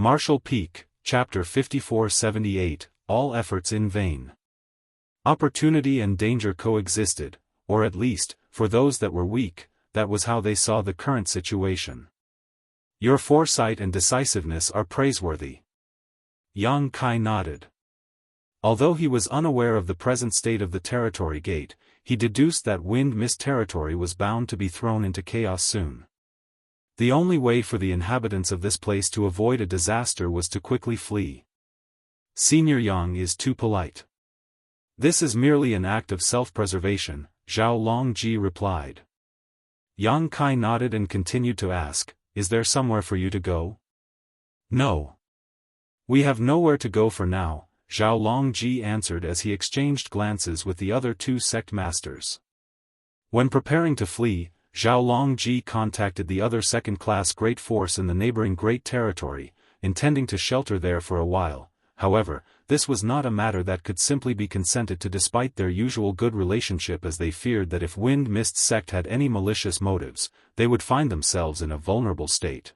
Martial Peak, Chapter 5478, All Efforts in Vain. Opportunity and danger coexisted, or at least, for those that were weak, that was how they saw the current situation. Your foresight and decisiveness are praiseworthy. Yang Kai nodded. Although he was unaware of the present state of the territory gate, he deduced that Wind Mist territory was bound to be thrown into chaos soon. The only way for the inhabitants of this place to avoid a disaster was to quickly flee. Senior Yang is too polite. This is merely an act of self-preservation, Zhao Longji replied. Yang Kai nodded and continued to ask, is there somewhere for you to go? No. We have nowhere to go for now, Zhao Longji answered as he exchanged glances with the other two sect masters. When preparing to flee, Zhao Longji contacted the other second-class great force in the neighboring great territory, intending to shelter there for a while. However, this was not a matter that could simply be consented to despite their usual good relationship, as they feared that if Wind Mist sect had any malicious motives, they would find themselves in a vulnerable state.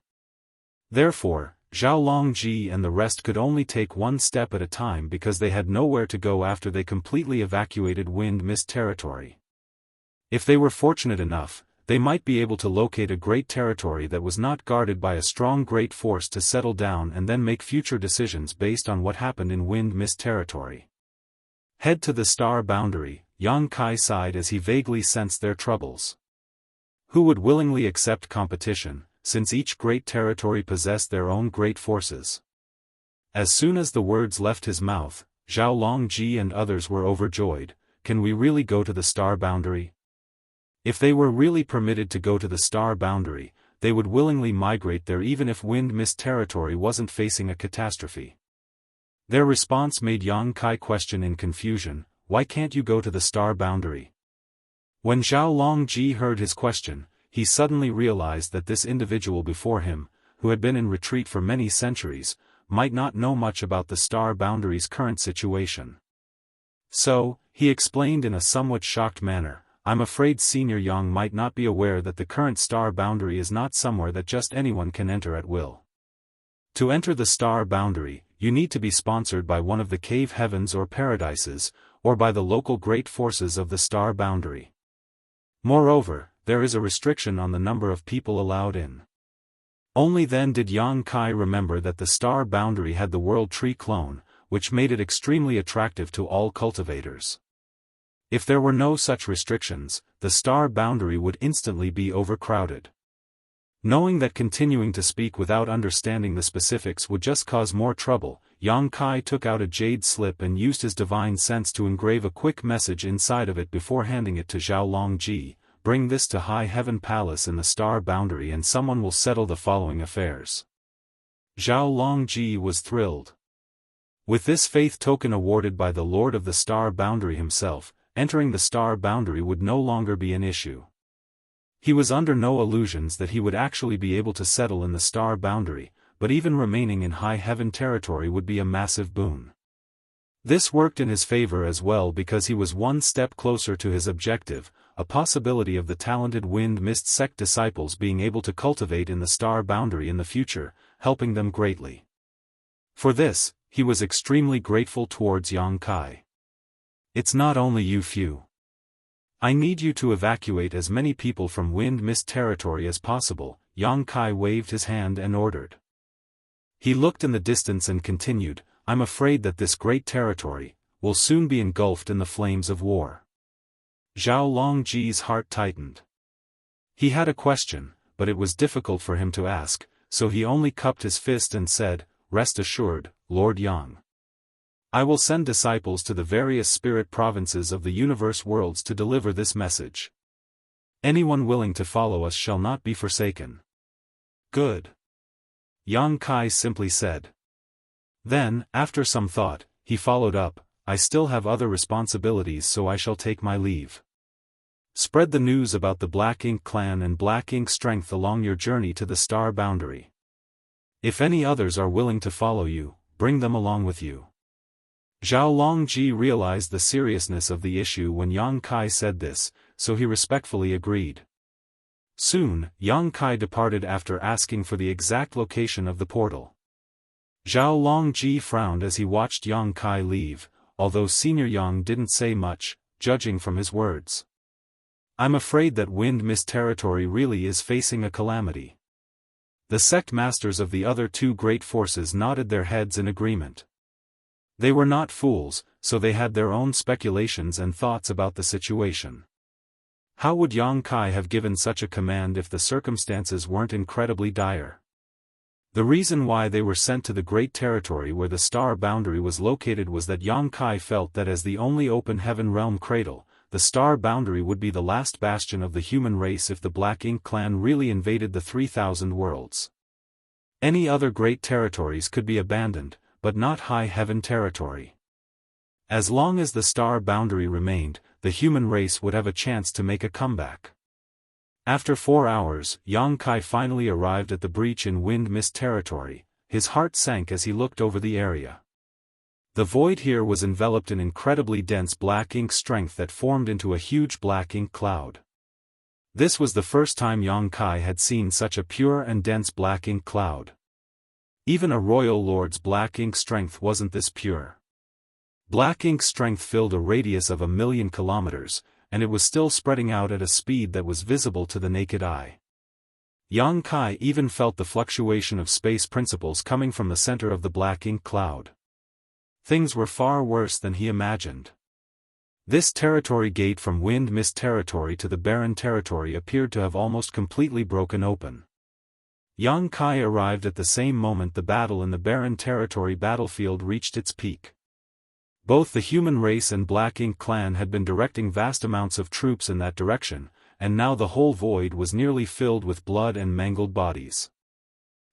Therefore, Zhao Longji and the rest could only take one step at a time because they had nowhere to go after they completely evacuated Wind Mist territory. If they were fortunate enough, they might be able to locate a great territory that was not guarded by a strong great force to settle down and then make future decisions based on what happened in Wind Mist territory. Head to the star boundary, Yang Kai sighed as he vaguely sensed their troubles. Who would willingly accept competition, since each great territory possessed their own great forces? As soon as the words left his mouth, Zhao Longji and others were overjoyed. Can we really go to the star boundary? If they were really permitted to go to the star boundary, they would willingly migrate there even if Wind Mist territory wasn't facing a catastrophe. Their response made Yang Kai question in confusion, why can't you go to the star boundary? When Zhao Longji heard his question, he suddenly realized that this individual before him, who had been in retreat for many centuries, might not know much about the star boundary's current situation. So, he explained in a somewhat shocked manner, I'm afraid Senior Yang might not be aware that the current star boundary is not somewhere that just anyone can enter at will. To enter the star boundary, you need to be sponsored by one of the cave heavens or paradises, or by the local great forces of the star boundary. Moreover, there is a restriction on the number of people allowed in. Only then did Yang Kai remember that the star boundary had the world tree clone, which made it extremely attractive to all cultivators. If there were no such restrictions, the star boundary would instantly be overcrowded. Knowing that continuing to speak without understanding the specifics would just cause more trouble, Yang Kai took out a jade slip and used his divine sense to engrave a quick message inside of it before handing it to Zhao Longji. Bring this to High Heaven Palace in the star boundary and someone will settle the following affairs. Zhao Longji was thrilled. With this faith token awarded by the Lord of the Star Boundary himself, entering the star boundary would no longer be an issue. He was under no illusions that he would actually be able to settle in the star boundary, but even remaining in High Heaven territory would be a massive boon. This worked in his favor as well because he was one step closer to his objective, a possibility of the talented Wind Mist sect disciples being able to cultivate in the star boundary in the future, helping them greatly. For this, he was extremely grateful towards Yang Kai. It's not only you few. I need you to evacuate as many people from Wind Mist territory as possible, Yang Kai waved his hand and ordered. He looked in the distance and continued, I'm afraid that this great territory will soon be engulfed in the flames of war. Zhao Longji's heart tightened. He had a question, but it was difficult for him to ask, so he only cupped his fist and said, Rest assured, Lord Yang. I will send disciples to the various spirit provinces of the universe worlds to deliver this message. Anyone willing to follow us shall not be forsaken. Good. Yang Kai simply said. Then, after some thought, he followed up, I still have other responsibilities so I shall take my leave. Spread the news about the Black Ink clan and Black Ink strength along your journey to the star boundary. If any others are willing to follow you, bring them along with you. Zhao Longji realized the seriousness of the issue when Yang Kai said this, so he respectfully agreed. Soon, Yang Kai departed after asking for the exact location of the portal. Zhao Longji frowned as he watched Yang Kai leave, although Senior Yang didn't say much, judging from his words. I'm afraid that Wind Mist territory really is facing a calamity. The sect masters of the other two great forces nodded their heads in agreement. They were not fools, so they had their own speculations and thoughts about the situation. How would Yang Kai have given such a command if the circumstances weren't incredibly dire? The reason why they were sent to the great territory where the star boundary was located was that Yang Kai felt that as the only open heaven realm cradle, the star boundary would be the last bastion of the human race if the Black Ink clan really invaded the 3,000 worlds. Any other great territories could be abandoned, but not high heaven territory. As long as the star boundary remained, the human race would have a chance to make a comeback. After 4 hours, Yang Kai finally arrived at the breach in Wind Mist territory. His heart sank as he looked over the area. The void here was enveloped in incredibly dense black ink strength that formed into a huge black ink cloud. This was the first time Yang Kai had seen such a pure and dense black ink cloud. Even a royal lord's black ink strength wasn't this pure. Black ink strength filled a radius of 1,000,000 kilometers, and it was still spreading out at a speed that was visible to the naked eye. Yang Kai even felt the fluctuation of space principles coming from the center of the black ink cloud. Things were far worse than he imagined. This territory gate from Wind Mist territory to the barren territory appeared to have almost completely broken open. Yang Kai arrived at the same moment the battle in the barren territory battlefield reached its peak. Both the human race and Black Ink clan had been directing vast amounts of troops in that direction, and now the whole void was nearly filled with blood and mangled bodies.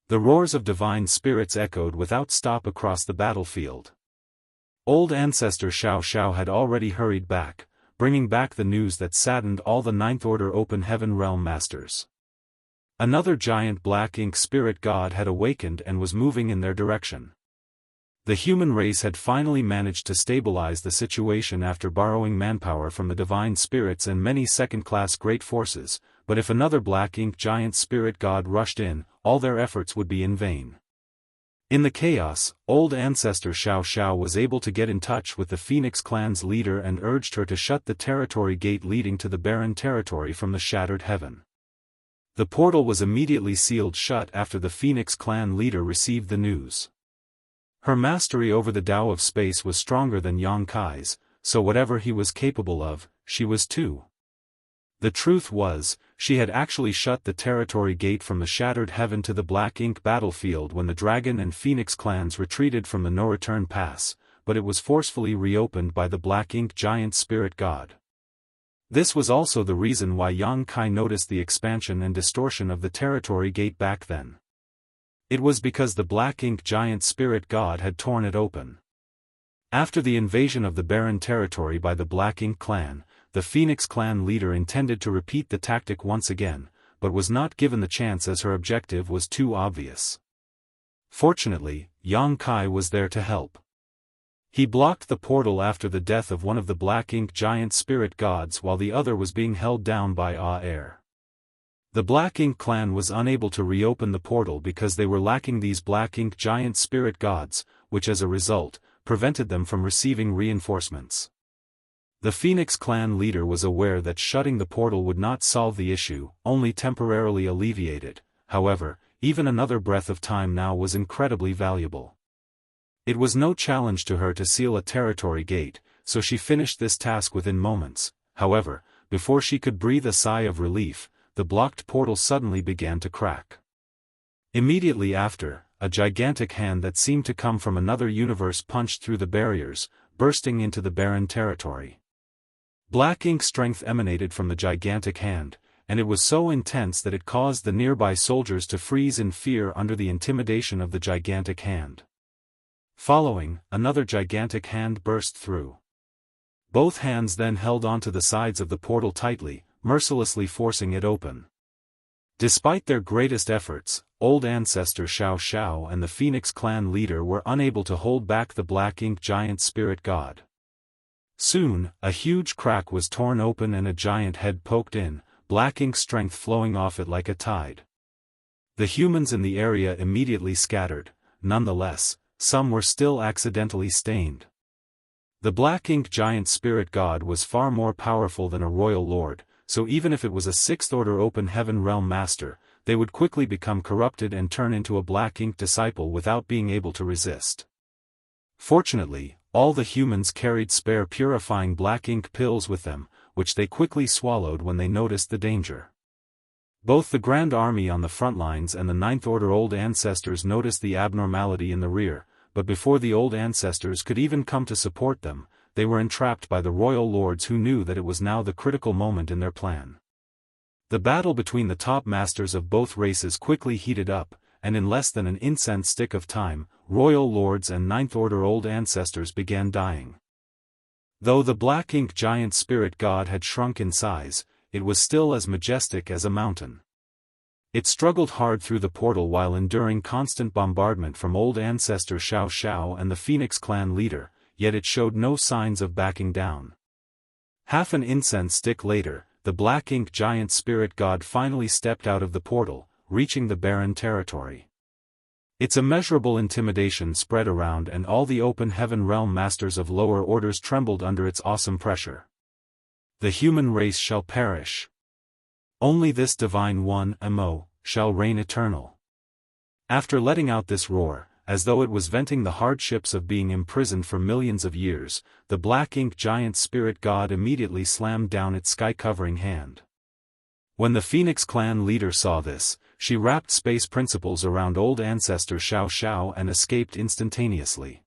The roars of divine spirits echoed without stop across the battlefield. Old ancestor Xiao had already hurried back, bringing back the news that saddened all the Ninth Order Open Heaven Realm Masters. Another giant Black Ink spirit god had awakened and was moving in their direction. The human race had finally managed to stabilize the situation after borrowing manpower from the divine spirits and many second-class great forces, but if another Black Ink giant spirit god rushed in, all their efforts would be in vain. In the chaos, old ancestor Xiao was able to get in touch with the Phoenix clan's leader and urged her to shut the territory gate leading to the barren territory from the shattered heaven. The portal was immediately sealed shut after the Phoenix clan leader received the news. Her mastery over the Tao of space was stronger than Yang Kai's, so whatever he was capable of, she was too. The truth was, she had actually shut the territory gate from the shattered heaven to the Black Ink battlefield when the Dragon and Phoenix clans retreated from the no-return pass, but it was forcefully reopened by the Black Ink giant spirit god. This was also the reason why Yang Kai noticed the expansion and distortion of the territory gate back then. It was because the Black Ink giant spirit god had torn it open. After the invasion of the barren territory by the Black Ink clan, the Phoenix clan leader intended to repeat the tactic once again, but was not given the chance as her objective was too obvious. Fortunately, Yang Kai was there to help. He blocked the portal after the death of one of the Black Ink giant spirit gods while the other was being held down by air. The Black Ink clan was unable to reopen the portal because they were lacking these Black Ink giant spirit gods, which as a result, prevented them from receiving reinforcements. The Phoenix clan leader was aware that shutting the portal would not solve the issue, only temporarily alleviate it. However, even another breath of time now was incredibly valuable. It was no challenge to her to seal a territory gate, so she finished this task within moments. However, before she could breathe a sigh of relief, the blocked portal suddenly began to crack. Immediately after, a gigantic hand that seemed to come from another universe punched through the barriers, bursting into the barren territory. Black Ink strength emanated from the gigantic hand, and it was so intense that it caused the nearby soldiers to freeze in fear under the intimidation of the gigantic hand. Following, another gigantic hand burst through. Both hands then held onto the sides of the portal tightly, mercilessly forcing it open. Despite their greatest efforts, old ancestor Xiao and the Phoenix clan leader were unable to hold back the Black Ink giant spirit god. Soon, a huge crack was torn open and a giant head poked in, Black Ink strength flowing off it like a tide. The humans in the area immediately scattered, nonetheless, some were still accidentally stained. The black ink giant spirit god was far more powerful than a royal lord, so even if it was a sixth-order open heaven realm master, they would quickly become corrupted and turn into a black ink disciple without being able to resist. Fortunately, all the humans carried spare purifying black ink pills with them, which they quickly swallowed when they noticed the danger. Both the Grand Army on the front lines and the Ninth-Order Old Ancestors noticed the abnormality in the rear, but before the Old Ancestors could even come to support them, they were entrapped by the royal lords who knew that it was now the critical moment in their plan. The battle between the top masters of both races quickly heated up, and in less than an incense stick of time, royal lords and Ninth-Order Old Ancestors began dying. Though the black ink giant spirit god had shrunk in size, it was still as majestic as a mountain. It struggled hard through the portal while enduring constant bombardment from Old Ancestor Xiao and the Phoenix clan leader, yet it showed no signs of backing down. Half an incense stick later, the black ink giant spirit god finally stepped out of the portal, reaching the barren territory. Its immeasurable intimidation spread around and all the open heaven realm masters of lower orders trembled under its awesome pressure. The human race shall perish. Only this divine one, Emo, shall reign eternal. After letting out this roar, as though it was venting the hardships of being imprisoned for millions of years, the black ink giant spirit god immediately slammed down its sky-covering hand. When the Phoenix clan leader saw this, she wrapped space principles around Old Ancestor Xiao and escaped instantaneously.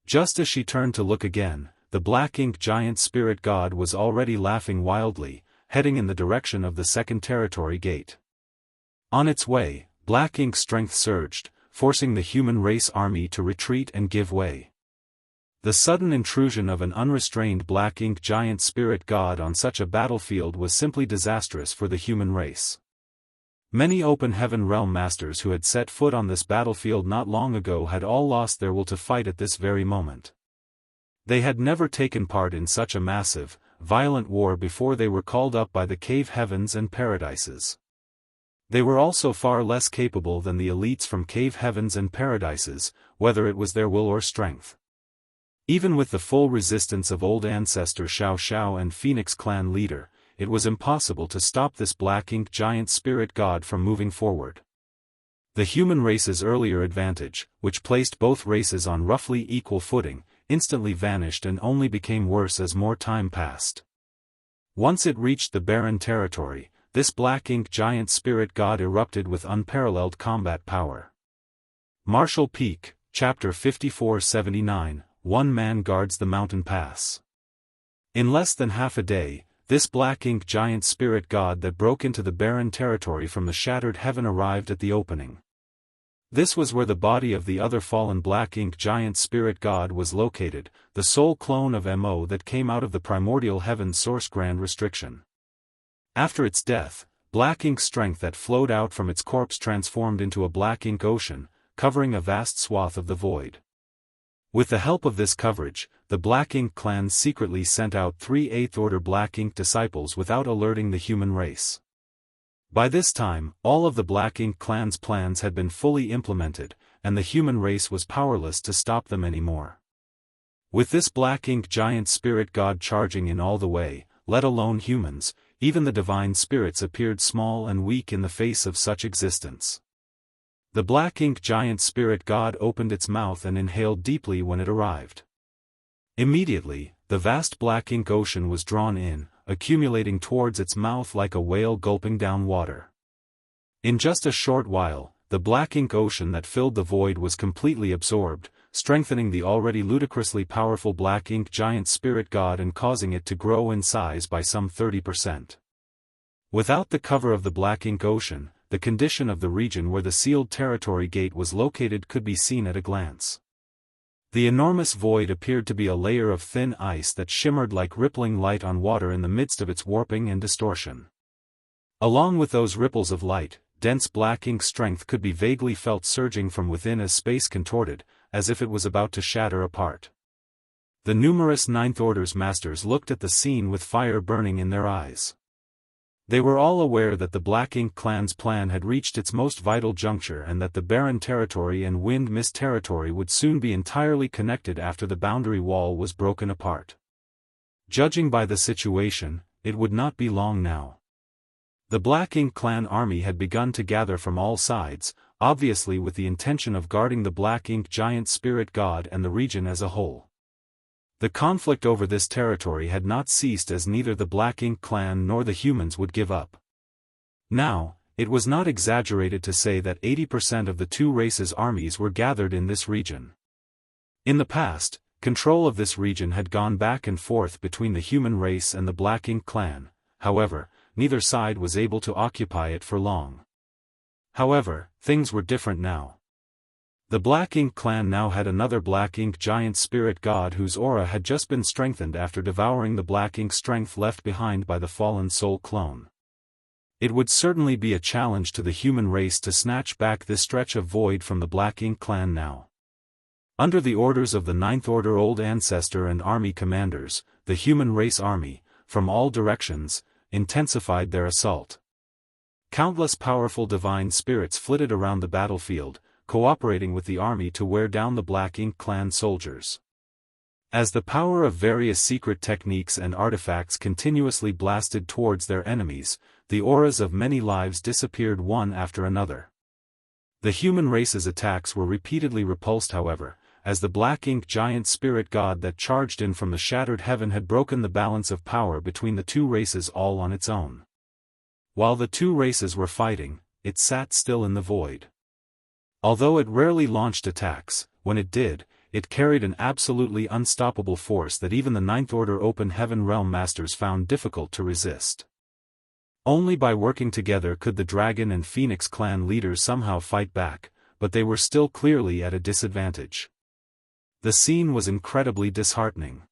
Just as she turned to look again, the black ink giant spirit god was already laughing wildly, heading in the direction of the second territory gate. On its way, black ink strength surged, forcing the human race army to retreat and give way. The sudden intrusion of an unrestrained black ink giant spirit god on such a battlefield was simply disastrous for the human race. Many open heaven realm masters who had set foot on this battlefield not long ago had all lost their will to fight at this very moment. They had never taken part in such a massive, violent war before they were called up by the cave heavens and paradises. They were also far less capable than the elites from cave heavens and paradises, whether it was their will or strength. Even with the full resistance of Old Ancestor Xiao and Phoenix clan leader, it was impossible to stop this black ink giant spirit god from moving forward. The human race's earlier advantage, which placed both races on roughly equal footing, instantly vanished and only became worse as more time passed. Once it reached the barren territory, this black ink giant spirit god erupted with unparalleled combat power. Martial Peak, Chapter 5479, One Man Guards the Mountain Pass. In less than half a day, this black ink giant spirit god that broke into the barren territory from the shattered heaven arrived at the opening. This was where the body of the other fallen black ink giant spirit god was located, the sole clone of Mo that came out of the primordial heaven source grand restriction. After its death, black ink strength that flowed out from its corpse transformed into a black ink ocean, covering a vast swath of the void. With the help of this coverage, the Black Ink clan secretly sent out 3 8th-order Black Ink disciples without alerting the human race. By this time, all of the Black Ink clan's plans had been fully implemented, and the human race was powerless to stop them anymore. With this Black Ink giant spirit god charging in all the way, let alone humans, even the divine spirits appeared small and weak in the face of such existence. The Black Ink giant spirit god opened its mouth and inhaled deeply when it arrived. Immediately, the vast Black Ink ocean was drawn in, accumulating towards its mouth like a whale gulping down water. In just a short while, the Black Ink ocean that filled the void was completely absorbed, strengthening the already ludicrously powerful Black Ink giant spirit god and causing it to grow in size by some 30%. Without the cover of the Black Ink ocean, the condition of the region where the sealed territory gate was located could be seen at a glance. The enormous void appeared to be a layer of thin ice that shimmered like rippling light on water in the midst of its warping and distortion. Along with those ripples of light, dense Black Ink strength could be vaguely felt surging from within as space contorted, as if it was about to shatter apart. The numerous Ninth Order's masters looked at the scene with fire burning in their eyes. They were all aware that the Black Ink clan's plan had reached its most vital juncture and that the Barren Territory and Wind Mist Territory would soon be entirely connected after the boundary wall was broken apart. Judging by the situation, it would not be long now. The Black Ink clan army had begun to gather from all sides, obviously with the intention of guarding the Black Ink giant spirit god and the region as a whole. The conflict over this territory had not ceased as neither the Black Ink clan nor the humans would give up. Now, it was not exaggerated to say that 80% of the two races' armies were gathered in this region. In the past, control of this region had gone back and forth between the human race and the Black Ink clan, however, neither side was able to occupy it for long. However, things were different now. The Black Ink clan now had another Black Ink giant spirit god whose aura had just been strengthened after devouring the Black Ink strength left behind by the fallen soul clone. It would certainly be a challenge to the human race to snatch back this stretch of void from the Black Ink clan now. Under the orders of the Ninth Order Old Ancestor and army commanders, the human race army, from all directions, intensified their assault. Countless powerful divine spirits flitted around the battlefield, cooperating with the army to wear down the Black Ink clan soldiers. As the power of various secret techniques and artifacts continuously blasted towards their enemies, the auras of many lives disappeared one after another. The human race's attacks were repeatedly repulsed however, as the Black Ink giant spirit god that charged in from the shattered heaven had broken the balance of power between the two races all on its own. While the two races were fighting, it sat still in the void. Although it rarely launched attacks, when it did, it carried an absolutely unstoppable force that even the Ninth Order Open Heaven Realm Masters found difficult to resist. Only by working together could the Dragon and Phoenix clan leaders somehow fight back, but they were still clearly at a disadvantage. The scene was incredibly disheartening.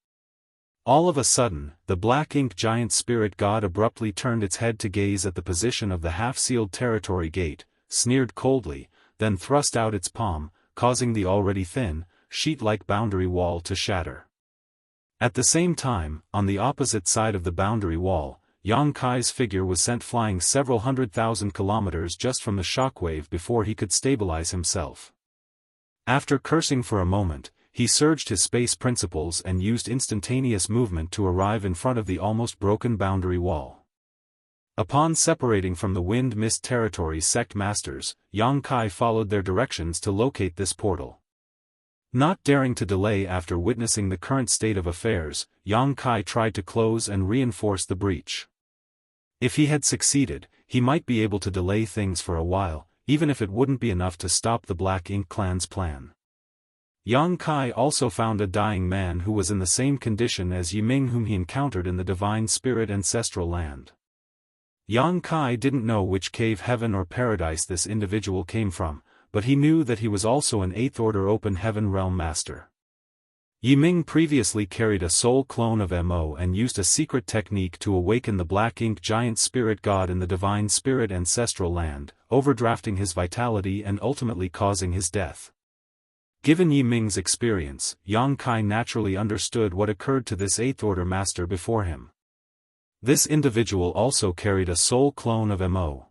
All of a sudden, the Black Ink giant spirit god abruptly turned its head to gaze at the position of the half-sealed territory gate, sneered coldly, then thrust out its palm, causing the already thin, sheet-like boundary wall to shatter. At the same time, on the opposite side of the boundary wall, Yang Kai's figure was sent flying several 100,000 kilometers just from the shockwave before he could stabilize himself. After cursing for a moment, he surged his space principles and used instantaneous movement to arrive in front of the almost broken boundary wall. Upon separating from the Wind Mist Territory sect masters, Yang Kai followed their directions to locate this portal. Not daring to delay after witnessing the current state of affairs, Yang Kai tried to close and reinforce the breach. If he had succeeded, he might be able to delay things for a while, even if it wouldn't be enough to stop the Black Ink clan's plan. Yang Kai also found a dying man who was in the same condition as Yiming whom he encountered in the Divine Spirit Ancestral Land. Yang Kai didn't know which cave heaven or paradise this individual came from, but he knew that he was also an Eighth Order Open Heaven Realm Master. Yiming previously carried a soul clone of Mo and used a secret technique to awaken the Black Ink giant spirit god in the Divine Spirit Ancestral Land, overdrafting his vitality and ultimately causing his death. Given Yiming's experience, Yang Kai naturally understood what occurred to this Eighth Order Master before him. This individual also carried a soul clone of Mo.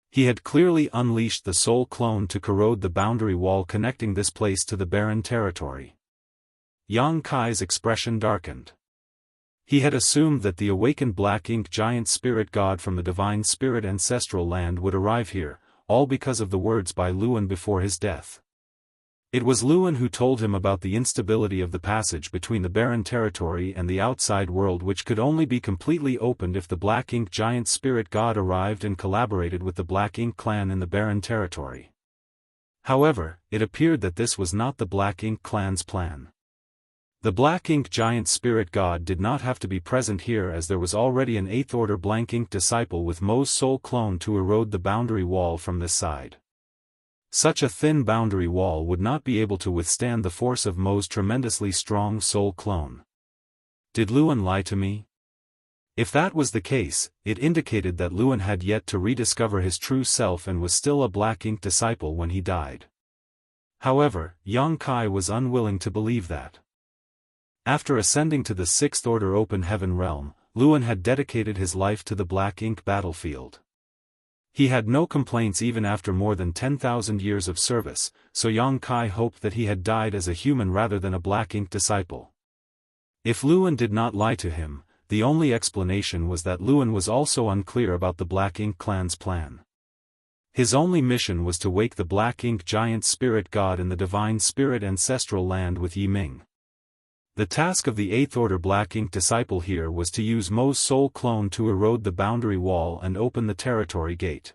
He had clearly unleashed the soul clone to corrode the boundary wall connecting this place to the barren territory. Yang Kai's expression darkened. He had assumed that the awakened Black Ink giant spirit god from the Divine Spirit Ancestral Land would arrive here, all because of the words by Luan before his death. It was Luan who told him about the instability of the passage between the barren territory and the outside world, which could only be completely opened if the Black Ink giant spirit god arrived and collaborated with the Black Ink clan in the barren territory. However, it appeared that this was not the Black Ink clan's plan. The Black Ink giant spirit god did not have to be present here as there was already an Eighth Order Black Ink disciple with Mo's soul clone to erode the boundary wall from this side. Such a thin boundary wall would not be able to withstand the force of Mo's tremendously strong soul clone. Did Luan lie to me? If that was the case, it indicated that Luan had yet to rediscover his true self and was still a Black Ink disciple when he died. However, Yang Kai was unwilling to believe that. After ascending to the Sixth Order Open Heaven Realm, Luan had dedicated his life to the black ink battlefield. He had no complaints even after more than 10,000 years of service, so Yang Kai hoped that he had died as a human rather than a black ink disciple. If Luan did not lie to him, the only explanation was that Luan was also unclear about the Black Ink clan's plan. His only mission was to wake the Black Ink giant spirit god in the divine spirit ancestral land with Yi Ming. The task of the 8th Order Black Ink disciple here was to use Mo's soul clone to erode the boundary wall and open the territory gate.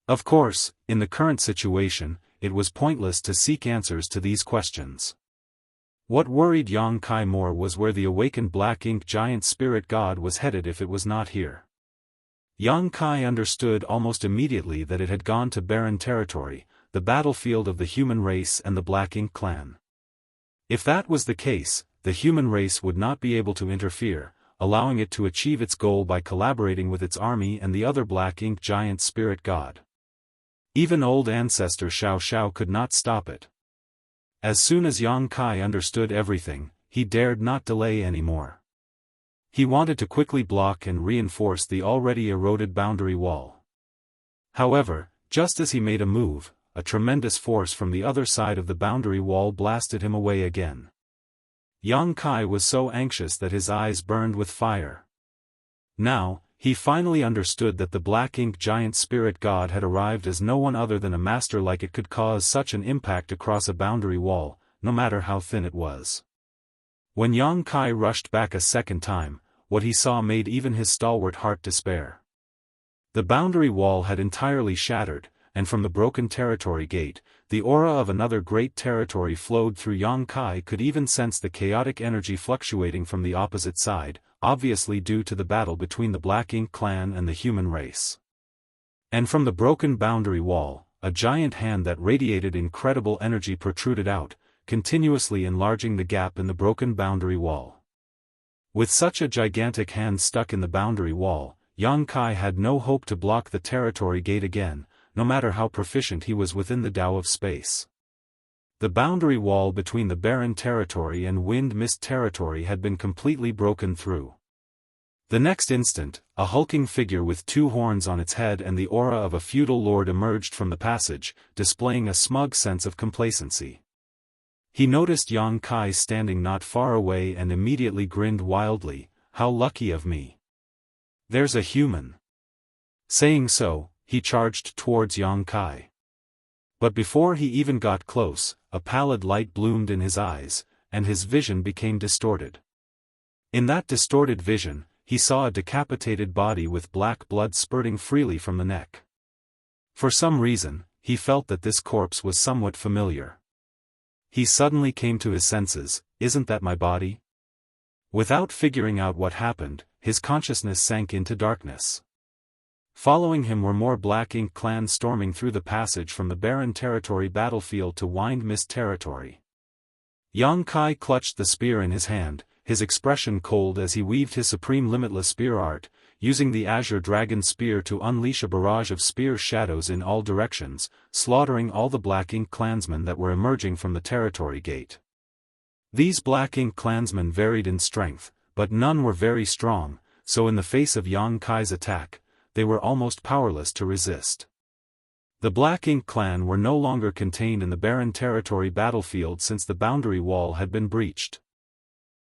Of course, in the current situation, it was pointless to seek answers to these questions. What worried Yang Kai more was where the awakened Black Ink giant spirit god was headed if it was not here. Yang Kai understood almost immediately that it had gone to barren territory, the battlefield of the human race and the Black Ink clan. If that was the case, the human race would not be able to interfere, allowing it to achieve its goal by collaborating with its army and the other Black Ink giant spirit god. Even old ancestor Xiao Xiao could not stop it. As soon as Yang Kai understood everything, he dared not delay anymore. He wanted to quickly block and reinforce the already eroded boundary wall. However, just as he made a move, a tremendous force from the other side of the boundary wall blasted him away again. Yang Kai was so anxious that his eyes burned with fire. Now, he finally understood that the Black Ink giant spirit god had arrived as no one other than a master like it could cause such an impact across a boundary wall, no matter how thin it was. When Yang Kai rushed back a second time, what he saw made even his stalwart heart despair. The boundary wall had entirely shattered, and from the broken territory gate, the aura of another great territory flowed through. Yang Kai could even sense the chaotic energy fluctuating from the opposite side, obviously due to the battle between the Black Ink clan and the human race. And from the broken boundary wall, a giant hand that radiated incredible energy protruded out, continuously enlarging the gap in the broken boundary wall. With such a gigantic hand stuck in the boundary wall, Yang Kai had no hope to block the territory gate again, no matter how proficient he was within the Tao of space. The boundary wall between the barren territory and wind mist territory had been completely broken through. The next instant, a hulking figure with 2 horns on its head and the aura of a feudal lord emerged from the passage, displaying a smug sense of complacency. He noticed Yang Kai standing not far away and immediately grinned wildly, "How lucky of me. There's a human." Saying so, he charged towards Yang Kai. But before he even got close, a pallid light bloomed in his eyes, and his vision became distorted. In that distorted vision, he saw a decapitated body with black blood spurting freely from the neck. For some reason, he felt that this corpse was somewhat familiar. He suddenly came to his senses. "Isn't that my body?" Without figuring out what happened, his consciousness sank into darkness. Following him were more Black Ink clans storming through the passage from the barren territory battlefield to wind mist territory. Yang Kai clutched the spear in his hand, his expression cold as he weaved his supreme limitless spear art, using the azure dragon spear to unleash a barrage of spear shadows in all directions, slaughtering all the Black Ink clansmen that were emerging from the territory gate. These Black Ink clansmen varied in strength, but none were very strong, so in the face of Yang Kai's attack, they were almost powerless to resist. The Black Ink clan were no longer contained in the barren territory battlefield since the boundary wall had been breached.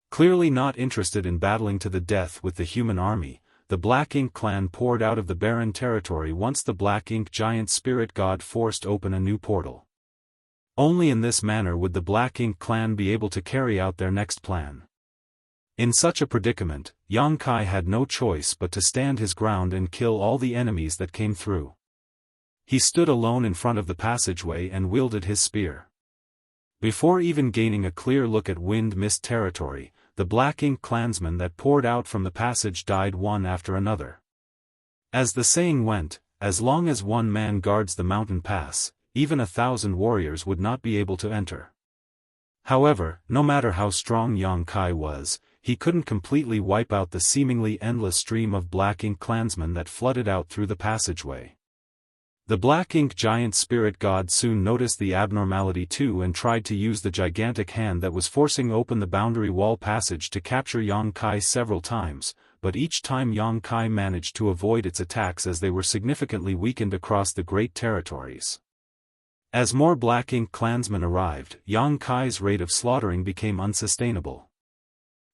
Clearly not interested in battling to the death with the human army, the Black Ink clan poured out of the barren territory once the Black Ink giant spirit god forced open a new portal. Only in this manner would the Black Ink clan be able to carry out their next plan. In such a predicament, Yang Kai had no choice but to stand his ground and kill all the enemies that came through. He stood alone in front of the passageway and wielded his spear. Before even gaining a clear look at wind mist territory, the Black Ink clansmen that poured out from the passage died one after another. As the saying went, as long as one man guards the mountain pass, even 1,000 warriors would not be able to enter. However, no matter how strong Yang Kai was, he couldn't completely wipe out the seemingly endless stream of Black Ink clansmen that flooded out through the passageway. The Black Ink giant spirit god soon noticed the abnormality too and tried to use the gigantic hand that was forcing open the boundary wall passage to capture Yang Kai several times, but each time Yang Kai managed to avoid its attacks as they were significantly weakened across the great territories. As more Black Ink clansmen arrived, Yang Kai's rate of slaughtering became unsustainable.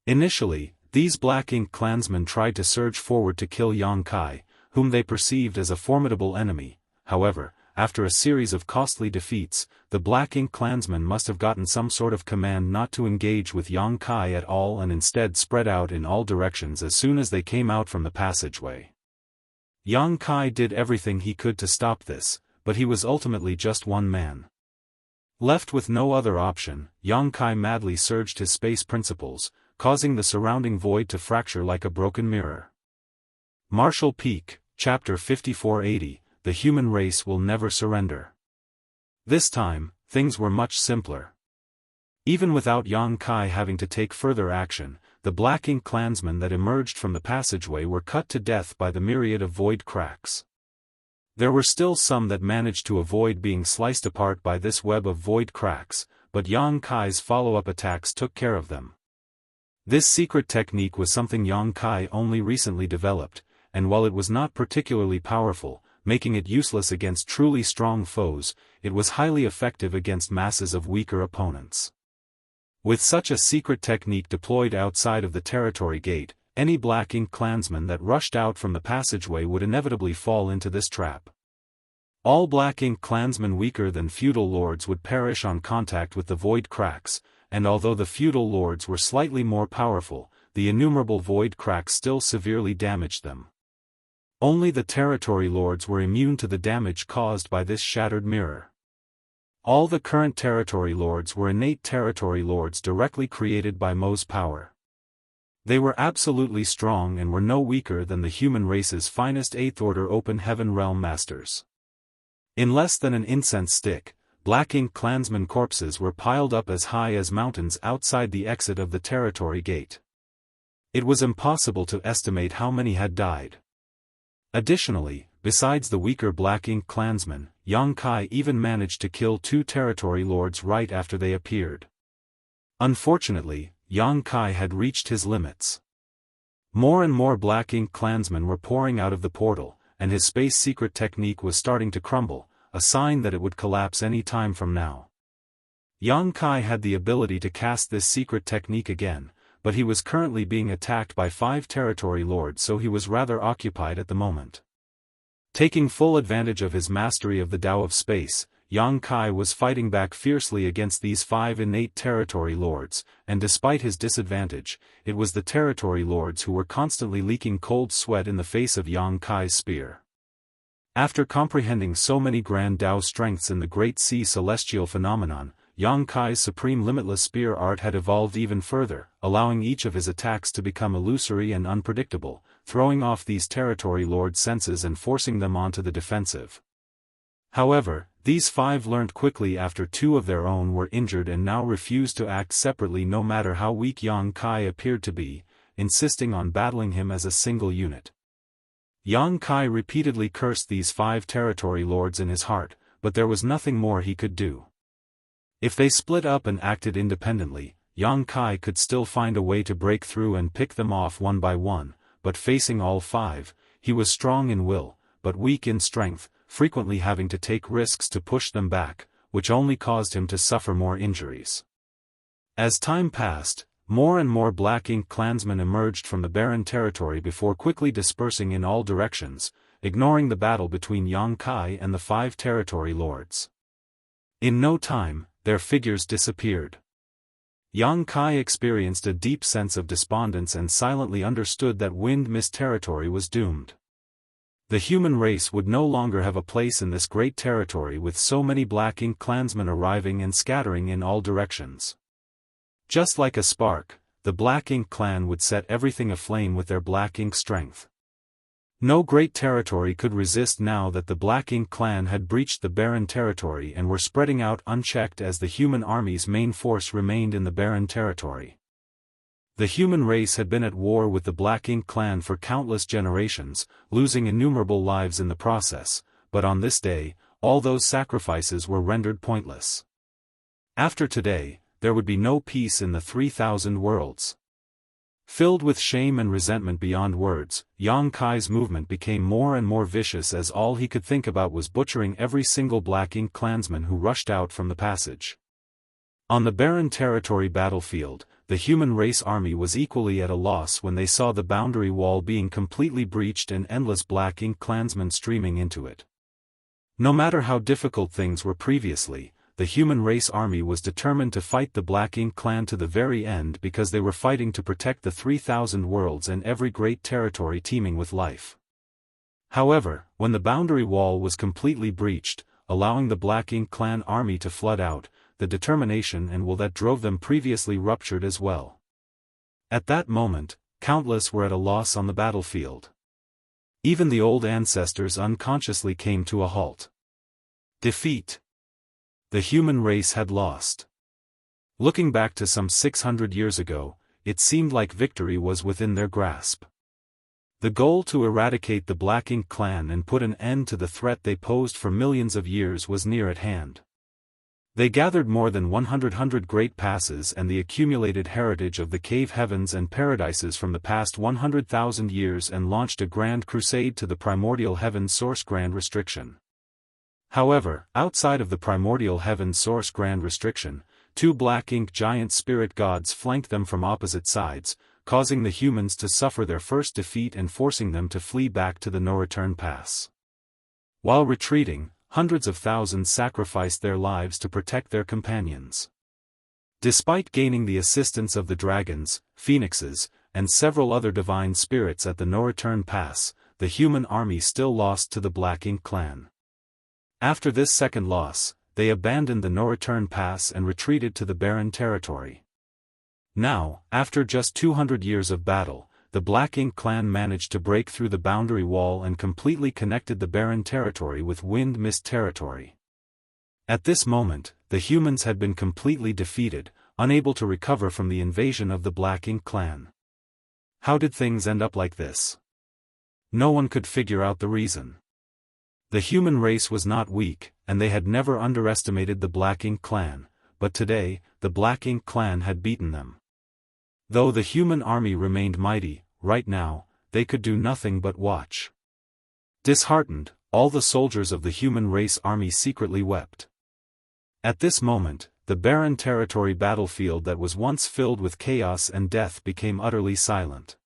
Initially, these Black Ink clansmen tried to surge forward to kill Yang Kai, whom they perceived as a formidable enemy. However, after a series of costly defeats, the Black Ink clansmen must have gotten some sort of command not to engage with Yang Kai at all and instead spread out in all directions as soon as they came out from the passageway. Yang Kai did everything he could to stop this, but he was ultimately just one man. Left with no other option, Yang Kai madly surged his space principles, causing the surrounding void to fracture like a broken mirror. Marshall Peak, Chapter 5480, The Human Race Will Never Surrender. This time, things were much simpler. Even without Yang Kai having to take further action, the Black Ink clansmen that emerged from the passageway were cut to death by the myriad of void cracks. There were still some that managed to avoid being sliced apart by this web of void cracks, but Yang Kai's follow-up attacks took care of them. This secret technique was something Yang Kai only recently developed, and while it was not particularly powerful, making it useless against truly strong foes, it was highly effective against masses of weaker opponents. With such a secret technique deployed outside of the territory gate, any Black Ink clansman that rushed out from the passageway would inevitably fall into this trap. All Black Ink clansmen weaker than feudal lords would perish on contact with the void cracks, and although the feudal lords were slightly more powerful, the innumerable void cracks still severely damaged them. Only the territory lords were immune to the damage caused by this shattered mirror. All the current territory lords were innate territory lords directly created by Mo's power. They were absolutely strong and were no weaker than the human race's finest 8th Order Open Heaven Realm Masters. In less than an incense stick, Black Ink clansmen corpses were piled up as high as mountains outside the exit of the territory gate. It was impossible to estimate how many had died. Additionally, besides the weaker Black Ink clansmen, Yang Kai even managed to kill 2 territory lords right after they appeared. Unfortunately, Yang Kai had reached his limits. More and more Black Ink clansmen were pouring out of the portal, and his space secret technique was starting to crumble, a sign that it would collapse any time from now. Yang Kai had the ability to cast this secret technique again, but he was currently being attacked by 5 territory lords, so he was rather occupied at the moment. Taking full advantage of his mastery of the Tao of space, Yang Kai was fighting back fiercely against these 5 innate territory lords, and despite his disadvantage, it was the territory lords who were constantly leaking cold sweat in the face of Yang Kai's spear. After comprehending so many grand Tao strengths in the Great Sea Celestial phenomenon, Yang Kai's supreme limitless spear art had evolved even further, allowing each of his attacks to become illusory and unpredictable, throwing off these territory lords' senses and forcing them onto the defensive. However, these 5 learned quickly after 2 of their own were injured and now refused to act separately no matter how weak Yang Kai appeared to be, insisting on battling him as a single unit. Yang Kai repeatedly cursed these 5 territory lords in his heart, but there was nothing more he could do. If they split up and acted independently, Yang Kai could still find a way to break through and pick them off one by one, but facing all 5, he was strong in will, but weak in strength, frequently having to take risks to push them back, which only caused him to suffer more injuries. As time passed, more and more Black Ink clansmen emerged from the barren territory before quickly dispersing in all directions, ignoring the battle between Yang Kai and the 5 territory lords. In no time, their figures disappeared. Yang Kai experienced a deep sense of despondence and silently understood that Wind Mist territory was doomed. The human race would no longer have a place in this great territory with so many Black Ink clansmen arriving and scattering in all directions. Just like a spark, the Black Ink clan would set everything aflame with their Black Ink strength. No great territory could resist now that the Black Ink clan had breached the barren territory and were spreading out unchecked as the human army's main force remained in the barren territory. The human race had been at war with the Black Ink clan for countless generations, losing innumerable lives in the process, but on this day, all those sacrifices were rendered pointless. After today, there would be no peace in the 3,000 worlds. Filled with shame and resentment beyond words, Yang Kai's movement became more and more vicious as all he could think about was butchering every single Black Ink clansman who rushed out from the passage. On the barren territory battlefield, the human race army was equally at a loss when they saw the boundary wall being completely breached and endless Black Ink clansmen streaming into it. No matter how difficult things were previously, the human race army was determined to fight the Black Ink clan to the very end because they were fighting to protect the 3,000 worlds and every great territory teeming with life. However, when the boundary wall was completely breached, allowing the Black Ink clan army to flood out, the determination and will that drove them previously ruptured as well. At that moment, countless were at a loss on the battlefield. Even the old ancestors unconsciously came to a halt. Defeat. The human race had lost. Looking back to some 600 years ago, it seemed like victory was within their grasp. The goal to eradicate the Black Ink clan and put an end to the threat they posed for millions of years was near at hand. They gathered more than 100 great passes and the accumulated heritage of the cave heavens and paradises from the past 100,000 years and launched a grand crusade to the primordial heaven source grand restriction. However, outside of the primordial heaven source grand restriction, two Black Ink giant spirit gods flanked them from opposite sides, causing the humans to suffer their first defeat and forcing them to flee back to the no-return pass. While retreating, hundreds of thousands sacrificed their lives to protect their companions. Despite gaining the assistance of the dragons, phoenixes, and several other divine spirits at the no-return pass, the human army still lost to the Black Ink clan. After this second loss, they abandoned the no-return pass and retreated to the barren territory. Now, after just 200 years of battle, the Black Ink clan managed to break through the boundary wall and completely connected the barren territory with Wind Mist territory. At this moment, the humans had been completely defeated, unable to recover from the invasion of the Black Ink clan. How did things end up like this? No one could figure out the reason. The human race was not weak, and they had never underestimated the Black Ink clan, but today, the Black Ink clan had beaten them. Though the human army remained mighty, right now, they could do nothing but watch. Disheartened, all the soldiers of the human race army secretly wept. At this moment, the barren territory battlefield that was once filled with chaos and death became utterly silent.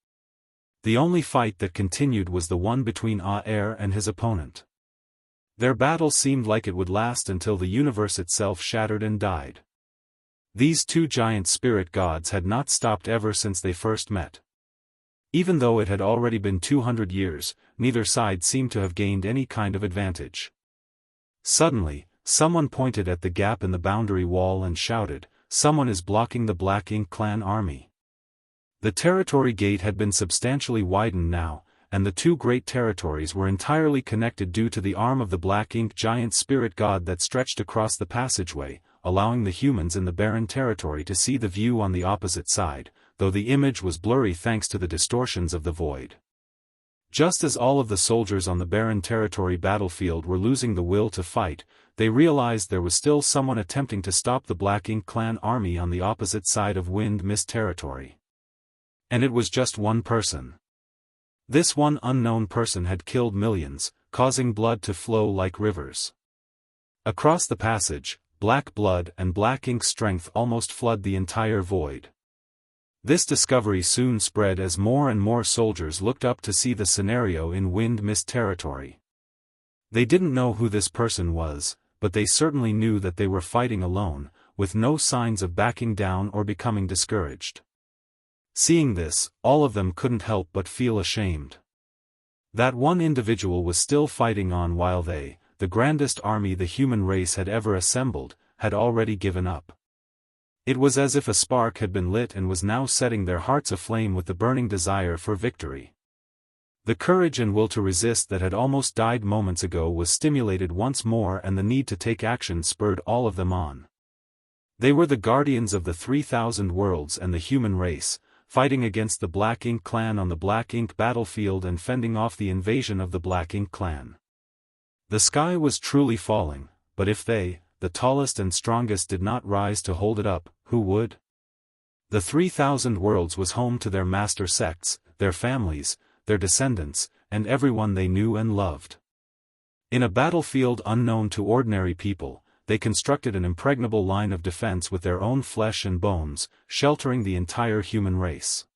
The only fight that continued was the one between Aer and his opponent. Their battle seemed like it would last until the universe itself shattered and died. These two giant spirit gods had not stopped ever since they first met. Even though it had already been 200 years, neither side seemed to have gained any kind of advantage. Suddenly, someone pointed at the gap in the boundary wall and shouted, "Someone is blocking the Black Ink clan army." The territory gate had been substantially widened now, and the two great territories were entirely connected due to the arm of the Black Ink giant spirit god that stretched across the passageway, allowing the humans in the barren territory to see the view on the opposite side, though the image was blurry thanks to the distortions of the void. Just as all of the soldiers on the barren territory battlefield were losing the will to fight, they realized there was still someone attempting to stop the Black Ink clan army on the opposite side of Wind Mist territory. And it was just one person. This one unknown person had killed millions, causing blood to flow like rivers. Across the passage, black blood and Black Ink strength almost flood the entire void. This discovery soon spread as more and more soldiers looked up to see the scenario in Wind Mist territory. They didn't know who this person was, but they certainly knew that they were fighting alone, with no signs of backing down or becoming discouraged. Seeing this, all of them couldn't help but feel ashamed. That one individual was still fighting on while they, the grandest army the human race had ever assembled, had already given up. It was as if a spark had been lit and was now setting their hearts aflame with the burning desire for victory. The courage and will to resist that had almost died moments ago was stimulated once more, and the need to take action spurred all of them on. They were the guardians of the 3,000 worlds and the human race, fighting against the Black Ink clan on the Black Ink battlefield and fending off the invasion of the Black Ink clan. The sky was truly falling, but if they, the tallest and strongest, did not rise to hold it up, who would? The 3,000 worlds was home to their master sects, their families, their descendants, and everyone they knew and loved. In a battlefield unknown to ordinary people, they constructed an impregnable line of defense with their own flesh and bones, sheltering the entire human race.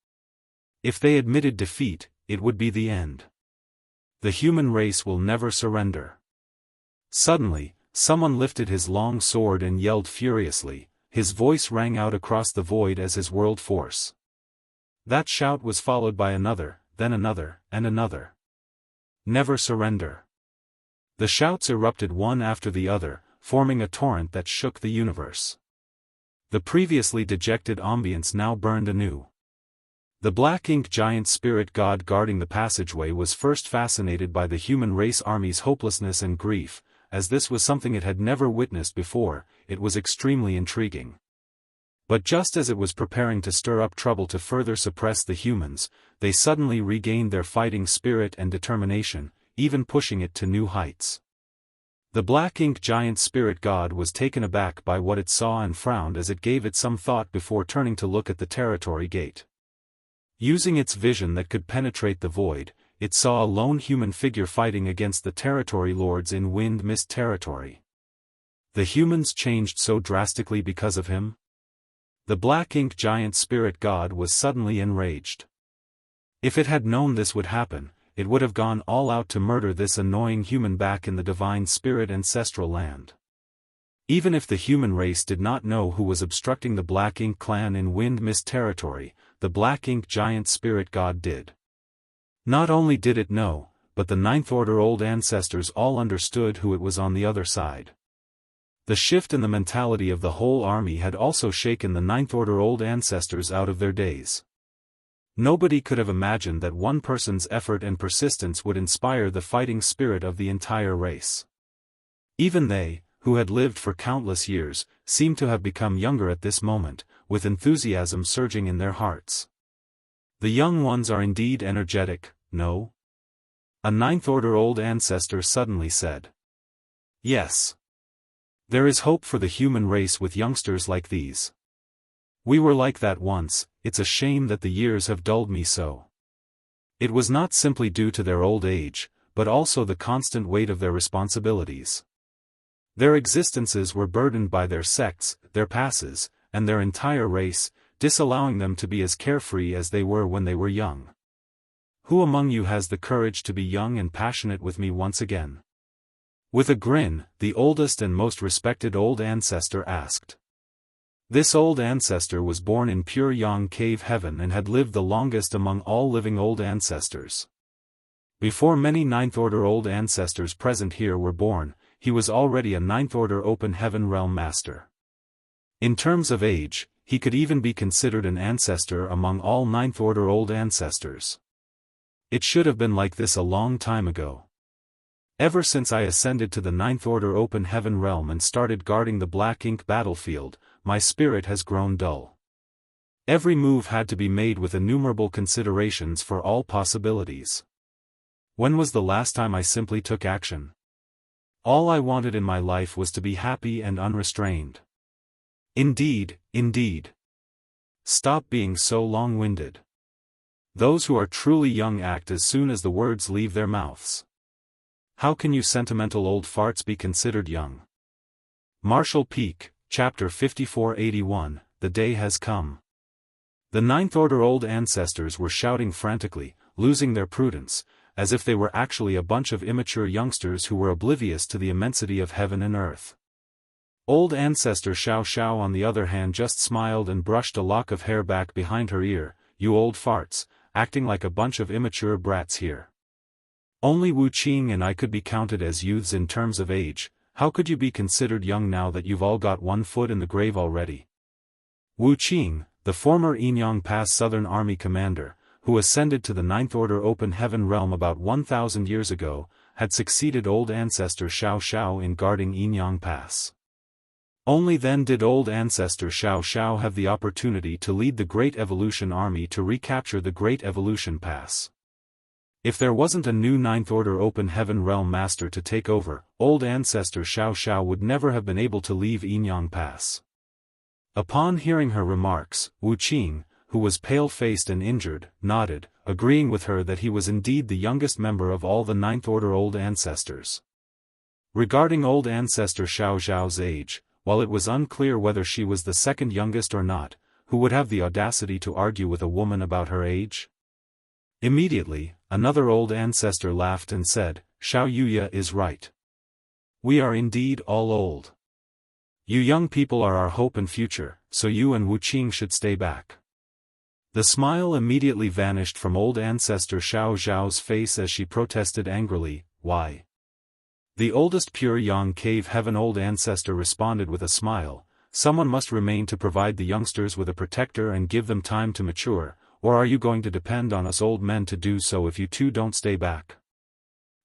If they admitted defeat, it would be the end. The human race will never surrender. Suddenly, someone lifted his long sword and yelled furiously. His voice rang out across the void as his world force. That shout was followed by another, then another, and another. Never surrender. The shouts erupted one after the other, forming a torrent that shook the universe. The previously dejected ambience now burned anew. The black-ink giant spirit god guarding the passageway was first fascinated by the human race army's hopelessness and grief. As this was something it had never witnessed before, it was extremely intriguing. But just as it was preparing to stir up trouble to further suppress the humans, they suddenly regained their fighting spirit and determination, even pushing it to new heights. The black-ink giant spirit god was taken aback by what it saw and frowned as it gave it some thought before turning to look at the territory gate. Using its vision that could penetrate the void, it saw a lone human figure fighting against the territory lords in Wind Mist territory. The humans changed so drastically because of him? The black-ink giant spirit god was suddenly enraged. If it had known this would happen, it would have gone all out to murder this annoying human back in the divine spirit ancestral land. Even if the human race did not know who was obstructing the black-ink clan in Wind Mist territory, the black-ink giant spirit god did. Not only did it know, but the Ninth Order old ancestors all understood who it was on the other side. The shift in the mentality of the whole army had also shaken the Ninth Order old ancestors out of their daze. Nobody could have imagined that one person's effort and persistence would inspire the fighting spirit of the entire race. Even they, who had lived for countless years, seemed to have become younger at this moment, with enthusiasm surging in their hearts. The young ones are indeed energetic, no? A Ninth Order old ancestor suddenly said. Yes. There is hope for the human race with youngsters like these. We were like that once, it's a shame that the years have dulled me so. It was not simply due to their old age, but also the constant weight of their responsibilities. Their existences were burdened by their sects, their passes, and their entire race, disallowing them to be as carefree as they were when they were young. Who among you has the courage to be young and passionate with me once again? With a grin, the oldest and most respected old ancestor asked. This old ancestor was born in pure Yang Cave heaven and had lived the longest among all living old ancestors. Before many Ninth Order old ancestors present here were born, he was already a Ninth Order open heaven realm master. In terms of age, he could even be considered an ancestor among all Ninth Order old ancestors. It should have been like this a long time ago. Ever since I ascended to the Ninth Order open heaven realm and started guarding the black ink battlefield, my spirit has grown dull. Every move had to be made with innumerable considerations for all possibilities. When was the last time I simply took action? All I wanted in my life was to be happy and unrestrained. Indeed, indeed. Stop being so long-winded. Those who are truly young act as soon as the words leave their mouths. How can you sentimental old farts be considered young? Marshall Peak, Chapter 5481, The Day Has Come. The Ninth Order old ancestors were shouting frantically, losing their prudence, as if they were actually a bunch of immature youngsters who were oblivious to the immensity of heaven and earth. Old ancestor Xiao on the other hand just smiled and brushed a lock of hair back behind her ear. You old farts, acting like a bunch of immature brats here. Only Wu Qing and I could be counted as youths in terms of age. How could you be considered young now that you've all got one foot in the grave already? Wu Qing, the former Inyang Pass Southern Army commander, who ascended to the Ninth Order open heaven realm about 1,000 years ago, had succeeded old ancestor Xiao in guarding Inyang Pass. Only then did old ancestor Xiao have the opportunity to lead the Great Evolution Army to recapture the Great Evolution Pass. If there wasn't a new Ninth Order open heaven realm master to take over, old ancestor Xiao would never have been able to leave Inyang Pass. Upon hearing her remarks, Wuqing, who was pale-faced and injured, nodded, agreeing with her that he was indeed the youngest member of all the Ninth Order Old Ancestors. Regarding Old Ancestor Xiao Zhao's age, while it was unclear whether she was the second youngest or not, who would have the audacity to argue with a woman about her age? Immediately, another old ancestor laughed and said, "Xiao Yuya is right. We are indeed all old. You young people are our hope and future, so you and Wuqing should stay back." The smile immediately vanished from old ancestor Xiao Zhao's face as she protested angrily, "Why?" The oldest pure Yang Cave Heaven old ancestor responded with a smile, "Someone must remain to provide the youngsters with a protector and give them time to mature, or are you going to depend on us old men to do so if you two don't stay back?"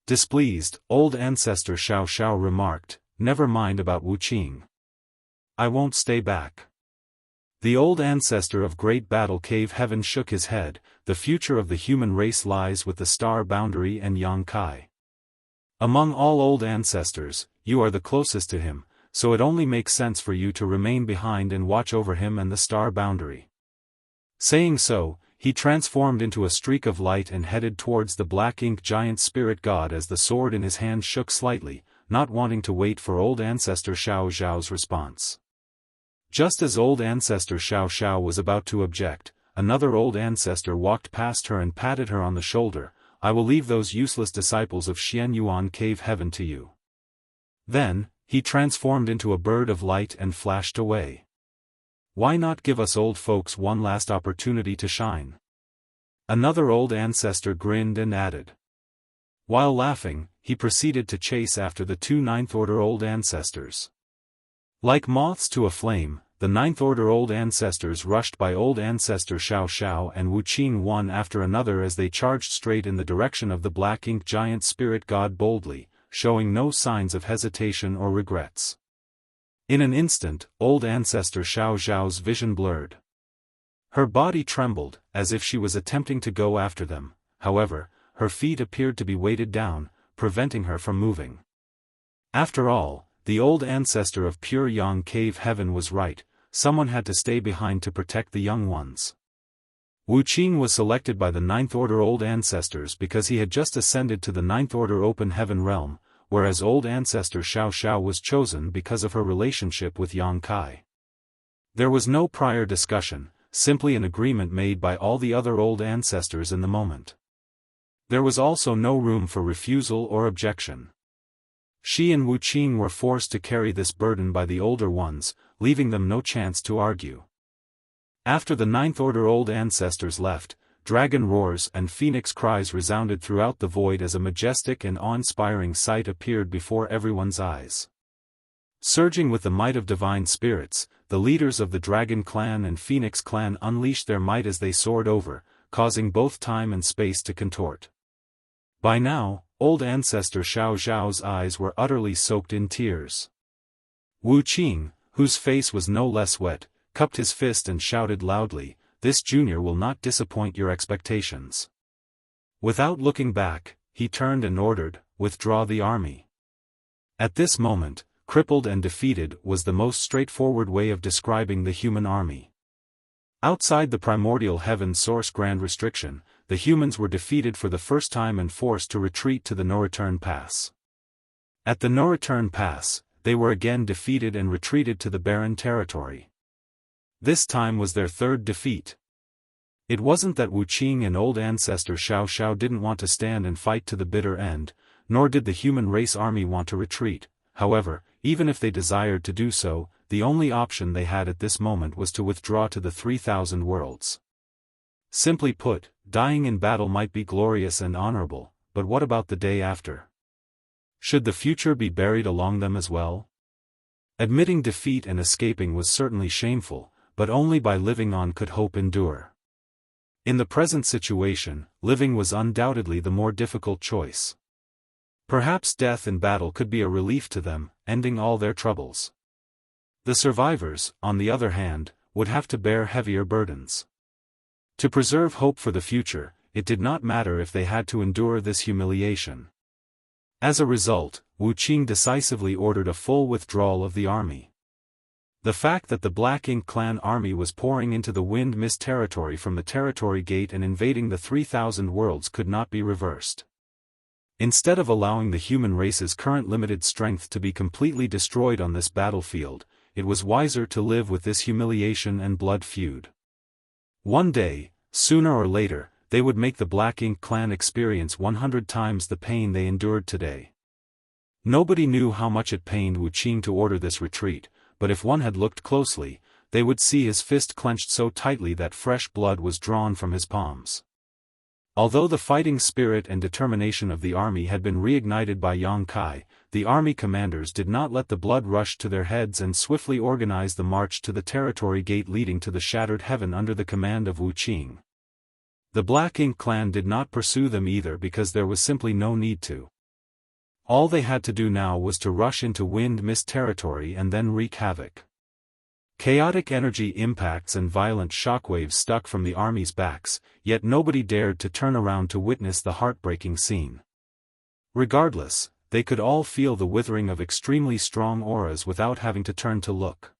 Displeased, old ancestor Xiao Xiao remarked, "Never mind about Wuqing. I won't stay back." The old ancestor of Great Battle Cave Heaven shook his head, "The future of the human race lies with the star boundary and Yang Kai. Among all old ancestors, you are the closest to him, so it only makes sense for you to remain behind and watch over him and the star boundary." Saying so, he transformed into a streak of light and headed towards the black ink giant spirit god as the sword in his hand shook slightly, not wanting to wait for old ancestor Xiao Zhao's response. Just as old ancestor Xiao Xiao was about to object, another old ancestor walked past her and patted her on the shoulder, "I will leave those useless disciples of Xian Yuan Cave Heaven to you." Then, he transformed into a bird of light and flashed away. "Why not give us old folks one last opportunity to shine?" Another old ancestor grinned and added. While laughing, he proceeded to chase after the two Ninth Order Old Ancestors. Like moths to a flame, the Ninth Order Old Ancestors rushed by Old Ancestor Xiao Xiao and Wuqing one after another as they charged straight in the direction of the black ink giant spirit god boldly, showing no signs of hesitation or regrets. In an instant, Old Ancestor Xiao Zhao's vision blurred. Her body trembled, as if she was attempting to go after them, however, her feet appeared to be weighted down, preventing her from moving. After all, the old ancestor of pure Yang Cave Heaven was right, someone had to stay behind to protect the young ones. Wuqing was selected by the Ninth Order Old Ancestors because he had just ascended to the Ninth Order Open Heaven realm, whereas Old Ancestor Xiao Xiao was chosen because of her relationship with Yang Kai. There was no prior discussion, simply an agreement made by all the other old ancestors in the moment. There was also no room for refusal or objection. She and Wuqing were forced to carry this burden by the older ones, leaving them no chance to argue. After the Ninth Order Old Ancestors left, dragon roars and phoenix cries resounded throughout the void as a majestic and awe-inspiring sight appeared before everyone's eyes. Surging with the might of divine spirits, the leaders of the Dragon Clan and Phoenix Clan unleashed their might as they soared over, causing both time and space to contort. By now, Old Ancestor Xiao Zhao's eyes were utterly soaked in tears. Wuqing, whose face was no less wet, cupped his fist and shouted loudly, "This junior will not disappoint your expectations." Without looking back, he turned and ordered, "Withdraw the army." At this moment, crippled and defeated was the most straightforward way of describing the human army. Outside the primordial heaven source grand restriction, the humans were defeated for the first time and forced to retreat to the no-return pass. At the no-return pass, they were again defeated and retreated to the barren territory. This time was their third defeat. It wasn't that Wuqing and Old Ancestor Xiao Xiao didn't want to stand and fight to the bitter end, nor did the human race army want to retreat. However, even if they desired to do so, the only option they had at this moment was to withdraw to the 3,000 worlds. Simply put, dying in battle might be glorious and honorable, but what about the day after? Should the future be buried along them as well? Admitting defeat and escaping was certainly shameful, but only by living on could hope endure. In the present situation, living was undoubtedly the more difficult choice. Perhaps death in battle could be a relief to them, ending all their troubles. The survivors, on the other hand, would have to bear heavier burdens. To preserve hope for the future, it did not matter if they had to endure this humiliation. As a result, Wuqing decisively ordered a full withdrawal of the army. The fact that the Black Ink clan army was pouring into the Wind Mist territory from the territory gate and invading the 3,000 worlds could not be reversed. Instead of allowing the human race's current limited strength to be completely destroyed on this battlefield, it was wiser to live with this humiliation and blood feud. One day, sooner or later, they would make the Black Ink clan experience 100 times the pain they endured today. Nobody knew how much it pained Wuxia to order this retreat, but if one had looked closely, they would see his fist clenched so tightly that fresh blood was drawn from his palms. Although the fighting spirit and determination of the army had been reignited by Yang Kai, the army commanders did not let the blood rush to their heads and swiftly organized the march to the territory gate leading to the shattered heaven under the command of Wuxia. The Black Ink clan did not pursue them either because there was simply no need to. All they had to do now was to rush into Wind Mist territory and then wreak havoc. Chaotic energy impacts and violent shockwaves stuck from the army's backs, yet nobody dared to turn around to witness the heartbreaking scene. Regardless, they could all feel the withering of extremely strong auras without having to turn to look.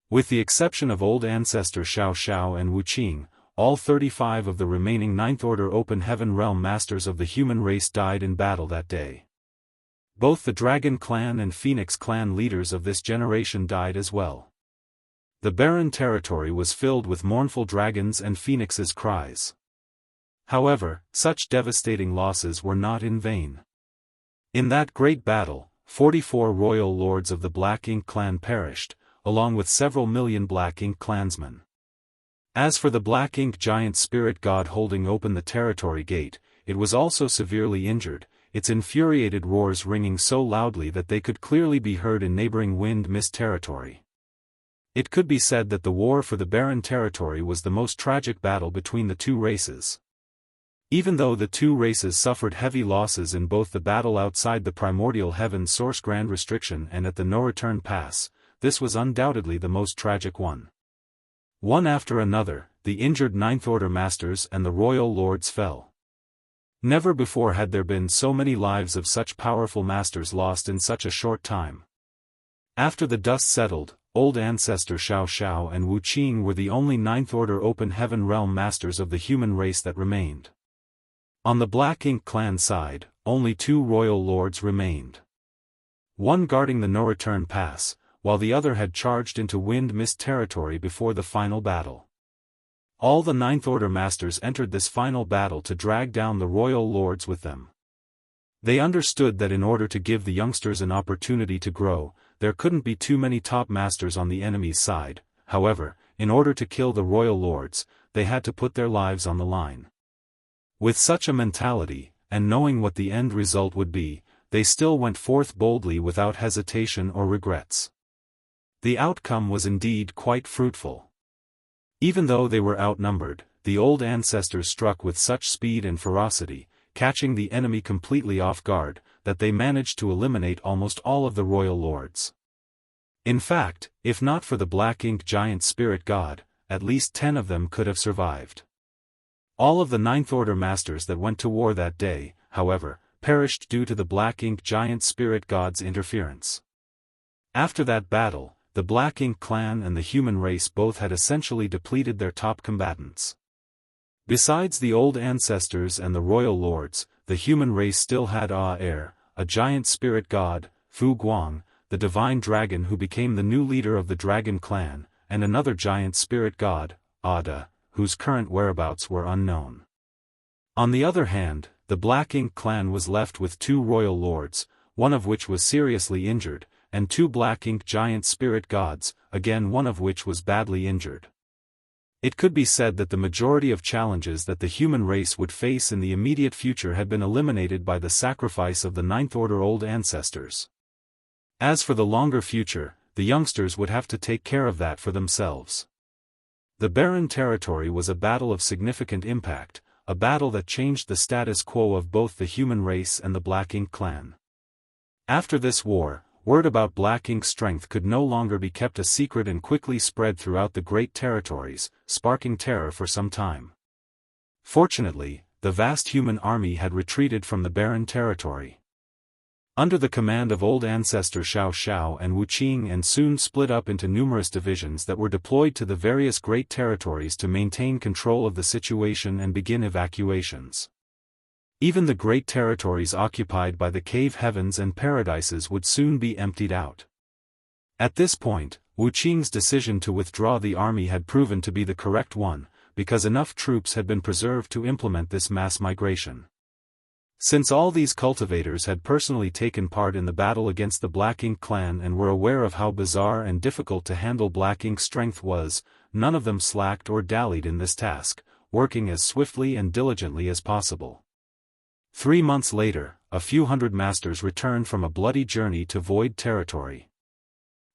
With the exception of old ancestor Xiao and Wuxia, all 35 of the remaining Ninth Order Open Heaven Realm Masters of the human race died in battle that day. Both the Dragon Clan and Phoenix Clan leaders of this generation died as well. The barren territory was filled with mournful dragons and phoenixes' cries. However, such devastating losses were not in vain. In that great battle, 44 royal lords of the Black Ink clan perished, along with several million Black Ink clansmen. As for the Black Ink giant spirit god holding open the territory gate, it was also severely injured, its infuriated roars ringing so loudly that they could clearly be heard in neighboring Wind Mist territory. It could be said that the war for the barren territory was the most tragic battle between the two races. Even though the two races suffered heavy losses in both the battle outside the primordial heaven source Grand Restriction and at the no-return pass, this was undoubtedly the most tragic one. One after another, the injured Ninth Order Masters and the Royal Lords fell. Never before had there been so many lives of such powerful masters lost in such a short time. After the dust settled, old ancestor Xiao and Wuxia were the only Ninth Order Open Heaven Realm Masters of the human race that remained. On the Black Ink clan side, only 2 royal lords remained. One guarding the no-return pass, while the other had charged into Wind Mist territory before the final battle. All the Ninth Order Masters entered this final battle to drag down the royal lords with them. They understood that in order to give the youngsters an opportunity to grow, there couldn't be too many top masters on the enemy's side. However, in order to kill the royal lords, they had to put their lives on the line. With such a mentality, and knowing what the end result would be, they still went forth boldly without hesitation or regrets. The outcome was indeed quite fruitful. Even though they were outnumbered, the old ancestors struck with such speed and ferocity, catching the enemy completely off guard, that they managed to eliminate almost all of the royal lords. In fact, if not for the Black Ink giant spirit god, at least 10 of them could have survived. All of the Ninth Order Masters that went to war that day, however, perished due to the Black Ink giant spirit god's interference. After that battle, the Black Ink clan and the human race both had essentially depleted their top combatants. Besides the old ancestors and the royal lords, the human race still had Air, a giant spirit god, Fu Guang, the divine dragon who became the new leader of the Dragon Clan, and another giant spirit god, Ada, whose current whereabouts were unknown. On the other hand, the Black Ink clan was left with 2 royal lords, one of which was seriously injured, and 2 Black Ink giant spirit gods, again one of which was badly injured. It could be said that the majority of challenges that the human race would face in the immediate future had been eliminated by the sacrifice of the Ninth Order old ancestors. As for the longer future, the youngsters would have to take care of that for themselves. The barren territory was a battle of significant impact, a battle that changed the status quo of both the human race and the Black Ink clan. After this war, word about Black Ink's strength could no longer be kept a secret and quickly spread throughout the great territories, sparking terror for some time. Fortunately, the vast human army had retreated from the barren territory. under the command of old ancestor Xiao and Wuqing, and soon split up into numerous divisions that were deployed to the various great territories to maintain control of the situation and begin evacuations. Even the great territories occupied by the cave heavens and paradises would soon be emptied out. At this point, Wuqing's decision to withdraw the army had proven to be the correct one, because enough troops had been preserved to implement this mass migration. Since all these cultivators had personally taken part in the battle against the Black Ink clan and were aware of how bizarre and difficult to handle Black Ink's strength was, none of them slacked or dallied in this task, working as swiftly and diligently as possible. 3 months later, a few hundred masters returned from a bloody journey to Void territory.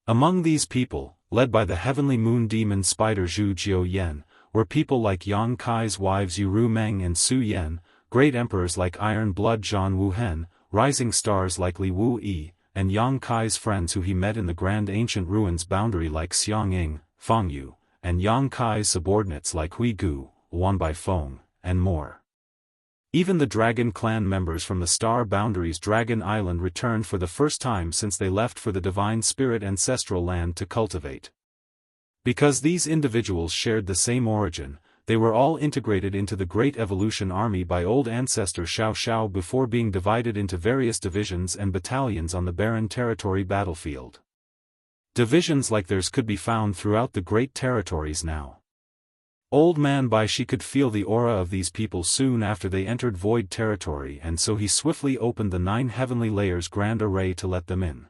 Among these people, led by the heavenly moon demon spider Zhu Jiuyan, were people like Yang Kai's wives Yu Rumeng and Su Yan, great emperors like Iron Blood Zhan Wuhen, rising stars like Li Wu Yi, and Yang Kai's friends who he met in the Grand Ancient Ruins boundary like Xiang Ying, Fang Yu, and Yang Kai's subordinates like Hui Gu, Wan Bai Feng, and more. Even the Dragon Clan members from the Star Boundaries Dragon Island returned for the first time since they left for the Divine Spirit Ancestral Land to cultivate. Because these individuals shared the same origin, they were all integrated into the Great Evolution Army by old ancestor Xiao before being divided into various divisions and battalions on the barren territory battlefield. Divisions like theirs could be found throughout the great territories now. Old Man Baishi could feel the aura of these people soon after they entered Void territory, and so he swiftly opened the 9 heavenly layers grand array to let them in.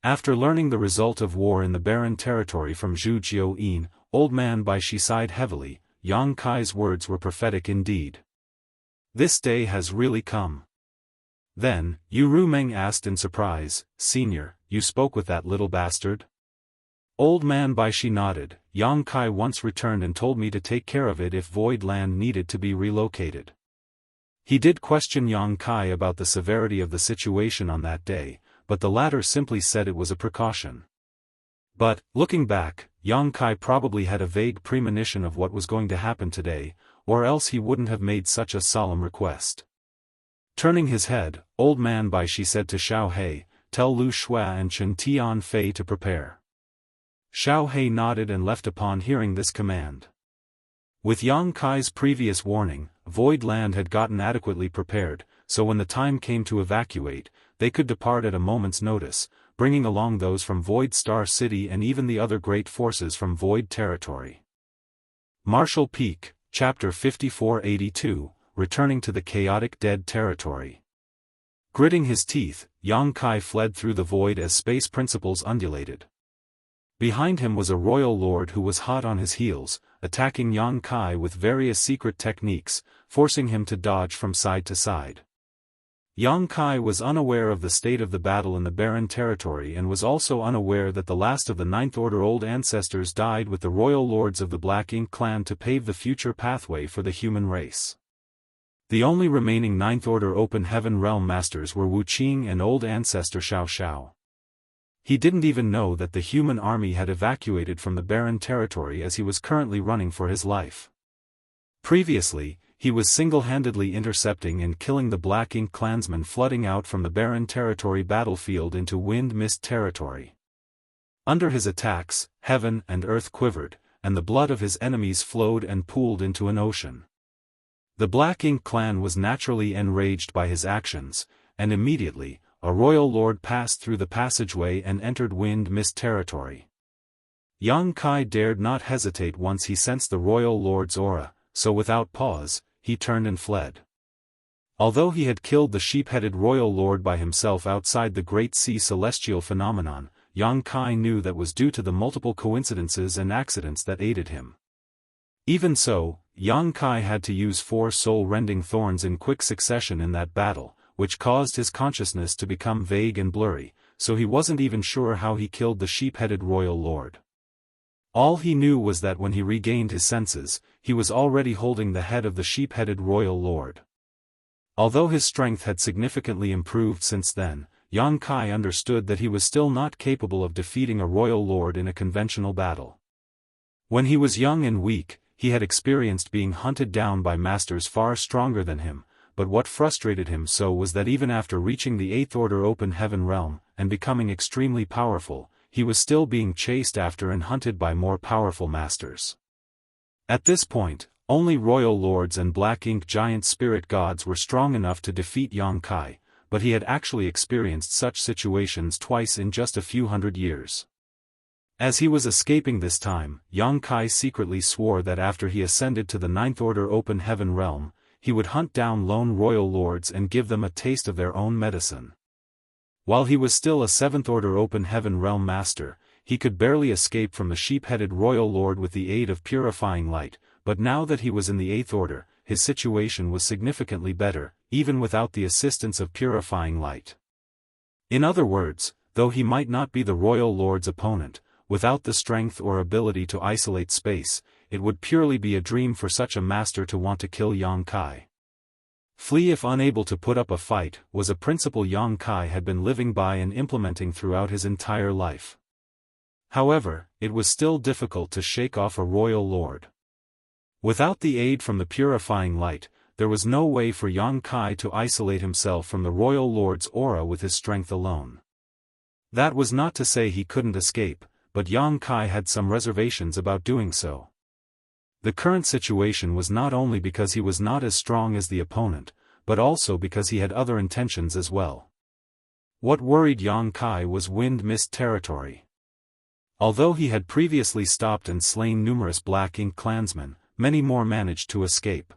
After learning the result of war in the barren territory from Zhu Jiuyin, Old Man Baishi sighed heavily. Yang Kai's words were prophetic indeed. This day has really come. Then, Yu Rumeng asked in surprise, "Senior, you spoke with that little bastard?" Old Man Baishi nodded. Yang Kai once returned and told me to take care of it if Void Land needed to be relocated. He did question Yang Kai about the severity of the situation on that day, but the latter simply said it was a precaution. But, looking back, Yang Kai probably had a vague premonition of what was going to happen today, or else he wouldn't have made such a solemn request. Turning his head, Old Man Baishi said to Xiao He, "Tell Lu Shua and Chen Tian Fei to prepare." Xiao He nodded and left upon hearing this command. With Yang Kai's previous warning, Void Land had gotten adequately prepared, so when the time came to evacuate, they could depart at a moment's notice, bringing along those from Void Star City and even the other great forces from Void territory. Marshall Peak, Chapter 5482, Returning to the Chaotic Dead Territory. Gritting his teeth, Yang Kai fled through the void as space principles undulated. Behind him was a royal lord who was hot on his heels, attacking Yang Kai with various secret techniques, forcing him to dodge from side to side. Yang Kai was unaware of the state of the battle in the barren territory and was also unaware that the last of the Ninth Order old ancestors died with the royal lords of the Black Ink clan to pave the future pathway for the human race. The only remaining Ninth Order Open Heaven Realm Masters were Wuqing and old ancestor Xiao. He didn't even know that the human army had evacuated from the barren territory as he was currently running for his life. Previously, he was single-handedly intercepting and killing the Black Ink clansmen flooding out from the barren territory battlefield into Wind Mist territory. Under his attacks, heaven and earth quivered, and the blood of his enemies flowed and pooled into an ocean. The Black Ink clan was naturally enraged by his actions, and immediately, a royal lord passed through the passageway and entered Wind Mist territory. Yang Kai dared not hesitate once he sensed the royal lord's aura, so without pause, he turned and fled. Although he had killed the sheep-headed royal lord by himself outside the Great Sea celestial phenomenon, Yang Kai knew that was due to the multiple coincidences and accidents that aided him. Even so, Yang Kai had to use 4 soul-rending thorns in quick succession in that battle, which caused his consciousness to become vague and blurry, so he wasn't even sure how he killed the sheep-headed royal lord. All he knew was that when he regained his senses, he was already holding the head of the sheep-headed royal lord. Although his strength had significantly improved since then, Yang Kai understood that he was still not capable of defeating a royal lord in a conventional battle. When he was young and weak, he had experienced being hunted down by masters far stronger than him, but what frustrated him so was that even after reaching the 8th Order Open Heaven realm, and becoming extremely powerful, he was still being chased after and hunted by more powerful masters. At this point, only royal lords and black ink giant spirit gods were strong enough to defeat Yang Kai, but he had actually experienced such situations twice in just a few hundred years. As he was escaping this time, Yang Kai secretly swore that after he ascended to the 9th Order Open Heaven realm, he would hunt down lone royal lords and give them a taste of their own medicine. While he was still a 7th Order Open Heaven realm master, he could barely escape from the sheep-headed royal lord with the aid of purifying light, but now that he was in the 8th Order, his situation was significantly better, even without the assistance of purifying light. In other words, though he might not be the royal lord's opponent, without the strength or ability to isolate space, it would purely be a dream for such a master to want to kill Yang Kai. Flee if unable to put up a fight was a principle Yang Kai had been living by and implementing throughout his entire life. However, it was still difficult to shake off a royal lord. Without the aid from the purifying light, there was no way for Yang Kai to isolate himself from the royal lord's aura with his strength alone. That was not to say he couldn't escape, but Yang Kai had some reservations about doing so. The current situation was not only because he was not as strong as the opponent, but also because he had other intentions as well. What worried Yang Kai was wind mist territory. Although he had previously stopped and slain numerous black ink clansmen, many more managed to escape.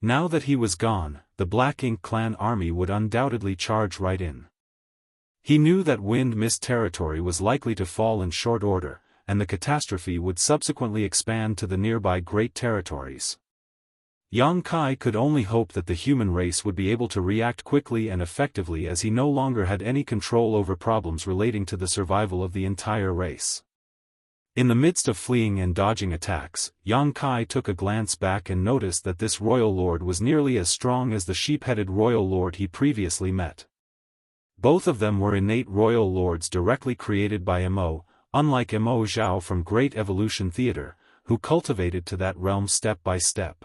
Now that he was gone, the black ink clan army would undoubtedly charge right in. He knew that wind mist territory was likely to fall in short order, and the catastrophe would subsequently expand to the nearby great territories. Yang Kai could only hope that the human race would be able to react quickly and effectively, as he no longer had any control over problems relating to the survival of the entire race. In the midst of fleeing and dodging attacks, Yang Kai took a glance back and noticed that this royal lord was nearly as strong as the sheep-headed royal lord he previously met. Both of them were innate royal lords directly created by Mo, unlike Mo Zhao from Great Evolution Theater, who cultivated to that realm step by step.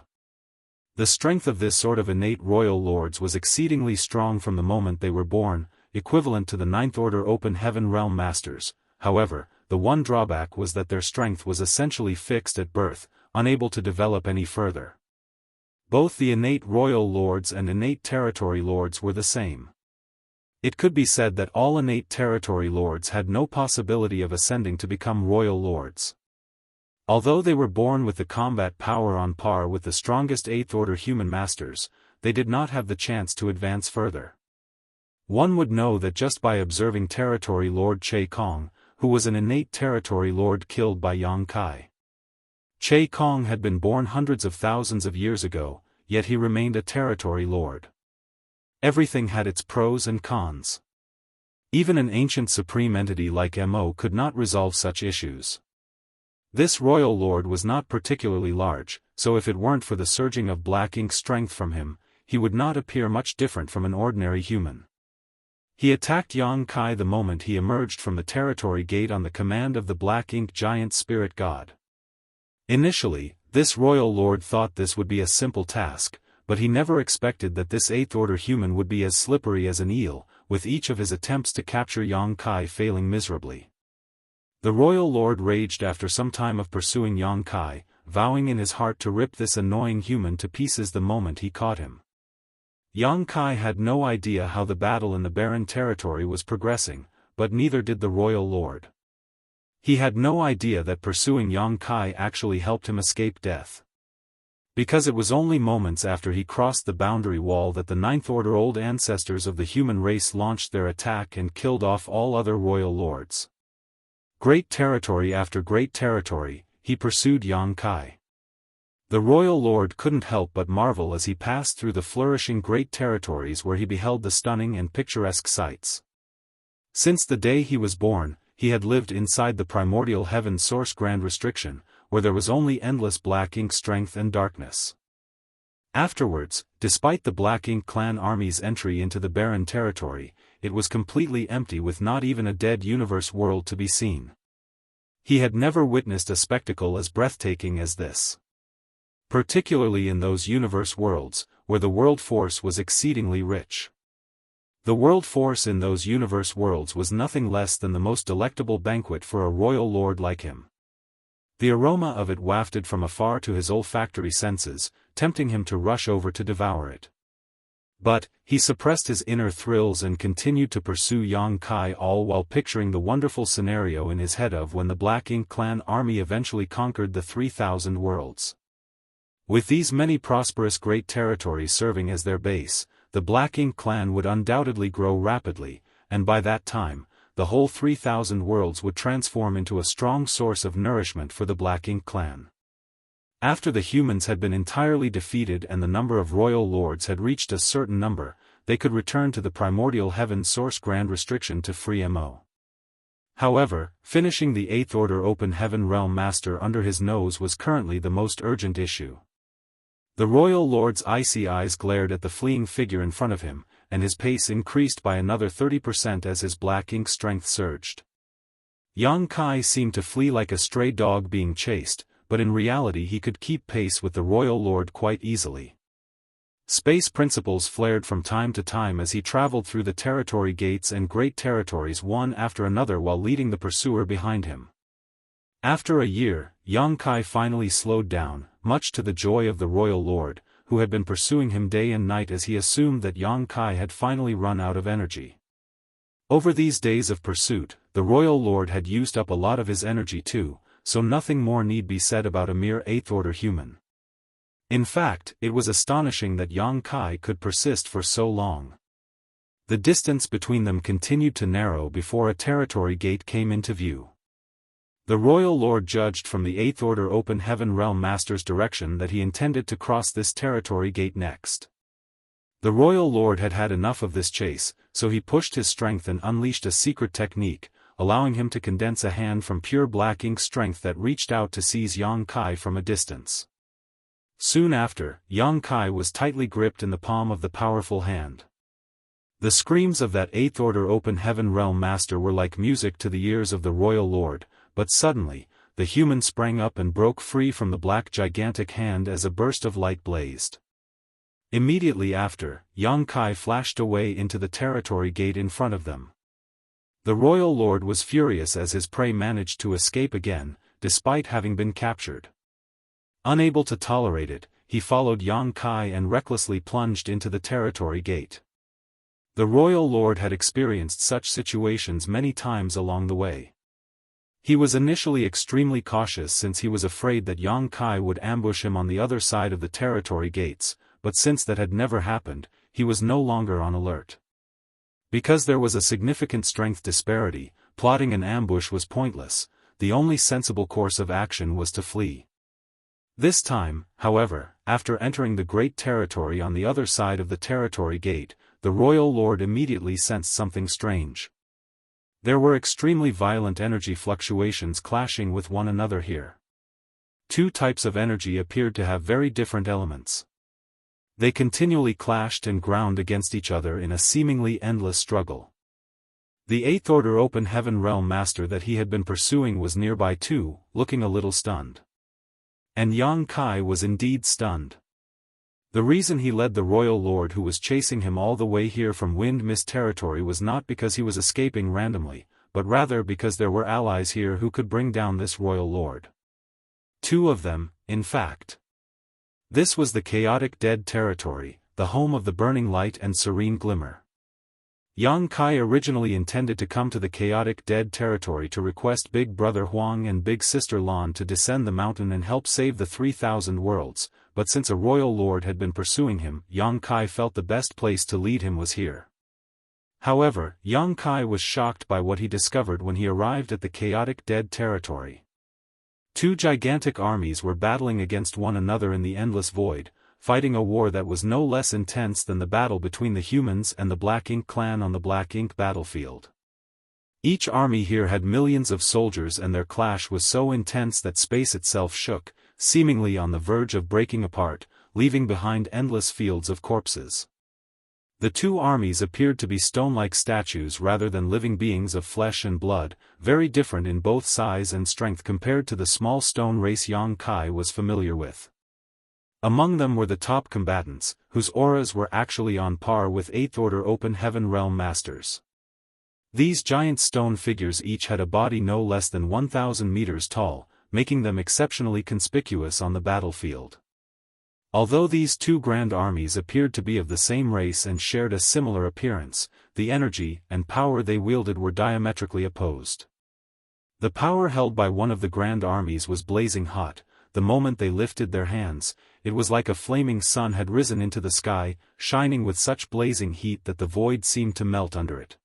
The strength of this sort of innate royal lords was exceedingly strong from the moment they were born, equivalent to the 9th Order Open Heaven realm masters. However, the one drawback was that their strength was essentially fixed at birth, unable to develop any further. Both the innate royal lords and innate territory lords were the same. It could be said that all innate territory lords had no possibility of ascending to become royal lords. Although they were born with the combat power on par with the strongest 8th Order human masters, they did not have the chance to advance further. One would know that just by observing Territory Lord Che Kong, who was an innate territory lord killed by Yang Kai. Che Kong had been born hundreds of thousands of years ago, yet he remained a territory lord. Everything had its pros and cons. Even an ancient supreme entity like Mo could not resolve such issues. This royal lord was not particularly large, so if it weren't for the surging of black ink strength from him, he would not appear much different from an ordinary human. He attacked Yang Kai the moment he emerged from the territory gate on the command of the black ink giant spirit god. Initially, this royal lord thought this would be a simple task, but he never expected that this 8th Order human would be as slippery as an eel, with each of his attempts to capture Yang Kai failing miserably. The royal lord raged after some time of pursuing Yang Kai, vowing in his heart to rip this annoying human to pieces the moment he caught him. Yang Kai had no idea how the battle in the barren territory was progressing, but neither did the royal lord. He had no idea that pursuing Yang Kai actually helped him escape death. Because it was only moments after he crossed the boundary wall that the 9th Order old ancestors of the human race launched their attack and killed off all other royal lords. Great territory after great territory, he pursued Yang Kai. The royal lord couldn't help but marvel as he passed through the flourishing great territories where he beheld the stunning and picturesque sights. Since the day he was born, he had lived inside the primordial heaven source grand restriction, where there was only endless black ink strength and darkness. Afterwards, despite the black ink clan army's entry into the barren territory, it was completely empty with not even a dead universe world to be seen. He had never witnessed a spectacle as breathtaking as this. Particularly in those universe worlds, where the world force was exceedingly rich. The world force in those universe worlds was nothing less than the most delectable banquet for a royal lord like him. The aroma of it wafted from afar to his olfactory senses, tempting him to rush over to devour it. But, he suppressed his inner thrills and continued to pursue Yang Kai, all while picturing the wonderful scenario in his head of when the Black Ink clan army eventually conquered the 3,000 worlds. With these many prosperous great territories serving as their base, the Black Ink clan would undoubtedly grow rapidly, and by that time, the whole 3,000 worlds would transform into a strong source of nourishment for the Black Ink clan. After the humans had been entirely defeated and the number of royal lords had reached a certain number, they could return to the primordial heaven source grand restriction to free Mo. However, finishing the 8th Order Open Heaven Realm Master under his nose was currently the most urgent issue. The royal lord's icy eyes glared at the fleeing figure in front of him, and his pace increased by another 30% as his black ink strength surged. Yang Kai seemed to flee like a stray dog being chased, but in reality he could keep pace with the royal lord quite easily. Space principles flared from time to time as he traveled through the territory gates and great territories one after another while leading the pursuer behind him. After a year, Yang Kai finally slowed down, much to the joy of the royal lord, who had been pursuing him day and night as he assumed that Yang Kai had finally run out of energy. Over these days of pursuit, the royal lord had used up a lot of his energy too, so nothing more need be said about a mere 8th Order human. In fact, it was astonishing that Yang Kai could persist for so long. The distance between them continued to narrow before a territory gate came into view. The royal lord judged from the 8th Order Open Heaven Realm Master's direction that he intended to cross this territory gate next. The royal lord had had enough of this chase, so he pushed his strength and unleashed a secret technique, allowing him to condense a hand from pure black ink strength that reached out to seize Yang Kai from a distance. Soon after, Yang Kai was tightly gripped in the palm of the powerful hand. The screams of that 8th Order Open Heaven Realm Master were like music to the ears of the royal lord, but suddenly, the human sprang up and broke free from the black gigantic hand as a burst of light blazed. Immediately after, Yang Kai flashed away into the territory gate in front of them. The royal lord was furious as his prey managed to escape again, despite having been captured. Unable to tolerate it, he followed Yang Kai and recklessly plunged into the territory gate. The royal lord had experienced such situations many times along the way. He was initially extremely cautious since he was afraid that Yang Kai would ambush him on the other side of the territory gates, but since that had never happened, he was no longer on alert. Because there was a significant strength disparity, plotting an ambush was pointless, the only sensible course of action was to flee. This time, however, after entering the great territory on the other side of the territory gate, the royal lord immediately sensed something strange. There were extremely violent energy fluctuations clashing with one another here. Two types of energy appeared to have very different elements. They continually clashed and ground against each other in a seemingly endless struggle. The 8th Order Open Heaven Realm Master that he had been pursuing was nearby too, looking a little stunned. And Yang Kai was indeed stunned. The reason he led the royal lord who was chasing him all the way here from Wind Mist territory was not because he was escaping randomly, but rather because there were allies here who could bring down this royal lord. Two of them, in fact. This was the chaotic dead territory, the home of the burning light and serene glimmer. Yang Kai originally intended to come to the chaotic dead territory to request Big Brother Huang and Big Sister Lan to descend the mountain and help save the 3,000 worlds, but since a royal lord had been pursuing him, Yang Kai felt the best place to lead him was here. However, Yang Kai was shocked by what he discovered when he arrived at the chaotic dead territory. Two gigantic armies were battling against one another in the endless void, fighting a war that was no less intense than the battle between the humans and the Black Ink clan on the Black Ink battlefield. Each army here had millions of soldiers and their clash was so intense that space itself shook, seemingly on the verge of breaking apart, leaving behind endless fields of corpses. The two armies appeared to be stone-like statues rather than living beings of flesh and blood, very different in both size and strength compared to the small stone race Yang Kai was familiar with. Among them were the top combatants, whose auras were actually on par with 8th Order Open Heaven Realm Masters. These giant stone figures each had a body no less than 1,000 meters tall, making them exceptionally conspicuous on the battlefield. Although these two grand armies appeared to be of the same race and shared a similar appearance, the energy and power they wielded were diametrically opposed. The power held by one of the grand armies was blazing hot. The moment they lifted their hands, it was like a flaming sun had risen into the sky, shining with such blazing heat that the void seemed to melt under it.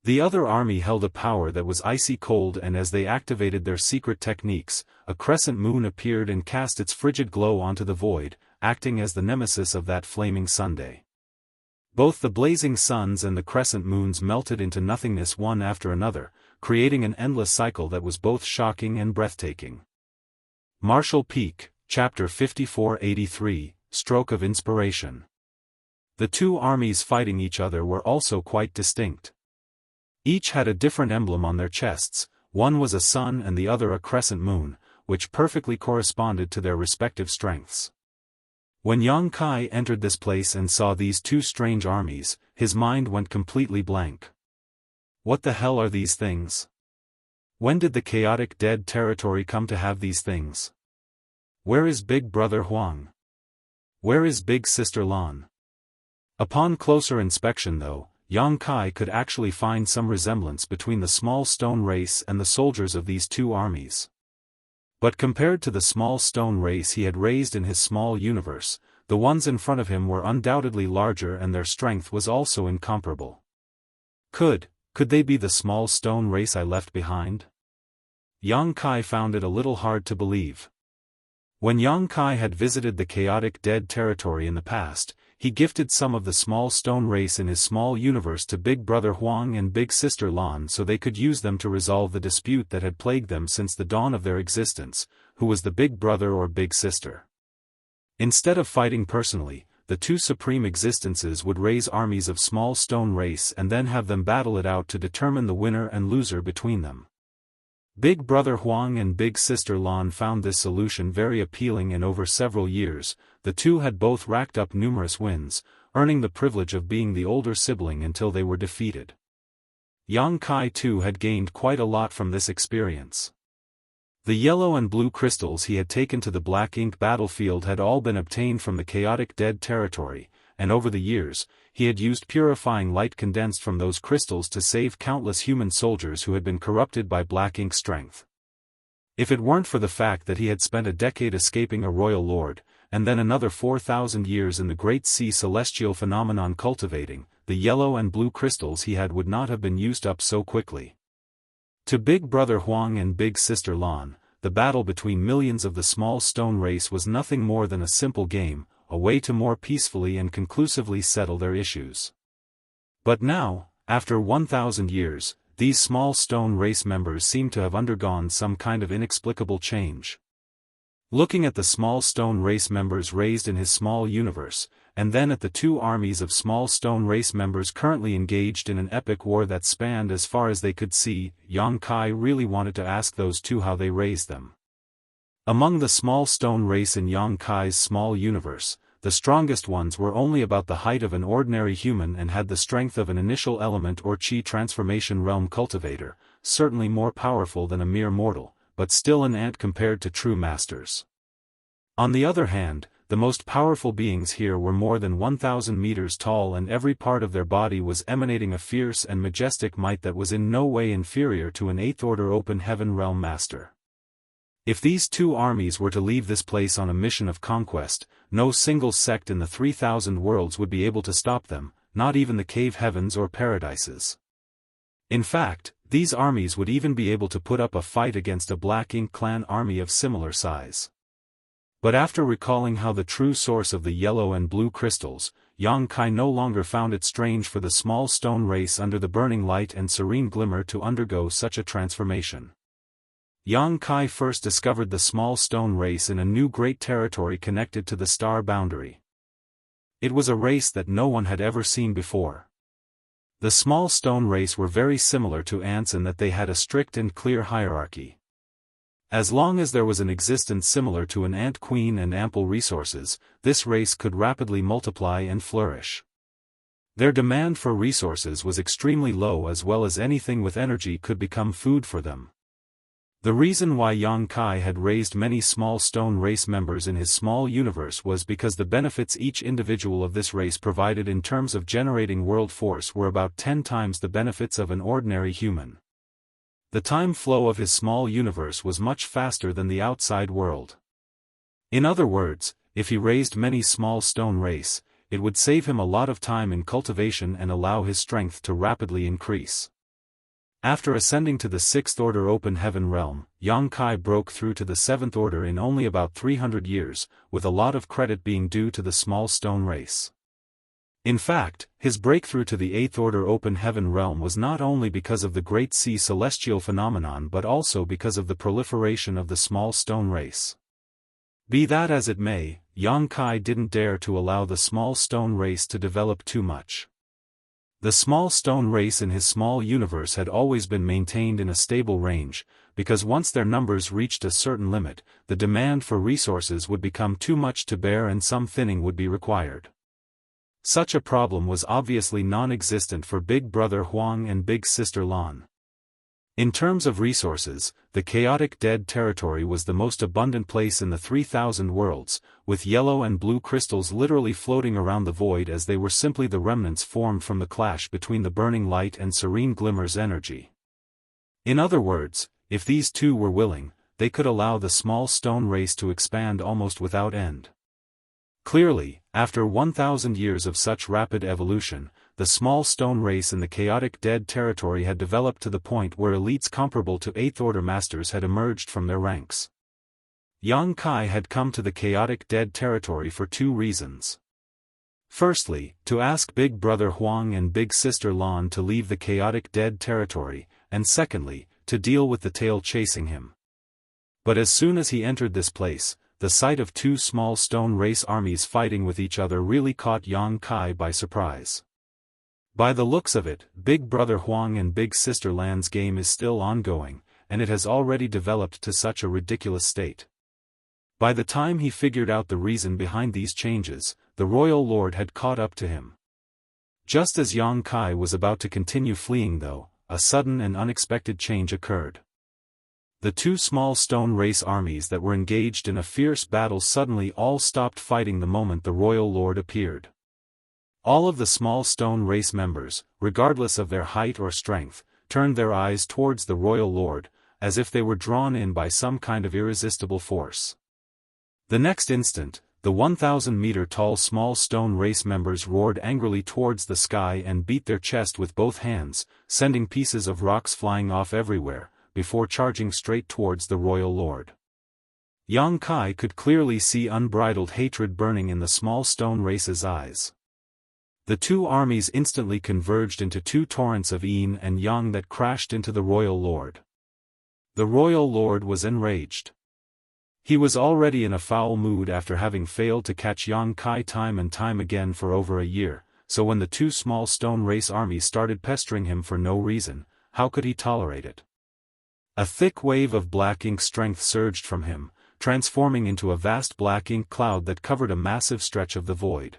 The other army held a power that was icy cold, and as they activated their secret techniques, a crescent moon appeared and cast its frigid glow onto the void, acting as the nemesis of that flaming Sunday. Both the blazing suns and the crescent moons melted into nothingness one after another, creating an endless cycle that was both shocking and breathtaking. Martial Peak, Chapter 5483, Stroke of Inspiration. The two armies fighting each other were also quite distinct. Each had a different emblem on their chests, one was a sun and the other a crescent moon, which perfectly corresponded to their respective strengths. When Yang Kai entered this place and saw these two strange armies, his mind went completely blank. What the hell are these things? When did the chaotic dead territory come to have these things? Where is Big Brother Huang? Where is Big Sister Lan? Upon closer inspection though, Yang Kai could actually find some resemblance between the small stone race and the soldiers of these two armies. But compared to the small stone race he had raised in his small universe, the ones in front of him were undoubtedly larger and their strength was also incomparable. Could they be the small stone race I left behind? Yang Kai found it a little hard to believe. When Yang Kai had visited the chaotic dead territory in the past, he gifted some of the small stone race in his small universe to Big Brother Huang and Big Sister Lan so they could use them to resolve the dispute that had plagued them since the dawn of their existence, who was the big brother or big sister. Instead of fighting personally, the two supreme existences would raise armies of small stone race and then have them battle it out to determine the winner and loser between them. Big Brother Huang and Big Sister Lan found this solution very appealing, and over several years, the two had both racked up numerous wins, earning the privilege of being the older sibling until they were defeated. Yang Kai too had gained quite a lot from this experience. The yellow and blue crystals he had taken to the black ink battlefield had all been obtained from the chaotic dead territory, and over the years, he had used purifying light condensed from those crystals to save countless human soldiers who had been corrupted by black ink strength. If it weren't for the fact that he had spent a decade escaping a royal lord, and then another 4,000 years in the Great Sea celestial phenomenon cultivating, the yellow and blue crystals he had would not have been used up so quickly. To Big Brother Huang and Big Sister Lan, the battle between millions of the small stone race was nothing more than a simple game, a way to more peacefully and conclusively settle their issues. But now, after 1,000 years, these small stone race members seem to have undergone some kind of inexplicable change. Looking at the small stone race members raised in his small universe, and then at the two armies of small stone race members currently engaged in an epic war that spanned as far as they could see, Yang Kai really wanted to ask those two how they raised them. Among the small stone race in Yang Kai's small universe, the strongest ones were only about the height of an ordinary human and had the strength of an initial element or chi transformation realm cultivator, certainly more powerful than a mere mortal, but still an ant compared to true masters. On the other hand, the most powerful beings here were more than 1,000 meters tall, and every part of their body was emanating a fierce and majestic might that was in no way inferior to an 8th Order Open Heaven Realm Master. If these two armies were to leave this place on a mission of conquest, no single sect in the 3,000 worlds would be able to stop them, not even the cave heavens or paradises. In fact, these armies would even be able to put up a fight against a Black Ink clan army of similar size. But after recalling how the true source of the yellow and blue crystals, Yang Kai no longer found it strange for the small stone race under the burning light and serene glimmer to undergo such a transformation. Yang Kai first discovered the small stone race in a new great territory connected to the star boundary. It was a race that no one had ever seen before. The small stone race were very similar to ants in that they had a strict and clear hierarchy. As long as there was an existence similar to an ant queen and ample resources, this race could rapidly multiply and flourish. Their demand for resources was extremely low, as well as anything with energy could become food for them. The reason why Yang Kai had raised many small stone race members in his small universe was because the benefits each individual of this race provided in terms of generating world force were about 10 times the benefits of an ordinary human. The time flow of his small universe was much faster than the outside world. In other words, if he raised many small stone race, it would save him a lot of time in cultivation and allow his strength to rapidly increase. After ascending to the 6th Order Open Heaven realm, Yang Kai broke through to the 7th Order in only about 300 years, with a lot of credit being due to the small stone race. In fact, his breakthrough to the 8th Order Open Heaven realm was not only because of the Great Sea Celestial phenomenon but also because of the proliferation of the small stone race. Be that as it may, Yang Kai didn't dare to allow the small stone race to develop too much. The small stone race in his small universe had always been maintained in a stable range, because once their numbers reached a certain limit, the demand for resources would become too much to bear and some thinning would be required. Such a problem was obviously non-existent for Big Brother Huang and Big Sister Lan. In terms of resources, the chaotic dead territory was the most abundant place in the 3,000 worlds, with yellow and blue crystals literally floating around the void as they were simply the remnants formed from the clash between the burning light and serene glimmer's energy. In other words, if these two were willing, they could allow the small stone race to expand almost without end. Clearly, after 1,000 years of such rapid evolution, the small stone race in the chaotic dead territory had developed to the point where elites comparable to 8th Order Masters had emerged from their ranks. Yang Kai had come to the chaotic dead territory for 2 reasons. Firstly, to ask Big Brother Huang and Big Sister Lan to leave the chaotic dead territory, and secondly, to deal with the tail chasing him. But as soon as he entered this place, the sight of 2 small stone race armies fighting with each other really caught Yang Kai by surprise. By the looks of it, Big Brother Huang and Big Sister Lan's game is still ongoing, and it has already developed to such a ridiculous state. By the time he figured out the reason behind these changes, the Royal Lord had caught up to him. Just as Yang Kai was about to continue fleeing though, a sudden and unexpected change occurred. The 2 small stone race armies that were engaged in a fierce battle suddenly all stopped fighting the moment the Royal Lord appeared. All of the small stone race members, regardless of their height or strength, turned their eyes towards the Royal Lord, as if they were drawn in by some kind of irresistible force. The next instant, the 1,000-meter-tall small stone race members roared angrily towards the sky and beat their chest with both hands, sending pieces of rocks flying off everywhere, before charging straight towards the Royal Lord. Yang Kai could clearly see unbridled hatred burning in the small stone race's eyes. The 2 armies instantly converged into 2 torrents of yin and yang that crashed into the Royal Lord. The Royal Lord was enraged. He was already in a foul mood after having failed to catch Yang Kai time and time again for over a year, so when the 2 small stone race armies started pestering him for no reason, how could he tolerate it? A thick wave of black ink strength surged from him, transforming into a vast black ink cloud that covered a massive stretch of the void.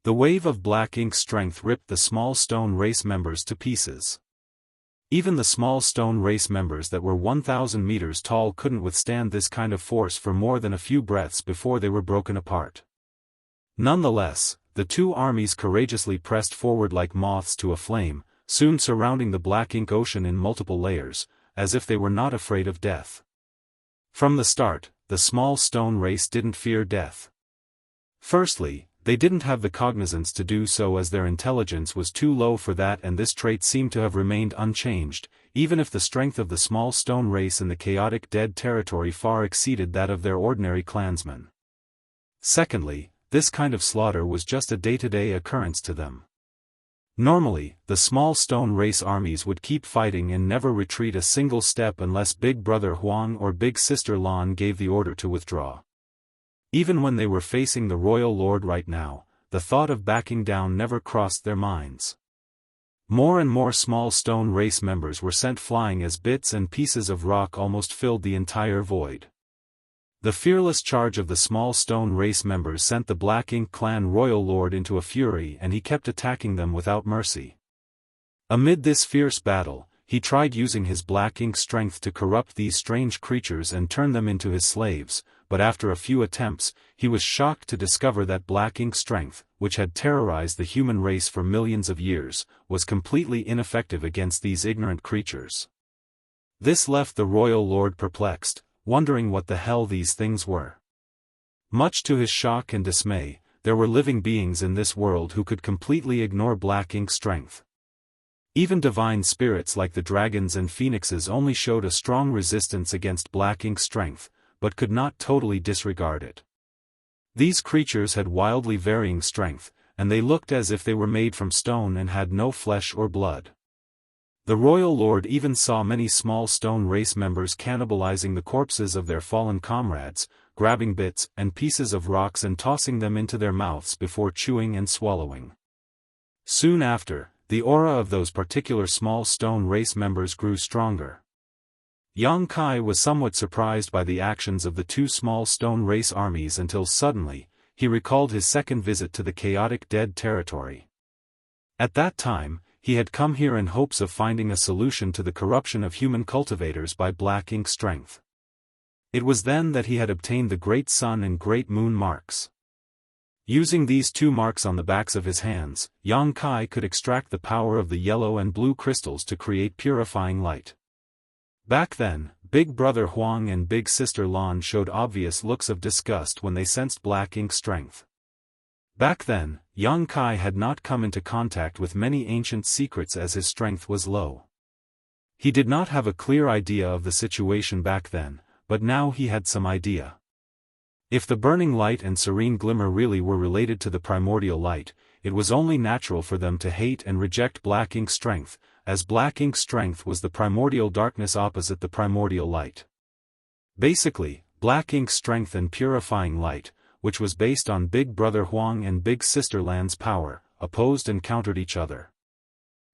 The wave of black ink strength ripped the small stone race members to pieces. Even the small stone race members that were 1,000 meters tall couldn't withstand this kind of force for more than a few breaths before they were broken apart. Nonetheless, the 2 armies courageously pressed forward like moths to a flame, soon surrounding the black ink ocean in multiple layers, as if they were not afraid of death. From the start, the small stone race didn't fear death. Firstly, they didn't have the cognizance to do so as their intelligence was too low for that, and this trait seemed to have remained unchanged, even if the strength of the small stone race in the chaotic dead territory far exceeded that of their ordinary clansmen. Secondly, this kind of slaughter was just a day-to-day occurrence to them. Normally, the small stone race armies would keep fighting and never retreat a single step unless Big Brother Huang or Big Sister Lan gave the order to withdraw. Even when they were facing the Royal Lord right now, the thought of backing down never crossed their minds. More and more small stone race members were sent flying as bits and pieces of rock almost filled the entire void. The fearless charge of the small stone race members sent the Black Ink clan royal lord into a fury, and he kept attacking them without mercy. Amid this fierce battle, he tried using his Black Ink strength to corrupt these strange creatures and turn them into his slaves, but after a few attempts, he was shocked to discover that Black Ink strength, which had terrorized the human race for millions of years, was completely ineffective against these ignorant creatures. This left the royal lord perplexed, wondering what the hell these things were. Much to his shock and dismay, there were living beings in this world who could completely ignore Black Ink strength. Even divine spirits like the dragons and phoenixes only showed a strong resistance against Black Ink strength, but could not totally disregard it. These creatures had wildly varying strength, and they looked as if they were made from stone and had no flesh or blood. The royal lord even saw many small stone race members cannibalizing the corpses of their fallen comrades, grabbing bits and pieces of rocks and tossing them into their mouths before chewing and swallowing. Soon after, the aura of those particular small stone race members grew stronger. Yang Kai was somewhat surprised by the actions of the two small stone race armies until suddenly, he recalled his second visit to the chaotic dead territory. At that time, he had come here in hopes of finding a solution to the corruption of human cultivators by Black Ink strength. It was then that he had obtained the Great Sun and Great Moon marks. Using these two marks on the backs of his hands, Yang Kai could extract the power of the yellow and blue crystals to create purifying light. Back then, Big Brother Huang and Big Sister Lan showed obvious looks of disgust when they sensed Black Ink strength. Back then, Yang Kai had not come into contact with many ancient secrets as his strength was low. He did not have a clear idea of the situation back then, but now he had some idea. If the burning light and serene glimmer really were related to the primordial light, it was only natural for them to hate and reject Black Ink strength, as Black Ink strength was the primordial darkness opposite the primordial light. Basically, Black Ink strength and purifying light, which was based on Big Brother Huang and Big Sister Lan's power, opposed and countered each other.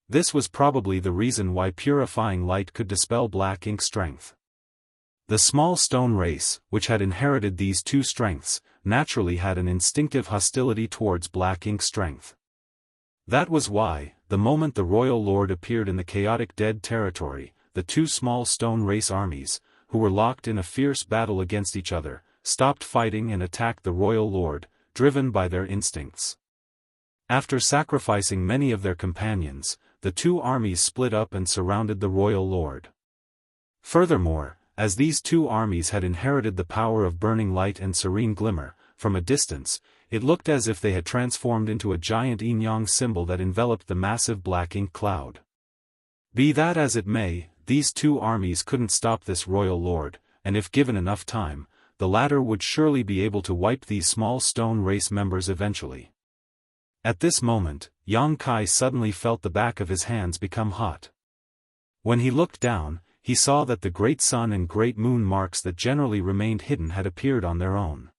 This was probably the reason why purifying light could dispel Black Ink strength. The small stone race, which had inherited these two strengths, naturally had an instinctive hostility towards Black Ink strength. That was why, the moment the royal lord appeared in the chaotic dead territory, the two small stone race armies, who were locked in a fierce battle against each other, stopped fighting and attacked the royal lord, driven by their instincts. After sacrificing many of their companions, the two armies split up and surrounded the royal lord. Furthermore, as these two armies had inherited the power of burning light and serene glimmer, from a distance, it looked as if they had transformed into a giant yin-yang symbol that enveloped the massive Black Ink cloud. Be that as it may, these two armies couldn't stop this royal lord, and if given enough time, the latter would surely be able to wipe these small stone race members eventually. At this moment, Yang Kai suddenly felt the back of his hands become hot. When he looked down, he saw that the Great Sun and Great Moon marks that generally remained hidden had appeared on their own.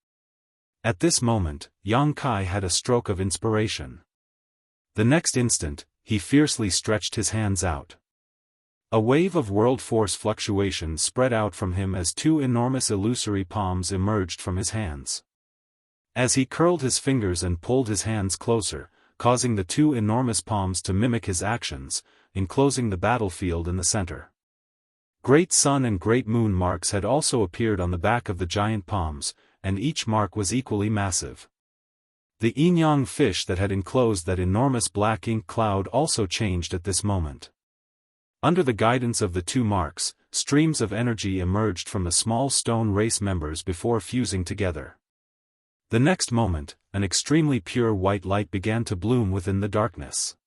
At this moment, Yang Kai had a stroke of inspiration. The next instant, he fiercely stretched his hands out. A wave of world force fluctuation spread out from him as two enormous illusory palms emerged from his hands. As he curled his fingers and pulled his hands closer, causing the two enormous palms to mimic his actions, enclosing the battlefield in the center. Great Sun and Great Moon marks had also appeared on the back of the giant palms, and each mark was equally massive. The yin-yang fish that had enclosed that enormous Black Ink cloud also changed at this moment. Under the guidance of the two marks, streams of energy emerged from the small stone race members before fusing together. The next moment, an extremely pure white light began to bloom within the darkness.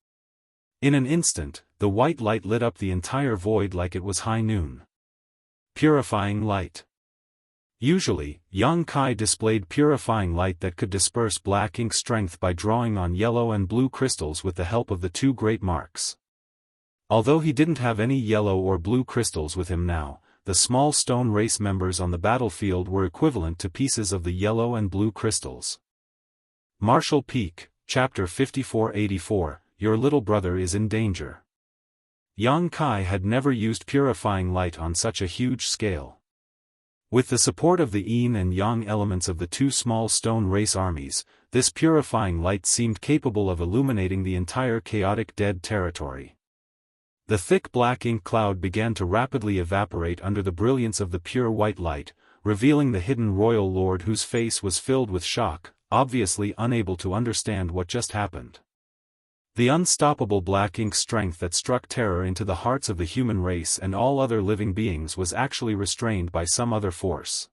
In an instant, the white light lit up the entire void like it was high noon. Purifying light. Usually, Yang Kai displayed purifying light that could disperse Black Ink strength by drawing on yellow and blue crystals with the help of the two great marks. Although he didn't have any yellow or blue crystals with him now, the small stone race members on the battlefield were equivalent to pieces of the yellow and blue crystals. Martial Peak, Chapter 5484, your little brother is in danger. Yang Kai had never used purifying light on such a huge scale. With the support of the yin and yang elements of the two small stone race armies, this purifying light seemed capable of illuminating the entire chaotic dead territory. The thick black ink cloud began to rapidly evaporate under the brilliance of the pure white light, revealing the hidden royal lord whose face was filled with shock, obviously unable to understand what just happened. The unstoppable black ink strength that struck terror into the hearts of the human race and all other living beings was actually restrained by some other force.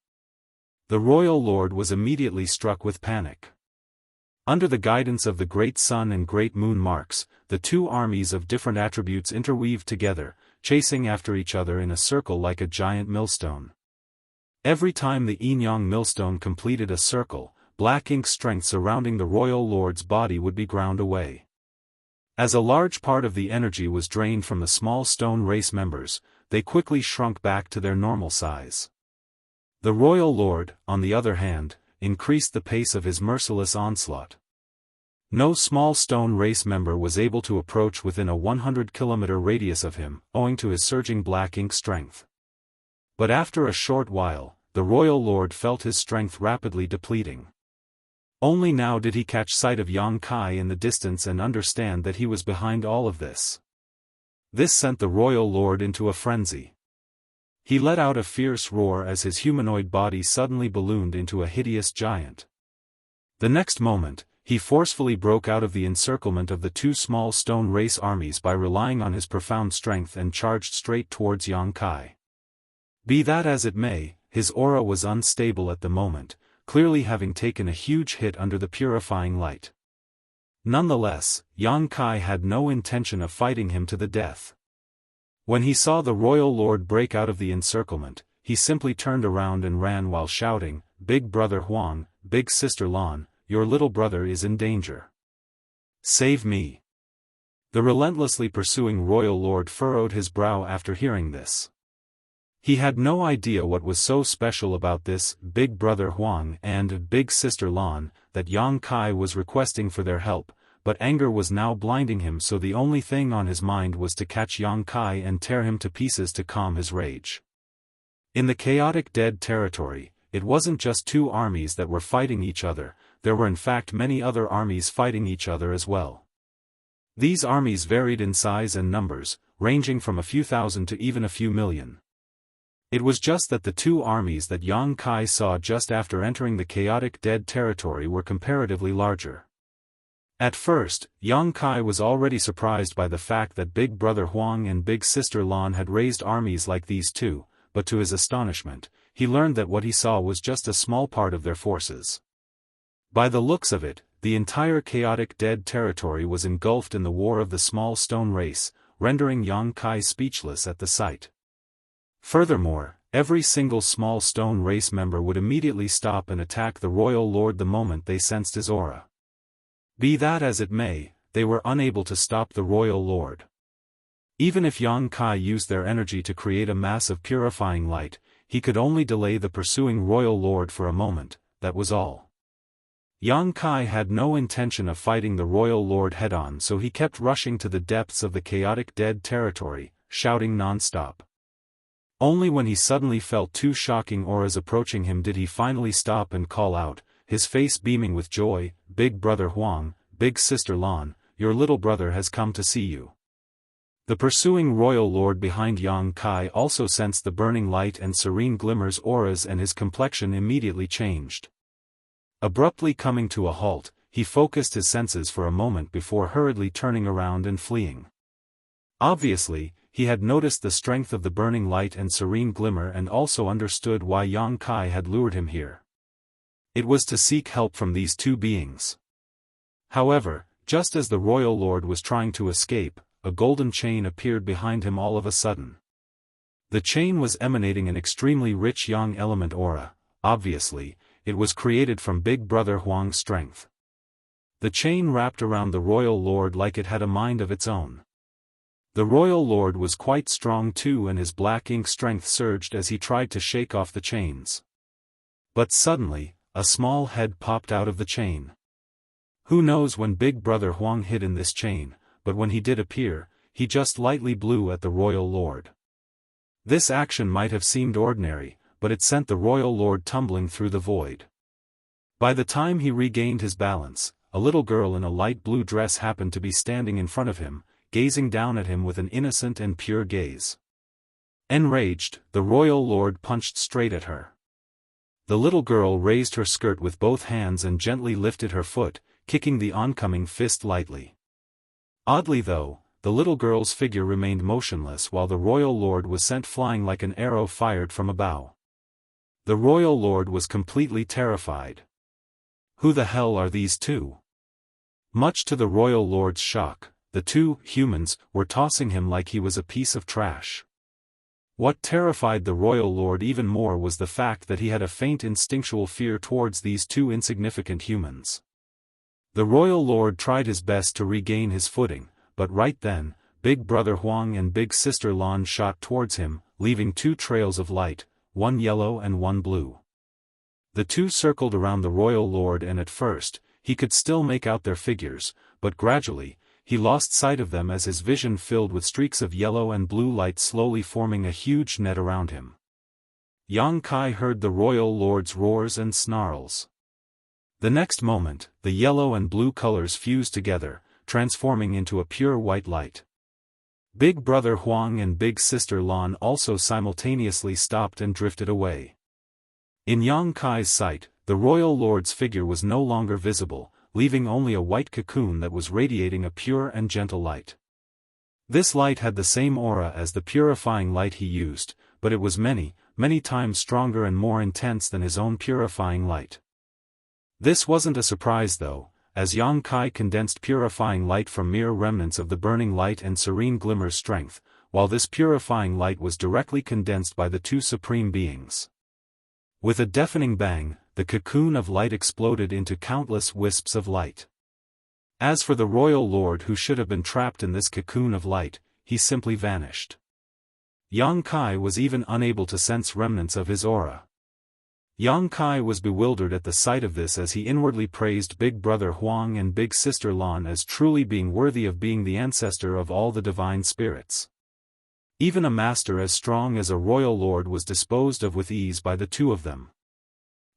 The royal lord was immediately struck with panic. Under the guidance of the great sun and great moon marks, the two armies of different attributes interweaved together, chasing after each other in a circle like a giant millstone. Every time the yin-yang millstone completed a circle, black ink strength surrounding the royal lord's body would be ground away. As a large part of the energy was drained from the small stone race members, they quickly shrunk back to their normal size. The royal lord, on the other hand, increased the pace of his merciless onslaught. No small stone race member was able to approach within a 100-kilometer radius of him, owing to his surging black ink strength. But after a short while, the royal lord felt his strength rapidly depleting. Only now did he catch sight of Yang Kai in the distance and understand that he was behind all of this. This sent the royal lord into a frenzy. He let out a fierce roar as his humanoid body suddenly ballooned into a hideous giant. The next moment, he forcefully broke out of the encirclement of the two small stone race armies by relying on his profound strength and charged straight towards Yang Kai. Be that as it may, his aura was unstable at the moment, clearly having taken a huge hit under the purifying light. Nonetheless, Yang Kai had no intention of fighting him to the death. When he saw the royal lord break out of the encirclement, he simply turned around and ran while shouting, "Big brother Huang, big sister Lan, your little brother is in danger. Save me." The relentlessly pursuing royal lord furrowed his brow after hearing this. He had no idea what was so special about this big brother Huang and big sister Lan that Yang Kai was requesting for their help, but anger was now blinding him, so the only thing on his mind was to catch Yang Kai and tear him to pieces to calm his rage. In the chaotic dead territory, it wasn't just two armies that were fighting each other, there were in fact many other armies fighting each other as well. These armies varied in size and numbers, ranging from a few thousand to even a few million. It was just that the two armies that Yang Kai saw just after entering the chaotic dead territory were comparatively larger. At first, Yang Kai was already surprised by the fact that Big Brother Huang and Big Sister Lan had raised armies like these too, but to his astonishment, he learned that what he saw was just a small part of their forces. By the looks of it, the entire chaotic dead territory was engulfed in the war of the small stone race, rendering Yang Kai speechless at the sight. Furthermore, every single small stone race member would immediately stop and attack the royal lord the moment they sensed his aura. Be that as it may, they were unable to stop the royal lord. Even if Yang Kai used their energy to create a mass of purifying light, he could only delay the pursuing royal lord for a moment, that was all. Yang Kai had no intention of fighting the royal lord head-on, so he kept rushing to the depths of the chaotic dead territory, shouting non-stop. Only when he suddenly felt two shocking auras approaching him did he finally stop and call out, his face beaming with joy, "Big brother Huang, big sister Lan, your little brother has come to see you." The pursuing royal lord behind Yang Kai also sensed the burning light and serene glimmers auras, and his complexion immediately changed. Abruptly coming to a halt, he focused his senses for a moment before hurriedly turning around and fleeing. Obviously, he had noticed the strength of the burning light and serene glimmer and also understood why Yang Kai had lured him here. It was to seek help from these two beings. However, just as the royal lord was trying to escape, a golden chain appeared behind him all of a sudden. The chain was emanating an extremely rich yang element aura. Obviously, it was created from Big Brother Huang's strength. The chain wrapped around the royal lord like it had a mind of its own. The royal lord was quite strong too, and his black ink strength surged as he tried to shake off the chains. But suddenly, a small head popped out of the chain. Who knows when Big Brother Huang hid in this chain, but when he did appear, he just lightly blew at the royal lord. This action might have seemed ordinary, but it sent the royal lord tumbling through the void. By the time he regained his balance, a little girl in a light blue dress happened to be standing in front of him, gazing down at him with an innocent and pure gaze. Enraged, the royal lord punched straight at her. The little girl raised her skirt with both hands and gently lifted her foot, kicking the oncoming fist lightly. Oddly though, the little girl's figure remained motionless while the royal lord was sent flying like an arrow fired from a bow. The royal lord was completely terrified. Who the hell are these two? Much to the royal lord's shock, the two humans were tossing him like he was a piece of trash. What terrified the royal lord even more was the fact that he had a faint instinctual fear towards these two insignificant humans. The royal lord tried his best to regain his footing, but right then, Big Brother Huang and Big Sister Lan shot towards him, leaving two trails of light, one yellow and one blue. The two circled around the royal lord and at first, he could still make out their figures, but gradually, he lost sight of them as his vision filled with streaks of yellow and blue light slowly forming a huge net around him. Yang Kai heard the royal lord's roars and snarls. The next moment, the yellow and blue colors fused together, transforming into a pure white light. Big Brother Huang and Big Sister Lan also simultaneously stopped and drifted away. In Yang Kai's sight, the royal lord's figure was no longer visible, leaving only a white cocoon that was radiating a pure and gentle light. This light had the same aura as the purifying light he used, but it was many, many times stronger and more intense than his own purifying light. This wasn't a surprise though, as Yang Kai condensed purifying light from mere remnants of the burning light and serene glimmer's strength, while this purifying light was directly condensed by the two supreme beings. With a deafening bang, the cocoon of light exploded into countless wisps of light. As for the royal lord who should have been trapped in this cocoon of light, he simply vanished. Yang Kai was even unable to sense remnants of his aura. Yang Kai was bewildered at the sight of this as he inwardly praised Big Brother Huang and Big Sister Lan as truly being worthy of being the ancestor of all the divine spirits. Even a master as strong as a royal lord was disposed of with ease by the two of them.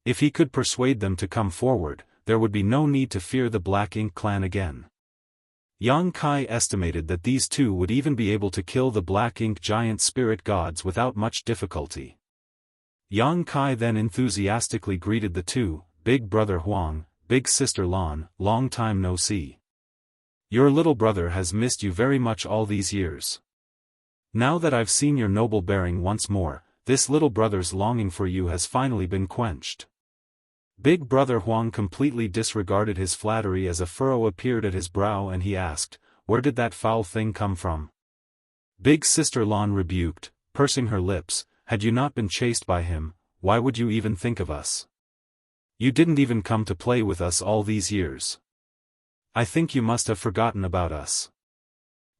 If he could persuade them to come forward, there would be no need to fear the Black Ink clan again. Yang Kai estimated that these two would even be able to kill the Black Ink giant spirit gods without much difficulty. Yang Kai then enthusiastically greeted the two, Big Brother Huang, Big Sister Lan, long time no see. Your little brother has missed you very much all these years. Now that I've seen your noble bearing once more, this little brother's longing for you has finally been quenched. Big Brother Huang completely disregarded his flattery as a furrow appeared at his brow and he asked, "Where did that foul thing come from?" Big Sister Lan rebuked, pursing her lips, "Had you not been chased by him, why would you even think of us? You didn't even come to play with us all these years. I think you must have forgotten about us."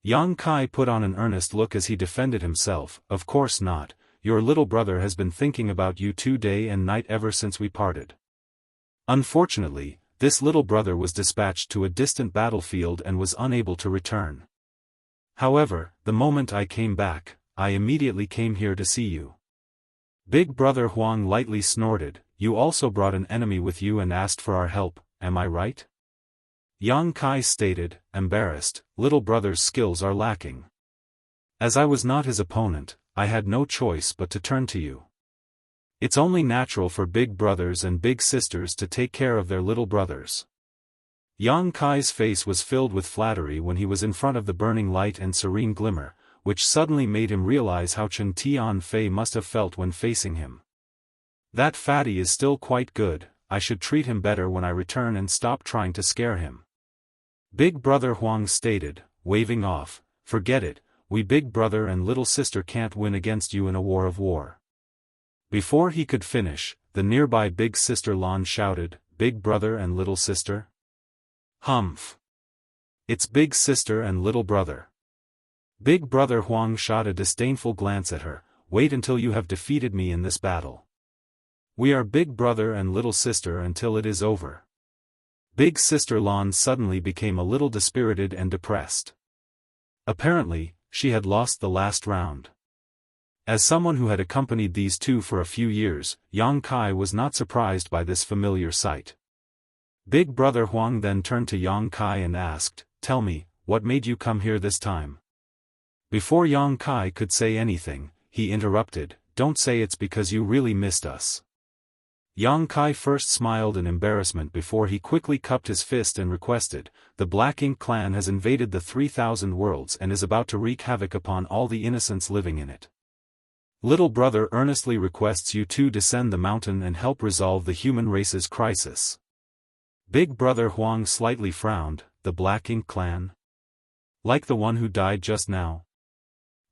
Yang Kai put on an earnest look as he defended himself, "Of course not, your little brother has been thinking about you day and night ever since we parted. Unfortunately, this little brother was dispatched to a distant battlefield and was unable to return. However, the moment I came back, I immediately came here to see you." Big Brother Huang lightly snorted, "You also brought an enemy with you and asked for our help, am I right?" Yang Kai stated, embarrassed, "Little brother's skills are lacking. As I was not his opponent, I had no choice but to turn to you. It's only natural for big brothers and big sisters to take care of their little brothers." Yang Kai's face was filled with flattery when he was in front of the burning light and serene glimmer, which suddenly made him realize how Chen Tianfei must have felt when facing him. "That fatty is still quite good, I should treat him better when I return and stop trying to scare him." Big Brother Huang stated, waving off, "Forget it, we big brother and little sister can't win against you in a war. Before he could finish, the nearby Big Sister Lan shouted, "Big brother and little sister?" "Humph! It's big sister and little brother." Big Brother Huang shot a disdainful glance at her, "Wait until you have defeated me in this battle. We are big brother and little sister until it is over." Big Sister Lan suddenly became a little dispirited and depressed. Apparently, she had lost the last round. As someone who had accompanied these two for a few years, Yang Kai was not surprised by this familiar sight. Big Brother Huang then turned to Yang Kai and asked, "Tell me, what made you come here this time?" Before Yang Kai could say anything, he interrupted, "Don't say it's because you really missed us." Yang Kai first smiled in embarrassment before he quickly cupped his fist and requested, "The Black Ink clan has invaded the 3,000 worlds and is about to wreak havoc upon all the innocents living in it. Little brother earnestly requests you to descend the mountain and help resolve the human race's crisis." Big Brother Huang slightly frowned. "The Black Ink clan? Like the one who died just now?"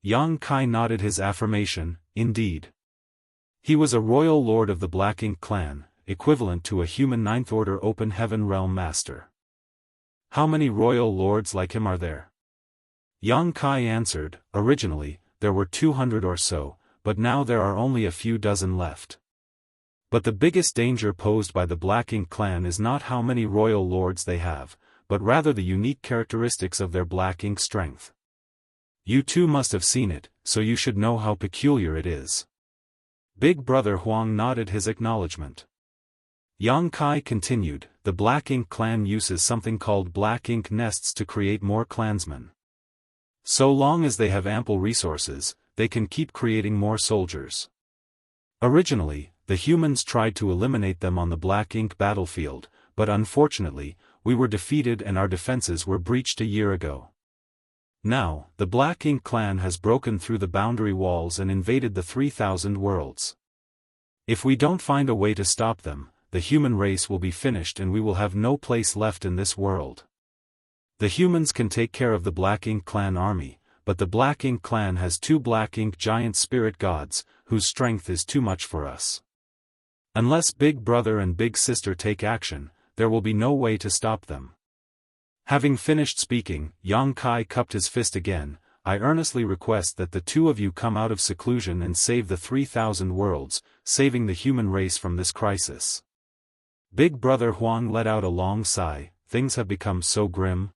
Yang Kai nodded his affirmation, "Indeed. He was a royal lord of the Black Ink clan, equivalent to a human Ninth Order Open Heaven Realm Master." "How many royal lords like him are there?" Yang Kai answered, "Originally, there were 200 or so, but now there are only a few dozen left. But the biggest danger posed by the Black Ink clan is not how many royal lords they have, but rather the unique characteristics of their Black Ink strength. You too must have seen it, so you should know how peculiar it is." Big Brother Huang nodded his acknowledgement. Yang Kai continued, "The Black Ink clan uses something called Black Ink nests to create more clansmen. So long as they have ample resources, they can keep creating more soldiers. Originally, the humans tried to eliminate them on the Black Ink battlefield, but unfortunately, we were defeated and our defenses were breached a year ago. Now, the Black Ink clan has broken through the boundary walls and invaded the 3,000 worlds. If we don't find a way to stop them, the human race will be finished and we will have no place left in this world. The humans can take care of the Black Ink clan army, but the Black Ink clan has 2 Black Ink giant spirit gods, whose strength is too much for us. Unless Big Brother and Big Sister take action, there will be no way to stop them." Having finished speaking, Yang Kai cupped his fist again. "I earnestly request that the two of you come out of seclusion and save the 3,000 worlds, saving the human race from this crisis." Big Brother Huang let out a long sigh. "Things have become so grim."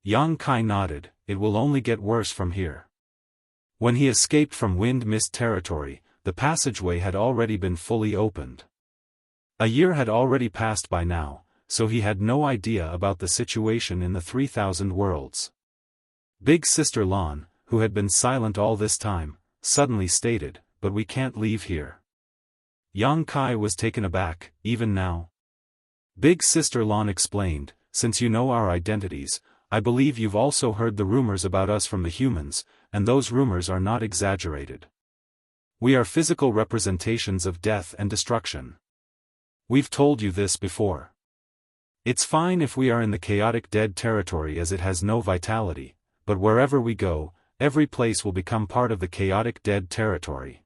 Yang Kai nodded, "It will only get worse from here." When he escaped from Wind Mist territory, the passageway had already been fully opened. A year had already passed by now, so he had no idea about the situation in the 3,000 worlds. Big Sister Lan, who had been silent all this time, suddenly stated, "But we can't leave here." Yang Kai was taken aback. "Even now?" Big Sister Lan explained, "Since you know our identities, I believe you've also heard the rumors about us from the humans, and those rumors are not exaggerated. We are physical representations of death and destruction. We've told you this before. It's fine if we are in the chaotic dead territory as it has no vitality, but wherever we go, every place will become part of the chaotic dead territory."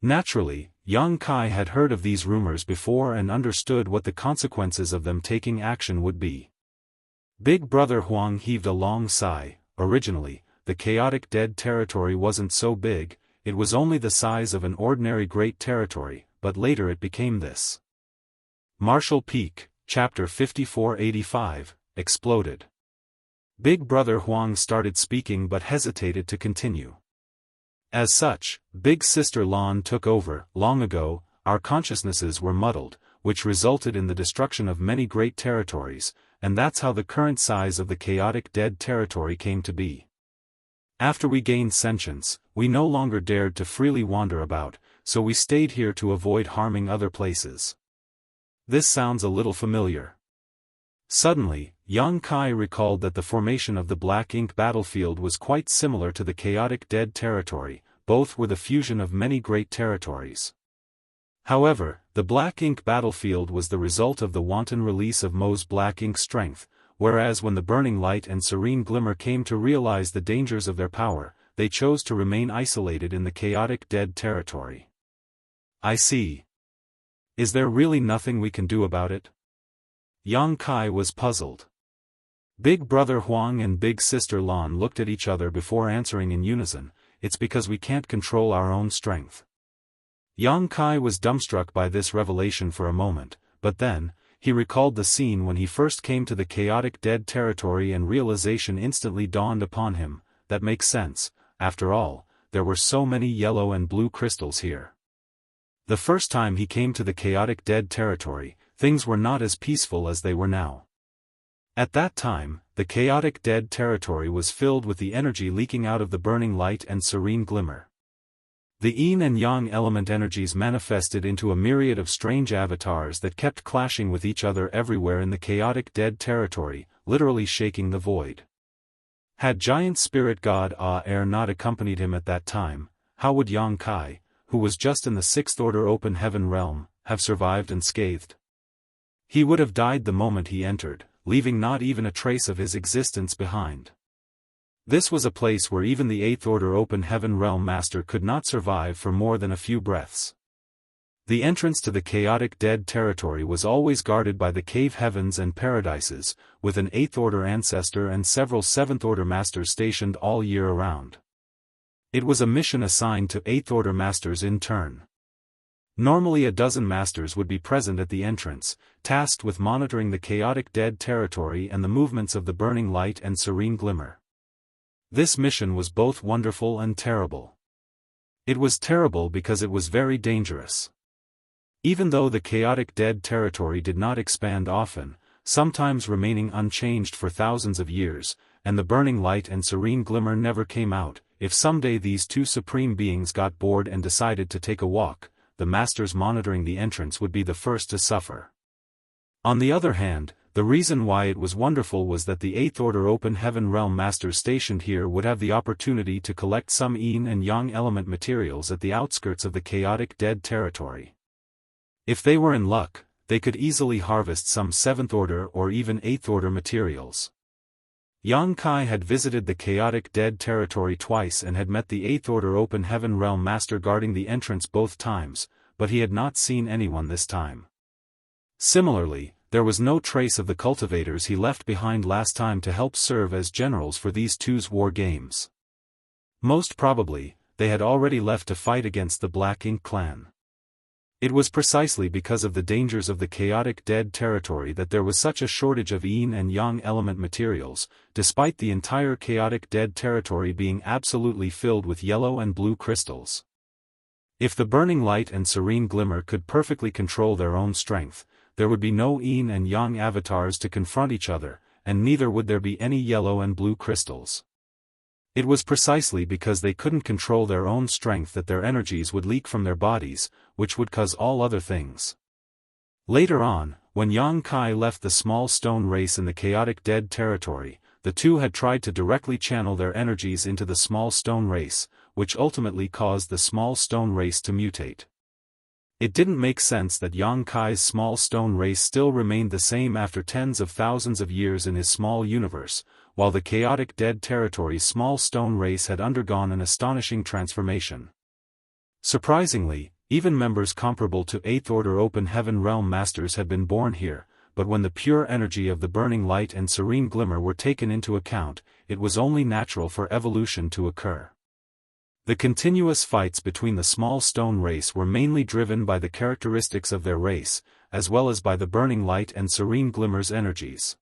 Naturally, Yang Kai had heard of these rumors before and understood what the consequences of them taking action would be. Big Brother Huang heaved a long sigh. Originally, the chaotic dead territory wasn't so big, it was only the size of an ordinary great territory, but later it became this. Marshall Peak, Chapter 5485, exploded. Big Brother Huang started speaking but hesitated to continue. As such, Big Sister Lan took over. "Long ago, our consciousnesses were muddled, which resulted in the destruction of many great territories, and that's how the current size of the chaotic dead territory came to be. After we gained sentience, we no longer dared to freely wander about, so we stayed here to avoid harming other places." This sounds a little familiar. Suddenly, Yang Kai recalled that the formation of the Black Ink battlefield was quite similar to the chaotic dead territory. Both were the fusion of many great territories. However, the Black Ink battlefield was the result of the wanton release of Mo's Black Ink strength, whereas when the Burning Light and Serene Glimmer came to realize the dangers of their power, they chose to remain isolated in the chaotic dead territory. "I see. Is there really nothing we can do about it?" Yang Kai was puzzled. Big Brother Huang and Big Sister Lan looked at each other before answering in unison, "It's because we can't control our own strength." Yang Kai was dumbstruck by this revelation for a moment, but then, he recalled the scene when he first came to the chaotic dead territory, and realization instantly dawned upon him. That makes sense, after all, there were so many yellow and blue crystals here. The first time he came to the chaotic dead territory, things were not as peaceful as they were now. At that time, the chaotic dead territory was filled with the energy leaking out of the burning light and serene glimmer. The yin and yang element energies manifested into a myriad of strange avatars that kept clashing with each other everywhere in the chaotic dead territory, literally shaking the void. Had giant spirit god Ah-Er not accompanied him at that time, how would Yang Kai, who was just in the sixth order open heaven realm, have survived unscathed? He would have died the moment he entered, leaving not even a trace of his existence behind. This was a place where even the eighth order open heaven realm master could not survive for more than a few breaths. The entrance to the chaotic dead territory was always guarded by the cave heavens and paradises, with an eighth order ancestor and several seventh order masters stationed all year around. It was a mission assigned to eighth order masters in turn. Normally a dozen masters would be present at the entrance, tasked with monitoring the chaotic dead territory and the movements of the burning light and serene glimmer. This mission was both wonderful and terrible. It was terrible because it was very dangerous. Even though the chaotic dead territory did not expand often, sometimes remaining unchanged for thousands of years, and the burning light and serene glimmer never came out, if someday these two supreme beings got bored and decided to take a walk, the masters monitoring the entrance would be the first to suffer. On the other hand, the reason why it was wonderful was that the eighth order open heaven realm masters stationed here would have the opportunity to collect some yin and yang element materials at the outskirts of the chaotic dead territory. If they were in luck, they could easily harvest some seventh order or even eighth order materials. Yang Kai had visited the chaotic dead territory twice and had met the eighth order open heaven realm master guarding the entrance both times, but he had not seen anyone this time. Similarly, there was no trace of the cultivators he left behind last time to help serve as generals for these two's war games. Most probably, they had already left to fight against the Black Ink clan. It was precisely because of the dangers of the chaotic dead territory that there was such a shortage of yin and yang element materials, despite the entire chaotic dead territory being absolutely filled with yellow and blue crystals. If the burning light and serene glimmer could perfectly control their own strength, there would be no yin and yang avatars to confront each other, and neither would there be any yellow and blue crystals. It was precisely because they couldn't control their own strength that their energies would leak from their bodies, which would cause all other things. Later on, when Yang Kai left the small stone race in the chaotic dead territory, the two had tried to directly channel their energies into the small stone race, which ultimately caused the small stone race to mutate. It didn't make sense that Yang Kai's small stone race still remained the same after tens of thousands of years in his small universe, while the chaotic dead territory's small stone race had undergone an astonishing transformation. Surprisingly, even members comparable to eighth order open heaven realm masters had been born here, but when the pure energy of the burning light and serene glimmer were taken into account, it was only natural for evolution to occur. The continuous fights between the small stone race were mainly driven by the characteristics of their race, as well as by the burning light and serene glimmer's energies.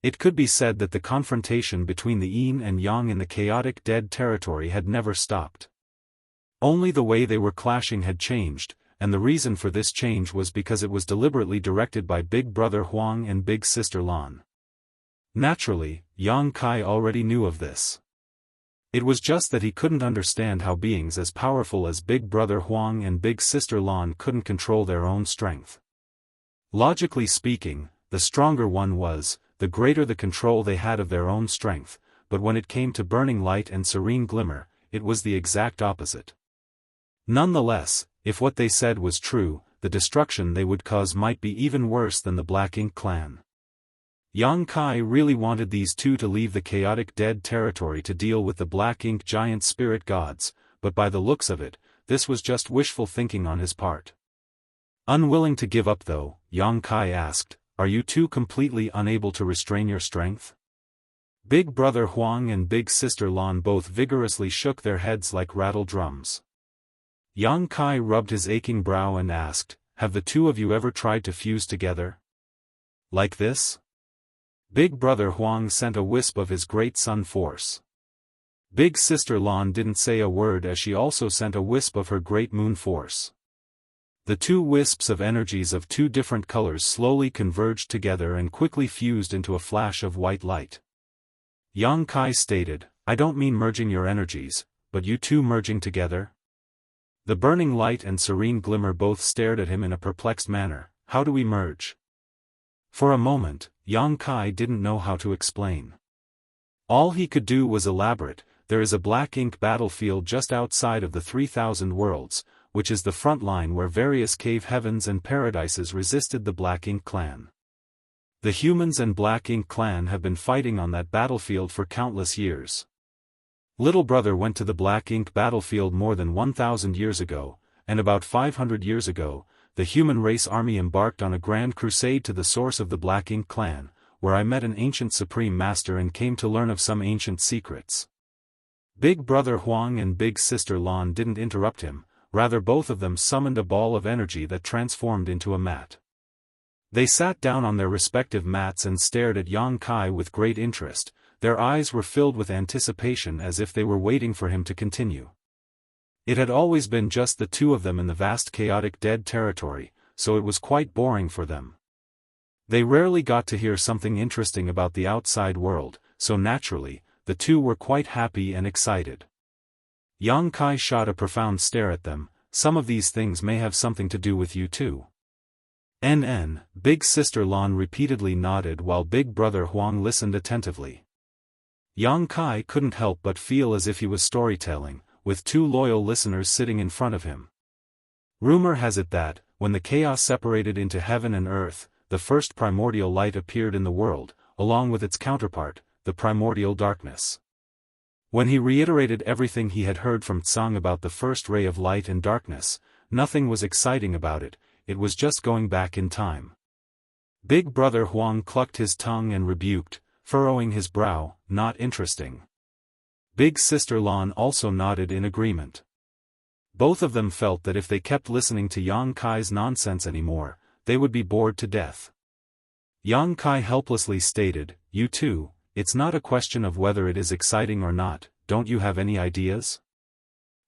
It could be said that the confrontation between the yin and yang in the chaotic dead territory had never stopped. Only the way they were clashing had changed, and the reason for this change was because it was deliberately directed by Big Brother Huang and Big Sister Lan. Naturally, Yang Kai already knew of this. It was just that he couldn't understand how beings as powerful as Big Brother Huang and Big Sister Lan couldn't control their own strength. Logically speaking, the stronger one was, the greater the control they had of their own strength, but when it came to burning light and serene glimmer, it was the exact opposite. Nonetheless, if what they said was true, the destruction they would cause might be even worse than the Black Ink clan. Yang Kai really wanted these two to leave the chaotic dead territory to deal with the Black Ink giant spirit gods, but by the looks of it, this was just wishful thinking on his part. Unwilling to give up though, Yang Kai asked, "Are you two completely unable to restrain your strength?" Big Brother Huang and Big Sister Lan both vigorously shook their heads like rattle drums. Yang Kai rubbed his aching brow and asked, "Have the two of you ever tried to fuse together?" Like this? Big brother Huang sent a wisp of his great sun force. Big sister Lan didn't say a word as she also sent a wisp of her great moon force. The two wisps of energies of two different colors slowly converged together and quickly fused into a flash of white light. Yang Kai stated, "I don't mean merging your energies, but you two merging together?" The burning light and serene glimmer both stared at him in a perplexed manner. "How do we merge?" For a moment, Yang Kai didn't know how to explain. All he could do was elaborate. There is a black ink battlefield just outside of the 3,000 worlds, which is the front line where various cave heavens and paradises resisted the Black Ink clan. The humans and Black Ink clan have been fighting on that battlefield for countless years. Little brother went to the Black Ink battlefield more than 1,000 years ago, and about 500 years ago, the human race army embarked on a grand crusade to the source of the Black Ink clan, where I met an ancient supreme master and came to learn of some ancient secrets. Big brother Huang and big sister Lan didn't interrupt him, rather both of them summoned a ball of energy that transformed into a mat. They sat down on their respective mats and stared at Yang Kai with great interest. Their eyes were filled with anticipation as if they were waiting for him to continue. It had always been just the two of them in the vast chaotic dead territory, so it was quite boring for them. They rarely got to hear something interesting about the outside world, so naturally, the two were quite happy and excited. Yang Kai shot a profound stare at them. "Some of these things may have something to do with you too." Big sister Lan repeatedly nodded while big brother Huang listened attentively. Yang Kai couldn't help but feel as if he was storytelling, with two loyal listeners sitting in front of him. Rumor has it that, when the chaos separated into heaven and earth, the first primordial light appeared in the world, along with its counterpart, the primordial darkness. When he reiterated everything he had heard from Tsang about the first ray of light and darkness, nothing was exciting about it, it was just going back in time. Big brother Huang clucked his tongue and rebuked, furrowing his brow, "Not interesting." Big sister Lan also nodded in agreement. Both of them felt that if they kept listening to Yang Kai's nonsense anymore, they would be bored to death. Yang Kai helplessly stated, "You two, it's not a question of whether it is exciting or not, don't you have any ideas?"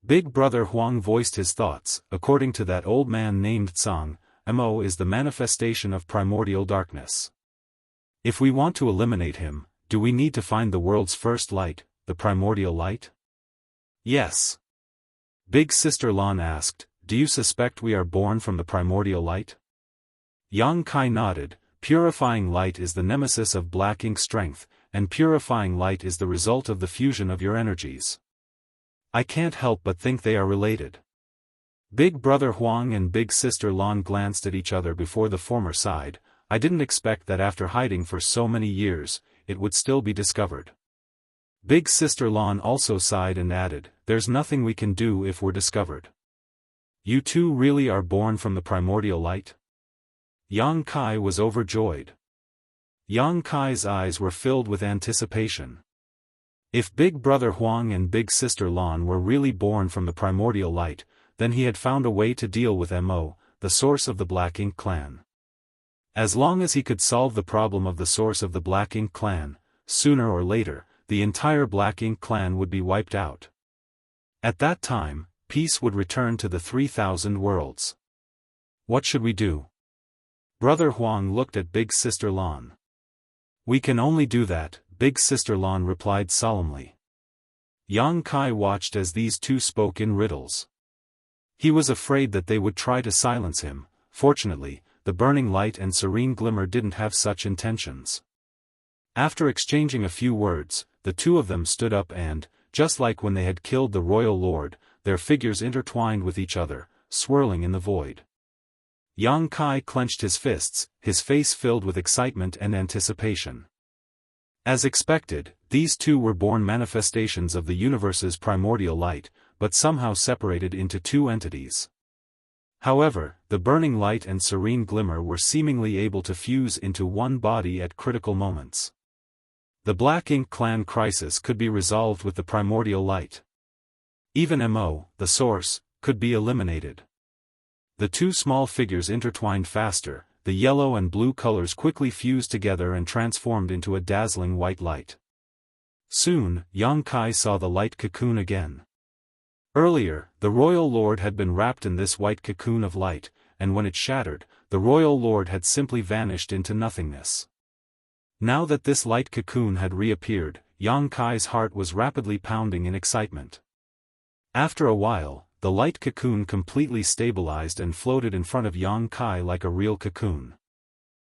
Big brother Huang voiced his thoughts. "According to that old man named Tsang, Mo is the manifestation of primordial darkness. If we want to eliminate him, do we need to find the world's first light, the primordial light?" "Yes." Big sister Lan asked, "Do you suspect we are born from the primordial light?" Yang Kai nodded. "Purifying light is the nemesis of Black Ink strength, and purifying light is the result of the fusion of your energies. I can't help but think they are related." Big brother Huang and big sister Lan glanced at each other before the former sighed. "I didn't expect that after hiding for so many years, it would still be discovered." Big sister Lan also sighed and added, "There's nothing we can do if we're discovered." "You two really are born from the primordial light?" Yang Kai was overjoyed. Yang Kai's eyes were filled with anticipation. If big brother Huang and big sister Lan were really born from the primordial light, then he had found a way to deal with Mo, the source of the Black Ink clan. As long as he could solve the problem of the source of the Black Ink clan, sooner or later, the entire Black Ink clan would be wiped out. At that time, peace would return to the 3,000 worlds. "What should we do?" Brother Huang looked at big sister Lan. "We can only do that," big sister Lan replied solemnly. Yang Kai watched as these two spoke in riddles. He was afraid that they would try to silence him. Fortunately, the burning light and serene glimmer didn't have such intentions. After exchanging a few words, the two of them stood up and, just like when they had killed the royal lord, their figures intertwined with each other, swirling in the void. Yang Kai clenched his fists, his face filled with excitement and anticipation. As expected, these two were born manifestations of the universe's primordial light, but somehow separated into two entities. However, the burning light and serene glimmer were seemingly able to fuse into one body at critical moments. The Black Ink clan crisis could be resolved with the primordial light. Even Mo, the source, could be eliminated. The two small figures intertwined faster, the yellow and blue colors quickly fused together and transformed into a dazzling white light. Soon, Yang Kai saw the light cocoon again. Earlier, the royal lord had been wrapped in this white cocoon of light, and when it shattered, the royal lord had simply vanished into nothingness. Now that this light cocoon had reappeared, Yang Kai's heart was rapidly pounding in excitement. After a while, the light cocoon completely stabilized and floated in front of Yang Kai like a real cocoon.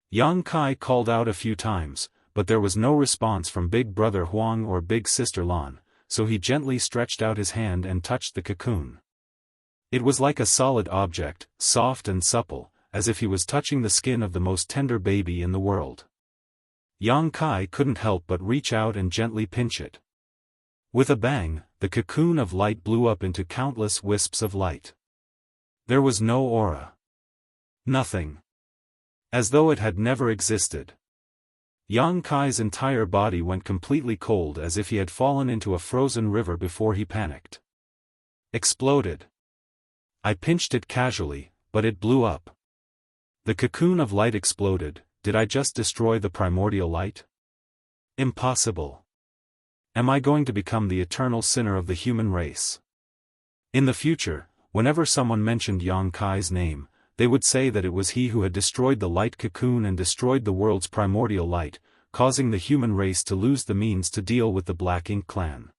Yang Kai called out a few times, but there was no response from Big Brother Huang or Big Sister Lan, so he gently stretched out his hand and touched the cocoon. It was like a solid object, soft and supple, as if he was touching the skin of the most tender baby in the world. Yang Kai couldn't help but reach out and gently pinch it. With a bang, the cocoon of light blew up into countless wisps of light. There was no aura. Nothing. As though it had never existed. Yang Kai's entire body went completely cold as if he had fallen into a frozen river before he panicked. Exploded. I pinched it casually, but it blew up. The cocoon of light exploded. Did I just destroy the primordial light? Impossible. Am I going to become the eternal sinner of the human race? In the future, whenever someone mentioned Yang Kai's name, they would say that it was he who had destroyed the light cocoon and destroyed the world's primordial light, causing the human race to lose the means to deal with the Black Ink clan.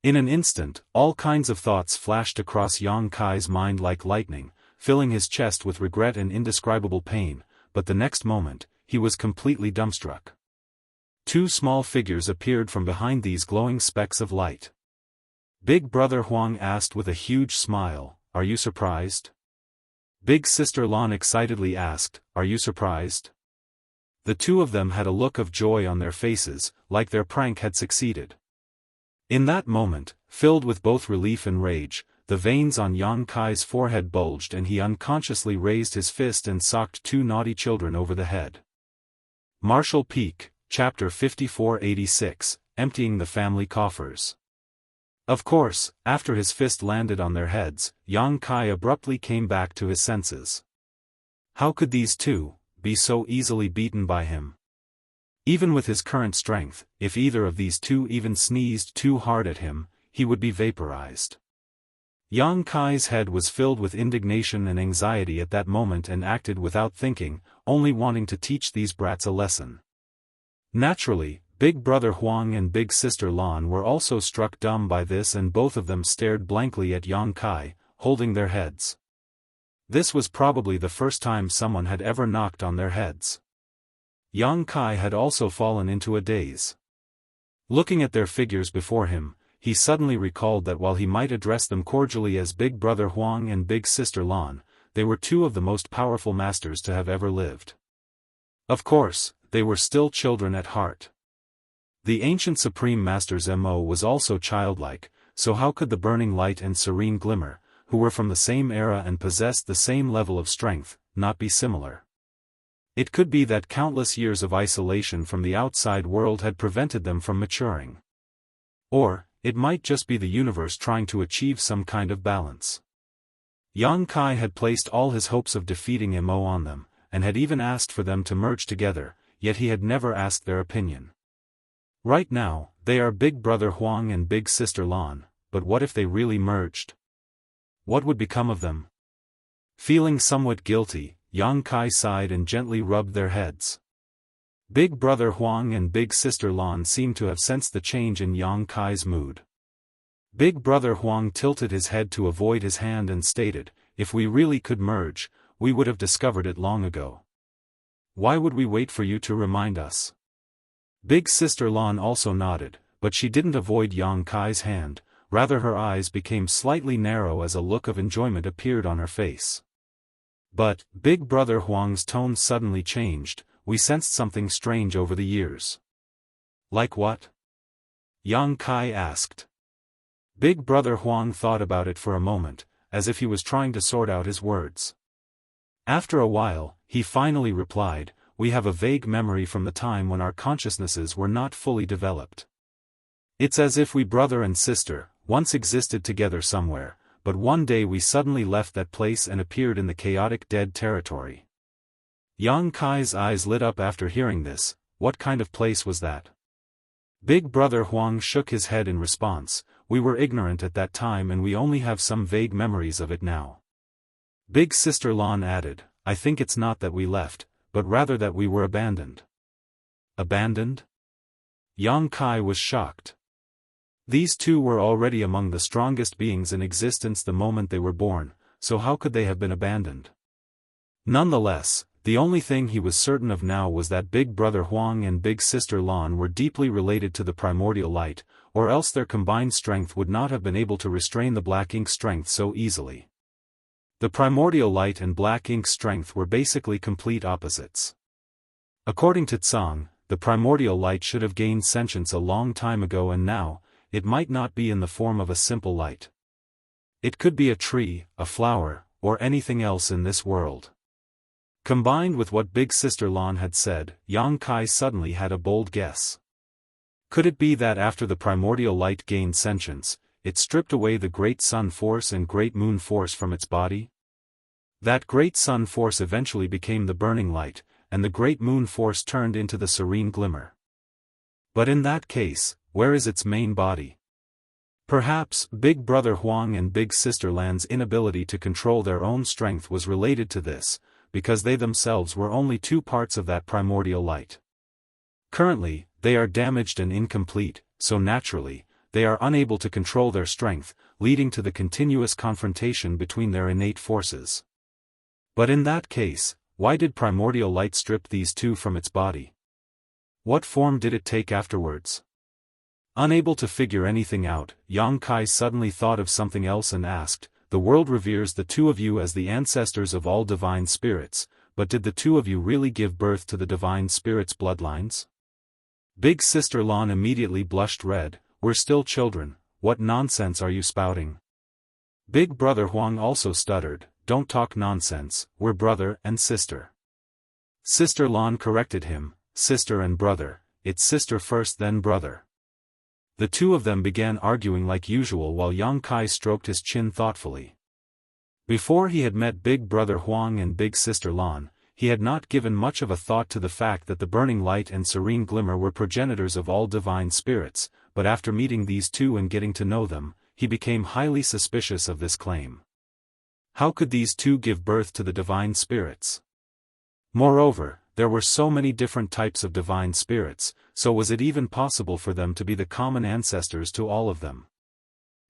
In an instant, all kinds of thoughts flashed across Yang Kai's mind like lightning, filling his chest with regret and indescribable pain, but the next moment, he was completely dumbstruck. Two small figures appeared from behind these glowing specks of light. Big Brother Huang asked with a huge smile, "Are you surprised?" Big Sister Lan excitedly asked, "Are you surprised?" The two of them had a look of joy on their faces, like their prank had succeeded. In that moment, filled with both relief and rage, the veins on Yang Kai's forehead bulged and he unconsciously raised his fist and socked two naughty children over the head. Martial Peak, Chapter 5486, Emptying the Family Coffers. Of course, after his fist landed on their heads, Yang Kai abruptly came back to his senses. How could these two be so easily beaten by him? Even with his current strength, if either of these two even sneezed too hard at him, he would be vaporized. Yang Kai's head was filled with indignation and anxiety at that moment and acted without thinking, only wanting to teach these brats a lesson. Naturally, Big Brother Huang and Big Sister Lan were also struck dumb by this and both of them stared blankly at Yang Kai, holding their heads. This was probably the first time someone had ever knocked on their heads. Yang Kai had also fallen into a daze. Looking at their figures before him, he suddenly recalled that while he might address them cordially as Big Brother Huang and Big Sister Lan, they were two of the most powerful masters to have ever lived. Of course, they were still children at heart. The ancient Supreme Master's MO was also childlike, so how could the Burning Light and Serene Glimmer, who were from the same era and possessed the same level of strength, not be similar? It could be that countless years of isolation from the outside world had prevented them from maturing. Or, it might just be the universe trying to achieve some kind of balance. Yang Kai had placed all his hopes of defeating MO on them, and had even asked for them to merge together, yet he had never asked their opinion. Right now, they are Big Brother Huang and Big Sister Lan, but what if they really merged? What would become of them? Feeling somewhat guilty, Yang Kai sighed and gently rubbed their heads. Big Brother Huang and Big Sister Lan seemed to have sensed the change in Yang Kai's mood. Big Brother Huang tilted his head to avoid his hand and stated, "If we really could merge, we would have discovered it long ago. Why would we wait for you to remind us?" Big Sister Lan also nodded, but she didn't avoid Yang Kai's hand, rather her eyes became slightly narrow as a look of enjoyment appeared on her face. But, Big Brother Huang's tone suddenly changed. "We sensed something strange over the years." "Like what?" Yang Kai asked. Big Brother Huang thought about it for a moment, as if he was trying to sort out his words. After a while, he finally replied, "We have a vague memory from the time when our consciousnesses were not fully developed. It's as if we brother and sister once existed together somewhere, but one day we suddenly left that place and appeared in the chaotic dead territory. Yang Kai's eyes lit up after hearing this. What kind of place was that? Big Brother Huang shook his head in response. We were ignorant at that time and we only have some vague memories of it now. Big Sister Lan added, I think it's not that we left, but rather that we were abandoned. Abandoned? Yang Kai was shocked. These two were already among the strongest beings in existence the moment they were born, so how could they have been abandoned? Nonetheless, the only thing he was certain of now was that Big Brother Huang and Big Sister Lan were deeply related to the primordial light, or else their combined strength would not have been able to restrain the black ink strength so easily. The primordial light and black ink strength were basically complete opposites. According to Tsang, the primordial light should have gained sentience a long time ago, and now, it might not be in the form of a simple light. It could be a tree, a flower, or anything else in this world. Combined with what Big Sister Lan had said, Yang Kai suddenly had a bold guess. Could it be that after the primordial light gained sentience, it stripped away the great sun force and great moon force from its body? That great sun force eventually became the burning light, and the great moon force turned into the serene glimmer. But in that case, where is its main body? Perhaps, Big Brother Huang and Big Sister Lan's inability to control their own strength was related to this, because they themselves were only two parts of that primordial light. Currently, they are damaged and incomplete, so naturally, they are unable to control their strength, leading to the continuous confrontation between their innate forces. But in that case, why did primordial light strip these two from its body? What form did it take afterwards? Unable to figure anything out, Yang Kai suddenly thought of something else and asked, the world reveres the two of you as the ancestors of all divine spirits, but did the two of you really give birth to the divine spirits' bloodlines? Big Sister Lan immediately blushed red. We're still children, what nonsense are you spouting? Big Brother Huang also stuttered, don't talk nonsense, we're brother and sister. Sister Lan corrected him, sister and brother, it's sister first then brother. The two of them began arguing like usual while Yang Kai stroked his chin thoughtfully. Before he had met Big Brother Huang and Big Sister Lan, he had not given much of a thought to the fact that the burning light and serene glimmer were progenitors of all divine spirits, but after meeting these two and getting to know them, he became highly suspicious of this claim. How could these two give birth to the divine spirits? Moreover, there were so many different types of divine spirits, so was it even possible for them to be the common ancestors to all of them?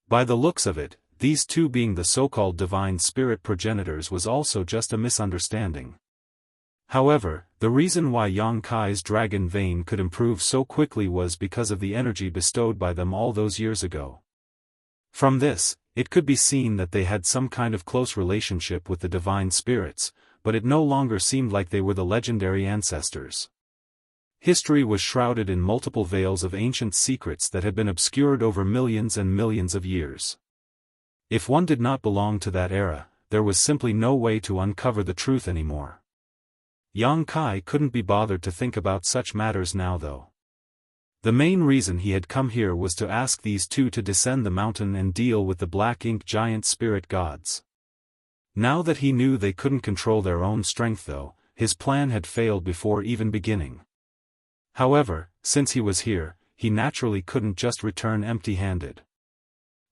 By the looks of it, these two being the so-called divine spirit progenitors was also just a misunderstanding. However, the reason why Yang Kai's dragon vein could improve so quickly was because of the energy bestowed by them all those years ago. From this, it could be seen that they had some kind of close relationship with the divine spirits, but it no longer seemed like they were the legendary ancestors. History was shrouded in multiple veils of ancient secrets that had been obscured over millions and millions of years. If one did not belong to that era, there was simply no way to uncover the truth anymore. Yang Kai couldn't be bothered to think about such matters now though. The main reason he had come here was to ask these two to descend the mountain and deal with the black ink giant spirit gods. Now that he knew they couldn't control their own strength though, his plan had failed before even beginning. However, since he was here, he naturally couldn't just return empty-handed.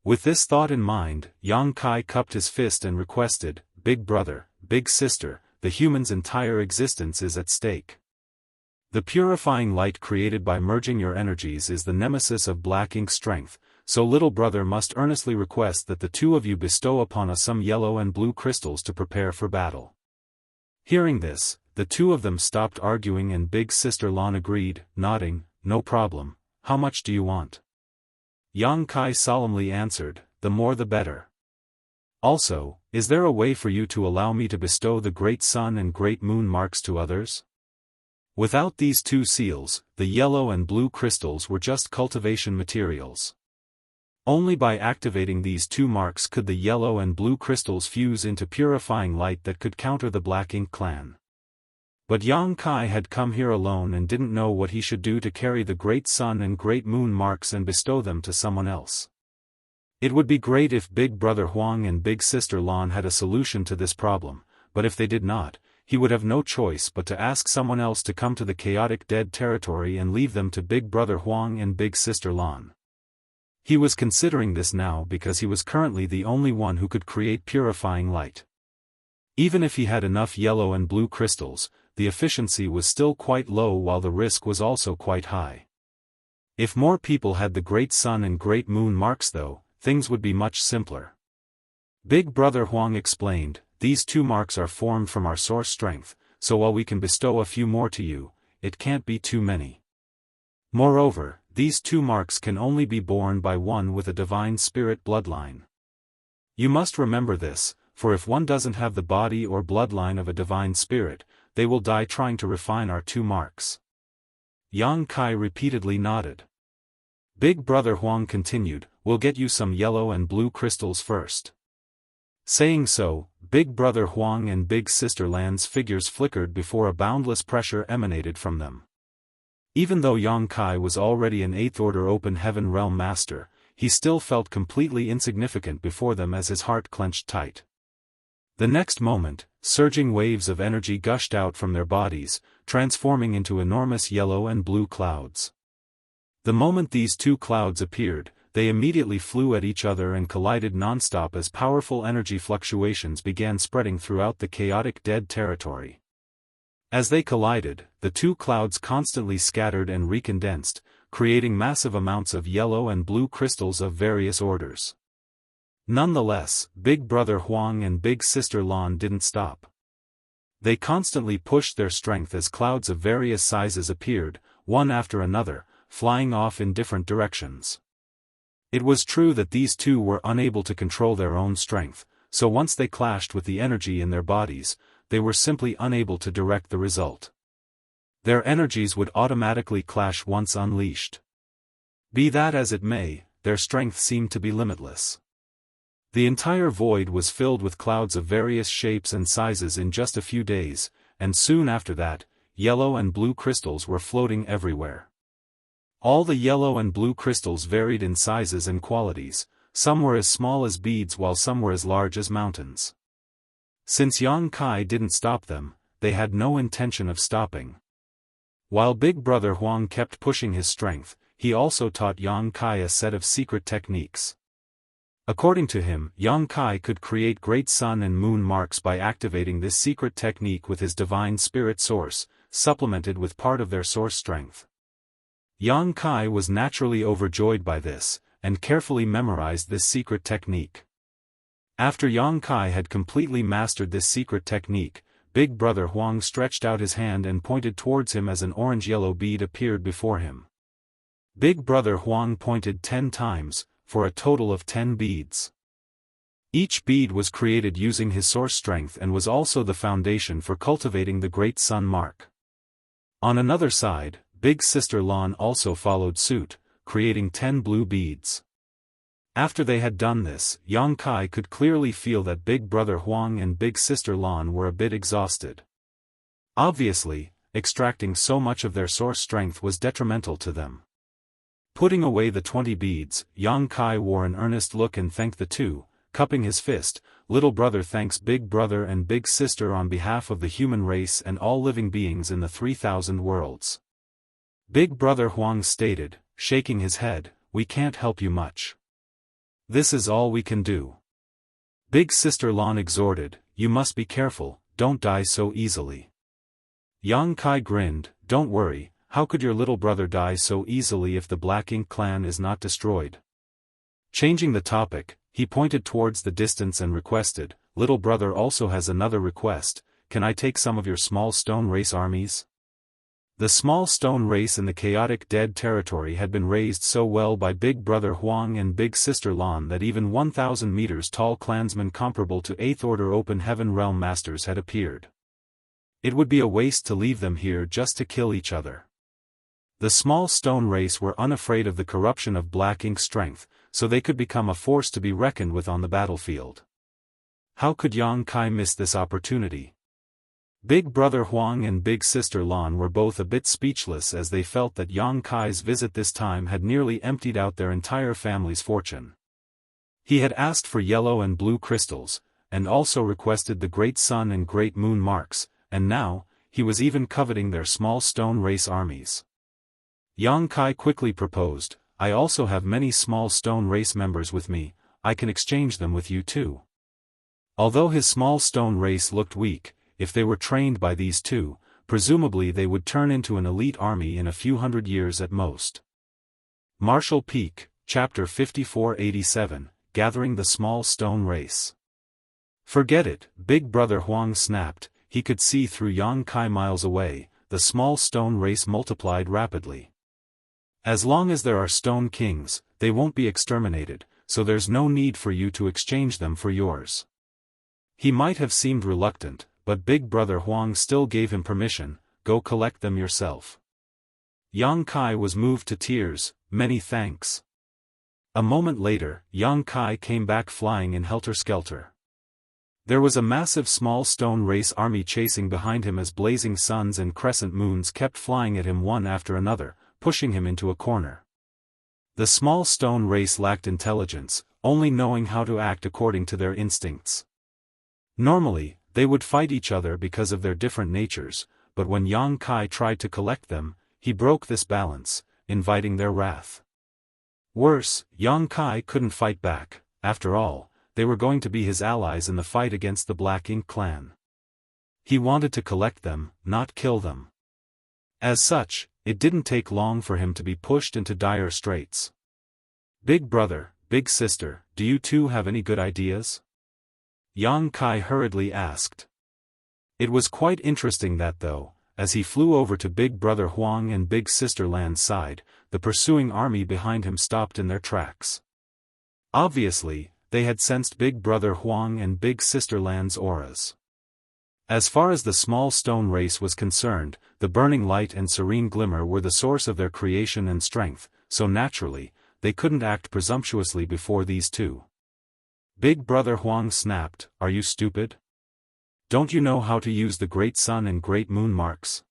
With this thought in mind, Yang Kai cupped his fist and requested, Big Brother, Big Sister, the human's entire existence is at stake. The purifying light created by merging your energies is the nemesis of black ink strength, so little brother must earnestly request that the two of you bestow upon us some yellow and blue crystals to prepare for battle. Hearing this, the two of them stopped arguing and Big Sister Lan agreed, nodding, no problem, how much do you want? Yang Kai solemnly answered, the more the better. Also, is there a way for you to allow me to bestow the great sun and great moon marks to others? Without these two seals, the yellow and blue crystals were just cultivation materials. Only by activating these two marks could the yellow and blue crystals fuse into purifying light that could counter the Black Ink clan. But Yang Kai had come here alone and didn't know what he should do to carry the great sun and great moon marks and bestow them to someone else. It would be great if Big Brother Huang and Big Sister Lan had a solution to this problem, but if they did not, he would have no choice but to ask someone else to come to the chaotic dead territory and leave them to Big Brother Huang and Big Sister Lan. He was considering this now because he was currently the only one who could create purifying light. Even if he had enough yellow and blue crystals, the efficiency was still quite low while the risk was also quite high. If more people had the Great Sun and Great Moon marks though, things would be much simpler. Big Brother Huang explained, "These 2 marks are formed from our source strength, so while we can bestow a few more to you, it can't be too many. Moreover, these 2 marks can only be borne by one with a divine spirit bloodline. You must remember this, for if one doesn't have the body or bloodline of a divine spirit, they will die trying to refine our 2 marks." Yang Kai repeatedly nodded. Big Brother Huang continued, "We'll get you some yellow and blue crystals first." Saying so, Big Brother Huang and Big Sister Lan's figures flickered before a boundless pressure emanated from them. Even though Yang Kai was already an 8th Order Open Heaven Realm Master, he still felt completely insignificant before them as his heart clenched tight. The next moment, surging waves of energy gushed out from their bodies, transforming into enormous yellow and blue clouds. The moment these 2 clouds appeared, they immediately flew at each other and collided non-stop as powerful energy fluctuations began spreading throughout the chaotic dead territory. As they collided, the 2 clouds constantly scattered and recondensed, creating massive amounts of yellow and blue crystals of various orders. Nonetheless, Big Brother Huang and Big Sister Lan didn't stop. They constantly pushed their strength as clouds of various sizes appeared, one after another, flying off in different directions. It was true that these 2 were unable to control their own strength, so once they clashed with the energy in their bodies, they were simply unable to direct the result. Their energies would automatically clash once unleashed. Be that as it may, their strength seemed to be limitless. The entire void was filled with clouds of various shapes and sizes in just a few days, and soon after that, yellow and blue crystals were floating everywhere. All the yellow and blue crystals varied in sizes and qualities, some were as small as beads while some were as large as mountains. Since Yang Kai didn't stop them, they had no intention of stopping. While Big Brother Huang kept pushing his strength, he also taught Yang Kai a set of secret techniques. According to him, Yang Kai could create Great Sun and Moon marks by activating this secret technique with his divine spirit source, supplemented with part of their source strength. Yang Kai was naturally overjoyed by this, and carefully memorized this secret technique. After Yang Kai had completely mastered this secret technique, Big Brother Huang stretched out his hand and pointed towards him as an orange-yellow bead appeared before him. Big Brother Huang pointed 10 times, for a total of 10 beads. Each bead was created using his source strength and was also the foundation for cultivating the Great Sun mark. On another side, Big Sister Lan also followed suit, creating 10 blue beads. After they had done this, Yang Kai could clearly feel that Big Brother Huang and Big Sister Lan were a bit exhausted. Obviously, extracting so much of their source strength was detrimental to them. Putting away the 20 beads, Yang Kai wore an earnest look and thanked the 2, cupping his fist. "Little brother thanks Big Brother and Big Sister on behalf of the human race and all living beings in the 3,000 worlds." Big Brother Huang stated, shaking his head, "We can't help you much. This is all we can do." Big Sister Lan exhorted, "You must be careful, don't die so easily." Yang Kai grinned, "Don't worry, how could your little brother die so easily if the Black Ink clan is not destroyed?" Changing the topic, he pointed towards the distance and requested, "Little brother also has another request, can I take some of your small stone race armies?" The small stone race in the chaotic dead territory had been raised so well by Big Brother Huang and Big Sister Lan that even 1,000 meters tall clansmen comparable to 8th Order Open Heaven Realm Masters had appeared. It would be a waste to leave them here just to kill each other. The small stone race were unafraid of the corruption of Black Ink strength, so they could become a force to be reckoned with on the battlefield. How could Yang Kai miss this opportunity? Big Brother Huang and Big Sister Lan were both a bit speechless as they felt that Yang Kai's visit this time had nearly emptied out their entire family's fortune. He had asked for yellow and blue crystals, and also requested the Great Sun and Great Moon marks, and now, he was even coveting their small stone race armies. Yang Kai quickly proposed, I also have many small stone race members with me, I can exchange them with you too. Although his small stone race looked weak, if they were trained by these two, presumably they would turn into an elite army in a few hundred years at most. Martial Peak, Chapter 5487, Gathering the Small Stone Race. Forget it, Big Brother Huang snapped, he could see through Yang Kai miles away, the small stone race multiplied rapidly. As long as there are stone kings, they won't be exterminated, so there's no need for you to exchange them for yours. He might have seemed reluctant, but Big Brother Huang still gave him permission, go collect them yourself. Yang Kai was moved to tears, many thanks. A moment later, Yang Kai came back flying in helter-skelter. There was a massive small stone race army chasing behind him as blazing suns and crescent moons kept flying at him one after another, pushing him into a corner. The small stone race lacked intelligence, only knowing how to act according to their instincts. Normally, they would fight each other because of their different natures, but when Yang Kai tried to collect them, he broke this balance, inviting their wrath. Worse, Yang Kai couldn't fight back, after all, they were going to be his allies in the fight against the Black Ink clan. He wanted to collect them, not kill them. As such, it didn't take long for him to be pushed into dire straits. Big brother, big sister, do you two have any good ideas? Yang Kai hurriedly asked. It was quite interesting that though, as he flew over to Big Brother Huang and Big Sister Lan's side, the pursuing army behind him stopped in their tracks. Obviously, they had sensed Big Brother Huang and Big Sister Lan's auras. As far as the small stone race was concerned, the burning light and serene glimmer were the source of their creation and strength, so naturally, they couldn't act presumptuously before these two. Big Brother Huang snapped, are you stupid? Don't you know how to use the Great Sun and Great Moon marks?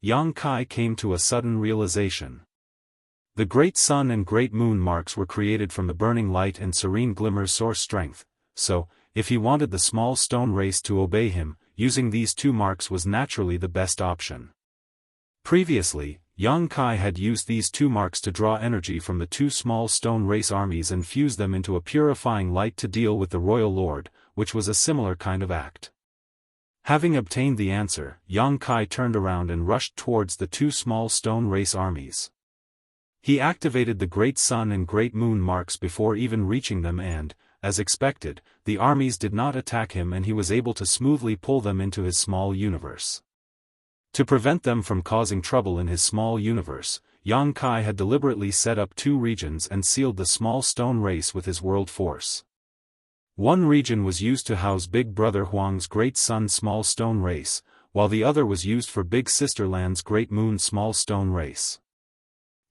Yang Kai came to a sudden realization. The Great Sun and Great Moon marks were created from the burning light and serene glimmer's source strength, so, if he wanted the small stone race to obey him, using these two marks was naturally the best option. Previously, Yang Kai had used these two marks to draw energy from the two small stone race armies and fuse them into a purifying light to deal with the Royal Lord, which was a similar kind of act. Having obtained the answer, Yang Kai turned around and rushed towards the two small stone race armies. He activated the Great Sun and Great Moon marks before even reaching them and, as expected, the armies did not attack him and he was able to smoothly pull them into his small universe. To prevent them from causing trouble in his small universe, Yang Kai had deliberately set up two regions and sealed the small stone race with his world force. One region was used to house Big Brother Huang's Great Sun small stone race, while the other was used for Big Sister Lan's Great Moon small stone race.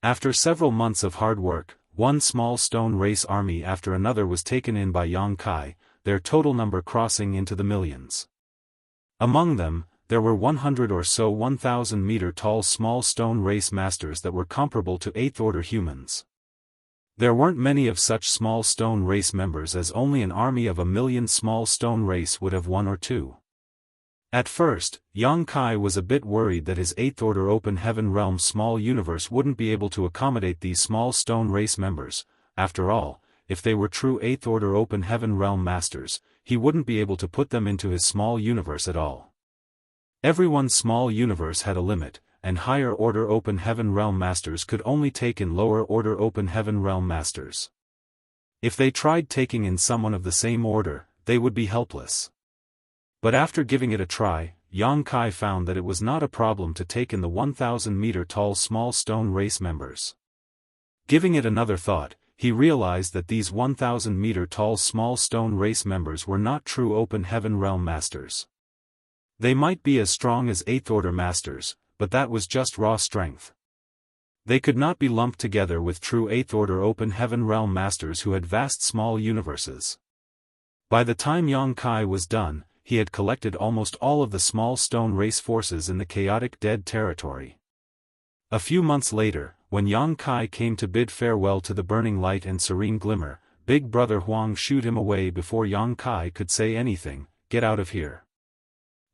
After several months of hard work, one small stone race army after another was taken in by Yang Kai, their total number crossing into the millions. Among them, there were 100 or so 1,000-meter-tall small stone race masters that were comparable to 8th-order humans. There weren't many of such small stone race members as only an army of 1,000,000 small stone race would have one or two. At first, Yang Kai was a bit worried that his 8th-order open heaven realm small universe wouldn't be able to accommodate these small stone race members. After all, if they were true 8th-order open heaven realm masters, he wouldn't be able to put them into his small universe at all. Everyone's small universe had a limit, and higher-order open heaven realm masters could only take in lower-order open heaven realm masters. If they tried taking in someone of the same order, they would be helpless. But after giving it a try, Yang Kai found that it was not a problem to take in the 1,000-meter-tall small stone race members. Giving it another thought, he realized that these 1,000-meter-tall small stone race members were not true open heaven realm masters. They might be as strong as 8th-order masters, but that was just raw strength. They could not be lumped together with true 8th-order open heaven realm masters who had vast small universes. By the time Yang Kai was done, he had collected almost all of the small stone race forces in the chaotic dead territory. A few months later, when Yang Kai came to bid farewell to the burning light and serene glimmer, Big Brother Huang shooed him away before Yang Kai could say anything, "Get out of here."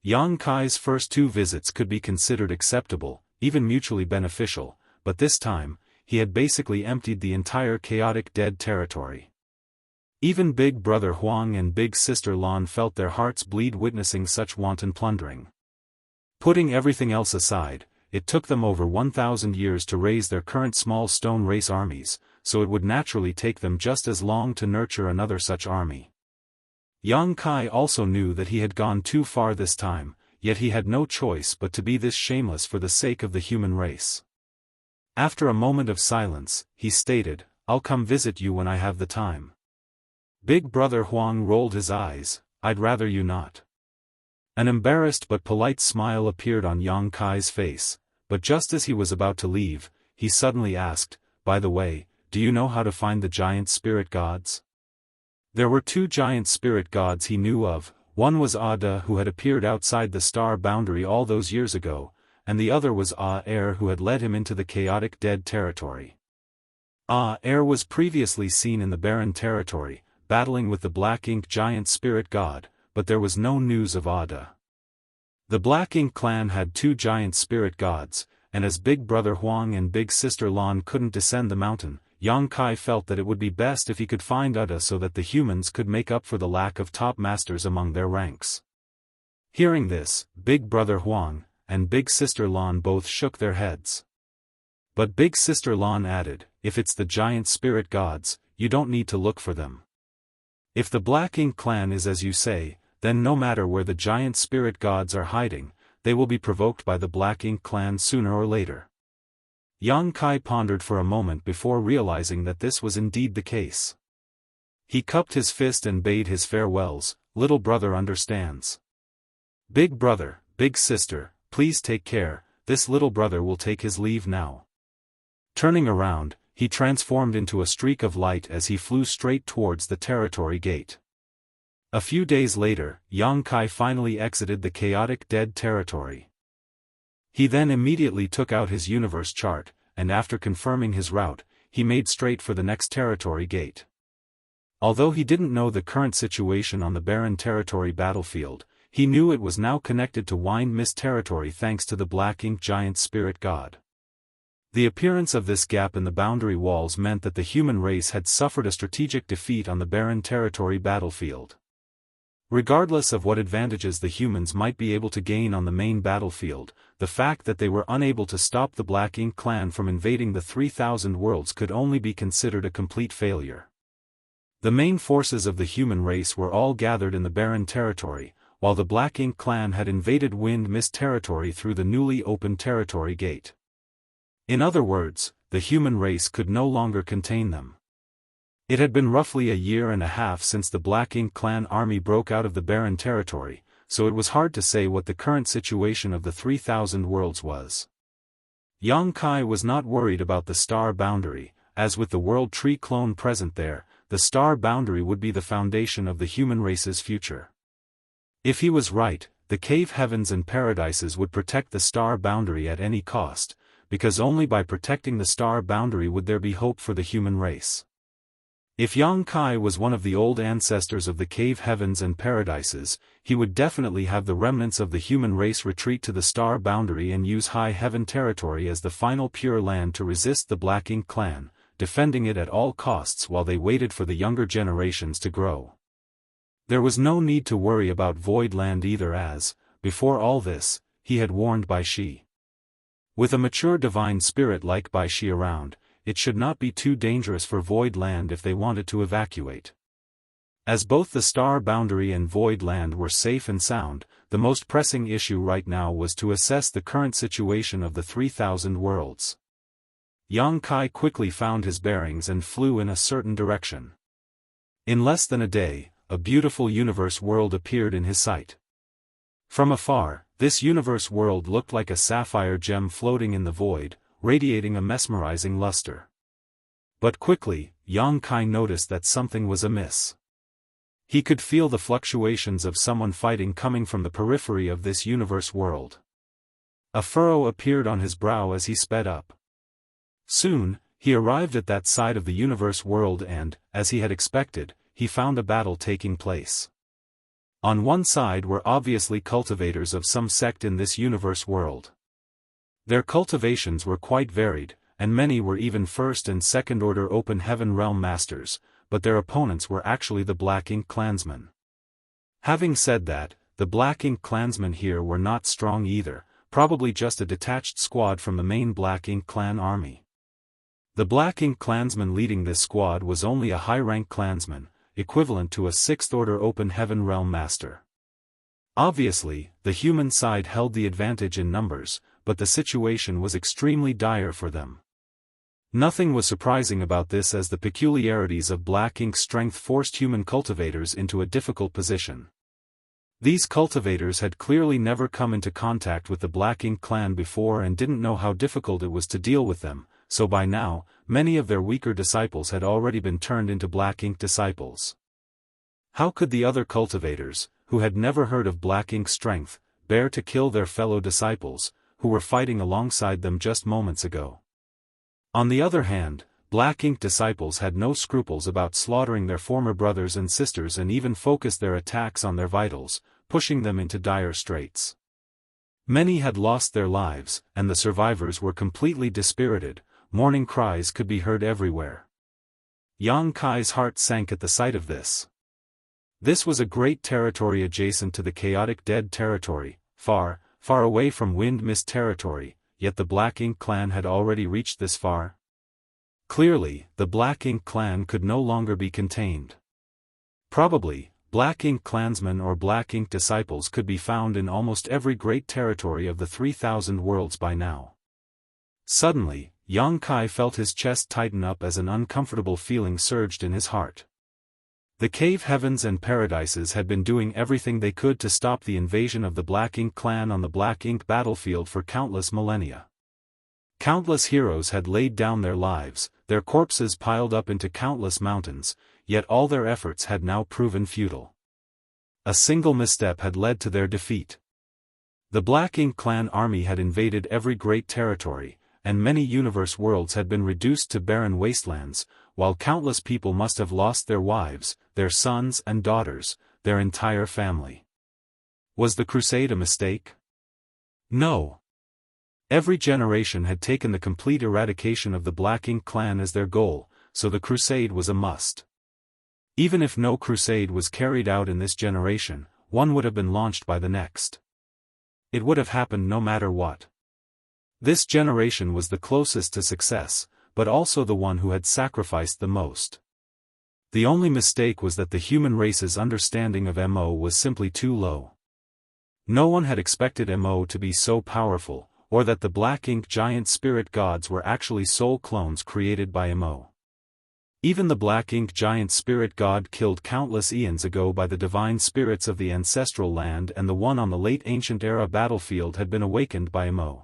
Yang Kai's first 2 visits could be considered acceptable, even mutually beneficial, but this time, he had basically emptied the entire chaotic dead territory. Even Big Brother Huang and Big Sister Lan felt their hearts bleed witnessing such wanton plundering. Putting everything else aside, it took them over 1,000 years to raise their current small stone race armies, so it would naturally take them just as long to nurture another such army. Yang Kai also knew that he had gone too far this time, yet he had no choice but to be this shameless for the sake of the human race. After a moment of silence, he stated, "I'll come visit you when I have the time." Big Brother Huang rolled his eyes, "I'd rather you not." An embarrassed but polite smile appeared on Yang Kai's face, but just as he was about to leave, he suddenly asked, "By the way, do you know how to find the giant spirit gods?" There were 2 giant spirit gods he knew of, one was Ada who had appeared outside the star boundary all those years ago, and the other was Air who had led him into the chaotic dead territory. Air was previously seen in the barren territory, battling with the Black Ink giant spirit god, but there was no news of Ada. The Black Ink clan had 2 giant spirit gods, and as Big Brother Huang and Big Sister Lan couldn't descend the mountain, Yang Kai felt that it would be best if he could find Ada so that the humans could make up for the lack of top masters among their ranks. Hearing this, Big Brother Huang and Big Sister Lan both shook their heads. But Big Sister Lan added, "If it's the giant spirit gods, you don't need to look for them. If the Black Ink clan is as you say, then no matter where the giant spirit gods are hiding, they will be provoked by the Black Ink clan sooner or later." Yang Kai pondered for a moment before realizing that this was indeed the case. He cupped his fist and bade his farewells, "Little brother understands. Big brother, big sister, please take care, this little brother will take his leave now." Turning around, he transformed into a streak of light as he flew straight towards the territory gate. A few days later, Yang Kai finally exited the chaotic dead territory. He then immediately took out his universe chart, and after confirming his route, he made straight for the next territory gate. Although he didn't know the current situation on the barren territory battlefield, he knew it was now connected to Wind Mist territory thanks to the Black Ink giant spirit god. The appearance of this gap in the boundary walls meant that the human race had suffered a strategic defeat on the barren territory battlefield. Regardless of what advantages the humans might be able to gain on the main battlefield, the fact that they were unable to stop the Black Ink clan from invading the 3,000 worlds could only be considered a complete failure. The main forces of the human race were all gathered in the barren territory, while the Black Ink clan had invaded Wind Mist territory through the newly opened territory gate. In other words, the human race could no longer contain them. It had been roughly a year and a half since the Black Ink clan army broke out of the barren territory, so it was hard to say what the current situation of the 3,000 worlds was. Yang Kai was not worried about the star boundary, as with the world tree clone present there, the star boundary would be the foundation of the human race's future. If he was right, the cave heavens and paradises would protect the star boundary at any cost, because only by protecting the star boundary would there be hope for the human race. If Yang Kai was one of the old ancestors of the cave heavens and paradises, he would definitely have the remnants of the human race retreat to the star boundary and use High Heaven territory as the final pure land to resist the Black Ink clan, defending it at all costs while they waited for the younger generations to grow. There was no need to worry about Void Land either as, before all this, he had warned Bai Shi. With a mature divine spirit like Bai Shi around, it should not be too dangerous for Void Land if they wanted to evacuate. As both the star boundary and Void Land were safe and sound, the most pressing issue right now was to assess the current situation of the 3,000 worlds. Yang Kai quickly found his bearings and flew in a certain direction. In less than a day, a beautiful universe world appeared in his sight. From afar, this universe world looked like a sapphire gem floating in the void, radiating a mesmerizing luster. But quickly, Yang Kai noticed that something was amiss. He could feel the fluctuations of someone fighting coming from the periphery of this universe world. A furrow appeared on his brow as he sped up. Soon, he arrived at that side of the universe world and, as he had expected, he found a battle taking place. On one side were obviously cultivators of some sect in this universe world. Their cultivations were quite varied, and many were even first and second order open heaven realm masters, but their opponents were actually the Black Ink clansmen. Having said that, the Black Ink clansmen here were not strong either, probably just a detached squad from the main Black Ink clan army. The Black Ink clansman leading this squad was only a high-rank clansman, equivalent to a 6th order open heaven realm master. Obviously, the human side held the advantage in numbers, but the situation was extremely dire for them. Nothing was surprising about this, as the peculiarities of Black Ink's strength forced human cultivators into a difficult position. These cultivators had clearly never come into contact with the Black Ink clan before and didn't know how difficult it was to deal with them, so by now, many of their weaker disciples had already been turned into Black Ink disciples. How could the other cultivators, who had never heard of Black Ink's strength, bear to kill their fellow disciples, who were fighting alongside them just moments ago? On the other hand, Black Ink disciples had no scruples about slaughtering their former brothers and sisters and even focused their attacks on their vitals, pushing them into dire straits. Many had lost their lives, and the survivors were completely dispirited. Mourning cries could be heard everywhere. Yang Kai's heart sank at the sight of this. This was a great territory adjacent to the chaotic dead territory, far, far away from wind mist territory, yet the Black Ink clan had already reached this far. Clearly, the Black Ink clan could no longer be contained. Probably, Black Ink clansmen or Black Ink disciples could be found in almost every great territory of the 3,000 worlds by now. Suddenly, Yang Kai felt his chest tighten up as an uncomfortable feeling surged in his heart. The cave heavens and paradises had been doing everything they could to stop the invasion of the Black Ink clan on the Black Ink battlefield for countless millennia. Countless heroes had laid down their lives, their corpses piled up into countless mountains, yet all their efforts had now proven futile. A single misstep had led to their defeat. The Black Ink clan army had invaded every great territory, and many universe worlds had been reduced to barren wastelands, while countless people must have lost their wives, their sons and daughters, their entire family. Was the crusade a mistake? No. Every generation had taken the complete eradication of the Black Ink clan as their goal, so the crusade was a must. Even if no crusade was carried out in this generation, one would have been launched by the next. It would have happened no matter what. This generation was the closest to success, but also the one who had sacrificed the most. The only mistake was that the human race's understanding of MO was simply too low. No one had expected MO to be so powerful, or that the Black Ink giant spirit gods were actually soul clones created by MO. Even the Black Ink giant spirit god killed countless eons ago by the divine spirits of the ancestral land, and the one on the late ancient era battlefield had been awakened by MO.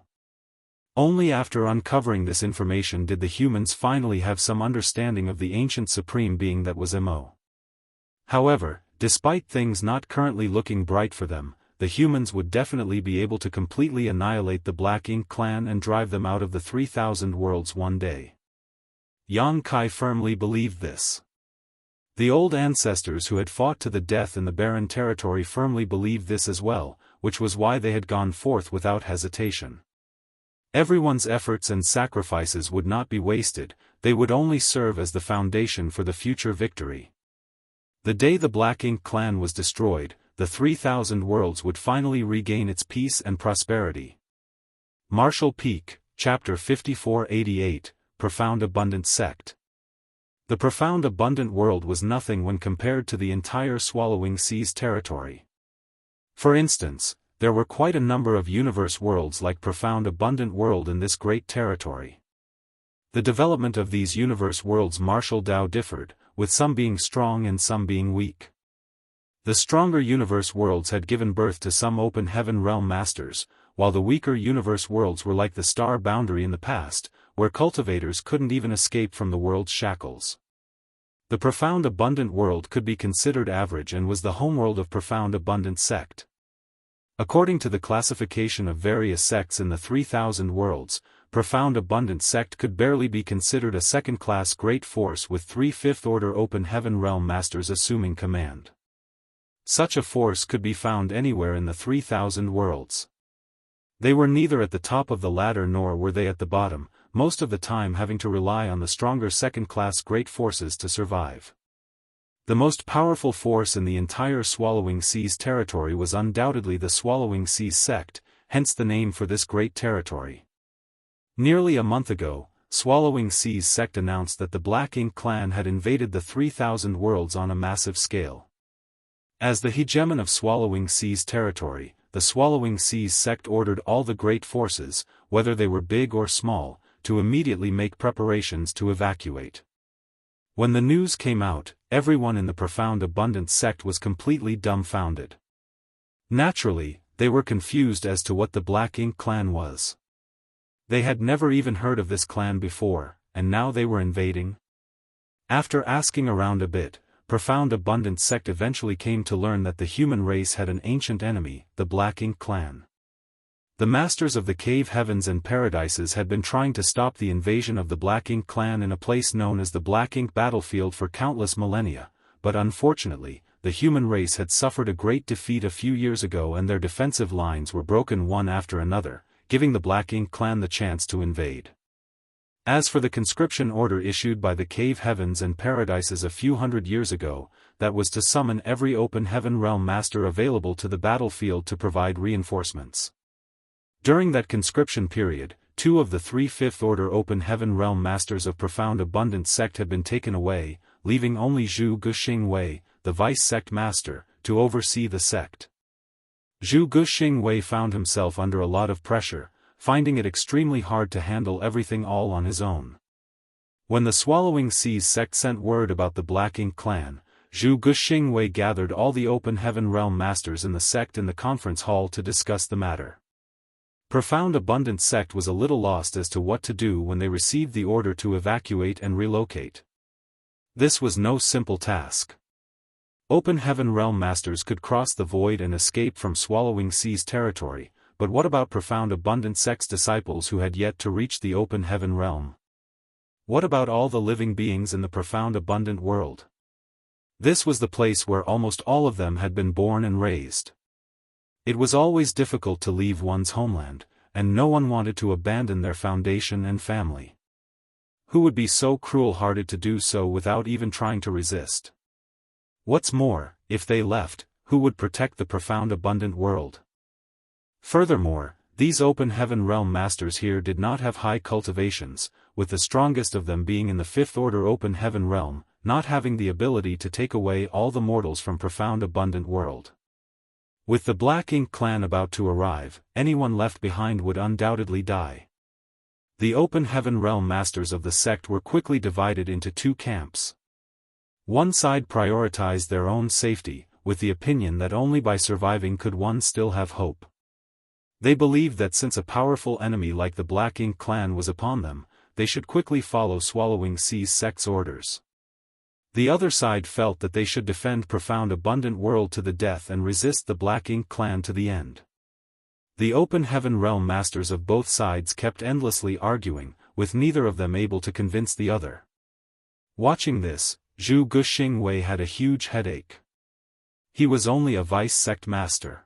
Only after uncovering this information did the humans finally have some understanding of the ancient supreme being that was MO. However, despite things not currently looking bright for them, the humans would definitely be able to completely annihilate the Black Ink clan and drive them out of the 3,000 worlds one day. Yang Kai firmly believed this. The old ancestors who had fought to the death in the barren territory firmly believed this as well, which was why they had gone forth without hesitation. Everyone's efforts and sacrifices would not be wasted, they would only serve as the foundation for the future victory. The day the Black Ink clan was destroyed, the 3,000 worlds would finally regain its peace and prosperity. Marshall Peak, Chapter 5488, Profound Abundant Sect. The Profound Abundant World was nothing when compared to the entire Swallowing Seas territory. For instance, there were quite a number of universe worlds like Profound Abundant World in this great territory. The development of these universe worlds Marshall Dao differed, with some being strong and some being weak. The stronger universe worlds had given birth to some open heaven realm masters, while the weaker universe worlds were like the star boundary in the past, where cultivators couldn't even escape from the world's shackles. The Profound Abundant World could be considered average and was the homeworld of Profound Abundant Sect. According to the classification of various sects in the 3,000 worlds, Profound Abundant Sect could barely be considered a second-class great force with 3 fifth-order open heaven realm masters assuming command. Such a force could be found anywhere in the 3,000 worlds. They were neither at the top of the ladder nor were they at the bottom, most of the time having to rely on the stronger second-class great forces to survive. The most powerful force in the entire Swallowing Seas territory was undoubtedly the Swallowing Seas sect, hence the name for this great territory. Nearly a month ago, Swallowing Seas sect announced that the Black Ink clan had invaded the 3,000 worlds on a massive scale. As the hegemon of Swallowing Seas territory, the Swallowing Seas sect ordered all the great forces, whether they were big or small, to immediately make preparations to evacuate. When the news came out, everyone in the Profound Abundance sect was completely dumbfounded. Naturally, they were confused as to what the Black Ink clan was. They had never even heard of this clan before, and now they were invading? After asking around a bit, Profound Abundance sect eventually came to learn that the human race had an ancient enemy, the Black Ink clan. The masters of the cave heavens and paradises had been trying to stop the invasion of the Black Ink clan in a place known as the Black Ink battlefield for countless millennia, but unfortunately, the human race had suffered a great defeat a few years ago and their defensive lines were broken one after another, giving the Black Ink clan the chance to invade. As for the conscription order issued by the cave heavens and paradises a few hundred years ago, that was to summon every open heaven realm master available to the battlefield to provide reinforcements. During that conscription period, 2 of the 3 Fifth Order Open Heaven Realm Masters of Profound Abundance sect had been taken away, leaving only Zhu Guxing Wei, the Vice Sect Master, to oversee the sect. Zhu Guxing Wei found himself under a lot of pressure, finding it extremely hard to handle everything all on his own. When the Swallowing Seas sect sent word about the Black Ink clan, Zhu Guxing Wei gathered all the Open Heaven Realm Masters in the sect in the conference hall to discuss the matter. Profound Abundance sect was a little lost as to what to do when they received the order to evacuate and relocate. This was no simple task. Open Heaven Realm Masters could cross the void and escape from Swallowing Seas territory, but what about Profound Abundance sect's disciples who had yet to reach the Open Heaven Realm? What about all the living beings in the Profound Abundant world? This was the place where almost all of them had been born and raised. It was always difficult to leave one's homeland, and no one wanted to abandon their foundation and family. Who would be so cruel-hearted to do so without even trying to resist? What's more, if they left, who would protect the Profound Abundant world? Furthermore, these Open Heaven Realm Masters here did not have high cultivations, with the strongest of them being in the Fifth Order Open Heaven Realm, not having the ability to take away all the mortals from Profound Abundant world. With the Black Ink clan about to arrive, anyone left behind would undoubtedly die. The Open Heaven Realm Masters of the sect were quickly divided into 2 camps. One side prioritized their own safety, with the opinion that only by surviving could one still have hope. They believed that since a powerful enemy like the Black Ink clan was upon them, they should quickly follow Swallowing Seas sect's orders. The other side felt that they should defend Profound Abundant world to the death and resist the Black Ink clan to the end. The Open Heaven Realm Masters of both sides kept endlessly arguing, with neither of them able to convince the other. Watching this, Zhu Guxing Wei had a huge headache. He was only a Vice Sect Master.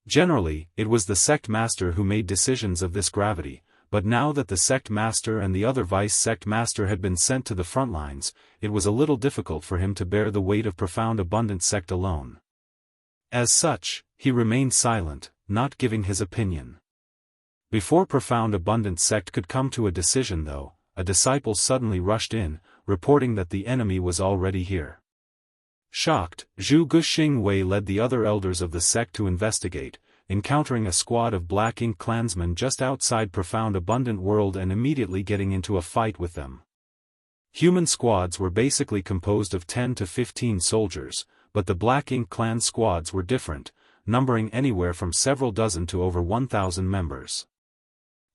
Generally, it was the Sect Master who made decisions of this gravity, but now that the Sect Master and the other Vice Sect Master had been sent to the front lines, it was a little difficult for him to bear the weight of Profound Abundant sect alone. As such, he remained silent, not giving his opinion. Before Profound Abundant sect could come to a decision though, a disciple suddenly rushed in, reporting that the enemy was already here. Shocked, Zhu Guxing Wei led the other elders of the sect to investigate, encountering a squad of Black Ink clansmen just outside Profound Abundant world and immediately getting into a fight with them. Human squads were basically composed of 10 to 15 soldiers, but the Black Ink clan squads were different, numbering anywhere from several dozen to over 1,000 members.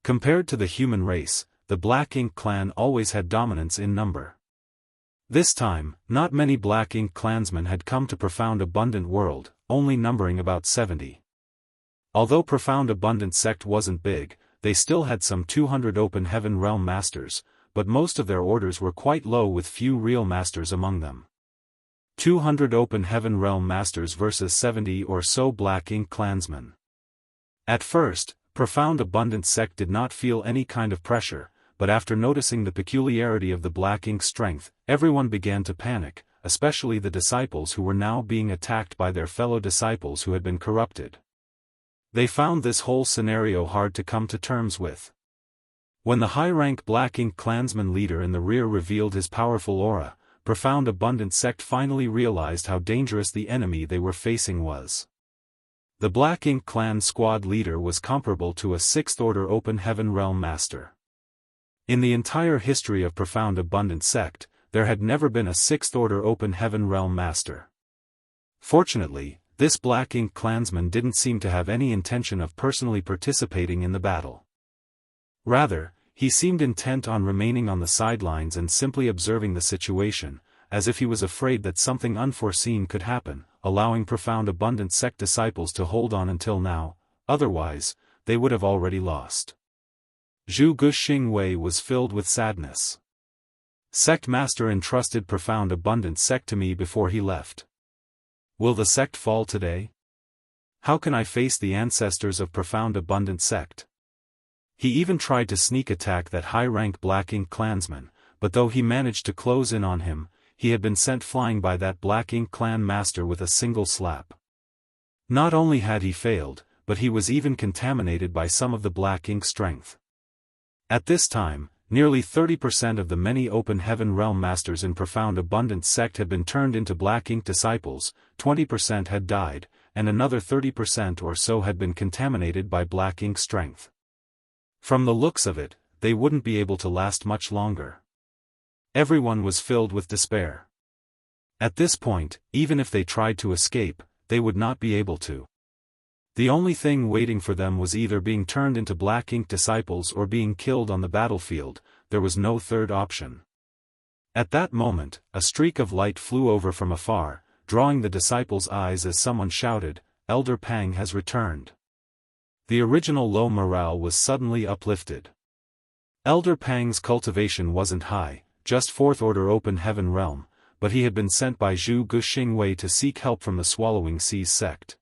Compared to the human race, the Black Ink clan always had dominance in number. This time, not many Black Ink clansmen had come to Profound Abundant world, only numbering about 70. Although Profound Abundant sect wasn't big, they still had some 200 Open Heaven Realm Masters, but most of their orders were quite low with few real masters among them. 200 Open Heaven Realm Masters versus 70 or so Black Ink Clansmen. At first, Profound Abundance Sect did not feel any kind of pressure, but after noticing the peculiarity of the Black Ink strength, everyone began to panic, especially the disciples who were now being attacked by their fellow disciples who had been corrupted. They found this whole scenario hard to come to terms with. When the high-rank Black Ink Clansman leader in the rear revealed his powerful aura, Profound Abundance Sect finally realized how dangerous the enemy they were facing was. The Black Ink Clan squad leader was comparable to a 6th Order Open Heaven Realm Master. In the entire history of Profound Abundance Sect, there had never been a 6th Order Open Heaven Realm Master. Fortunately, this Black Ink Clansman didn't seem to have any intention of personally participating in the battle. Rather, he seemed intent on remaining on the sidelines and simply observing the situation, as if he was afraid that something unforeseen could happen, allowing Profound Abundance Sect disciples to hold on until now, otherwise, they would have already lost. Zhu Guxing Wei was filled with sadness. Sect Master entrusted Profound Abundance Sect to me before he left. Will the sect fall today? How can I face the ancestors of Profound Abundance Sect? He even tried to sneak attack that high-rank Black Ink Clansman, but though he managed to close in on him, he had been sent flying by that Black Ink Clan Master with a single slap. Not only had he failed, but he was even contaminated by some of the Black Ink strength. At this time, nearly 30% of the many Open Heaven Realm Masters in Profound Abundance Sect had been turned into Black Ink disciples, 20% had died, and another 30% or so had been contaminated by Black Ink strength. From the looks of it, they wouldn't be able to last much longer. Everyone was filled with despair. At this point, even if they tried to escape, they would not be able to. The only thing waiting for them was either being turned into Black Ink disciples or being killed on the battlefield. There was no third option. At that moment, a streak of light flew over from afar, drawing the disciples' eyes as someone shouted, "Elder Pang has returned." The original low morale was suddenly uplifted. Elder Pang's cultivation wasn't high, just 4th Order Open Heaven Realm, but he had been sent by Zhu Guxing Wei to seek help from the Swallowing Seas sect.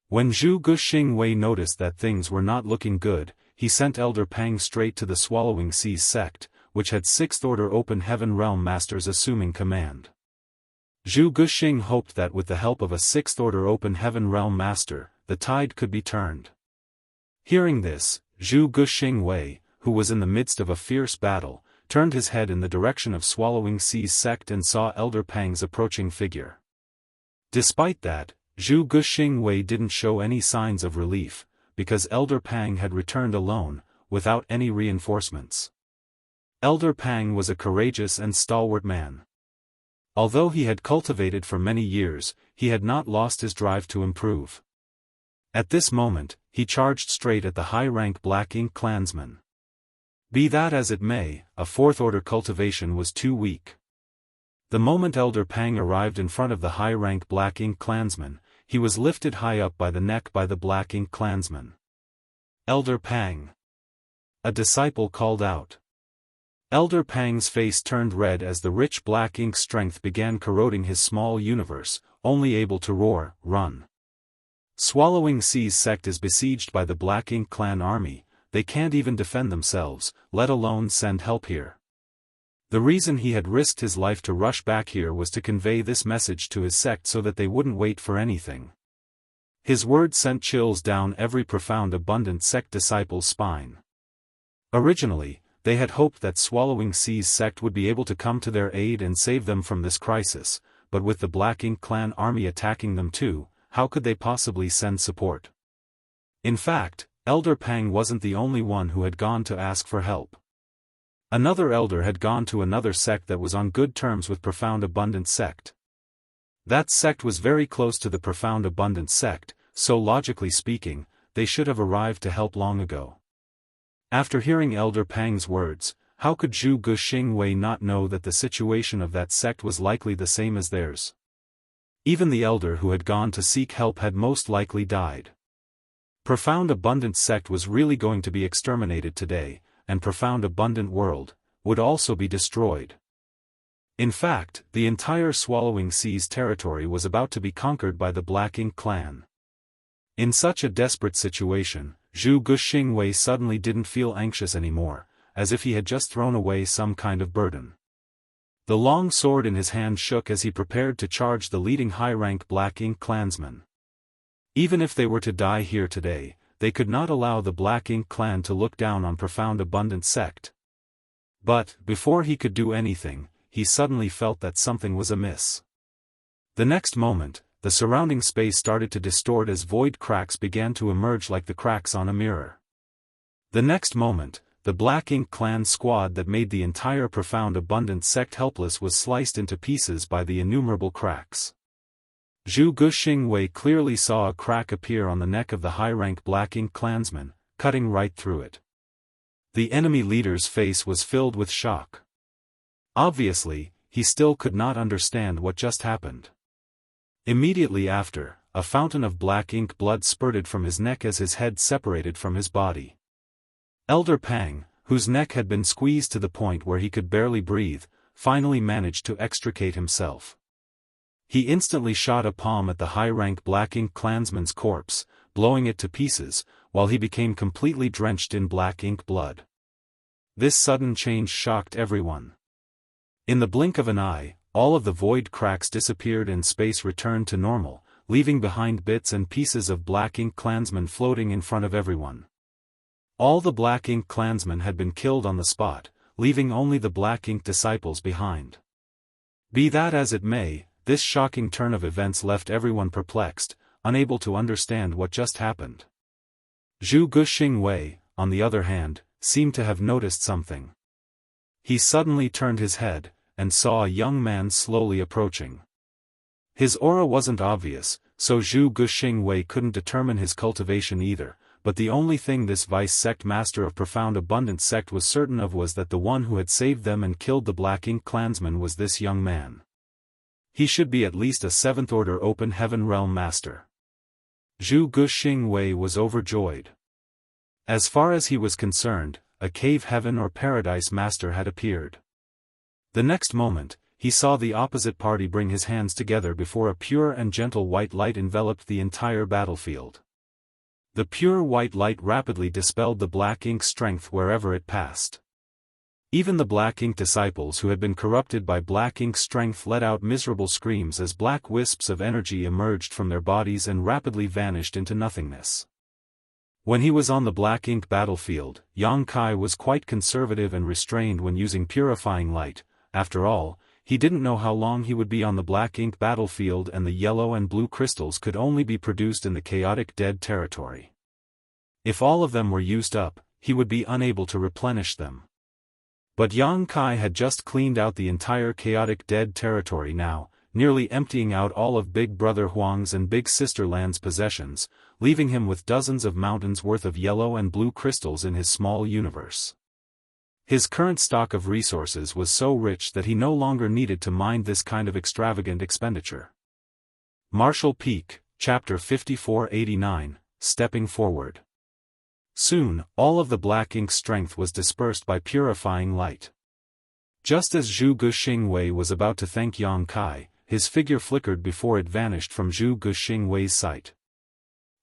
When Zhu Guxing Wei noticed that things were not looking good, he sent Elder Pang straight to the Swallowing Seas sect, which had 6th Order Open Heaven Realm Masters assuming command. Zhu Guxing hoped that with the help of a 6th Order Open Heaven Realm Master, the tide could be turned. Hearing this, Zhu Guxing Wei, who was in the midst of a fierce battle, turned his head in the direction of Swallowing Seas sect and saw Elder Pang's approaching figure. Despite that, Zhu Guxing Wei didn't show any signs of relief, because Elder Pang had returned alone, without any reinforcements. Elder Pang was a courageous and stalwart man. Although he had cultivated for many years, he had not lost his drive to improve. At this moment, he charged straight at the high-rank Black Ink Clansman. Be that as it may, a 4th Order cultivation was too weak. The moment Elder Pang arrived in front of the high-rank Black Ink Clansman, he was lifted high up by the neck by the Black Ink Clansman. "Elder Pang!" A disciple called out. Elder Pang's face turned red as the rich Black Ink strength began corroding his small universe, only able to roar, "Run!" Swallowing Seas sect is besieged by the Black Ink Clan army. They can't even defend themselves, let alone send help here. The reason he had risked his life to rush back here was to convey this message to his sect so that they wouldn't wait for anything. His words sent chills down every Profound Abundance Sect disciple's spine. Originally, they had hoped that Swallowing Seas sect would be able to come to their aid and save them from this crisis, but with the Black Ink Clan army attacking them too, how could they possibly send support? In fact, Elder Pang wasn't the only one who had gone to ask for help. Another elder had gone to another sect that was on good terms with Profound Abundance Sect. That sect was very close to the Profound Abundance Sect, so logically speaking, they should have arrived to help long ago. After hearing Elder Pang's words, how could Zhu Guxing Wei not know that the situation of that sect was likely the same as theirs? Even the elder who had gone to seek help had most likely died. Profound Abundance Sect was really going to be exterminated today, and Profound Abundant World would also be destroyed. In fact, the entire Swallowing Seas territory was about to be conquered by the Black Ink clan. In such a desperate situation, Zhu Guxingwei suddenly didn't feel anxious anymore, as if he had just thrown away some kind of burden. The long sword in his hand shook as he prepared to charge the leading high-rank Black Ink clansmen. Even if they were to die here today, they could not allow the Black Ink clan to look down on Profound Abundance sect. But, before he could do anything, he suddenly felt that something was amiss. The next moment, the surrounding space started to distort as void cracks began to emerge like the cracks on a mirror. The next moment, the Black Ink clan squad that made the entire Profound Abundance sect helpless was sliced into pieces by the innumerable cracks. Zhu Guxingwei clearly saw a crack appear on the neck of the high-rank Black Ink clansman, cutting right through it. The enemy leader's face was filled with shock. Obviously, he still could not understand what just happened. Immediately after, a fountain of Black Ink blood spurted from his neck as his head separated from his body. Elder Pang, whose neck had been squeezed to the point where he could barely breathe, finally managed to extricate himself. He instantly shot a palm at the high-rank Black Ink clansman's corpse, blowing it to pieces, while he became completely drenched in Black Ink blood. This sudden change shocked everyone. In the blink of an eye, all of the void cracks disappeared and space returned to normal, leaving behind bits and pieces of Black Ink clansmen floating in front of everyone. All the Black Ink clansmen had been killed on the spot, leaving only the Black Ink disciples behind. Be that as it may, this shocking turn of events left everyone perplexed, unable to understand what just happened. Zhu Guxingwei, on the other hand, seemed to have noticed something. He suddenly turned his head, and saw a young man slowly approaching. His aura wasn't obvious, so Zhu Guxingwei couldn't determine his cultivation either, but the only thing this vice sect master of Profound Abundance sect was certain of was that the one who had saved them and killed the Black Ink clansman was this young man. He should be at least a 7th Order Open Heaven Realm Master. Zhu Guxingwei was overjoyed. As far as he was concerned, a cave heaven or paradise master had appeared. The next moment, he saw the opposite party bring his hands together before a pure and gentle white light enveloped the entire battlefield. The pure white light rapidly dispelled the Black Ink strength wherever it passed. Even the Black Ink disciples who had been corrupted by Black Ink strength let out miserable screams as black wisps of energy emerged from their bodies and rapidly vanished into nothingness. When he was on the Black Ink battlefield, Yang Kai was quite conservative and restrained when using purifying light. After all, he didn't know how long he would be on the Black Ink battlefield, and the yellow and blue crystals could only be produced in the chaotic dead territory. If all of them were used up, he would be unable to replenish them. But Yang Kai had just cleaned out the entire chaotic dead territory now, nearly emptying out all of Big Brother Huang's and Big Sister Lan's possessions, leaving him with dozens of mountains worth of yellow and blue crystals in his small universe. His current stock of resources was so rich that he no longer needed to mind this kind of extravagant expenditure. Martial Peak, Chapter 5489, Stepping Forward. Soon, all of the Black Ink strength was dispersed by purifying light. Just as Zhu Guxingwei was about to thank Yang Kai, his figure flickered before it vanished from Zhu Guxingwei's sight.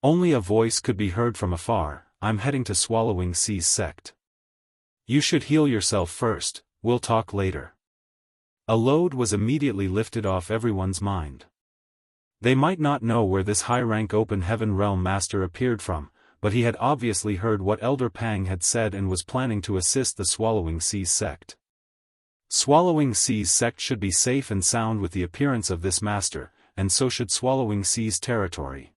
Only a voice could be heard from afar, "I'm heading to Swallowing Seas sect. You should heal yourself first, we'll talk later." A load was immediately lifted off everyone's mind. They might not know where this high-rank Open Heaven Realm Master appeared from, but he had obviously heard what Elder Pang had said and was planning to assist the Swallowing Seas sect. Swallowing Seas sect should be safe and sound with the appearance of this master, and so should Swallowing Seas territory.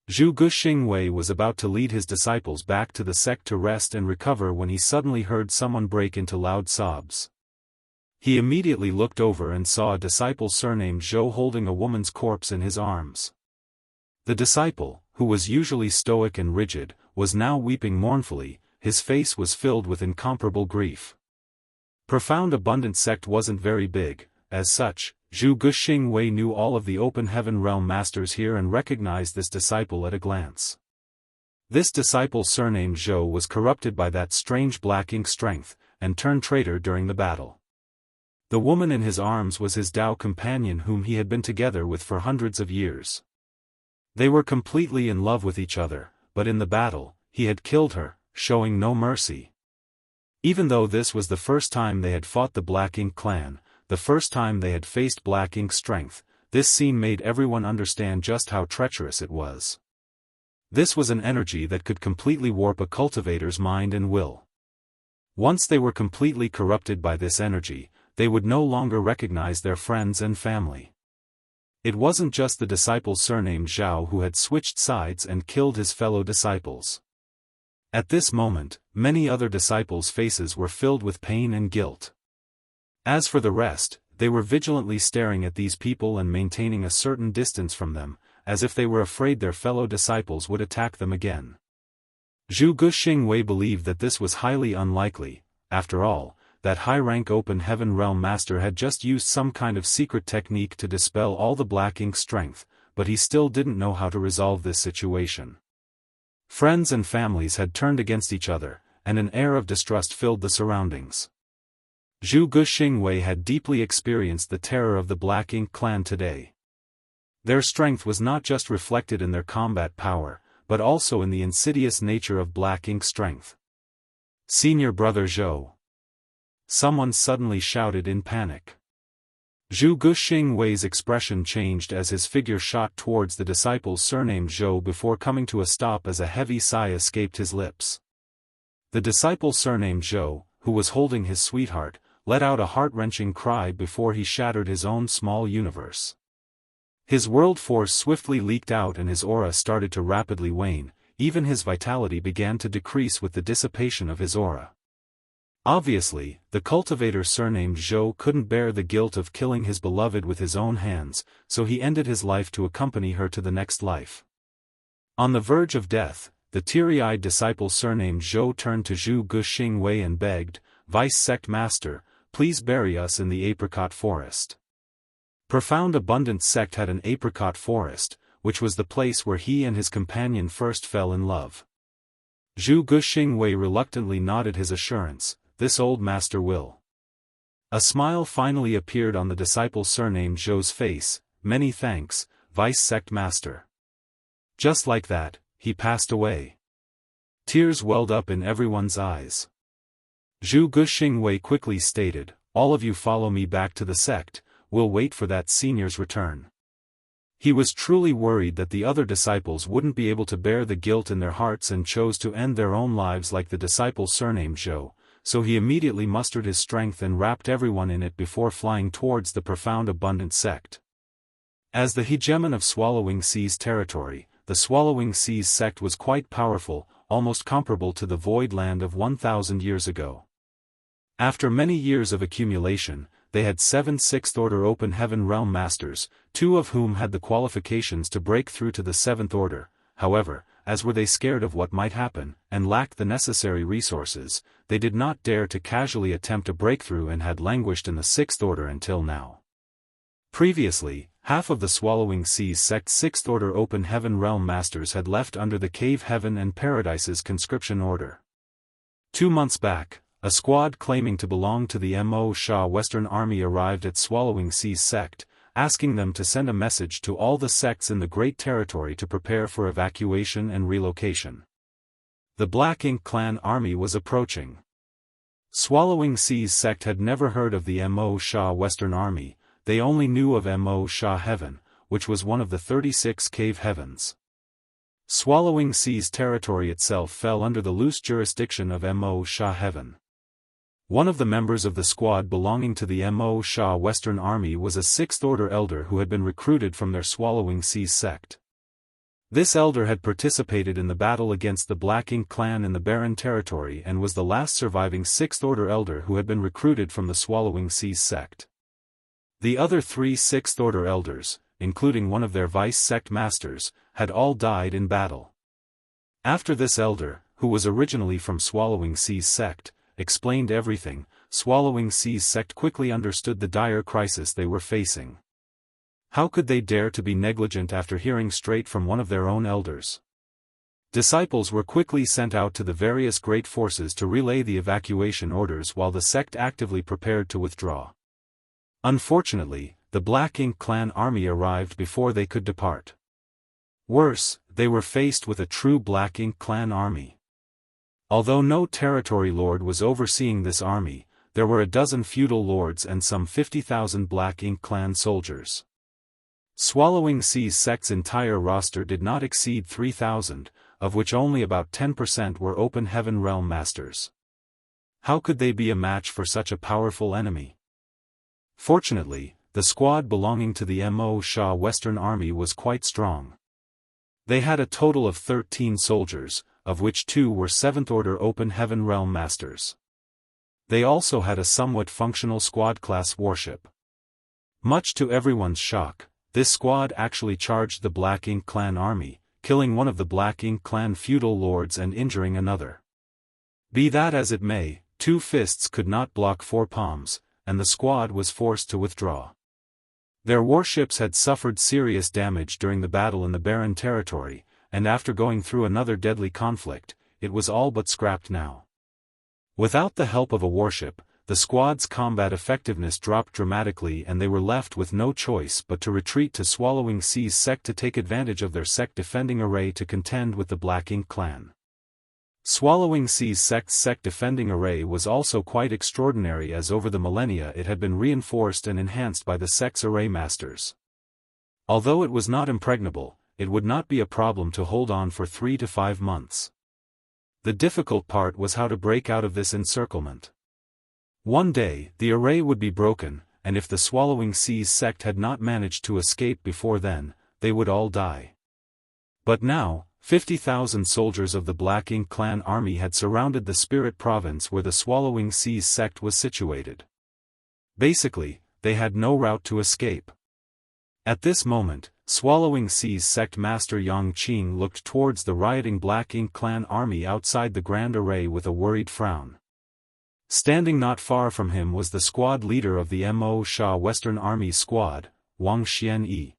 Zhu Guxingwei was about to lead his disciples back to the sect to rest and recover when he suddenly heard someone break into loud sobs. He immediately looked over and saw a disciple surnamed Zhou holding a woman's corpse in his arms. The disciple, who was usually stoic and rigid, was now weeping mournfully. His face was filled with incomparable grief. Profound Abundance sect wasn't very big, as such. Zhu Guxingwei knew all of the Open Heaven Realm Masters here and recognized this disciple at a glance. This disciple surnamed Zhou was corrupted by that strange Black Ink strength, and turned traitor during the battle. The woman in his arms was his Dao companion whom he had been together with for hundreds of years. They were completely in love with each other, but in the battle, he had killed her, showing no mercy. Even though this was the first time they had fought the Black Ink clan, the first time they had faced Black Ink's strength, this scene made everyone understand just how treacherous it was. This was an energy that could completely warp a cultivator's mind and will. Once they were completely corrupted by this energy, they would no longer recognize their friends and family. It wasn't just the disciple surnamed Zhao who had switched sides and killed his fellow disciples. At this moment, many other disciples' faces were filled with pain and guilt. As for the rest, they were vigilantly staring at these people and maintaining a certain distance from them, as if they were afraid their fellow disciples would attack them again. Zhu Guxingwei believed that this was highly unlikely. After all, that high-rank Open Heaven Realm Master had just used some kind of secret technique to dispel all the Black Ink strength, but he still didn't know how to resolve this situation. Friends and families had turned against each other, and an air of distrust filled the surroundings. Zhu Guxingwei had deeply experienced the terror of the Black Ink clan today. Their strength was not just reflected in their combat power, but also in the insidious nature of Black Ink strength. "Senior Brother Zhou!" Someone suddenly shouted in panic. Zhu Guxingwei's expression changed as his figure shot towards the disciple surnamed Zhou before coming to a stop as a heavy sigh escaped his lips. The disciple surnamed Zhou, who was holding his sweetheart, let out a heart-wrenching cry before he shattered his own small universe. His world force swiftly leaked out and his aura started to rapidly wane, even his vitality began to decrease with the dissipation of his aura. Obviously, the cultivator surnamed Zhou couldn't bear the guilt of killing his beloved with his own hands, so he ended his life to accompany her to the next life. On the verge of death, the teary-eyed disciple surnamed Zhou turned to Zhu Guxingwei and begged, "Vice Sect Master, please bury us in the apricot forest." Profound Abundance Sect had an apricot forest, which was the place where he and his companion first fell in love. Zhu Guxingwei reluctantly nodded his assurance, "This old master will." A smile finally appeared on the disciple surnamed Zhou's face, "Many thanks, Vice Sect Master." Just like that, he passed away. Tears welled up in everyone's eyes. Zhu Guxingwei quickly stated, "All of you follow me back to the sect, we'll wait for that senior's return." He was truly worried that the other disciples wouldn't be able to bear the guilt in their hearts and chose to end their own lives like the disciple surnamed Zhou, so he immediately mustered his strength and wrapped everyone in it before flying towards the Profound Abundance Sect. As the hegemon of Swallowing Sea's territory, the Swallowing Sea's sect was quite powerful, almost comparable to the Void Land of 1,000 years ago. After many years of accumulation, they had 7 Sixth-Order Open Heaven Realm Masters, 2 of whom had the qualifications to break through to the 7th Order. However, as were they scared of what might happen, and lacked the necessary resources, they did not dare to casually attempt a breakthrough and had languished in the 6th Order until now. Previously, half of the Swallowing Sea's sect 6th Order Open Heaven Realm Masters had left under the Cave Heaven and Paradise's conscription order. 2 months back, a squad claiming to belong to the Mo Sha Western Army arrived at Swallowing Sea's sect, asking them to send a message to all the sects in the Great Territory to prepare for evacuation and relocation. The Black Ink clan army was approaching. Swallowing Sea's sect had never heard of the Mo Sha Western Army, they only knew of Mo Sha Heaven, which was one of the 36 cave heavens. Swallowing Sea's territory itself fell under the loose jurisdiction of Mo Sha Heaven. One of the members of the squad belonging to the Mo Sha Western Army was a 6th Order elder who had been recruited from their Swallowing Sea's sect. This elder had participated in the battle against the Black Ink clan in the Barren Territory and was the last surviving 6th Order elder who had been recruited from the Swallowing Sea's sect. The other 3 6th Order elders, including one of their Vice Sect Masters, had all died in battle. After this elder, who was originally from Swallowing Sea's sect, explained everything, Swallowing Sea's sect quickly understood the dire crisis they were facing. How could they dare to be negligent after hearing straight from one of their own elders? Disciples were quickly sent out to the various great forces to relay the evacuation orders while the sect actively prepared to withdraw. Unfortunately, the Black Ink clan army arrived before they could depart. Worse, they were faced with a true Black Ink clan army. Although no territory lord was overseeing this army, there were a dozen feudal lords and some 50,000 Black Ink clan soldiers. Swallowing Sea's sect's entire roster did not exceed 3,000, of which only about 10% were Open Heaven Realm Masters. How could they be a match for such a powerful enemy? Fortunately, the squad belonging to the Mo Sha Western Army was quite strong. They had a total of 13 soldiers, of which 2 were 7th Order Open Heaven Realm Masters. They also had a somewhat functional squad-class warship. Much to everyone's shock, this squad actually charged the Black Ink clan army, killing one of the Black Ink clan feudal lords and injuring another. Be that as it may, 2 fists could not block 4 palms, and the squad was forced to withdraw. Their warships had suffered serious damage during the battle in the Barren territory, and after going through another deadly conflict, it was all but scrapped now. Without the help of a warship, the squad's combat effectiveness dropped dramatically and they were left with no choice but to retreat to Swallowing Sea's sect to take advantage of their sect defending array to contend with the Black Ink clan. Swallowing Sea's sect's sect defending array was also quite extraordinary, as over the millennia it had been reinforced and enhanced by the sect's array masters. Although it was not impregnable, it would not be a problem to hold on for 3 to 5 months. The difficult part was how to break out of this encirclement. One day, the array would be broken, and if the Swallowing Sea's sect had not managed to escape before then, they would all die. But now, 50,000 soldiers of the Black Ink clan army had surrounded the Spirit province where the Swallowing Sea's sect was situated. Basically, they had no route to escape. At this moment, Swallowing Sea's sect master Yang Qing looked towards the rioting Black Ink clan army outside the Grand Array with a worried frown. Standing not far from him was the squad leader of the Mo Sha Western Army squad, Wang Xianxia.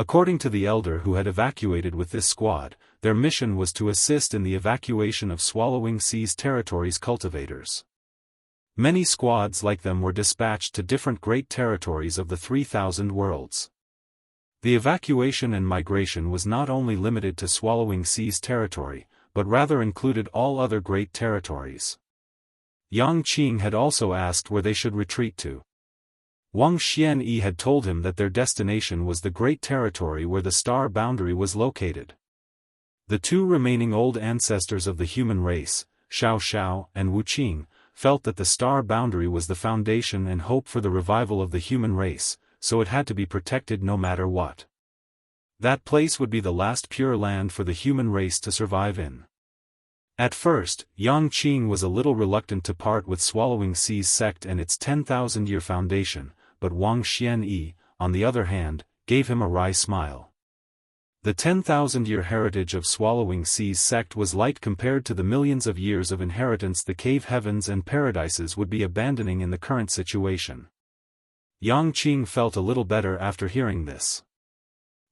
According to the elder who had evacuated with this squad, their mission was to assist in the evacuation of Swallowing Sea's territory's cultivators. Many squads like them were dispatched to different great territories of the 3,000 worlds. The evacuation and migration was not only limited to Swallowing Sea's territory, but rather included all other great territories. Yang Qing had also asked where they should retreat to. Wang Xianxia had told him that their destination was the great territory where the star boundary was located. The 2 remaining old ancestors of the human race, Xiao Xiao and Wuqing, felt that the star boundary was the foundation and hope for the revival of the human race, so it had to be protected no matter what. That place would be the last pure land for the human race to survive in. At first, Yang Qing was a little reluctant to part with Swallowing Sea's sect and its 10,000-year foundation, but Wang Xianxia, on the other hand, gave him a wry smile. The 10,000-year heritage of Swallowing Sea's sect was light compared to the millions of years of inheritance the cave heavens and paradises would be abandoning in the current situation. Yang Qing felt a little better after hearing this.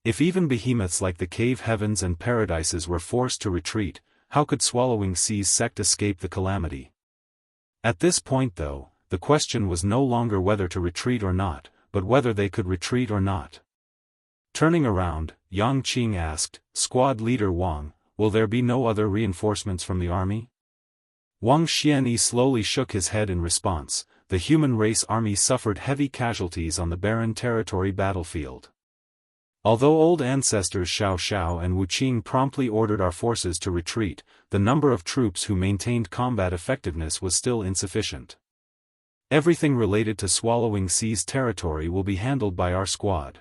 If even behemoths like the cave heavens and paradises were forced to retreat, how could Swallowing Sea's sect escape the calamity? At this point though, the question was no longer whether to retreat or not, but whether they could retreat or not. Turning around, Yang Qing asked, "Squad leader Wang, will there be no other reinforcements from the army?" Wang Xianxia slowly shook his head in response. The human race army suffered heavy casualties on the Barren territory battlefield. Although old ancestors Xiao Xiao and Wuqing promptly ordered our forces to retreat, the number of troops who maintained combat effectiveness was still insufficient. Everything related to Swallowing Sea's territory will be handled by our squad.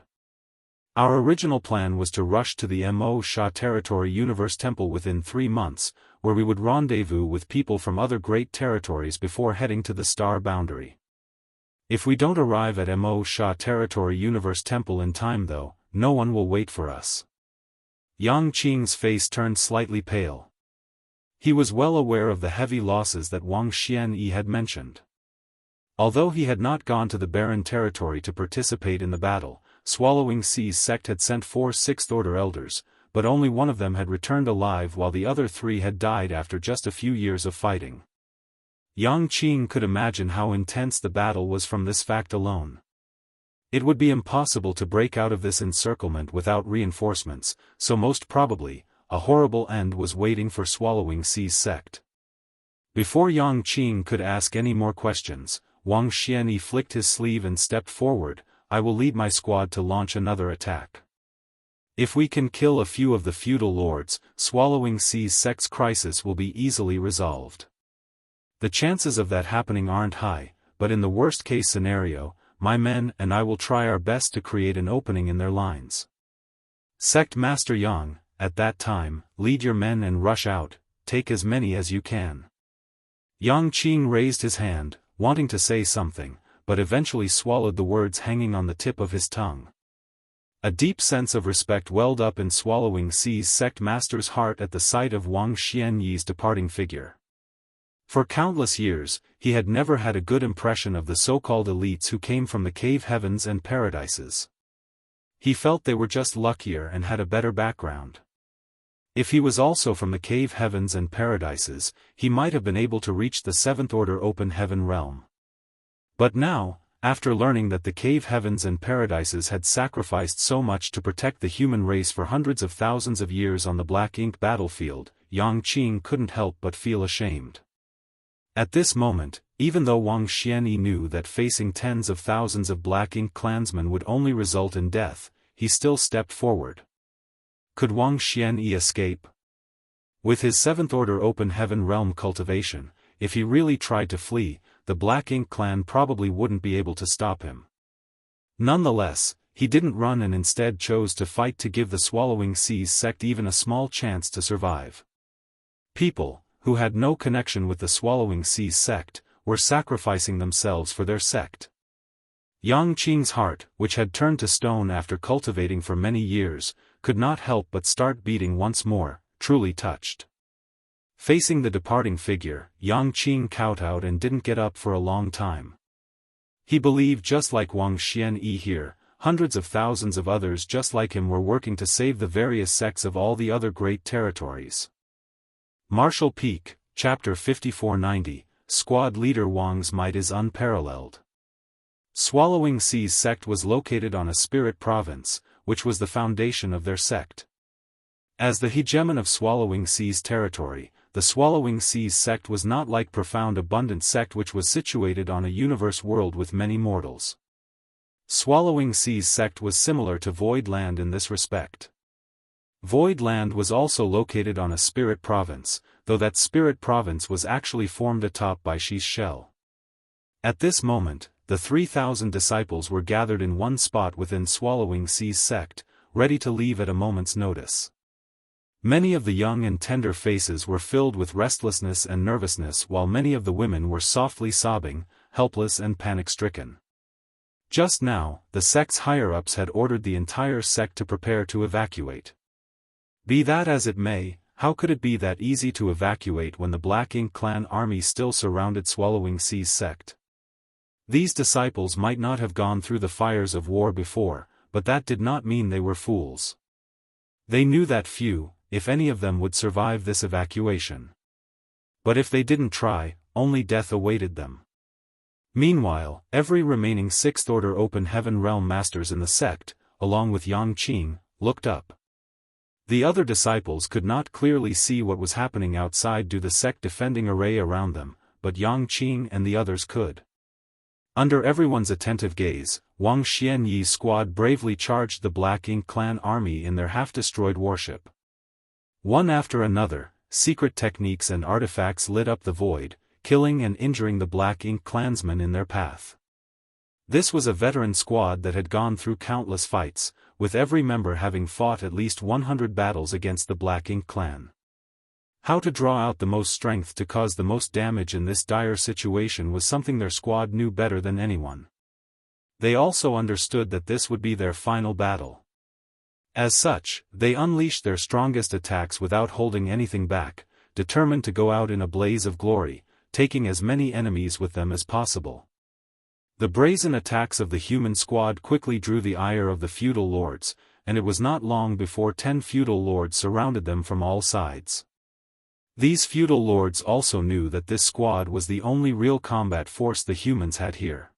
Our original plan was to rush to the Mo Sha Territory Universe Temple within 3 months, where we would rendezvous with people from other great territories before heading to the star boundary. If we don't arrive at Mo Sha Territory Universe Temple in time though, no one will wait for us. Yang Qing's face turned slightly pale. He was well aware of the heavy losses that Wang Xianxia had mentioned. Although he had not gone to the Barren territory to participate in the battle, Swallowing Sea's sect had sent 4 6th Order elders, but only one of them had returned alive while the other 3 had died after just a few years of fighting. Yang Qing could imagine how intense the battle was from this fact alone. It would be impossible to break out of this encirclement without reinforcements, so most probably, a horrible end was waiting for Swallowing Sea's sect. Before Yang Qing could ask any more questions, Wang Xianxia flicked his sleeve and stepped forward. I will lead my squad to launch another attack. If we can kill a few of the feudal lords, Swallowing Sea's sect's crisis will be easily resolved. The chances of that happening aren't high, but in the worst-case scenario, my men and I will try our best to create an opening in their lines. Sect Master Yang, at that time, lead your men and rush out, take as many as you can. Yang Qing raised his hand, wanting to say something, but eventually swallowed the words hanging on the tip of his tongue. A deep sense of respect welled up in Swallowing Sea's sect master's heart at the sight of Wang Xianyi's departing figure. For countless years, he had never had a good impression of the so-called elites who came from the cave heavens and paradises. He felt they were just luckier and had a better background. If he was also from the cave heavens and paradises, he might have been able to reach the seventh order open heaven realm. But now, after learning that the cave heavens and paradises had sacrificed so much to protect the human race for hundreds of thousands of years on the black ink battlefield, Yang Qing couldn't help but feel ashamed. At this moment, even though Wang Xianxia knew that facing tens of thousands of black ink clansmen would only result in death, he still stepped forward. Could Wang Xianxia escape? With his seventh order open heaven realm cultivation, if he really tried to flee, the Black Ink clan probably wouldn't be able to stop him. Nonetheless, he didn't run and instead chose to fight to give the Swallowing Sea's sect even a small chance to survive. People, who had no connection with the Swallowing Sea's sect, were sacrificing themselves for their sect. Yang Qing's heart, which had turned to stone after cultivating for many years, could not help but start beating once more, truly touched. Facing the departing figure, Yang Qing kowtowed and didn't get up for a long time. He believed just like Wang Xianxia here, hundreds of thousands of others just like him were working to save the various sects of all the other great territories. Martial Peak, Chapter 5490, Squad Leader Wang's Might is Unparalleled. Swallowing Sea's sect was located on a spirit province, which was the foundation of their sect. As the hegemon of Swallowing Sea's territory, the Swallowing Sea's sect was not like Profound Abundant sect which was situated on a universe world with many mortals. Swallowing Sea's sect was similar to Void Land in this respect. Void Land was also located on a spirit province, though that spirit province was actually formed atop by Xi's shell. At this moment, the 3,000 disciples were gathered in one spot within Swallowing Sea's sect, ready to leave at a moment's notice. Many of the young and tender faces were filled with restlessness and nervousness while many of the women were softly sobbing, helpless and panic-stricken. Just now, the sect's higher-ups had ordered the entire sect to prepare to evacuate. Be that as it may, how could it be that easy to evacuate when the Black Ink clan army still surrounded Swallowing Sea's sect? These disciples might not have gone through the fires of war before, but that did not mean they were fools. They knew that few, if any of them would survive this evacuation. But if they didn't try, only death awaited them. Meanwhile, every remaining Sixth Order Open Heaven Realm Masters in the sect, along with Yang Qing, looked up. The other disciples could not clearly see what was happening outside due to the sect defending array around them, but Yang Qing and the others could. Under everyone's attentive gaze, Wang Xianyi's squad bravely charged the Black Ink clan army in their half-destroyed warship. One after another, secret techniques and artifacts lit up the void, killing and injuring the Black Ink clansmen in their path. This was a veteran squad that had gone through countless fights, with every member having fought at least 100 battles against the Black Ink clan. How to draw out the most strength to cause the most damage in this dire situation was something their squad knew better than anyone. They also understood that this would be their final battle. As such, they unleashed their strongest attacks without holding anything back, determined to go out in a blaze of glory, taking as many enemies with them as possible. The brazen attacks of the human squad quickly drew the ire of the feudal lords, and it was not long before 10 feudal lords surrounded them from all sides. These feudal lords also knew that this squad was the only real combat force the humans had here.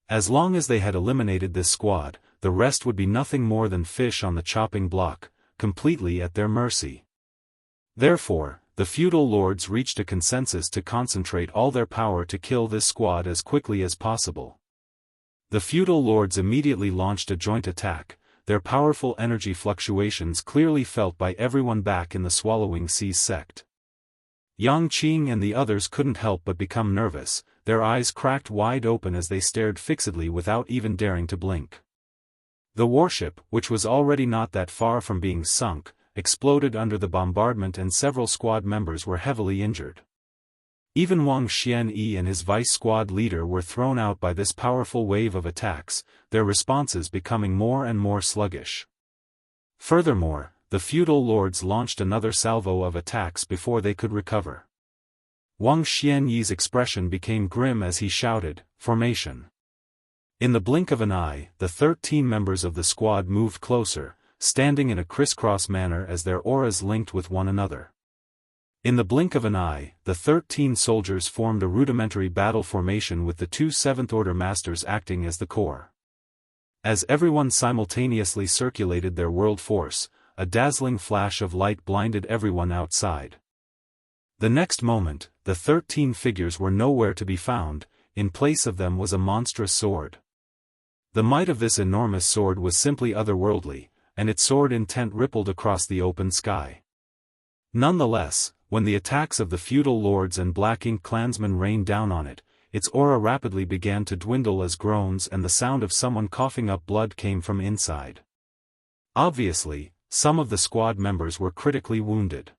As long as they had eliminated this squad, the rest would be nothing more than fish on the chopping block, completely at their mercy. Therefore, the feudal lords reached a consensus to concentrate all their power to kill this squad as quickly as possible. The feudal lords immediately launched a joint attack, their powerful energy fluctuations clearly felt by everyone back in the Swallowing Seas sect. Yang Qing and the others couldn't help but become nervous, their eyes cracked wide open as they stared fixedly without even daring to blink. The warship, which was already not that far from being sunk, exploded under the bombardment and several squad members were heavily injured. Even Wang Xianxia and his vice squad leader were thrown out by this powerful wave of attacks, their responses becoming more and more sluggish. Furthermore, the feudal lords launched another salvo of attacks before they could recover. Wang Xianxia's expression became grim as he shouted, "Formation!" In the blink of an eye, the 13 members of the squad moved closer, standing in a crisscross manner as their auras linked with one another. In the blink of an eye, the 13 soldiers formed a rudimentary battle formation with the two Seventh-Order Masters acting as the core. As everyone simultaneously circulated their world force, a dazzling flash of light blinded everyone outside. The next moment, the 13 figures were nowhere to be found, in place of them was a monstrous sword. The might of this enormous sword was simply otherworldly, and its sword intent rippled across the open sky. Nonetheless, when the attacks of the feudal lords and Black Ink clansmen rained down on it, its aura rapidly began to dwindle as groans and the sound of someone coughing up blood came from inside. Obviously, some of the squad members were critically wounded.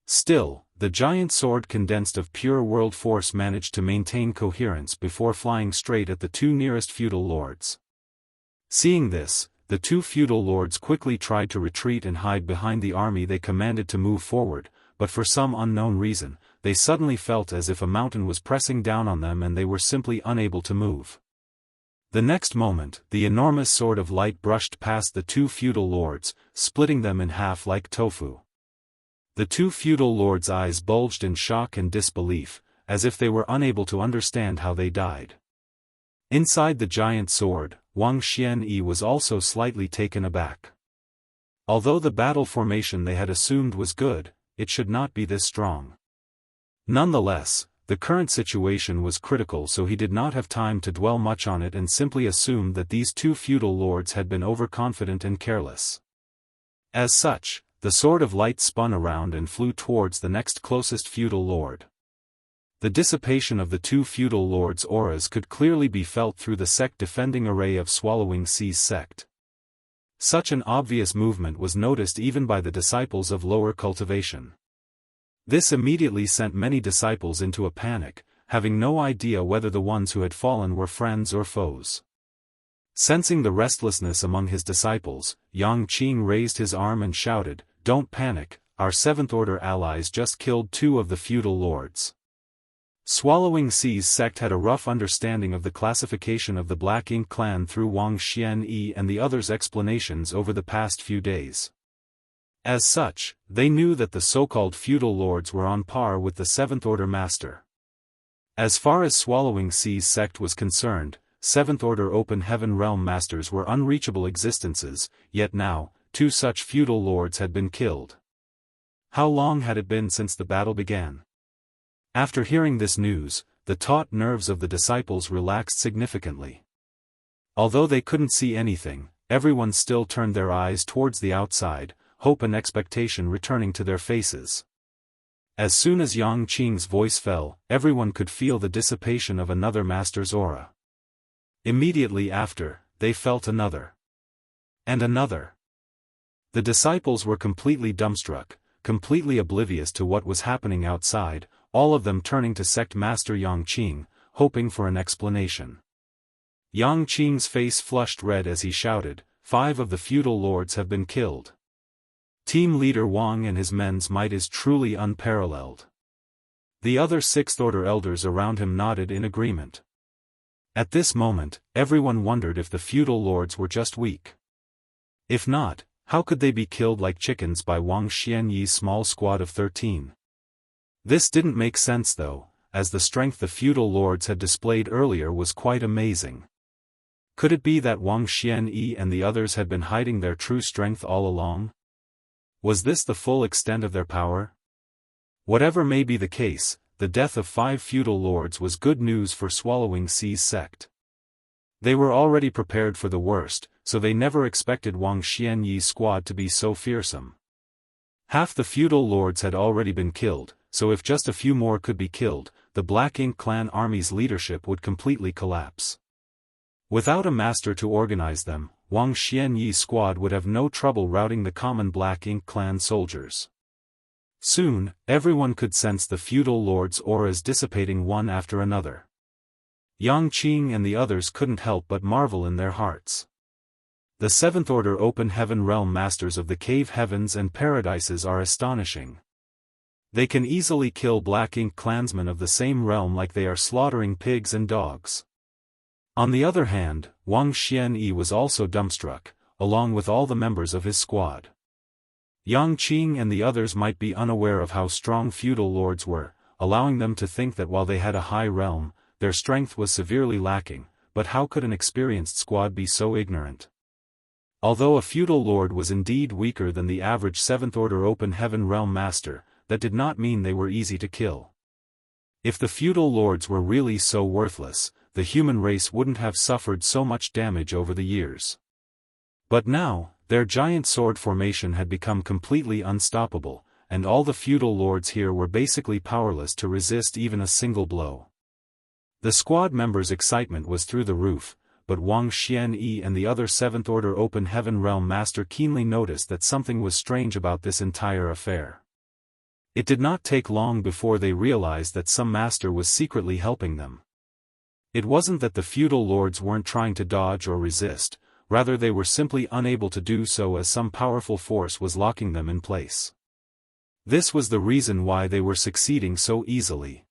Still, the giant sword condensed of pure world force managed to maintain coherence before flying straight at the two nearest feudal lords. Seeing this, the two feudal lords quickly tried to retreat and hide behind the army they commanded to move forward, but for some unknown reason, they suddenly felt as if a mountain was pressing down on them and they were simply unable to move. The next moment, the enormous sword of light brushed past the two feudal lords, splitting them in half like tofu. The two feudal lords' eyes bulged in shock and disbelief, as if they were unable to understand how they died. Inside the giant sword, Wang Xianxia was also slightly taken aback. Although the battle formation they had assumed was good, it should not be this strong. Nonetheless, the current situation was critical, so he did not have time to dwell much on it and simply assumed that these two feudal lords had been overconfident and careless. As such, the sword of light spun around and flew towards the next closest feudal lord. The dissipation of the two feudal lords' auras could clearly be felt through the sect-defending array of Swallowing Seas sect. Such an obvious movement was noticed even by the disciples of lower cultivation. This immediately sent many disciples into a panic, having no idea whether the ones who had fallen were friends or foes. Sensing the restlessness among his disciples, Yang Qing raised his arm and shouted, "Don't panic, our Seventh-Order allies just killed two of the feudal lords." Swallowing Seas sect had a rough understanding of the classification of the Black Ink clan through Wang Xianxia and the others' explanations over the past few days. As such, they knew that the so-called feudal lords were on par with the Seventh-Order Master. As far as Swallowing Seas sect was concerned, Seventh-Order Open Heaven Realm Masters were unreachable existences, yet now, two such feudal lords had been killed. How long had it been since the battle began? After hearing this news, the taut nerves of the disciples relaxed significantly. Although they couldn't see anything, everyone still turned their eyes towards the outside, hope and expectation returning to their faces. As soon as Yang Qing's voice fell, everyone could feel the dissipation of another master's aura. Immediately after, they felt another. And another. The disciples were completely dumbstruck, completely oblivious to what was happening outside, all of them turning to Sect Master Yang Qing, hoping for an explanation. Yang Qing's face flushed red as he shouted, "5 of the feudal lords have been killed. Team leader Wang and his men's might is truly unparalleled." The other Sixth Order elders around him nodded in agreement. At this moment, everyone wondered if the feudal lords were just weak. If not, how could they be killed like chickens by Wang Xianxia's small squad of 13? This didn't make sense though, as the strength the feudal lords had displayed earlier was quite amazing. Could it be that Wang Xianxia and the others had been hiding their true strength all along? Was this the full extent of their power? Whatever may be the case, the death of 5 feudal lords was good news for Swallowing Sea's sect. They were already prepared for the worst, so they never expected Wang Xianxi's squad to be so fearsome. Half the feudal lords had already been killed, so if just a few more could be killed, the Black Ink clan army's leadership would completely collapse. Without a master to organize them, Wang Xianxi's squad would have no trouble routing the common Black Ink clan soldiers. Soon, everyone could sense the feudal lords' auras dissipating one after another. Yang Qing and the others couldn't help but marvel in their hearts. The 7th Order Open Heaven Realm Masters of the Cave Heavens and Paradises are astonishing. They can easily kill Black Ink clansmen of the same realm like they are slaughtering pigs and dogs. On the other hand, Wang Xianxia was also dumbstruck, along with all the members of his squad. Yang Qing and the others might be unaware of how strong feudal lords were, allowing them to think that while they had a high realm, their strength was severely lacking, but how could an experienced squad be so ignorant? Although a feudal lord was indeed weaker than the average 7th Order Open Heaven Realm Master, that did not mean they were easy to kill. If the feudal lords were really so worthless, the human race wouldn't have suffered so much damage over the years. But now, their giant sword formation had become completely unstoppable, and all the feudal lords here were basically powerless to resist even a single blow. The squad members' excitement was through the roof, but Wang Xianxia and the other 7th Order Open Heaven Realm Master keenly noticed that something was strange about this entire affair. It did not take long before they realized that some master was secretly helping them. It wasn't that the feudal lords weren't trying to dodge or resist, rather they were simply unable to do so as some powerful force was locking them in place. This was the reason why they were succeeding so easily.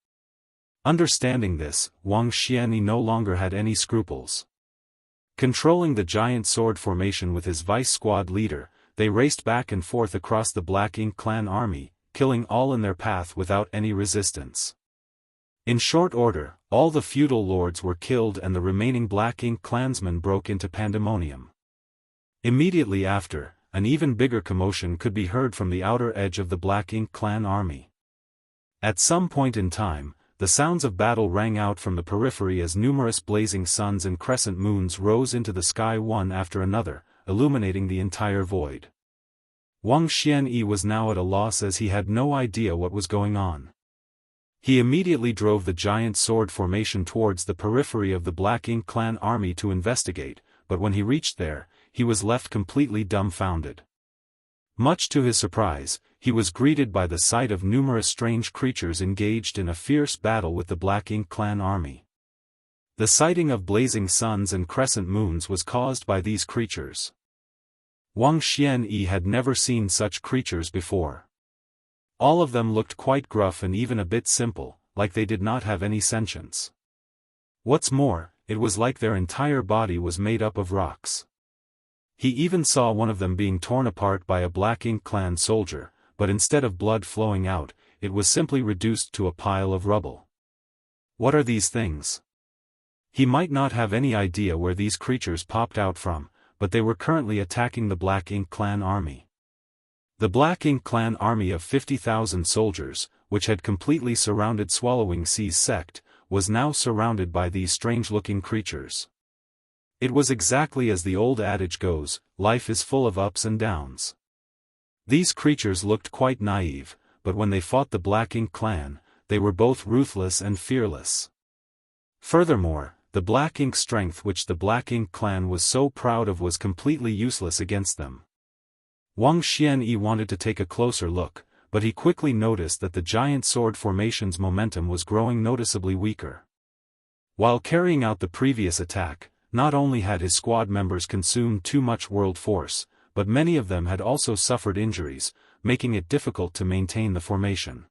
Understanding this, Wang Xianxia no longer had any scruples. Controlling the giant sword formation with his vice squad leader, they raced back and forth across the Black Ink clan army, killing all in their path without any resistance. In short order, all the feudal lords were killed and the remaining Black Ink clansmen broke into pandemonium. Immediately after, an even bigger commotion could be heard from the outer edge of the Black Ink clan army. At some point in time, the sounds of battle rang out from the periphery as numerous blazing suns and crescent moons rose into the sky one after another, illuminating the entire void. Wang Xianxia was now at a loss as he had no idea what was going on. He immediately drove the giant sword formation towards the periphery of the Black Ink clan army to investigate, but when he reached there, he was left completely dumbfounded. Much to his surprise, he was greeted by the sight of numerous strange creatures engaged in a fierce battle with the Black Ink clan army. The sighting of blazing suns and crescent moons was caused by these creatures. Wang Xianxia had never seen such creatures before. All of them looked quite gruff and even a bit simple, like they did not have any sentience. What's more, it was like their entire body was made up of rocks. He even saw one of them being torn apart by a Black Ink clan soldier, but instead of blood flowing out, it was simply reduced to a pile of rubble. What are these things? He might not have any idea where these creatures popped out from, but they were currently attacking the Black Ink clan army. The Black Ink clan army of 50,000 soldiers, which had completely surrounded Swallowing Sea's sect, was now surrounded by these strange-looking creatures. It was exactly as the old adage goes, life is full of ups and downs. These creatures looked quite naive, but when they fought the Black Ink clan, they were both ruthless and fearless. Furthermore, the Black Ink strength which the Black Ink clan was so proud of was completely useless against them. Wang Xianxia wanted to take a closer look, but he quickly noticed that the giant sword formation's momentum was growing noticeably weaker. While carrying out the previous attack, not only had his squad members consumed too much world force, but many of them had also suffered injuries, making it difficult to maintain the formation.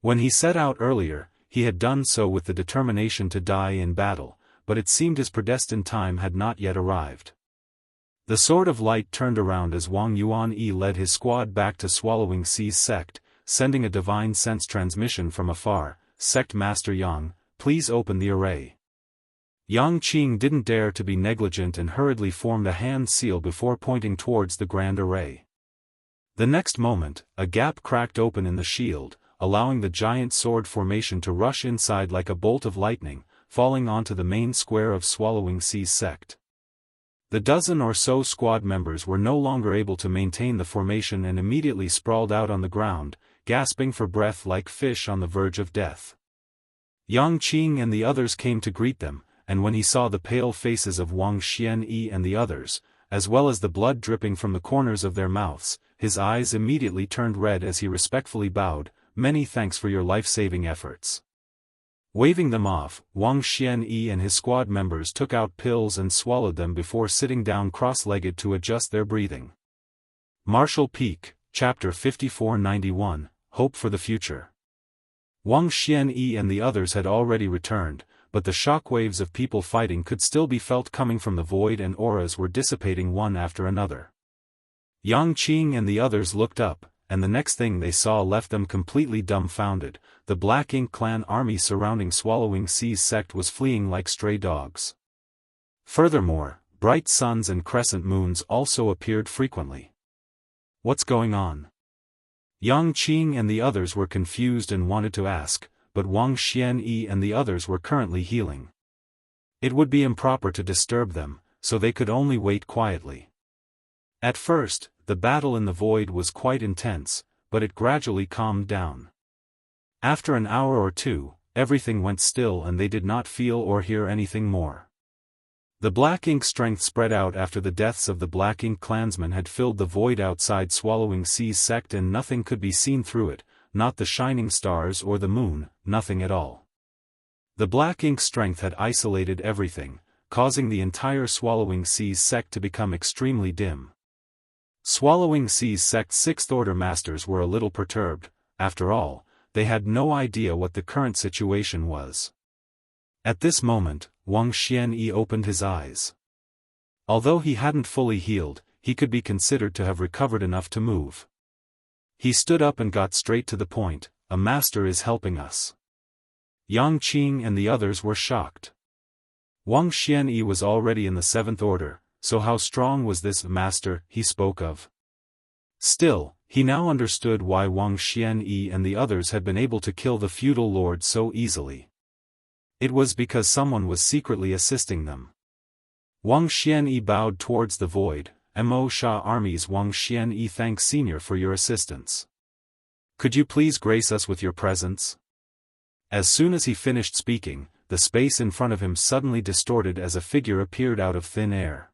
When he set out earlier, he had done so with the determination to die in battle, but it seemed his predestined time had not yet arrived. The Sword of Light turned around as Wang Yuanyi led his squad back to Swallowing Sea's sect, sending a divine sense transmission from afar. Sect Master Yang, please open the array. Yang Qing didn't dare to be negligent and hurriedly formed a hand seal before pointing towards the grand array. The next moment, a gap cracked open in the shield, allowing the giant sword formation to rush inside like a bolt of lightning, falling onto the main square of Swallowing Sea's sect. The dozen or so squad members were no longer able to maintain the formation and immediately sprawled out on the ground, gasping for breath like fish on the verge of death. Yang Qing and the others came to greet them, and when he saw the pale faces of Wang Xianxia and the others, as well as the blood dripping from the corners of their mouths, his eyes immediately turned red as he respectfully bowed, "Many thanks for your life-saving efforts." Waving them off, Wang Xianxia and his squad members took out pills and swallowed them before sitting down cross-legged to adjust their breathing. Martial Peak, Chapter 5491, Hope for the Future. Wang Xianxia and the others had already returned, but the shockwaves of people fighting could still be felt coming from the void and auras were dissipating one after another. Yang Qing and the others looked up, and the next thing they saw left them completely dumbfounded. The Black Ink clan army surrounding Swallowing Sea's sect was fleeing like stray dogs. Furthermore, bright suns and crescent moons also appeared frequently. What's going on? Yang Qing and the others were confused and wanted to ask, but Wang Xianxia and the others were currently healing. It would be improper to disturb them, so they could only wait quietly. At first, the battle in the void was quite intense, but it gradually calmed down. After an hour or two, everything went still and they did not feel or hear anything more. The Black Ink strength spread out after the deaths of the Black Ink clansmen had filled the void outside Swallowing Sea's sect and nothing could be seen through it, not the shining stars or the moon, nothing at all. The Black Ink strength had isolated everything, causing the entire Swallowing Sea's sect to become extremely dim. Swallowing Sea's sect's sixth-order masters were a little perturbed. After all, they had no idea what the current situation was. At this moment, Wang Xianxia opened his eyes. Although he hadn't fully healed, he could be considered to have recovered enough to move. He stood up and got straight to the point. "A master is helping us." Yang Qing and the others were shocked. Wang Xianxia was already in the seventh order, so how strong was this master he spoke of? Still, he now understood why Wang Xianxia and the others had been able to kill the feudal lord so easily. It was because someone was secretly assisting them. Wang Xianxia bowed towards the void. "Mo Sha Army's Wang Xianxia thanks Senior for your assistance. Could you please grace us with your presence?" As soon as he finished speaking, the space in front of him suddenly distorted as a figure appeared out of thin air.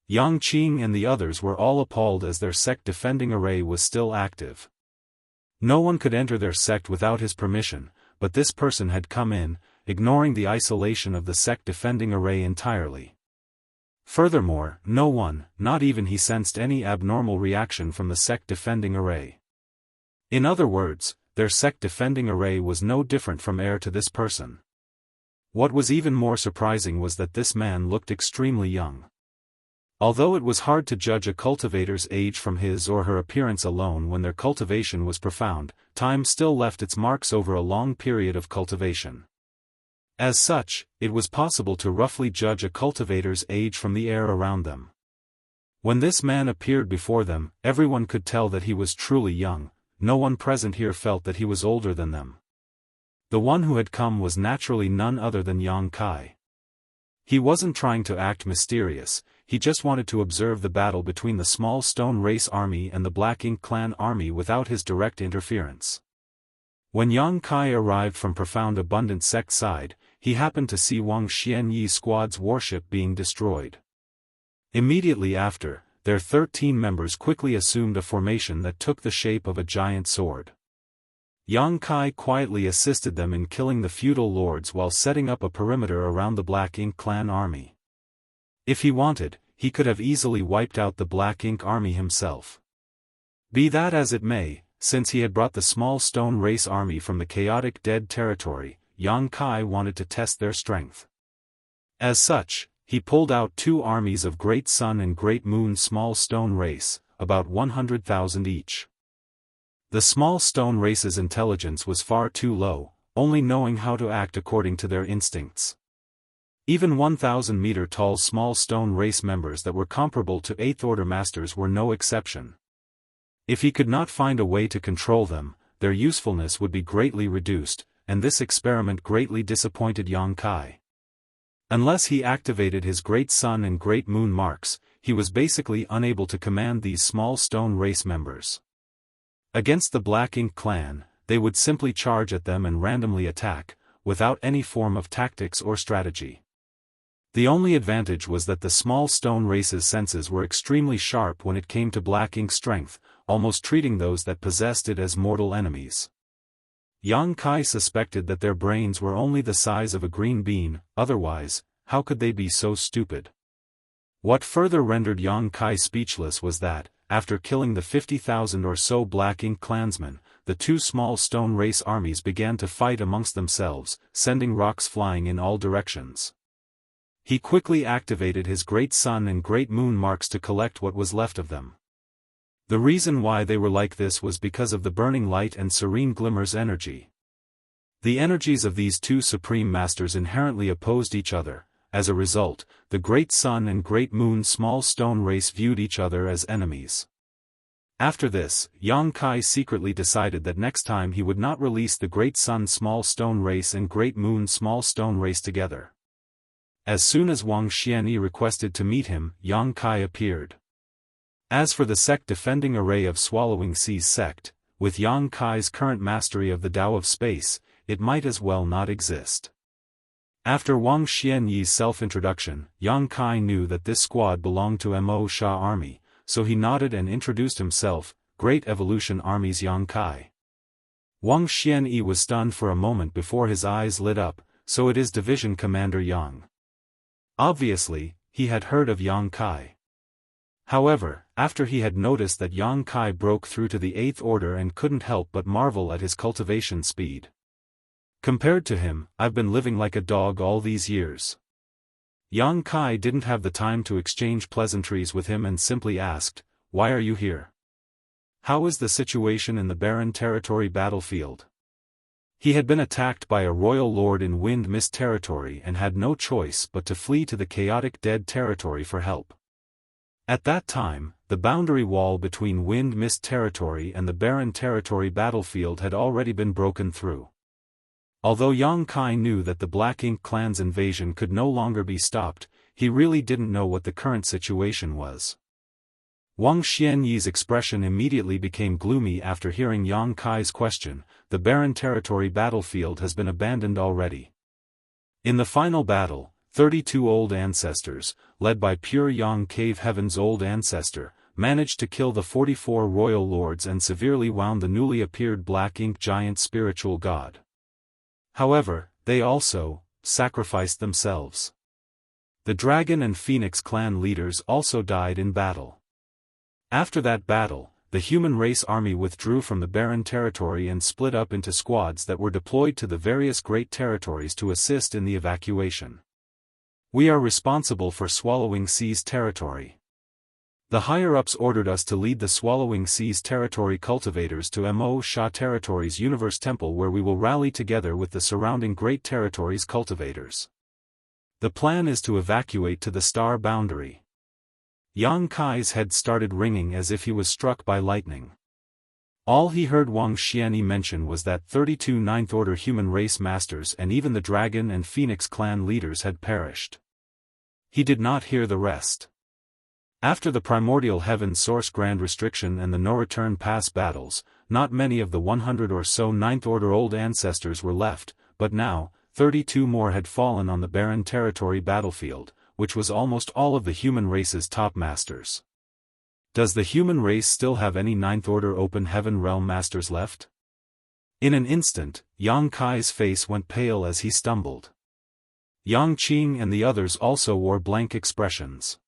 Yang Qing and the others were all appalled as their sect defending array was still active. No one could enter their sect without his permission, but this person had come in, ignoring the isolation of the sect defending array entirely. Furthermore, no one, not even he, sensed any abnormal reaction from the sect defending array. In other words, their sect defending array was no different from air to this person. What was even more surprising was that this man looked extremely young. Although it was hard to judge a cultivator's age from his or her appearance alone when their cultivation was profound, time still left its marks over a long period of cultivation. As such, it was possible to roughly judge a cultivator's age from the air around them. When this man appeared before them, everyone could tell that he was truly young. No one present here felt that he was older than them. The one who had come was naturally none other than Yang Kai. He wasn't trying to act mysterious, he just wanted to observe the battle between the small stone race army and the Black Ink clan army without his direct interference. When Yang Kai arrived from Profound Abundant sect side, he happened to see Wang Xianxi's squad's warship being destroyed. Immediately after, their 13 members quickly assumed a formation that took the shape of a giant sword. Yang Kai quietly assisted them in killing the feudal lords while setting up a perimeter around the Black Ink clan army. If he wanted, he could have easily wiped out the Black Ink army himself. Be that as it may, since he had brought the small stone race army from the chaotic dead territory, Yang Kai wanted to test their strength. As such, he pulled out 2 armies of Great Sun and Great Moon small stone race, about 100,000 each. The small stone race's intelligence was far too low, only knowing how to act according to their instincts. Even 1,000-meter-tall small stone race members that were comparable to 8th Order masters were no exception. If he could not find a way to control them, their usefulness would be greatly reduced, and this experiment greatly disappointed Yang Kai. Unless he activated his Great Sun and Great Moon marks, he was basically unable to command these small stone race members. Against the Black Ink clan, they would simply charge at them and randomly attack, without any form of tactics or strategy. The only advantage was that the small stone race's senses were extremely sharp when it came to Black Ink strength, almost treating those that possessed it as mortal enemies. Yang Kai suspected that their brains were only the size of a green bean, otherwise, how could they be so stupid? What further rendered Yang Kai speechless was that, after killing the 50,000 or so Black Ink clansmen, the two small stone race armies began to fight amongst themselves, sending rocks flying in all directions. He quickly activated his Great Sun and Great Moon marks to collect what was left of them. The reason why they were like this was because of the burning light and serene glimmer's energy. The energies of these two supreme masters inherently opposed each other. As a result, the Great Sun and Great Moon small stone race viewed each other as enemies. After this, Yang Kai secretly decided that next time he would not release the Great Sun small stone race and Great Moon small stone race together. As soon as Wang Xianxia requested to meet him, Yang Kai appeared. As for the sect defending array of Swallowing Seas sect, with Yang Kai's current mastery of the Tao of space, it might as well not exist. After Wang Xianxi's self-introduction, Yang Kai knew that this squad belonged to Mo Sha Army, so he nodded and introduced himself, Great Evolution Army's Yang Kai. Wang Xianxia was stunned for a moment before his eyes lit up, so it is Division Commander Yang. Obviously, he had heard of Yang Kai. However, after he had noticed that Yang Kai broke through to the 8th Order and couldn't help but marvel at his cultivation speed. Compared to him, I've been living like a dog all these years. Yang Kai didn't have the time to exchange pleasantries with him and simply asked, "Why are you here? How is the situation in the barren territory battlefield?" He had been attacked by a royal lord in Wind Mist territory and had no choice but to flee to the chaotic dead territory for help. At that time, the boundary wall between Wind Mist territory and the barren territory battlefield had already been broken through. Although Yang Kai knew that the Black Ink clan's invasion could no longer be stopped, he really didn't know what the current situation was. Wang Xianxi's expression immediately became gloomy after hearing Yang Kai's question. The barren territory battlefield has been abandoned already. In the final battle, 32 old ancestors, led by pure Yang Cave Heaven's old ancestor, managed to kill the 44 royal lords and severely wound the newly appeared Black Ink giant spiritual god. However, they also sacrificed themselves. The Dragon and Phoenix clan leaders also died in battle. After that battle, the human race army withdrew from the barren territory and split up into squads that were deployed to the various great territories to assist in the evacuation. We are responsible for Swallowing Seas territory. The higher-ups ordered us to lead the Swallowing Seas territory cultivators to Mo Sha territory's Universe Temple, where we will rally together with the surrounding great territories cultivators. The plan is to evacuate to the star boundary. Yang Kai's head started ringing as if he was struck by lightning. All he heard Wang Xianxia mention was that 32 Ninth Order human race masters and even the Dragon and Phoenix clan leaders had perished. He did not hear the rest. After the Primordial Heaven Source Grand Restriction and the No-Return Pass battles, not many of the 100 or so Ninth Order old ancestors were left, but now, 32 more had fallen on the barren territory battlefield, which was almost all of the human race's top masters. Does the human race still have any Ninth Order Open Heaven Realm masters left? In an instant, Yang Kai's face went pale as he stumbled. Yang Qing and the others also wore blank expressions.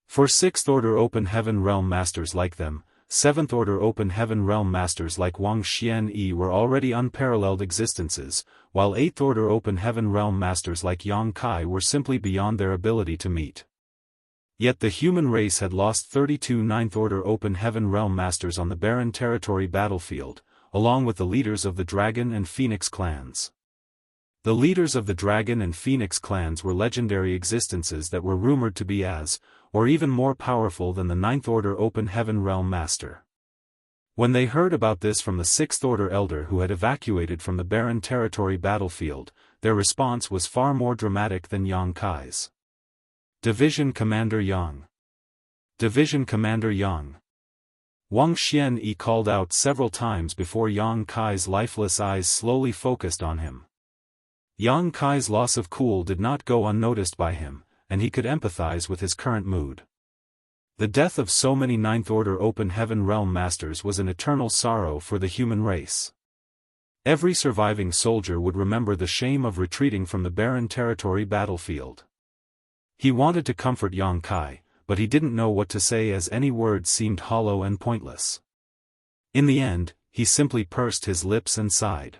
For 6th Order Open Heaven Realm masters like them, 7th Order Open Heaven Realm masters like Wang Xianxia were already unparalleled existences, while 8th Order Open Heaven Realm masters like Yang Kai were simply beyond their ability to meet. Yet the human race had lost 32 Ninth Order Open Heaven Realm masters on the barren territory battlefield, along with the leaders of the Dragon and Phoenix clans. The leaders of the Dragon and Phoenix clans were legendary existences that were rumored to be as, or even more powerful than the Ninth Order Open Heaven Realm Master. When they heard about this from the Sixth Order Elder who had evacuated from the barren territory battlefield, their response was far more dramatic than Yang Kai's. Division Commander Yang. Division Commander Yang. Wang Xianxia called out several times before Yang Kai's lifeless eyes slowly focused on him. Yang Kai's loss of cool did not go unnoticed by him, and he could empathize with his current mood. The death of so many Ninth Order Open Heaven Realm Masters was an eternal sorrow for the human race. Every surviving soldier would remember the shame of retreating from the barren territory battlefield. He wanted to comfort Yang Kai, but he didn't know what to say as any words seemed hollow and pointless. In the end, he simply pursed his lips and sighed.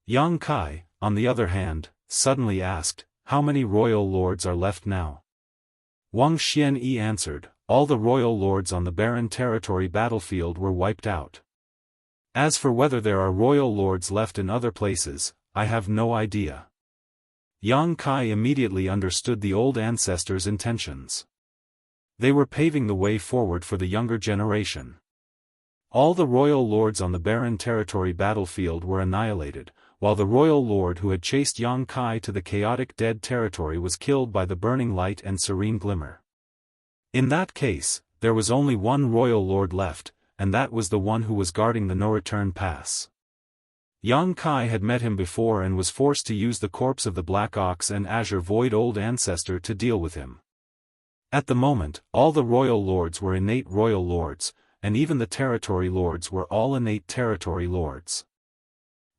Yang Kai, on the other hand, suddenly asked, "How many royal lords are left now?" Wang Xianxia answered, "All the royal lords on the barren territory battlefield were wiped out. As for whether there are royal lords left in other places, I have no idea." Yang Kai immediately understood the old ancestors' intentions. They were paving the way forward for the younger generation. All the royal lords on the barren territory battlefield were annihilated, while the royal lord who had chased Yang Kai to the chaotic dead territory was killed by the burning light and serene glimmer. In that case, there was only one royal lord left, and that was the one who was guarding the no-return pass. Yang Kai had met him before and was forced to use the corpse of the Black Ox and Azure Void Old Ancestor to deal with him. At the moment, all the royal lords were innate royal lords, and even the territory lords were all innate territory lords.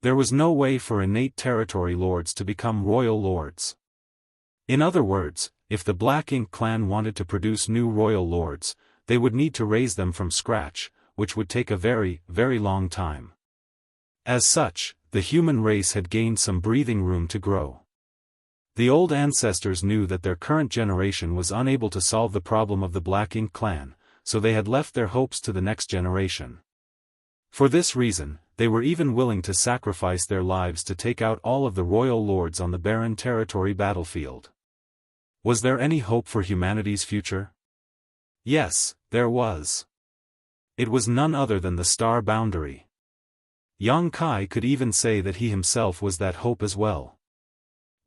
There was no way for innate territory lords to become royal lords. In other words, if the Black Ink clan wanted to produce new royal lords, they would need to raise them from scratch, which would take a very, very long time. As such, the human race had gained some breathing room to grow. The old ancestors knew that their current generation was unable to solve the problem of the Black Ink clan, so they had left their hopes to the next generation. For this reason, they were even willing to sacrifice their lives to take out all of the royal lords on the barren territory battlefield. Was there any hope for humanity's future? Yes, there was. It was none other than the star boundary. Yang Kai could even say that he himself was that hope as well.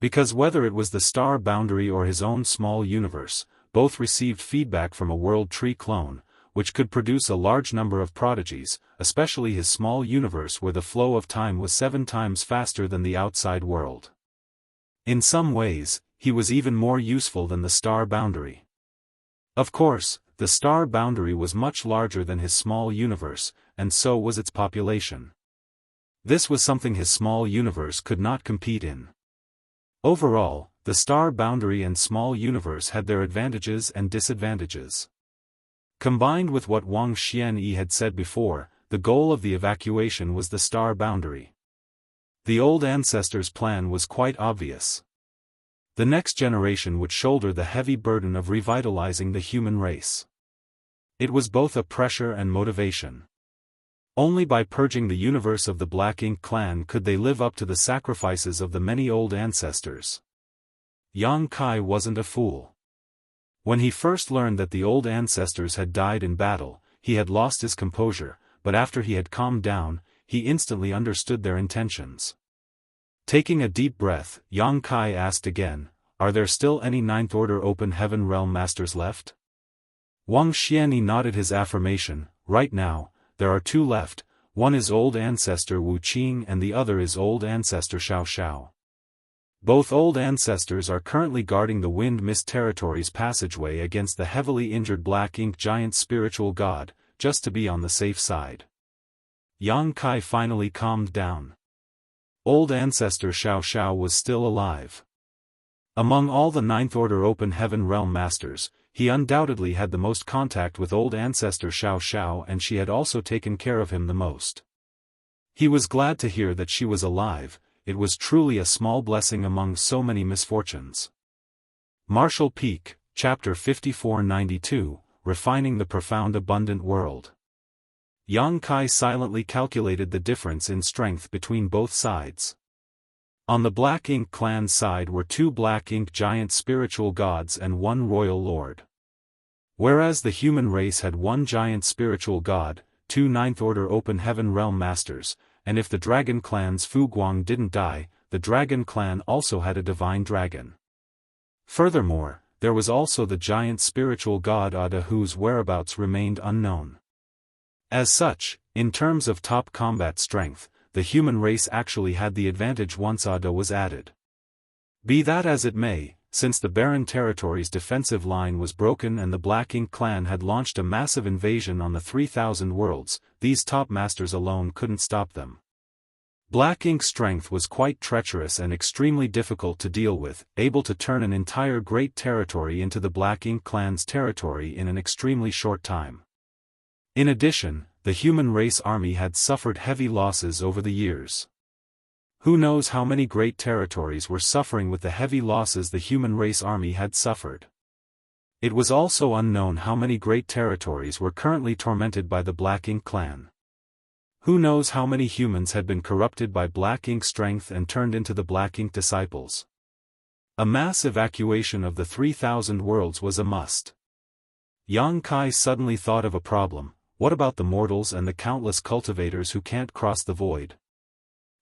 Because whether it was the star boundary or his own small universe, both received feedback from a world tree clone, which could produce a large number of prodigies, especially his small universe where the flow of time was 7 times faster than the outside world. In some ways, he was even more useful than the star boundary. Of course, the star boundary was much larger than his small universe, and so was its population. This was something his small universe could not compete in. Overall, the star boundary and small universe had their advantages and disadvantages. Combined with what Wang Xianxia had said before, the goal of the evacuation was the star boundary. The old ancestors' plan was quite obvious. The next generation would shoulder the heavy burden of revitalizing the human race. It was both a pressure and motivation. Only by purging the universe of the Black Ink clan could they live up to the sacrifices of the many old ancestors. Yang Kai wasn't a fool. When he first learned that the old ancestors had died in battle, he had lost his composure, but after he had calmed down, he instantly understood their intentions. Taking a deep breath, Yang Kai asked again, "Are there still any Ninth Order Open Heaven Realm Masters left?" Wang Xianxia nodded his affirmation. "Right now, there are 2 left, one is Old Ancestor Wu Qing and the other is Old Ancestor Xiao. Both old ancestors are currently guarding the Wind Mist Territory's passageway against the heavily injured Black Ink giant spiritual god, just to be on the safe side." Yang Kai finally calmed down. Old Ancestor Xiao was still alive. Among all the Ninth Order Open Heaven Realm Masters, he undoubtedly had the most contact with Old Ancestor Xiao, and she had also taken care of him the most. He was glad to hear that she was alive. It was truly a small blessing among so many misfortunes. Martial Peak, Chapter 5492, Refining the Profound Abundant World. Yang Kai silently calculated the difference in strength between both sides. On the Black Ink clan's side were 2 Black Ink giant spiritual gods and 1 royal lord. Whereas the human race had 1 giant spiritual god, 2 Ninth Order Open Heaven Realm Masters, and if the Dragon clan's Fu Guang didn't die, the Dragon clan also had a divine dragon. Furthermore, there was also the giant spiritual god Ada whose whereabouts remained unknown. As such, in terms of top combat strength, the human race actually had the advantage once Ada was added. Be that as it may, since the Barren Territory's defensive line was broken and the Black Ink clan had launched a massive invasion on the 3,000 worlds, these top masters alone couldn't stop them. Black Ink's strength was quite treacherous and extremely difficult to deal with, able to turn an entire great territory into the Black Ink clan's territory in an extremely short time. In addition, the human race army had suffered heavy losses over the years. Who knows how many great territories were suffering with the heavy losses the human race army had suffered. It was also unknown how many great territories were currently tormented by the Black Ink clan. Who knows how many humans had been corrupted by Black Ink strength and turned into the Black Ink disciples. A mass evacuation of the 3,000 worlds was a must. Yang Kai suddenly thought of a problem: what about the mortals and the countless cultivators who can't cross the void?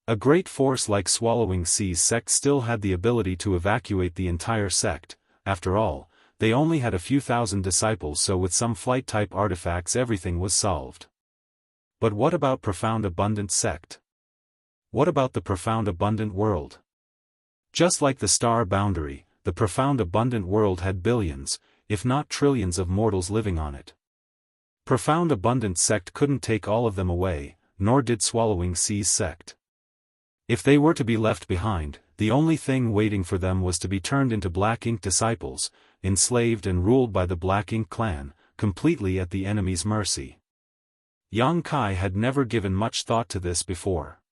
A great force like Swallowing Sea's sect still had the ability to evacuate the entire sect. After all, they only had a few thousand disciples, so with some flight-type artifacts everything was solved. But what about Profound Abundant sect? What about the Profound Abundant world? Just like the star boundary, the Profound Abundant world had billions, if not trillions of mortals living on it. Profound Abundant sect couldn't take all of them away, nor did Swallowing Sea's sect. If they were to be left behind, the only thing waiting for them was to be turned into Black Ink disciples, enslaved and ruled by the Black Ink clan, completely at the enemy's mercy. Yang Kai had never given much thought to this before.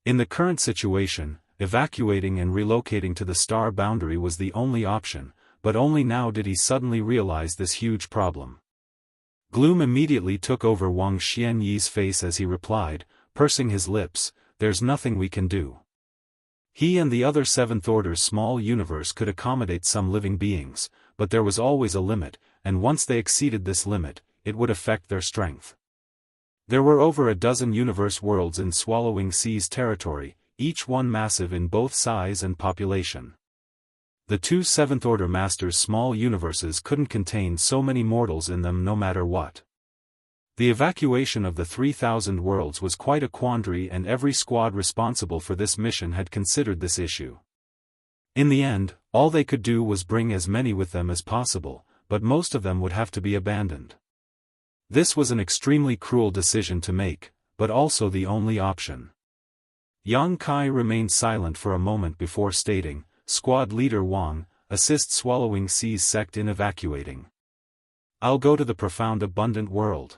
In the current situation, evacuating and relocating to the star boundary was the only option, but only now did he suddenly realize this huge problem. Gloom immediately took over Wang Xianyi's face as he replied, pursing his lips, "There's nothing we can do." He and the other Seventh Order's small universe could accommodate some living beings, but there was always a limit, and once they exceeded this limit, it would affect their strength. There were over a dozen universe worlds in Swallowing Sea's territory, each one massive in both size and population. The 2 Seventh Order Masters' small universes couldn't contain so many mortals in them no matter what. The evacuation of the 3,000 worlds was quite a quandary, and every squad responsible for this mission had considered this issue. In the end, all they could do was bring as many with them as possible, but most of them would have to be abandoned. This was an extremely cruel decision to make, but also the only option. Yang Kai remained silent for a moment before stating, "Squad Leader Wang, assist Swallowing Sea's sect in evacuating. I'll go to the Profound Abundant world."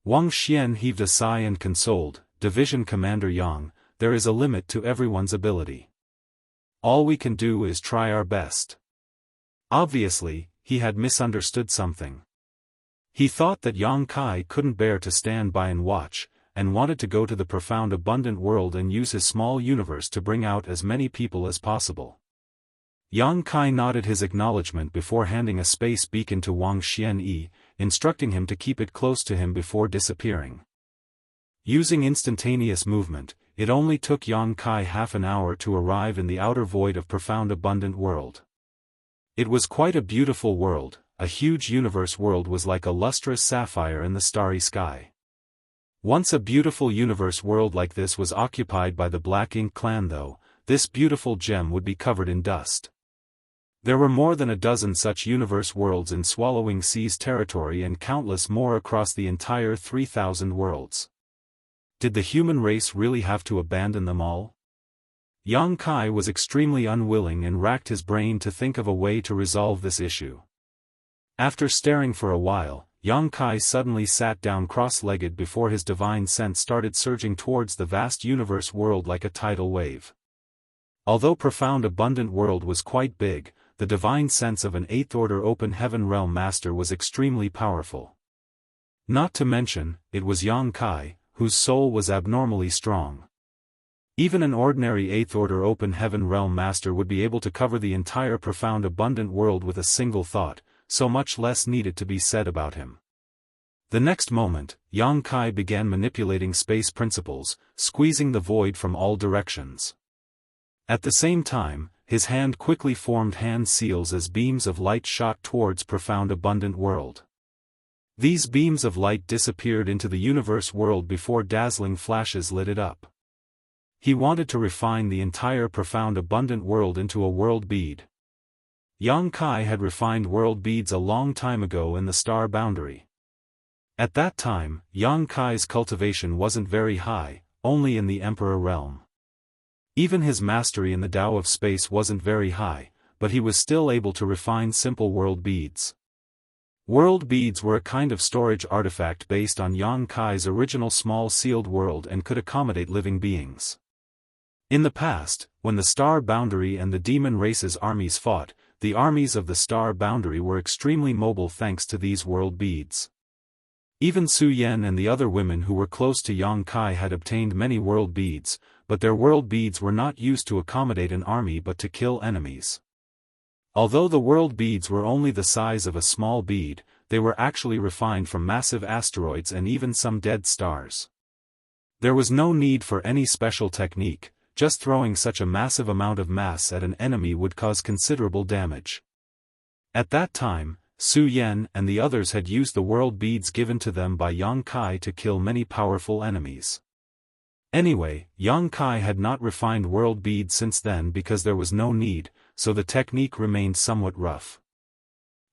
Wang Xian heaved a sigh and consoled, "Division Commander Yang, there is a limit to everyone's ability. All we can do is try our best." Obviously, he had misunderstood something. He thought that Yang Kai couldn't bear to stand by and watch, and wanted to go to the Profound Abundant world and use his small universe to bring out as many people as possible. Yang Kai nodded his acknowledgement before handing a space beacon to Wang Xianyi, instructing him to keep it close to him before disappearing. Using instantaneous movement, it only took Yang Kai half an hour to arrive in the outer void of Profound Abundant world. It was quite a beautiful world. A huge universe world was like a lustrous sapphire in the starry sky. Once a beautiful universe world like this was occupied by the Black Ink clan, though, this beautiful gem would be covered in dust. There were more than a dozen such universe worlds in Swallowing Sea's territory and countless more across the entire 3,000 worlds. Did the human race really have to abandon them all? Yang Kai was extremely unwilling and racked his brain to think of a way to resolve this issue. After staring for a while, Yang Kai suddenly sat down cross-legged before his divine sense started surging towards the vast universe world like a tidal wave. Although Profound Abundant world was quite big, the divine sense of an 8th Order Open Heaven Realm Master was extremely powerful. Not to mention, it was Yang Kai, whose soul was abnormally strong. Even an ordinary 8th Order Open Heaven Realm Master would be able to cover the entire profound abundant world with a single thought, so much less needed to be said about him. The next moment, Yang Kai began manipulating space principles, squeezing the void from all directions. At the same time, his hand quickly formed hand seals as beams of light shot towards profound abundant world. These beams of light disappeared into the universe world before dazzling flashes lit it up. He wanted to refine the entire profound abundant world into a world bead. Yang Kai had refined world beads a long time ago in the star boundary. At that time, Yang Kai's cultivation wasn't very high, only in the Emperor realm. Even his mastery in the Tao of space wasn't very high, but he was still able to refine simple world beads. World beads were a kind of storage artifact based on Yang Kai's original small sealed world and could accommodate living beings. In the past, when the star boundary and the demon race's armies fought, the armies of the star boundary were extremely mobile thanks to these world beads. Even Su Yan and the other women who were close to Yang Kai had obtained many world beads, but their world beads were not used to accommodate an army but to kill enemies. Although the world beads were only the size of a small bead, they were actually refined from massive asteroids and even some dead stars. There was no need for any special technique, just throwing such a massive amount of mass at an enemy would cause considerable damage. At that time, Su Yan and the others had used the world beads given to them by Yang Kai to kill many powerful enemies. Anyway, Yang Kai had not refined world beads since then because there was no need, so the technique remained somewhat rough.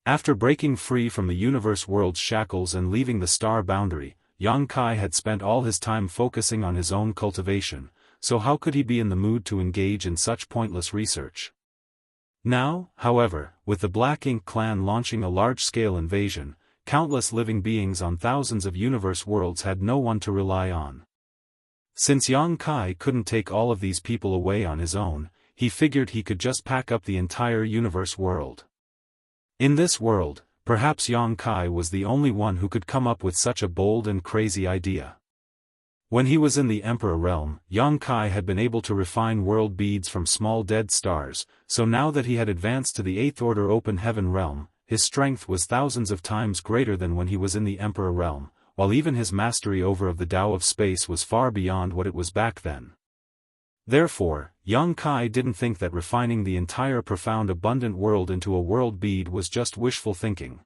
After breaking free from the universe world's shackles and leaving the star boundary, Yang Kai had spent all his time focusing on his own cultivation, so how could he be in the mood to engage in such pointless research? Now, however, with the Black Ink clan launching a large-scale invasion, countless living beings on thousands of universe worlds had no one to rely on. Since Yang Kai couldn't take all of these people away on his own, he figured he could just pack up the entire universe world. In this world, perhaps Yang Kai was the only one who could come up with such a bold and crazy idea. When he was in the Emperor realm, Yang Kai had been able to refine world beads from small dead stars, so now that he had advanced to the 8th Order Open Heaven realm, his strength was thousands of times greater than when he was in the Emperor realm, while even his mastery over of the Tao of space was far beyond what it was back then. Therefore, Yang Kai didn't think that refining the entire profound abundant world into a world bead was just wishful thinking.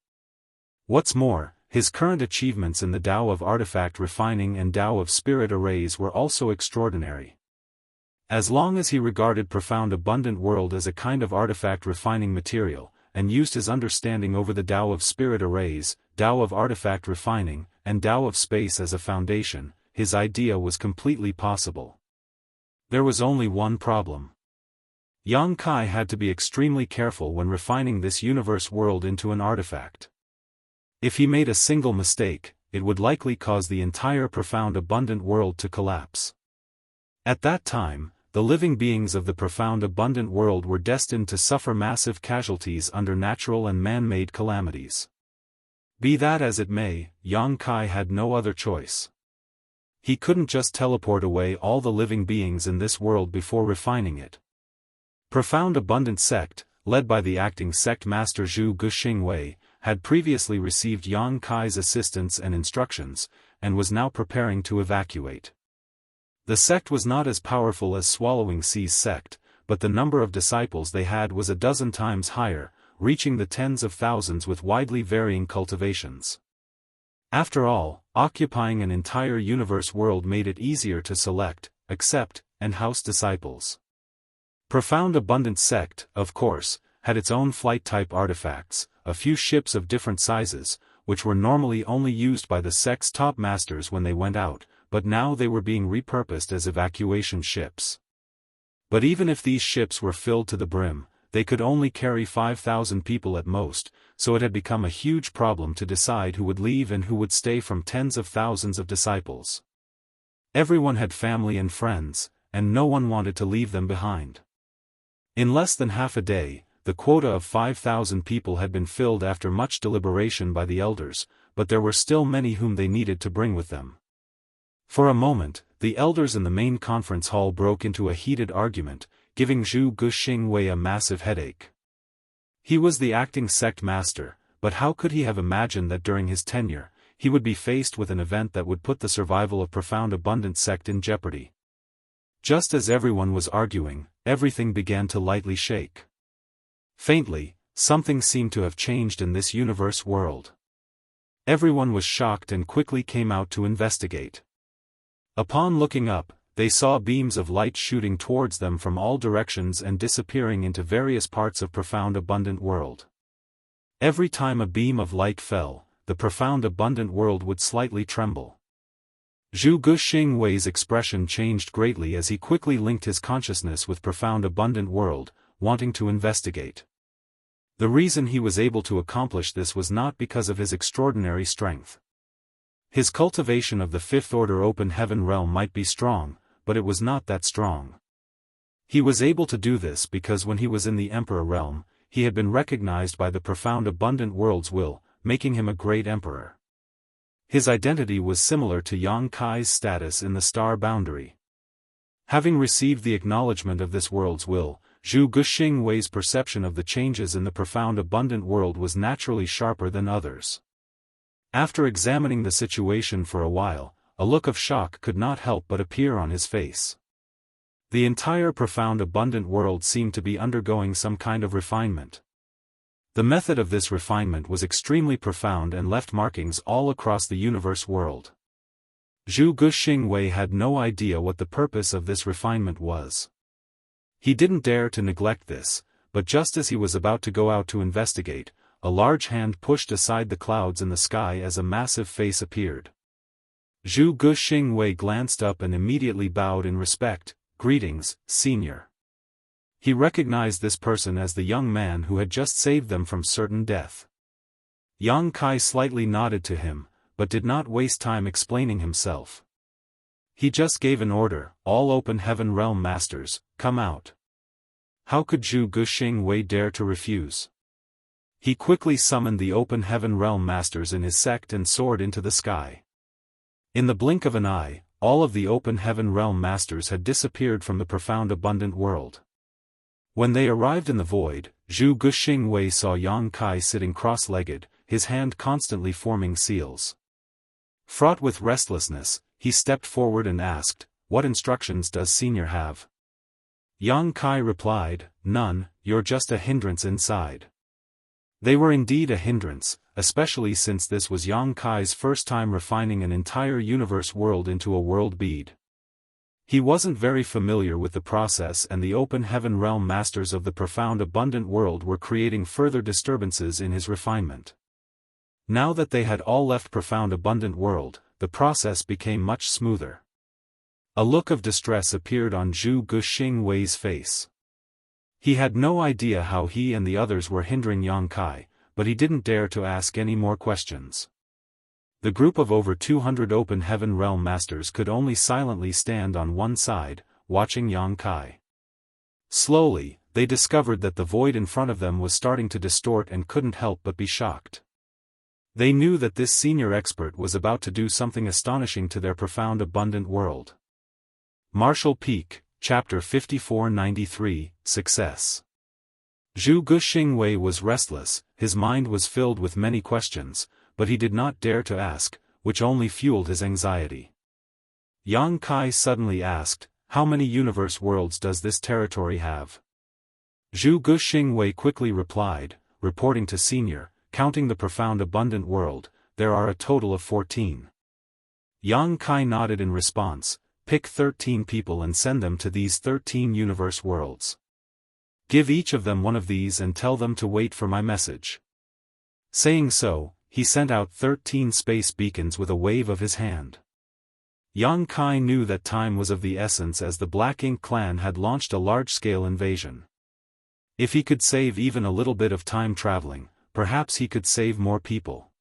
What's more, his current achievements in the Tao of artifact refining and Tao of spirit arrays were also extraordinary. As long as he regarded profound abundant world as a kind of artifact refining material, and used his understanding over the Tao of spirit arrays, Tao of artifact refining, and Tao of space as a foundation, his idea was completely possible. There was only one problem. Yang Kai had to be extremely careful when refining this universe world into an artifact. If he made a single mistake, it would likely cause the entire profound abundant world to collapse. At that time, the living beings of the profound abundant world were destined to suffer massive casualties under natural and man-made calamities. Be that as it may, Yang Kai had no other choice. He couldn't just teleport away all the living beings in this world before refining it. Profound Abundant Sect, led by the acting sect master Zhu Guxingwei, had previously received Yang Kai's assistance and instructions, and was now preparing to evacuate. The sect was not as powerful as Swallowing Sea's sect, but the number of disciples they had was a dozen times higher, reaching the tens of thousands with widely varying cultivations. After all, occupying an entire universe world made it easier to select, accept, and house disciples. Profound Abundant Sect, of course, had its own flight-type artifacts, a few ships of different sizes, which were normally only used by the sect's top masters when they went out, but now they were being repurposed as evacuation ships. But even if these ships were filled to the brim, they could only carry 5,000 people at most, so it had become a huge problem to decide who would leave and who would stay from tens of thousands of disciples. Everyone had family and friends, and no one wanted to leave them behind. In less than half a day, the quota of 5,000 people had been filled after much deliberation by the elders, but there were still many whom they needed to bring with them. For a moment, the elders in the main conference hall broke into a heated argument, giving Zhu Guxingwei a massive headache. He was the acting sect master, but how could he have imagined that during his tenure, he would be faced with an event that would put the survival of Profound Abundant sect in jeopardy? Just as everyone was arguing, everything began to lightly shake. Faintly, something seemed to have changed in this universe world. Everyone was shocked and quickly came out to investigate. Upon looking up, they saw beams of light shooting towards them from all directions and disappearing into various parts of Profound Abundant world. Every time a beam of light fell, the Profound Abundant world would slightly tremble. Zhu Guxingwei's expression changed greatly as he quickly linked his consciousness with Profound Abundant world, wanting to investigate. The reason he was able to accomplish this was not because of his extraordinary strength. His cultivation of the Fifth Order Open Heaven realm might be strong, but it was not that strong. He was able to do this because when he was in the Emperor realm, he had been recognized by the Profound Abundant world's will, making him a great emperor. His identity was similar to Yang Kai's status in the star boundary. Having received the acknowledgement of this world's will, Zhu Guxingwei's perception of the changes in the Profound Abundant world was naturally sharper than others. After examining the situation for a while, a look of shock could not help but appear on his face. The entire Profound Abundant world seemed to be undergoing some kind of refinement. The method of this refinement was extremely profound and left markings all across the universe world. Zhu Guxingwei had no idea what the purpose of this refinement was. He didn't dare to neglect this, but just as he was about to go out to investigate, a large hand pushed aside the clouds in the sky as a massive face appeared. Zhu Guxingwei glanced up and immediately bowed in respect. "Greetings, Senior." He recognized this person as the young man who had just saved them from certain death. Yang Kai slightly nodded to him, but did not waste time explaining himself. He just gave an order, "All Open Heaven Realm Masters, come out." How could Zhu Guxingwei dare to refuse? He quickly summoned the Open Heaven Realm Masters in his sect and soared into the sky. In the blink of an eye, all of the Open Heaven Realm Masters had disappeared from the Profound Abundant world. When they arrived in the void, Zhu Guxingwei saw Yang Kai sitting cross-legged, his hand constantly forming seals. Fraught with restlessness, he stepped forward and asked, "What instructions does Senior have?" Yang Kai replied, "None, you're just a hindrance inside." They were indeed a hindrance, especially since this was Yang Kai's first time refining an entire universe world into a world bead. He wasn't very familiar with the process, and the Open Heaven Realm Masters of the Profound Abundant world were creating further disturbances in his refinement. Now that they had all left Profound Abundant world, the process became much smoother. A look of distress appeared on Zhu Guxingwei's face. He had no idea how he and the others were hindering Yang Kai, but he didn't dare to ask any more questions. The group of over 200 Open Heaven Realm Masters could only silently stand on one side, watching Yang Kai. Slowly, they discovered that the void in front of them was starting to distort and couldn't help but be shocked. They knew that this senior expert was about to do something astonishing to their Profound Abundant world. Martial Peak, Chapter 5493, Success. Zhu Guxingwei was restless, his mind was filled with many questions, but he did not dare to ask, which only fueled his anxiety. Yang Kai suddenly asked, "How many universe worlds does this territory have?" Zhu Guxingwei quickly replied, "Reporting to Senior, counting the Profound Abundant world, there are a total of 14. Yang Kai nodded in response, "Pick 13 people and send them to these 13 universe worlds. Give each of them one of these and tell them to wait for my message." Saying so, he sent out 13 space beacons with a wave of his hand. Yang Kai knew that time was of the essence, as the Black Ink clan had launched a large-scale invasion. If he could save even a little bit of time traveling, perhaps he could save more people.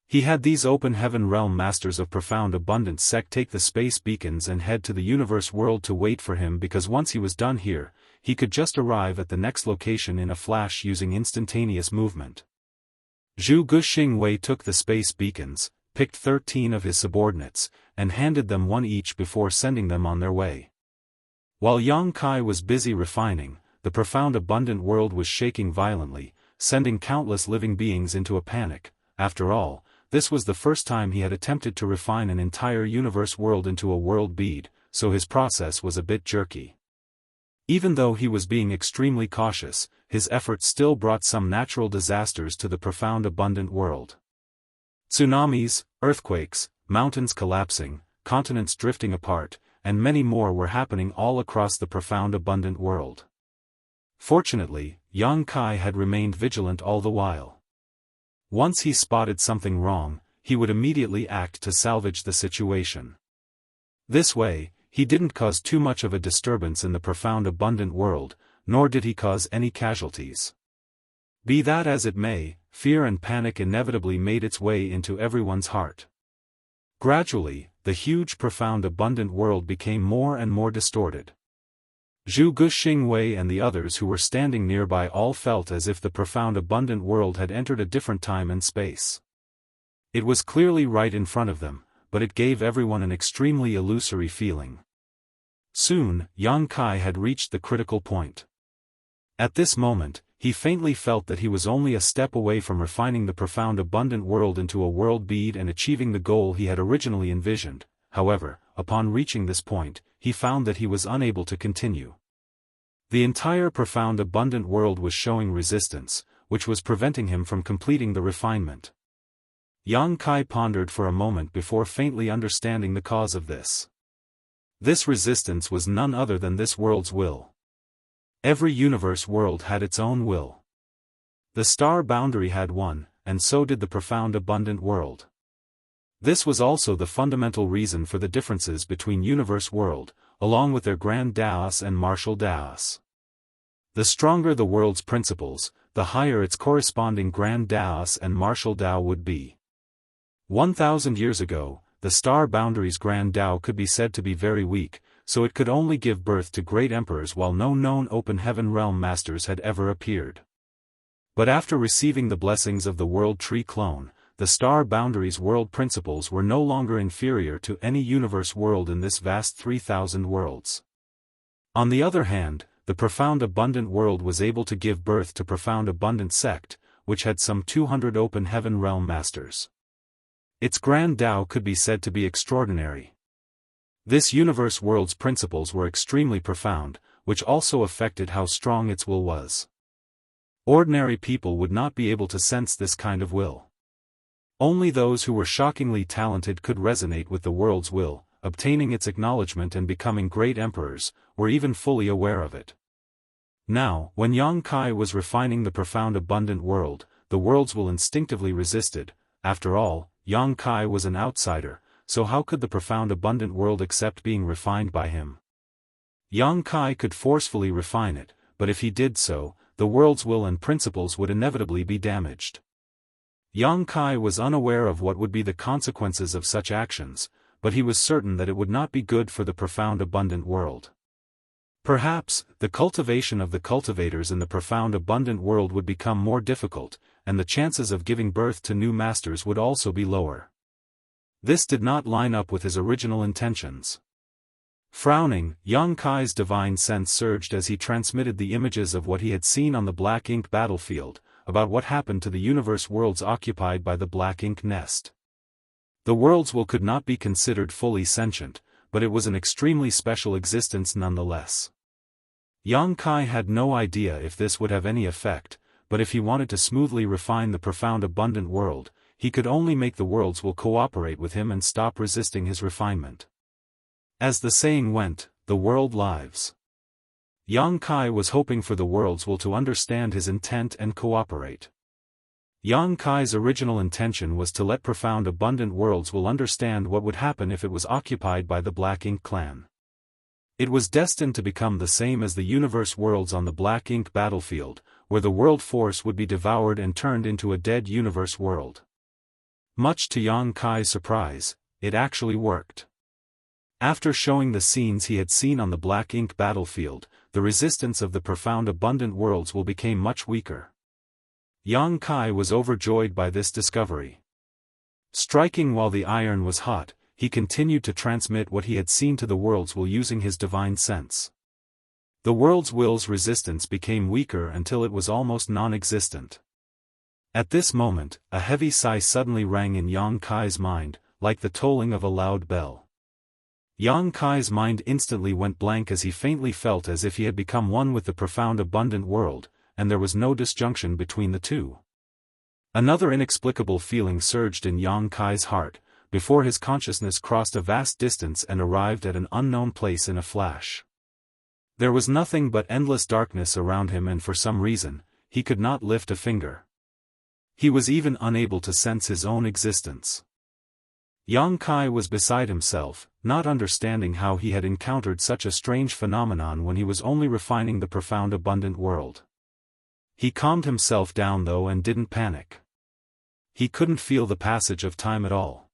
He had these Open Heaven Realm Masters of Profound Abundance sect take the space beacons and head to the universe world to wait for him, because once he was done here, he could just arrive at the next location in a flash using instantaneous movement. Zhu Guxingwei took the space beacons, picked 13 of his subordinates, and handed them one each before sending them on their way. While Yang Kai was busy refining, the profound abundant world was shaking violently, sending countless living beings into a panic. After all, this was the first time he had attempted to refine an entire universe world into a world bead, so his process was a bit jerky. Even though he was being extremely cautious, his efforts still brought some natural disasters to the profound abundant world. Tsunamis, earthquakes, mountains collapsing, continents drifting apart, and many more were happening all across the profound abundant world. Fortunately, Yang Kai had remained vigilant all the while. Once he spotted something wrong, he would immediately act to salvage the situation. This way, he didn't cause too much of a disturbance in the profound abundant world, nor did he cause any casualties. Be that as it may, fear and panic inevitably made its way into everyone's heart. Gradually, the huge profound abundant world became more and more distorted. Zhu Guxingwei and the others who were standing nearby all felt as if the profound abundant world had entered a different time and space. It was clearly right in front of them, but it gave everyone an extremely illusory feeling. Soon, Yang Kai had reached the critical point. At this moment, he faintly felt that he was only a step away from refining the profound abundant world into a world bead and achieving the goal he had originally envisioned. However, upon reaching this point, he found that he was unable to continue. The entire profound abundant world was showing resistance, which was preventing him from completing the refinement. Yang Kai pondered for a moment before faintly understanding the cause of this. This resistance was none other than this world's will. Every universe world had its own will. The star boundary had one, and so did the profound abundant world. This was also the fundamental reason for the differences between universe world, along with their grand Daoist and martial Daoist. The stronger the world's principles, the higher its corresponding grand Daoist and martial Dao would be. 1,000 years ago, the star boundary's grand Dao could be said to be very weak, so it could only give birth to great emperors while no known open heaven realm masters had ever appeared. But after receiving the blessings of the world tree clone, the star boundary's world principles were no longer inferior to any universe world in this vast 3,000 worlds. On the other hand, the profound abundant world was able to give birth to profound abundant sect, which had some 200 open heaven realm masters. Its grand Tao could be said to be extraordinary. This universe world's principles were extremely profound, which also affected how strong its will was. Ordinary people would not be able to sense this kind of will. Only those who were shockingly talented could resonate with the world's will, obtaining its acknowledgement and becoming great emperors, were even fully aware of it. Now, when Yang Kai was refining the profound abundant world, the world's will instinctively resisted. After all, Yang Kai was an outsider, so how could the profound abundant world accept being refined by him? Yang Kai could forcefully refine it, but if he did so, the world's will and principles would inevitably be damaged. Yang Kai was unaware of what would be the consequences of such actions, but he was certain that it would not be good for the profound abundant world. Perhaps, the cultivation of the cultivators in the profound abundant world would become more difficult, and the chances of giving birth to new masters would also be lower. This did not line up with his original intentions. Frowning, Yang Kai's divine sense surged as he transmitted the images of what he had seen on the black ink battlefield, about what happened to the universe worlds occupied by the black ink nest. The world's will could not be considered fully sentient, but it was an extremely special existence nonetheless. Yang Kai had no idea if this would have any effect, but if he wanted to smoothly refine the profound abundant world, he could only make the worlds will cooperate with him and stop resisting his refinement. As the saying went, the world lives. Yang Kai was hoping for the world's will to understand his intent and cooperate. Yang Kai's original intention was to let profound abundant worlds will understand what would happen if it was occupied by the Black Ink clan. It was destined to become the same as the universe worlds on the Black Ink battlefield, where the world force would be devoured and turned into a dead universe world. Much to Yang Kai's surprise, it actually worked. After showing the scenes he had seen on the Black Ink battlefield, the resistance of the profound abundant worlds will became much weaker. Yang Kai was overjoyed by this discovery. Striking while the iron was hot, he continued to transmit what he had seen to the world's will using his divine sense. The world's will's resistance became weaker until it was almost non-existent. At this moment, a heavy sigh suddenly rang in Yang Kai's mind, like the tolling of a loud bell. Yang Kai's mind instantly went blank as he faintly felt as if he had become one with the profound abundant world, and there was no disjunction between the two. Another inexplicable feeling surged in Yang Kai's heart, before his consciousness crossed a vast distance and arrived at an unknown place in a flash. There was nothing but endless darkness around him, and for some reason, he could not lift a finger. He was even unable to sense his own existence. Yang Kai was beside himself, not understanding how he had encountered such a strange phenomenon when he was only refining the profound abundant world. He calmed himself down though and didn't panic. He couldn't feel the passage of time at all.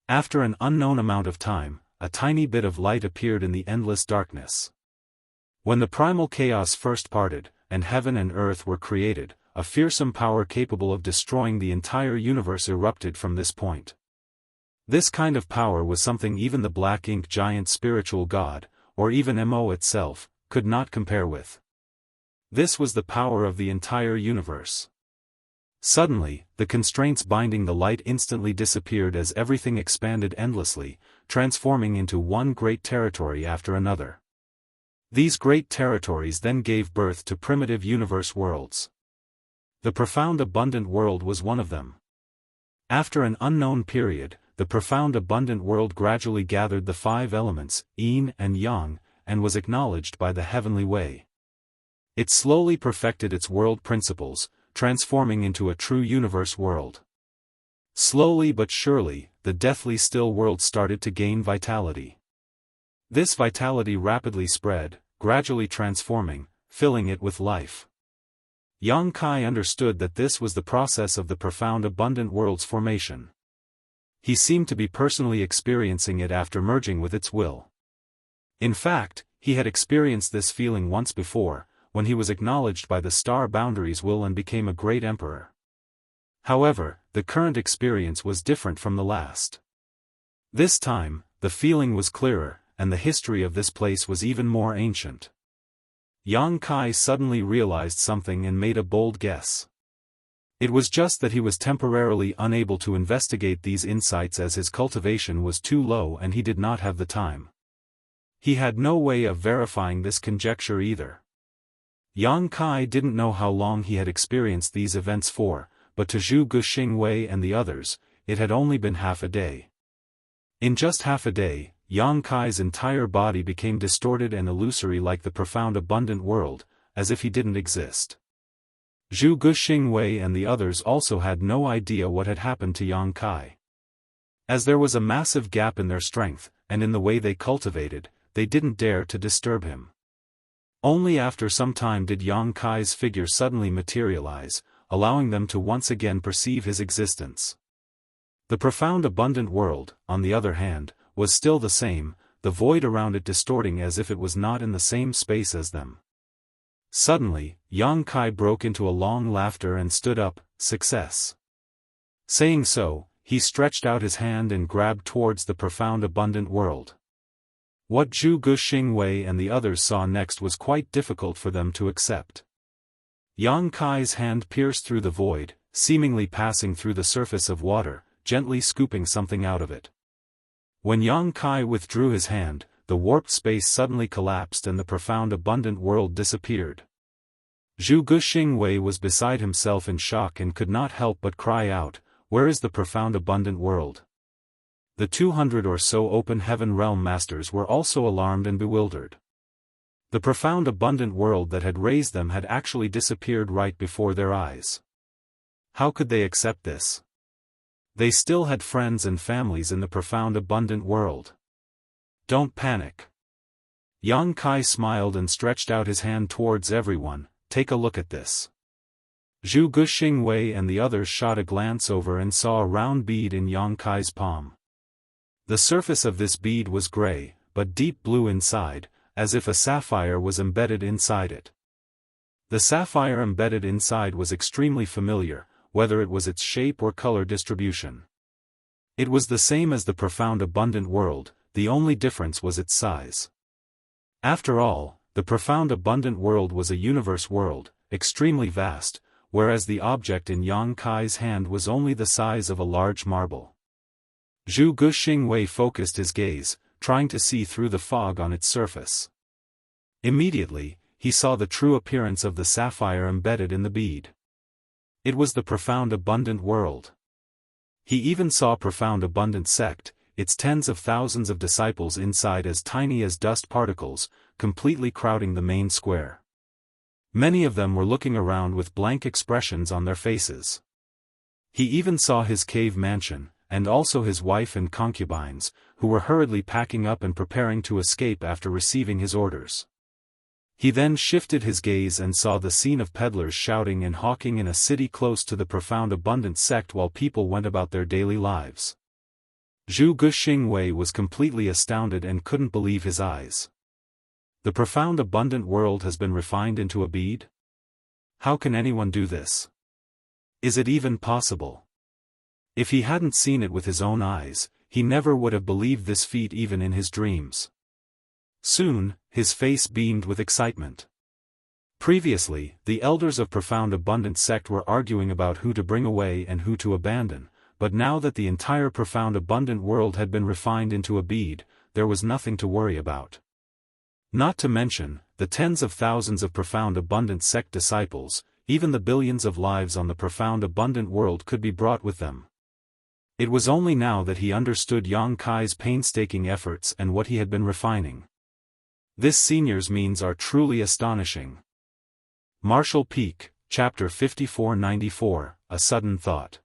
After an unknown amount of time, a tiny bit of light appeared in the endless darkness. When the primal chaos first parted, and heaven and earth were created, a fearsome power capable of destroying the entire universe erupted from this point. This kind of power was something even the black ink giant spiritual god, or even Mo itself, could not compare with. This was the power of the entire universe. Suddenly, the constraints binding the light instantly disappeared as everything expanded endlessly, transforming into one great territory after another. These great territories then gave birth to primitive universe worlds. The profound abundant world was one of them. After an unknown period, the profound abundant world gradually gathered the 5 elements, yin and yang, and was acknowledged by the heavenly way. It slowly perfected its world principles, transforming into a true universe world. Slowly but surely, the deathly still world started to gain vitality. This vitality rapidly spread, gradually transforming, filling it with life. Yang Kai understood that this was the process of the profound abundant world's formation. He seemed to be personally experiencing it after merging with its will. In fact, he had experienced this feeling once before, when he was acknowledged by the star boundaries will and became a great emperor. However, the current experience was different from the last. This time, the feeling was clearer, and the history of this place was even more ancient. Yang Kai suddenly realized something and made a bold guess. It was just that he was temporarily unable to investigate these insights as his cultivation was too low and he did not have the time. He had no way of verifying this conjecture either. Yang Kai didn't know how long he had experienced these events for, but to Zhu Guxing Wei and the others, it had only been half a day. In just half a day, Yang Kai's entire body became distorted and illusory like the profound abundant world, as if he didn't exist. Zhu Guxing Wei and the others also had no idea what had happened to Yang Kai. As there was a massive gap in their strength, and in the way they cultivated, they didn't dare to disturb him. Only after some time did Yang Kai's figure suddenly materialize, allowing them to once again perceive his existence. The profound abundant world, on the other hand, was still the same, the void around it distorting as if it was not in the same space as them. Suddenly, Yang Kai broke into a long laughter and stood up, "Success." Saying so, he stretched out his hand and grabbed towards the profound abundant world. What Zhu Guxing Wei and the others saw next was quite difficult for them to accept. Yang Kai's hand pierced through the void, seemingly passing through the surface of water, gently scooping something out of it. When Yang Kai withdrew his hand, the warped space suddenly collapsed and the profound abundant world disappeared. Zhu Guxing Wei was beside himself in shock and could not help but cry out, "Where is the profound abundant world?" The 200 or so open heaven realm masters were also alarmed and bewildered. The profound abundant world that had raised them had actually disappeared right before their eyes. How could they accept this? They still had friends and families in the profound abundant world. "Don't panic." Yang Kai smiled and stretched out his hand towards everyone, "Take a look at this." Zhu Guxing Wei and the others shot a glance over and saw a round bead in Yang Kai's palm. The surface of this bead was gray, but deep blue inside, as if a sapphire was embedded inside it. The sapphire embedded inside was extremely familiar, whether it was its shape or color distribution. It was the same as the profound abundant world, the only difference was its size. After all, the profound abundant world was a universe world, extremely vast, whereas the object in Yang Kai's hand was only the size of a large marble. Zhu Guxingwei focused his gaze, trying to see through the fog on its surface. Immediately, he saw the true appearance of the sapphire embedded in the bead. It was the profound abundant world. He even saw profound abundant sect, its tens of thousands of disciples inside as tiny as dust particles, completely crowding the main square. Many of them were looking around with blank expressions on their faces. He even saw his cave mansion, and also his wife and concubines, who were hurriedly packing up and preparing to escape after receiving his orders. He then shifted his gaze and saw the scene of peddlers shouting and hawking in a city close to the profound abundant sect while people went about their daily lives. Zhu Guxingwei was completely astounded and couldn't believe his eyes. The profound abundant world has been refined into a bead? How can anyone do this? Is it even possible? If he hadn't seen it with his own eyes, he never would have believed this feat even in his dreams. Soon, his face beamed with excitement. Previously, the elders of Profound Abundant Sect were arguing about who to bring away and who to abandon, but now that the entire Profound Abundant world had been refined into a bead, there was nothing to worry about. Not to mention, the tens of thousands of Profound Abundant Sect disciples, even the billions of lives on the Profound Abundant world could be brought with them. It was only now that he understood Yang Kai's painstaking efforts and what he had been refining. This senior's means are truly astonishing. Marshall Peak, Chapter 5494, A Sudden Thought.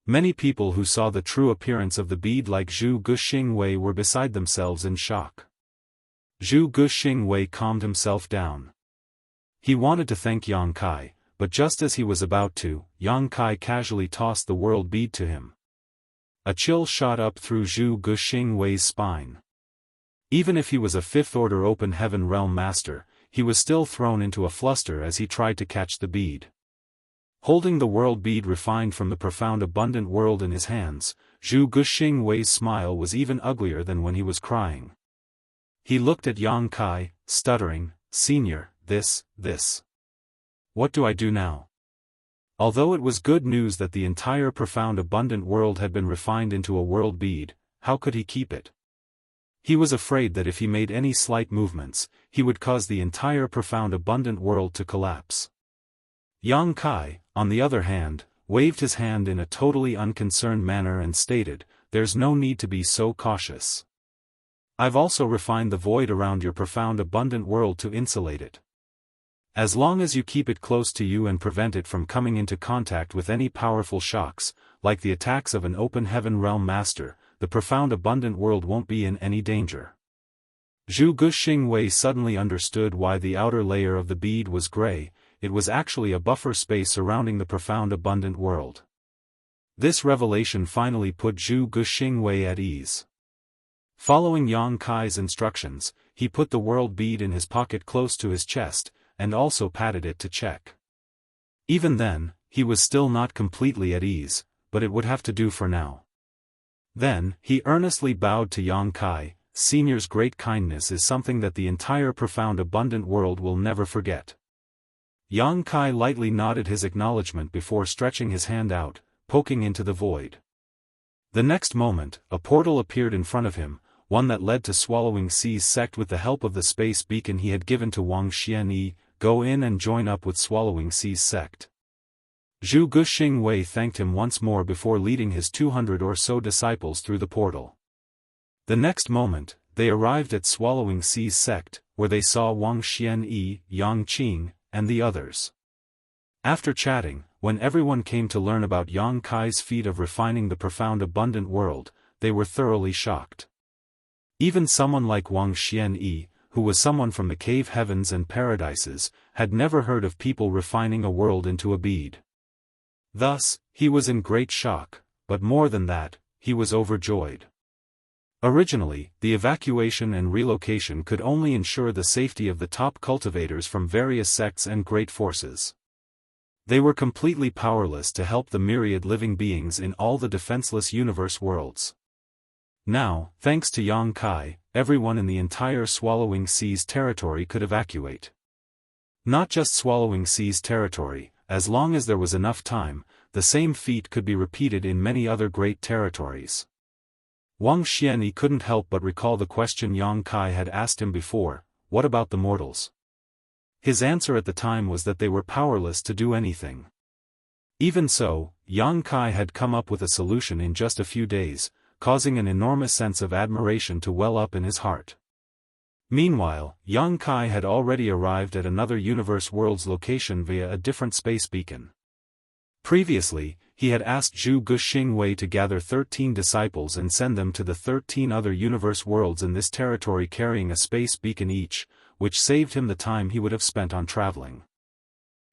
Many people who saw the true appearance of the bead like Zhu Guxingwei were beside themselves in shock. Zhu Guxingwei calmed himself down. He wanted to thank Yang Kai, but just as he was about to, Yang Kai casually tossed the world bead to him. A chill shot up through Zhu Guxingwei's spine. Even if he was a fifth-order open heaven realm master, he was still thrown into a fluster as he tried to catch the bead. Holding the world bead refined from the profound abundant world in his hands, Zhu Guxingwei's smile was even uglier than when he was crying. He looked at Yang Kai, stuttering, "Senior, this. What do I do now?" Although it was good news that the entire profound abundant world had been refined into a world bead, how could he keep it? He was afraid that if he made any slight movements, he would cause the entire profound abundant world to collapse. Yang Kai, on the other hand, waved his hand in a totally unconcerned manner and stated, "There's no need to be so cautious. I've also refined the void around your profound abundant world to insulate it. As long as you keep it close to you and prevent it from coming into contact with any powerful shocks, like the attacks of an open heaven realm master, the profound abundant world won't be in any danger." Zhu Guxingwei suddenly understood why the outer layer of the bead was gray. It was actually a buffer space surrounding the profound abundant world. This revelation finally put Zhu Guxingwei at ease. Following Yang Kai's instructions, he put the world bead in his pocket close to his chest, and also patted it to check. Even then, he was still not completely at ease, but it would have to do for now. Then, he earnestly bowed to Yang Kai. "Senior's great kindness is something that the entire profound abundant world will never forget." Yang Kai lightly nodded his acknowledgement before stretching his hand out, poking into the void. The next moment, a portal appeared in front of him, one that led to Swallowing Sea's sect with the help of the space beacon he had given to Wang Xianxia. "Go in and join up with Swallowing Sea's sect." Zhu Guxingwei thanked him once more before leading his 200 or so disciples through the portal. The next moment, they arrived at Swallowing Sea's sect, where they saw Wang Xianxia, Yang Qing, and the others. After chatting, when everyone came to learn about Yang Kai's feat of refining the profound abundant world, they were thoroughly shocked. Even someone like Wang Xianxia, who was someone from the cave heavens and paradises, had never heard of people refining a world into a bead. Thus, he was in great shock, but more than that, he was overjoyed. Originally, the evacuation and relocation could only ensure the safety of the top cultivators from various sects and great forces. They were completely powerless to help the myriad living beings in all the defenseless universe worlds. Now, thanks to Yang Kai, everyone in the entire Swallowing Seas territory could evacuate. Not just Swallowing Seas territory, as long as there was enough time, the same feat could be repeated in many other great territories. Wang Xianxia couldn't help but recall the question Yang Kai had asked him before, what about the mortals? His answer at the time was that they were powerless to do anything. Even so, Yang Kai had come up with a solution in just a few days, causing an enormous sense of admiration to well up in his heart. Meanwhile, Yang Kai had already arrived at another universe world's location via a different space beacon. Previously, he had asked Zhu Guxingwei to gather 13 disciples and send them to the 13 other universe worlds in this territory carrying a space beacon each, which saved him the time he would have spent on traveling.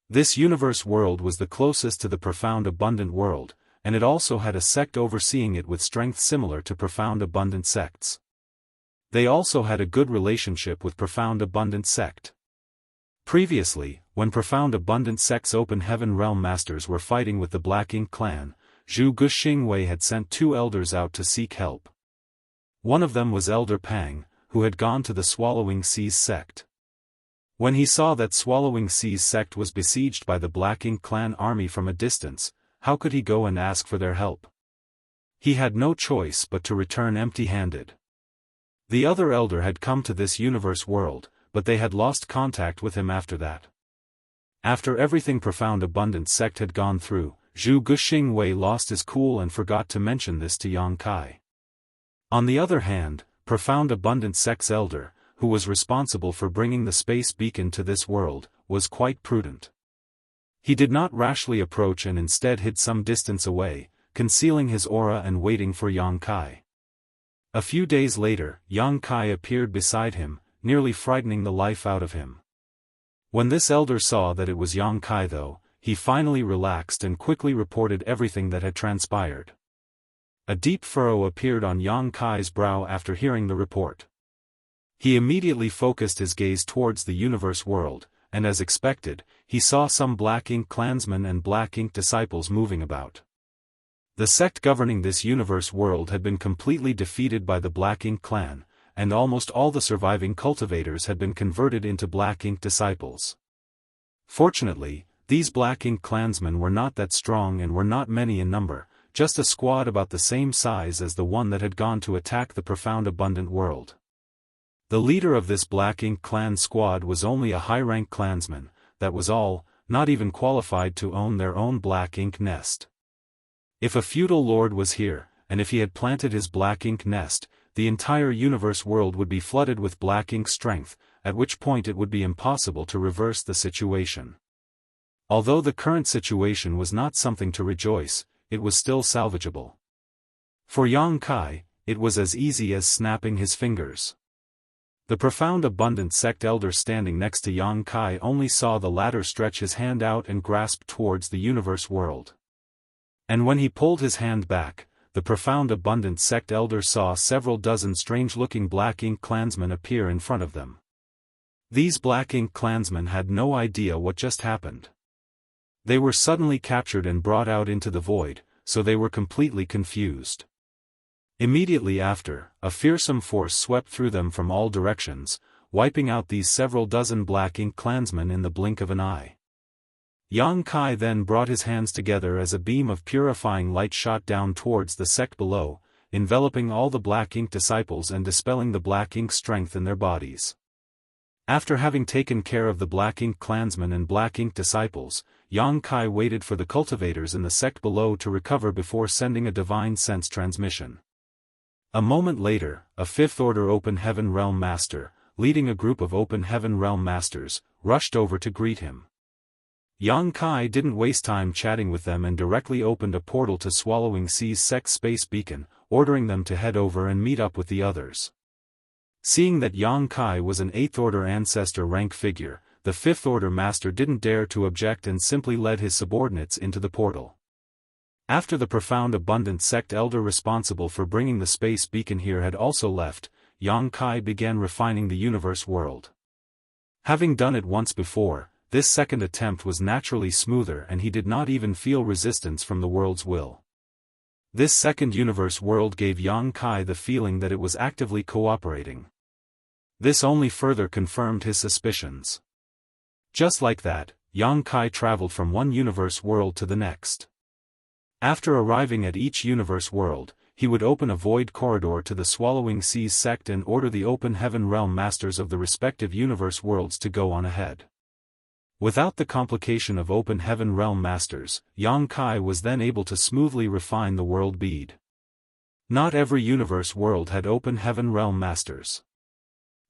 This universe world was the closest to the profound abundant world, and it also had a sect overseeing it with strength similar to profound abundant sects. They also had a good relationship with profound abundant sect. Previously, when profound abundant sect's open heaven realm masters were fighting with the Black Ink clan, Zhu Guxingwei had sent 2 elders out to seek help. One of them was Elder Pang, who had gone to the Swallowing Seas sect. When he saw that Swallowing Seas sect was besieged by the Black Ink clan army from a distance, how could he go and ask for their help? He had no choice but to return empty-handed. The other elder had come to this universe world, but they had lost contact with him after that. After everything profound abundant sect had gone through, Zhu Guxingwei lost his cool and forgot to mention this to Yang Kai. On the other hand, profound abundant sect's elder, who was responsible for bringing the space beacon to this world, was quite prudent. He did not rashly approach and instead hid some distance away, concealing his aura and waiting for Yang Kai. A few days later, Yang Kai appeared beside him, nearly frightening the life out of him. When this elder saw that it was Yang Kai though, he finally relaxed and quickly reported everything that had transpired. A deep furrow appeared on Yang Kai's brow after hearing the report. He immediately focused his gaze towards the universe world, and as expected, he saw some Black Ink clansmen and Black Ink disciples moving about. The sect governing this universe world had been completely defeated by the Black Ink clan, and almost all the surviving cultivators had been converted into Black Ink disciples. Fortunately, these Black Ink clansmen were not that strong and were not many in number, just a squad about the same size as the one that had gone to attack the profound abundant world. The leader of this Black Ink clan squad was only a high-rank clansman, that was all, not even qualified to own their own Black Ink nest. If a feudal lord was here, and if he had planted his Black Ink nest, the entire universe world would be flooded with Black Ink strength, at which point it would be impossible to reverse the situation. Although the current situation was not something to rejoice, it was still salvageable. For Yang Kai, it was as easy as snapping his fingers. The profound abundant sect elder standing next to Yang Kai only saw the latter stretch his hand out and grasp towards the universe world. And when he pulled his hand back, the profound abundant sect elder saw several dozen strange-looking Black Ink clansmen appear in front of them. These Black Ink clansmen had no idea what just happened. They were suddenly captured and brought out into the void, so they were completely confused. Immediately after, a fearsome force swept through them from all directions, wiping out these several dozen Black Ink clansmen in the blink of an eye. Yang Kai then brought his hands together as a beam of purifying light shot down towards the sect below, enveloping all the Black Ink disciples and dispelling the Black Ink strength in their bodies. After having taken care of the Black Ink clansmen and Black Ink disciples, Yang Kai waited for the cultivators in the sect below to recover before sending a divine sense transmission. A moment later, a Fifth Order Open Heaven Realm Master, leading a group of Open Heaven Realm Masters, rushed over to greet him. Yang Kai didn't waste time chatting with them and directly opened a portal to Swallowing Seas Sect Space Beacon, ordering them to head over and meet up with the others. Seeing that Yang Kai was an 8th Order Ancestor rank figure, the 5th Order Master didn't dare to object and simply led his subordinates into the portal. After the profound abundant sect elder responsible for bringing the space beacon here had also left, Yang Kai began refining the universe world. Having done it once before, this second attempt was naturally smoother and he did not even feel resistance from the world's will. This second universe world gave Yang Kai the feeling that it was actively cooperating. This only further confirmed his suspicions. Just like that, Yang Kai traveled from one universe world to the next. After arriving at each universe world, he would open a void corridor to the Swallowing Seas sect and order the Open Heaven Realm masters of the respective universe worlds to go on ahead. Without the complication of Open Heaven Realm masters, Yang Kai was then able to smoothly refine the world bead. Not every universe world had Open Heaven Realm masters.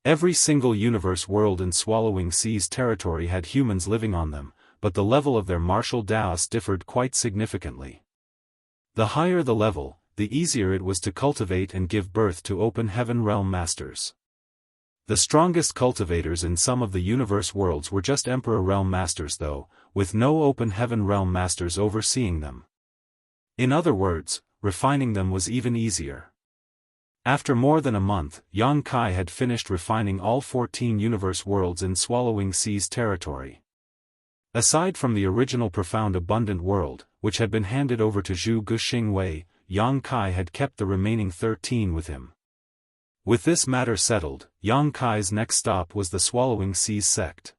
Every single universe world in Swallowing Seas territory had humans living on them, but the level of their martial Daoist differed quite significantly. The higher the level, the easier it was to cultivate and give birth to Open Heaven Realm masters. The strongest cultivators in some of the universe worlds were just Emperor Realm masters though, with no Open Heaven Realm masters overseeing them. In other words, refining them was even easier. After more than a month, Yang Kai had finished refining all 14 universe worlds in Swallowing Seas territory. Aside from the original Profound Abundant world, which had been handed over to Zhu Guxing Wei, Yang Kai had kept the remaining 13 with him. With this matter settled, Yang Kai's next stop was the Swallowing Seas sect.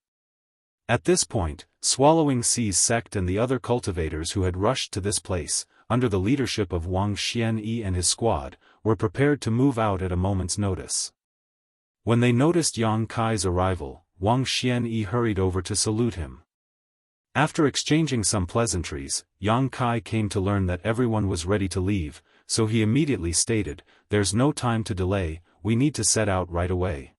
At this point, Swallowing Seas sect and the other cultivators who had rushed to this place, under the leadership of Wang Xianxia and his squad, were prepared to move out at a moment's notice. When they noticed Yang Kai's arrival, Wang Xianxia hurried over to salute him. After exchanging some pleasantries, Yang Kai came to learn that everyone was ready to leave, so he immediately stated, "There's no time to delay, we need to set out right away."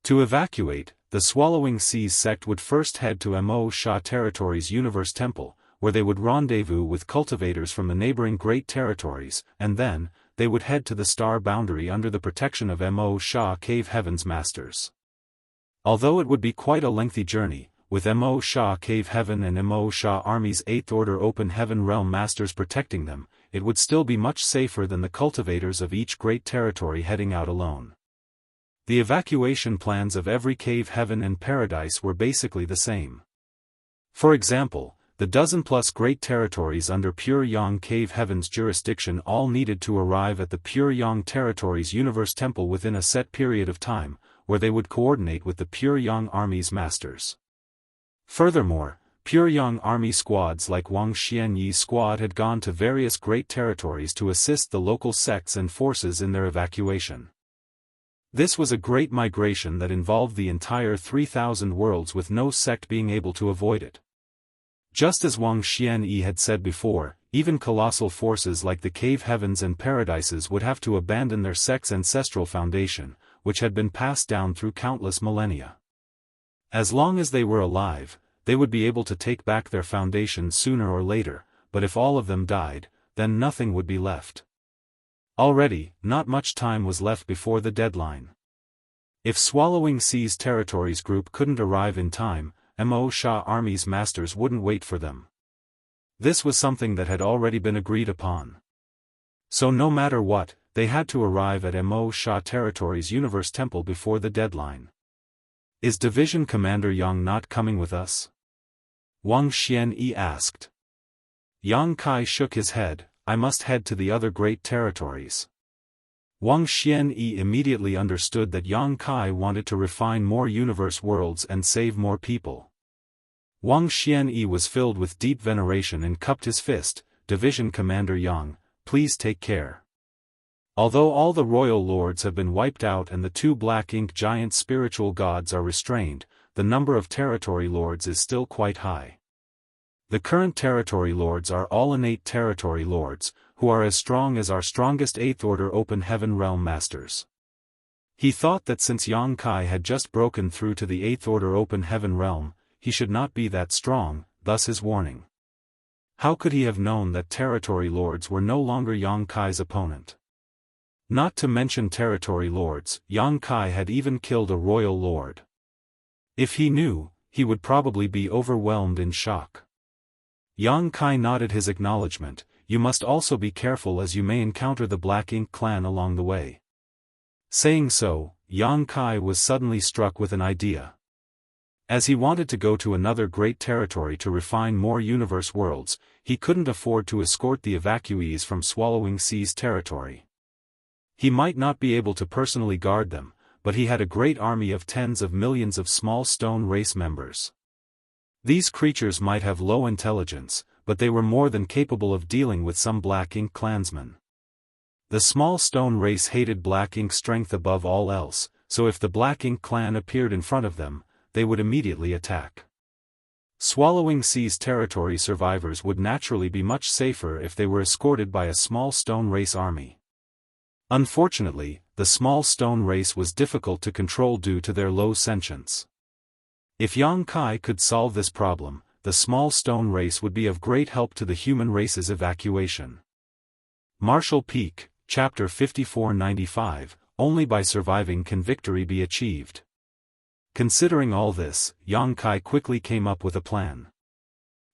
To evacuate, the Swallowing Seas sect would first head to Mo Sha Territory's Universe Temple, where they would rendezvous with cultivators from the neighboring Great Territories, and then, they would head to the Star Boundary under the protection of Mo Sha Cave Heaven's Masters. Although it would be quite a lengthy journey, with Mo Sha Cave Heaven and Mo Sha Army's 8th Order Open Heaven Realm Masters protecting them, it would still be much safer than the cultivators of each great territory heading out alone. The evacuation plans of every cave heaven and paradise were basically the same. For example, the dozen-plus great territories under Pure Yang Cave Heaven's jurisdiction all needed to arrive at the Pure Yang Territory's Universe Temple within a set period of time, where they would coordinate with the Pure Yang Army's masters. Furthermore, Pure Yang Army squads like Wang Xianyi's squad had gone to various great territories to assist the local sects and forces in their evacuation. This was a great migration that involved the entire 3,000 worlds with no sect being able to avoid it. Just as Wang Xianyi had said before, even colossal forces like the cave heavens and paradises would have to abandon their sect's ancestral foundation, which had been passed down through countless millennia. As long as they were alive, they would be able to take back their foundation sooner or later, but if all of them died, then nothing would be left. Already, not much time was left before the deadline. If Swallowing Seas Territories group couldn't arrive in time, Mo Sha Army's masters wouldn't wait for them. This was something that had already been agreed upon. So no matter what, they had to arrive at Mo Sha Territory's Universe Temple before the deadline. "Is Division Commander Yang not coming with us?" Wang Xianyi asked. Yang Kai shook his head, "I must head to the other great territories." Wang Xianyi immediately understood that Yang Kai wanted to refine more universe worlds and save more people. Wang Xianyi was filled with deep veneration and cupped his fist, "Division Commander Yang, please take care. Although all the royal lords have been wiped out and the 2 black ink giant spiritual gods are restrained, the number of territory lords is still quite high. The current territory lords are all innate territory lords, who are as strong as our strongest 8th Order Open Heaven Realm Masters." He thought that since Yang Kai had just broken through to the 8th Order Open Heaven Realm, he should not be that strong, thus his warning. How could he have known that territory lords were no longer Yang Kai's opponent? Not to mention territory lords, Yang Kai had even killed a royal lord. If he knew, he would probably be overwhelmed in shock. Yang Kai nodded his acknowledgement. "You must also be careful as you may encounter the Black Ink clan along the way." Saying so, Yang Kai was suddenly struck with an idea. As he wanted to go to another great territory to refine more universe worlds, he couldn't afford to escort the evacuees from Swallowing Sea's territory. He might not be able to personally guard them, but he had a great army of tens of millions of small stone race members. These creatures might have low intelligence, but they were more than capable of dealing with some Black Ink clansmen. The small stone race hated Black Ink's strength above all else, so if the Black Ink clan appeared in front of them, they would immediately attack. Swallowing Sea's territory survivors would naturally be much safer if they were escorted by a small stone race army. Unfortunately, the small stone race was difficult to control due to their low sentience. If Yang Kai could solve this problem, the small stone race would be of great help to the human race's evacuation. Martial Peak, Chapter 5495, Only by surviving can victory be achieved. Considering all this, Yang Kai quickly came up with a plan.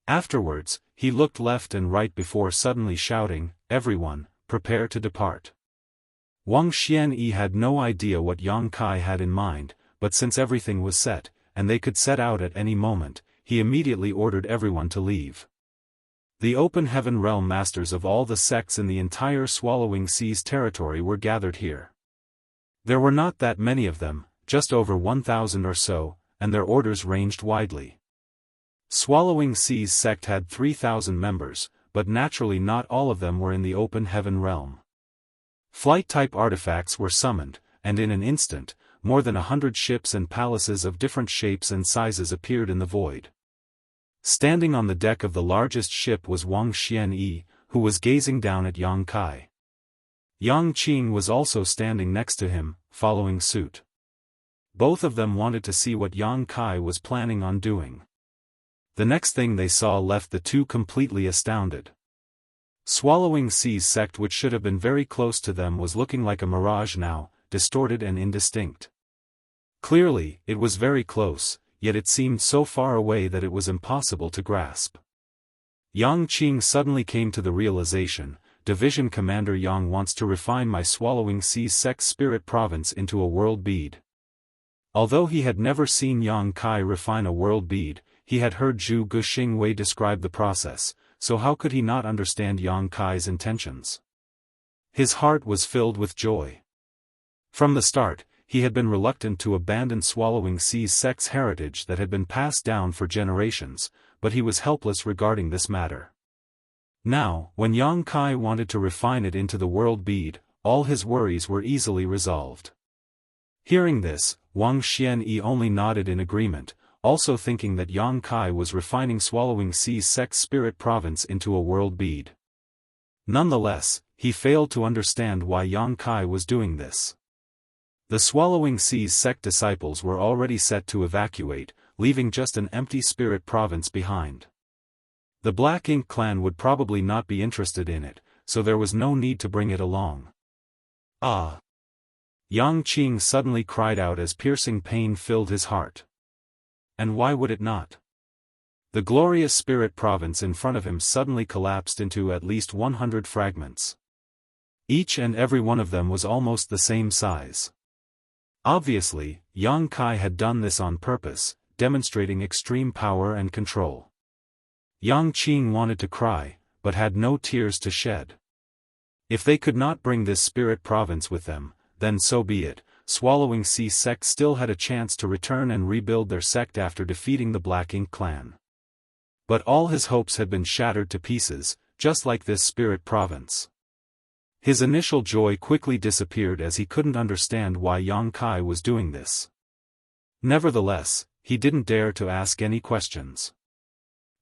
Afterwards, he looked left and right before suddenly shouting, "Everyone, prepare to depart." Wang Xianxia had no idea what Yang Kai had in mind, but since everything was set, and they could set out at any moment, he immediately ordered everyone to leave. The open heaven realm masters of all the sects in the entire Swallowing Sea's territory were gathered here. There were not that many of them, just over 1,000 or so, and their orders ranged widely. Swallowing Sea's sect had 3,000 members, but naturally not all of them were in the open heaven realm. Flight-type artifacts were summoned, and in an instant, more than 100 ships and palaces of different shapes and sizes appeared in the void. Standing on the deck of the largest ship was Wang Xianxia, who was gazing down at Yang Kai. Yang Qing was also standing next to him, following suit. Both of them wanted to see what Yang Kai was planning on doing. The next thing they saw left the two completely astounded. Swallowing Sea's sect, which should have been very close to them, was looking like a mirage now, distorted and indistinct. Clearly, it was very close, yet it seemed so far away that it was impossible to grasp. Yang Qing suddenly came to the realization, Division Commander Yang wants to refine my Swallowing Sea's sect spirit province into a world bead. Although he had never seen Yang Kai refine a world bead, he had heard Zhu Guxingwei describe the process, so how could he not understand Yang Kai's intentions? His heart was filled with joy. From the start, he had been reluctant to abandon Swallowing Sea's sect's heritage that had been passed down for generations, but he was helpless regarding this matter. Now, when Yang Kai wanted to refine it into the world bead, all his worries were easily resolved. Hearing this, Wang Xianxia only nodded in agreement, also thinking that Yang Kai was refining Swallowing Sea's sect spirit province into a world bead. Nonetheless, he failed to understand why Yang Kai was doing this. The Swallowing Sea's sect disciples were already set to evacuate, leaving just an empty spirit province behind. The Black Ink clan would probably not be interested in it, so there was no need to bring it along. Ah! Yang Qing suddenly cried out as piercing pain filled his heart. And why would it not? The glorious spirit province in front of him suddenly collapsed into at least 100 fragments. Each and every one of them was almost the same size. Obviously, Yang Kai had done this on purpose, demonstrating extreme power and control. Yang Qing wanted to cry, but had no tears to shed. If they could not bring this spirit province with them, then so be it. Swallowing Sea sect still had a chance to return and rebuild their sect after defeating the Black Ink clan. But all his hopes had been shattered to pieces, just like this spirit province. His initial joy quickly disappeared as he couldn't understand why Yang Kai was doing this. Nevertheless, he didn't dare to ask any questions.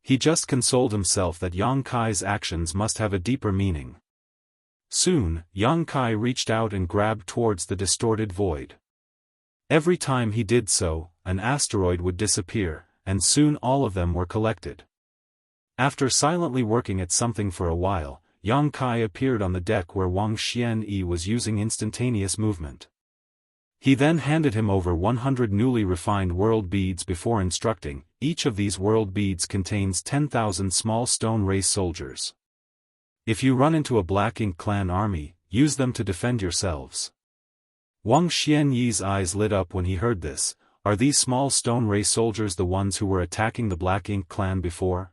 He just consoled himself that Yang Kai's actions must have a deeper meaning. Soon, Yang Kai reached out and grabbed towards the distorted void. Every time he did so, an asteroid would disappear, and soon all of them were collected. After silently working at something for a while, Yang Kai appeared on the deck where Wang Xianxia was using instantaneous movement. He then handed him over 100 newly refined world beads before instructing, each of these world beads contains 10,000 small stone race soldiers. If you run into a Black Ink clan army, use them to defend yourselves. Wang Xianyi's eyes lit up when he heard this. are these small stone race soldiers the ones who were attacking the Black Ink clan before?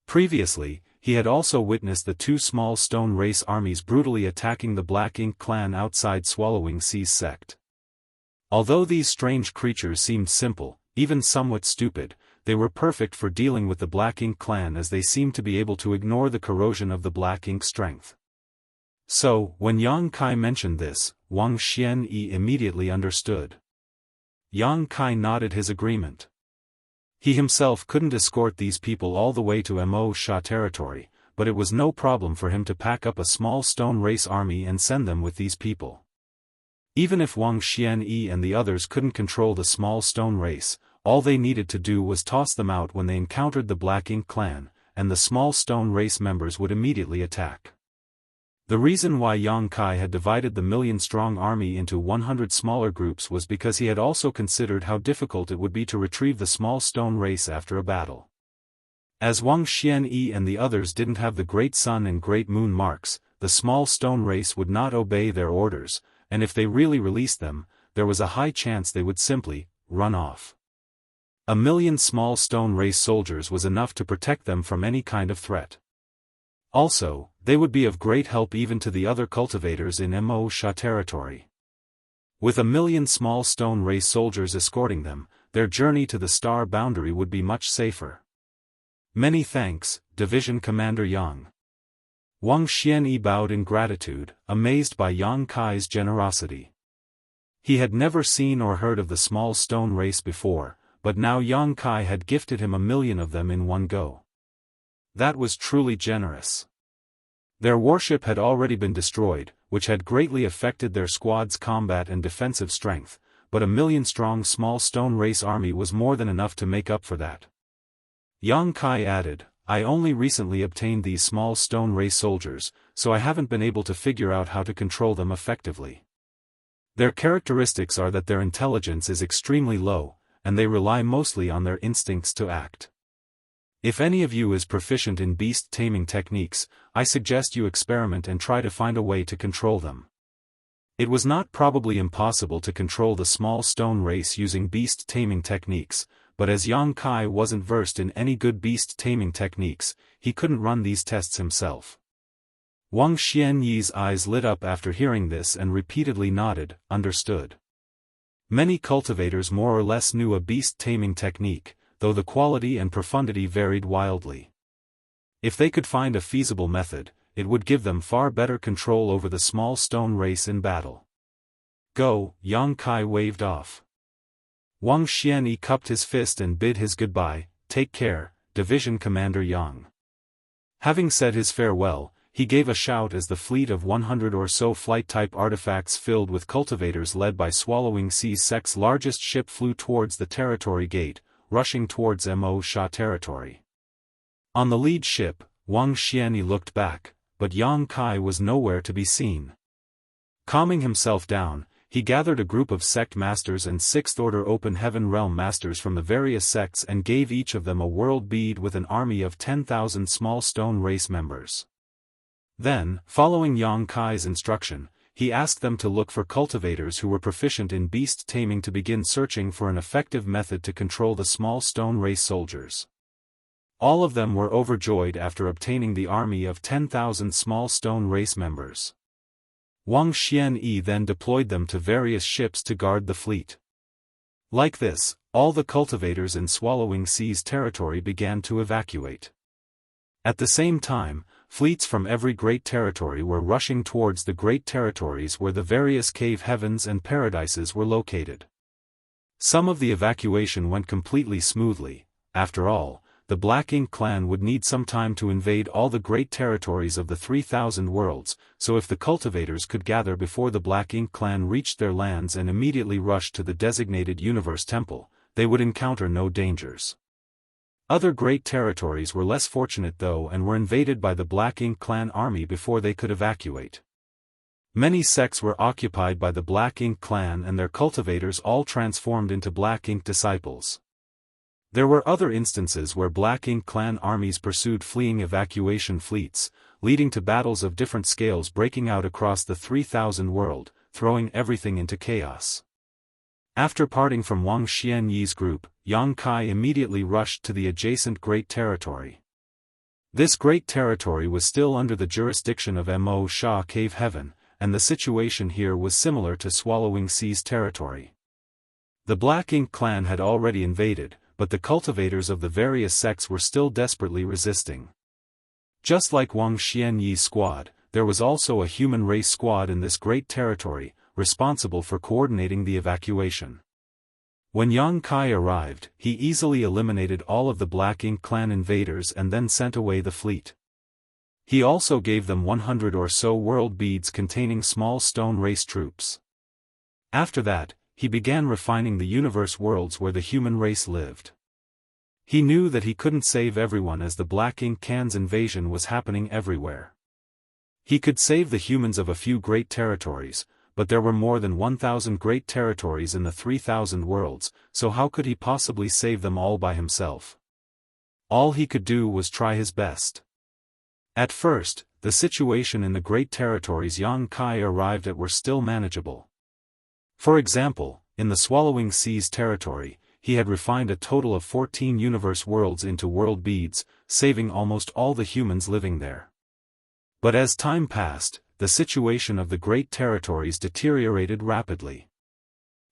Previously, he had also witnessed the two small stone race armies brutally attacking the Black Ink clan outside Swallowing Sea's sect. Although these strange creatures seemed simple, even somewhat stupid, they were perfect for dealing with the Black Ink clan as they seemed to be able to ignore the corrosion of the Black Ink strength. So, when Yang Kai mentioned this, Wang Xianxia immediately understood. Yang Kai nodded his agreement. He himself couldn't escort these people all the way to Mo Sha territory, but it was no problem for him to pack up a small stone race army and send them with these people. Even if Wang Xianxia and the others couldn't control the small stone race, all they needed to do was toss them out when they encountered the Black Ink clan, and the small stone race members would immediately attack. The reason why Yang Kai had divided the million-strong army into 100 smaller groups was because he had also considered how difficult it would be to retrieve the small stone race after a battle. As Wang Xianxia and the others didn't have the Great Sun and Great Moon marks, the small stone race would not obey their orders, and if they really released them, there was a high chance they would simply run off. 1,000,000 small stone race soldiers was enough to protect them from any kind of threat. Also, they would be of great help even to the other cultivators in Mo Sha territory. With 1,000,000 small stone race soldiers escorting them, their journey to the star boundary would be much safer. Many thanks, Division Commander Yang. Wang Xianxia bowed in gratitude, amazed by Yang Kai's generosity. He had never seen or heard of the small stone race before, but now Yang Kai had gifted him 1,000,000 of them in one go. That was truly generous. Their warship had already been destroyed, which had greatly affected their squad's combat and defensive strength, but 1,000,000-strong small stone race army was more than enough to make up for that. Yang Kai added, I only recently obtained these small stone race soldiers, so I haven't been able to figure out how to control them effectively. Their characteristics are that their intelligence is extremely low, and they rely mostly on their instincts to act. If any of you is proficient in beast taming techniques, I suggest you experiment and try to find a way to control them. It was not probably impossible to control the small stone race using beast taming techniques, but as Yang Kai wasn't versed in any good beast taming techniques, he couldn't run these tests himself. Wang Xianyi's eyes lit up after hearing this and repeatedly nodded, understood. Many cultivators more or less knew a beast taming technique, though the quality and profundity varied wildly. If they could find a feasible method, it would give them far better control over the small stone race in battle. Go, Yang Kai waved off. Wang Xianxia cupped his fist and bid his goodbye, take care, Division Commander Yang. Having said his farewell, he gave a shout as the fleet of 100 or so flight-type artifacts filled with cultivators led by Swallowing Sea's sect's largest ship flew towards the territory gate, rushing towards Mo Sha territory. On the lead ship, Wang Xianxia looked back, but Yang Kai was nowhere to be seen. Calming himself down, he gathered a group of sect masters and Sixth-order Open Heaven Realm masters from the various sects and gave each of them a world bead with an army of 10,000 small stone race members. Then, following Yang Kai's instruction, he asked them to look for cultivators who were proficient in beast taming to begin searching for an effective method to control the small stone race soldiers. All of them were overjoyed after obtaining the army of 10,000 small stone race members. Wang Xianxia then deployed them to various ships to guard the fleet. Like this, all the cultivators in Swallowing Sea's territory began to evacuate. At the same time, fleets from every great territory were rushing towards the great territories where the various cave heavens and paradises were located. Some of the evacuation went completely smoothly. After all, the Black Ink clan would need some time to invade all the great territories of the 3,000 worlds, so if the cultivators could gather before the Black Ink clan reached their lands and immediately rushed to the designated Universe Temple, they would encounter no dangers. Other great territories were less fortunate though and were invaded by the Black Ink clan army before they could evacuate. Many sects were occupied by the Black Ink clan and their cultivators all transformed into Black Ink disciples. There were other instances where Black Ink clan armies pursued fleeing evacuation fleets, leading to battles of different scales breaking out across the 3,000 world, throwing everything into chaos. After parting from Wang Xianyi's group, Yang Kai immediately rushed to the adjacent Great Territory. This Great Territory was still under the jurisdiction of Mo Sha Cave Heaven, and the situation here was similar to Swallowing Sea's territory. The Black Ink clan had already invaded, but the cultivators of the various sects were still desperately resisting. Just like Wang Xianyi's squad, there was also a human race squad in this Great Territory, responsible for coordinating the evacuation. When Yang Kai arrived, he easily eliminated all of the Black Ink clan invaders and then sent away the fleet. He also gave them 100 or so world beads containing small stone race troops. After that, he began refining the universe worlds where the human race lived. He knew that he couldn't save everyone as the Black Ink clan's invasion was happening everywhere. He could save the humans of a few great territories, but there were more than 1,000 great territories in the 3,000 worlds, so how could he possibly save them all by himself? All he could do was try his best. At first, the situation in the great territories Yang Kai arrived at were still manageable. For example, in the Swallowing Sea's territory, he had refined a total of 14 universe worlds into world beads, saving almost all the humans living there. But as time passed, the situation of the great territories deteriorated rapidly.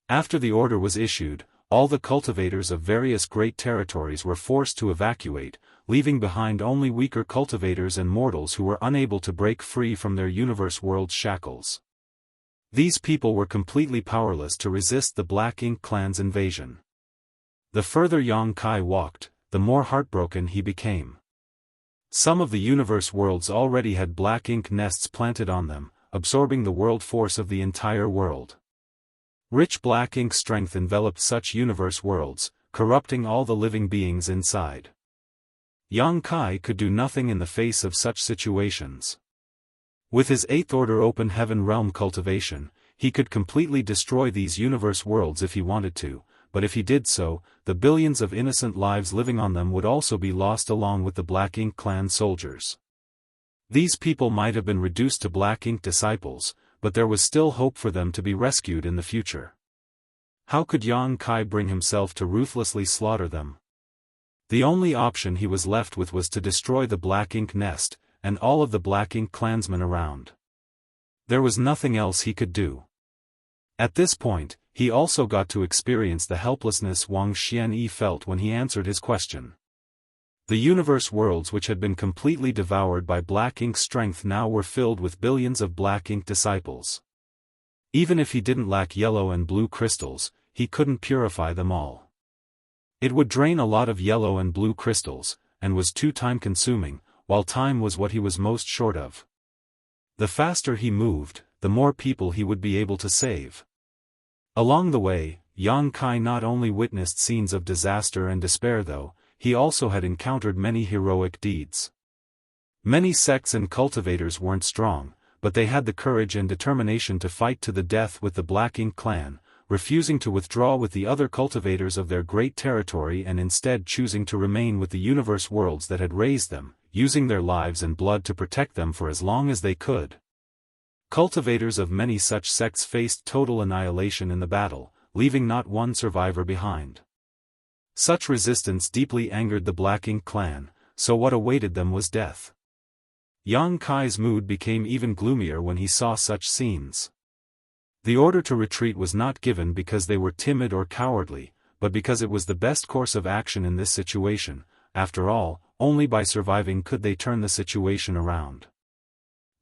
After the order was issued, all the cultivators of various great territories were forced to evacuate, leaving behind only weaker cultivators and mortals who were unable to break free from their universe world's shackles. These people were completely powerless to resist the Black Ink clan's invasion. The further Yang Kai walked, the more heartbroken he became. Some of the universe worlds already had Black Ink nests planted on them, absorbing the world force of the entire world. Rich Black Ink strength enveloped such universe worlds, corrupting all the living beings inside. Yang Kai could do nothing in the face of such situations. With his 8th Order Open Heaven Realm cultivation, he could completely destroy these universe worlds if he wanted to, but if he did so, the billions of innocent lives living on them would also be lost along with the Black Ink clan soldiers. These people might have been reduced to Black Ink disciples, but there was still hope for them to be rescued in the future. How could Yang Kai bring himself to ruthlessly slaughter them? The only option he was left with was to destroy the Black Ink nest, and all of the Black Ink clansmen around. There was nothing else he could do. At this point, he also got to experience the helplessness Wang Xianyi felt when he answered his question. The universe worlds which had been completely devoured by Black Ink strength now were filled with billions of Black Ink disciples. Even if he didn't lack yellow and blue crystals, he couldn't purify them all. It would drain a lot of yellow and blue crystals, and was too time-consuming, while time was what he was most short of. The faster he moved, the more people he would be able to save. Along the way, Yang Kai not only witnessed scenes of disaster and despair though, he also had encountered many heroic deeds. Many sects and cultivators weren't strong, but they had the courage and determination to fight to the death with the Black Ink clan, refusing to withdraw with the other cultivators of their great territory and instead choosing to remain with the universe worlds that had raised them, using their lives and blood to protect them for as long as they could. Cultivators of many such sects faced total annihilation in the battle, leaving not one survivor behind. Such resistance deeply angered the Black Ink clan, so what awaited them was death. Yang Kai's mood became even gloomier when he saw such scenes. The order to retreat was not given because they were timid or cowardly, but because it was the best course of action in this situation. After all, only by surviving could they turn the situation around.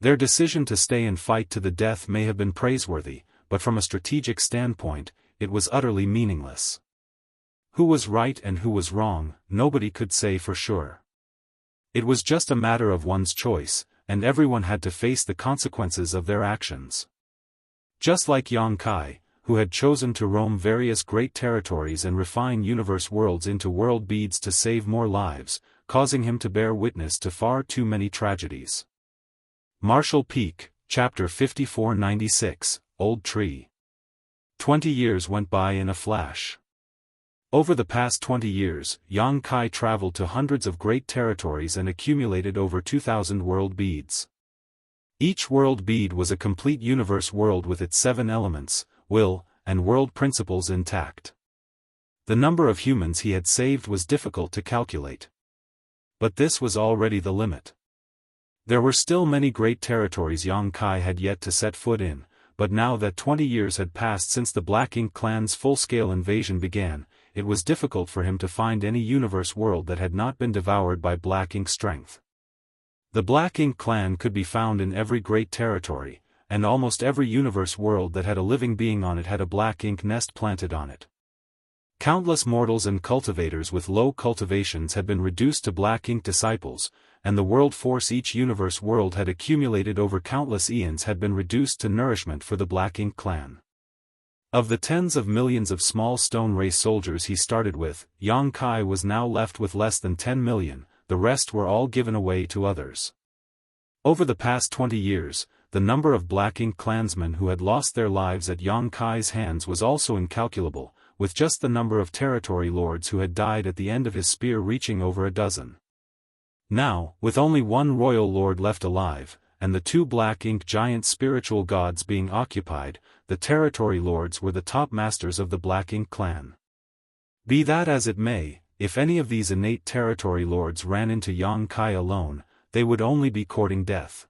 Their decision to stay and fight to the death may have been praiseworthy, but from a strategic standpoint, it was utterly meaningless. Who was right and who was wrong, nobody could say for sure. It was just a matter of one's choice, and everyone had to face the consequences of their actions. Just like Yang Kai, who had chosen to roam various great territories and refine universe worlds into world beads to save more lives, causing him to bear witness to far too many tragedies. Marshall Peak, Chapter 5496, Old Tree. 20 years went by in a flash. Over the past 20 years, Yang Kai traveled to hundreds of great territories and accumulated over 2,000 world beads. Each world bead was a complete universe world with its 7 elements: will, and world principles intact. The number of humans he had saved was difficult to calculate. But this was already the limit. There were still many great territories Yang Kai had yet to set foot in, but now that 20 years had passed since the Black Ink clan's full-scale invasion began, it was difficult for him to find any universe world that had not been devoured by Black Ink strength. The Black Ink clan could be found in every great territory, and almost every universe world that had a living being on it had a Black Ink nest planted on it. Countless mortals and cultivators with low cultivations had been reduced to Black Ink disciples, and the world force each universe world had accumulated over countless eons had been reduced to nourishment for the Black Ink clan. Of the tens of millions of small stone race soldiers he started with, Yang Kai was now left with less than 10 million, the rest were all given away to others. Over the past 20 years, the number of Black Ink clansmen who had lost their lives at Yang Kai's hands was also incalculable, with just the number of territory lords who had died at the end of his spear reaching over a dozen. Now, with only one royal lord left alive, and the two Black Ink giant spiritual gods being occupied, the territory lords were the top masters of the Black Ink clan. Be that as it may, if any of these innate territory lords ran into Yang Kai alone, they would only be courting death.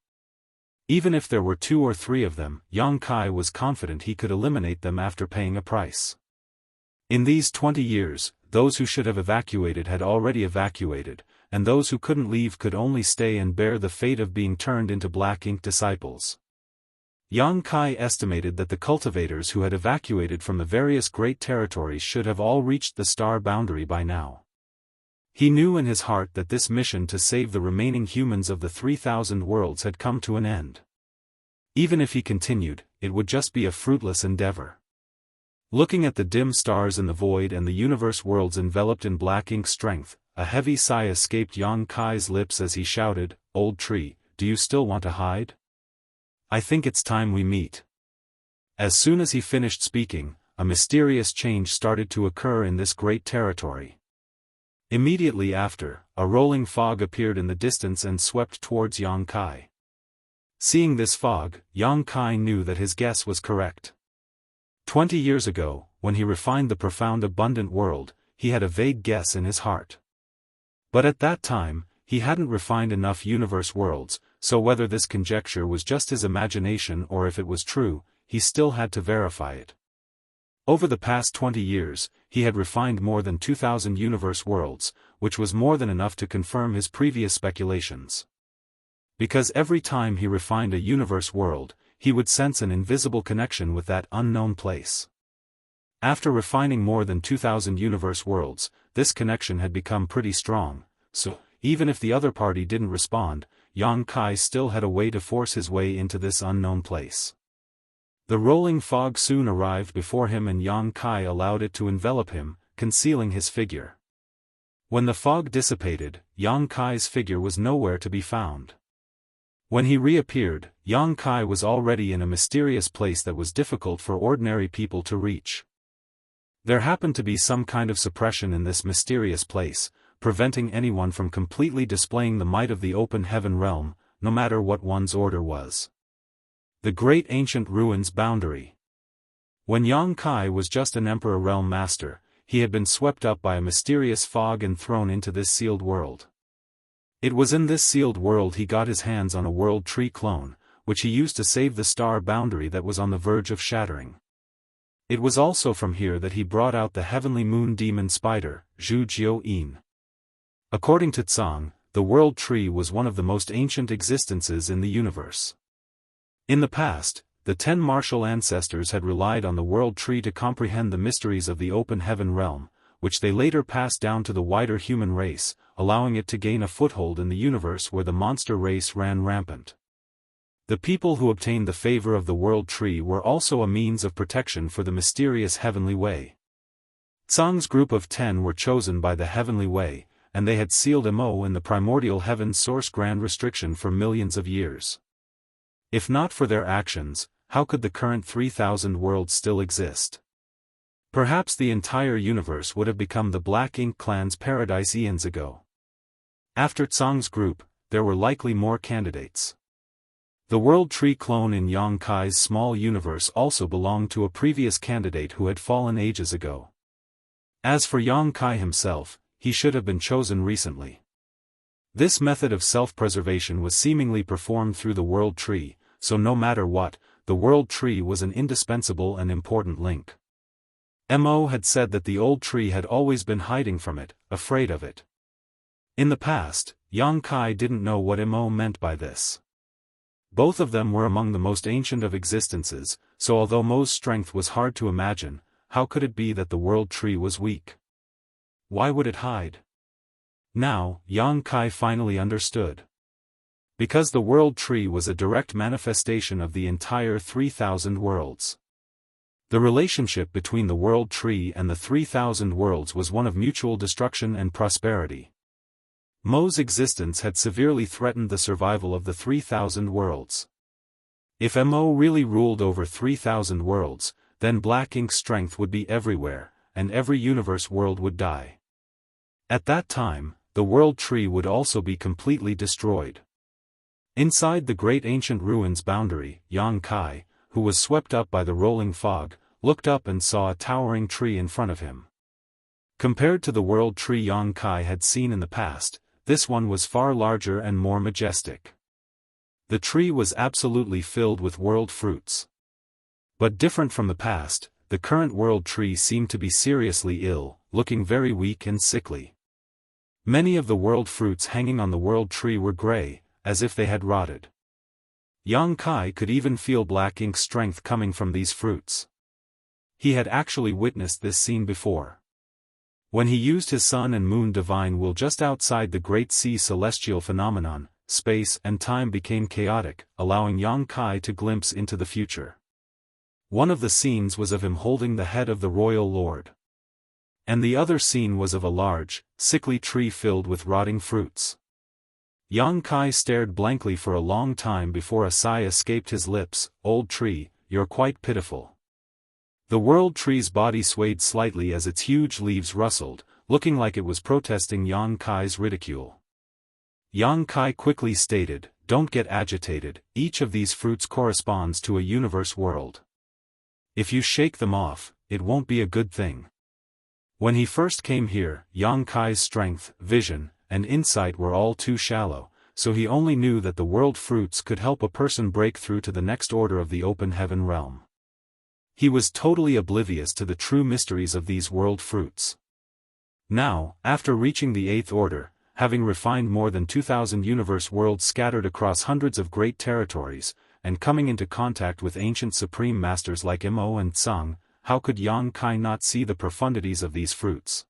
Even if there were 2 or 3 of them, Yang Kai was confident he could eliminate them after paying a price. In these 20 years, those who should have evacuated had already evacuated, and those who couldn't leave could only stay and bear the fate of being turned into Black Ink disciples. Yang Kai estimated that the cultivators who had evacuated from the various great territories should have all reached the star boundary by now. He knew in his heart that this mission to save the remaining humans of the 3,000 worlds had come to an end. Even if he continued, it would just be a fruitless endeavor. Looking at the dim stars in the void and the universe worlds enveloped in Black Ink strength, a heavy sigh escaped Yang Kai's lips as he shouted, "Old tree, do you still want to hide? I think it's time we meet." As soon as he finished speaking, a mysterious change started to occur in this great territory. Immediately after, a rolling fog appeared in the distance and swept towards Yang Kai. Seeing this fog, Yang Kai knew that his guess was correct. 20 years ago, when he refined the profound abundant world, he had a vague guess in his heart. But at that time, he hadn't refined enough universe worlds, so whether this conjecture was just his imagination or if it was true, he still had to verify it. Over the past 20 years, he had refined more than 2,000 universe worlds, which was more than enough to confirm his previous speculations. Because every time he refined a universe world, he would sense an invisible connection with that unknown place. After refining more than 2,000 universe worlds, this connection had become pretty strong, so, even if the other party didn't respond, Yang Kai still had a way to force his way into this unknown place. The rolling fog soon arrived before him and Yang Kai allowed it to envelop him, concealing his figure. When the fog dissipated, Yang Kai's figure was nowhere to be found. When he reappeared, Yang Kai was already in a mysterious place that was difficult for ordinary people to reach. There happened to be some kind of suppression in this mysterious place, preventing anyone from completely displaying the might of the open heaven realm, no matter what one's order was. The great ancient ruins boundary. When Yang Kai was just an emperor realm master, he had been swept up by a mysterious fog and thrown into this sealed world. It was in this sealed world he got his hands on a world tree clone, which he used to save the star boundary that was on the verge of shattering. It was also from here that he brought out the heavenly moon demon spider, Zhu Jiu Yin. According to Tsang, the world tree was one of the most ancient existences in the universe. In the past, the 10 martial ancestors had relied on the world tree to comprehend the mysteries of the open heaven realm, which they later passed down to the wider human race, allowing it to gain a foothold in the universe where the monster race ran rampant. The people who obtained the favor of the world tree were also a means of protection for the mysterious heavenly way. Tsang's group of 10 were chosen by the heavenly way, and they had sealed Mo in the primordial heaven source grand restriction for millions of years. If not for their actions, how could the current 3,000 worlds still exist? Perhaps the entire universe would have become the Black Ink clan's paradise eons ago. After Tsang's group, there were likely more candidates. The World Tree clone in Yang Kai's small universe also belonged to a previous candidate who had fallen ages ago. As for Yang Kai himself, he should have been chosen recently. This method of self-preservation was seemingly performed through the World Tree, so no matter what, the World Tree was an indispensable and important link. Mo had said that the old tree had always been hiding from it, afraid of it. In the past, Yang Kai didn't know what Mo meant by this. Both of them were among the most ancient of existences, so although Mo's strength was hard to imagine, how could it be that the World Tree was weak? Why would it hide? Now, Yang Kai finally understood. Because the World Tree was a direct manifestation of the entire 3,000 worlds. The relationship between the World Tree and the 3,000 worlds was one of mutual destruction and prosperity. Mo's existence had severely threatened the survival of the 3,000 worlds. If Mo really ruled over 3,000 worlds, then Black Ink's strength would be everywhere, and every universe world would die. At that time, the World Tree would also be completely destroyed. Inside the great ancient ruins boundary, Yang Kai, who was swept up by the rolling fog, looked up and saw a towering tree in front of him. Compared to the World Tree Yang Kai had seen in the past, this one was far larger and more majestic. The tree was absolutely filled with world fruits. But different from the past, the current World Tree seemed to be seriously ill, looking very weak and sickly. Many of the world fruits hanging on the World Tree were gray, as if they had rotted. Yang Kai could even feel Black Ink's strength coming from these fruits. He had actually witnessed this scene before. When he used his sun and moon divine will just outside the Great Sea celestial phenomenon, space and time became chaotic, allowing Yang Kai to glimpse into the future. One of the scenes was of him holding the head of the royal lord. And the other scene was of a large, sickly tree filled with rotting fruits. Yang Kai stared blankly for a long time before a sigh escaped his lips. "Old tree, you're quite pitiful." The World Tree's body swayed slightly as its huge leaves rustled, looking like it was protesting Yang Kai's ridicule. Yang Kai quickly stated, "Don't get agitated, each of these fruits corresponds to a universe world. If you shake them off, it won't be a good thing." When he first came here, Yang Kai's strength, vision, and insight were all too shallow, so he only knew that the world fruits could help a person break through to the next order of the open heaven realm. He was totally oblivious to the true mysteries of these world fruits. Now, after reaching the 8th order, having refined more than 2,000 universe worlds scattered across hundreds of great territories, and coming into contact with ancient supreme masters like Mo and Tsang, how could Yang Kai not see the profundities of these fruits?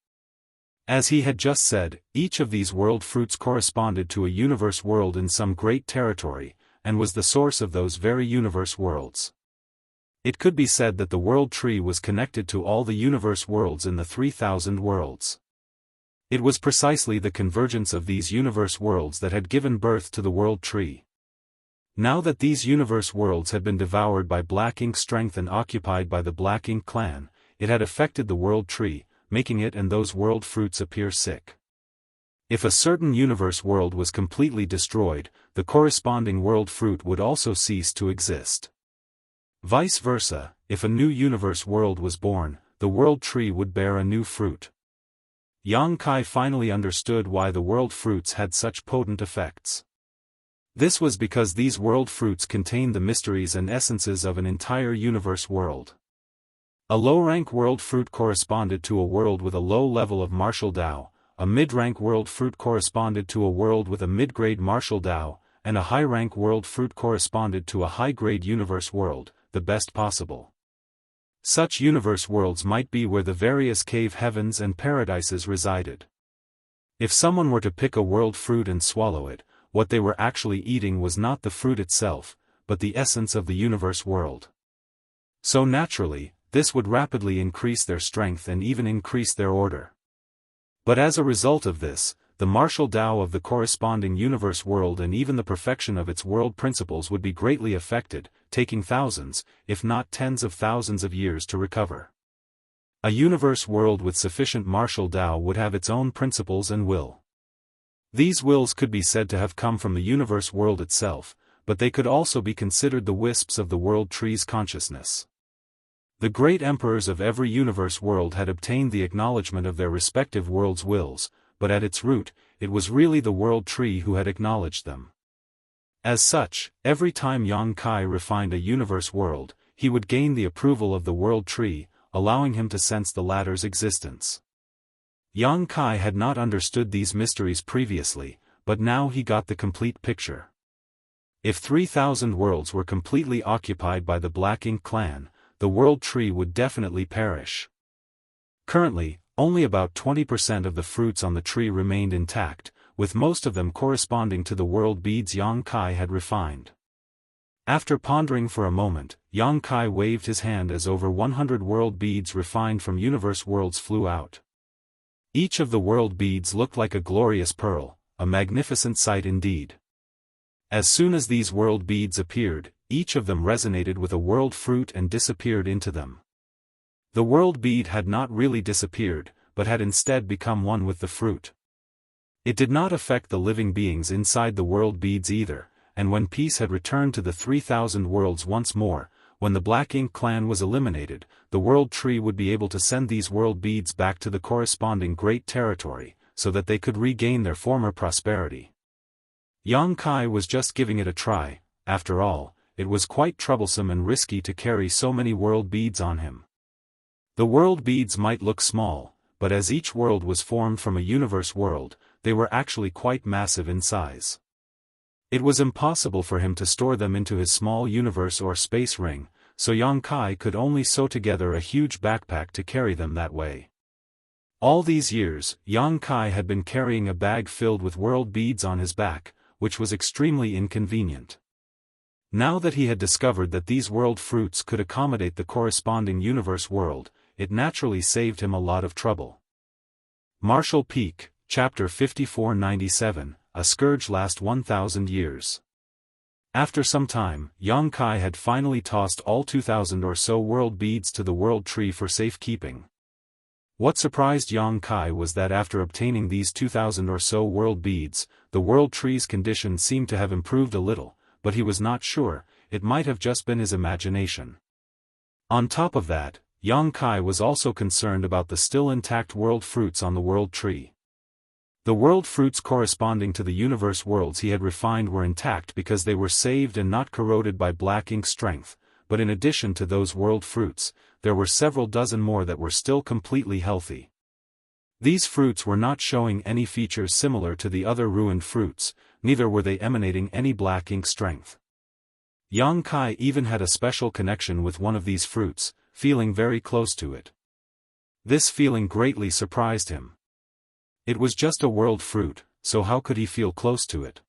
As he had just said, each of these world fruits corresponded to a universe world in some great territory, and was the source of those very universe worlds. It could be said that the World Tree was connected to all the universe worlds in the 3,000 worlds. It was precisely the convergence of these universe worlds that had given birth to the World Tree. Now that these universe worlds had been devoured by Black Ink's strength and occupied by the Black Ink clan, it had affected the World Tree, making it and those world fruits appear sick. If a certain universe world was completely destroyed, the corresponding world fruit would also cease to exist. Vice versa, if a new universe world was born, the World Tree would bear a new fruit. Yang Kai finally understood why the world fruits had such potent effects. This was because these world fruits contained the mysteries and essences of an entire universe world. A low-rank world fruit corresponded to a world with a low level of martial Dao, a mid-rank world fruit corresponded to a world with a mid-grade martial Dao, and a high-rank world fruit corresponded to a high-grade universe world, the best possible. Such universe worlds might be where the various cave heavens and paradises resided. If someone were to pick a world fruit and swallow it, what they were actually eating was not the fruit itself, but the essence of the universe world. So naturally, this would rapidly increase their strength and even increase their order. But as a result of this, the martial Tao of the corresponding universe world and even the perfection of its world principles would be greatly affected, taking thousands, if not tens of thousands of years to recover. A universe world with sufficient martial Tao would have its own principles and will. These wills could be said to have come from the universe world itself, but they could also be considered the wisps of the world tree's consciousness. The great emperors of every universe world had obtained the acknowledgement of their respective worlds' wills, but at its root, it was really the world tree who had acknowledged them. As such, every time Yang Kai refined a universe world, he would gain the approval of the world tree, allowing him to sense the latter's existence. Yang Kai had not understood these mysteries previously, but now he got the complete picture. If 3,000 worlds were completely occupied by the Black Ink clan, the world tree would definitely perish. Currently, only about 20% of the fruits on the tree remained intact, with most of them corresponding to the world beads Yang Kai had refined. After pondering for a moment, Yang Kai waved his hand as over 100 world beads refined from universe worlds flew out. Each of the world beads looked like a glorious pearl, a magnificent sight indeed. As soon as these world beads appeared, each of them resonated with a world fruit and disappeared into them. The world bead had not really disappeared, but had instead become one with the fruit. It did not affect the living beings inside the world beads either, and when peace had returned to the 3,000 worlds once more, when the Black Ink clan was eliminated, the world tree would be able to send these world beads back to the corresponding great territory, so that they could regain their former prosperity. Yang Kai was just giving it a try. After all, it was quite troublesome and risky to carry so many world beads on him. The world beads might look small, but as each world was formed from a universe world, they were actually quite massive in size. It was impossible for him to store them into his small universe or space ring, so Yang Kai could only sew together a huge backpack to carry them that way. All these years, Yang Kai had been carrying a bag filled with world beads on his back, which was extremely inconvenient. Now that he had discovered that these world fruits could accommodate the corresponding universe world, it naturally saved him a lot of trouble. Martial Peak, Chapter 5497, A Scourge Last 1,000 Years. After some time, Yang Kai had finally tossed all 2,000 or so world beads to the world tree for safekeeping. What surprised Yang Kai was that after obtaining these 2,000 or so world beads, the world tree's condition seemed to have improved a little, but he was not sure, it might have just been his imagination. On top of that, Yang Kai was also concerned about the still intact world fruits on the world tree. The world fruits corresponding to the universe worlds he had refined were intact because they were saved and not corroded by Black Ink strength, but in addition to those world fruits, there were several dozen more that were still completely healthy. These fruits were not showing any features similar to the other ruined fruits, neither were they emanating any Black Ink strength. Yang Kai even had a special connection with one of these fruits, feeling very close to it. This feeling greatly surprised him. It was just a world fruit, so how could he feel close to it?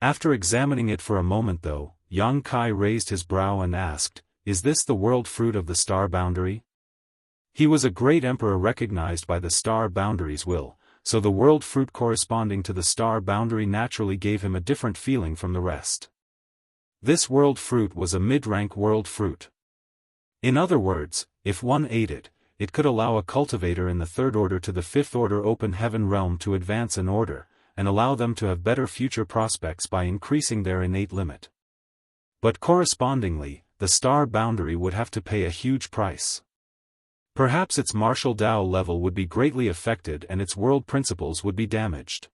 After examining it for a moment though, Yang Kai raised his brow and asked, "Is this the world fruit of the star boundary?" He was a great emperor recognized by the star boundary's will, so the world fruit corresponding to the star boundary naturally gave him a different feeling from the rest. This world fruit was a mid-rank world fruit. In other words, if one ate it, it could allow a cultivator in the third order to the fifth order open heaven realm to advance an order, and allow them to have better future prospects by increasing their innate limit. But correspondingly, the star boundary would have to pay a huge price. Perhaps its martial Dao level would be greatly affected and its world principles would be damaged.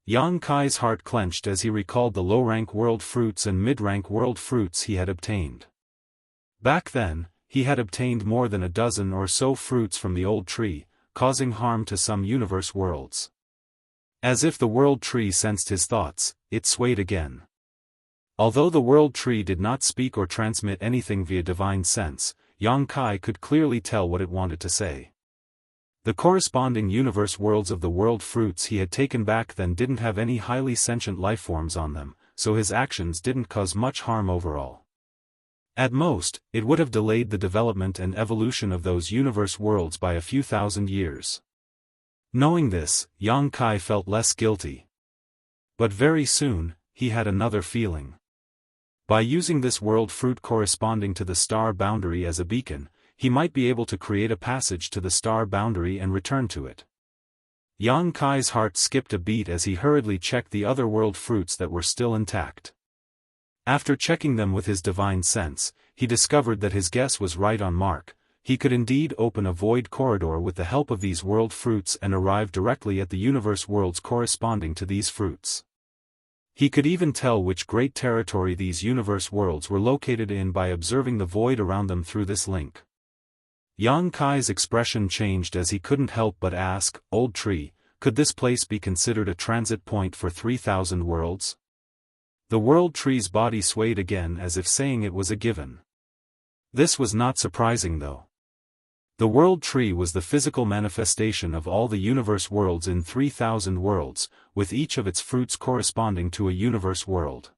Yang Kai's heart clenched as he recalled the low-rank world fruits and mid-rank world fruits he had obtained. Back then, he had obtained more than a dozen or so fruits from the old tree, causing harm to some universe worlds. As if the world tree sensed his thoughts, it swayed again. Although the world tree did not speak or transmit anything via divine sense, Yang Kai could clearly tell what it wanted to say. The corresponding universe worlds of the world fruits he had taken back then didn't have any highly sentient lifeforms on them, so his actions didn't cause much harm overall. At most, it would have delayed the development and evolution of those universe worlds by a few thousand years. Knowing this, Yang Kai felt less guilty. But very soon, he had another feeling. By using this world fruit corresponding to the star boundary as a beacon, he might be able to create a passage to the star boundary and return to it. Yang Kai's heart skipped a beat as he hurriedly checked the other world fruits that were still intact. After checking them with his divine sense, he discovered that his guess was right on mark. He could indeed open a void corridor with the help of these world fruits and arrive directly at the universe worlds corresponding to these fruits. He could even tell which great territory these universe worlds were located in by observing the void around them through this link. Yang Kai's expression changed as he couldn't help but ask, "Old tree, could this place be considered a transit point for 3,000 worlds?" The world tree's body swayed again as if saying it was a given. This was not surprising though. The world tree was the physical manifestation of all the universe worlds in 3,000 worlds, with each of its fruits corresponding to a universe world.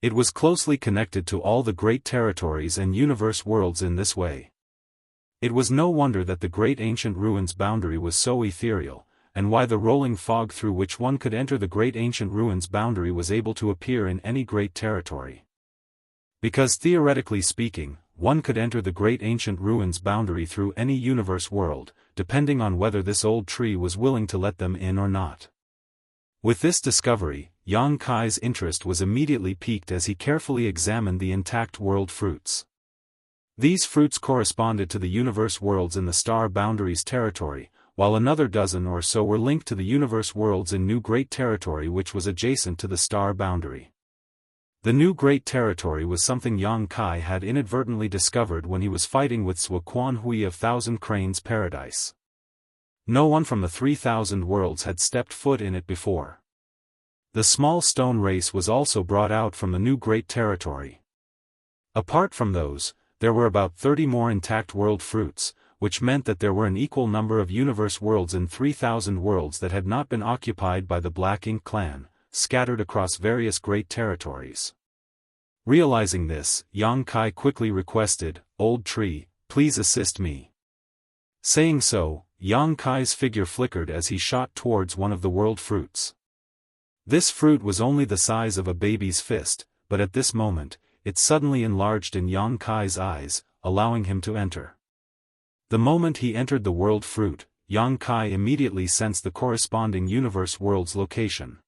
It was closely connected to all the great territories and universe worlds in this way. It was no wonder that the great ancient ruins boundary was so ethereal, and why the rolling fog through which one could enter the great ancient ruins boundary was able to appear in any great territory. Because theoretically speaking, one could enter the great ancient ruins boundary through any universe world, depending on whether this old tree was willing to let them in or not. With this discovery, Yang Kai's interest was immediately piqued as he carefully examined the intact world fruits. These fruits corresponded to the universe worlds in the star boundaries territory, while another dozen or so were linked to the universe worlds in New Great Territory which was adjacent to the star boundary. The New Great Territory was something Yang Kai had inadvertently discovered when he was fighting with Sua Quan Hui of Thousand Cranes Paradise. No one from the 3,000 worlds had stepped foot in it before. The small stone race was also brought out from the New Great Territory. Apart from those, there were about 30 more intact world fruits, which meant that there were an equal number of universe worlds in 3,000 worlds that had not been occupied by the Black Ink clan, scattered across various great territories. Realizing this, Yang Kai quickly requested, "Old tree, please assist me." Saying so, Yang Kai's figure flickered as he shot towards one of the world fruits. This fruit was only the size of a baby's fist, but at this moment, it suddenly enlarged in Yang Kai's eyes, allowing him to enter. The moment he entered the world fruit, Yang Kai immediately sensed the corresponding universe world's location.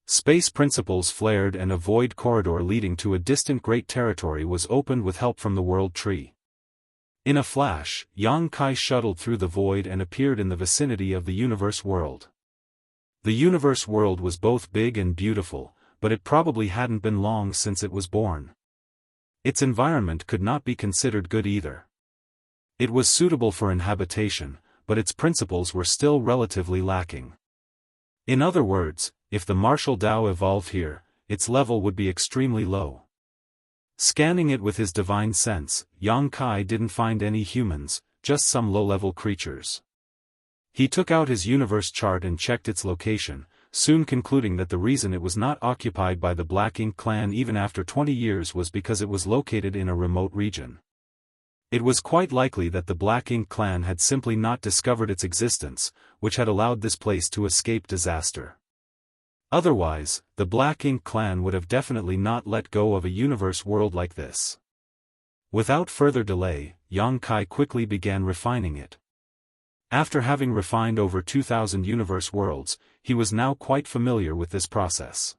Space principles flared and a void corridor leading to a distant great territory was opened with help from the world tree. In a flash, Yang Kai shuttled through the void and appeared in the vicinity of the universe world. The universe world was both big and beautiful, but it probably hadn't been long since it was born. Its environment could not be considered good either. It was suitable for inhabitation, but its principles were still relatively lacking. In other words, if the martial Tao evolved here, its level would be extremely low. Scanning it with his divine sense, Yang Kai didn't find any humans, just some low-level creatures. He took out his universe chart and checked its location, soon concluding that the reason it was not occupied by the Black Ink clan even after 20 years was because it was located in a remote region. It was quite likely that the Black Ink clan had simply not discovered its existence, which had allowed this place to escape disaster. Otherwise, the Black Ink clan would have definitely not let go of a universe world like this. Without further delay, Yang Kai quickly began refining it. After having refined over 2,000 universe worlds, he was now quite familiar with this process.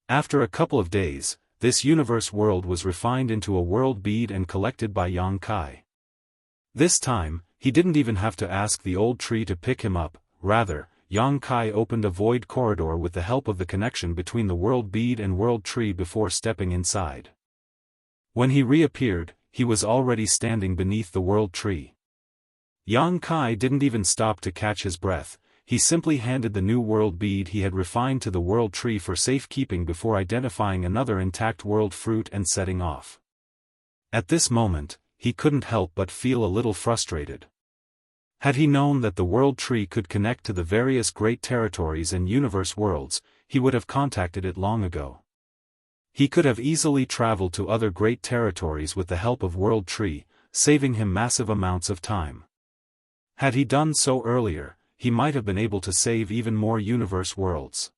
After a couple of days, this universe world was refined into a world bead and collected by Yang Kai. This time, he didn't even have to ask the old tree to pick him up, rather, Yang Kai opened a void corridor with the help of the connection between the world bead and world tree before stepping inside. When he reappeared, he was already standing beneath the world tree. Yang Kai didn't even stop to catch his breath, he simply handed the new world bead he had refined to the world tree for safekeeping before identifying another intact world fruit and setting off. At this moment, he couldn't help but feel a little frustrated. Had he known that the world tree could connect to the various great territories and universe worlds, he would have contacted it long ago. He could have easily traveled to other great territories with the help of world tree, saving him massive amounts of time. Had he done so earlier, he might have been able to save even more universe worlds.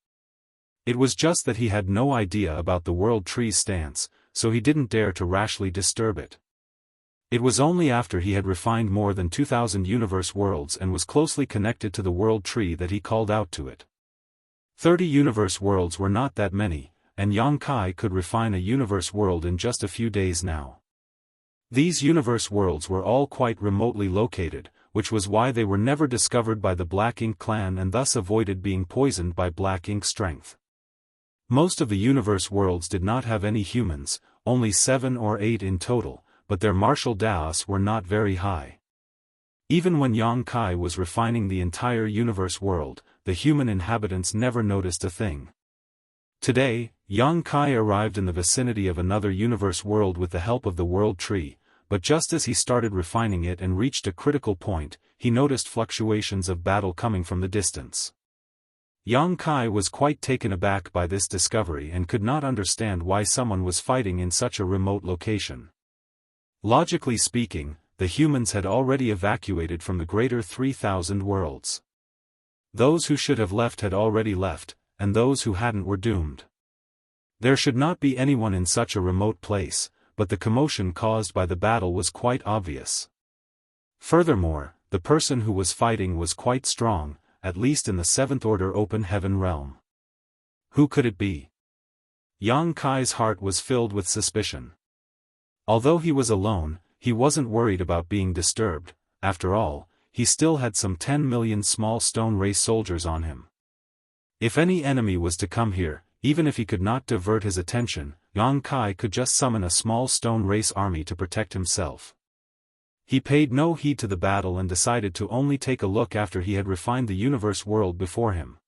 It was just that he had no idea about the world tree's stance, so he didn't dare to rashly disturb it. It was only after he had refined more than 2,000 universe worlds and was closely connected to the world tree that he called out to it. 30 universe worlds were not that many, and Yang Kai could refine a universe world in just a few days now. These universe worlds were all quite remotely located, which was why they were never discovered by the Black Ink clan and thus avoided being poisoned by Black Ink's strength. Most of the universe worlds did not have any humans, only 7 or 8 in total, but their martial Daoists were not very high. Even when Yang Kai was refining the entire universe world, the human inhabitants never noticed a thing. Today, Yang Kai arrived in the vicinity of another universe world with the help of the world tree, but just as he started refining it and reached a critical point, he noticed fluctuations of battle coming from the distance. Yang Kai was quite taken aback by this discovery and could not understand why someone was fighting in such a remote location. Logically speaking, the humans had already evacuated from the greater 3,000 worlds. Those who should have left had already left, and those who hadn't were doomed. There should not be anyone in such a remote place, but the commotion caused by the battle was quite obvious. Furthermore, the person who was fighting was quite strong, at least in the 7th Order Open Heaven realm. Who could it be? Yang Kai's heart was filled with suspicion. Although he was alone, he wasn't worried about being disturbed. After all, he still had some 10 million small stone race soldiers on him. If any enemy was to come here, even if he could not divert his attention, Yang Kai could just summon a small stone race army to protect himself. He paid no heed to the battle and decided to only take a look after he had refined the universe world before him.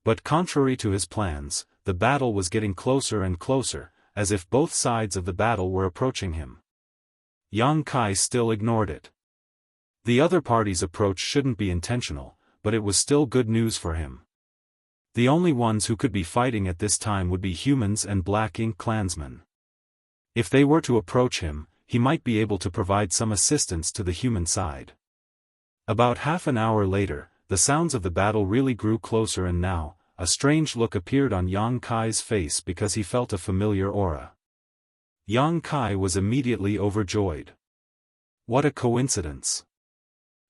But contrary to his plans, the battle was getting closer and closer, as if both sides of the battle were approaching him. Yang Kai still ignored it. The other party's approach shouldn't be intentional, but it was still good news for him. The only ones who could be fighting at this time would be humans and Black Ink clansmen. If they were to approach him, he might be able to provide some assistance to the human side. About half an hour later, the sounds of the battle really grew closer and now, a strange look appeared on Yang Kai's face because he felt a familiar aura. Yang Kai was immediately overjoyed. What a coincidence!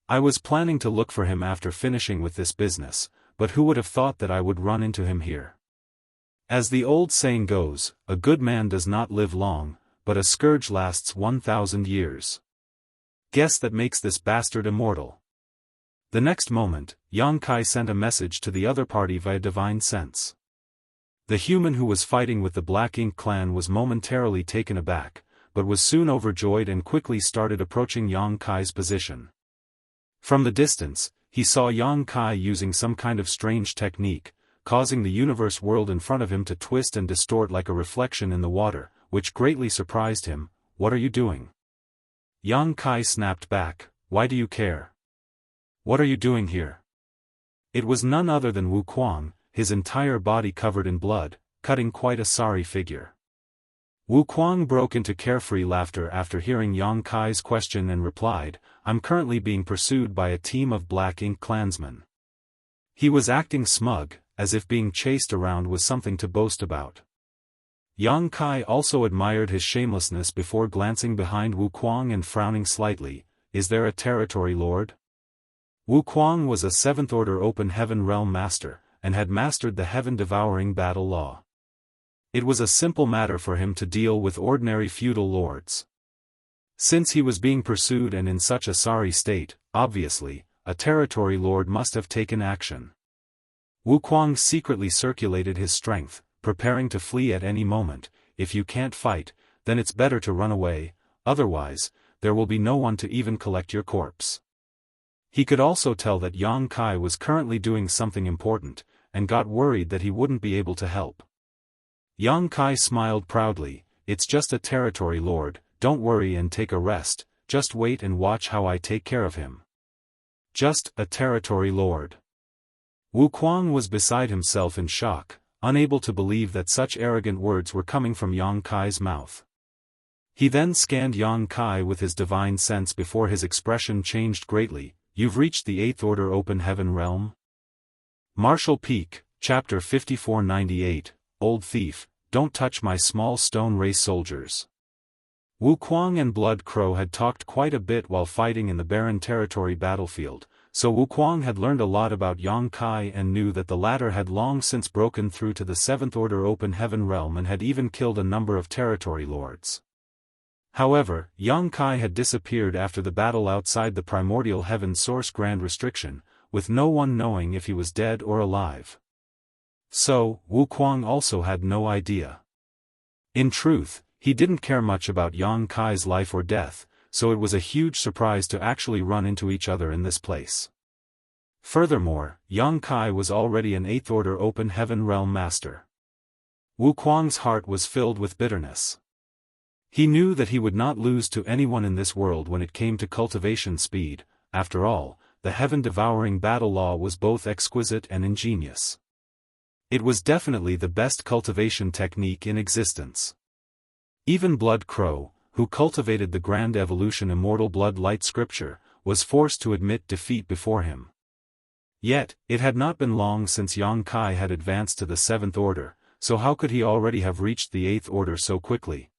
I was planning to look for him after finishing with this business, but who would have thought that I would run into him here? As the old saying goes, a good man does not live long, but a scourge lasts 1,000 years. Guess that makes this bastard immortal. The next moment, Yang Kai sent a message to the other party via divine sense. The human who was fighting with the Black Ink clan was momentarily taken aback, but was soon overjoyed and quickly started approaching Yang Kai's position. From the distance, he saw Yang Kai using some kind of strange technique, causing the universe world in front of him to twist and distort like a reflection in the water, which greatly surprised him. What are you doing? Yang Kai snapped back, why do you care? What are you doing here? It was none other than Wu Kuang, his entire body covered in blood, cutting quite a sorry figure. Wu Kuang broke into carefree laughter after hearing Yang Kai's question and replied, I'm currently being pursued by a team of Black Ink clansmen. He was acting smug, as if being chased around was something to boast about. Yang Kai also admired his shamelessness before glancing behind Wu Kuang and frowning slightly. Is there a territory lord? Wu Kuang was a 7th Order Open Heaven Realm Master, and had mastered the heaven-devouring battle law. It was a simple matter for him to deal with ordinary feudal lords. Since he was being pursued and in such a sorry state, obviously, a territory lord must have taken action. Wu Kuang secretly circulated his strength, preparing to flee at any moment. If you can't fight, then it's better to run away, otherwise, there will be no one to even collect your corpse. He could also tell that Yang Kai was currently doing something important, and got worried that he wouldn't be able to help. Yang Kai smiled proudly, it's just a territory lord, don't worry and take a rest, just wait and watch how I take care of him. Just a territory lord. Wu Kuang was beside himself in shock, unable to believe that such arrogant words were coming from Yang Kai's mouth. He then scanned Yang Kai with his divine sense before his expression changed greatly. You've reached the 8th Order Open Heaven Realm? Martial Peak, Chapter 5498, Old Thief, don't touch my small stone race soldiers. Wu Kuang and Blood Crow had talked quite a bit while fighting in the barren territory battlefield, so Wuquang had learned a lot about Yang Kai and knew that the latter had long since broken through to the Seventh Order Open Heaven realm and had even killed a number of territory lords. However, Yang Kai had disappeared after the battle outside the Primordial Heaven Source Grand Restriction, with no one knowing if he was dead or alive. So, Wuquang also had no idea. In truth, he didn't care much about Yang Kai's life or death, so it was a huge surprise to actually run into each other in this place. Furthermore, Yang Kai was already an Eighth Order Open Heaven Realm Master. Wuquang's heart was filled with bitterness. He knew that he would not lose to anyone in this world when it came to cultivation speed. After all, the heaven-devouring battle law was both exquisite and ingenious. It was definitely the best cultivation technique in existence. Even Blood Crow, who cultivated the Grand Evolution Immortal Blood Light scripture, was forced to admit defeat before him. Yet, it had not been long since Yang Kai had advanced to the Seventh Order, so how could he already have reached the Eighth Order so quickly?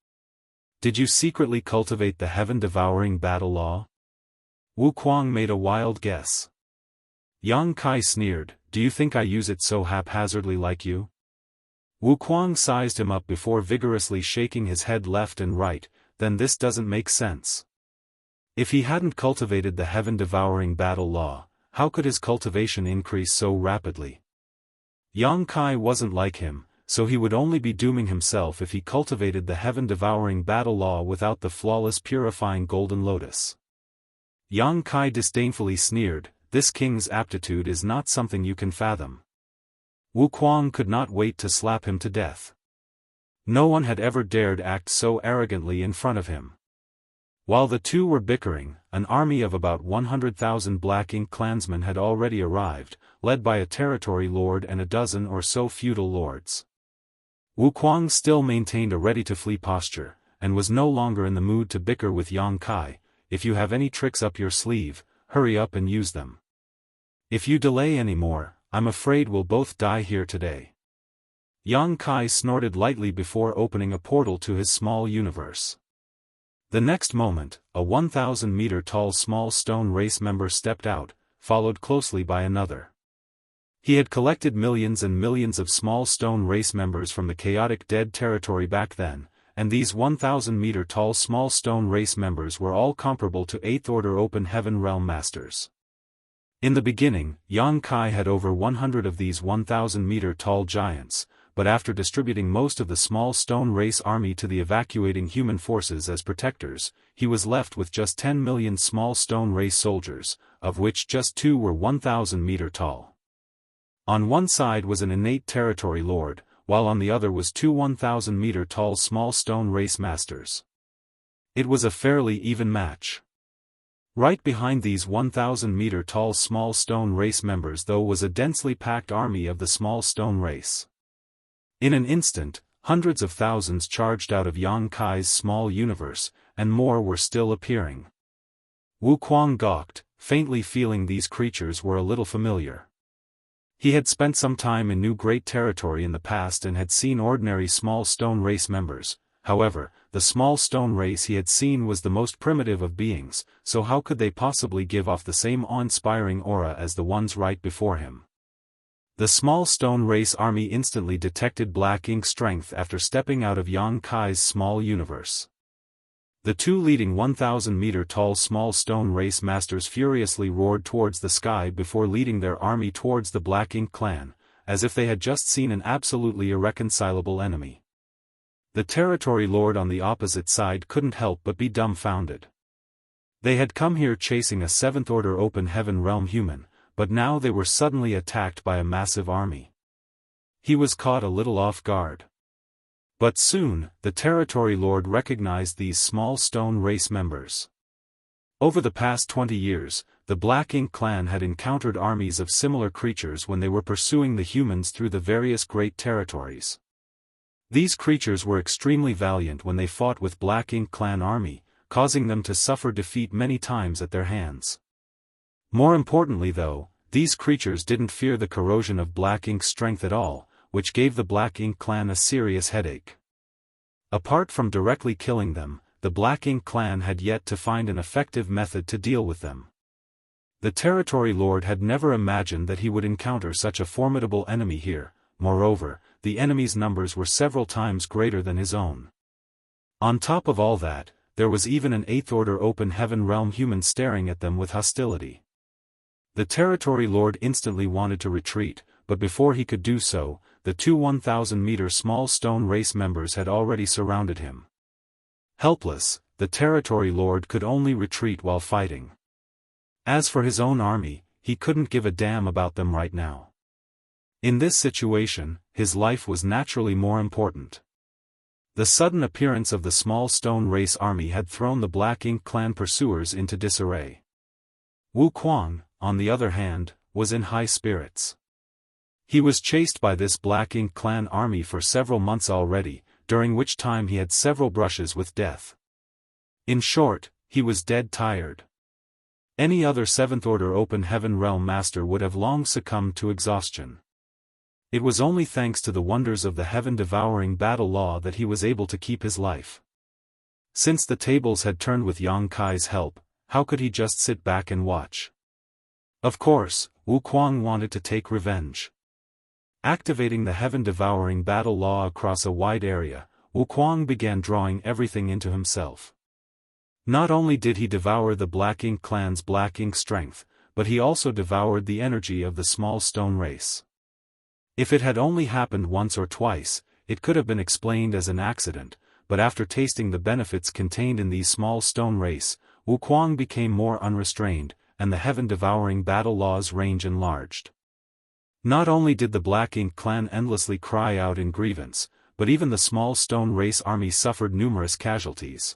Did you secretly cultivate the heaven-devouring battle law? Wuquang made a wild guess. Yang Kai sneered, do you think I use it so haphazardly like you? Wuquang sized him up before vigorously shaking his head left and right, then this doesn't make sense. If he hadn't cultivated the heaven-devouring battle law, how could his cultivation increase so rapidly? Yang Kai wasn't like him, so he would only be dooming himself if he cultivated the heaven-devouring battle law without the flawless purifying golden lotus. Yang Kai disdainfully sneered, this king's aptitude is not something you can fathom. Wuquang could not wait to slap him to death. No one had ever dared act so arrogantly in front of him. While the two were bickering, an army of about 100,000 Black Ink clansmen had already arrived, led by a territory lord and a dozen or so feudal lords. Wuquang still maintained a ready-to-flee posture, and was no longer in the mood to bicker with Yang Kai. If you have any tricks up your sleeve, hurry up and use them. If you delay any more, I'm afraid we'll both die here today. Yang Kai snorted lightly before opening a portal to his small universe. The next moment, a 1,000-meter-tall small stone race member stepped out, followed closely by another. He had collected millions and millions of small stone race members from the chaotic dead territory back then, and these 1,000-meter-tall small stone race members were all comparable to Eighth Order Open Heaven Realm Masters. In the beginning, Yang Kai had over 100 of these 1,000-meter-tall giants, but after distributing most of the small stone race army to the evacuating human forces as protectors, he was left with just 10 million small stone race soldiers, of which just 2 were 1,000-meter tall. On one side was an innate territory lord, while on the other was 2 1,000-meter-tall small stone race masters. It was a fairly even match. Right behind these 1,000-meter-tall small stone race members though was a densely packed army of the small stone race. In an instant, hundreds of thousands charged out of Yang Kai's small universe, and more were still appearing. Wuquang gawked, faintly feeling these creatures were a little familiar. He had spent some time in New Great Territory in the past and had seen ordinary small stone race members. However, the small stone race he had seen was the most primitive of beings, so how could they possibly give off the same awe-inspiring aura as the ones right before him? The small stone race army instantly detected Black Ink strength after stepping out of Yang Kai's small universe. The two leading 1,000-meter-tall small stone race masters furiously roared towards the sky before leading their army towards the Black Ink clan, as if they had just seen an absolutely irreconcilable enemy. The territory lord on the opposite side couldn't help but be dumbfounded. They had come here chasing a Seventh Order Open Heaven Realm human, but now they were suddenly attacked by a massive army. He was caught a little off guard. But soon, the territory lord recognized these small stone race members. Over the past 20 years, the Black Ink clan had encountered armies of similar creatures when they were pursuing the humans through the various great territories. These creatures were extremely valiant when they fought with Black Ink clan army, causing them to suffer defeat many times at their hands. More importantly though, these creatures didn't fear the corrosion of Black Ink's strength at all, which gave the Black Ink clan a serious headache. Apart from directly killing them, the Black Ink clan had yet to find an effective method to deal with them. The Territory Lord had never imagined that he would encounter such a formidable enemy here. Moreover, the enemy's numbers were several times greater than his own. On top of all that, there was even an 8th Order Open Heaven Realm human staring at them with hostility. The Territory Lord instantly wanted to retreat, but before he could do so, the two 1,000-meter small stone race members had already surrounded him. Helpless, the Territory Lord could only retreat while fighting. As for his own army, he couldn't give a damn about them right now. In this situation, his life was naturally more important. The sudden appearance of the small stone race army had thrown the Black Ink clan pursuers into disarray. Wu Kuang, on the other hand, was in high spirits. He was chased by this Black Ink clan army for several months already, during which time he had several brushes with death. In short, he was dead tired. Any other 7th Order Open Heaven Realm Master would have long succumbed to exhaustion. It was only thanks to the wonders of the heaven-devouring battle law that he was able to keep his life. Since the tables had turned with Yang Kai's help, how could he just sit back and watch? Of course, Wu Kuang wanted to take revenge. Activating the heaven-devouring battle law across a wide area, Wu Kuang began drawing everything into himself. Not only did he devour the Black Ink clan's Black Ink strength, but he also devoured the energy of the small stone race. If it had only happened once or twice, it could have been explained as an accident, but after tasting the benefits contained in these small stone race, Wu Kuang became more unrestrained, and the heaven-devouring battle law's range enlarged. Not only did the Black Ink clan endlessly cry out in grievance, but even the small stone race army suffered numerous casualties.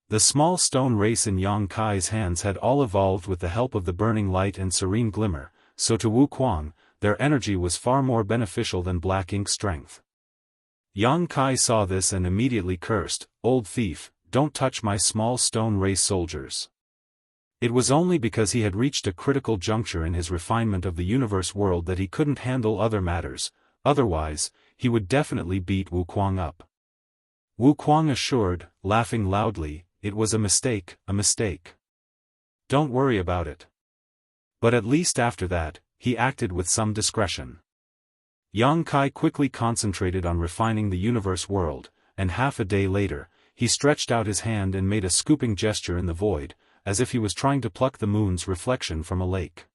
The small stone race in Yang Kai's hands had all evolved with the help of the burning light and serene glimmer, so to Wu Kuang, their energy was far more beneficial than Black Ink strength. Yang Kai saw this and immediately cursed, "Old thief, don't touch my small stone race soldiers." It was only because he had reached a critical juncture in his refinement of the universe world that he couldn't handle other matters, otherwise, he would definitely beat Wu Kuang up. Wu Kuang assured, laughing loudly, "It was a mistake, a mistake. Don't worry about it." But at least after that, he acted with some discretion. Yang Kai quickly concentrated on refining the universe world, and half a day later, he stretched out his hand and made a scooping gesture in the void, as if he was trying to pluck the moon's reflection from a lake.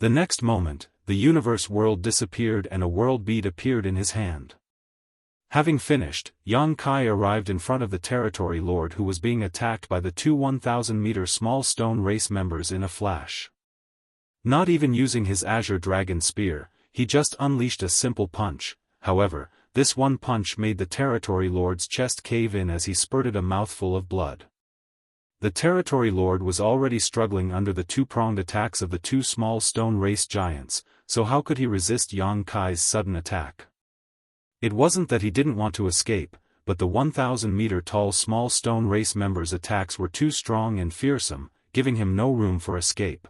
The next moment, the universe world disappeared and a world bead appeared in his hand. Having finished, Yang Kai arrived in front of the Territory Lord who was being attacked by the two 1,000-meter small stone race members in a flash. Not even using his Azure Dragon Spear, he just unleashed a simple punch. However, this one punch made the Territory Lord's chest cave in as he spurted a mouthful of blood. The Territory Lord was already struggling under the two-pronged attacks of the two small stone race giants, so how could he resist Yang Kai's sudden attack? It wasn't that he didn't want to escape, but the 1,000-meter tall small stone race members' attacks were too strong and fearsome, giving him no room for escape.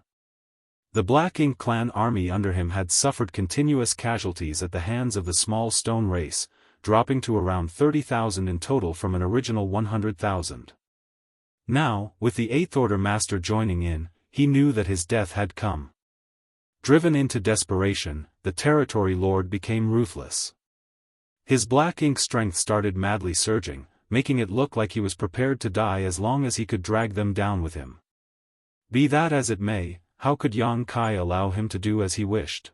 The Black Ink clan army under him had suffered continuous casualties at the hands of the small stone race, dropping to around 30,000 in total from an original 100,000. Now, with the 8th Order Master joining in, he knew that his death had come. Driven into desperation, the Territory Lord became ruthless. His Black Ink strength started madly surging, making it look like he was prepared to die as long as he could drag them down with him. Be that as it may, how could Yang Kai allow him to do as he wished?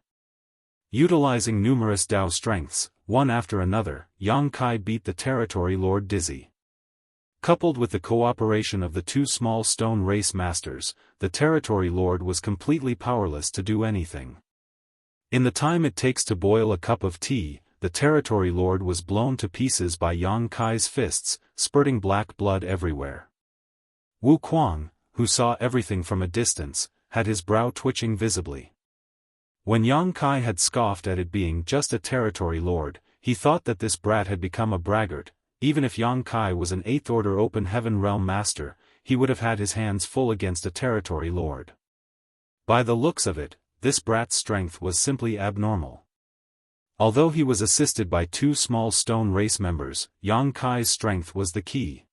Utilizing numerous Dao strengths, one after another, Yang Kai beat the Territory Lord dizzy. Coupled with the cooperation of the two small stone race masters, the Territory Lord was completely powerless to do anything. In the time it takes to boil a cup of tea, the Territory Lord was blown to pieces by Yang Kai's fists, spurting black blood everywhere. Wu Kuang, who saw everything from a distance, had his brow twitching visibly. When Yang Kai had scoffed at it being just a Territory Lord, he thought that this brat had become a braggart. Even if Yang Kai was an 8th Order Open Heaven Realm Master, he would have had his hands full against a Territory Lord. By the looks of it, this brat's strength was simply abnormal. Although he was assisted by two small stone race members, Yang Kai's strength was the key.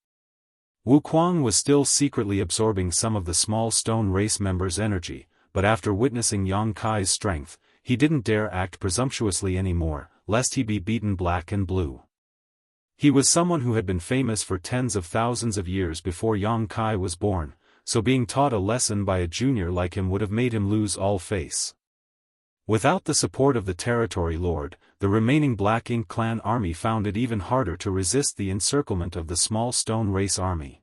Wuquang was still secretly absorbing some of the small stone race members' energy, but after witnessing Yang Kai's strength, he didn't dare act presumptuously anymore, lest he be beaten black and blue. He was someone who had been famous for tens of thousands of years before Yang Kai was born, so being taught a lesson by a junior like him would have made him lose all face. Without the support of the territory lord, the remaining Black Ink clan army found it even harder to resist the encirclement of the small stone race army.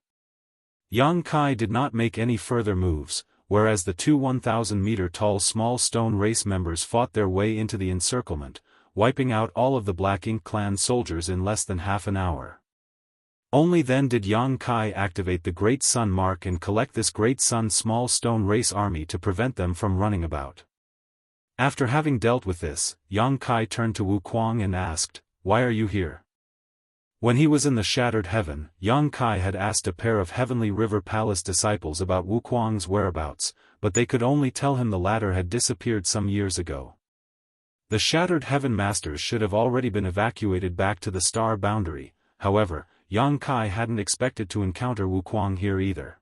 Yang Kai did not make any further moves, whereas the two 1,000-meter-tall small stone race members fought their way into the encirclement, wiping out all of the Black Ink clan soldiers in less than half an hour. Only then did Yang Kai activate the Great Sun Mark and collect this Great Sun small stone race army to prevent them from running about. After having dealt with this, Yang Kai turned to Wuquang and asked, "Why are you here?" When he was in the Shattered Heaven, Yang Kai had asked a pair of Heavenly River Palace disciples about Wuquang's whereabouts, but they could only tell him the latter had disappeared some years ago. The Shattered Heaven Masters should have already been evacuated back to the star boundary, however, Yang Kai hadn't expected to encounter Wuquang here either.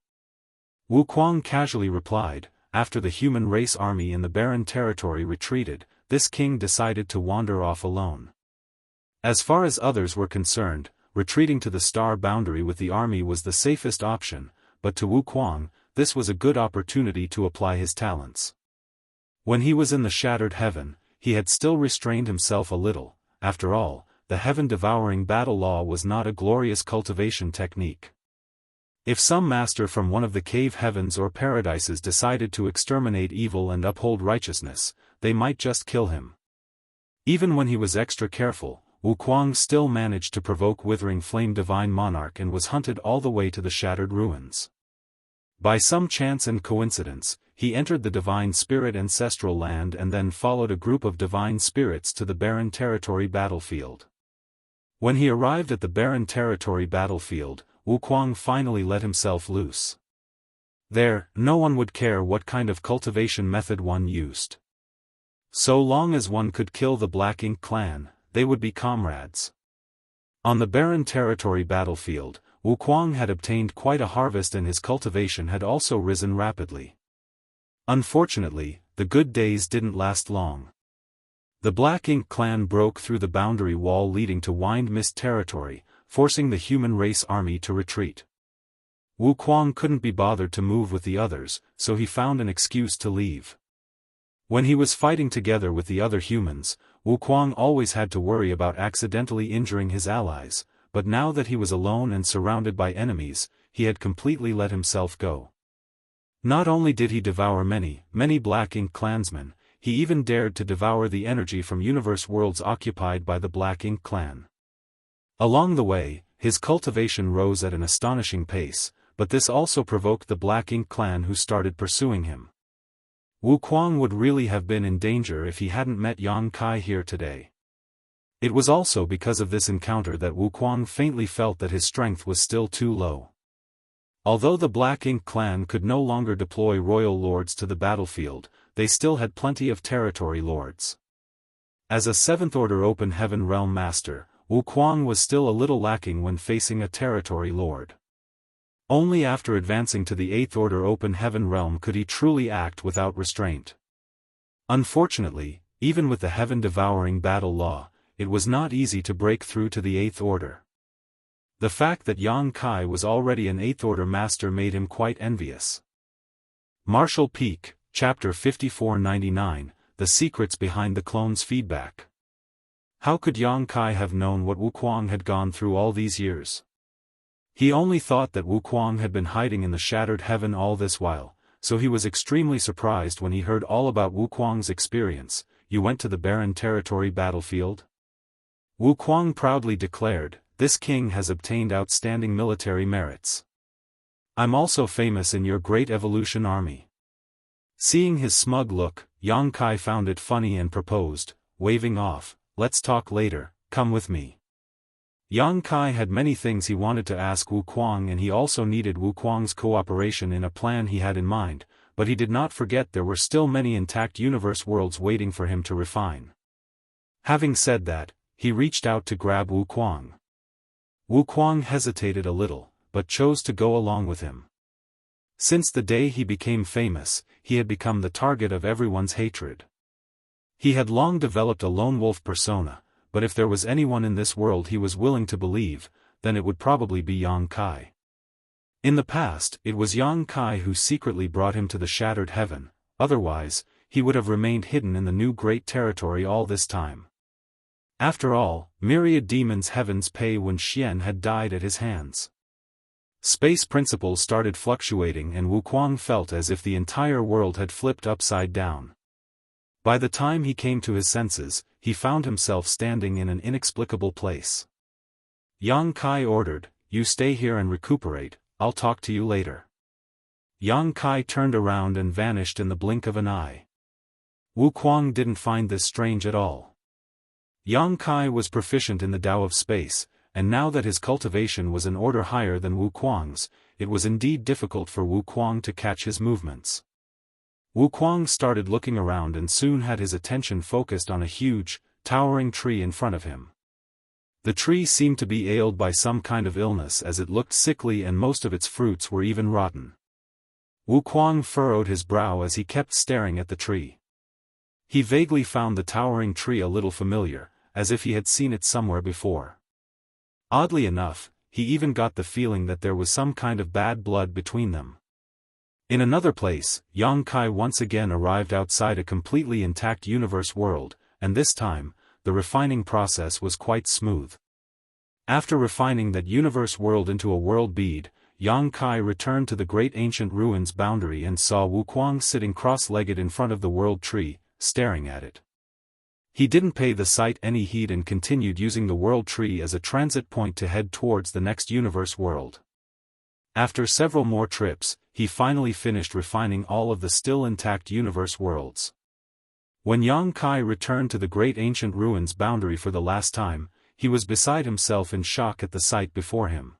Wuquang casually replied, "After the human race army in the barren territory retreated, this king decided to wander off alone. As far as others were concerned, retreating to the star boundary with the army was the safest option, but to Wuquang, this was a good opportunity to apply his talents. When he was in the Shattered Heaven, he had still restrained himself a little. After all, the heaven-devouring battle law was not a glorious cultivation technique. If some master from one of the cave heavens or paradises decided to exterminate evil and uphold righteousness, they might just kill him. Even when he was extra careful, Wuquang still managed to provoke Withering Flame Divine Monarch and was hunted all the way to the Shattered Ruins. By some chance and coincidence, he entered the Divine Spirit Ancestral Land and then followed a group of Divine Spirits to the Barren Territory battlefield. When he arrived at the Barren Territory battlefield, Wuquang finally let himself loose. There, no one would care what kind of cultivation method one used. So long as one could kill the Black Ink clan, they would be comrades. On the Barren Territory battlefield, Wuquang had obtained quite a harvest and his cultivation had also risen rapidly. Unfortunately, the good days didn't last long. The Black Ink clan broke through the boundary wall leading to Wind Mist territory, forcing the human race army to retreat. Wuquang couldn't be bothered to move with the others, so he found an excuse to leave. When he was fighting together with the other humans, Wuquang always had to worry about accidentally injuring his allies, but now that he was alone and surrounded by enemies, he had completely let himself go. Not only did he devour many Black Ink clansmen, he even dared to devour the energy from universe worlds occupied by the Black Ink clan. Along the way, his cultivation rose at an astonishing pace, but this also provoked the Black Ink clan who started pursuing him. Wuquang would really have been in danger if he hadn't met Yang Kai here today. It was also because of this encounter that Wuquang faintly felt that his strength was still too low. Although the Black Ink clan could no longer deploy royal lords to the battlefield, they still had plenty of territory lords. As a 7th Order Open Heaven Realm Master, Wuquang was still a little lacking when facing a territory lord. Only after advancing to the 8th Order Open Heaven Realm could he truly act without restraint. Unfortunately, even with the heaven-devouring battle law, it was not easy to break through to the 8th Order. The fact that Yang Kai was already an 8th Order Master made him quite envious. Martial Peak, Chapter 5499, The Secrets Behind the Clone's Feedback. How could Yang Kai have known what Wuquang had gone through all these years? He only thought that Wuquang had been hiding in the Shattered Heaven all this while, so he was extremely surprised when he heard all about Wuquang's experience. "You went to the Barren Territory battlefield?" Wuquang proudly declared, "This king has obtained outstanding military merits. I'm also famous in your great evolution army." Seeing his smug look, Yang Kai found it funny and proposed, waving off, "Let's talk later, come with me." Yang Kai had many things he wanted to ask Wuquang and he also needed Wuquang's cooperation in a plan he had in mind, but he did not forget there were still many intact universe worlds waiting for him to refine. Having said that, he reached out to grab Wuquang. Wuquang hesitated a little, but chose to go along with him. Since the day he became famous, he had become the target of everyone's hatred. He had long developed a lone wolf persona, but if there was anyone in this world he was willing to believe, then it would probably be Yang Kai. In the past, it was Yang Kai who secretly brought him to the shattered heaven, otherwise, he would have remained hidden in the new great territory all this time. After all, myriad demons' heavens pay when Xian had died at his hands. Space principles started fluctuating and Wuquang felt as if the entire world had flipped upside down. By the time he came to his senses, he found himself standing in an inexplicable place. Yang Kai ordered, "You stay here and recuperate, I'll talk to you later." Yang Kai turned around and vanished in the blink of an eye. Wuquang didn't find this strange at all. Yang Kai was proficient in the Tao of space, and now that his cultivation was an order higher than Wuquang's, it was indeed difficult for Wuquang to catch his movements. Wuquang started looking around and soon had his attention focused on a huge, towering tree in front of him. The tree seemed to be ailed by some kind of illness as it looked sickly and most of its fruits were even rotten. Wuquang furrowed his brow as he kept staring at the tree. He vaguely found the towering tree a little familiar, as if he had seen it somewhere before. Oddly enough, he even got the feeling that there was some kind of bad blood between them. In another place, Yang Kai once again arrived outside a completely intact universe world, and this time, the refining process was quite smooth. After refining that universe world into a world bead, Yang Kai returned to the great ancient ruins boundary and saw Wuquang sitting cross-legged in front of the world tree, staring at it. He didn't pay the sight any heed and continued using the world tree as a transit point to head towards the next universe world. After several more trips, he finally finished refining all of the still intact universe worlds. When Yang Kai returned to the great ancient ruins boundary for the last time, he was beside himself in shock at the sight before him.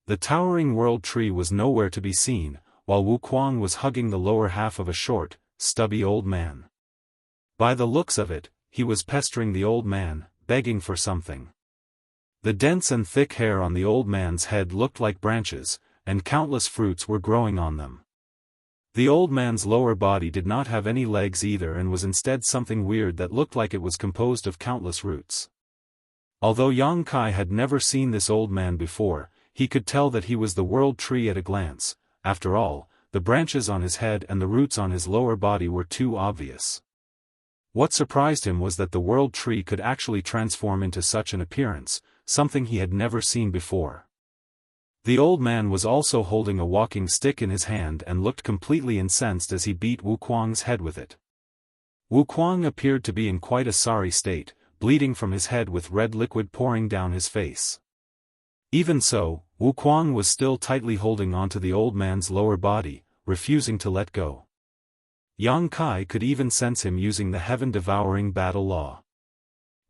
The towering world tree was nowhere to be seen, while Wuquang was hugging the lower half of a short, stubby old man. By the looks of it, he was pestering the old man, begging for something. The dense and thick hair on the old man's head looked like branches, and countless fruits were growing on them. The old man's lower body did not have any legs either and was instead something weird that looked like it was composed of countless roots. Although Yang Kai had never seen this old man before, he could tell that he was the world tree at a glance. After all, the branches on his head and the roots on his lower body were too obvious. What surprised him was that the world tree could actually transform into such an appearance, something he had never seen before. The old man was also holding a walking stick in his hand and looked completely incensed as he beat Wuquang's head with it. Wuquang appeared to be in quite a sorry state, bleeding from his head with red liquid pouring down his face. Even so, Wuquang was still tightly holding onto the old man's lower body, refusing to let go. Yang Kai could even sense him using the heaven-devouring battle law.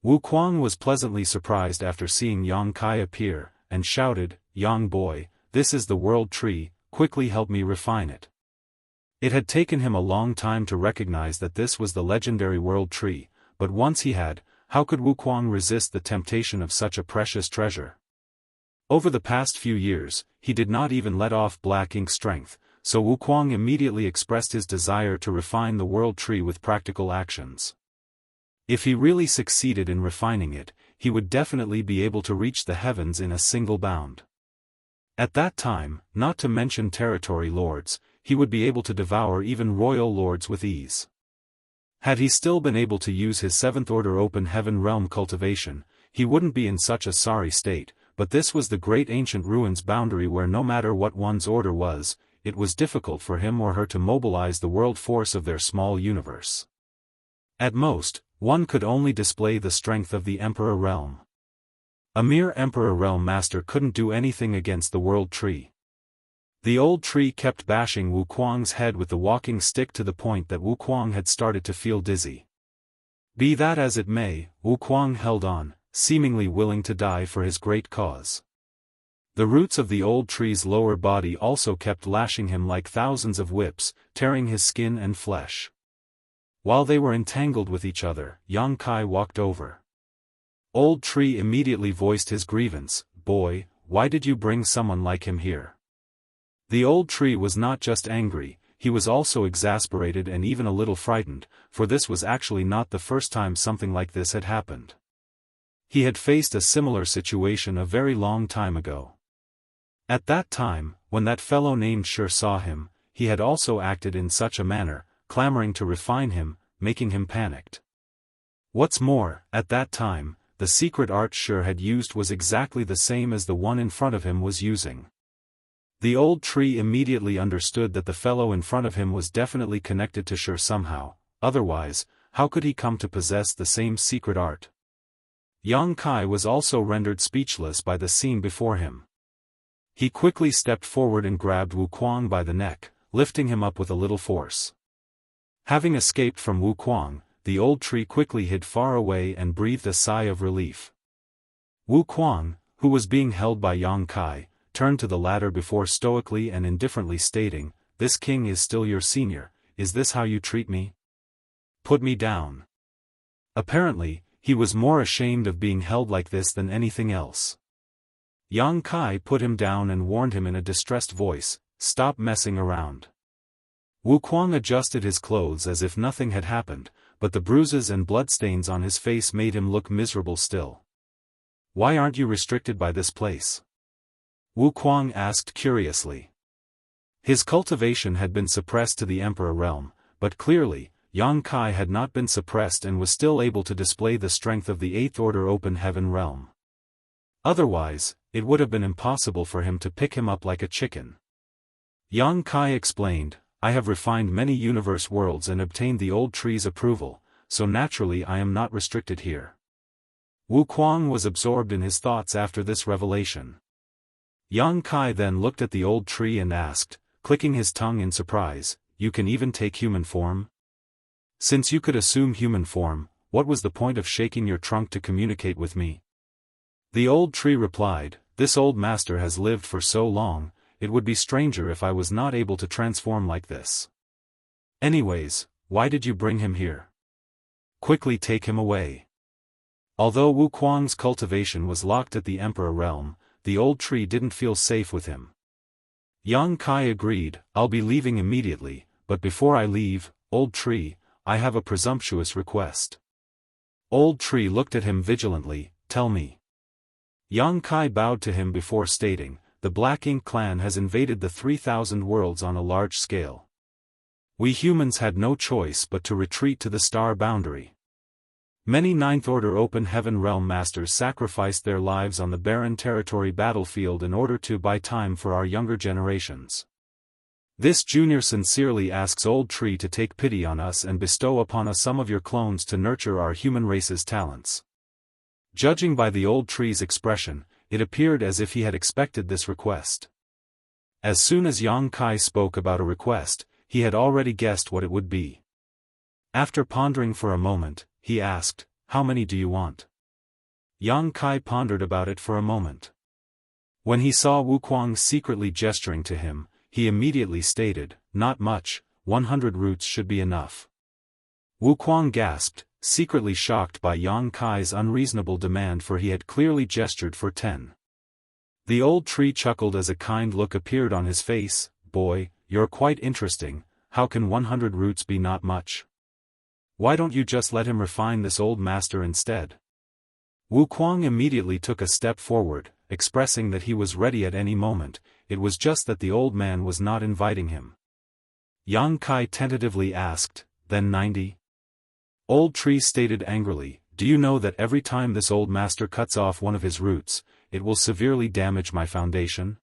Wuquang was pleasantly surprised after seeing Yang Kai appear, and shouted, "Yang boy, this is the world tree, quickly help me refine it." It had taken him a long time to recognize that this was the legendary world tree, but once he had, how could Wuquang resist the temptation of such a precious treasure? Over the past few years, he did not even let off black ink strength, so Wuquang immediately expressed his desire to refine the world tree with practical actions. If he really succeeded in refining it, he would definitely be able to reach the heavens in a single bound. At that time, not to mention territory lords, he would be able to devour even royal lords with ease. Had he still been able to use his seventh order open heaven realm cultivation, he wouldn't be in such a sorry state, but this was the great ancient ruins boundary where no matter what one's order was, it was difficult for him or her to mobilize the world force of their small universe. At most, one could only display the strength of the Emperor Realm. A mere Emperor Realm master couldn't do anything against the world tree. The old tree kept bashing Wuquang's head with the walking stick to the point that Wuquang had started to feel dizzy. Be that as it may, Wuquang held on, seemingly willing to die for his great cause. The roots of the old tree's lower body also kept lashing him like thousands of whips, tearing his skin and flesh. While they were entangled with each other, Yang Kai walked over. Old Tree immediately voiced his grievance, "Boy, why did you bring someone like him here? The old tree was not just angry, he was also exasperated and even a little frightened, for this was actually not the first time something like this had happened. He had faced a similar situation a very long time ago. At that time, when that fellow named Shi saw him, he had also acted in such a manner, clamoring to refine him, making him panicked. What's more, at that time, the secret art Shi had used was exactly the same as the one in front of him was using. The old tree immediately understood that the fellow in front of him was definitely connected to Shi somehow, otherwise, how could he come to possess the same secret art? Yang Kai was also rendered speechless by the scene before him. He quickly stepped forward and grabbed Wuquang by the neck, lifting him up with a little force. Having escaped from Wuquang, the old tree quickly hid far away and breathed a sigh of relief. Wuquang, who was being held by Yang Kai, turned to the latter before stoically and indifferently stating, "This king is still your senior, is this how you treat me? Put me down." Apparently, he was more ashamed of being held like this than anything else. Yang Kai put him down and warned him in a distressed voice, "Stop messing around." Wuquang adjusted his clothes as if nothing had happened, but the bruises and bloodstains on his face made him look miserable still. "Why aren't you restricted by this place?" Wuquang asked curiously. His cultivation had been suppressed to the Emperor realm, but clearly, Yang Kai had not been suppressed and was still able to display the strength of the 8th Order Open Heaven realm. Otherwise, it would have been impossible for him to pick him up like a chicken. Yang Kai explained, "I have refined many universe worlds and obtained the old tree's approval, so naturally I am not restricted here." Wuquang was absorbed in his thoughts after this revelation. Yang Kai then looked at the old tree and asked, clicking his tongue in surprise, "You can even take human form? Since you could assume human form, what was the point of shaking your trunk to communicate with me?" The old tree replied, "This old master has lived for so long, it would be stranger if I was not able to transform like this. Anyways, why did you bring him here? Quickly take him away." Although Wuquang's cultivation was locked at the Emperor realm, the old tree didn't feel safe with him. Yang Kai agreed, "I'll be leaving immediately, but before I leave, old tree, I have a presumptuous request." Old tree looked at him vigilantly, "Tell me." Yang Kai bowed to him before stating, "The Black Ink clan has invaded the 3,000 worlds on a large scale. We humans had no choice but to retreat to the star boundary. Many 9th Order Open Heaven Realm Masters sacrificed their lives on the barren territory battlefield in order to buy time for our younger generations. This junior sincerely asks Old Tree to take pity on us and bestow upon us some of your clones to nurture our human race's talents." Judging by the old tree's expression, it appeared as if he had expected this request. As soon as Yang Kai spoke about a request, he had already guessed what it would be. After pondering for a moment, he asked, "How many do you want?" Yang Kai pondered about it for a moment. When he saw Wuquang secretly gesturing to him, he immediately stated, "Not much, 100 roots should be enough." Wuquang gasped, secretly shocked by Yang Kai's unreasonable demand, for he had clearly gestured for 10. The old tree chuckled as a kind look appeared on his face, "Boy, you're quite interesting, how can 100 roots be not much? Why don't you just let him refine this old master instead?" Wuquang immediately took a step forward, expressing that he was ready at any moment, it was just that the old man was not inviting him. Yang Kai tentatively asked, "Then 90? Old Tree stated angrily, "Do you know that every time this old master cuts off one of his roots, it will severely damage my foundation?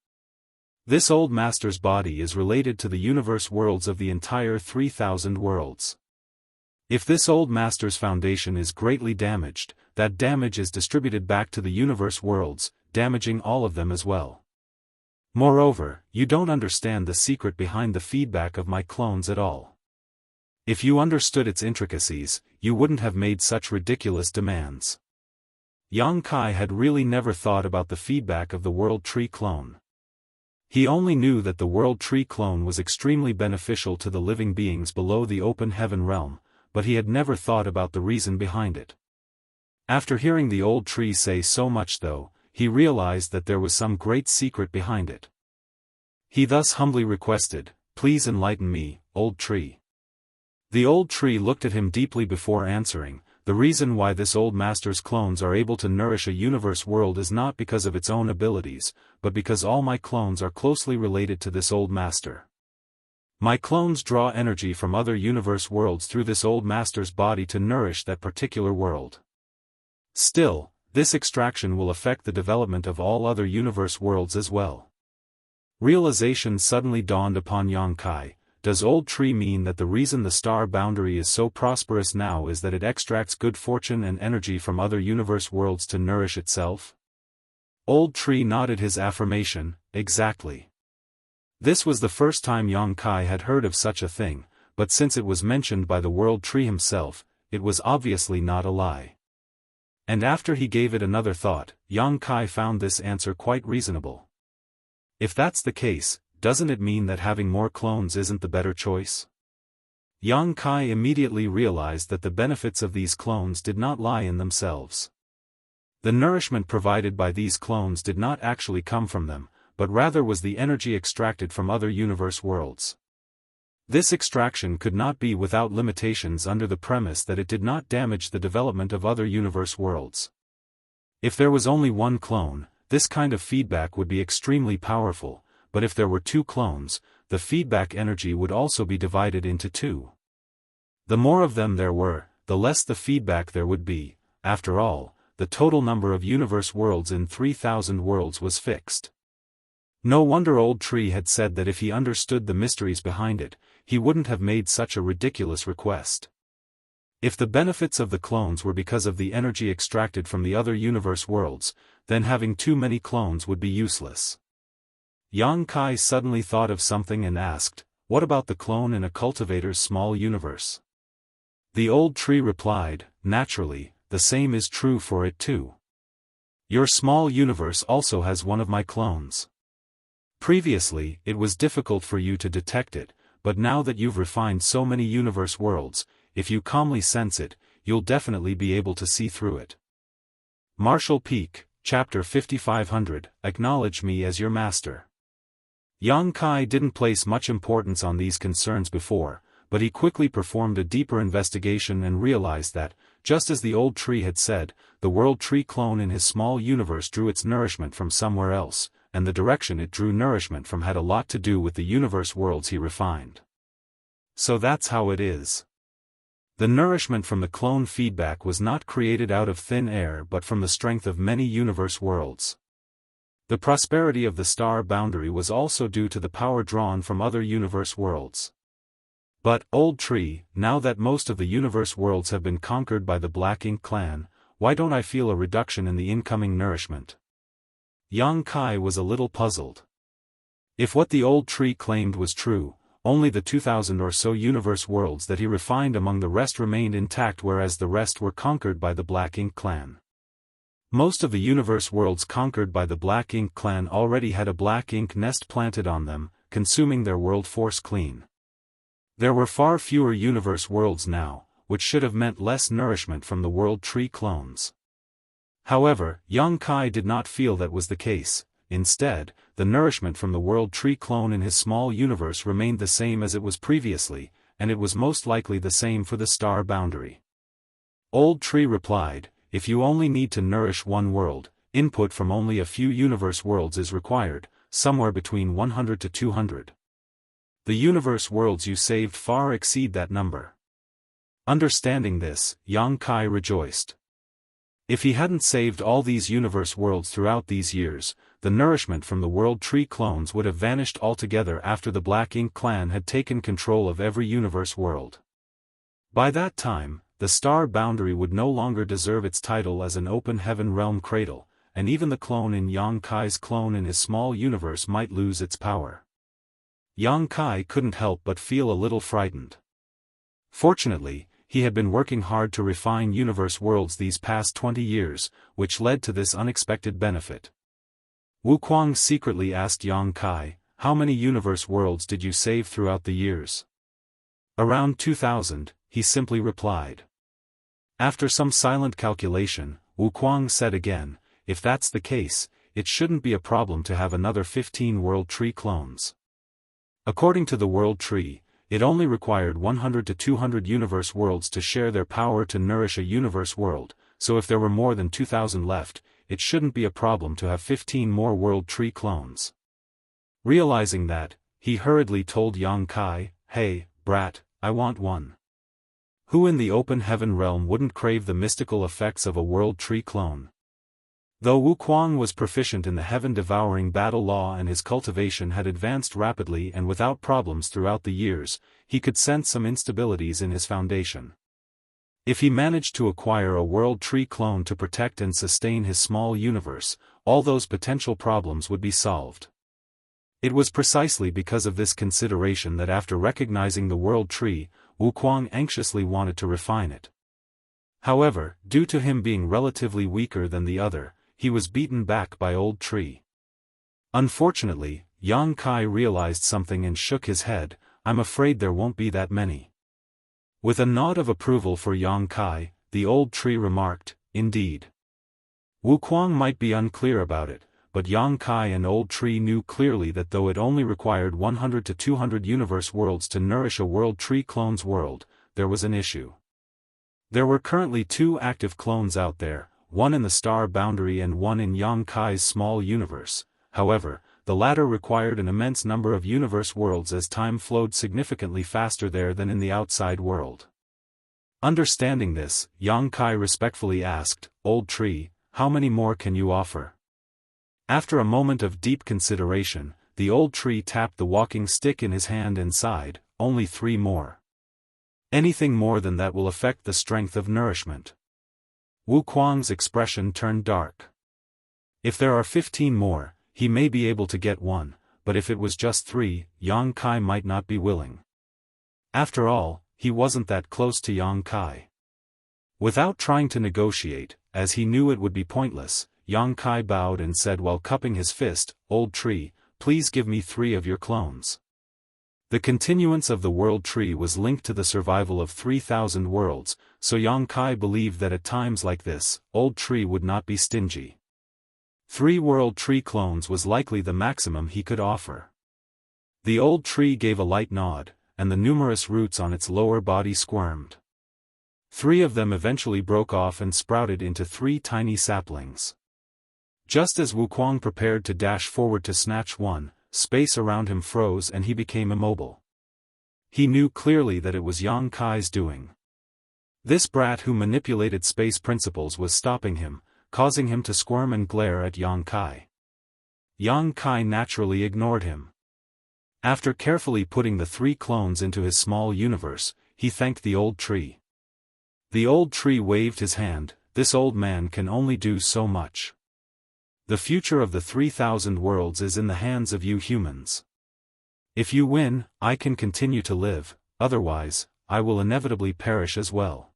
This old master's body is related to the universe worlds of the entire 3,000 worlds. If this old master's foundation is greatly damaged, that damage is distributed back to the universe worlds, damaging all of them as well. Moreover, you don't understand the secret behind the feedback of my clones at all. If you understood its intricacies, you wouldn't have made such ridiculous demands." Yang Kai had really never thought about the feedback of the World Tree clone. He only knew that the World Tree clone was extremely beneficial to the living beings below the Open Heaven realm, but he had never thought about the reason behind it. After hearing the old tree say so much though, he realized that there was some great secret behind it. He thus humbly requested, "Please enlighten me, old tree." The old tree looked at him deeply before answering, "The reason why this old master's clones are able to nourish a universe world is not because of its own abilities, but because all my clones are closely related to this old master. My clones draw energy from other universe worlds through this old master's body to nourish that particular world. Still, this extraction will affect the development of all other universe worlds as well." Realization suddenly dawned upon Yang Kai. Does old tree mean that the reason the star boundary is so prosperous now is that it extracts good fortune and energy from other universe worlds to nourish itself? Old tree nodded his affirmation, "Exactly." This was the first time Yang Kai had heard of such a thing, but since it was mentioned by the world tree himself, it was obviously not a lie. And after he gave it another thought, Yang Kai found this answer quite reasonable. If that's the case, doesn't it mean that having more clones isn't the better choice? Yang Kai immediately realized that the benefits of these clones did not lie in themselves. The nourishment provided by these clones did not actually come from them, but rather was the energy extracted from other universe worlds. This extraction could not be without limitations under the premise that it did not damage the development of other universe worlds. If there was only one clone, this kind of feedback would be extremely powerful, but if there were two clones, the feedback energy would also be divided into two. The more of them there were, the less the feedback there would be. After all, the total number of universe worlds in 3,000 worlds was fixed. No wonder old tree had said that if he understood the mysteries behind it, he wouldn't have made such a ridiculous request. If the benefits of the clones were because of the energy extracted from the other universe worlds, then having too many clones would be useless. Yang Kai suddenly thought of something and asked, "What about the clone in a cultivator's small universe?" The old tree replied, "Naturally, the same is true for it too. Your small universe also has one of my clones. Previously, it was difficult for you to detect it, but now that you've refined so many universe worlds, if you calmly sense it, you'll definitely be able to see through it." Martial Peak, Chapter 5500, Acknowledge Me as Your Master. Yang Kai didn't place much importance on these concerns before, but he quickly performed a deeper investigation and realized that, just as the old tree had said, the world tree clone in his small universe drew its nourishment from somewhere else, and the direction it drew nourishment from had a lot to do with the universe worlds he refined. So that's how it is. The nourishment from the clone feedback was not created out of thin air but from the strength of many universe worlds. The prosperity of the star boundary was also due to the power drawn from other universe worlds. But, old tree, now that most of the universe worlds have been conquered by the Black Ink clan, why don't I feel a reduction in the incoming nourishment? Yang Kai was a little puzzled. If what the old tree claimed was true, only the 2,000 or so universe worlds that he refined among the rest remained intact, whereas the rest were conquered by the Black Ink clan. Most of the universe worlds conquered by the Black Ink clan already had a black ink nest planted on them, consuming their world force clean. There were far fewer universe worlds now, which should have meant less nourishment from the world tree clones. However, Yang Kai did not feel that was the case. Instead, the nourishment from the world tree clone in his small universe remained the same as it was previously, and it was most likely the same for the star boundary. Old tree replied, "If you only need to nourish one world, input from only a few universe worlds is required, somewhere between 100 to 200. The universe worlds you saved far exceed that number." Understanding this, Yang Kai rejoiced. If he hadn't saved all these universe worlds throughout these years, the nourishment from the world tree clones would have vanished altogether after the Black Ink clan had taken control of every universe world. By that time, the star boundary would no longer deserve its title as an open heaven realm cradle, and even the clone in Yang Kai's clone in his small universe might lose its power. Yang Kai couldn't help but feel a little frightened. Fortunately, he had been working hard to refine universe worlds these past 20 years, which led to this unexpected benefit. Wu Kuang secretly asked Yang Kai, "How many universe worlds did you save throughout the years?" "Around 2,000, he simply replied. After some silent calculation, Wu Kuang said again, if that's the case, it shouldn't be a problem to have another 15 World Tree clones. According to the World Tree, it only required 100 to 200 universe worlds to share their power to nourish a universe world, so if there were more than 2,000 left, it shouldn't be a problem to have 15 more World Tree clones. Realizing that, he hurriedly told Yang Kai, "Hey, brat, I want one." Who in the open heaven realm wouldn't crave the mystical effects of a World Tree clone? Though Wuquang was proficient in the heaven-devouring battle law and his cultivation had advanced rapidly and without problems throughout the years, he could sense some instabilities in his foundation. If he managed to acquire a World Tree clone to protect and sustain his small universe, all those potential problems would be solved. It was precisely because of this consideration that after recognizing the World Tree, Wuquang anxiously wanted to refine it. However, due to him being relatively weaker than the other, he was beaten back by Old Tree. Unfortunately, Yang Kai realized something and shook his head. "I'm afraid there won't be that many." With a nod of approval for Yang Kai, the Old Tree remarked, "Indeed." Wuquang might be unclear about it, but Yang Kai and Old Tree knew clearly that though it only required 100 to 200 universe worlds to nourish a World Tree clone's world, there was an issue. There were currently 2 active clones out there, one in the star boundary and one in Yang Kai's small universe. However, the latter required an immense number of universe worlds as time flowed significantly faster there than in the outside world. Understanding this, Yang Kai respectfully asked, "Old Tree, how many more can you offer?" After a moment of deep consideration, the Old Tree tapped the walking stick in his hand and sighed, "Only 3 more. Anything more than that will affect the strength of nourishment." Wuquang's expression turned dark. If there are 15 more, he may be able to get one, but if it was just 3, Yang Kai might not be willing. After all, he wasn't that close to Yang Kai. Without trying to negotiate, as he knew it would be pointless, Yang Kai bowed and said while cupping his fist, "Old Tree, please give me 3 of your clones." The continuance of the World Tree was linked to the survival of 3,000 worlds, so Yang Kai believed that at times like this, Old Tree would not be stingy. 3 World Tree clones was likely the maximum he could offer. The Old Tree gave a light nod, and the numerous roots on its lower body squirmed. 3 of them eventually broke off and sprouted into 3 tiny saplings. Just as Wuquang prepared to dash forward to snatch one, space around him froze and he became immobile. He knew clearly that it was Yang Kai's doing. This brat who manipulated space principles was stopping him, causing him to squirm and glare at Yang Kai. Yang Kai naturally ignored him. After carefully putting the 3 clones into his small universe, he thanked the Old Tree. The Old Tree waved his hand, "This old man can only do so much. The future of the 3,000 worlds is in the hands of you humans. If you win, I can continue to live, otherwise, I will inevitably perish as well.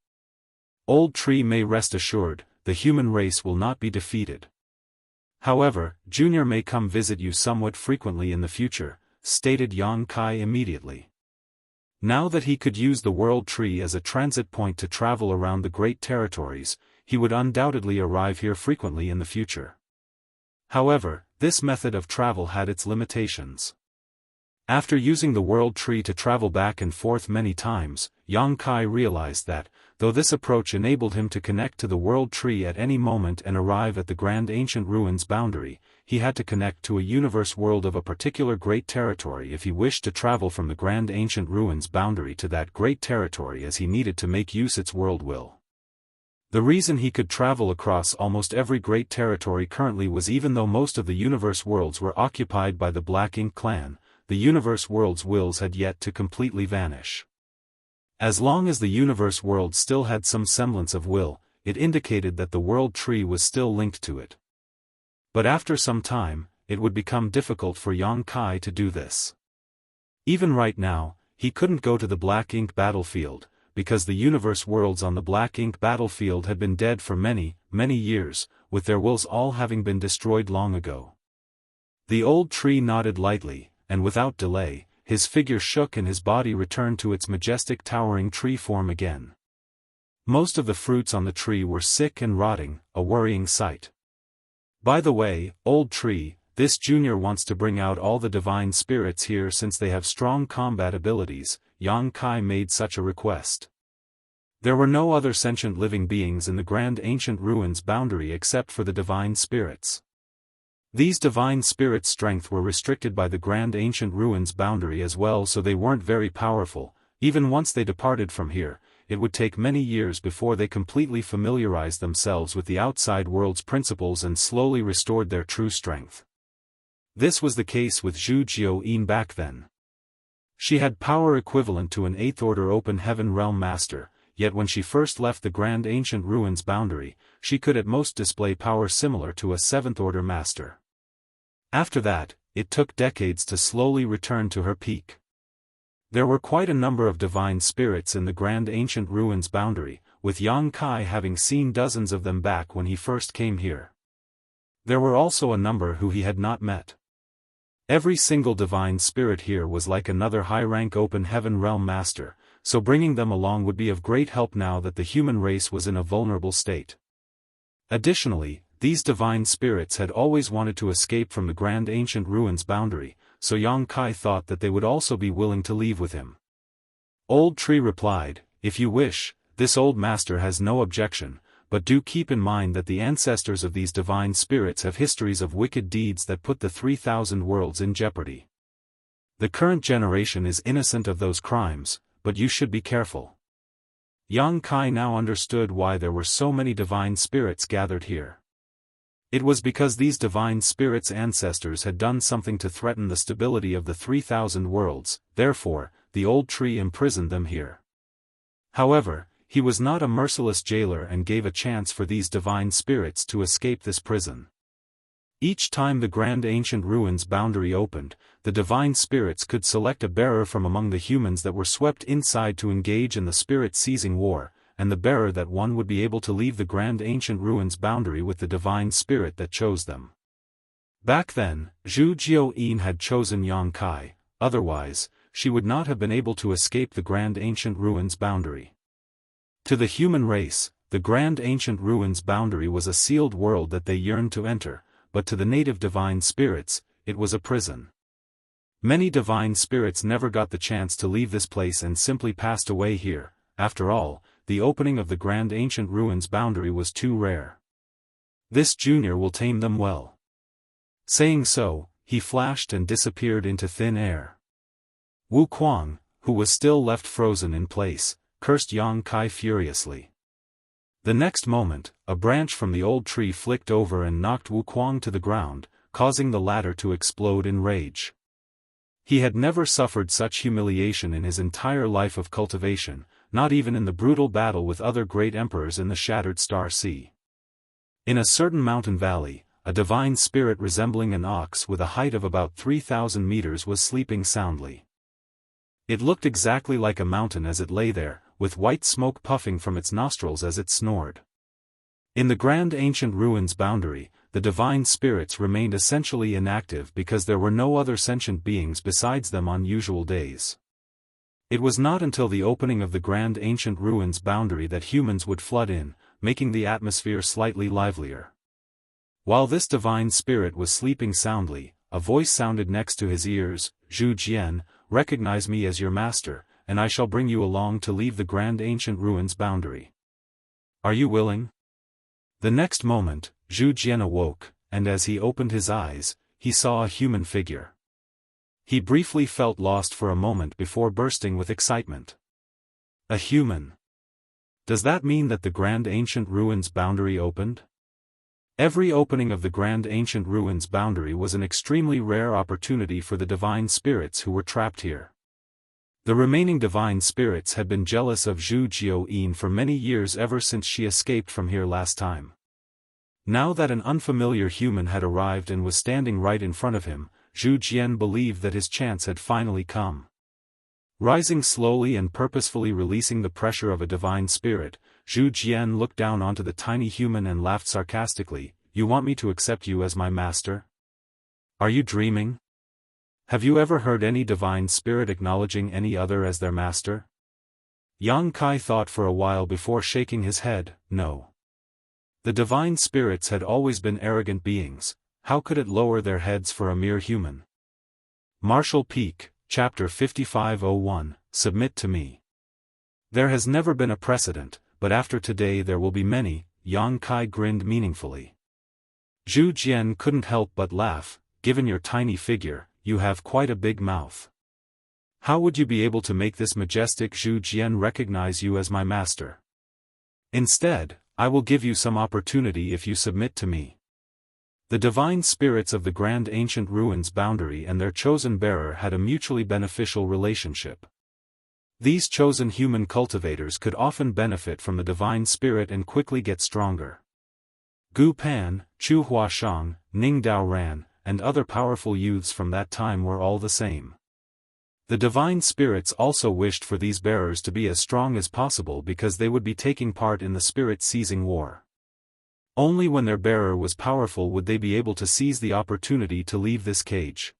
Old Tree may rest assured, the human race will not be defeated. However, Junior may come visit you somewhat frequently in the future," stated Yang Kai immediately. Now that he could use the World Tree as a transit point to travel around the Great Territories, he would undoubtedly arrive here frequently in the future. However, this method of travel had its limitations. After using the World Tree to travel back and forth many times, Yang Kai realized that, though this approach enabled him to connect to the World Tree at any moment and arrive at the Grand Ancient Ruins boundary, he had to connect to a universe world of a particular great territory if he wished to travel from the Grand Ancient Ruins boundary to that great territory, as he needed to make use its world will. The reason he could travel across almost every great territory currently was even though most of the universe worlds were occupied by the Black Ink clan, the universe world's wills had yet to completely vanish. As long as the universe world still had some semblance of will, it indicated that the World Tree was still linked to it. But after some time, it would become difficult for Yang Kai to do this. Even right now, he couldn't go to the Black Ink battlefield, because the universe worlds on the Black Ink battlefield had been dead for many, many years, with their wills all having been destroyed long ago. The Old Tree nodded lightly, and without delay, his figure shook and his body returned to its majestic towering tree form again. Most of the fruits on the tree were sick and rotting, a worrying sight. By the way, old tree, this junior wants to bring out all the divine spirits here since they have strong combat abilities. Yang Kai made such a request. There were no other sentient living beings in the Grand Ancient Ruins boundary except for the divine spirits. These divine spirits' strength were restricted by the Grand Ancient Ruins boundary as well, so they weren't very powerful. Even once they departed from here, it would take many years before they completely familiarized themselves with the outside world's principles and slowly restored their true strength. This was the case with Zhu Jiuyin back then. She had power equivalent to an 8th Order Open Heaven Realm Master, yet when she first left the Grand Ancient Ruins boundary, she could at most display power similar to a 7th Order Master. After that, it took decades to slowly return to her peak. There were quite a number of divine spirits in the Grand Ancient Ruins boundary, with Yang Kai having seen dozens of them back when he first came here. There were also a number who he had not met. Every single divine spirit here was like another high-rank Open Heaven Realm Master, so bringing them along would be of great help now that the human race was in a vulnerable state. Additionally, these divine spirits had always wanted to escape from the Grand Ancient Ruins boundary, so Yang Kai thought that they would also be willing to leave with him. Old Tree replied, "If you wish, this old master has no objection, but do keep in mind that the ancestors of these divine spirits have histories of wicked deeds that put the 3,000 worlds in jeopardy. The current generation is innocent of those crimes, but you should be careful." Yang Kai now understood why there were so many divine spirits gathered here. It was because these divine spirits' ancestors had done something to threaten the stability of the 3,000 worlds, therefore, the old tree imprisoned them here. However, he was not a merciless jailer and gave a chance for these divine spirits to escape this prison. Each time the Grand Ancient Ruins boundary opened, the divine spirits could select a bearer from among the humans that were swept inside to engage in the spirit-seizing war, and the bearer that won would be able to leave the Grand Ancient Ruins boundary with the divine spirit that chose them. Back then, Zhu Jiuyin had chosen Yang Kai, otherwise, she would not have been able to escape the Grand Ancient Ruins boundary. To the human race, the Grand Ancient Ruins boundary was a sealed world that they yearned to enter, but to the native divine spirits, it was a prison. Many divine spirits never got the chance to leave this place and simply passed away here. After all, the opening of the Grand Ancient Ruins boundary was too rare. This junior will tame them well. Saying so, he flashed and disappeared into thin air. Wu Kuang, who was still left frozen in place, cursed Yang Kai furiously. The next moment, a branch from the old tree flicked over and knocked Wu Kuang to the ground, causing the latter to explode in rage. He had never suffered such humiliation in his entire life of cultivation, not even in the brutal battle with other great emperors in the Shattered Star Sea. In a certain mountain valley, a divine spirit resembling an ox with a height of about 3,000 meters was sleeping soundly. It looked exactly like a mountain as it lay there, with white smoke puffing from its nostrils as it snored. In the Grand Ancient Ruins boundary, the divine spirits remained essentially inactive because there were no other sentient beings besides them on usual days. It was not until the opening of the Grand Ancient Ruins boundary that humans would flood in, making the atmosphere slightly livelier. While this divine spirit was sleeping soundly, a voice sounded next to his ears, "Zhu Jian, recognize me as your master, and I shall bring you along to leave the Grand Ancient Ruins boundary. Are you willing?" The next moment, Zhu Jian awoke, and as he opened his eyes, he saw a human figure. He briefly felt lost for a moment before bursting with excitement. A human. Does that mean that the Grand Ancient Ruins boundary opened? Every opening of the Grand Ancient Ruins boundary was an extremely rare opportunity for the divine spirits who were trapped here. The remaining divine spirits had been jealous of Zhu Jiuyin for many years ever since she escaped from here last time. Now that an unfamiliar human had arrived and was standing right in front of him, Zhu Jian believed that his chance had finally come. Rising slowly and purposefully releasing the pressure of a divine spirit, Zhu Jian looked down onto the tiny human and laughed sarcastically. "You want me to accept you as my master? Are you dreaming? Have you ever heard any divine spirit acknowledging any other as their master?" Yang Kai thought for a while before shaking his head, "No. The divine spirits had always been arrogant beings, how could it lower their heads for a mere human? Marshall Peak, Chapter 5501, Submit to Me. There has never been a precedent, but after today there will be many. Yang Kai grinned meaningfully. Zhu Jian couldn't help but laugh. Given your tiny figure, you have quite a big mouth. How would you be able to make this majestic Zhu Jian recognize you as my master? Instead, I will give you some opportunity if you submit to me. The divine spirits of the grand ancient ruins boundary and their chosen bearer had a mutually beneficial relationship. These chosen human cultivators could often benefit from the divine spirit and quickly get stronger. Gu Pan, Chu Huashang, Ning Dao Ran, and other powerful youths from that time were all the same. The divine spirits also wished for these bearers to be as strong as possible because they would be taking part in the spirit-seizing war. Only when their bearer was powerful would they be able to seize the opportunity to leave this cage.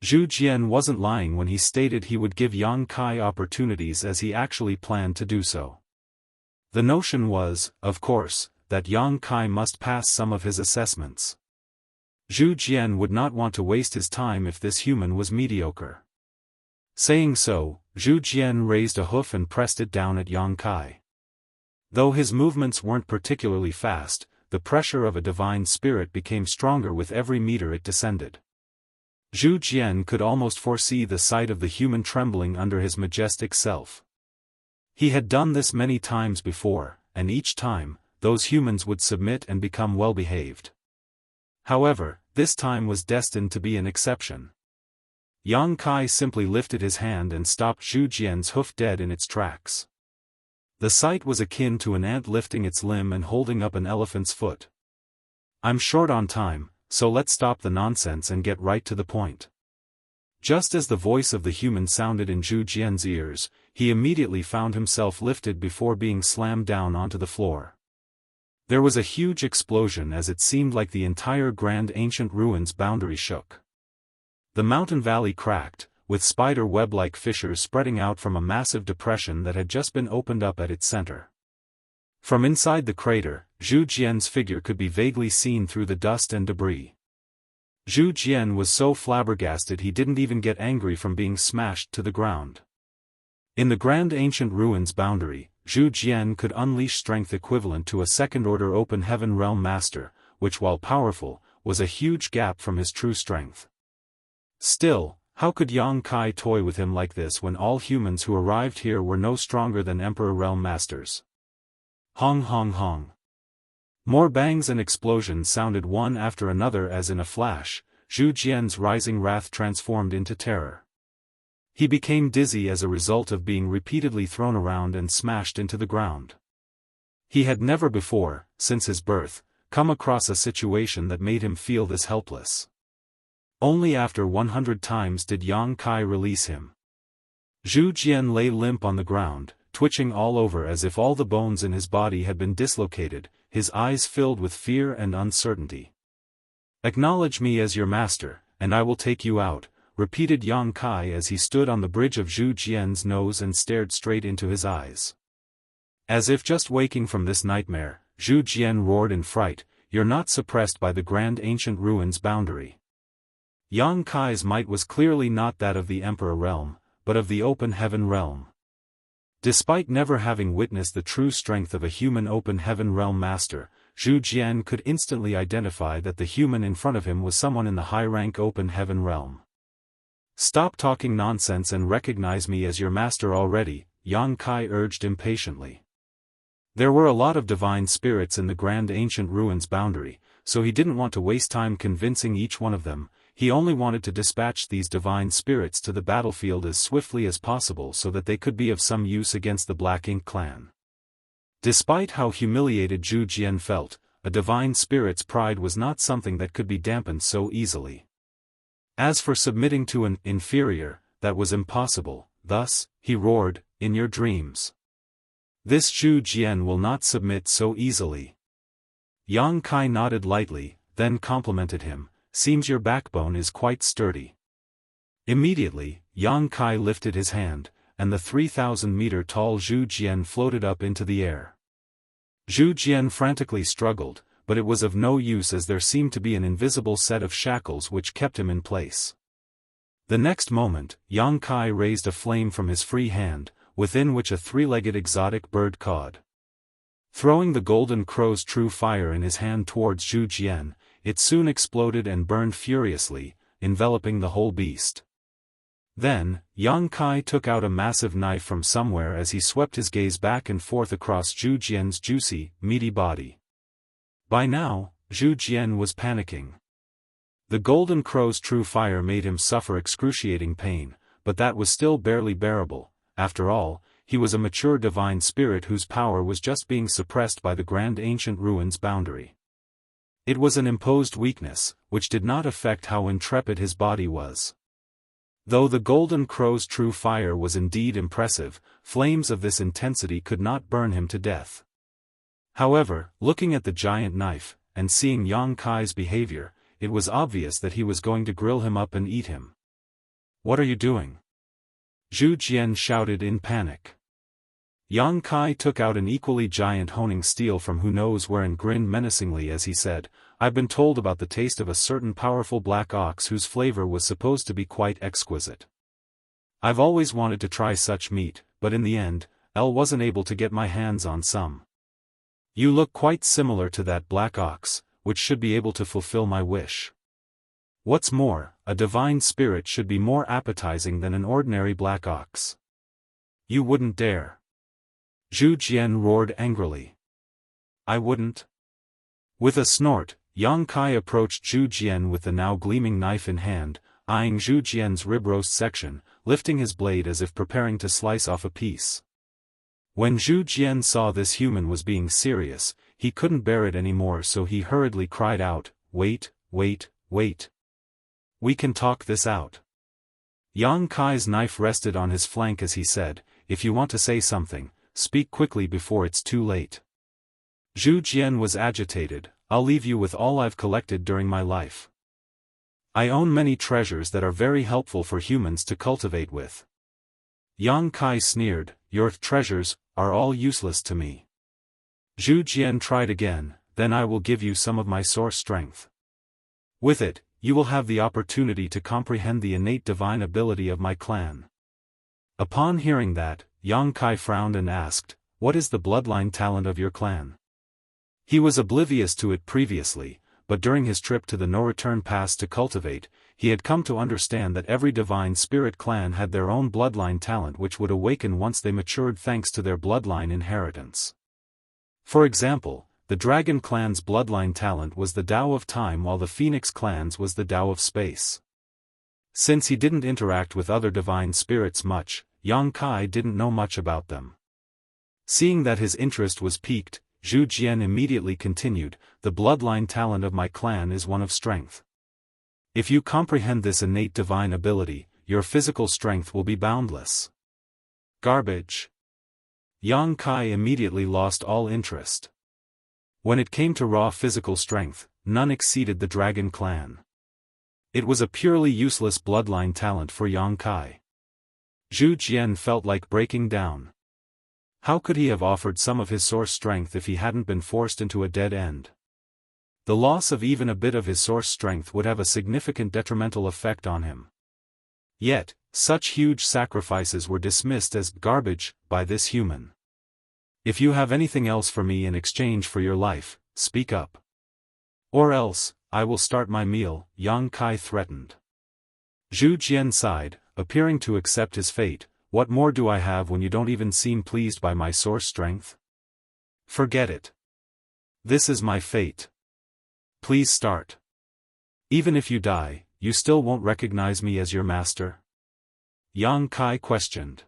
Zhu Jian wasn't lying when he stated he would give Yang Kai opportunities, as he actually planned to do so. The notion was, of course, that Yang Kai must pass some of his assessments. Zhu Jian would not want to waste his time if this human was mediocre. Saying so, Zhu Jian raised a hoof and pressed it down at Yang Kai. Though his movements weren't particularly fast, the pressure of a divine spirit became stronger with every meter it descended. Zhu Jian could almost foresee the sight of the human trembling under his majestic self. He had done this many times before, and each time, those humans would submit and become well-behaved. However, this time was destined to be an exception. Yang Kai simply lifted his hand and stopped Zhu Jian's hoof dead in its tracks. The sight was akin to an ant lifting its limb and holding up an elephant's foot. I'm short on time, so let's stop the nonsense and get right to the point. Just as the voice of the human sounded in Zhu Jian's ears, he immediately found himself lifted before being slammed down onto the floor. There was a huge explosion as it seemed like the entire grand ancient ruins boundary shook. The mountain valley cracked, with spider web-like fissures spreading out from a massive depression that had just been opened up at its center. From inside the crater, Zhu Jian's figure could be vaguely seen through the dust and debris. Zhu Jian was so flabbergasted he didn't even get angry from being smashed to the ground. In the grand ancient ruins boundary, Zhu Jian could unleash strength equivalent to a second-order open heaven realm master, which while powerful, was a huge gap from his true strength. Still, how could Yang Kai toy with him like this when all humans who arrived here were no stronger than Emperor Realm Masters? Hong hong hong. More bangs and explosions sounded one after another as in a flash, Zhu Jian's rising wrath transformed into terror. He became dizzy as a result of being repeatedly thrown around and smashed into the ground. He had never before, since his birth, come across a situation that made him feel this helpless. Only after 100 times did Yang Kai release him. Zhu Jian lay limp on the ground, twitching all over as if all the bones in his body had been dislocated, his eyes filled with fear and uncertainty. "Acknowledge me as your master, and I will take you out," repeated Yang Kai as he stood on the bridge of Zhu Jian's nose and stared straight into his eyes. As if just waking from this nightmare, Zhu Jian roared in fright, "You're not suppressed by the grand ancient ruins boundary." Yang Kai's might was clearly not that of the Emperor realm, but of the open heaven realm. Despite never having witnessed the true strength of a human open heaven realm master, Zhu Jian could instantly identify that the human in front of him was someone in the high-rank open heaven realm. "Stop talking nonsense and recognize me as your master already," Yang Kai urged impatiently. There were a lot of divine spirits in the grand ancient ruins boundary, so he didn't want to waste time convincing each one of them. He only wanted to dispatch these divine spirits to the battlefield as swiftly as possible so that they could be of some use against the Black Ink clan. Despite how humiliated Zhu Jian felt, a divine spirit's pride was not something that could be dampened so easily. As for submitting to an inferior, that was impossible. Thus, he roared, "In your dreams. This Zhu Jian will not submit so easily." Yang Kai nodded lightly, then complimented him, "Seems your backbone is quite sturdy." Immediately, Yang Kai lifted his hand, and the 3,000-meter-tall Zhu Jian floated up into the air. Zhu Jian frantically struggled, but it was of no use as there seemed to be an invisible set of shackles which kept him in place. The next moment, Yang Kai raised a flame from his free hand, within which a three-legged exotic bird cawed. Throwing the golden crow's true fire in his hand towards Zhu Jian, it soon exploded and burned furiously, enveloping the whole beast. Then, Yang Kai took out a massive knife from somewhere as he swept his gaze back and forth across Zhu Jian's juicy, meaty body. By now, Zhu Jian was panicking. The golden crow's true fire made him suffer excruciating pain, but that was still barely bearable. After all, he was a mature divine spirit whose power was just being suppressed by the grand ancient ruins boundary. It was an imposed weakness, which did not affect how intrepid his body was. Though the golden crow's true fire was indeed impressive, flames of this intensity could not burn him to death. However, looking at the giant knife, and seeing Yang Kai's behavior, it was obvious that he was going to grill him up and eat him. "What are you doing?" Zhu Jian shouted in panic. Yang Kai took out an equally giant honing steel from who knows where and grinned menacingly as he said, "I've been told about the taste of a certain powerful black ox whose flavor was supposed to be quite exquisite. I've always wanted to try such meat, but in the end, wasn't able to get my hands on some. You look quite similar to that black ox, which should be able to fulfill my wish. What's more, a divine spirit should be more appetizing than an ordinary black ox. You wouldn't dare." Zhu Jian roared angrily. "I wouldn't." With a snort, Yang Kai approached Zhu Jian with the now gleaming knife in hand, eyeing Zhu Jian's rib roast section, lifting his blade as if preparing to slice off a piece. When Zhu Jian saw this human was being serious, he couldn't bear it anymore, so he hurriedly cried out, "Wait, wait, wait. We can talk this out." Yang Kai's knife rested on his flank as he said, "If you want to say something, speak quickly before it's too late." Zhu Jian was agitated. "I'll leave you with all I've collected during my life. I own many treasures that are very helpful for humans to cultivate with." Yang Kai sneered, "Your treasures are all useless to me." Zhu Jian tried again, "Then I will give you some of my source strength. With it, you will have the opportunity to comprehend the innate divine ability of my clan." Upon hearing that, Yang Kai frowned and asked, "What is the bloodline talent of your clan?" He was oblivious to it previously, but during his trip to the no-return pass to cultivate, he had come to understand that every divine spirit clan had their own bloodline talent which would awaken once they matured thanks to their bloodline inheritance. For example, the Dragon clan's bloodline talent was the Tao of Time while the Phoenix clan's was the Tao of Space. Since he didn't interact with other divine spirits much, Yang Kai didn't know much about them. Seeing that his interest was piqued, Zhu Jian immediately continued, "The bloodline talent of my clan is one of strength. If you comprehend this innate divine ability, your physical strength will be boundless." Garbage. Yang Kai immediately lost all interest. When it came to raw physical strength, none exceeded the Dragon clan. It was a purely useless bloodline talent for Yang Kai. Zhu Jian felt like breaking down. How could he have offered some of his source strength if he hadn't been forced into a dead end? The loss of even a bit of his source strength would have a significant detrimental effect on him. Yet, such huge sacrifices were dismissed as garbage by this human. "If you have anything else for me in exchange for your life, speak up. Or else, I will start my meal," Yang Kai threatened. Zhu Jian sighed, appearing to accept his fate. "What more do I have when you don't even seem pleased by my source strength? Forget it. This is my fate. Please start. Even if you die, you still won't recognize me as your master?" Yang Kai questioned.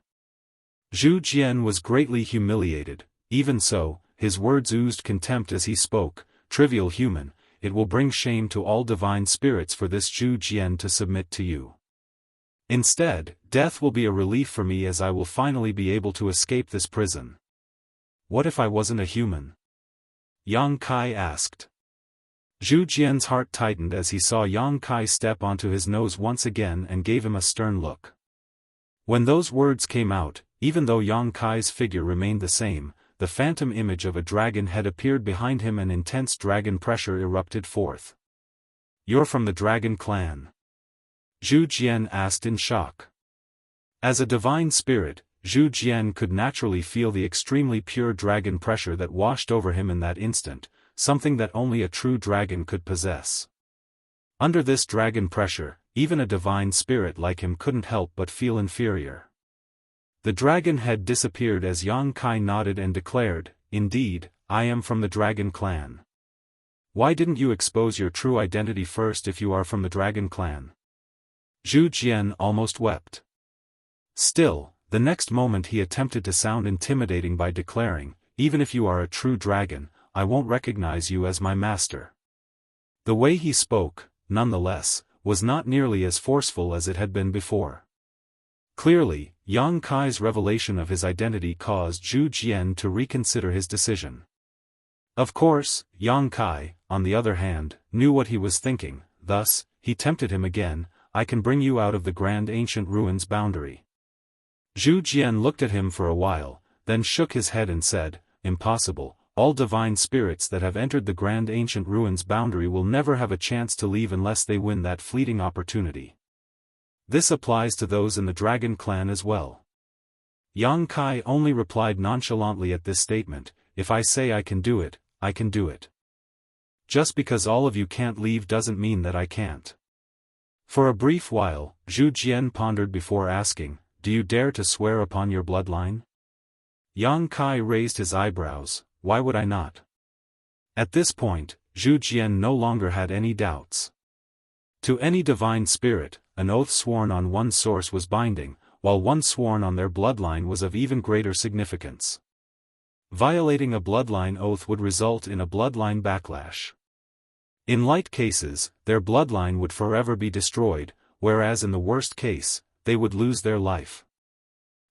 Zhu Jian was greatly humiliated. Even so, his words oozed contempt as he spoke, "Trivial human, it will bring shame to all divine spirits for this Zhu Jian to submit to you. Instead, death will be a relief for me as I will finally be able to escape this prison." "What if I wasn't a human?" Yang Kai asked. Zhu Jian's heart tightened as he saw Yang Kai step onto his nose once again and gave him a stern look. When those words came out, even though Yang Kai's figure remained the same, the phantom image of a dragon had appeared behind him and intense dragon pressure erupted forth. "You're from the dragon clan?" Zhu Jian asked in shock. As a divine spirit, Zhu Jian could naturally feel the extremely pure dragon pressure that washed over him in that instant, something that only a true dragon could possess. Under this dragon pressure, even a divine spirit like him couldn't help but feel inferior. The dragon head disappeared as Yang Kai nodded and declared, "Indeed, I am from the dragon clan." "Why didn't you expose your true identity first if you are from the dragon clan?" Zhu Jian almost wept. Still, the next moment he attempted to sound intimidating by declaring, "Even if you are a true dragon, I won't recognize you as my master." The way he spoke, nonetheless, was not nearly as forceful as it had been before. Clearly, Yang Kai's revelation of his identity caused Zhu Jian to reconsider his decision. Of course, Yang Kai, on the other hand, knew what he was thinking, thus, he tempted him again, "I can bring you out of the grand ancient ruins boundary." Zhu Jian looked at him for a while, then shook his head and said, "Impossible, all divine spirits that have entered the grand ancient ruins boundary will never have a chance to leave unless they win that fleeting opportunity. This applies to those in the dragon clan as well." Yang Kai only replied nonchalantly at this statement, "If I say I can do it, I can do it. Just because all of you can't leave doesn't mean that I can't." For a brief while, Zhu Jian pondered before asking, "Do you dare to swear upon your bloodline?" Yang Kai raised his eyebrows, "Why would I not?" At this point, Zhu Jian no longer had any doubts. To any divine spirit, an oath sworn on one source was binding, while one sworn on their bloodline was of even greater significance. Violating a bloodline oath would result in a bloodline backlash. In light cases, their bloodline would forever be destroyed, whereas in the worst case, they would lose their life.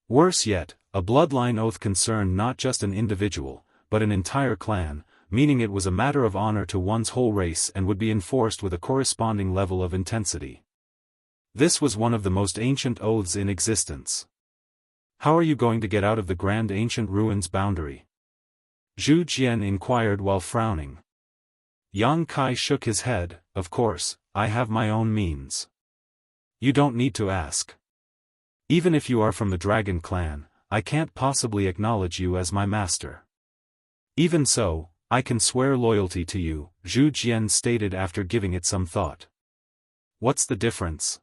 Worse yet, a bloodline oath concerned not just an individual, but an entire clan, meaning it was a matter of honor to one's whole race and would be enforced with a corresponding level of intensity. This was one of the most ancient oaths in existence. "How are you going to get out of the grand ancient ruins boundary?" Zhu Jian inquired while frowning. Yang Kai shook his head, "Of course, I have my own means. You don't need to ask. Even if you are from the dragon clan, I can't possibly acknowledge you as my master. Even so, I can swear loyalty to you," Zhu Jian stated after giving it some thought. "What's the difference?"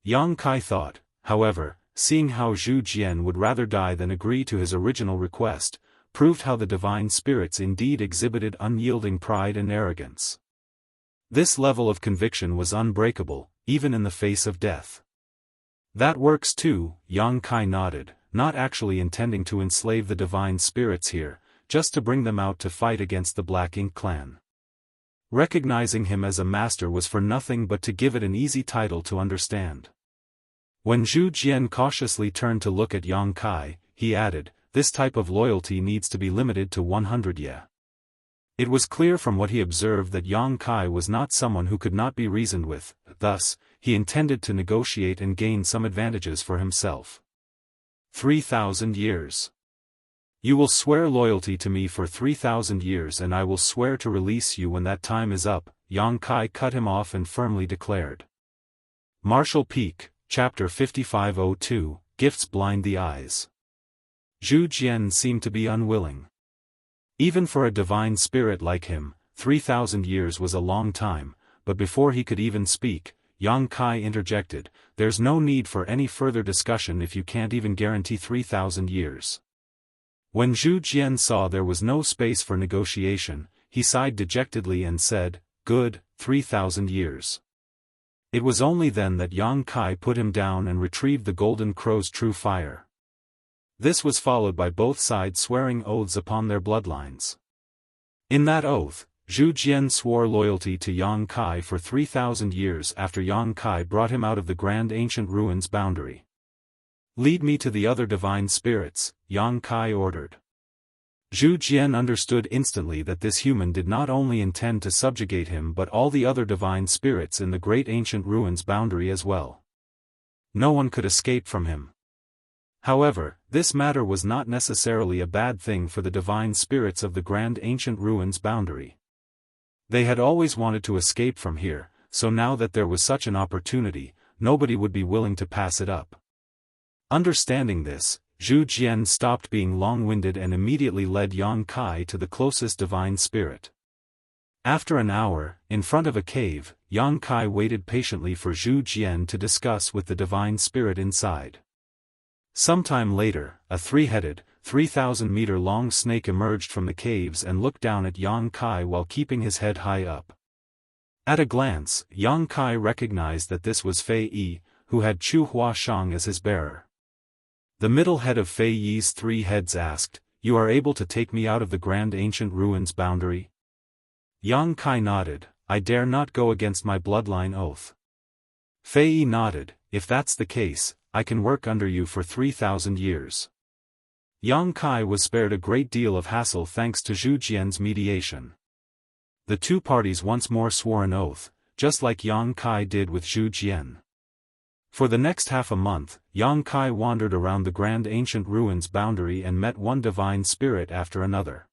Yang Kai thought, however, seeing how Zhu Jian would rather die than agree to his original request, proved how the divine spirits indeed exhibited unyielding pride and arrogance. This level of conviction was unbreakable, even in the face of death. "That works too," Yang Kai nodded, not actually intending to enslave the divine spirits here, just to bring them out to fight against the Black Ink clan. Recognizing him as a master was for nothing but to give it an easy title to understand. When Zhu Jian cautiously turned to look at Yang Kai, he added, "This type of loyalty needs to be limited to 100 ye." It was clear from what he observed that Yang Kai was not someone who could not be reasoned with, thus, he intended to negotiate and gain some advantages for himself. 3,000 years. "You will swear loyalty to me for 3,000 years and I will swear to release you when that time is up," Yang Kai cut him off and firmly declared. Martial Peak, Chapter 5502, Gifts Blind the Eyes. Zhu Jian seemed to be unwilling. Even for a divine spirit like him, 3,000 years was a long time, but before he could even speak, Yang Kai interjected, "There's no need for any further discussion if you can't even guarantee 3,000 years. When Zhu Jian saw there was no space for negotiation, he sighed dejectedly and said, "Good, 3,000 years." It was only then that Yang Kai put him down and retrieved the Golden Crow's true fire. This was followed by both sides swearing oaths upon their bloodlines. In that oath, Zhu Jian swore loyalty to Yang Kai for 3,000 years after Yang Kai brought him out of the grand ancient ruins boundary. "Lead me to the other divine spirits," Yang Kai ordered. Zhu Jian understood instantly that this human did not only intend to subjugate him but all the other divine spirits in the great ancient ruins boundary as well. No one could escape from him. However, this matter was not necessarily a bad thing for the divine spirits of the Grand Ancient Ruins boundary. They had always wanted to escape from here, so now that there was such an opportunity, nobody would be willing to pass it up. Understanding this, Zhu Jian stopped being long-winded and immediately led Yang Kai to the closest divine spirit. After an hour, in front of a cave, Yang Kai waited patiently for Zhu Jian to discuss with the divine spirit inside. Sometime later, a three-headed, 3,000-meter-long snake emerged from the caves and looked down at Yang Kai while keeping his head high up. At a glance, Yang Kai recognized that this was Fei Yi, who had Chu Hua Shang as his bearer. The middle head of Fei Yi's three heads asked, "You are able to take me out of the Grand Ancient Ruins boundary?" Yang Kai nodded, "I dare not go against my bloodline oath." Fei Yi nodded, "If that's the case, I can work under you for 3,000 years. Yang Kai was spared a great deal of hassle thanks to Zhu Jian's mediation. The two parties once more swore an oath, just like Yang Kai did with Zhu Jian. For the next half a month, Yang Kai wandered around the Grand Ancient Ruins boundary and met one divine spirit after another.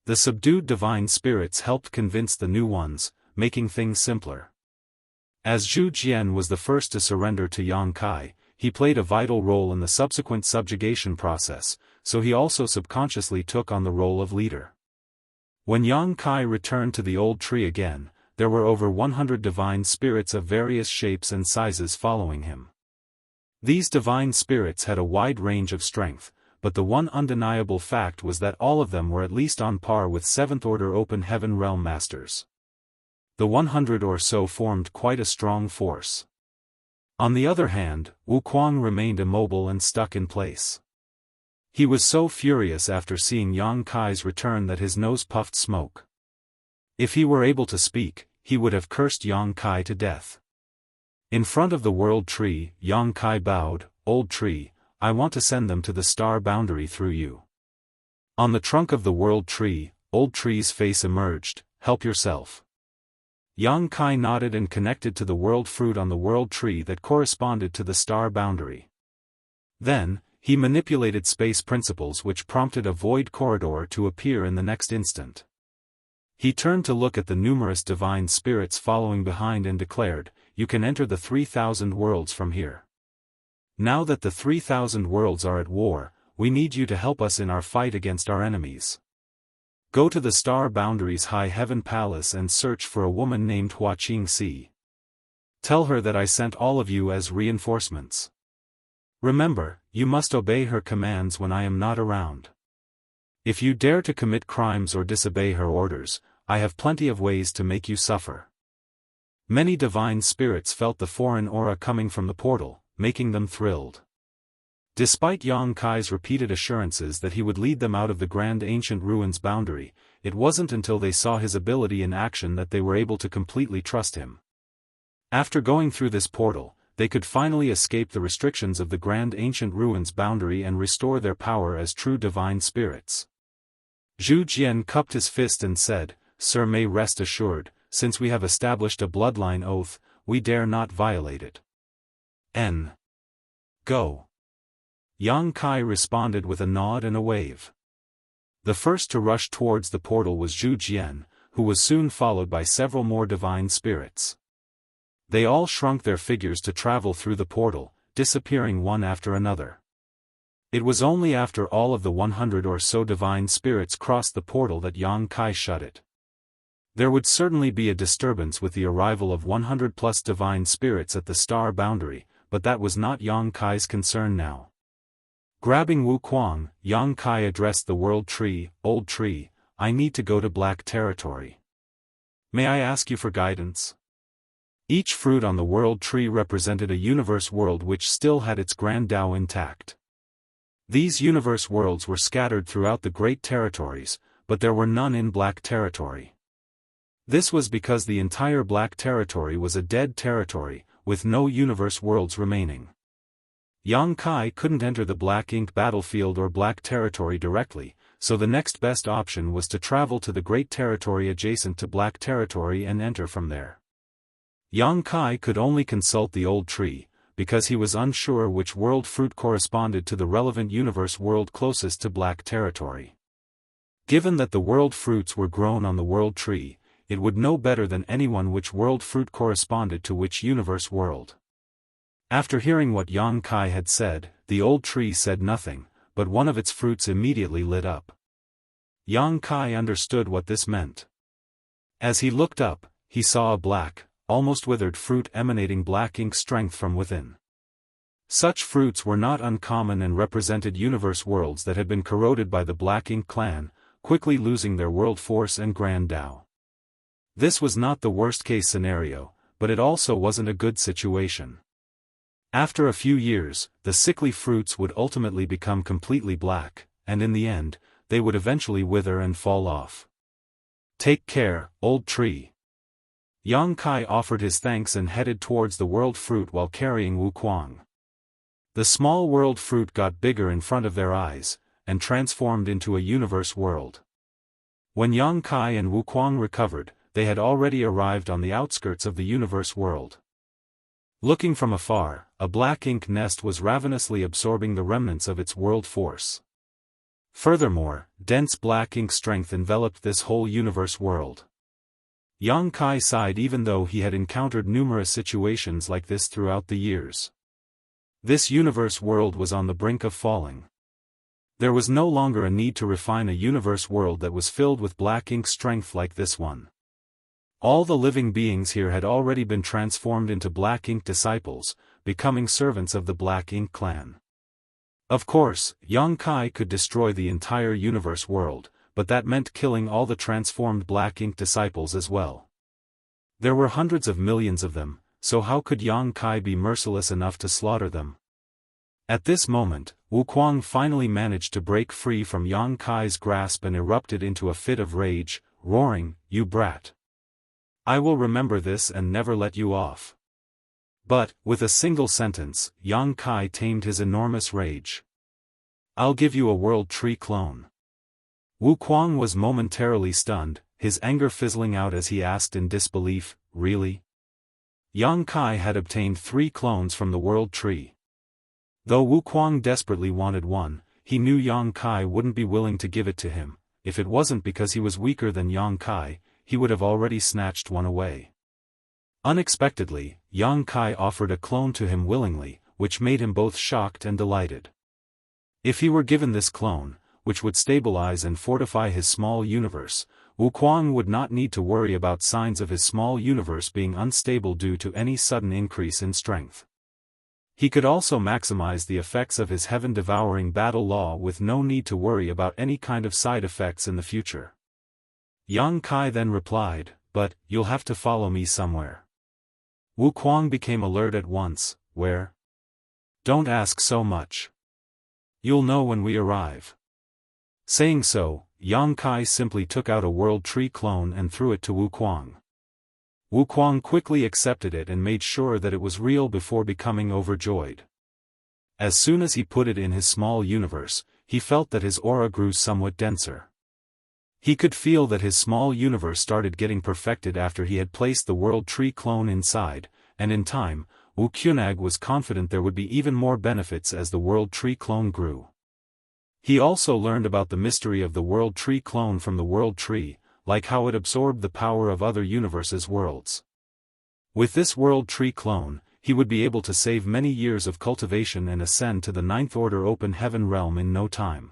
The subdued divine spirits helped convince the new ones, making things simpler. As Zhu Jian was the first to surrender to Yang Kai, he played a vital role in the subsequent subjugation process, so he also subconsciously took on the role of leader. When Yang Kai returned to the old tree again, there were over 100 divine spirits of various shapes and sizes following him. These divine spirits had a wide range of strength, but the one undeniable fact was that all of them were at least on par with 7th Order Open Heaven Realm Masters. The 100 or so formed quite a strong force. On the other hand, Wuquang remained immobile and stuck in place. He was so furious after seeing Yang Kai's return that his nose puffed smoke. If he were able to speak, he would have cursed Yang Kai to death. In front of the world tree, Yang Kai bowed, "Old tree, I want to send them to the star boundary through you." On the trunk of the world tree, old tree's face emerged, "Help yourself." Yang Kai nodded and connected to the world fruit on the world tree that corresponded to the star boundary. Then, he manipulated space principles which prompted a void corridor to appear in the next instant. He turned to look at the numerous divine spirits following behind and declared, "You can enter the 3,000 worlds from here. Now that the 3,000 worlds are at war, we need you to help us in our fight against our enemies. Go to the star boundary's high heaven palace and search for a woman named Hua Qingxi. Tell her that I sent all of you as reinforcements. Remember, you must obey her commands when I am not around. If you dare to commit crimes or disobey her orders, I have plenty of ways to make you suffer." Many divine spirits felt the foreign aura coming from the portal, making them thrilled. Despite Yang Kai's repeated assurances that he would lead them out of the Grand Ancient Ruins boundary, it wasn't until they saw his ability in action that they were able to completely trust him. After going through this portal, they could finally escape the restrictions of the Grand Ancient Ruins boundary and restore their power as true divine spirits. Zhu Jian cupped his fist and said, "Sir, may rest assured, since we have established a bloodline oath, we dare not violate it. Go." Yang Kai responded with a nod and a wave. The first to rush towards the portal was Zhu Jian, who was soon followed by several more divine spirits. They all shrunk their figures to travel through the portal, disappearing one after another. It was only after all of the 100 or so divine spirits crossed the portal that Yang Kai shut it. There would certainly be a disturbance with the arrival of 100+ divine spirits at the star boundary, but that was not Yang Kai's concern now. Grabbing Wuquang, Yang Kai addressed the world tree, "Old tree, I need to go to Black Territory. May I ask you for guidance?" Each fruit on the world tree represented a universe world which still had its grand Tao intact. These universe worlds were scattered throughout the great territories, but there were none in Black Territory. This was because the entire Black Territory was a dead territory, with no universe worlds remaining. Yang Kai couldn't enter the Black Ink battlefield or Black Territory directly, so the next best option was to travel to the Great Territory adjacent to Black Territory and enter from there. Yang Kai could only consult the old tree, because he was unsure which world fruit corresponded to the relevant universe world closest to black territory. Given that the world fruits were grown on the world tree, it would know better than anyone which world fruit corresponded to which universe world. After hearing what Yang Kai had said, the old tree said nothing, but one of its fruits immediately lit up. Yang Kai understood what this meant. As he looked up, he saw a black, almost withered fruit emanating black ink strength from within. Such fruits were not uncommon and represented universe worlds that had been corroded by the Black Ink clan, quickly losing their world force and grand Tao. This was not the worst-case scenario, but it also wasn't a good situation. After a few years, the sickly fruits would ultimately become completely black, and in the end, they would eventually wither and fall off. Take care, old tree. Yang Kai offered his thanks and headed towards the world fruit while carrying Wuquang. The small world fruit got bigger in front of their eyes, and transformed into a universe world. When Yang Kai and Wuquang recovered, they had already arrived on the outskirts of the universe world. Looking from afar, a black ink nest was ravenously absorbing the remnants of its world force. Furthermore, dense black ink strength enveloped this whole universe world. Yang Kai sighed even though he had encountered numerous situations like this throughout the years. This universe world was on the brink of falling. There was no longer a need to refine a universe world that was filled with black ink strength like this one. All the living beings here had already been transformed into Black Ink disciples, becoming servants of the Black Ink clan. Of course, Yang Kai could destroy the entire universe world, but that meant killing all the transformed Black Ink disciples as well. There were hundreds of millions of them, so how could Yang Kai be merciless enough to slaughter them? At this moment, Wuquang finally managed to break free from Yang Kai's grasp and erupted into a fit of rage, roaring, "You brat! I will remember this and never let you off." But, with a single sentence, Yang Kai tamed his enormous rage. "I'll give you a world tree clone." Wuquang was momentarily stunned, his anger fizzling out as he asked in disbelief, "Really?" Yang Kai had obtained 3 clones from the world tree. Though Wuquang desperately wanted one, he knew Yang Kai wouldn't be willing to give it to him. If it wasn't because he was weaker than Yang Kai, he would have already snatched one away. Unexpectedly, Yang Kai offered a clone to him willingly, which made him both shocked and delighted. If he were given this clone, which would stabilize and fortify his small universe, Wuquang would not need to worry about signs of his small universe being unstable due to any sudden increase in strength. He could also maximize the effects of his heaven-devouring battle law with no need to worry about any kind of side effects in the future. Yang Kai then replied, "But, you'll have to follow me somewhere." Wuquang became alert at once. "Where?" "Don't ask so much. You'll know when we arrive." Saying so, Yang Kai simply took out a world tree clone and threw it to Wuquang. Wuquang quickly accepted it and made sure that it was real before becoming overjoyed. As soon as he put it in his small universe, he felt that his aura grew somewhat denser. He could feel that his small universe started getting perfected after he had placed the world tree clone inside, and in time, Wuqianag was confident there would be even more benefits as the world tree clone grew. He also learned about the mystery of the world tree clone from the world tree, like how it absorbed the power of other universes' worlds. With this world tree clone, he would be able to save many years of cultivation and ascend to the 9th order open heaven realm in no time.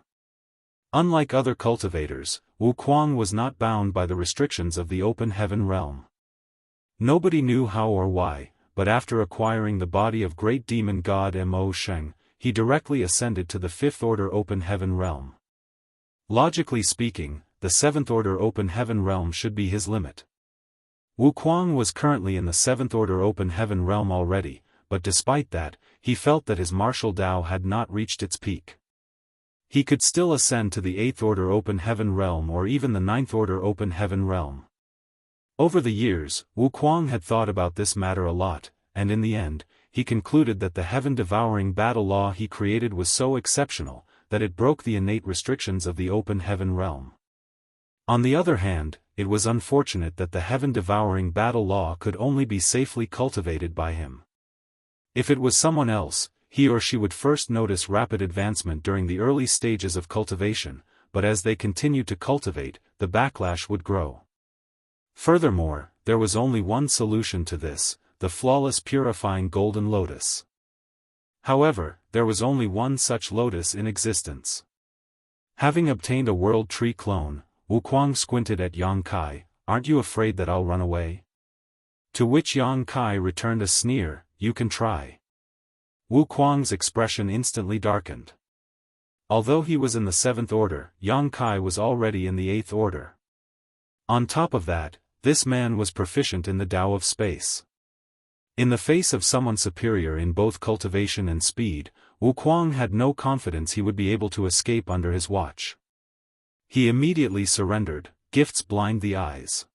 Unlike other cultivators, Wuquang was not bound by the restrictions of the open heaven realm. Nobody knew how or why, but after acquiring the body of great demon god Mo Sheng, he directly ascended to the 5th order open heaven realm. Logically speaking, the 7th order open heaven realm should be his limit. Wuquang was currently in the 7th order open heaven realm already, but despite that, he felt that his martial Tao had not reached its peak. He could still ascend to the 8th order open heaven realm or even the 9th order open heaven realm. Over the years, Wuquang had thought about this matter a lot, and in the end, he concluded that the heaven-devouring battle law he created was so exceptional, that it broke the innate restrictions of the open heaven realm. On the other hand, it was unfortunate that the heaven-devouring battle law could only be safely cultivated by him. If it was someone else, he or she would first notice rapid advancement during the early stages of cultivation, but as they continued to cultivate, the backlash would grow. Furthermore, there was only one solution to this: the flawless purifying golden lotus. However, there was only one such lotus in existence. Having obtained a world tree clone, Wuquang squinted at Yang Kai. "Aren't you afraid that I'll run away?" To which Yang Kai returned a sneer, "You can try." Wuquang's expression instantly darkened. Although he was in the 7th order, Yang Kai was already in the 8th order. On top of that, this man was proficient in the Tao of space. In the face of someone superior in both cultivation and speed, Wuquang had no confidence he would be able to escape under his watch. He immediately surrendered. Gifts blind the eyes.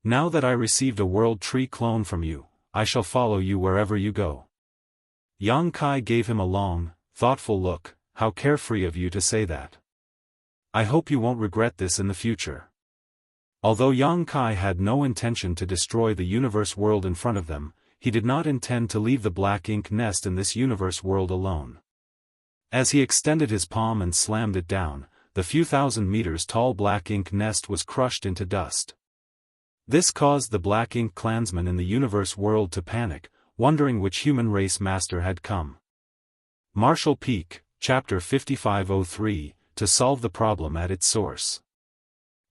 Now that I received a world tree clone from you, I shall follow you wherever you go. Yang Kai gave him a long, thoughtful look. How carefree of you to say that. I hope you won't regret this in the future. Although Yang Kai had no intention to destroy the universe world in front of them, he did not intend to leave the black ink nest in this universe world alone. As he extended his palm and slammed it down, the few thousand meters tall black ink nest was crushed into dust. This caused the black ink clansmen in the universe world to panic, wondering which human race master had come. Marshall Peak, Chapter 5503, to solve the problem at its source.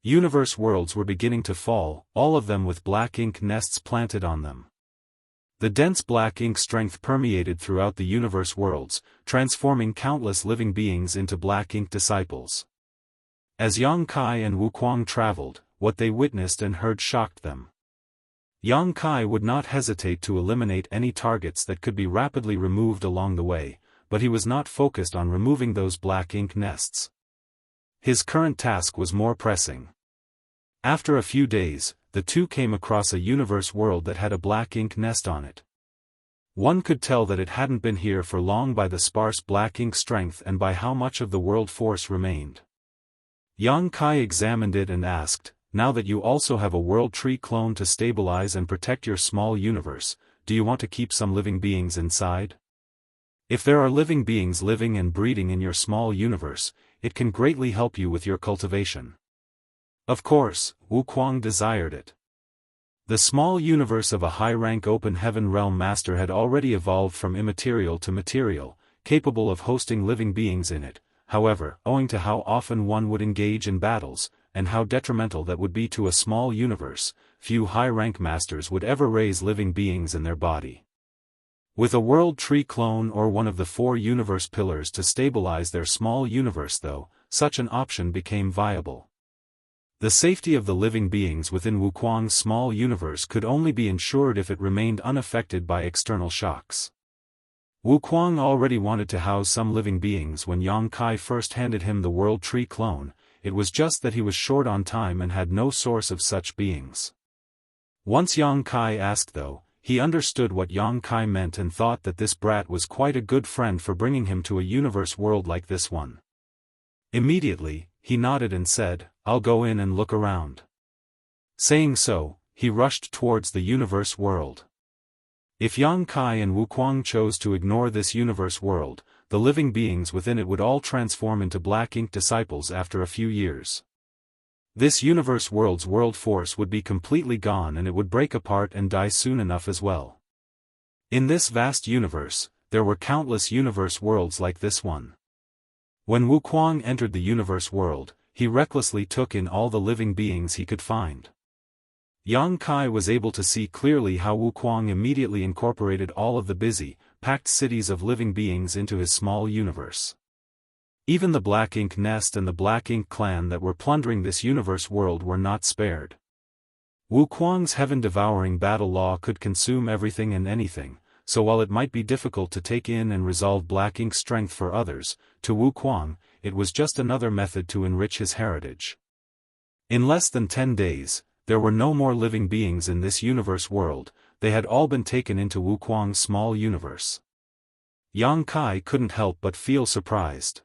Universe worlds were beginning to fall, all of them with black ink nests planted on them. The dense black ink strength permeated throughout the universe worlds, transforming countless living beings into black ink disciples. As Yang Kai and Wuquang traveled, what they witnessed and heard shocked them. Yang Kai would not hesitate to eliminate any targets that could be rapidly removed along the way, but he was not focused on removing those black ink nests. His current task was more pressing. After a few days, the two came across a universe world that had a black ink nest on it. One could tell that it hadn't been here for long by the sparse black ink strength and by how much of the world force remained. Yang Kai examined it and asked, "Now that you also have a world tree clone to stabilize and protect your small universe, do you want to keep some living beings inside? If there are living beings living and breeding in your small universe, it can greatly help you with your cultivation." Of course, Wuquang desired it. The small universe of a high-rank open heaven realm master had already evolved from immaterial to material, capable of hosting living beings in it. However, owing to how often one would engage in battles, and how detrimental that would be to a small universe, few high-rank masters would ever raise living beings in their body. With a world tree clone or one of the 4 universe pillars to stabilize their small universe though, such an option became viable. The safety of the living beings within Wuquang's small universe could only be ensured if it remained unaffected by external shocks. Wuquang already wanted to house some living beings when Yang Kai first handed him the world tree clone. It was just that he was short on time and had no source of such beings. Once Yang Kai asked though, he understood what Yang Kai meant and thought that this brat was quite a good friend for bringing him to a universe world like this one. Immediately, he nodded and said, "I'll go in and look around." Saying so, he rushed towards the universe world. If Yang Kai and Wuquang chose to ignore this universe world, the living beings within it would all transform into black ink disciples after a few years. This universe world's world force would be completely gone and it would break apart and die soon enough as well. In this vast universe, there were countless universe worlds like this one. When Wuquang entered the universe world, he recklessly took in all the living beings he could find. Yang Kai was able to see clearly how Wuquang immediately incorporated all of the busy, packed cities of living beings into his small universe. Even the black ink nest and the black ink clan that were plundering this universe world were not spared. Wuquang's heaven-devouring battle law could consume everything and anything, so while it might be difficult to take in and resolve black ink strength for others, to Wuquang, it was just another method to enrich his heritage. In less than 10 days, there were no more living beings in this universe world, they had all been taken into Wuquang's small universe. Yang Kai couldn't help but feel surprised.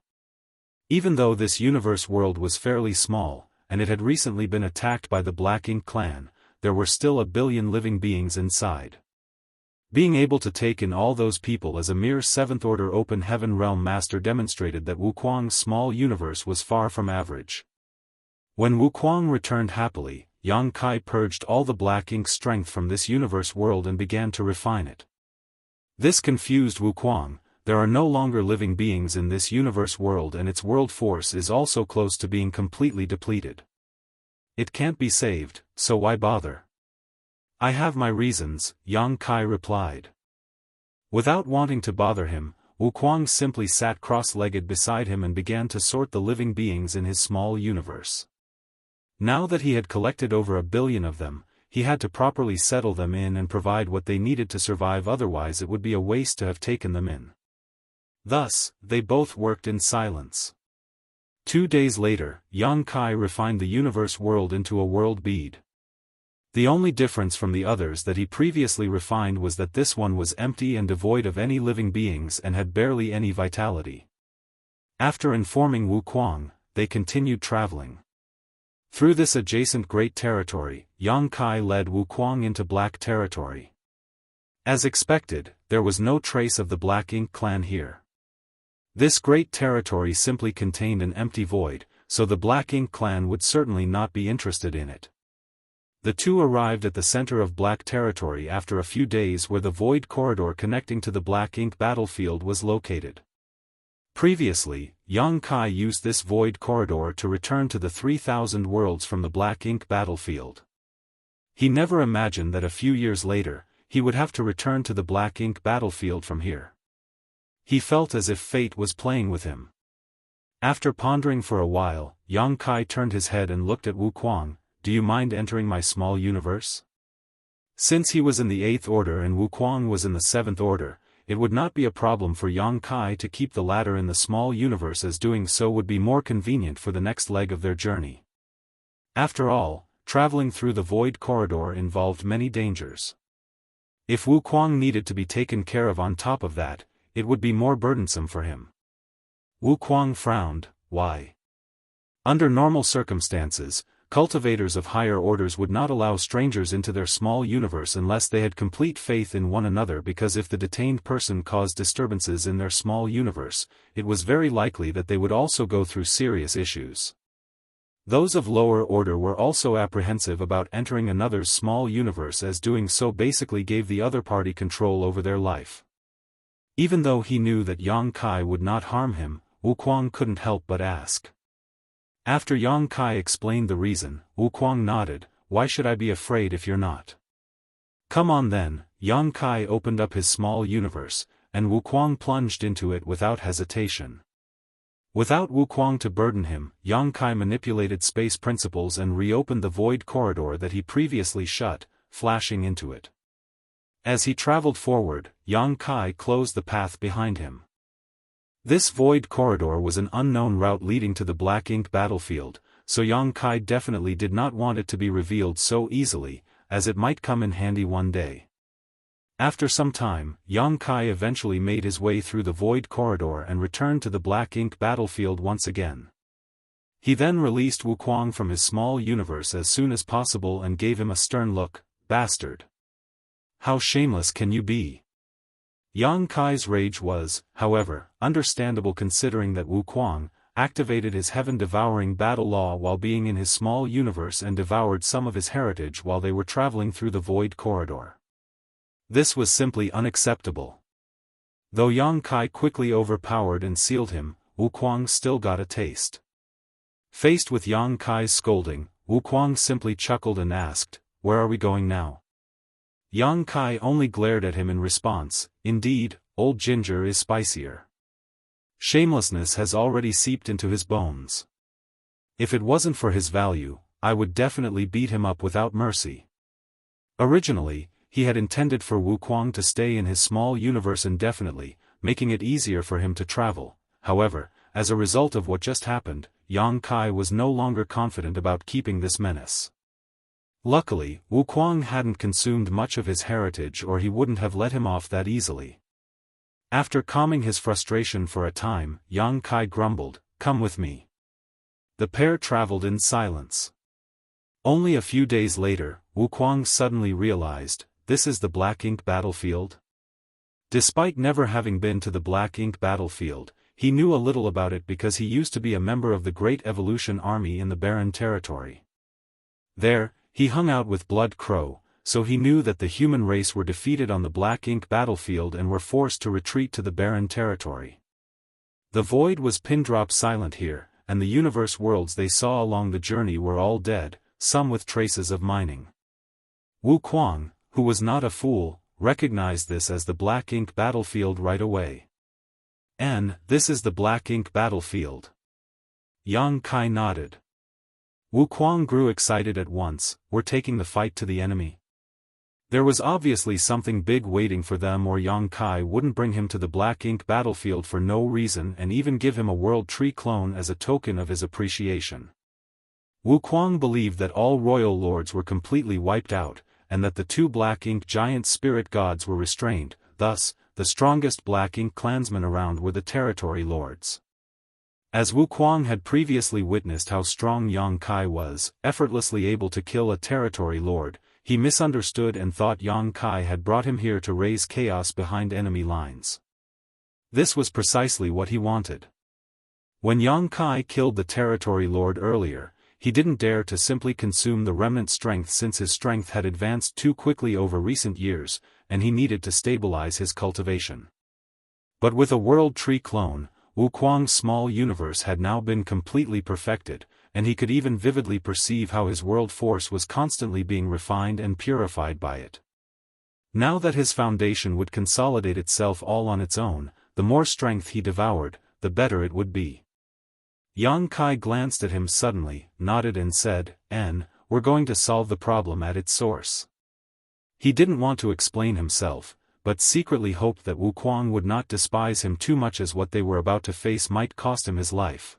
Even though this universe world was fairly small, and it had recently been attacked by the Black Ink clan, there were still a billion living beings inside. Being able to take in all those people as a mere seventh-order open heaven realm master demonstrated that Wuquang's small universe was far from average. When Wuquang returned happily, Yang Kai purged all the black ink strength from this universe world and began to refine it. This confused Wuquang. There are no longer living beings in this universe world and its world force is also close to being completely depleted. It can't be saved, so why bother? I have my reasons, Yang Kai replied. Without wanting to bother him, Wuquang simply sat cross-legged beside him and began to sort the living beings in his small universe. Now that he had collected over 1 billion of them, he had to properly settle them in and provide what they needed to survive, otherwise it would be a waste to have taken them in. Thus, they both worked in silence. 2 days later, Yang Kai refined the universe world into a world bead. The only difference from the others that he previously refined was that this one was empty and devoid of any living beings and had barely any vitality. After informing Wuquang, they continued traveling. Through this adjacent great territory, Yang Kai led Wuquang into Black territory. As expected, there was no trace of the Black Ink clan here. This great territory simply contained an empty void, so the Black Ink clan would certainly not be interested in it. The two arrived at the center of Black territory after a few days, where the void corridor connecting to the Black Ink battlefield was located. Previously, Yang Kai used this void corridor to return to the 3,000 worlds from the Black Ink battlefield. He never imagined that a few years later, he would have to return to the Black Ink battlefield from here. He felt as if fate was playing with him. After pondering for a while, Yang Kai turned his head and looked at Wuquang. Do you mind entering my small universe? Since he was in the 8th order and Wuquang was in the 7th order, it would not be a problem for Yang Kai to keep the latter in the small universe, as doing so would be more convenient for the next leg of their journey. After all, traveling through the void corridor involved many dangers. If Wuquang needed to be taken care of on top of that, it would be more burdensome for him. Wuquang frowned. Why? Under normal circumstances, cultivators of higher orders would not allow strangers into their small universe unless they had complete faith in one another, because if the detained person caused disturbances in their small universe, it was very likely that they would also go through serious issues. Those of lower order were also apprehensive about entering another's small universe, as doing so basically gave the other party control over their life. Even though he knew that Yang Kai would not harm him, Wuquang couldn't help but ask. After Yang Kai explained the reason, Wuquang nodded. Why should I be afraid if you're not? Come on then. Yang Kai opened up his small universe, and Wuquang plunged into it without hesitation. Without Wuquang to burden him, Yang Kai manipulated space principles and reopened the void corridor that he previously shut, flashing into it. As he traveled forward, Yang Kai closed the path behind him. This void corridor was an unknown route leading to the Black Ink battlefield, so Yang Kai definitely did not want it to be revealed so easily, as it might come in handy one day. After some time, Yang Kai eventually made his way through the void corridor and returned to the Black Ink battlefield once again. He then released Wuquang from his small universe as soon as possible and gave him a stern look. Bastard! How shameless can you be? Yang Kai's rage was, however, understandable, considering that Wuquang activated his heaven-devouring battle law while being in his small universe and devoured some of his heritage while they were traveling through the void corridor. This was simply unacceptable. Though Yang Kai quickly overpowered and sealed him, Wuquang still got a taste. Faced with Yang Kai's scolding, Wuquang simply chuckled and asked, "Where are we going now?" Yang Kai only glared at him in response. Indeed, old ginger is spicier. Shamelessness has already seeped into his bones. If it wasn't for his value, I would definitely beat him up without mercy. Originally, he had intended for Wuquang to stay in his small universe indefinitely, making it easier for him to travel. However, as a result of what just happened, Yang Kai was no longer confident about keeping this menace. Luckily, Wuquang hadn't consumed much of his heritage, or he wouldn't have let him off that easily. After calming his frustration for a time, Yang Kai grumbled, "Come with me." The pair traveled in silence. Only a few days later, Wuquang suddenly realized, this is the Black Ink battlefield? Despite never having been to the Black Ink battlefield, he knew a little about it because he used to be a member of the Great Evolution Army in the Barren Territory. There, he hung out with Blood Crow, so he knew that the human race were defeated on the Black Ink battlefield and were forced to retreat to the Barren Territory. The void was pin-drop silent here, and the universe worlds they saw along the journey were all dead, some with traces of mining. Wu Kuang, who was not a fool, recognized this as the Black Ink battlefield right away. This is the Black Ink battlefield. Yang Kai nodded. Wu Kuang grew excited at once. We're taking the fight to the enemy. There was obviously something big waiting for them, or Yang Kai wouldn't bring him to the Black Ink battlefield for no reason and even give him a World Tree clone as a token of his appreciation. Wu Kuang believed that all royal lords were completely wiped out, and that the two Black Ink giant spirit gods were restrained. Thus, the strongest Black Ink clansmen around were the territory lords. As Wu Kuang had previously witnessed how strong Yang Kai was, effortlessly able to kill a territory lord, he misunderstood and thought Yang Kai had brought him here to raise chaos behind enemy lines. This was precisely what he wanted. When Yang Kai killed the territory lord earlier, he didn't dare to simply consume the remnant strength since his strength had advanced too quickly over recent years, and he needed to stabilize his cultivation. But with a World Tree clone, Wu Kuang's small universe had now been completely perfected, and he could even vividly perceive how his world force was constantly being refined and purified by it. Now that his foundation would consolidate itself all on its own, the more strength he devoured, the better it would be. Yang Kai glanced at him suddenly, nodded and said, we're going to solve the problem at its source. He didn't want to explain himself, but secretly hoped that Wu Kuang would not despise him too much, as what they were about to face might cost him his life.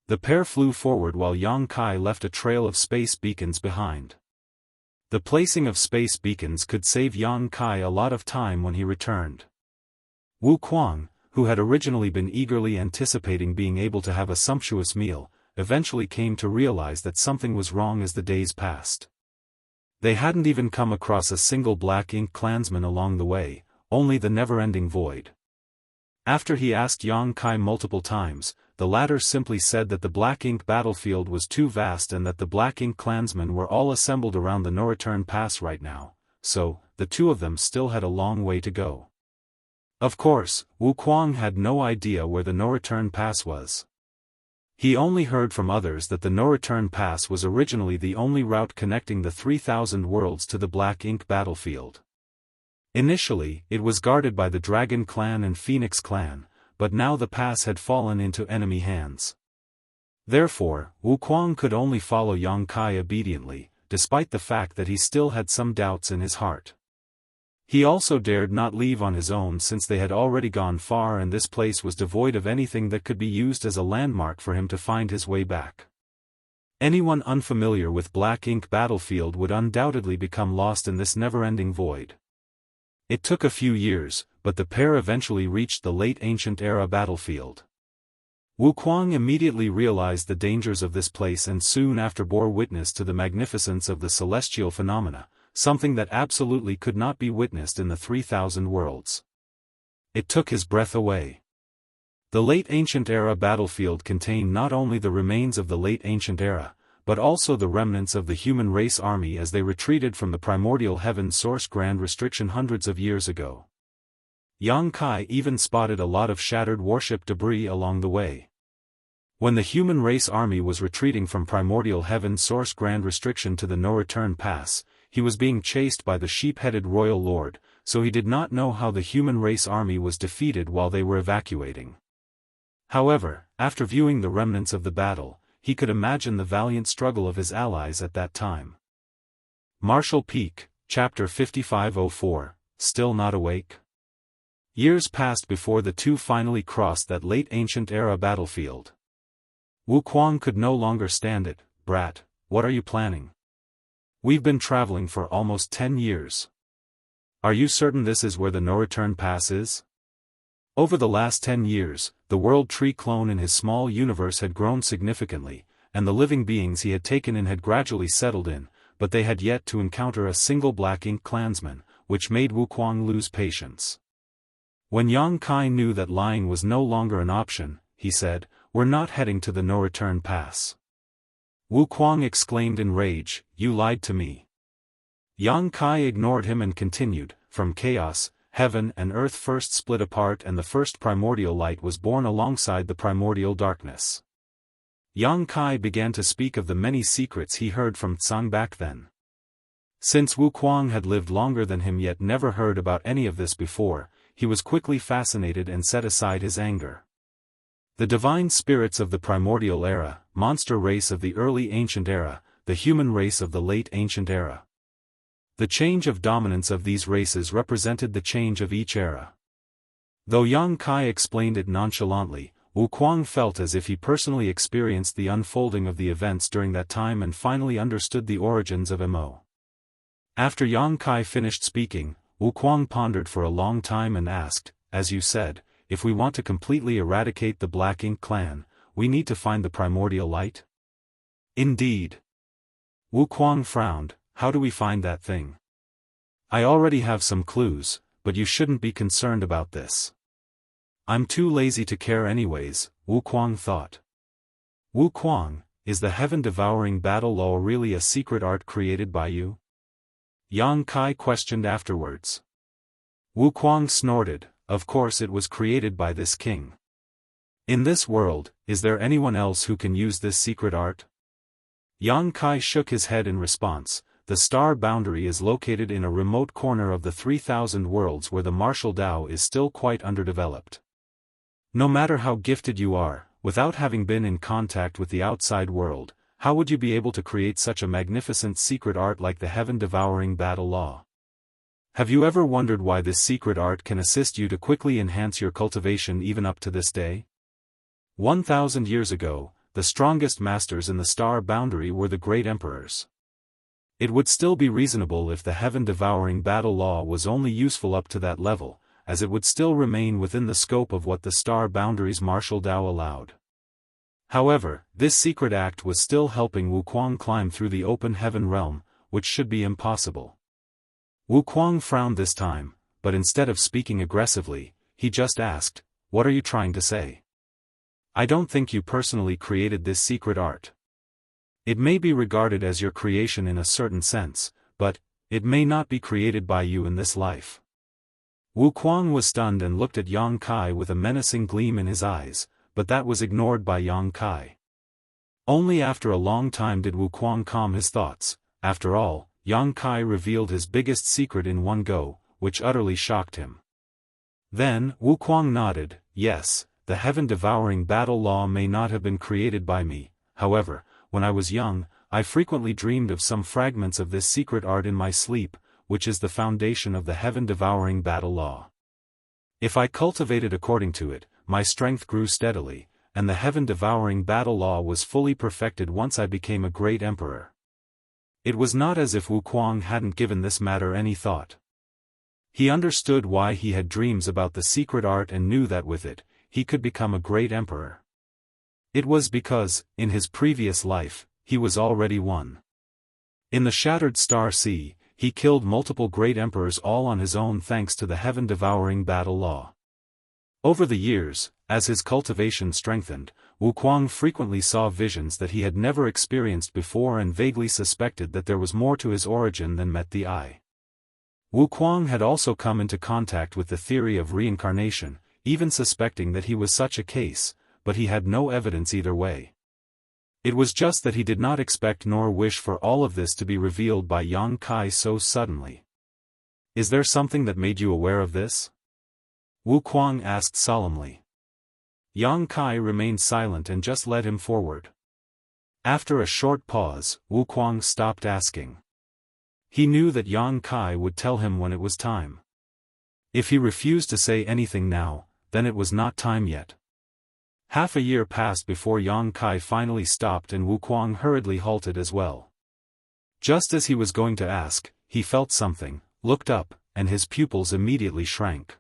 The pair flew forward while Yang Kai left a trail of space beacons behind. The placing of space beacons could save Yang Kai a lot of time when he returned. Wu Kuang, who had originally been eagerly anticipating being able to have a sumptuous meal, eventually came to realize that something was wrong as the days passed. They hadn't even come across a single Black Ink clansman along the way, only the never-ending void. After he asked Yang Kai multiple times, the latter simply said that the Black Ink battlefield was too vast and that the Black Ink clansmen were all assembled around the no-return pass right now, so, the two of them still had a long way to go. Of course, Wu Kuang had no idea where the no-return pass was. He only heard from others that the no-return pass was originally the only route connecting the 3,000 worlds to the Black Ink battlefield. Initially, it was guarded by the Dragon Clan and Phoenix Clan, but now the pass had fallen into enemy hands. Therefore, Wu Kuang could only follow Yang Kai obediently, despite the fact that he still had some doubts in his heart. He also dared not leave on his own since they had already gone far and this place was devoid of anything that could be used as a landmark for him to find his way back. Anyone unfamiliar with Black Ink battlefield would undoubtedly become lost in this never-ending void. It took a few years, but the pair eventually reached the late ancient era battlefield. Wu Kuang immediately realized the dangers of this place and soon after bore witness to the magnificence of the celestial phenomena, something that absolutely could not be witnessed in the 3,000 worlds. It took his breath away. The late ancient era battlefield contained not only the remains of the late ancient era, but also the remnants of the human race army as they retreated from the primordial heaven source grand restriction hundreds of years ago. Yang Kai even spotted a lot of shattered warship debris along the way. When the human race army was retreating from primordial heaven source grand restriction to the no-return pass, he was being chased by the sheep-headed royal lord, so he did not know how the human race army was defeated while they were evacuating. However, after viewing the remnants of the battle, he could imagine the valiant struggle of his allies at that time. Marshall Peak, Chapter 5504, Still Not Awake? Years passed before the two finally crossed that late ancient era battlefield. Wu Kuang could no longer stand it. Brat, what are you planning? We've been traveling for almost 10 years. Are you certain this is where the no-return pass is? Over the last 10 years, the World Tree clone in his small universe had grown significantly, and the living beings he had taken in had gradually settled in, but they had yet to encounter a single black ink clansman, which made Wuquang lose patience. When Yang Kai knew that lying was no longer an option, he said, "We're not heading to the no-return pass." Wuquang exclaimed in rage, "You lied to me." Yang Kai ignored him and continued, "From chaos, heaven and earth first split apart and the first primordial light was born alongside the primordial darkness." Yang Kai began to speak of the many secrets he heard from Tsang back then. Since Wuquang had lived longer than him yet never heard about any of this before, he was quickly fascinated and set aside his anger. The divine spirits of the primordial era, monster race of the early ancient era, the human race of the late ancient era. The change of dominance of these races represented the change of each era. Though Yang Kai explained it nonchalantly, Wuquang felt as if he personally experienced the unfolding of the events during that time and finally understood the origins of Mo. After Yang Kai finished speaking, Wuquang pondered for a long time and asked, "As you said, if we want to completely eradicate the Black Ink clan, we need to find the primordial light?" "Indeed." Wuquang frowned, "How do we find that thing?" "I already have some clues, but you shouldn't be concerned about this." "I'm too lazy to care anyways," Wuquang thought. "Wuquang, is the heaven-devouring battle law really a secret art created by you?" Yang Kai questioned afterwards. Wuquang snorted, "Of course it was created by this king. In this world, is there anyone else who can use this secret art?" Yang Kai shook his head in response. "The star boundary is located in a remote corner of the 3,000 worlds where the martial Tao is still quite underdeveloped. No matter how gifted you are, without having been in contact with the outside world, how would you be able to create such a magnificent secret art like the heaven-devouring battle law? Have you ever wondered why this secret art can assist you to quickly enhance your cultivation even up to this day? 1,000 years ago, the strongest masters in the star boundary were the great emperors. It would still be reasonable if the heaven-devouring battle law was only useful up to that level, as it would still remain within the scope of what the star boundary's martial Tao allowed. However, this secret act was still helping Wuquang climb through the open heaven realm, which should be impossible. Wuquang frowned this time, but instead of speaking aggressively, he just asked, "What are you trying to say? I don't think you personally created this secret art. It may be regarded as your creation in a certain sense, but it may not be created by you in this life." Wuquang was stunned and looked at Yang Kai with a menacing gleam in his eyes, but that was ignored by Yang Kai. Only after a long time did Wuquang calm his thoughts. After all, Yang Kai revealed his biggest secret in one go, which utterly shocked him. Then, Wuquang nodded, "Yes, the heaven-devouring battle law may not have been created by me, however, when I was young, I frequently dreamed of some fragments of this secret art in my sleep, which is the foundation of the heaven-devouring battle law. If I cultivated according to it, my strength grew steadily, and the heaven-devouring battle law was fully perfected once I became a great emperor." It was not as if Wuquang hadn't given this matter any thought. He understood why he had dreams about the secret art and knew that with it, he could become a great emperor. It was because, in his previous life, he was already one. In the Shattered Star Sea, he killed multiple great emperors all on his own thanks to the heaven-devouring battle law. Over the years, as his cultivation strengthened, Wuquang frequently saw visions that he had never experienced before and vaguely suspected that there was more to his origin than met the eye. Wuquang had also come into contact with the theory of reincarnation, even suspecting that he was such a case, but he had no evidence either way. It was just that he did not expect nor wish for all of this to be revealed by Yang Kai so suddenly. "Is there something that made you aware of this?" Wuquang asked solemnly. Yang Kai remained silent and just led him forward. After a short pause, Wuquang stopped asking. He knew that Yang Kai would tell him when it was time. If he refused to say anything now, then it was not time yet. Half a year passed before Yang Kai finally stopped and Wuquang hurriedly halted as well. Just as he was going to ask, he felt something, looked up, and his pupils immediately shrank.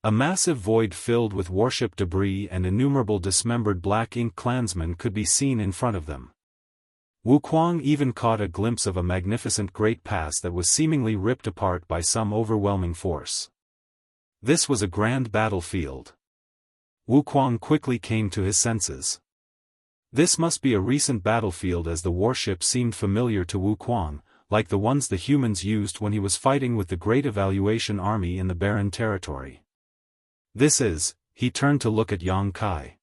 A massive void filled with warship debris and innumerable dismembered Black Ink clansmen could be seen in front of them. Wuquang even caught a glimpse of a magnificent great pass that was seemingly ripped apart by some overwhelming force. This was a grand battlefield. Wuquang quickly came to his senses. This must be a recent battlefield, as the warship seemed familiar to Wuquang, like the ones the humans used when he was fighting with the Great Evaluation Army in the Barren Territory. This is. He turned to look at Yang Kai.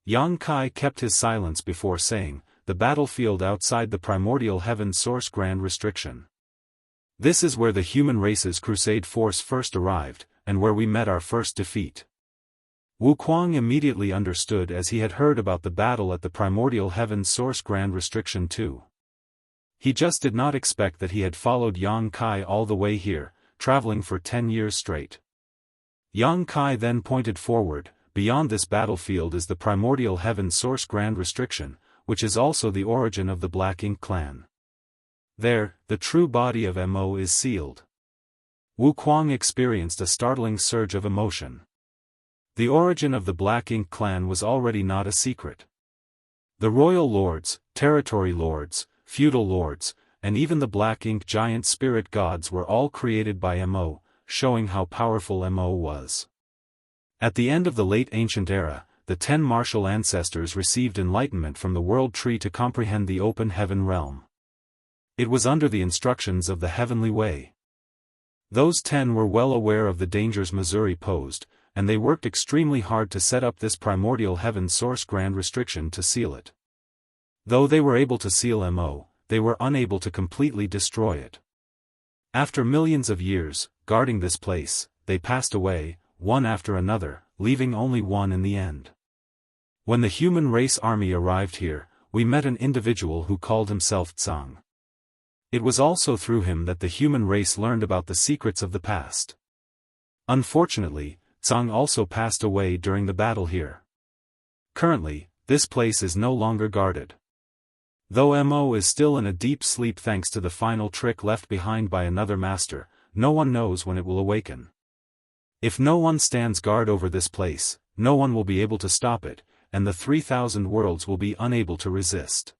Yang Kai kept his silence before saying, the battlefield outside the primordial heaven source grand restriction. This is where the human race's crusade force first arrived, and where we met our first defeat. Wuquang immediately understood, as he had heard about the battle at the primordial heaven source grand restriction too. He just did not expect that he had followed Yang Kai all the way here, traveling for 10 years straight. Yang Kai then pointed forward. Beyond this battlefield is the primordial heaven source grand restriction, which is also the origin of the Black Ink clan. There, the true body of Mo is sealed. Wuquang experienced a startling surge of emotion. The origin of the Black Ink clan was already not a secret. The royal lords, territory lords, feudal lords, and even the Black Ink giant spirit gods were all created by Mo, showing how powerful Mo was. At the end of the late ancient era, the 10 martial ancestors received enlightenment from the world tree to comprehend the open heaven realm. It was under the instructions of the heavenly way. Those 10 were well aware of the dangers Missouri posed, and they worked extremely hard to set up this primordial heaven source grand restriction to seal it. Though they were able to seal Mo, they were unable to completely destroy it. After millions of years, guarding this place, they passed away, one after another, leaving only one in the end. When the human race army arrived here, we met an individual who called himself Tsang. It was also through him that the human race learned about the secrets of the past. Unfortunately, Tsang also passed away during the battle here. Currently, this place is no longer guarded. Though Mo is still in a deep sleep thanks to the final trick left behind by another master, no one knows when it will awaken. If no one stands guard over this place, no one will be able to stop it, and the 3,000 worlds will be unable to resist.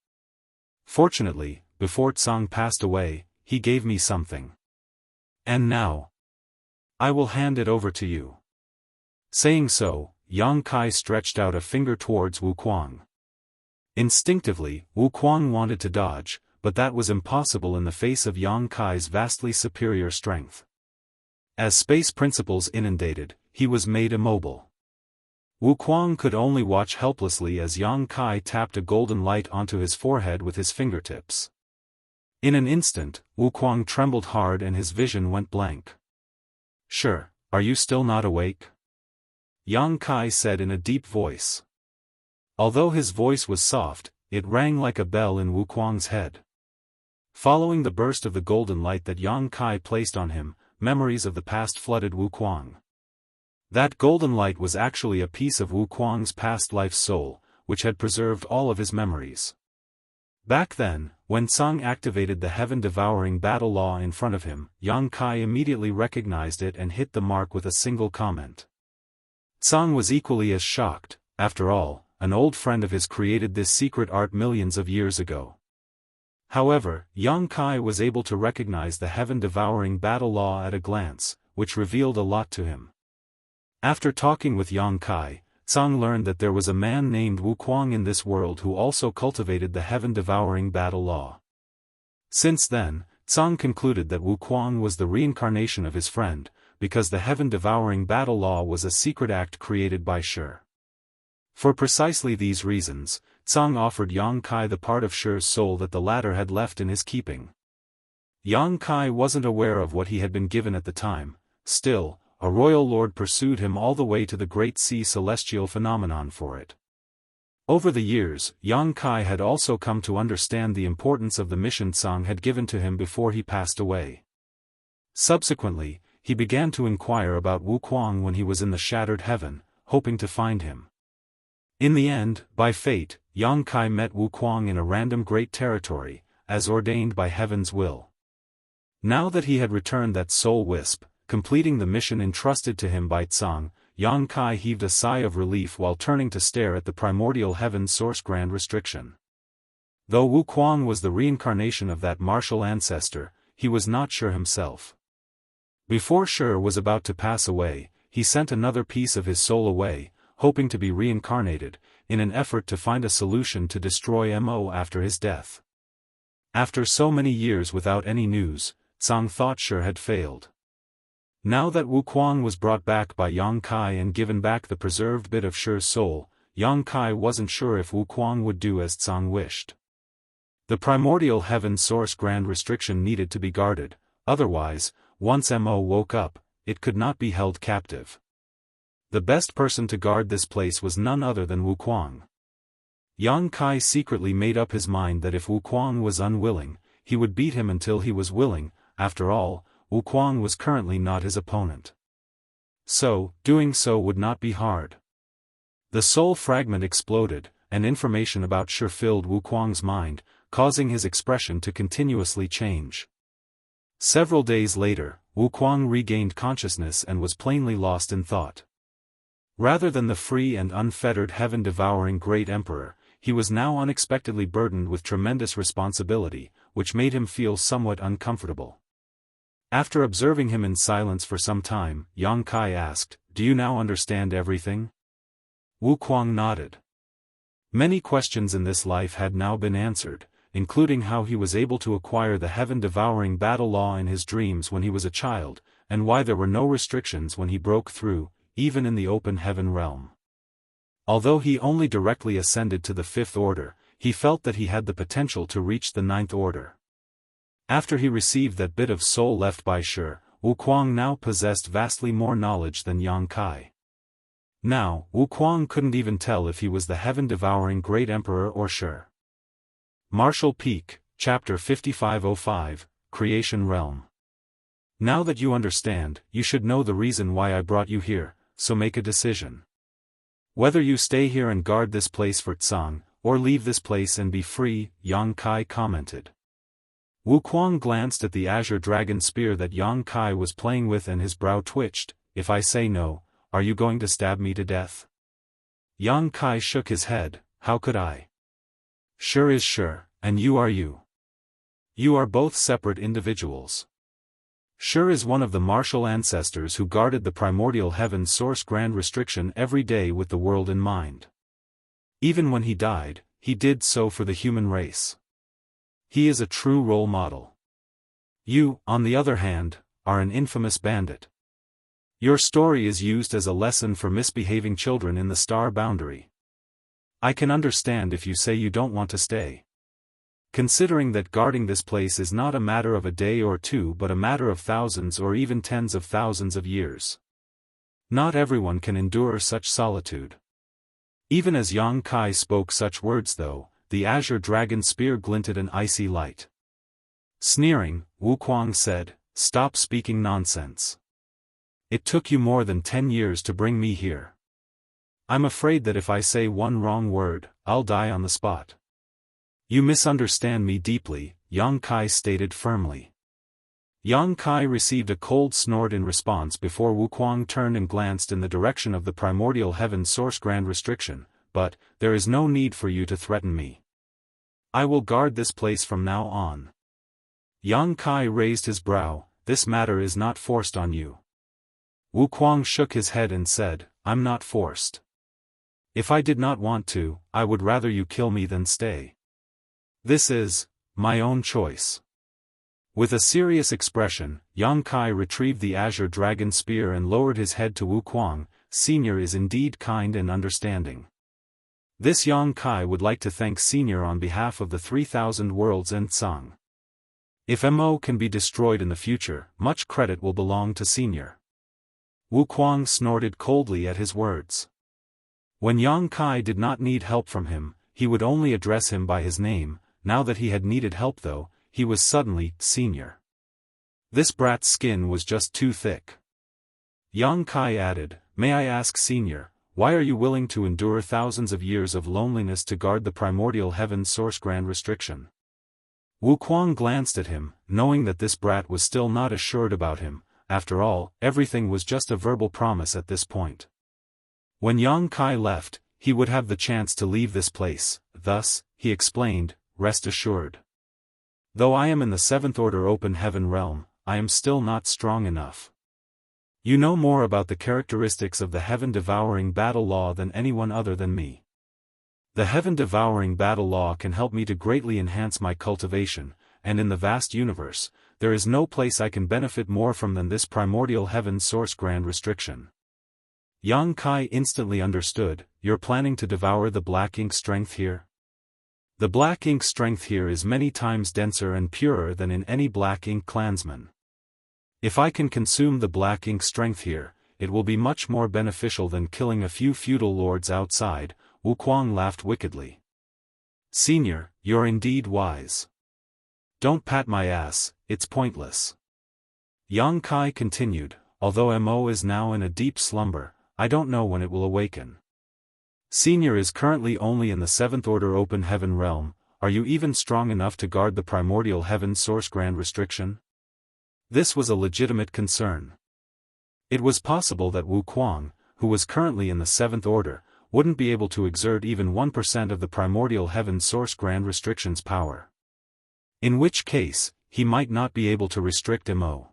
Fortunately, before Tsang passed away, he gave me something. And now, I will hand it over to you. Saying so, Yang Kai stretched out a finger towards Wuquang. Instinctively, Wuquang wanted to dodge, but that was impossible in the face of Yang Kai's vastly superior strength. As space principles inundated, he was made immobile. Wuquang could only watch helplessly as Yang Kai tapped a golden light onto his forehead with his fingertips. In an instant, Wuquang trembled hard and his vision went blank. "Sure, are you still not awake?" Yang Kai said in a deep voice. Although his voice was soft, it rang like a bell in Wuquang's head. Following the burst of the golden light that Yang Kai placed on him, memories of the past flooded Wuquang. That golden light was actually a piece of Wuquang's past life's soul, which had preserved all of his memories. Back then, when Tsang activated the heaven-devouring battle law in front of him, Yang Kai immediately recognized it and hit the mark with a single comment. Tsang was equally as shocked. After all, an old friend of his created this secret art millions of years ago. However, Yang Kai was able to recognize the heaven-devouring battle law at a glance, which revealed a lot to him. After talking with Yang Kai, Tsang learned that there was a man named Wuquang in this world who also cultivated the heaven-devouring battle law. Since then, Tsang concluded that Wuquang was the reincarnation of his friend, because the heaven-devouring battle law was a secret act created by Shi. For precisely these reasons, Tsang offered Yang Kai the part of Shi's soul that the latter had left in his keeping. Yang Kai wasn't aware of what he had been given at the time. Still, a royal lord pursued him all the way to the Great Sea Celestial phenomenon for it. Over the years, Yang Kai had also come to understand the importance of the mission Tsang had given to him before he passed away. Subsequently, he began to inquire about Wuquang when he was in the shattered heaven, hoping to find him. In the end, by fate, Yang Kai met Wuquang in a random great territory, as ordained by heaven's will. Now that he had returned that soul wisp, completing the mission entrusted to him by Tsang, Yang Kai heaved a sigh of relief while turning to stare at the primordial heaven source grand restriction. Though Wu Kuang was the reincarnation of that martial ancestor, he was not sure himself. Before Shi was about to pass away, he sent another piece of his soul away, hoping to be reincarnated, in an effort to find a solution to destroy Mo after his death. After so many years without any news, Zhang thought Shi had failed. Now that Wu Kuang was brought back by Yang Kai and given back the preserved bit of Shi's soul, Yang Kai wasn't sure if Wu Kuang would do as Zhang wished. The primordial heaven source grand restriction needed to be guarded, otherwise, once Mo woke up, it could not be held captive. The best person to guard this place was none other than Wu Kuang. Yang Kai secretly made up his mind that if Wu Kuang was unwilling, he would beat him until he was willing. After all, Wu Kuang was currently not his opponent. So, doing so would not be hard. The soul fragment exploded, and information about Shi filled Wu Kuang's mind, causing his expression to continuously change. Several days later, Wu Kuang regained consciousness and was plainly lost in thought. Rather than the free and unfettered heaven-devouring great emperor, he was now unexpectedly burdened with tremendous responsibility, which made him feel somewhat uncomfortable. After observing him in silence for some time, Yang Kai asked, "Do you now understand everything?" Wu Kuang nodded. Many questions in this life had now been answered, including how he was able to acquire the heaven-devouring battle law in his dreams when he was a child, and why there were no restrictions when he broke through, even in the open heaven realm. Although he only directly ascended to the 5th order, he felt that he had the potential to reach the 9th order. After he received that bit of soul left by Shi, Wu Kuang now possessed vastly more knowledge than Yang Kai. Now, Wu Kuang couldn't even tell if he was the heaven-devouring great emperor or Shi. Martial Peak, Chapter 5505, Creation Realm. Now that you understand, you should know the reason why I brought you here, so make a decision. Whether you stay here and guard this place for Zhang, or leave this place and be free, Yang Kai commented. Wu Kuang glanced at the azure dragon spear that Yang Kai was playing with and his brow twitched. "If I say no, are you going to stab me to death?" Yang Kai shook his head. "How could I? Shi is Shi, and you are you. You are both separate individuals. Shi is one of the martial ancestors who guarded the primordial heaven source grand restriction every day with the world in mind. Even when he died, he did so for the human race. He is a true role model. You, on the other hand, are an infamous bandit. Your story is used as a lesson for misbehaving children in the star boundary. I can understand if you say you don't want to stay. Considering that guarding this place is not a matter of a day or two but a matter of thousands or even tens of thousands of years. Not everyone can endure such solitude." Even as Yang Kai spoke such words though, the azure dragon spear glinted an icy light. Sneering, Wu Kuang said, "Stop speaking nonsense. It took you more than 10 years to bring me here. I'm afraid that if I say one wrong word, I'll die on the spot." "You misunderstand me deeply," Yang Kai stated firmly. Yang Kai received a cold snort in response before Wu Kuang turned and glanced in the direction of the primordial heaven source grand restriction. "But, there is no need for you to threaten me. I will guard this place from now on." Yang Kai raised his brow. "This matter is not forced on you." Wu Kuang shook his head and said, "I'm not forced. If I did not want to, I would rather you kill me than stay. This is my own choice." With a serious expression, Yang Kai retrieved the azure dragon spear and lowered his head to Wu Kuang. "Senior is indeed kind and understanding. This Yang Kai would like to thank Senior on behalf of the 3,000 worlds and Zhang. If Mo can be destroyed in the future, much credit will belong to Senior." Wu Kuang snorted coldly at his words. When Yang Kai did not need help from him, he would only address him by his name. Now that he had needed help though, he was suddenly Senior. This brat's skin was just too thick. Yang Kai added, "May I ask Senior, why are you willing to endure thousands of years of loneliness to guard the primordial heaven source grand restriction?" Wu Kuang glanced at him, knowing that this brat was still not assured about him. After all, everything was just a verbal promise at this point. When Yang Kai left, he would have the chance to leave this place. Thus, he explained, rest assured. Though I am in the 7th Order Open Heaven realm, I am still not strong enough. You know more about the characteristics of the heaven-devouring battle law than anyone other than me. The heaven-devouring battle law can help me to greatly enhance my cultivation, and in the vast universe, there is no place I can benefit more from than this primordial heaven source grand restriction. Yang Kai instantly understood. You're planning to devour the black ink strength here? The black ink strength here is many times denser and purer than in any black ink clansman. If I can consume the black ink strength here, it will be much more beneficial than killing a few feudal lords outside. Wu Kuang laughed wickedly. Senior, you're indeed wise. Don't pat my ass, it's pointless. Yang Kai continued, although Mo is now in a deep slumber, I don't know when it will awaken. Senior is currently only in the 7th Order Open Heaven realm. Are you even strong enough to guard the primordial heaven source grand restriction? This was a legitimate concern. It was possible that Wu Kuang, who was currently in the 7th Order, wouldn't be able to exert even 1% of the primordial heaven source grand restriction's power. In which case, he might not be able to restrict Mo.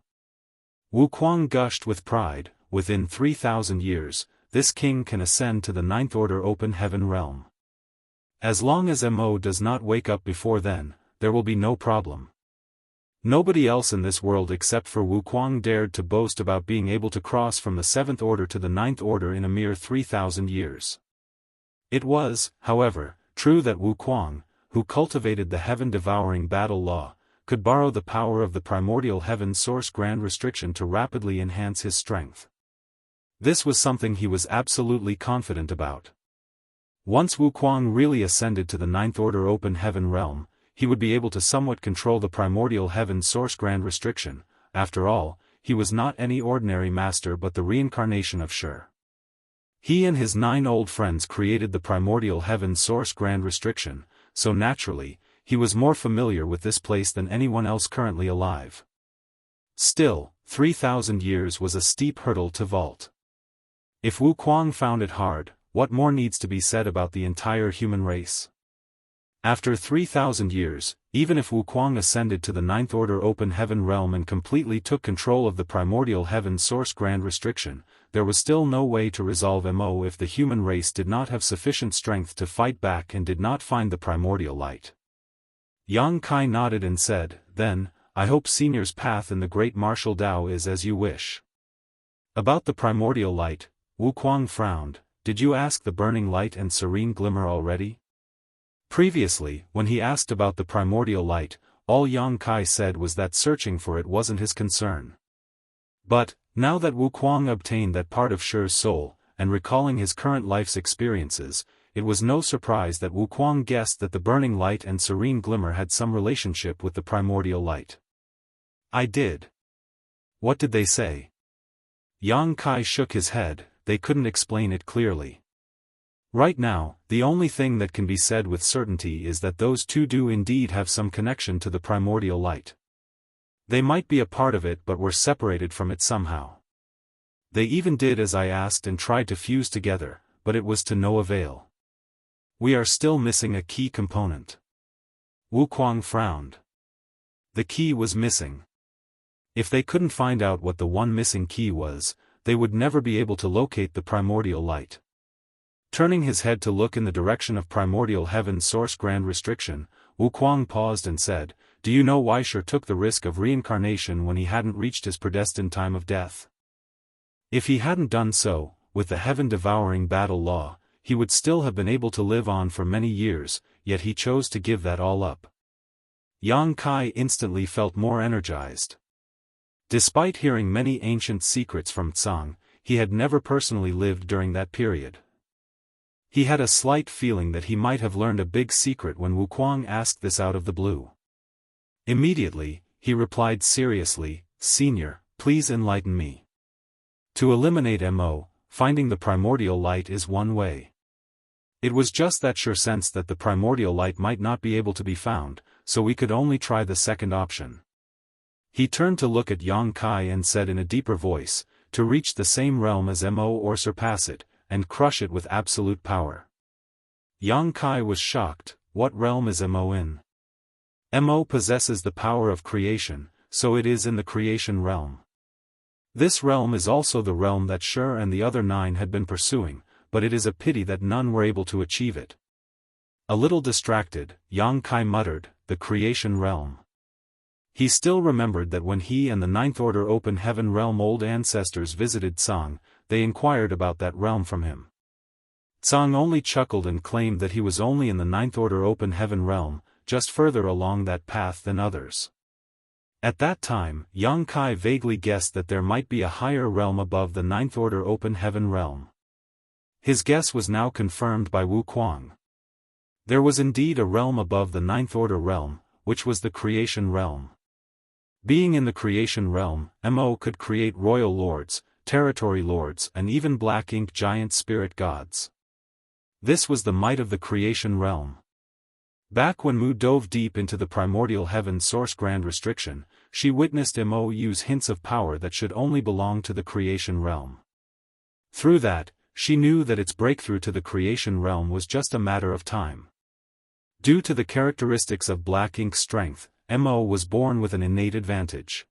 Wu Kuang gushed with pride. Within 3,000 years, this king can ascend to the 9th Order Open Heaven realm. As long as Mo does not wake up before then, there will be no problem. Nobody else in this world except for Wu Kuang dared to boast about being able to cross from the 7th Order to the 9th Order in a mere 3,000 years. It was, however, true that Wu Kuang, who cultivated the heaven-devouring battle law, could borrow the power of the primordial heaven source grand restriction to rapidly enhance his strength. This was something he was absolutely confident about. Once Wu Kuang really ascended to the 9th Order Open Heaven realm, he would be able to somewhat control the primordial heaven source grand restriction. After all, he was not any ordinary master but the reincarnation of Shi. He and his 9 old friends created the primordial heaven source grand restriction, so naturally, he was more familiar with this place than anyone else currently alive. Still, 3,000 years was a steep hurdle to vault. If Wu Kuang found it hard, what more needs to be said about the entire human race? After 3,000 years, even if Wu Kuang ascended to the 9th Order Open Heaven realm and completely took control of the primordial heaven source grand restriction, there was still no way to resolve Mo if the human race did not have sufficient strength to fight back and did not find the primordial light. Yang Kai nodded and said, Then, I hope Senior's path in the great martial Dao is as you wish. About the primordial light, Wu Kuang frowned. Did you ask the burning light and serene glimmer already? Previously, when he asked about the primordial light, all Yang Kai said was that searching for it wasn't his concern. But, now that Wu Kuang obtained that part of Shi's soul, and recalling his current life's experiences, it was no surprise that Wu Kuang guessed that the burning light and serene glimmer had some relationship with the primordial light. I did. What did they say? Yang Kai shook his head. They couldn't explain it clearly. Right now, the only thing that can be said with certainty is that those two do indeed have some connection to the primordial light. They might be a part of it but were separated from it somehow. They even did as I asked and tried to fuse together, but it was to no avail. We are still missing a key component. Wu Kuang frowned. The key was missing. If they couldn't find out what the one missing key was, they would never be able to locate the primordial light. Turning his head to look in the direction of primordial heaven source grand restriction, Wu Kuang paused and said, Do you know why Shi took the risk of reincarnation when he hadn't reached his predestined time of death? If he hadn't done so, with the heaven-devouring battle law, he would still have been able to live on for many years, yet he chose to give that all up. Yang Kai instantly felt more energized. Despite hearing many ancient secrets from Tsang, he had never personally lived during that period. He had a slight feeling that he might have learned a big secret when Wu Kuang asked this out of the blue. Immediately, he replied seriously, Senior, please enlighten me. To eliminate Mo, finding the primordial light is one way. It was just that Shi sensed that the primordial light might not be able to be found, so we could only try the second option. He turned to look at Yang Kai and said in a deeper voice, to reach the same realm as Mo or surpass it, and crush it with absolute power. Yang Kai was shocked. What realm is Mo in? Mo possesses the power of creation, so it is in the creation realm. This realm is also the realm that Shi and the other 9 had been pursuing, but it is a pity that none were able to achieve it. A little distracted, Yang Kai muttered, "The creation realm." He still remembered that when he and the Ninth Order Open Heaven Realm old ancestors visited Tsang, they inquired about that realm from him. Tsang only chuckled and claimed that he was only in the Ninth Order Open Heaven Realm, just further along that path than others. At that time, Yang Kai vaguely guessed that there might be a higher realm above the Ninth Order Open Heaven Realm. His guess was now confirmed by Wu Kuang. There was indeed a realm above the Ninth Order Realm, which was the Creation Realm. Being in the Creation Realm, Mo could create royal lords, territory lords and even black ink giant spirit gods. This was the might of the Creation Realm. Back when Mu dove deep into the primordial heaven source grand restriction, she witnessed Mo use hints of power that should only belong to the Creation Realm. Through that, she knew that its breakthrough to the Creation Realm was just a matter of time. Due to the characteristics of black ink strength, Mo was born with an innate advantage.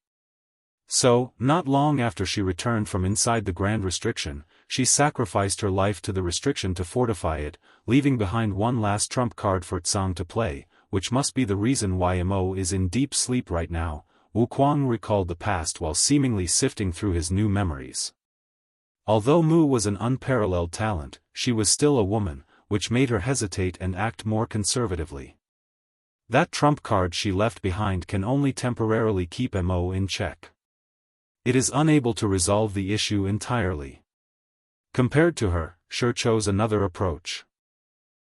So, not long after she returned from inside the Grand Restriction, she sacrificed her life to the restriction to fortify it, leaving behind one last trump card for Tsang to play, which must be the reason why Mo is in deep sleep right now. Wu Kuang recalled the past while seemingly sifting through his new memories. Although Mu was an unparalleled talent, she was still a woman, which made her hesitate and act more conservatively. That trump card she left behind can only temporarily keep Mo in check. It is unable to resolve the issue entirely. Compared to her, Shi chose another approach.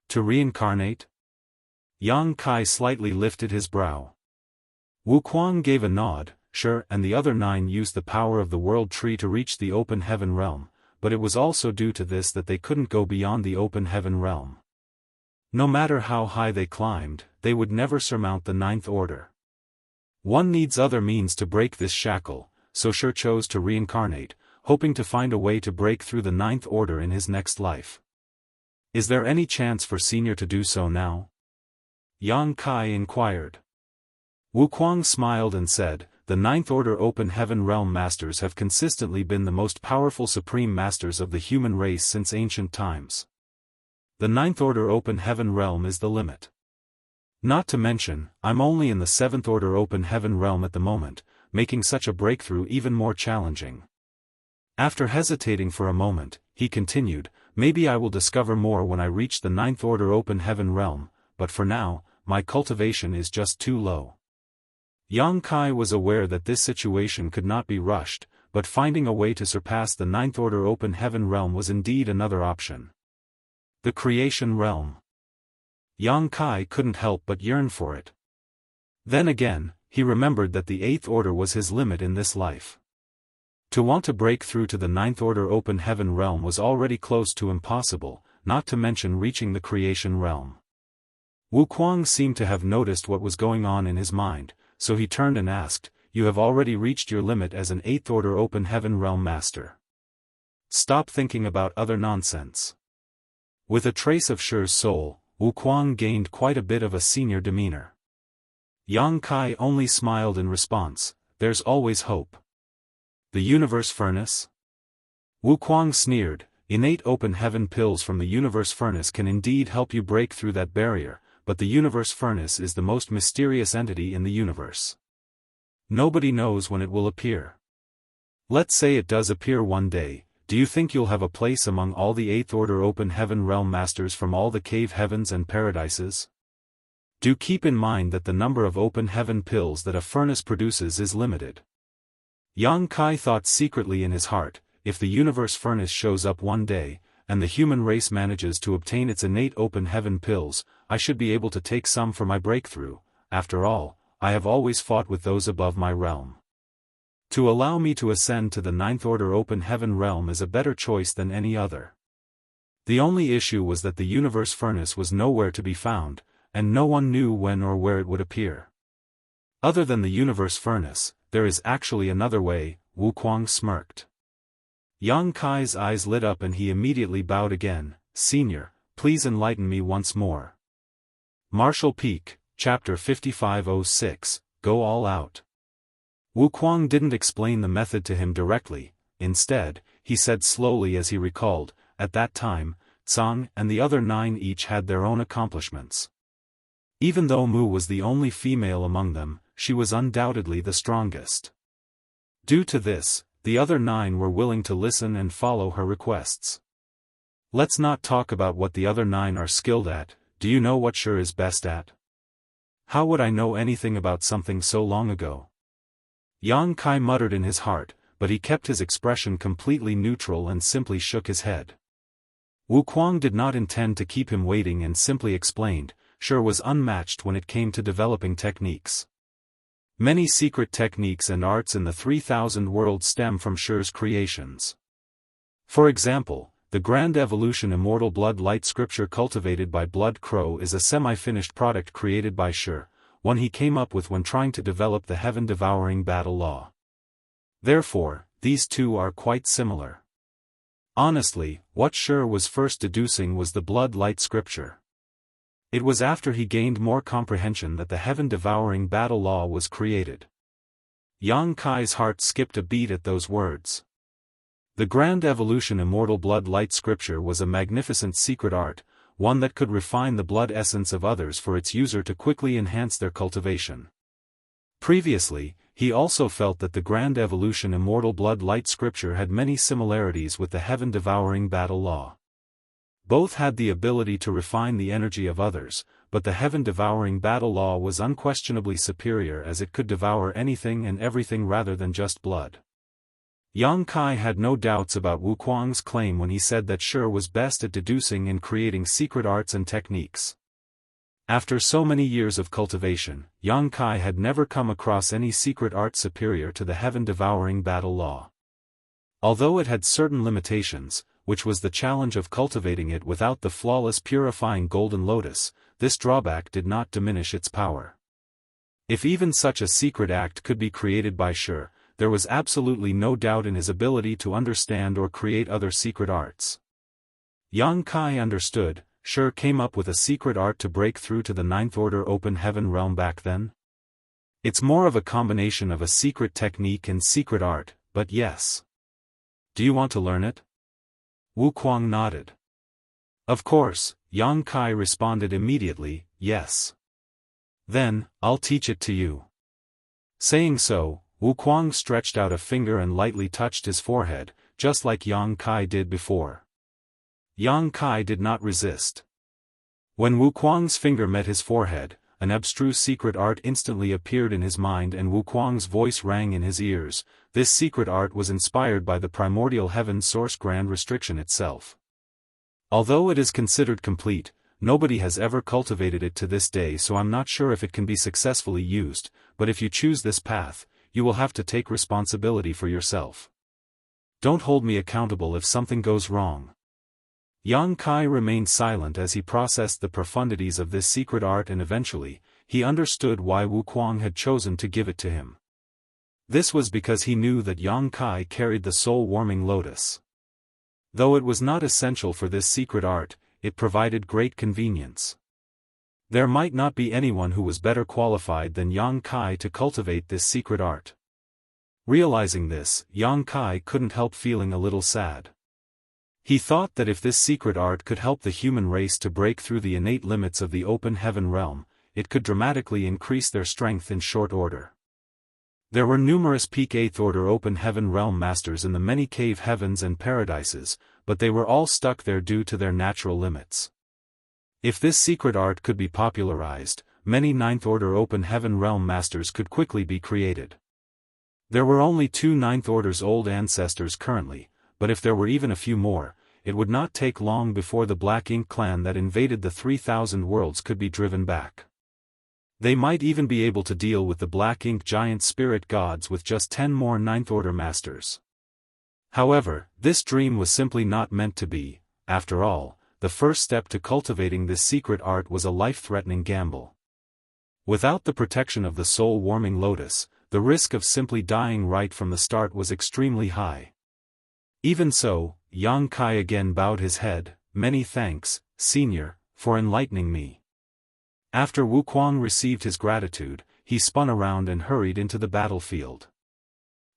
To reincarnate? Yang Kai slightly lifted his brow. Wu Kuang gave a nod. Shi and the other 9 used the power of the World Tree to reach the Open Heaven Realm, but it was also due to this that they couldn't go beyond the Open Heaven Realm. No matter how high they climbed, they would never surmount the Ninth Order. One needs other means to break this shackle, so Shi chose to reincarnate, hoping to find a way to break through the Ninth Order in his next life. Is there any chance for Senior to do so now? Yang Kai inquired. Wu Kuang smiled and said, "The Ninth Order Open Heaven Realm Masters have consistently been the most powerful Supreme Masters of the human race since ancient times. The Ninth Order Open Heaven Realm is the limit. Not to mention, I'm only in the Seventh Order Open Heaven Realm at the moment, making such a breakthrough even more challenging." After hesitating for a moment, he continued, "Maybe I will discover more when I reach the Ninth Order Open Heaven Realm, but for now, my cultivation is just too low." Yang Kai was aware that this situation could not be rushed, but finding a way to surpass the Ninth Order Open Heaven Realm was indeed another option. The Creation Realm. Yang Kai couldn't help but yearn for it. Then again, he remembered that the Eighth Order was his limit in this life. To want to break through to the Ninth Order Open Heaven Realm was already close to impossible, not to mention reaching the Creation Realm. Wu Kuang seemed to have noticed what was going on in his mind, so he turned and asked, "You have already reached your limit as an Eighth Order Open Heaven Realm Master. Stop thinking about other nonsense." With a trace of Shi's soul, Wu Kuang gained quite a bit of a senior demeanor. Yang Kai only smiled in response, "There's always hope." The Universe Furnace? Wu Kuang sneered, "Innate Open Heaven pills from the Universe Furnace can indeed help you break through that barrier, but the Universe Furnace is the most mysterious entity in the universe. Nobody knows when it will appear. Let's say it does appear one day. Do you think you'll have a place among all the Eighth Order Open Heaven Realm Masters from all the cave heavens and paradises? Do keep in mind that the number of Open Heaven pills that a furnace produces is limited." Yang Kai thought secretly in his heart, if the Universe Furnace shows up one day, and the human race manages to obtain its innate Open Heaven pills, I should be able to take some for my breakthrough. After all, I have always fought with those above my realm. To allow me to ascend to the Ninth Order Open Heaven Realm is a better choice than any other. The only issue was that the Universe Furnace was nowhere to be found, and no one knew when or where it would appear. Other than the Universe Furnace, there is actually another way. Wu Kuang smirked. Yang Kai's eyes lit up and he immediately bowed again. "Senior, please enlighten me once more." Martial Peak, Chapter 5506, Go All Out. Wuquang didn't explain the method to him directly. Instead, he said slowly as he recalled, at that time, Tsang and the other 9 each had their own accomplishments. Even though Mu was the only female among them, she was undoubtedly the strongest. Due to this, the other 9 were willing to listen and follow her requests. Let's not talk about what the other 9 are skilled at. Do you know what Shi is best at? How would I know anything about something so long ago? Yang Kai muttered in his heart, but he kept his expression completely neutral and simply shook his head. Wuquang did not intend to keep him waiting and simply explained, Shi was unmatched when it came to developing techniques. Many secret techniques and arts in the 3000 worlds stem from Shi's creations. For example, the Grand Evolution Immortal Blood Light Scripture cultivated by Blood Crow is a semi-finished product created by Shi, one he came up with when trying to develop the heaven-devouring battle law. Therefore, these two are quite similar. Honestly, what Shi was first deducing was the Blood Light Scripture. It was after he gained more comprehension that the heaven-devouring battle law was created. Yang Kai's heart skipped a beat at those words. The Grand Evolution Immortal Blood Light Scripture was a magnificent secret art, one that could refine the blood essence of others for its user to quickly enhance their cultivation. Previously, he also felt that the Grand Evolution Immortal Blood Light Scripture had many similarities with the heaven-devouring battle law. Both had the ability to refine the energy of others, but the heaven-devouring battle law was unquestionably superior as it could devour anything and everything rather than just blood. Yang Kai had no doubts about Wuquang's claim when he said that Shi was best at deducing and creating secret arts and techniques. After so many years of cultivation, Yang Kai had never come across any secret art superior to the heaven-devouring battle law. Although it had certain limitations, which was the challenge of cultivating it without the flawless purifying golden lotus, this drawback did not diminish its power. If even such a secret act could be created by Shi, there was absolutely no doubt in his ability to understand or create other secret arts. Yang Kai understood, Shi came up with a secret art to break through to the 9th Order open heaven realm back then? It's more of a combination of a secret technique and secret art, but yes. Do you want to learn it? Wuquang nodded. Of course, Yang Kai responded immediately, yes. Then, I'll teach it to you. Saying so, Wuquang stretched out a finger and lightly touched his forehead, just like Yang Kai did before. Yang Kai did not resist. When Wuquang's finger met his forehead, an abstruse secret art instantly appeared in his mind and Wuquang's voice rang in his ears. This secret art was inspired by the primordial heaven source Grand Restriction itself. Although it is considered complete, nobody has ever cultivated it to this day, so I'm not sure if it can be successfully used, but if you choose this path, you will have to take responsibility for yourself. Don't hold me accountable if something goes wrong. Yang Kai remained silent as he processed the profundities of this secret art, and eventually, he understood why Wuquang had chosen to give it to him. This was because he knew that Yang Kai carried the soul-warming lotus. Though it was not essential for this secret art, it provided great convenience. There might not be anyone who was better qualified than Yang Kai to cultivate this secret art. Realizing this, Yang Kai couldn't help feeling a little sad. He thought that if this secret art could help the human race to break through the innate limits of the open heaven realm, it could dramatically increase their strength in short order. There were numerous peak 8th Order open heaven realm masters in the many cave heavens and paradises, but they were all stuck there due to their natural limits. If this secret art could be popularized, many 9th Order open heaven realm masters could quickly be created. There were only 2 9th Order's old ancestors currently, but if there were even a few more, it would not take long before the Black Ink clan that invaded the 3000 worlds could be driven back. They might even be able to deal with the Black Ink giant spirit gods with just 10 more 9th Order masters. However, this dream was simply not meant to be. After all, the first step to cultivating this secret art was a life-threatening gamble. Without the protection of the soul-warming lotus, the risk of simply dying right from the start was extremely high. Even so, Yang Kai again bowed his head. Many thanks, Senior, for enlightening me. After Wuquang received his gratitude, he spun around and hurried into the battlefield.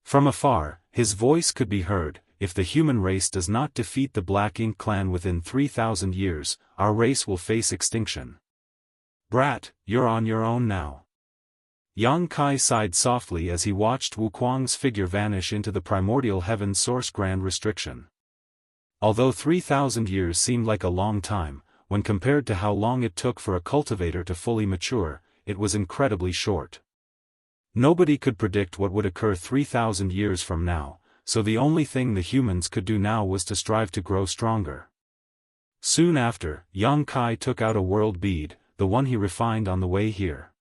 From afar, his voice could be heard: "If the human race does not defeat the Black Ink clan within 3,000 years, our race will face extinction. Brat, you're on your own now." Yang Kai sighed softly as he watched Wuquang's figure vanish into the primordial heaven source grand restriction. Although 3,000 years seemed like a long time, when compared to how long it took for a cultivator to fully mature, it was incredibly short. Nobody could predict what would occur 3,000 years from now, so the only thing the humans could do now was to strive to grow stronger. Soon after, Yang Kai took out a world bead, the one he refined on the way here.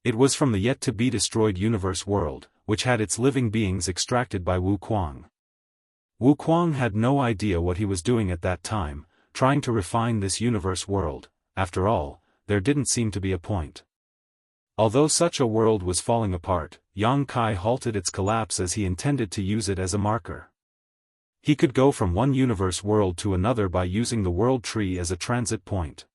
It was from the yet-to-be-destroyed universe world, which had its living beings extracted by Wuquang. Wuquang had no idea what he was doing at that time, trying to refine this universe world. After all, there didn't seem to be a point. Although such a world was falling apart, Yang Kai halted its collapse as he intended to use it as a marker. He could go from one universe world to another by using the world tree as a transit point.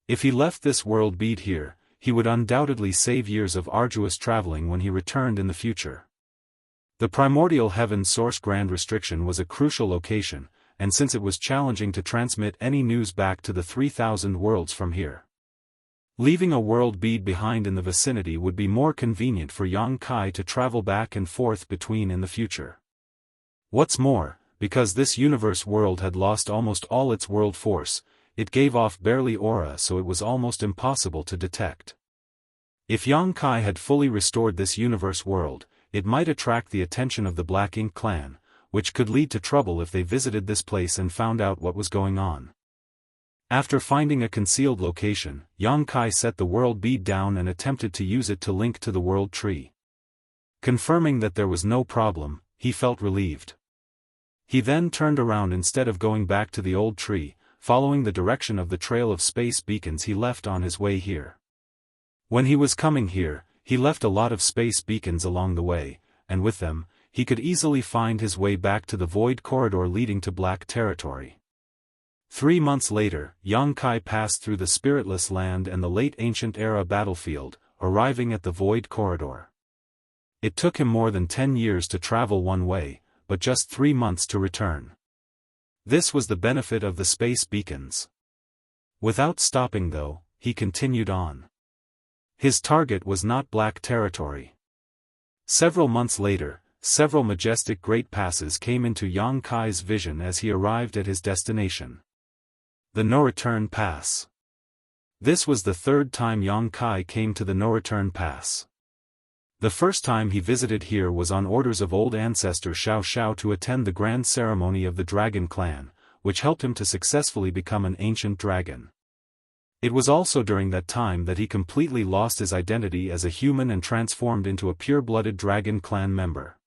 If he left this world bead here, he would undoubtedly save years of arduous traveling when he returned in the future. The primordial heaven source grand restriction was a crucial location, and since it was challenging to transmit any news back to the 3,000 worlds from here, leaving a world bead behind in the vicinity would be more convenient for Yang Kai to travel back and forth between in the future. What's more, because this universe world had lost almost all its world force, it gave off barely aura, so it was almost impossible to detect. If Yang Kai had fully restored this universe world, it might attract the attention of the Black Ink clan, which could lead to trouble if they visited this place and found out what was going on. After finding a concealed location, Yang Kai set the world bead down and attempted to use it to link to the world tree. Confirming that there was no problem, he felt relieved. He then turned around instead of going back to the old tree, following the direction of the trail of space beacons he left on his way here. When he was coming here, he left a lot of space beacons along the way, and with them, he could easily find his way back to the void corridor leading to Black Territory. 3 months later, Yang Kai passed through the spiritless land and the late ancient era battlefield, arriving at the void corridor. It took him more than 10 years to travel one way, but just 3 months to return. This was the benefit of the space beacons. Without stopping though, he continued on. His target was not Black Territory. Several months later, several majestic great passes came into Yang Kai's vision as he arrived at his destination. The No-Return Pass. This was the third time Yang Kai came to the No-Return Pass. The first time he visited here was on orders of old ancestor Xiao Xiao to attend the grand ceremony of the Dragon Clan, which helped him to successfully become an ancient dragon. It was also during that time that he completely lost his identity as a human and transformed into a pure-blooded Dragon Clan member.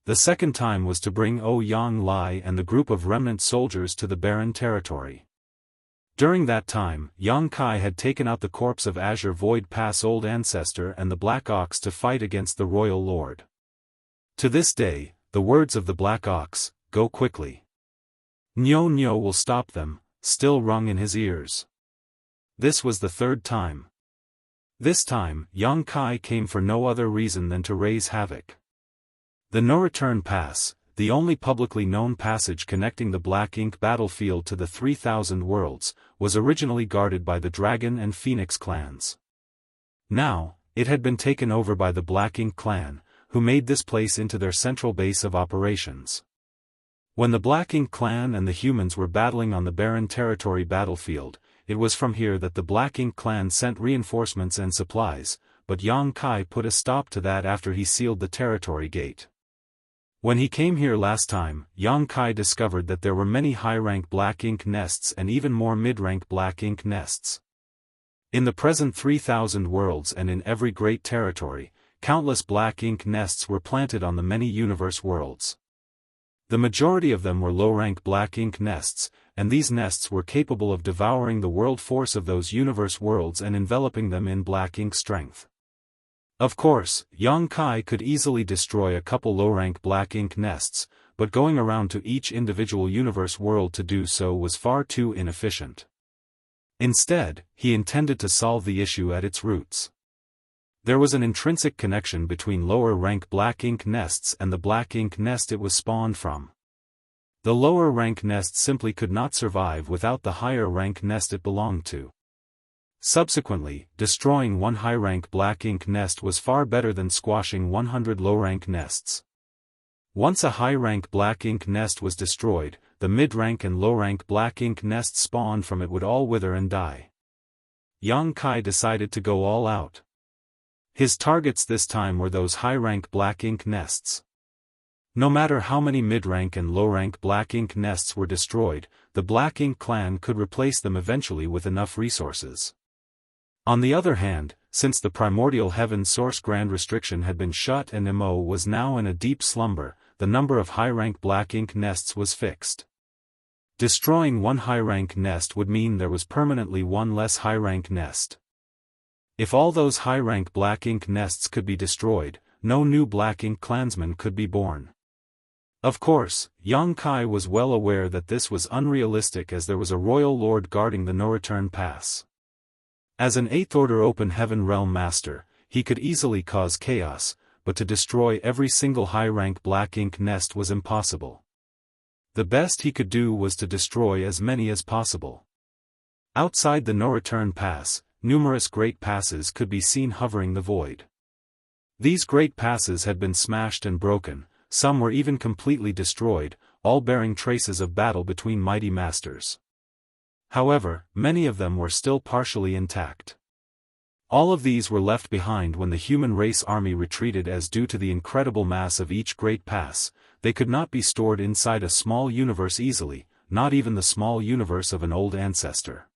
The second time was to bring Ouyang Lai and the group of remnant soldiers to the barren territory. During that time, Yang Kai had taken out the corpse of Azure Void Pass Old Ancestor and the Black Ox to fight against the Royal Lord. To this day, the words of the Black Ox, "Go quickly. Nyo Nyo will stop them," still rung in his ears. This was the third time. This time, Yang Kai came for no other reason than to raise havoc. The No-Return Pass, the only publicly known passage connecting the Black Ink battlefield to the 3,000 worlds, was originally guarded by the Dragon and Phoenix clans. Now, it had been taken over by the Black Ink clan, who made this place into their central base of operations. When the Black Ink clan and the humans were battling on the barren territory battlefield, it was from here that the Black Ink clan sent reinforcements and supplies, but Yang Kai put a stop to that after he sealed the territory gate. When he came here last time, Yang Kai discovered that there were many high-rank Black Ink nests and even more mid-rank Black Ink nests. In the present 3,000 worlds and in every great territory, countless Black Ink nests were planted on the many universe worlds. The majority of them were low-rank Black Ink nests, and these nests were capable of devouring the world force of those universe worlds and enveloping them in Black Ink strength. Of course, Yang Kai could easily destroy a couple low-rank Black Ink nests, but going around to each individual universe world to do so was far too inefficient. Instead, he intended to solve the issue at its roots. There was an intrinsic connection between lower-rank black ink nests and the black ink nest it was spawned from. The lower-rank nest simply could not survive without the higher-rank nest it belonged to. Subsequently, destroying one high-rank black ink nest was far better than squashing 100 low-rank nests. Once a high-rank black ink nest was destroyed, the mid-rank and low-rank black ink nests spawned from it would all wither and die. Yang Kai decided to go all out. His targets this time were those high-rank black ink nests. No matter how many mid-rank and low-rank black ink nests were destroyed, the Black Ink clan could replace them eventually with enough resources. On the other hand, since the primordial heaven source grand restriction had been shut and Mo was now in a deep slumber, the number of high-rank black ink nests was fixed. Destroying one high-rank nest would mean there was permanently one less high-rank nest. If all those high-rank black ink nests could be destroyed, no new black ink clansmen could be born. Of course, Yang Kai was well aware that this was unrealistic as there was a royal lord guarding the no-return pass. As an 8th Order Open Heaven Realm Master, he could easily cause chaos, but to destroy every single high-rank black ink nest was impossible. The best he could do was to destroy as many as possible. Outside the no-return pass, numerous great passes could be seen hovering the void. These great passes had been smashed and broken, some were even completely destroyed, all bearing traces of battle between mighty masters. However, many of them were still partially intact. All of these were left behind when the human race army retreated as due to the incredible mass of each great pass, they could not be stored inside a small universe easily, not even the small universe of an old ancestor.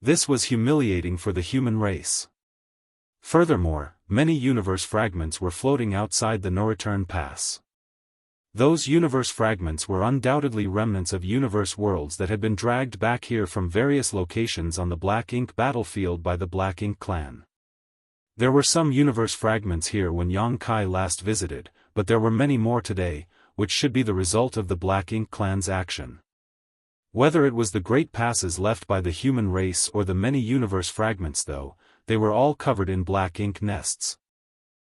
This was humiliating for the human race. Furthermore, many universe fragments were floating outside the no-return pass. Those universe fragments were undoubtedly remnants of universe worlds that had been dragged back here from various locations on the Black Ink battlefield by the Black Ink clan. There were some universe fragments here when Yang Kai last visited, but there were many more today, which should be the result of the Black Ink clan's action. Whether it was the great passes left by the human race or the many universe fragments though, they were all covered in black ink nests.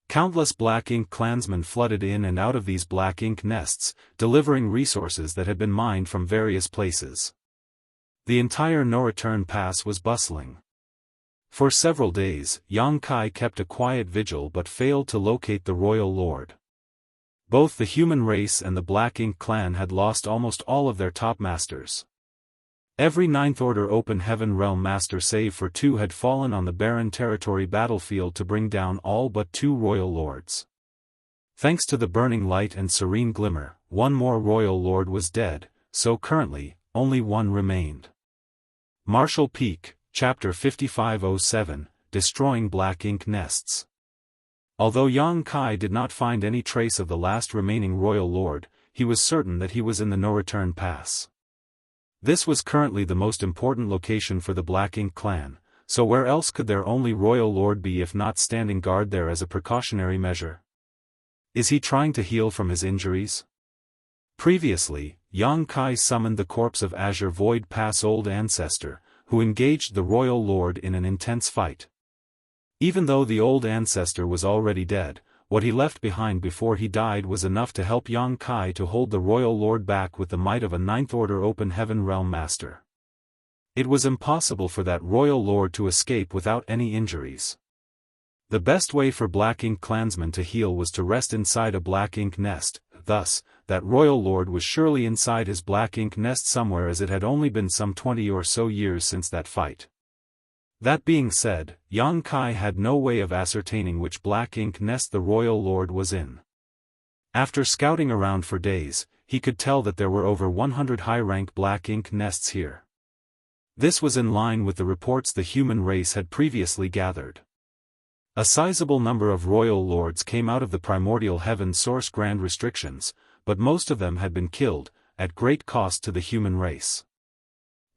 Countless black ink clansmen flooded in and out of these black ink nests, delivering resources that had been mined from various places. The entire no-return pass was bustling. For several days, Yang Kai kept a quiet vigil but failed to locate the royal lord. Both the human race and the Black Ink clan had lost almost all of their top masters. Every 9th Order Open Heaven Realm Master save for 2 had fallen on the barren territory battlefield to bring down all but 2 royal lords. Thanks to the burning light and serene glimmer, 1 more royal lord was dead, so currently, only 1 remained. Martial Peak, Chapter 5507, Destroying Black Ink Nests. Although Yang Kai did not find any trace of the last remaining royal lord, he was certain that he was in the no-return pass. This was currently the most important location for the Black Ink clan, so where else could their only royal lord be if not standing guard there as a precautionary measure? Is he trying to heal from his injuries? Previously, Yang Kai summoned the corpse of Azure Void Pass Old Ancestor, who engaged the royal lord in an intense fight. Even though the old ancestor was already dead, what he left behind before he died was enough to help Yang Kai to hold the royal lord back with the might of a 9th Order Open Heaven Realm Master. It was impossible for that royal lord to escape without any injuries. The best way for Black Ink clansmen to heal was to rest inside a Black Ink nest, thus, that royal lord was surely inside his Black Ink nest somewhere as it had only been some 20 or so years since that fight. That being said, Yang Kai had no way of ascertaining which Black Ink nest the royal lord was in. After scouting around for days, he could tell that there were over 100 high-rank Black Ink nests here. This was in line with the reports the human race had previously gathered. A sizable number of royal lords came out of the primordial heaven source grand restrictions, but most of them had been killed, at great cost to the human race.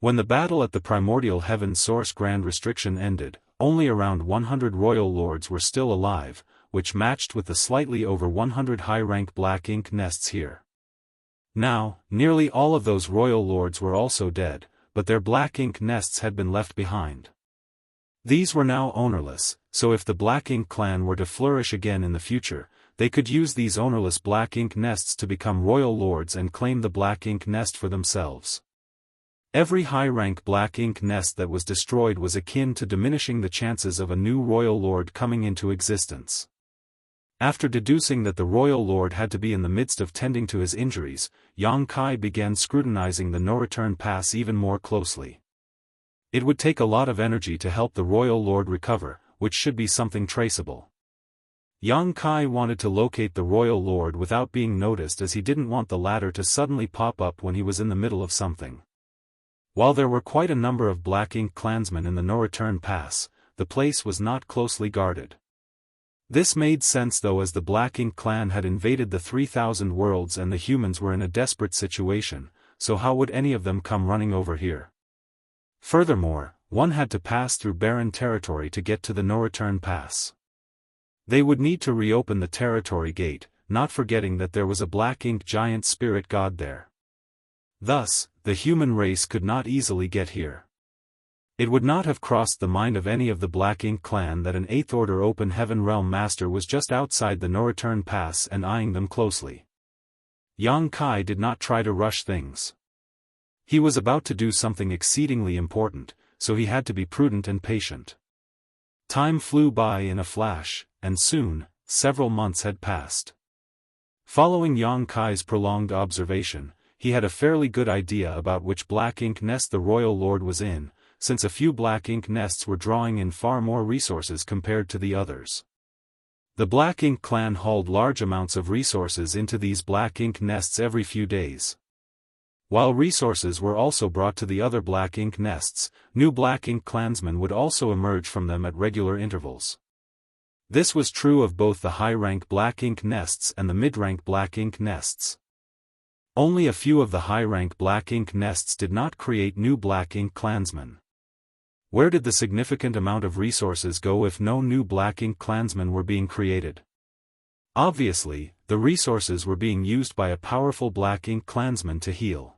When the battle at the primordial heaven source grand restriction ended, only around 100 royal lords were still alive, which matched with the slightly over 100 high-rank Black Ink nests here. Now, nearly all of those royal lords were also dead, but their black ink nests had been left behind. These were now ownerless, so if the Black Ink clan were to flourish again in the future, they could use these ownerless black ink nests to become royal lords and claim the black ink nest for themselves. Every high-rank black ink nest that was destroyed was akin to diminishing the chances of a new royal lord coming into existence. After deducing that the royal lord had to be in the midst of tending to his injuries, Yang Kai began scrutinizing the no-return pass even more closely. It would take a lot of energy to help the royal lord recover, which should be something traceable. Yang Kai wanted to locate the royal lord without being noticed, as he didn't want the latter to suddenly pop up when he was in the middle of something. While there were quite a number of Black Ink clansmen in the no-return pass, the place was not closely guarded. This made sense though, as the Black Ink clan had invaded the 3,000 worlds and the humans were in a desperate situation, so how would any of them come running over here? Furthermore, one had to pass through barren territory to get to the no-return pass. They would need to reopen the territory gate, not forgetting that there was a Black Ink giant spirit god there. Thus, the human race could not easily get here. It would not have crossed the mind of any of the Black Ink clan that an 8th Order Open Heaven Realm Master was just outside the no-return pass and eyeing them closely. Yang Kai did not try to rush things. He was about to do something exceedingly important, so he had to be prudent and patient. Time flew by in a flash, and soon, several months had passed. Following Yang Kai's prolonged observation, he had a fairly good idea about which Black Ink nest the royal lord was in, since a few Black Ink nests were drawing in far more resources compared to the others. The Black Ink clan hauled large amounts of resources into these Black Ink nests every few days. While resources were also brought to the other Black Ink nests, new Black Ink clansmen would also emerge from them at regular intervals. This was true of both the high-rank Black Ink nests and the mid-rank Black Ink nests. Only a few of the high-rank Black Ink nests did not create new Black Ink clansmen. Where did the significant amount of resources go if no new Black Ink clansmen were being created? Obviously, the resources were being used by a powerful Black Ink clansman to heal.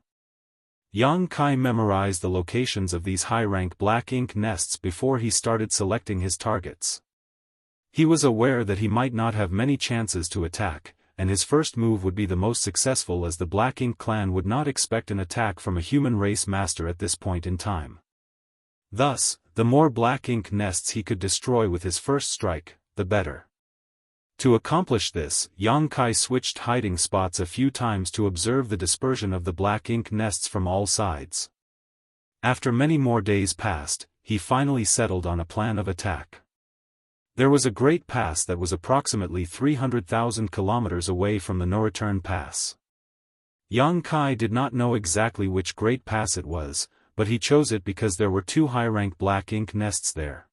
Yang Kai memorized the locations of these high-rank Black Ink nests before he started selecting his targets. He was aware that he might not have many chances to attack, and his first move would be the most successful, as the Black Ink clan would not expect an attack from a human race master at this point in time. Thus, the more Black Ink nests he could destroy with his first strike, the better. To accomplish this, Yang Kai switched hiding spots a few times to observe the dispersion of the Black Ink nests from all sides. After many more days passed, he finally settled on a plan of attack. There was a great pass that was approximately 300,000 kilometers away from the no-return pass. Yang Kai did not know exactly which great pass it was, but he chose it because there were two high-rank Black Ink nests there.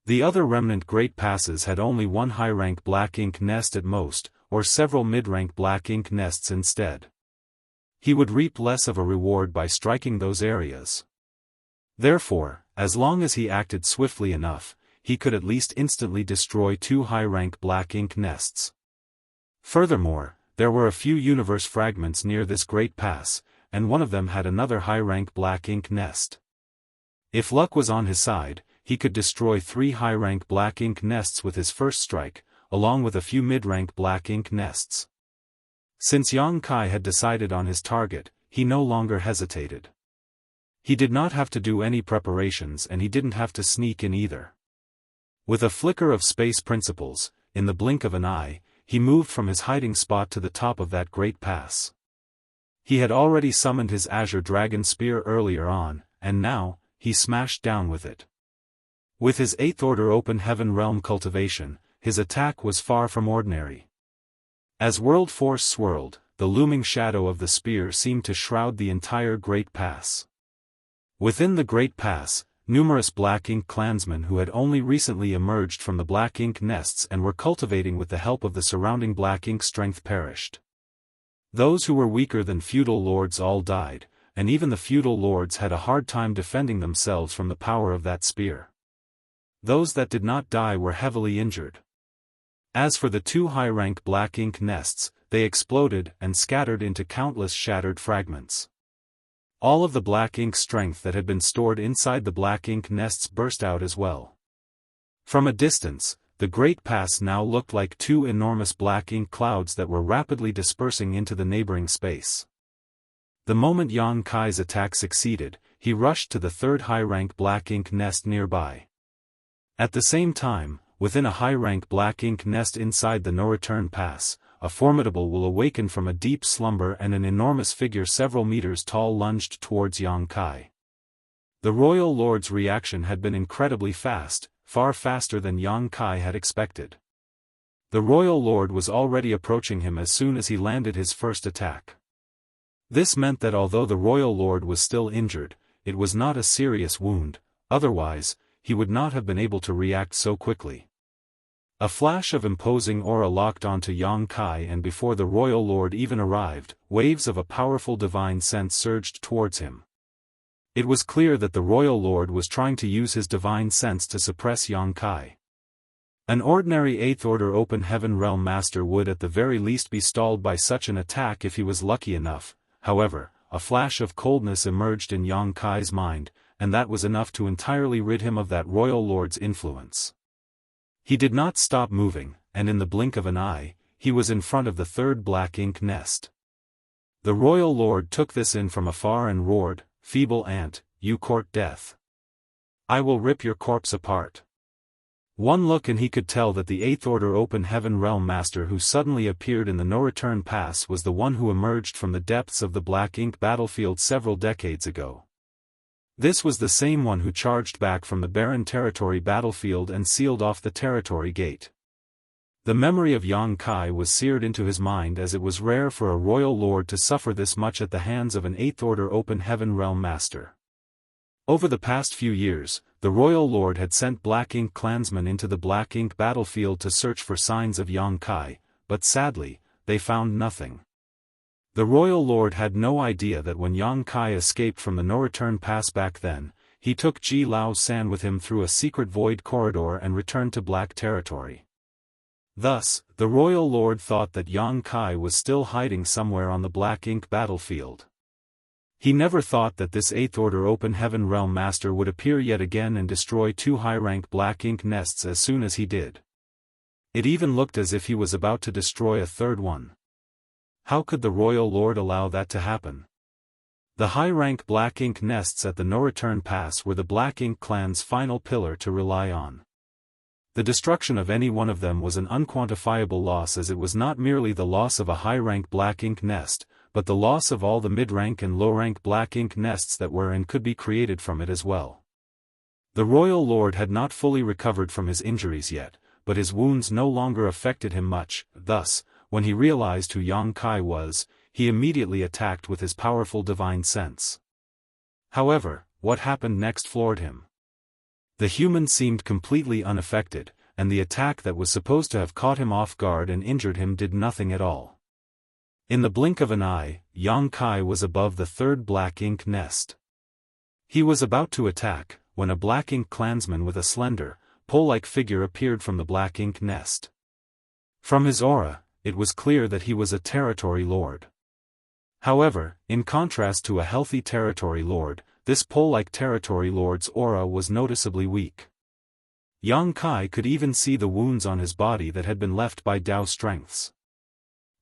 The other remnant great passes had only one high-rank Black Ink nest at most, or several mid-rank Black Ink nests instead. He would reap less of a reward by striking those areas. Therefore, as long as he acted swiftly enough, he could at least instantly destroy two high-rank Black Ink nests. Furthermore, there were a few universe fragments near this great pass, and one of them had another high-rank Black Ink nest. If luck was on his side, he could destroy 3 high-rank Black Ink nests with his first strike, along with a few mid-rank Black Ink nests. Since Yang Kai had decided on his target, he no longer hesitated. He did not have to do any preparations, and he didn't have to sneak in either. With a flicker of space principles, in the blink of an eye, he moved from his hiding spot to the top of that great pass. He had already summoned his Azure Dragon Spear earlier on, and now, he smashed down with it. With his 8th Order Open Heaven Realm Cultivation, his attack was far from ordinary. As world force swirled, the looming shadow of the spear seemed to shroud the entire Great Pass. Within the Great Pass, numerous Black Ink clansmen who had only recently emerged from the Black Ink nests and were cultivating with the help of the surrounding Black Ink strength perished. Those who were weaker than feudal lords all died, and even the feudal lords had a hard time defending themselves from the power of that spear. Those that did not die were heavily injured. As for the 2 high-rank Black Ink nests, they exploded and scattered into countless shattered fragments. All of the black ink strength that had been stored inside the black ink nests burst out as well. From a distance, the great pass now looked like two enormous black ink clouds that were rapidly dispersing into the neighboring space. The moment Yang Kai's attack succeeded, he rushed to the third high-rank black ink nest nearby. At the same time, within a high-rank black ink nest inside the no-return pass, a formidable will awakened from a deep slumber and an enormous figure several meters tall lunged towards Yang Kai. The royal lord's reaction had been incredibly fast, far faster than Yang Kai had expected. The royal lord was already approaching him as soon as he landed his first attack. This meant that although the royal lord was still injured, it was not a serious wound, otherwise, he would not have been able to react so quickly. A flash of imposing aura locked onto Yang Kai, and before the royal lord even arrived, waves of a powerful divine sense surged towards him. It was clear that the royal lord was trying to use his divine sense to suppress Yang Kai. An ordinary 8th Order Open Heaven Realm Master would at the very least be stalled by such an attack if he was lucky enough. However, a flash of coldness emerged in Yang Kai's mind, and that was enough to entirely rid him of that royal lord's influence. He did not stop moving, and in the blink of an eye, he was in front of the third black ink nest. The royal lord took this in from afar and roared, "Feeble ant, you court death. I will rip your corpse apart." One look and he could tell that the 8th Order Open Heaven Realm Master who suddenly appeared in the no-return pass was the one who emerged from the depths of the black ink battlefield several decades ago. This was the same one who charged back from the barren territory battlefield and sealed off the territory gate. The memory of Yang Kai was seared into his mind, as it was rare for a royal lord to suffer this much at the hands of an 8th Order Open Heaven Realm Master. Over the past few years, the royal lord had sent black ink clansmen into the black ink battlefield to search for signs of Yang Kai, but sadly, they found nothing. The royal lord had no idea that when Yang Kai escaped from the no-return pass back then, he took Ji Lao San with him through a secret void corridor and returned to black territory. Thus, the royal lord thought that Yang Kai was still hiding somewhere on the black ink battlefield. He never thought that this 8th Order Open Heaven Realm Master would appear yet again and destroy two high-rank black ink nests as soon as he did. It even looked as if he was about to destroy a third one. How could the royal lord allow that to happen? The high-rank black ink nests at the no-return pass were the black ink clan's final pillar to rely on. The destruction of any one of them was an unquantifiable loss, as it was not merely the loss of a high-rank black ink nest, but the loss of all the mid-rank and low-rank black ink nests that were and could be created from it as well. The royal lord had not fully recovered from his injuries yet, but his wounds no longer affected him much. Thus, when he realized who Yang Kai was, he immediately attacked with his powerful divine sense. However, what happened next floored him. The human seemed completely unaffected, and the attack that was supposed to have caught him off guard and injured him did nothing at all. In the blink of an eye, Yang Kai was above the third black ink nest. He was about to attack, when a black ink clansman with a slender, pole-like figure appeared from the black ink nest. From his aura, it was clear that he was a territory lord. However, in contrast to a healthy territory lord, this pole-like territory lord's aura was noticeably weak. Yang Kai could even see the wounds on his body that had been left by Dao strengths.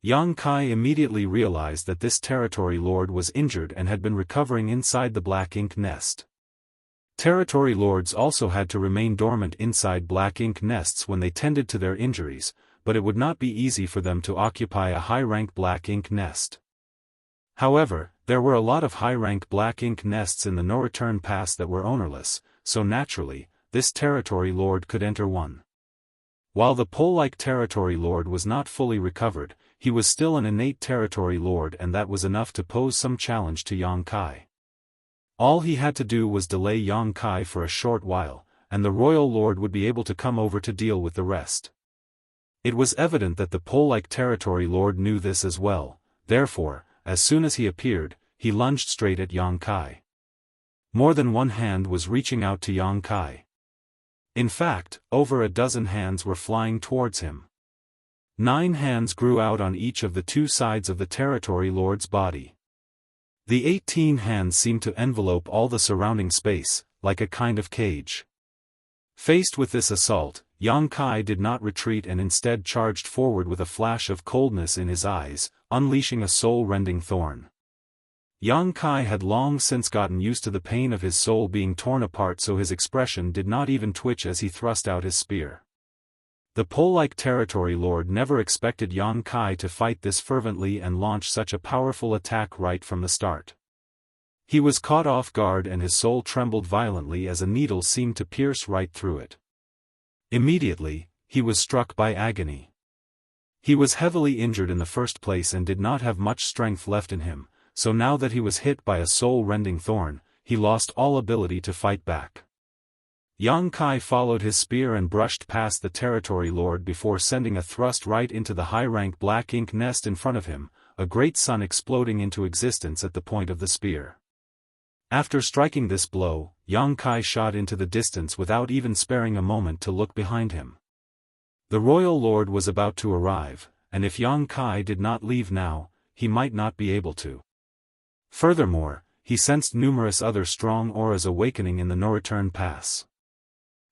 Yang Kai immediately realized that this territory lord was injured and had been recovering inside the black ink nest. Territory lords also had to remain dormant inside black ink nests when they tended to their injuries, but it would not be easy for them to occupy a high-rank black ink nest. However, there were a lot of high-rank black ink nests in the no-return pass that were ownerless, so naturally, this territory lord could enter one. While the pole-like territory lord was not fully recovered, he was still an innate territory lord, and that was enough to pose some challenge to Yang Kai. All he had to do was delay Yang Kai for a short while, and the royal lord would be able to come over to deal with the rest. It was evident that the pole-like territory lord knew this as well, therefore, as soon as he appeared, he lunged straight at Yang Kai. More than one hand was reaching out to Yang Kai. In fact, over a dozen hands were flying towards him. 9 hands grew out on each of the two sides of the territory lord's body. The 18 hands seemed to envelope all the surrounding space, like a kind of cage. Faced with this assault, Yang Kai did not retreat and instead charged forward with a flash of coldness in his eyes, unleashing a soul-rending thorn. Yang Kai had long since gotten used to the pain of his soul being torn apart, so his expression did not even twitch as he thrust out his spear. The pole-like territory lord never expected Yang Kai to fight this fervently and launch such a powerful attack right from the start. He was caught off guard and his soul trembled violently as a needle seemed to pierce right through it. Immediately, he was struck by agony. He was heavily injured in the first place and did not have much strength left in him, so now that he was hit by a soul-rending thorn, he lost all ability to fight back. Yang Kai followed his spear and brushed past the territory lord before sending a thrust right into the high-rank black ink nest in front of him, a great sun exploding into existence at the point of the spear. After striking this blow, Yang Kai shot into the distance without even sparing a moment to look behind him. The royal lord was about to arrive, and if Yang Kai did not leave now, he might not be able to. Furthermore, he sensed numerous other strong auras awakening in the no-return pass.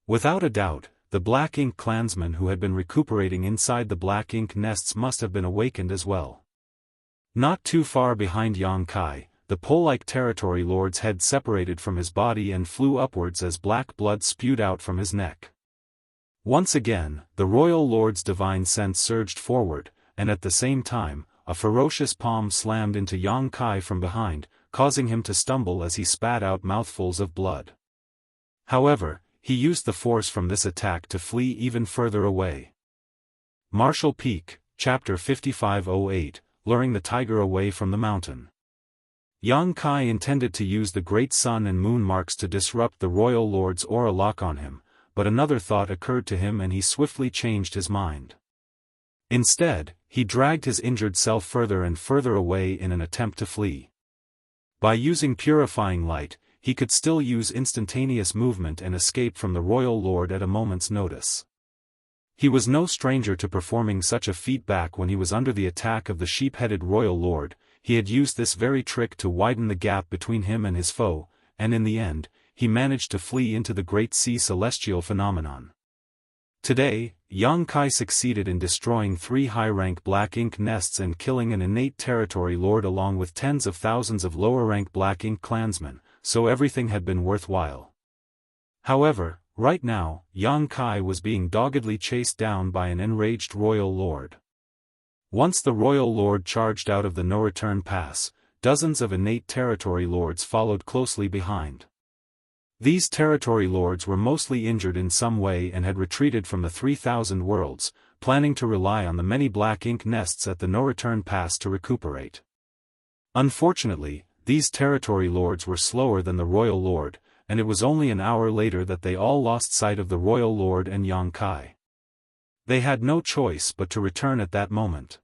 Without a doubt, the Black Ink clansmen who had been recuperating inside the Black Ink nests must have been awakened as well. Not too far behind Yang Kai, the pole-like territory lord's head separated from his body and flew upwards as black blood spewed out from his neck. Once again, the royal lord's divine sense surged forward, and at the same time, a ferocious palm slammed into Yang Kai from behind, causing him to stumble as he spat out mouthfuls of blood. However, he used the force from this attack to flee even further away. Martial Peak, Chapter 5508, Luring the Tiger Away from the Mountain. Yang Kai intended to use the great sun and moon marks to disrupt the royal lord's aura lock on him, but another thought occurred to him and he swiftly changed his mind. Instead, he dragged his injured self further and further away in an attempt to flee. By using purifying light, he could still use instantaneous movement and escape from the royal lord at a moment's notice. He was no stranger to performing such a feat back when he was under the attack of the sheep-headed royal lord. He had used this very trick to widen the gap between him and his foe, and in the end, he managed to flee into the Great Sea Celestial phenomenon. Today, Yang Kai succeeded in destroying 3 high-rank Black Ink nests and killing an innate territory lord along with tens of thousands of lower-rank Black Ink clansmen, so everything had been worthwhile. However, right now, Yang Kai was being doggedly chased down by an enraged royal lord. Once the royal lord charged out of the no-return pass, dozens of innate territory lords followed closely behind. These territory lords were mostly injured in some way and had retreated from the 3,000 worlds, planning to rely on the many Black Ink nests at the no-return pass to recuperate. Unfortunately, these territory lords were slower than the royal lord, and it was only an hour later that they all lost sight of the royal lord and Yang Kai. They had no choice but to return at that moment.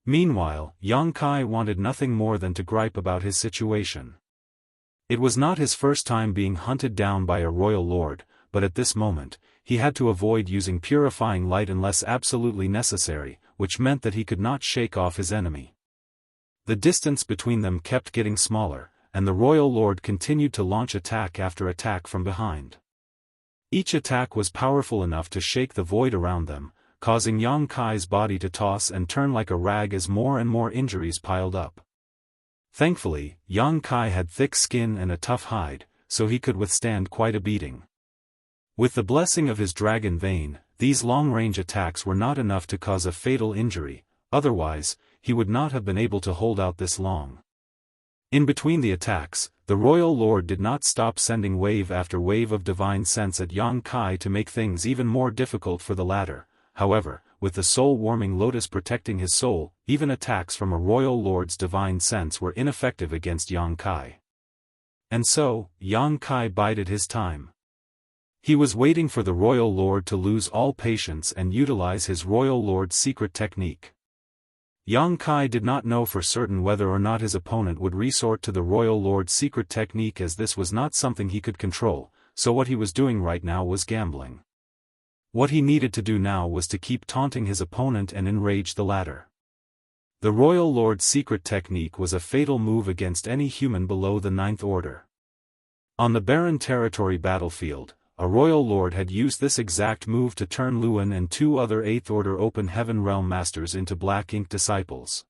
Meanwhile, Yang Kai wanted nothing more than to gripe about his situation. It was not his first time being hunted down by a royal lord, but at this moment, he had to avoid using purifying light unless absolutely necessary, which meant that he could not shake off his enemy. The distance between them kept getting smaller, and the royal lord continued to launch attack after attack from behind. Each attack was powerful enough to shake the void around them, causing Yang Kai's body to toss and turn like a rag as more and more injuries piled up. Thankfully, Yang Kai had thick skin and a tough hide, so he could withstand quite a beating. With the blessing of his dragon vein, these long-range attacks were not enough to cause a fatal injury, otherwise, he would not have been able to hold out this long. In between the attacks, the royal lord did not stop sending wave after wave of divine sense at Yang Kai to make things even more difficult for the latter. However, with the soul-warming lotus protecting his soul, even attacks from a royal lord's divine sense were ineffective against Yang Kai. And so, Yang Kai bided his time. He was waiting for the royal lord to lose all patience and utilize his royal lord's secret technique. Yang Kai did not know for certain whether or not his opponent would resort to the royal lord's secret technique, as this was not something he could control, so what he was doing right now was gambling. What he needed to do now was to keep taunting his opponent and enrage the latter. The Royal Lord's secret technique was a fatal move against any human below the Ninth Order. On the barren territory battlefield, a Royal Lord had used this exact move to turn Luan and 2 other 8th Order Open Heaven Realm Masters into Black Ink disciples.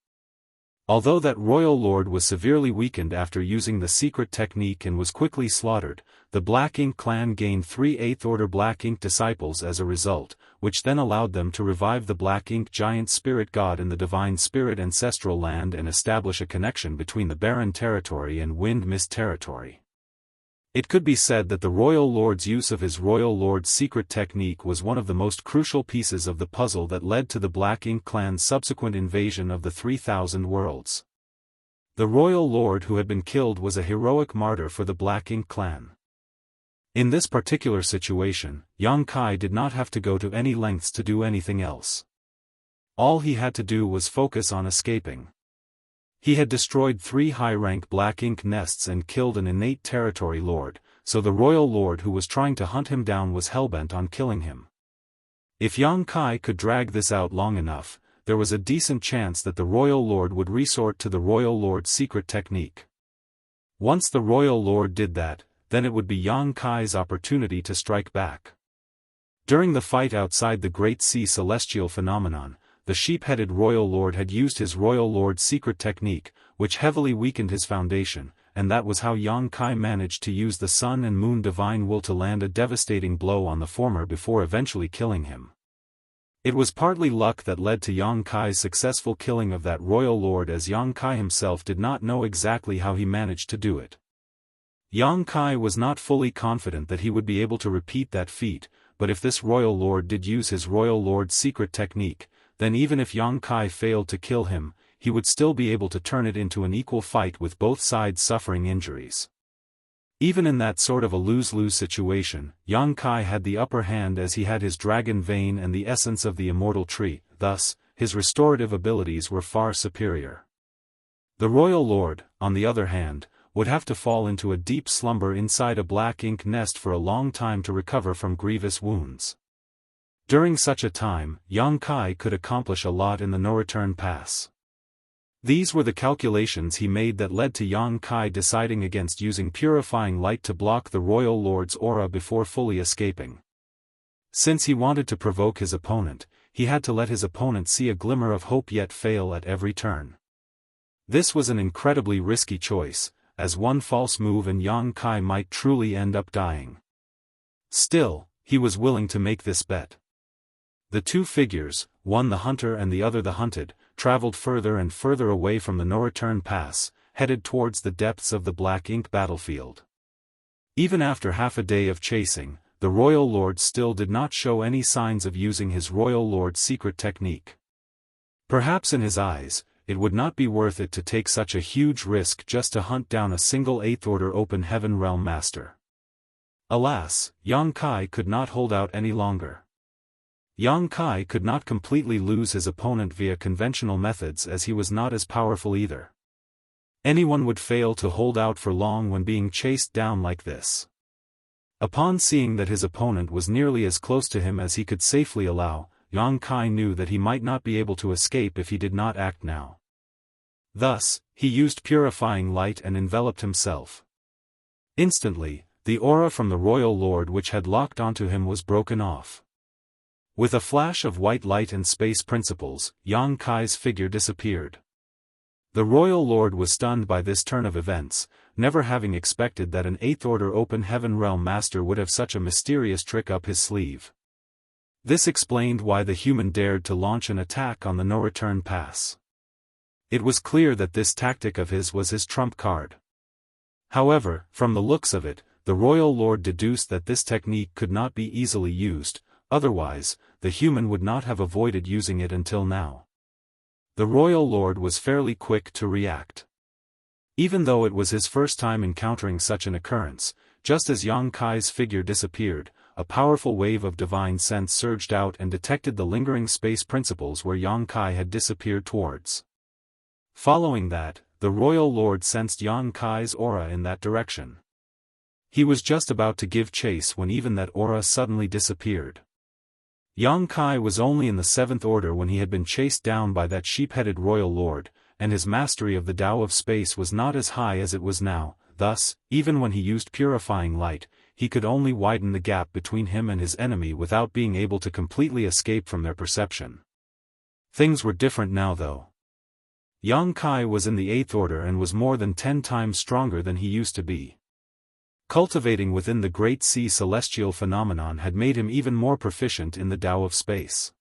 Although that Royal Lord was severely weakened after using the secret technique and was quickly slaughtered, the Black Ink clan gained 3 8th Order Black Ink disciples as a result, which then allowed them to revive the Black Ink giant spirit god in the Divine Spirit ancestral land and establish a connection between the barren territory and Wind Mist territory. It could be said that the Royal Lord's use of his Royal Lord's secret technique was one of the most crucial pieces of the puzzle that led to the Black Ink clan's subsequent invasion of the 3,000 worlds. The Royal Lord who had been killed was a heroic martyr for the Black Ink clan. In this particular situation, Yang Kai did not have to go to any lengths to do anything else. All he had to do was focus on escaping. He had destroyed 3 high-rank Black Ink nests and killed an innate territory lord, so the Royal Lord who was trying to hunt him down was hellbent on killing him. If Yang Kai could drag this out long enough, there was a decent chance that the Royal Lord would resort to the Royal Lord's secret technique. Once the Royal Lord did that, then it would be Yang Kai's opportunity to strike back. During the fight outside the Great Sea Celestial Phenomenon, the sheep-headed Royal Lord had used his Royal Lord's secret technique, which heavily weakened his foundation, and that was how Yang Kai managed to use the Sun and Moon Divine Will to land a devastating blow on the former before eventually killing him. It was partly luck that led to Yang Kai's successful killing of that Royal Lord, as Yang Kai himself did not know exactly how he managed to do it. Yang Kai was not fully confident that he would be able to repeat that feat, but if this Royal Lord did use his Royal Lord's secret technique, then even if Yang Kai failed to kill him, he would still be able to turn it into an equal fight with both sides suffering injuries. Even in that sort of a lose-lose situation, Yang Kai had the upper hand as he had his dragon vein and the essence of the immortal tree, thus, his restorative abilities were far superior. The Royal Lord, on the other hand, would have to fall into a deep slumber inside a Black Ink nest for a long time to recover from grievous wounds. During such a time, Yang Kai could accomplish a lot in the no-return pass. These were the calculations he made that led to Yang Kai deciding against using purifying light to block the Royal Lord's aura before fully escaping. Since he wanted to provoke his opponent, he had to let his opponent see a glimmer of hope yet fail at every turn. This was an incredibly risky choice, as one false move and Yang Kai might truly end up dying. Still, he was willing to make this bet. The 2 figures, one the hunter and the other the hunted, traveled further and further away from the no-return pass, headed towards the depths of the Black Ink battlefield. Even after half a day of chasing, the Royal Lord still did not show any signs of using his Royal Lord's secret technique. Perhaps in his eyes, it would not be worth it to take such a huge risk just to hunt down a single 8th Order Open Heaven Realm Master. Alas, Yang Kai could not hold out any longer. Yang Kai could not completely lose his opponent via conventional methods, as he was not as powerful either. Anyone would fail to hold out for long when being chased down like this. Upon seeing that his opponent was nearly as close to him as he could safely allow, Yang Kai knew that he might not be able to escape if he did not act now. Thus, he used purifying light and enveloped himself. Instantly, the aura from the Royal Lord which had locked onto him was broken off. With a flash of white light and space principles, Yang Kai's figure disappeared. The Royal Lord was stunned by this turn of events, never having expected that an 8th Order Open Heaven Realm Master would have such a mysterious trick up his sleeve. This explained why the human dared to launch an attack on the no-return pass. It was clear that this tactic of his was his trump card. However, from the looks of it, the Royal Lord deduced that this technique could not be easily used, otherwise, the human would not have avoided using it until now. The Royal Lord was fairly quick to react. Even though it was his first time encountering such an occurrence, just as Yang Kai's figure disappeared, a powerful wave of divine sense surged out and detected the lingering space principles where Yang Kai had disappeared towards. Following that, the Royal Lord sensed Yang Kai's aura in that direction. He was just about to give chase when even that aura suddenly disappeared. Yang Kai was only in the 7th order when he had been chased down by that sheep-headed royal lord, and his mastery of the Tao of space was not as high as it was now. Thus, even when he used purifying light, he could only widen the gap between him and his enemy without being able to completely escape from their perception. Things were different now though. Yang Kai was in the 8th order and was more than 10 times stronger than he used to be. Cultivating within the Great Sea celestial phenomenon had made him even more proficient in the Tao of space.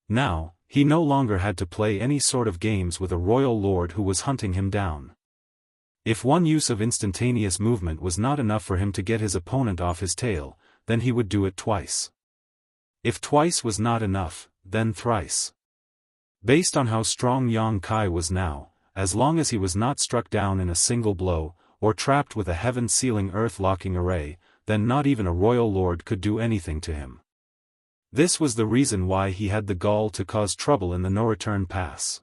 Now, he no longer had to play any sort of games with a royal lord who was hunting him down. If one use of instantaneous movement was not enough for him to get his opponent off his tail, then he would do it twice. If twice was not enough, then thrice. Based on how strong Yang Kai was now, as long as he was not struck down in a single blow, or trapped with a heaven-sealing earth-locking array, then not even a royal lord could do anything to him. This was the reason why he had the gall to cause trouble in the no-return pass.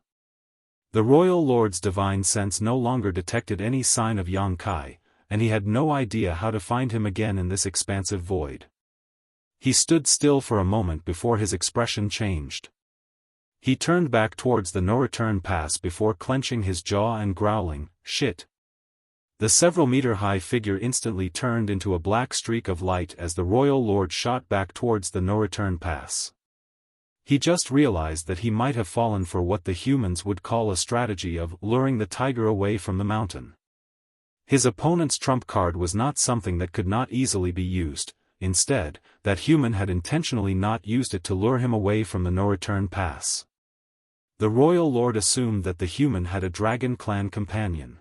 The royal lord's divine sense no longer detected any sign of Yang Kai, and he had no idea how to find him again in this expansive void. He stood still for a moment before his expression changed. He turned back towards the no-return pass before clenching his jaw and growling, "Shit." The several-meter-high figure instantly turned into a black streak of light as the royal lord shot back towards the no-return pass. He just realized that he might have fallen for what the humans would call a strategy of luring the tiger away from the mountain. His opponent's trump card was not something that could not easily be used. Instead, that human had intentionally not used it to lure him away from the no-return pass. The royal lord assumed that the human had a dragon clan companion.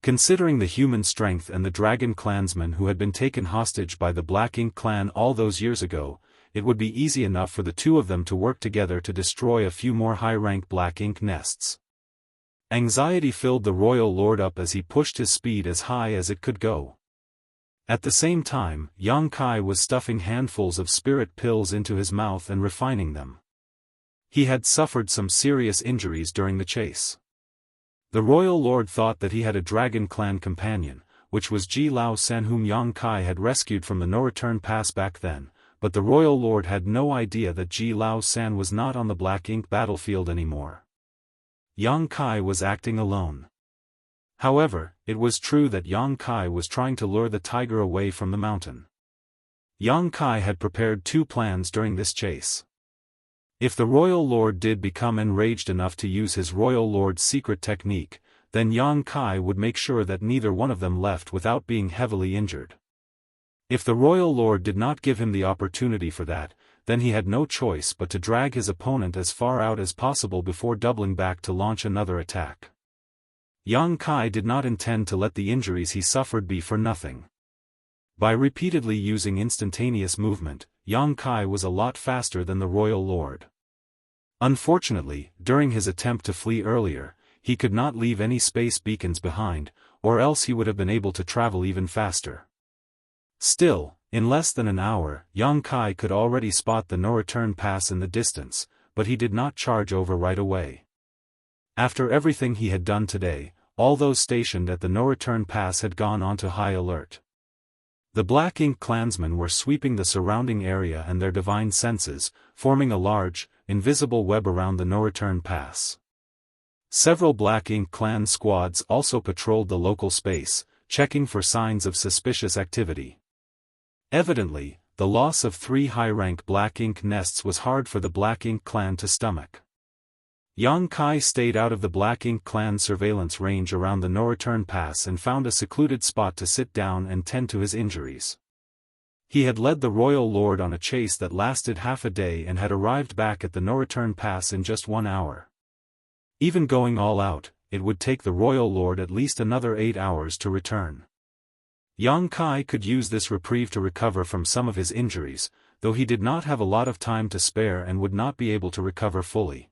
Considering the human strength and the dragon clansmen who had been taken hostage by the Black Ink clan all those years ago, it would be easy enough for the two of them to work together to destroy a few more high-rank Black Ink nests. Anxiety filled the royal lord up as he pushed his speed as high as it could go. At the same time, Yang Kai was stuffing handfuls of spirit pills into his mouth and refining them. He had suffered some serious injuries during the chase. The royal lord thought that he had a dragon clan companion, which was Ji Lao Sen, whom Yang Kai had rescued from the no-return pass back then, but the royal lord had no idea that Ji Lao Sen was not on the Black Ink battlefield anymore. Yang Kai was acting alone. However, it was true that Yang Kai was trying to lure the tiger away from the mountain. Yang Kai had prepared 2 plans during this chase. If the royal lord did become enraged enough to use his royal lord's secret technique, then Yang Kai would make sure that neither one of them left without being heavily injured. If the royal lord did not give him the opportunity for that, then he had no choice but to drag his opponent as far out as possible before doubling back to launch another attack. Yang Kai did not intend to let the injuries he suffered be for nothing. By repeatedly using instantaneous movement, Yang Kai was a lot faster than the royal lord. Unfortunately, during his attempt to flee earlier, he could not leave any space beacons behind, or else he would have been able to travel even faster. Still, in less than an hour, Yang Kai could already spot the no-return pass in the distance, but he did not charge over right away. After everything he had done today, all those stationed at the no-return pass had gone onto high alert. The Black Ink clansmen were sweeping the surrounding area and their divine senses, forming a large, invisible web around the no-return pass. Several Black Ink clan squads also patrolled the local space, checking for signs of suspicious activity. Evidently, the loss of 3 high-rank Black Ink nests was hard for the Black Ink clan to stomach. Yang Kai stayed out of the Black Ink clan surveillance range around the no-return pass and found a secluded spot to sit down and tend to his injuries. He had led the royal lord on a chase that lasted half a day and had arrived back at the no-return pass in just 1 hour. Even going all out, it would take the royal lord at least another 8 hours to return. Yang Kai could use this reprieve to recover from some of his injuries, though he did not have a lot of time to spare and would not be able to recover fully.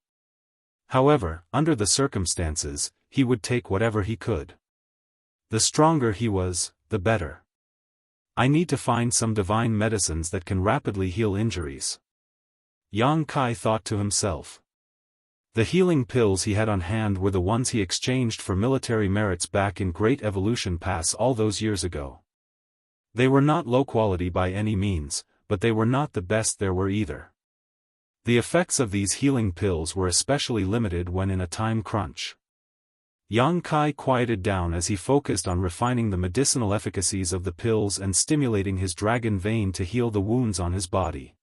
However, under the circumstances, he would take whatever he could. The stronger he was, the better. I need to find some divine medicines that can rapidly heal injuries. Yang Kai thought to himself. The healing pills he had on hand were the ones he exchanged for military merits back in Great Evolution Pass all those years ago. They were not low quality by any means, but they were not the best there were either. The effects of these healing pills were especially limited when in a time crunch. Yang Kai quieted down as he focused on refining the medicinal efficacies of the pills and stimulating his dragon vein to heal the wounds on his body.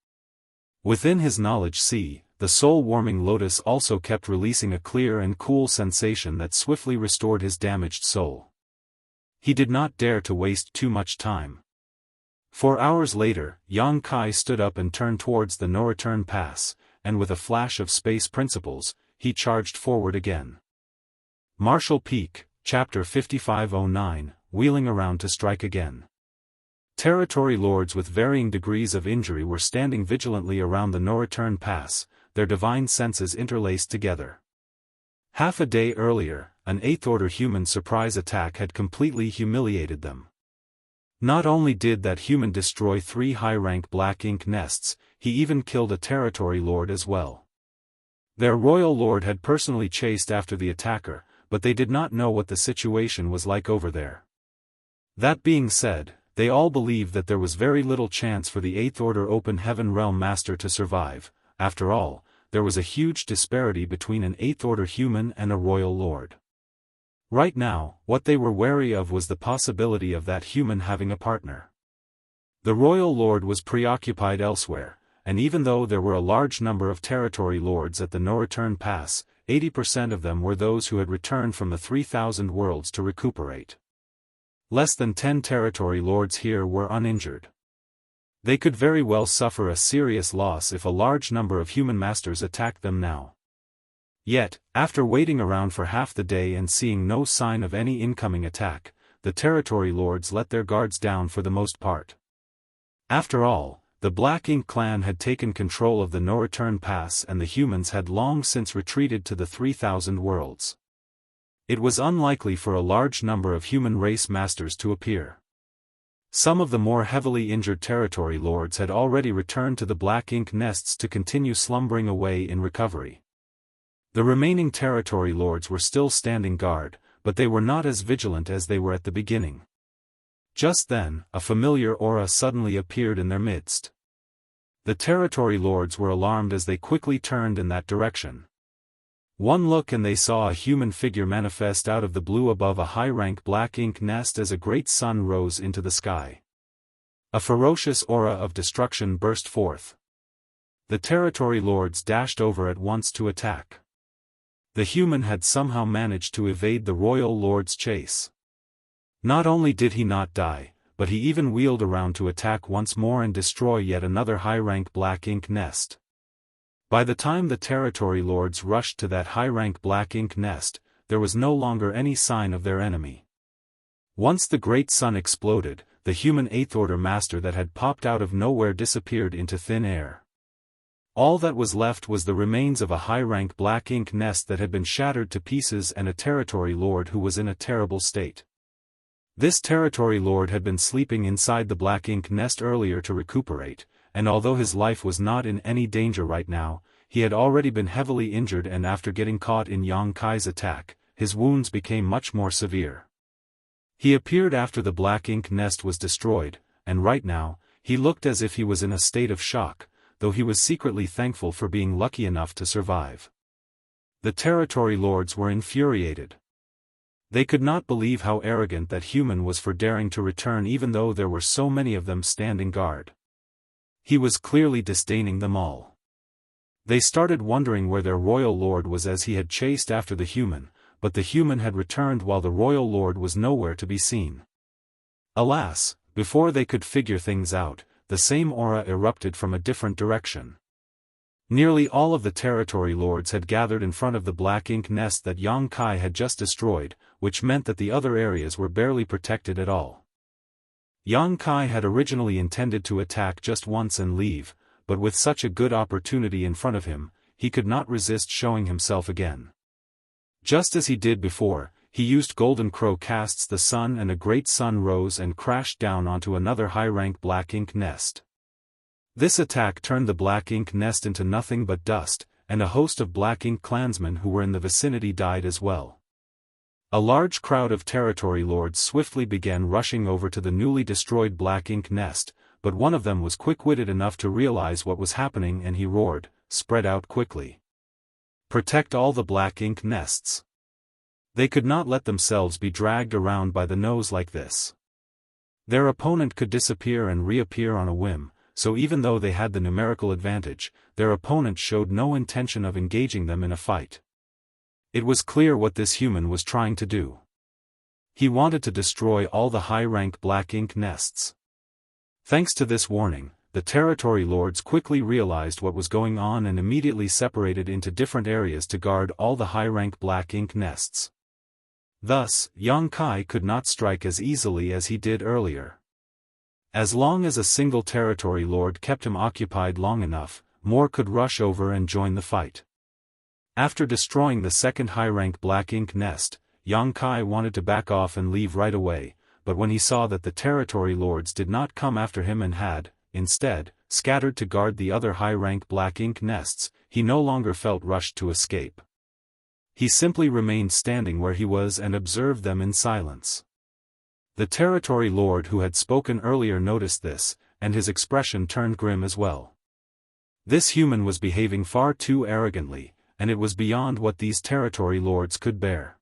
Within his knowledge sea, the soul-warming lotus also kept releasing a clear and cool sensation that swiftly restored his damaged soul. He did not dare to waste too much time. 4 hours later, Yang Kai stood up and turned towards the no-return pass, and with a flash of space principles, he charged forward again. Martial Peak, Chapter 5509, Wheeling Around to Strike Again. Territory lords with varying degrees of injury were standing vigilantly around the no-return pass, their divine senses interlaced together. Half a day earlier, an 8th-order human surprise attack had completely humiliated them. Not only did that human destroy 3 high-rank black ink nests, he even killed a territory lord as well. Their royal lord had personally chased after the attacker, but they did not know what the situation was like over there. That being said, they all believed that there was very little chance for the 8th-order Open Heaven Realm Master to survive. After all, there was a huge disparity between an 8th-order human and a royal lord. Right now, what they were wary of was the possibility of that human having a partner. The royal lord was preoccupied elsewhere, and even though there were a large number of territory lords at the no-return pass, 80% of them were those who had returned from the 3,000 worlds to recuperate. Less than 10 territory lords here were uninjured. They could very well suffer a serious loss if a large number of human masters attacked them now. Yet, after waiting around for half the day and seeing no sign of any incoming attack, the territory lords let their guards down for the most part. After all, the Black Ink clan had taken control of the no-return pass and the humans had long since retreated to the 3,000 worlds. It was unlikely for a large number of human race masters to appear. Some of the more heavily injured territory lords had already returned to the Black Ink nests to continue slumbering away in recovery. The remaining territory lords were still standing guard, but they were not as vigilant as they were at the beginning. Just then, a familiar aura suddenly appeared in their midst. The territory lords were alarmed as they quickly turned in that direction. One look and they saw a human figure manifest out of the blue above a high-rank black ink nest as a great sun rose into the sky. A ferocious aura of destruction burst forth. The territory lords dashed over at once to attack. The human had somehow managed to evade the royal lord's chase. Not only did he not die, but he even wheeled around to attack once more and destroy yet another high-rank black ink nest. By the time the territory lords rushed to that high-rank black ink nest, there was no longer any sign of their enemy. Once the great sun exploded, the human 8th-order master that had popped out of nowhere disappeared into thin air. All that was left was the remains of a high-rank black ink nest that had been shattered to pieces and a territory lord who was in a terrible state. This territory lord had been sleeping inside the black ink nest earlier to recuperate, and although his life was not in any danger right now, he had already been heavily injured and after getting caught in Yang Kai's attack, his wounds became much more severe. He appeared after the black ink nest was destroyed, and right now, he looked as if he was in a state of shock, though he was secretly thankful for being lucky enough to survive. The territory lords were infuriated. They could not believe how arrogant that human was for daring to return even though there were so many of them standing guard. He was clearly disdaining them all. They started wondering where their royal lord was as he had chased after the human, but the human had returned while the royal lord was nowhere to be seen. Alas, before they could figure things out, the same aura erupted from a different direction. Nearly all of the territory lords had gathered in front of the black ink nest that Yang Kai had just destroyed, which meant that the other areas were barely protected at all. Yang Kai had originally intended to attack just once and leave, but with such a good opportunity in front of him, he could not resist showing himself again. Just as he did before, he used Golden Crow casts the sun and a great sun rose and crashed down onto another high-rank black ink nest. This attack turned the black ink nest into nothing but dust, and a host of black ink clansmen who were in the vicinity died as well. A large crowd of territory lords swiftly began rushing over to the newly destroyed black ink nest, but one of them was quick-witted enough to realize what was happening and he roared, spread out quickly. Protect all the black ink nests. They could not let themselves be dragged around by the nose like this. Their opponent could disappear and reappear on a whim, so even though they had the numerical advantage, their opponent showed no intention of engaging them in a fight. It was clear what this human was trying to do. He wanted to destroy all the high-rank black ink nests. Thanks to this warning, the territory lords quickly realized what was going on and immediately separated into different areas to guard all the high-rank black ink nests. Thus, Yang Kai could not strike as easily as he did earlier. As long as a single territory lord kept him occupied long enough, more could rush over and join the fight. After destroying the second high-rank black ink nest, Yang Kai wanted to back off and leave right away, but when he saw that the territory lords did not come after him and had, instead, scattered to guard the other high-rank black ink nests, he no longer felt rushed to escape. He simply remained standing where he was and observed them in silence. The territory lord who had spoken earlier noticed this, and his expression turned grim as well. This human was behaving far too arrogantly, and it was beyond what these territory lords could bear.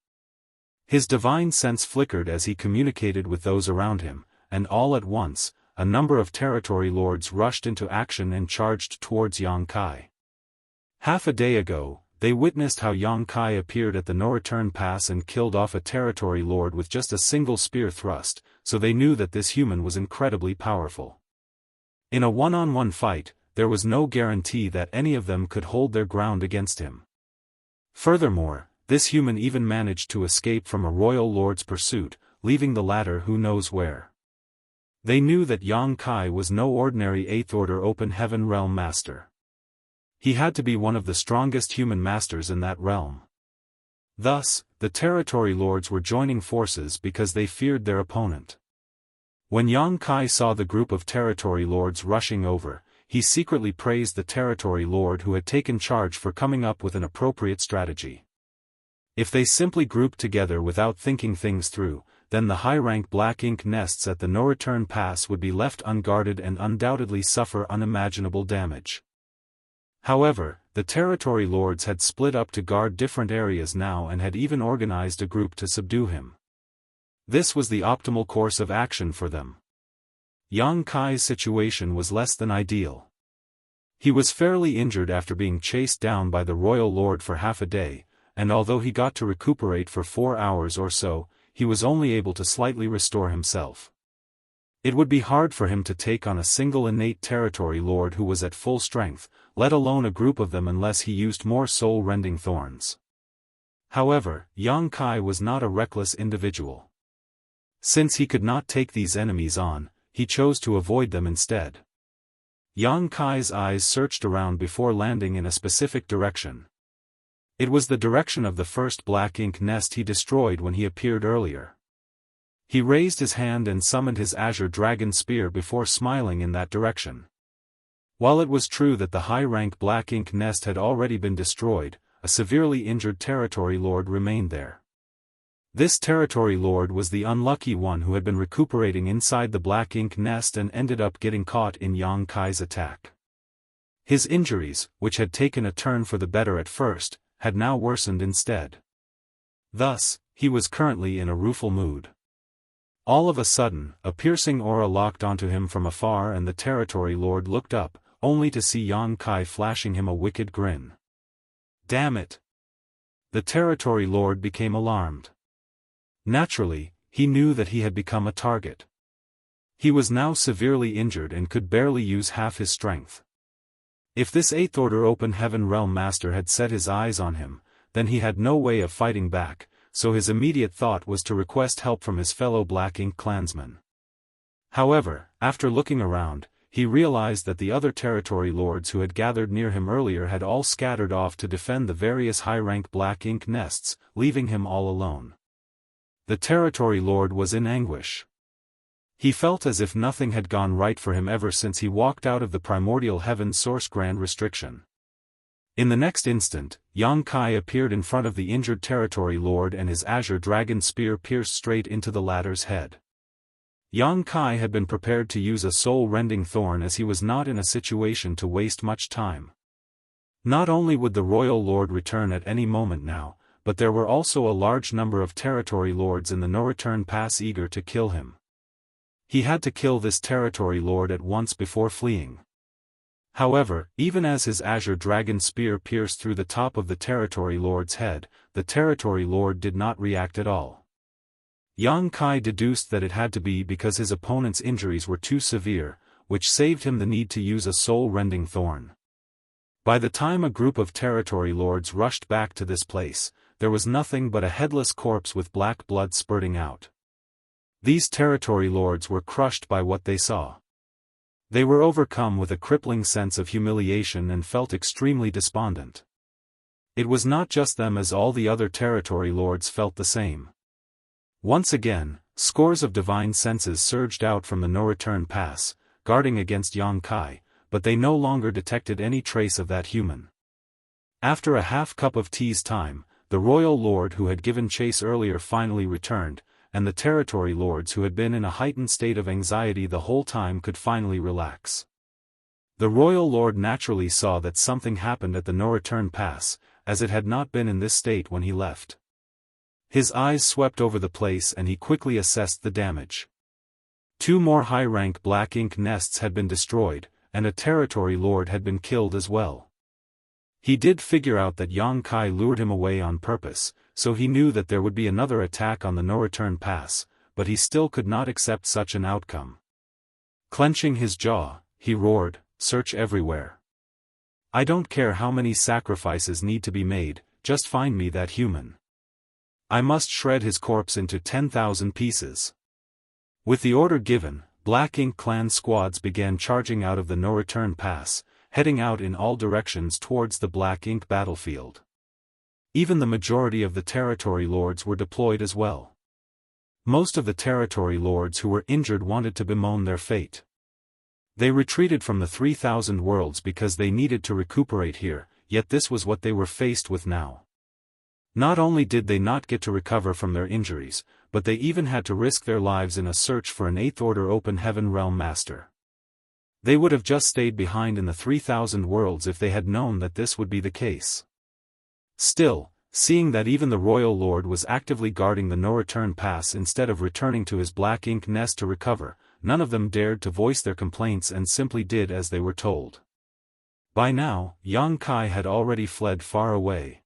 His divine sense flickered as he communicated with those around him, and all at once, a number of territory lords rushed into action and charged towards Yang Kai. Half a day ago, they witnessed how Yang Kai appeared at the no-return pass and killed off a territory lord with just a single spear thrust, so they knew that this human was incredibly powerful. In a one-on-one fight, there was no guarantee that any of them could hold their ground against him. Furthermore, this human even managed to escape from a royal lord's pursuit, leaving the latter who knows where. They knew that Yang Kai was no ordinary 8th Order Open Heaven Realm Master. He had to be one of the strongest human masters in that realm. Thus, the territory lords were joining forces because they feared their opponent. When Yang Kai saw the group of territory lords rushing over, he secretly praised the territory lord who had taken charge for coming up with an appropriate strategy. If they simply grouped together without thinking things through, then the high-rank black ink nests at the no-return pass would be left unguarded and undoubtedly suffer unimaginable damage. However, the territory lords had split up to guard different areas now and had even organized a group to subdue him. This was the optimal course of action for them. Yang Kai's situation was less than ideal. He was fairly injured after being chased down by the royal lord for half a day, and although he got to recuperate for 4 hours or so, he was only able to slightly restore himself. It would be hard for him to take on a single innate territory lord who was at full strength, let alone a group of them unless he used more soul-rending thorns. However, Yang Kai was not a reckless individual. Since he could not take these enemies on, he chose to avoid them instead. Yang Kai's eyes searched around before landing in a specific direction. It was the direction of the first black ink nest he destroyed when he appeared earlier. He raised his hand and summoned his azure dragon spear before smiling in that direction. While it was true that the high-rank black ink nest had already been destroyed, a severely injured territory lord remained there. This territory lord was the unlucky one who had been recuperating inside the black ink nest and ended up getting caught in Yang Kai's attack. His injuries, which had taken a turn for the better at first, had now worsened instead. Thus, he was currently in a rueful mood. All of a sudden, a piercing aura locked onto him from afar and the territory lord looked up, only to see Yang Kai flashing him a wicked grin. Damn it! The territory lord became alarmed. Naturally, he knew that he had become a target. He was now severely injured and could barely use half his strength. If this 8th Order Open Heaven Realm Master had set his eyes on him, then he had no way of fighting back, so his immediate thought was to request help from his fellow Black Ink clansmen. However, after looking around, he realized that the other territory lords who had gathered near him earlier had all scattered off to defend the various high-rank Black Ink nests, leaving him all alone. The territory lord was in anguish. He felt as if nothing had gone right for him ever since he walked out of the primordial heaven source grand restriction. In the next instant, Yang Kai appeared in front of the injured territory lord and his azure dragon spear pierced straight into the latter's head. Yang Kai had been prepared to use a soul-rending thorn as he was not in a situation to waste much time. Not only would the royal lord return at any moment now, but there were also a large number of territory lords in the no-return pass eager to kill him. He had to kill this territory lord at once before fleeing. However, even as his azure dragon spear pierced through the top of the territory lord's head, the territory lord did not react at all. Yang Kai deduced that it had to be because his opponent's injuries were too severe, which saved him the need to use a soul-rending thorn. By the time a group of territory lords rushed back to this place, there was nothing but a headless corpse with black blood spurting out. These territory lords were crushed by what they saw. They were overcome with a crippling sense of humiliation and felt extremely despondent. It was not just them, as all the other territory lords felt the same. Once again, scores of divine senses surged out from the no-return pass, guarding against Yang Kai, but they no longer detected any trace of that human. After a half cup of tea's time, the royal lord who had given chase earlier finally returned, and the territory lords who had been in a heightened state of anxiety the whole time could finally relax. The royal lord naturally saw that something happened at the no-return pass, as it had not been in this state when he left. His eyes swept over the place and he quickly assessed the damage. 2 more high-rank black ink nests had been destroyed, and a territory lord had been killed as well. He did figure out that Yang Kai lured him away on purpose, so he knew that there would be another attack on the no-return pass, but he still could not accept such an outcome. Clenching his jaw, he roared, "Search everywhere. I don't care how many sacrifices need to be made, just find me that human. I must shred his corpse into 10,000 pieces." With the order given, Black Ink clan squads began charging out of the no-return pass, heading out in all directions towards the Black Ink battlefield. Even the majority of the territory lords were deployed as well. Most of the territory lords who were injured wanted to bemoan their fate. They retreated from the 3,000 worlds because they needed to recuperate here, yet this was what they were faced with now. Not only did they not get to recover from their injuries, but they even had to risk their lives in a search for an 8th Order Open Heaven Realm Master. They would have just stayed behind in the 3,000 worlds if they had known that this would be the case. Still, seeing that even the Royal Lord was actively guarding the no-return pass instead of returning to his Black Ink nest to recover, none of them dared to voice their complaints and simply did as they were told. By now, Yang Kai had already fled far away.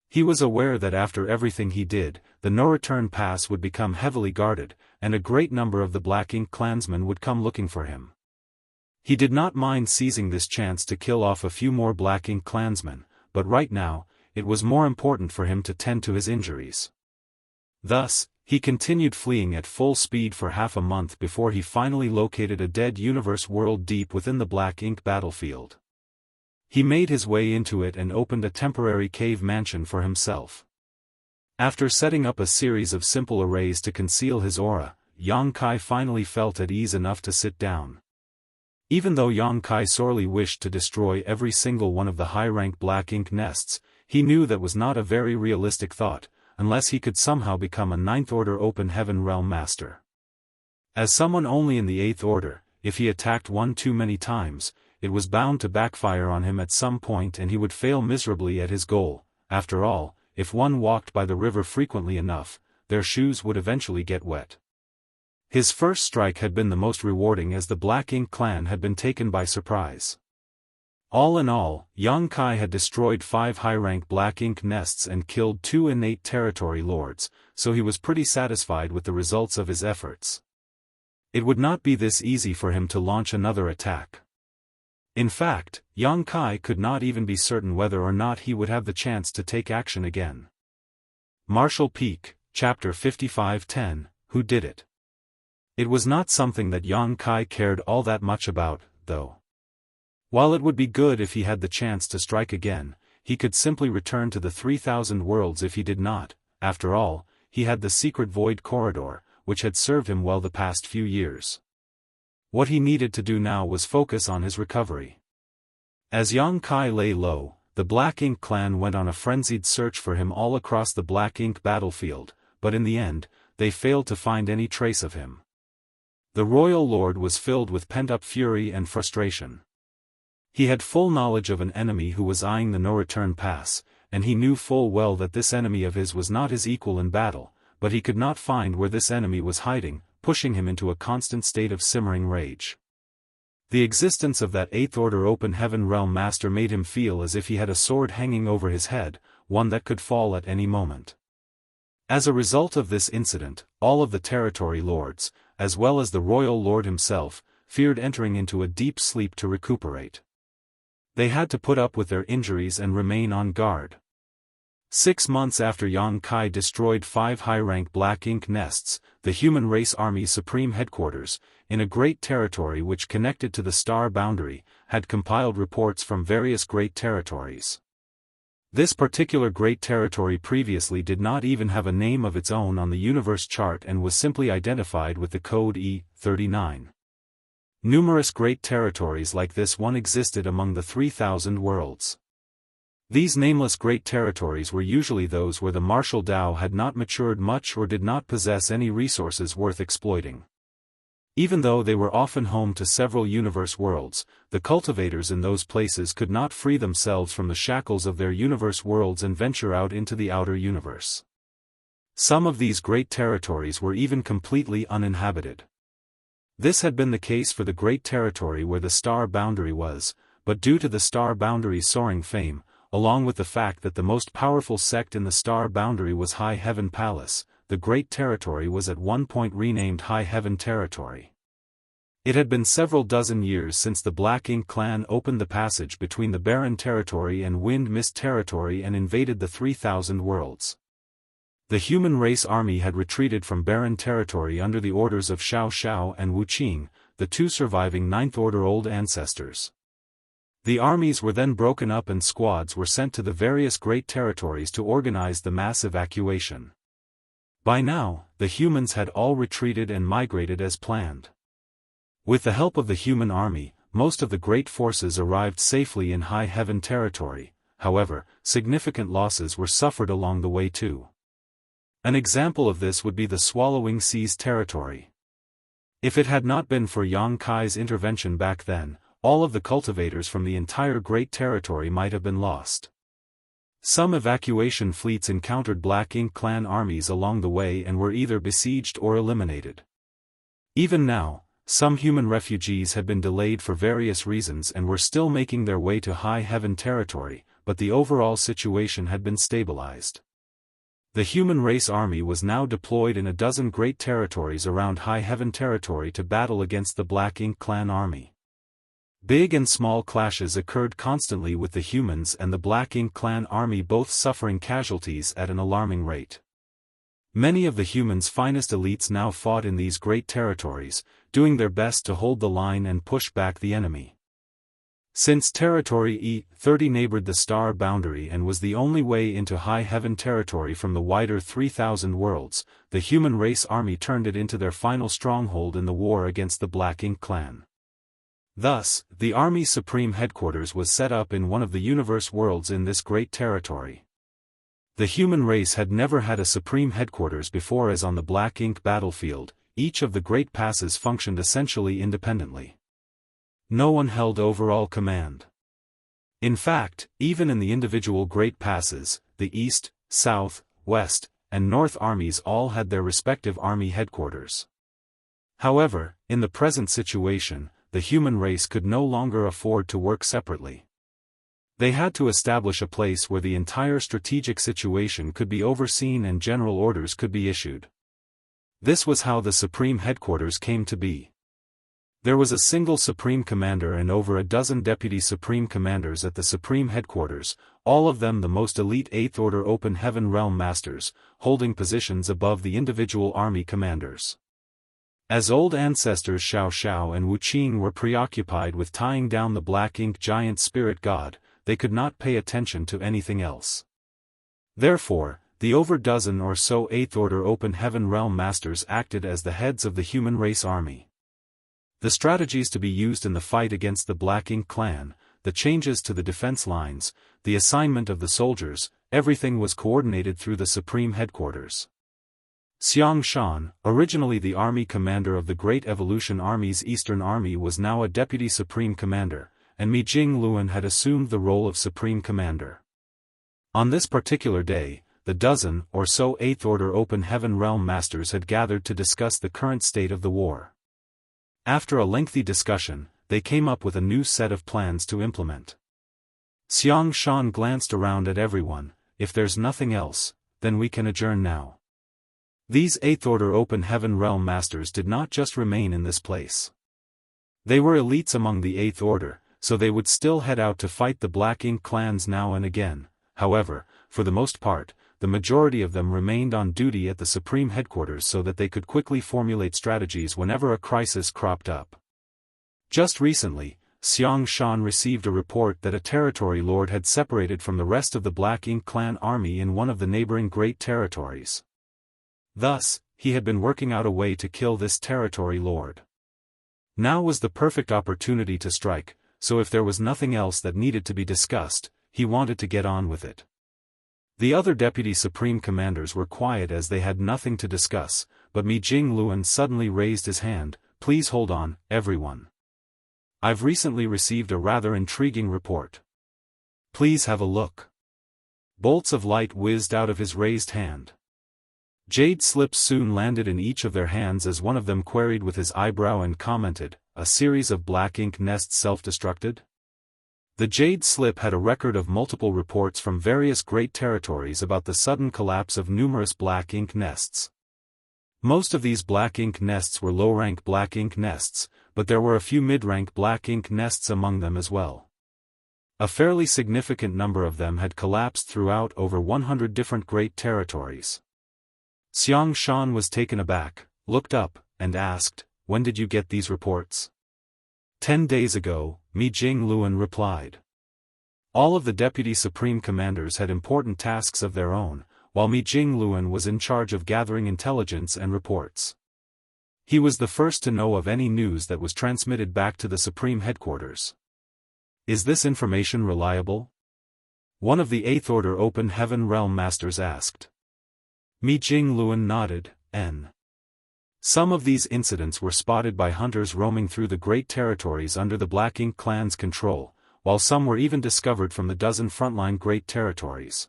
He was aware that after everything he did, the no-return pass would become heavily guarded, and a great number of the Black Ink clansmen would come looking for him. He did not mind seizing this chance to kill off a few more Black Ink clansmen, but right now, it was more important for him to tend to his injuries. Thus, he continued fleeing at full speed for half a month before he finally located a dead universe world deep within the Black Ink battlefield. He made his way into it and opened a temporary cave mansion for himself. After setting up a series of simple arrays to conceal his aura, Yang Kai finally felt at ease enough to sit down. Even though Yang Kai sorely wished to destroy every single one of the high-rank Black Ink nests, he knew that was not a very realistic thought, unless he could somehow become a 9th Order Open Heaven Realm Master. As someone only in the 8th Order, if he attacked one too many times, it was bound to backfire on him at some point and he would fail miserably at his goal. After all, if one walked by the river frequently enough, their shoes would eventually get wet. His first strike had been the most rewarding as the Black Ink clan had been taken by surprise. All in all, Yang Kai had destroyed 5 high-rank Black Ink nests and killed 2 innate territory lords, so he was pretty satisfied with the results of his efforts. It would not be this easy for him to launch another attack. In fact, Yang Kai could not even be certain whether or not he would have the chance to take action again. Martial Peak, Chapter 55-10, Who Did It? It was not something that Yang Kai cared all that much about, though. While it would be good if he had the chance to strike again, he could simply return to the 3,000 worlds if he did not. After all, he had the secret void corridor, which had served him well the past few years. What he needed to do now was focus on his recovery. As Yang Kai lay low, the Black Ink clan went on a frenzied search for him all across the Black Ink battlefield, but in the end, they failed to find any trace of him. The Royal Lord was filled with pent-up fury and frustration. He had full knowledge of an enemy who was eyeing the no-return pass, and he knew full well that this enemy of his was not his equal in battle, but he could not find where this enemy was hiding, pushing him into a constant state of simmering rage. The existence of that eighth-order open heaven realm master made him feel as if he had a sword hanging over his head, one that could fall at any moment. As a result of this incident, all of the territory lords, as well as the royal lord himself, feared entering into a deep sleep to recuperate. They had to put up with their injuries and remain on guard. 6 months after Yang Kai destroyed 5 high-rank black ink nests, the human race army's supreme headquarters, in a great territory which connected to the star boundary, had compiled reports from various great territories. This particular great territory previously did not even have a name of its own on the universe chart and was simply identified with the code E39. Numerous great territories like this one existed among the 3,000 worlds. These nameless great territories were usually those where the martial Tao had not matured much or did not possess any resources worth exploiting. Even though they were often home to several universe worlds, the cultivators in those places could not free themselves from the shackles of their universe worlds and venture out into the outer universe. Some of these great territories were even completely uninhabited. This had been the case for the great territory where the star boundary was, but due to the star boundary's soaring fame, along with the fact that the most powerful sect in the star boundary was High Heaven Palace, the great territory was at one point renamed High Heaven Territory. It had been several dozen years since the Black Ink clan opened the passage between the Barren Territory and Wind Mist Territory and invaded the 3,000 worlds. The human race army had retreated from Barren Territory under the orders of Xiao and Wuxia, the 2 surviving Ninth-Order Old Ancestors. The armies were then broken up and squads were sent to the various great territories to organize the mass evacuation. By now, the humans had all retreated and migrated as planned. With the help of the human army, most of the great forces arrived safely in High Heaven Territory, however, significant losses were suffered along the way too. An example of this would be the Swallowing Seas territory. If it had not been for Yang Kai's intervention back then, all of the cultivators from the entire great territory might have been lost. Some evacuation fleets encountered Black Ink clan armies along the way and were either besieged or eliminated. Even now, some human refugees had been delayed for various reasons and were still making their way to High Heaven Territory, but the overall situation had been stabilized. The human race army was now deployed in a dozen great territories around High Heaven Territory to battle against the Black Ink clan army. Big and small clashes occurred constantly with the humans and the Black Ink clan army, both suffering casualties at an alarming rate. Many of the humans' finest elites now fought in these great territories, doing their best to hold the line and push back the enemy. Since Territory E30 neighbored the star boundary and was the only way into High Heaven Territory from the wider 3,000 worlds, the human race army turned it into their final stronghold in the war against the Black Ink clan. Thus, the Army's supreme headquarters was set up in one of the universe worlds in this great territory. The human race had never had a supreme headquarters before, as on the Black Ink battlefield, each of the great passes functioned essentially independently. No one held overall command. In fact, even in the individual great passes, the East, South, West, and North armies all had their respective army headquarters. However, in the present situation, the human race could no longer afford to work separately. They had to establish a place where the entire strategic situation could be overseen and general orders could be issued. This was how the Supreme Headquarters came to be. There was a single Supreme Commander and over a dozen Deputy Supreme Commanders at the Supreme Headquarters, all of them the most elite 8th Order Open Heaven Realm Masters, holding positions above the individual army commanders. As old ancestors Xiao and Wuxia were preoccupied with tying down the Black Ink giant spirit god, they could not pay attention to anything else. Therefore, the over dozen or so 8th Order Open Heaven Realm Masters acted as the heads of the human race army. The strategies to be used in the fight against the Black Ink clan, the changes to the defense lines, the assignment of the soldiers, everything was coordinated through the Supreme Headquarters. Xianxia, originally the army commander of the Great Evolution Army's Eastern Army, was now a Deputy Supreme Commander, and Mi Jingluan had assumed the role of Supreme Commander. On this particular day, the dozen or so Eighth Order Open Heaven Realm Masters had gathered to discuss the current state of the war. After a lengthy discussion, they came up with a new set of plans to implement. Xianxia glanced around at everyone. If there's nothing else, then we can adjourn now. These Eighth Order Open Heaven Realm Masters did not just remain in this place. They were elites among the Eighth Order, so they would still head out to fight the Black Ink clans now and again. However, for the most part, the majority of them remained on duty at the Supreme Headquarters so that they could quickly formulate strategies whenever a crisis cropped up. Just recently, Xianxia received a report that a territory lord had separated from the rest of the Black Ink clan army in one of the neighboring great territories. Thus, he had been working out a way to kill this territory lord. Now was the perfect opportunity to strike, so if there was nothing else that needed to be discussed, he wanted to get on with it. The other deputy supreme commanders were quiet as they had nothing to discuss, but Mi Jingluan suddenly raised his hand. Please hold on, everyone. I've recently received a rather intriguing report. Please have a look. Bolts of light whizzed out of his raised hand. Jade slips soon landed in each of their hands as one of them queried with his eyebrow and commented, "A series of black ink nests self-destructed?" The jade slip had a record of multiple reports from various great territories about the sudden collapse of numerous black ink nests. Most of these black ink nests were low-rank black ink nests, but there were a few mid-rank black ink nests among them as well. A fairly significant number of them had collapsed throughout over 100 different great territories. Xianxia was taken aback, looked up, and asked, "When did you get these reports?" 10 days ago, Mi Jingluan replied. All of the deputy supreme commanders had important tasks of their own, while Mi Jingluan was in charge of gathering intelligence and reports. He was the first to know of any news that was transmitted back to the supreme headquarters. Is this information reliable? One of the Eighth Order Open Heaven Realm Masters asked. Mi Jingluan nodded, Some of these incidents were spotted by hunters roaming through the great territories under the Black Ink clan's control, while some were even discovered from the dozen frontline great territories.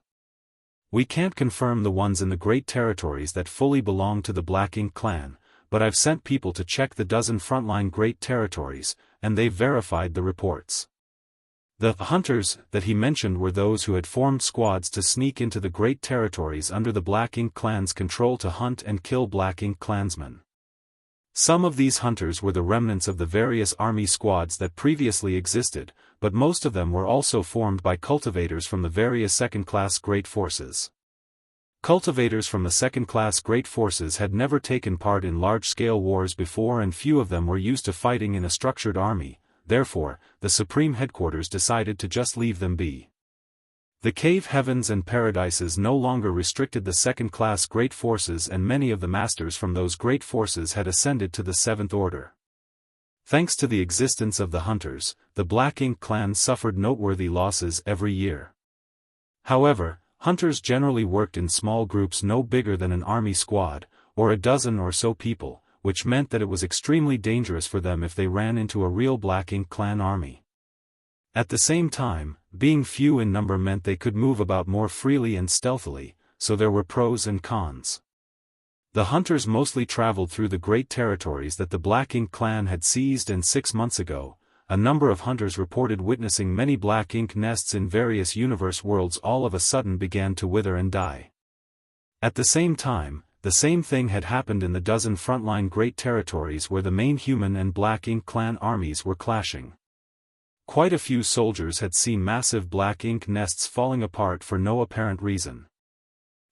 We can't confirm the ones in the great territories that fully belong to the Black Ink clan, but I've sent people to check the dozen frontline great territories, and they've verified the reports. The hunters that he mentioned were those who had formed squads to sneak into the great territories under the Black Ink clan's control to hunt and kill Black Ink clansmen. Some of these hunters were the remnants of the various army squads that previously existed, but most of them were also formed by cultivators from the various second-class great forces. Cultivators from the second-class great forces had never taken part in large-scale wars before and few of them were used to fighting in a structured army, therefore, the Supreme Headquarters decided to just leave them be. The cave heavens and paradises no longer restricted the second-class great forces and many of the masters from those great forces had ascended to the Seventh Order. Thanks to the existence of the hunters, the Black Ink clan suffered noteworthy losses every year. However, hunters generally worked in small groups no bigger than an army squad, or a dozen or so people, which meant that it was extremely dangerous for them if they ran into a real Black Ink clan army. At the same time, being few in number meant they could move about more freely and stealthily, so there were pros and cons. The hunters mostly traveled through the great territories that the Black Ink clan had seized, and 6 months ago, a number of hunters reported witnessing many Black Ink nests in various universe worlds all of a sudden began to wither and die. At the same time, the same thing had happened in the dozen frontline great territories where the main human and Black Ink clan armies were clashing. Quite a few soldiers had seen massive Black Ink nests falling apart for no apparent reason.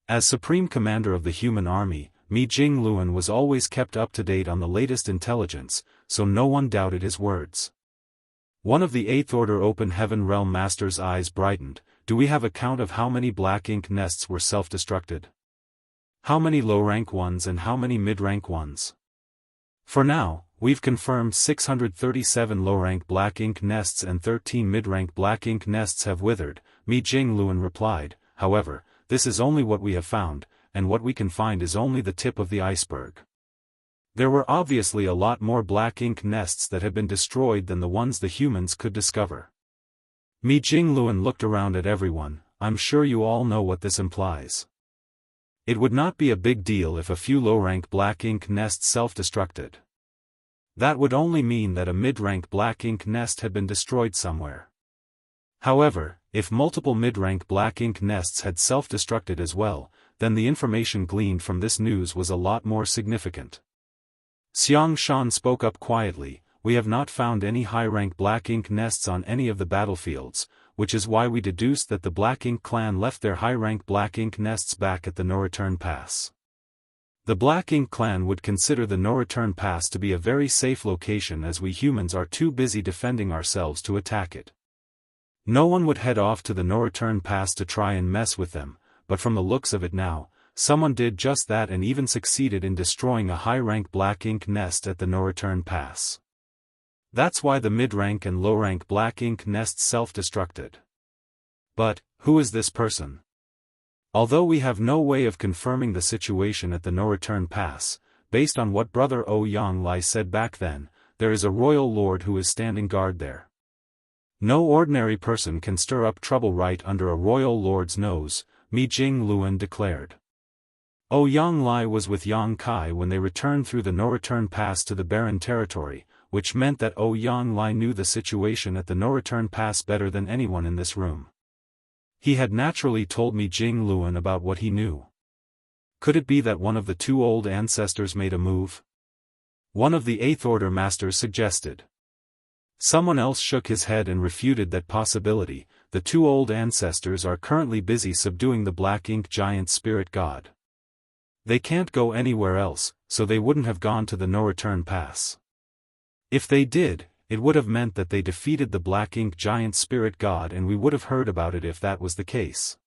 As Supreme Commander of the human army, Mi Jingluan was always kept up to date on the latest intelligence, so no one doubted his words. One of the Eighth Order Open Heaven Realm Masters' eyes brightened. Do we have a count of how many Black Ink nests were self-destructed? How many low-rank ones and how many mid-rank ones? For now, we've confirmed 637 low-rank Black Ink nests and 13 mid-rank Black Ink nests have withered, Mi Jingluan replied. However, this is only what we have found, and what we can find is only the tip of the iceberg. There were obviously a lot more black ink nests that had been destroyed than the ones the humans could discover. Mi Jingluan looked around at everyone. I'm sure you all know what this implies. It would not be a big deal if a few low-rank black ink nests self-destructed. That would only mean that a mid-rank black ink nest had been destroyed somewhere. However, if multiple mid-rank black ink nests had self-destructed as well, then the information gleaned from this news was a lot more significant. Xianxia spoke up quietly. We have not found any high-rank black ink nests on any of the battlefields, which is why we deduced that the Black Ink clan left their high-rank black ink nests back at the no-return pass. The Black Ink clan would consider the no-return pass to be a very safe location as we humans are too busy defending ourselves to attack it. No one would head off to the no-return pass to try and mess with them, but from the looks of it now, someone did just that and even succeeded in destroying a high-rank black ink nest at the no-return pass. That's why the mid-rank and low-rank black ink nests self-destructed. But, who is this person? Although we have no way of confirming the situation at the no-return pass, based on what Brother Yang Lai said back then, there is a royal lord who is standing guard there. No ordinary person can stir up trouble right under a royal lord's nose, Mi Jingluan declared. Yang Lai was with Yang Kai when they returned through the no-return pass to the barren territory, which meant that Yang Lai knew the situation at the no-return pass better than anyone in this room. He had naturally told Mi Jingluan about what he knew. Could it be that one of the two old ancestors made a move? One of the Eighth Order masters suggested. Someone else shook his head and refuted that possibility. The two old ancestors are currently busy subduing the Black Ink giant spirit god. They can't go anywhere else, so they wouldn't have gone to the no-return pass. If they did, it would have meant that they defeated the Black Ink giant spirit god and we would have heard about it if that was the case.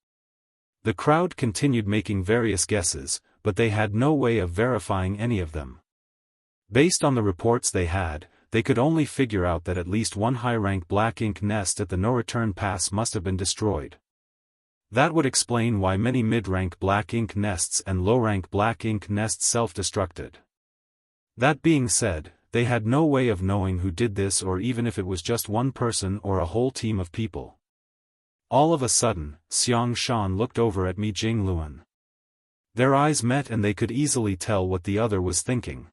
The crowd continued making various guesses, but they had no way of verifying any of them. Based on the reports they had, they could only figure out that at least one high-rank black ink nest at the no-return pass must have been destroyed. That would explain why many mid-rank black ink nests and low-rank black ink nests self-destructed. That being said, they had no way of knowing who did this or even if it was just one person or a whole team of people. All of a sudden, Xianxia looked over at Mi Jingluan. Their eyes met and they could easily tell what the other was thinking.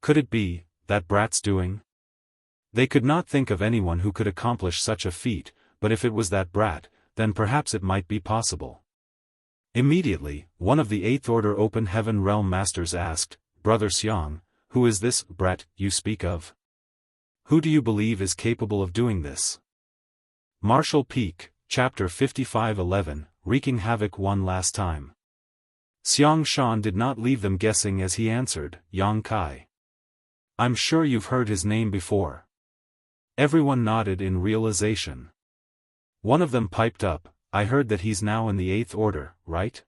Could it be that brat's doing? They could not think of anyone who could accomplish such a feat, but if it was that brat, then perhaps it might be possible. Immediately, one of the Eighth Order Open Heaven Realm Masters asked, Brother Xiang, who is this brat you speak of? Who do you believe is capable of doing this? Martial Peak, Chapter 55:11, Wreaking Havoc one last time. Xianxia did not leave them guessing as he answered, Yang Kai. I'm sure you've heard his name before. Everyone nodded in realization. One of them piped up, I heard that he's now in the Eighth Order, right?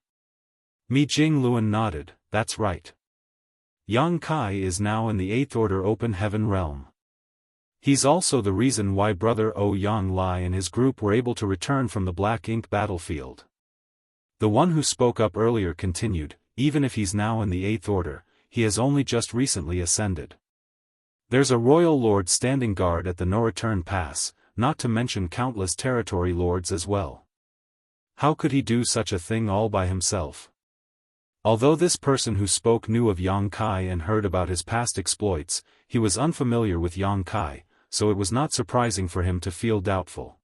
Mi Jingluan nodded, that's right. Yang Kai is now in the Eighth Order Open Heaven Realm. He's also the reason why Brother Yang Lai and his group were able to return from the Black Ink battlefield. The one who spoke up earlier continued, even if he's now in the Eighth Order, he has only just recently ascended. There's a royal lord standing guard at the no-return pass, not to mention countless territory lords as well. How could he do such a thing all by himself? Although this person who spoke knew of Yang Kai and heard about his past exploits, he was unfamiliar with Yang Kai, so it was not surprising for him to feel doubtful.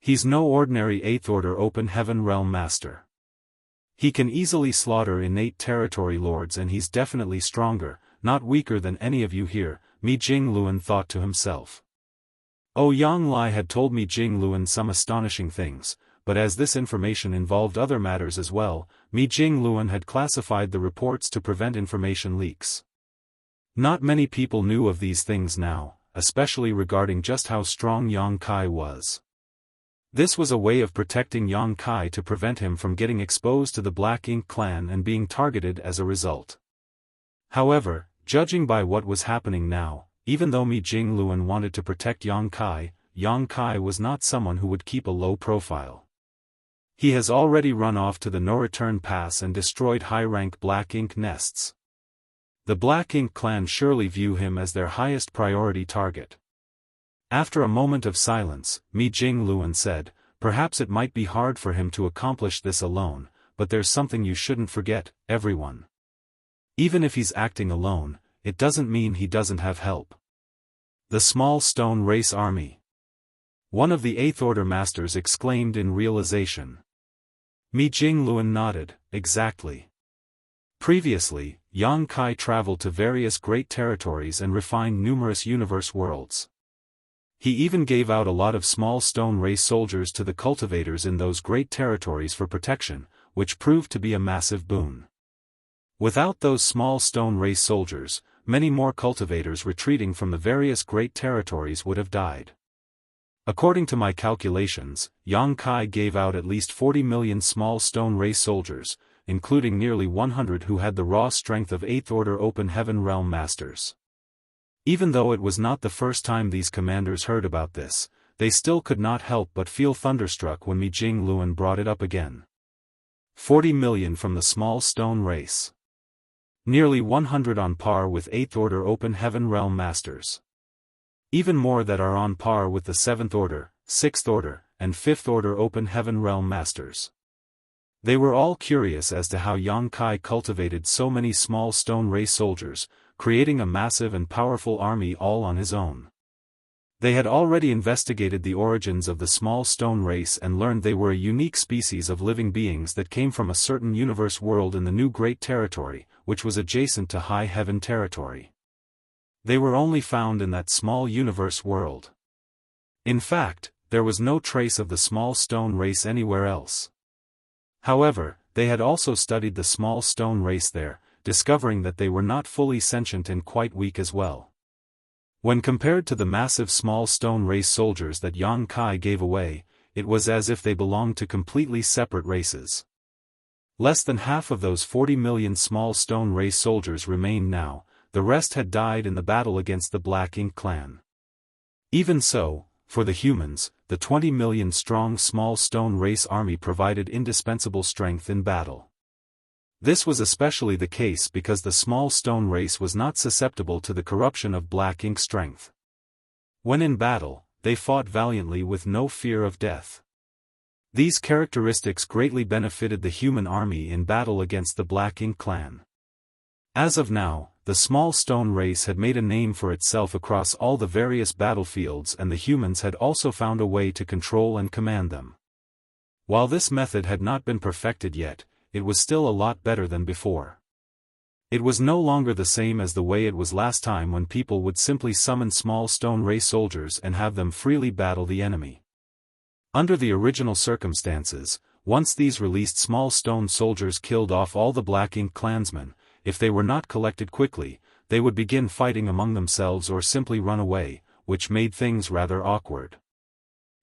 He's no ordinary Eighth Order Open Heaven Realm Master. He can easily slaughter innate territory lords and he's definitely stronger, not weaker than any of you here, Mi Jingluan thought to himself. Yang Lai had told Mi Jingluan some astonishing things, but as this information involved other matters as well, Mi Jingluan had classified the reports to prevent information leaks. Not many people knew of these things now, especially regarding just how strong Yang Kai was. This was a way of protecting Yang Kai to prevent him from getting exposed to the Black Ink clan and being targeted as a result. However, judging by what was happening now, even though Mi Jingluan wanted to protect Yang Kai was not someone who would keep a low profile. He has already run off to the no-return pass and destroyed high-rank Black Ink nests. The Black Ink clan surely view him as their highest priority target. After a moment of silence, Mi Jingluan said, "Perhaps it might be hard for him to accomplish this alone, but there's something you shouldn't forget, everyone. Even if he's acting alone, it doesn't mean he doesn't have help." The small stone race army. One of the Eighth Order masters exclaimed in realization. Mi Jingluan nodded, exactly. Previously, Yang Kai traveled to various great territories and refined numerous universe worlds. He even gave out a lot of small stone race soldiers to the cultivators in those great territories for protection, which proved to be a massive boon. Without those small stone race soldiers, many more cultivators retreating from the various great territories would have died. According to my calculations, Yang Kai gave out at least 40 million small stone race soldiers, including nearly 100 who had the raw strength of Eighth Order Open Heaven Realm Masters. Even though it was not the first time these commanders heard about this, they still could not help but feel thunderstruck when Mi Jingluan brought it up again. 40 million from the small stone race. Nearly 100 on par with Eighth Order Open Heaven Realm Masters. Even more that are on par with the Seventh Order, Sixth Order, and Fifth Order Open Heaven Realm Masters. They were all curious as to how Yang Kai cultivated so many small stone race soldiers, creating a massive and powerful army all on his own. They had already investigated the origins of the small stone race and learned they were a unique species of living beings that came from a certain universe world in the new Great Territory, which was adjacent to High Heaven Territory. They were only found in that small universe world. In fact, there was no trace of the small stone race anywhere else. However, they had also studied the small stone race there, discovering that they were not fully sentient and quite weak as well. When compared to the massive small stone race soldiers that Yang Kai gave away, it was as if they belonged to completely separate races. Less than half of those 40 million small stone race soldiers remained now, the rest had died in the battle against the Black Ink clan. Even so, for the humans, the 20 million strong small stone race army provided indispensable strength in battle. This was especially the case because the small stone race was not susceptible to the corruption of Black Ink strength. When in battle, they fought valiantly with no fear of death. These characteristics greatly benefited the human army in battle against the Black Ink clan. As of now, the small stone race had made a name for itself across all the various battlefields, and the humans had also found a way to control and command them. While this method had not been perfected yet, it was still a lot better than before. It was no longer the same as the way it was last time when people would simply summon small stone race soldiers and have them freely battle the enemy. Under the original circumstances, once these released small stone soldiers killed off all the Black Ink clansmen, if they were not collected quickly, they would begin fighting among themselves or simply run away, which made things rather awkward.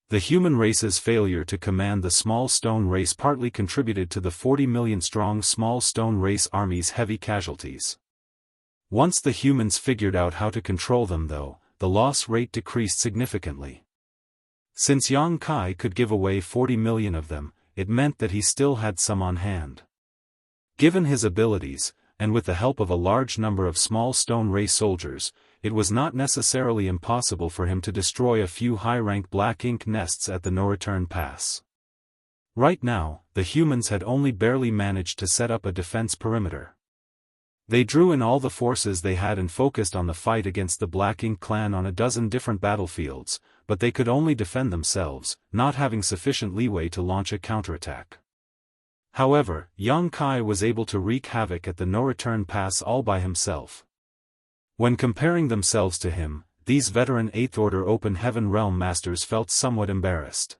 The human race's failure to command the small stone race partly contributed to the 40 million strong small stone race army's heavy casualties. Once the humans figured out how to control them though, the loss rate decreased significantly. Since Yang Kai could give away 40 million of them, it meant that he still had some on hand. Given his abilities, and with the help of a large number of small stone race soldiers, it was not necessarily impossible for him to destroy a few high-rank Black Ink nests at the no-return pass. Right now, the humans had only barely managed to set up a defense perimeter. They drew in all the forces they had and focused on the fight against the Black Ink clan on a dozen different battlefields, but they could only defend themselves, not having sufficient leeway to launch a counterattack. However, Yang Kai was able to wreak havoc at the no-return pass all by himself. When comparing themselves to him, these veteran Eighth Order Open Heaven Realm Masters felt somewhat embarrassed.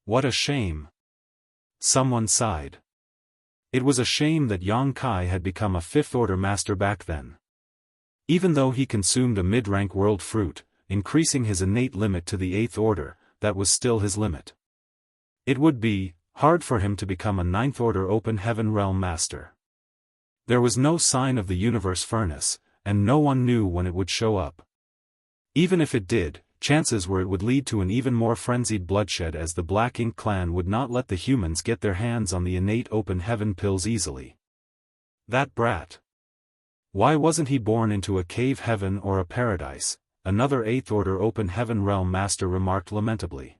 What a shame! Someone sighed. It was a shame that Yang Kai had become a Fifth Order Master back then. Even though he consumed a mid-rank world fruit, increasing his innate limit to the Eighth Order, that was still his limit. It would be hard for him to become a Ninth Order Open Heaven Realm Master. There was no sign of the universe furnace, and no one knew when it would show up. Even if it did, chances were it would lead to an even more frenzied bloodshed, as the Black Ink clan would not let the humans get their hands on the innate Open Heaven pills easily. That brat! Why wasn't he born into a cave heaven or a paradise? Another 8th Order Open Heaven Realm Master remarked lamentably.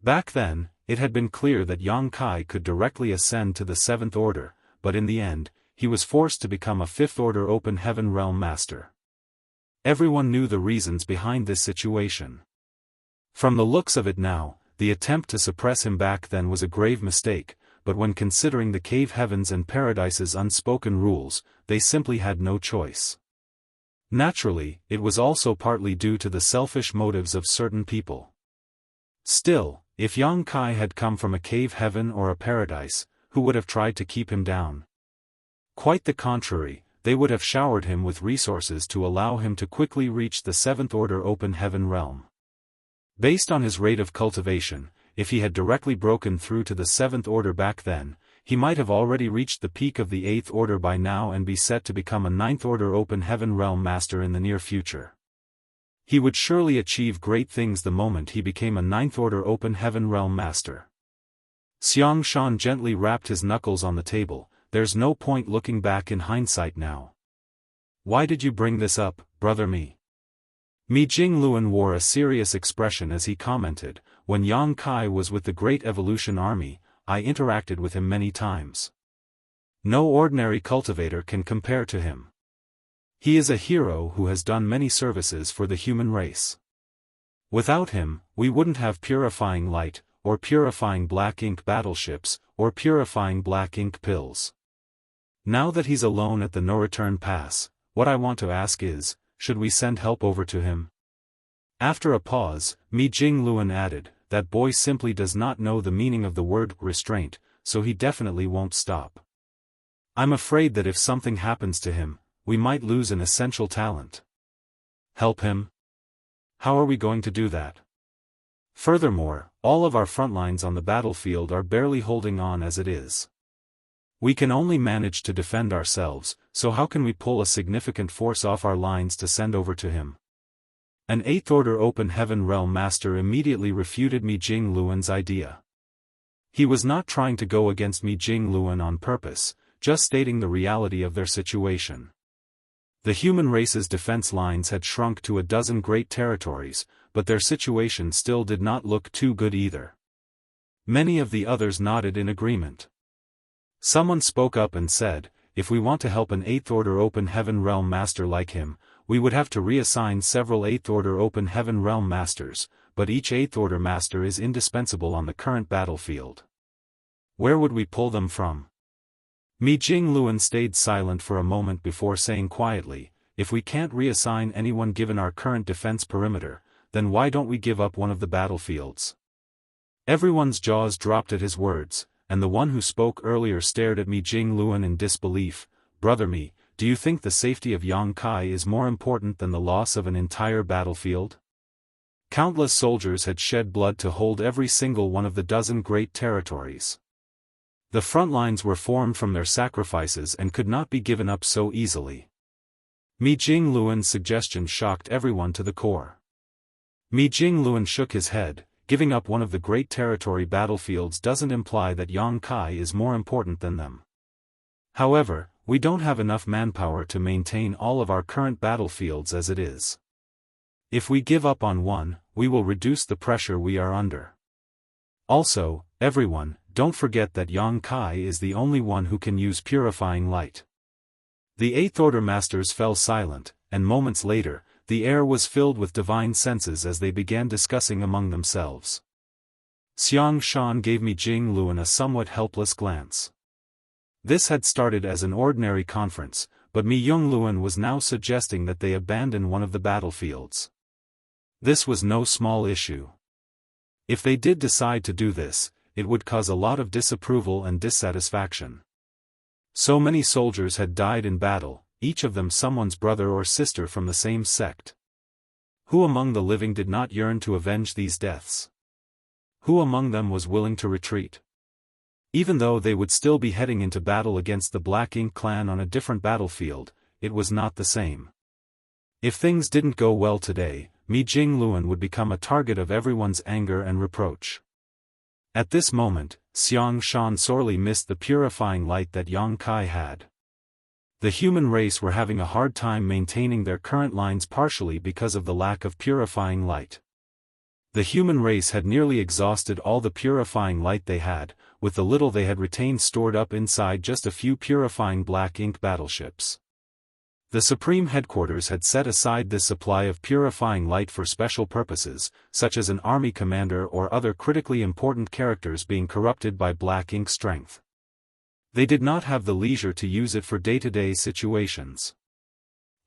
Back then, it had been clear that Yang Kai could directly ascend to the 7th Order, but in the end, he was forced to become a 5th Order Open Heaven Realm Master. Everyone knew the reasons behind this situation. From the looks of it now, the attempt to suppress him back then was a grave mistake, but when considering the cave heavens and paradise's unspoken rules, they simply had no choice. Naturally, it was also partly due to the selfish motives of certain people. Still, if Yang Kai had come from a cave heaven or a paradise, who would have tried to keep him down? Quite the contrary, they would have showered him with resources to allow him to quickly reach the 7th Order Open Heaven realm. Based on his rate of cultivation, if he had directly broken through to the 7th Order back then, he might have already reached the peak of the 8th Order by now and be set to become a 9th Order Open Heaven Realm Master in the near future. He would surely achieve great things the moment he became a 9th Order Open Heaven Realm Master. Xianxia gently rapped his knuckles on the table. There's no point looking back in hindsight now. Why did you bring this up, brother Mi? Mi Jingluan wore a serious expression as he commented, when Yang Kai was with the Great Evolution Army, I interacted with him many times. No ordinary cultivator can compare to him. He is a hero who has done many services for the human race. Without him, we wouldn't have purifying light, or purifying black ink battleships, or purifying black ink pills. Now that he's alone at the no-return pass, what I want to ask is, should we send help over to him? After a pause, Mi Jingluan added, that boy simply does not know the meaning of the word restraint, so he definitely won't stop. I'm afraid that if something happens to him, we might lose an essential talent. Help him? How are we going to do that? Furthermore, all of our front lines on the battlefield are barely holding on as it is. We can only manage to defend ourselves, so how can we pull a significant force off our lines to send over to him? An 8th Order Open Heaven Realm Master immediately refuted Mi Jingluan's idea. He was not trying to go against Mi Jingluan on purpose, just stating the reality of their situation. The human race's defense lines had shrunk to a dozen great territories, but their situation still did not look too good either. Many of the others nodded in agreement. Someone spoke up and said, if we want to help an 8th Order Open Heaven Realm Master like him, we would have to reassign several 8th Order Open Heaven Realm Masters, but each 8th Order Master is indispensable on the current battlefield. Where would we pull them from? Mi Jingluan stayed silent for a moment before saying quietly, if we can't reassign anyone given our current defense perimeter, then why don't we give up one of the battlefields? Everyone's jaws dropped at his words, and the one who spoke earlier stared at Mi Jingluan in disbelief. Brother Mi, do you think the safety of Yang Kai is more important than the loss of an entire battlefield? Countless soldiers had shed blood to hold every single one of the dozen great territories. The front lines were formed from their sacrifices and could not be given up so easily. Mi Jingluan's suggestion shocked everyone to the core. Mi Jingluan shook his head. Giving up one of the great territory battlefields doesn't imply that Yang Kai is more important than them. However, we don't have enough manpower to maintain all of our current battlefields as it is. If we give up on one, we will reduce the pressure we are under. Also, everyone, don't forget that Yang Kai is the only one who can use purifying light. The 8th Order Masters fell silent, and moments later, the air was filled with divine senses as they began discussing among themselves. Xianxia gave Mi Jingluan a somewhat helpless glance. This had started as an ordinary conference, but Mi Jingluan was now suggesting that they abandon one of the battlefields. This was no small issue. If they did decide to do this, it would cause a lot of disapproval and dissatisfaction. So many soldiers had died in battle, each of them someone's brother or sister from the same sect. Who among the living did not yearn to avenge these deaths? Who among them was willing to retreat? Even though they would still be heading into battle against the Black Ink clan on a different battlefield, it was not the same. If things didn't go well today, Mi Jingluan would become a target of everyone's anger and reproach. At this moment, Xianxia sorely missed the purifying light that Yang Kai had. The human race were having a hard time maintaining their current lines partially because of the lack of purifying light. The human race had nearly exhausted all the purifying light they had, with the little they had retained stored up inside just a few purifying black ink battleships. The Supreme Headquarters had set aside this supply of purifying light for special purposes, such as an army commander or other critically important characters being corrupted by black ink strength. They did not have the leisure to use it for day-to-day situations.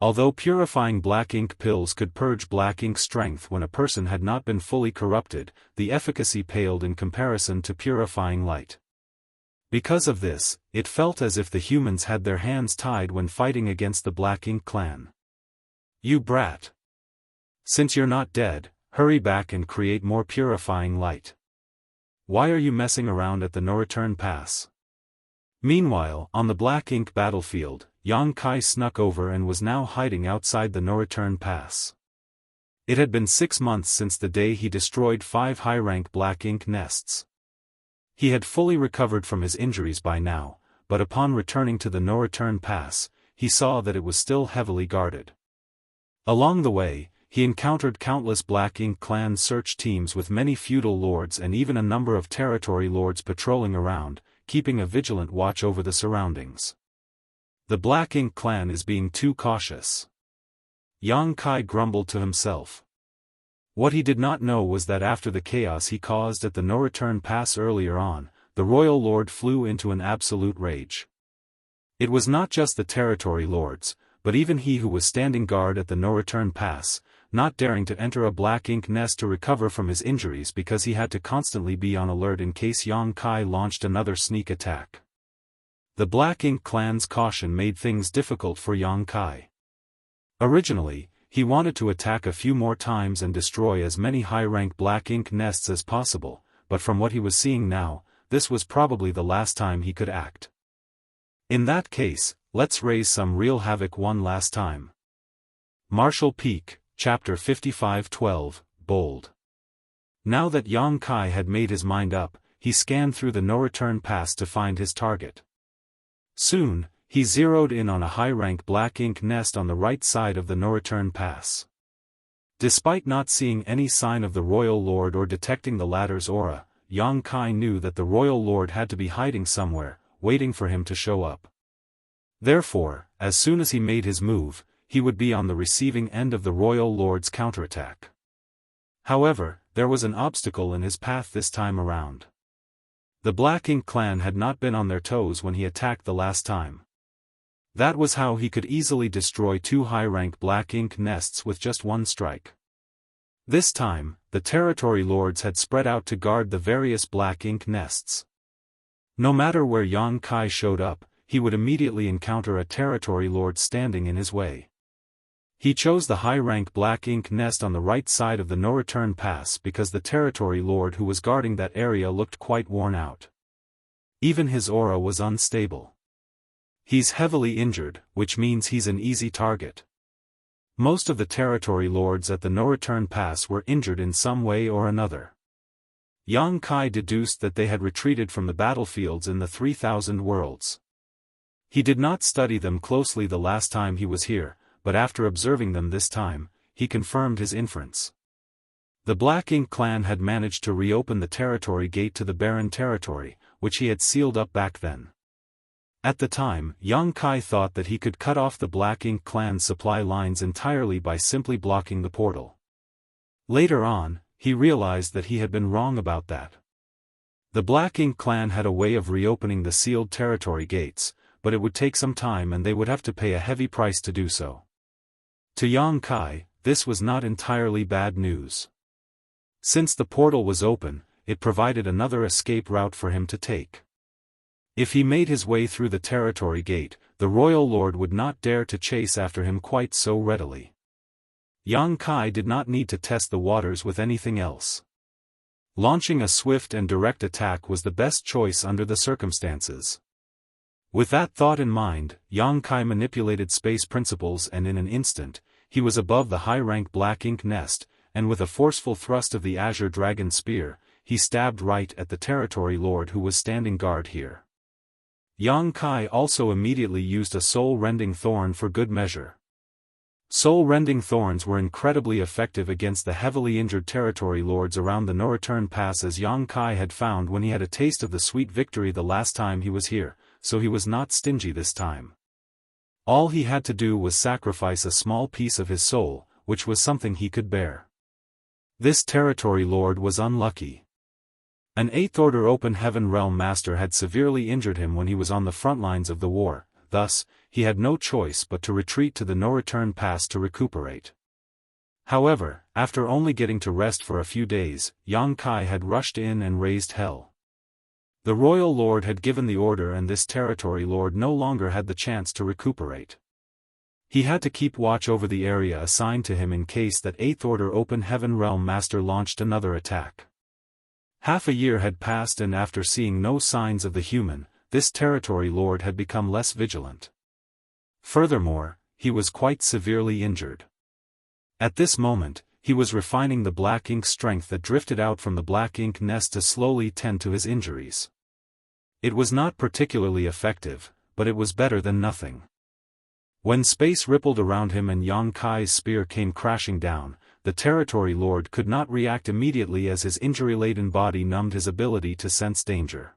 Although purifying black ink pills could purge black ink strength when a person had not been fully corrupted, the efficacy paled in comparison to purifying light. Because of this, it felt as if the humans had their hands tied when fighting against the Black Ink clan. "You brat! Since you're not dead, hurry back and create more purifying light. Why are you messing around at the no-return pass?" Meanwhile, on the Black Ink battlefield, Yang Kai snuck over and was now hiding outside the no-return pass. It had been 6 months since the day he destroyed 5 high-rank Black Ink nests. He had fully recovered from his injuries by now, but upon returning to the no-return pass, he saw that it was still heavily guarded. Along the way, he encountered countless Black Ink clan search teams with many feudal lords and even a number of territory lords patrolling around, keeping a vigilant watch over the surroundings. The Black Ink clan is being too cautious. Yang Kai grumbled to himself. What he did not know was that after the chaos he caused at the no-return pass earlier on, the royal lord flew into an absolute rage. It was not just the territory lords, but even he who was standing guard at the no-return pass, not daring to enter a Black Ink nest to recover from his injuries because he had to constantly be on alert in case Yang Kai launched another sneak attack. The Black Ink clan's caution made things difficult for Yang Kai. Originally, he wanted to attack a few more times and destroy as many high-rank Black Ink nests as possible, but from what he was seeing now, this was probably the last time he could act. In that case, let's raise some real havoc one last time. Martial Peak, Chapter 55-12, Bold. Now that Yang Kai had made his mind up, he scanned through the no-return pass to find his target. Soon, he zeroed in on a high-rank Black Ink nest on the right side of the no-return pass. Despite not seeing any sign of the Royal Lord or detecting the latter's aura, Yang Kai knew that the Royal Lord had to be hiding somewhere, waiting for him to show up. Therefore, as soon as he made his move, he would be on the receiving end of the Royal Lord's counterattack. However, there was an obstacle in his path this time around. The Black Ink clan had not been on their toes when he attacked the last time. That was how he could easily destroy 2 high-rank Black Ink nests with just one strike. This time, the territory lords had spread out to guard the various Black Ink nests. No matter where Yang Kai showed up, he would immediately encounter a territory lord standing in his way. He chose the high-rank Black Ink nest on the right side of the no-return pass because the territory lord who was guarding that area looked quite worn out. Even his aura was unstable. He's heavily injured, which means he's an easy target. Most of the territory lords at the no-return pass were injured in some way or another. Yang Kai deduced that they had retreated from the battlefields in the 3,000 worlds. He did not study them closely the last time he was here, but after observing them this time, he confirmed his inference. The Black Ink clan had managed to reopen the territory gate to the barren territory, which he had sealed up back then. At the time, Yang Kai thought that he could cut off the Black Ink clan's supply lines entirely by simply blocking the portal. Later on, he realized that he had been wrong about that. The Black Ink clan had a way of reopening the sealed territory gates, but it would take some time and they would have to pay a heavy price to do so. To Yang Kai, this was not entirely bad news. Since the portal was open, it provided another escape route for him to take. If he made his way through the territory gate, the Royal Lord would not dare to chase after him quite so readily. Yang Kai did not need to test the waters with anything else. Launching a swift and direct attack was the best choice under the circumstances. With that thought in mind, Yang Kai manipulated space principles and in an instant, he was above the high-rank Black Ink nest, and with a forceful thrust of the Azure Dragon Spear, he stabbed right at the territory lord who was standing guard here. Yang Kai also immediately used a soul-rending thorn for good measure. Soul-rending thorns were incredibly effective against the heavily injured territory lords around the no-return pass, as Yang Kai had found when he had a taste of the sweet victory the last time he was here, so he was not stingy this time. All he had to do was sacrifice a small piece of his soul, which was something he could bear. This territory lord was unlucky. An 8th Order Open Heaven Realm Master had severely injured him when he was on the front lines of the war, thus, he had no choice but to retreat to the no-return pass to recuperate. However, after only getting to rest for a few days, Yang Kai had rushed in and raised hell. The Royal Lord had given the order, and this territory lord no longer had the chance to recuperate. He had to keep watch over the area assigned to him in case that 8th Order Open Heaven Realm Master launched another attack. Half a year had passed, and after seeing no signs of the human, this territory lord had become less vigilant. Furthermore, he was quite severely injured. At this moment, he was refining the black ink strength that drifted out from the black ink nest to slowly tend to his injuries. It was not particularly effective, but it was better than nothing. When space rippled around him and Yang Kai's spear came crashing down, the territory lord could not react immediately, as his injury-laden body numbed his ability to sense danger.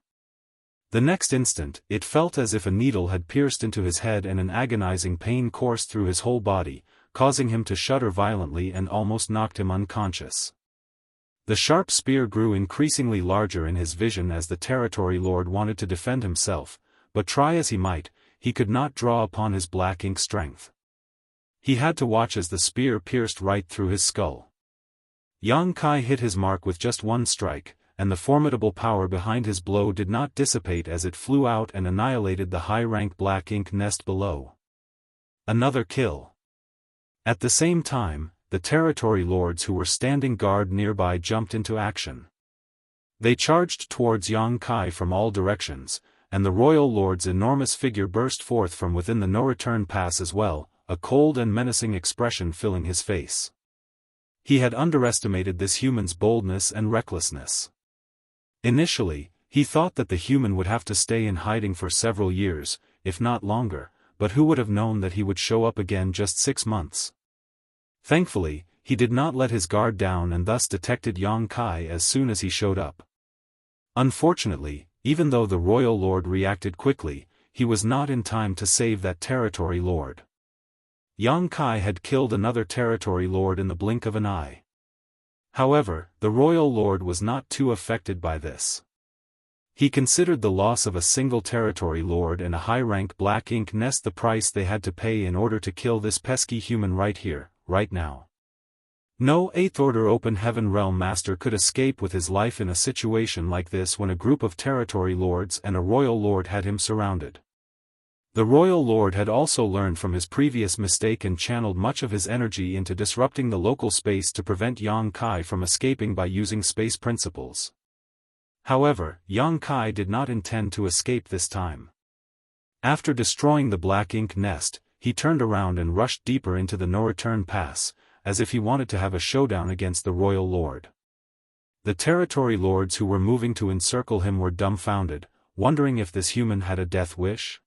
The next instant, it felt as if a needle had pierced into his head, and an agonizing pain coursed through his whole body, causing him to shudder violently and almost knocked him unconscious. The sharp spear grew increasingly larger in his vision as the territory lord wanted to defend himself, but try as he might, he could not draw upon his black ink strength. He had to watch as the spear pierced right through his skull. Yang Kai hit his mark with just one strike, and the formidable power behind his blow did not dissipate as it flew out and annihilated the high-rank black ink nest below. Another kill. At the same time, the territory lords who were standing guard nearby jumped into action. They charged towards Yang Kai from all directions, and the royal lord's enormous figure burst forth from within the no-return pass as well, a cold and menacing expression filling his face. He had underestimated this human's boldness and recklessness. Initially, he thought that the human would have to stay in hiding for several years, if not longer, but who would have known that he would show up again just 6 months? Thankfully, he did not let his guard down and thus detected Yang Kai as soon as he showed up. Unfortunately, even though the royal lord reacted quickly, he was not in time to save that territory lord. Yang Kai had killed another territory lord in the blink of an eye. However, the royal lord was not too affected by this. He considered the loss of a single territory lord and a high-rank black ink nest the price they had to pay in order to kill this pesky human right here, right now. No 8th Order Open Heaven Realm Master could escape with his life in a situation like this when a group of territory lords and a royal lord had him surrounded. The royal lord had also learned from his previous mistake and channeled much of his energy into disrupting the local space to prevent Yang Kai from escaping by using space principles. However, Yang Kai did not intend to escape this time. After destroying the black ink nest, he turned around and rushed deeper into the no-return pass, as if he wanted to have a showdown against the royal lord. The territory lords who were moving to encircle him were dumbfounded, wondering if this human had a death wish.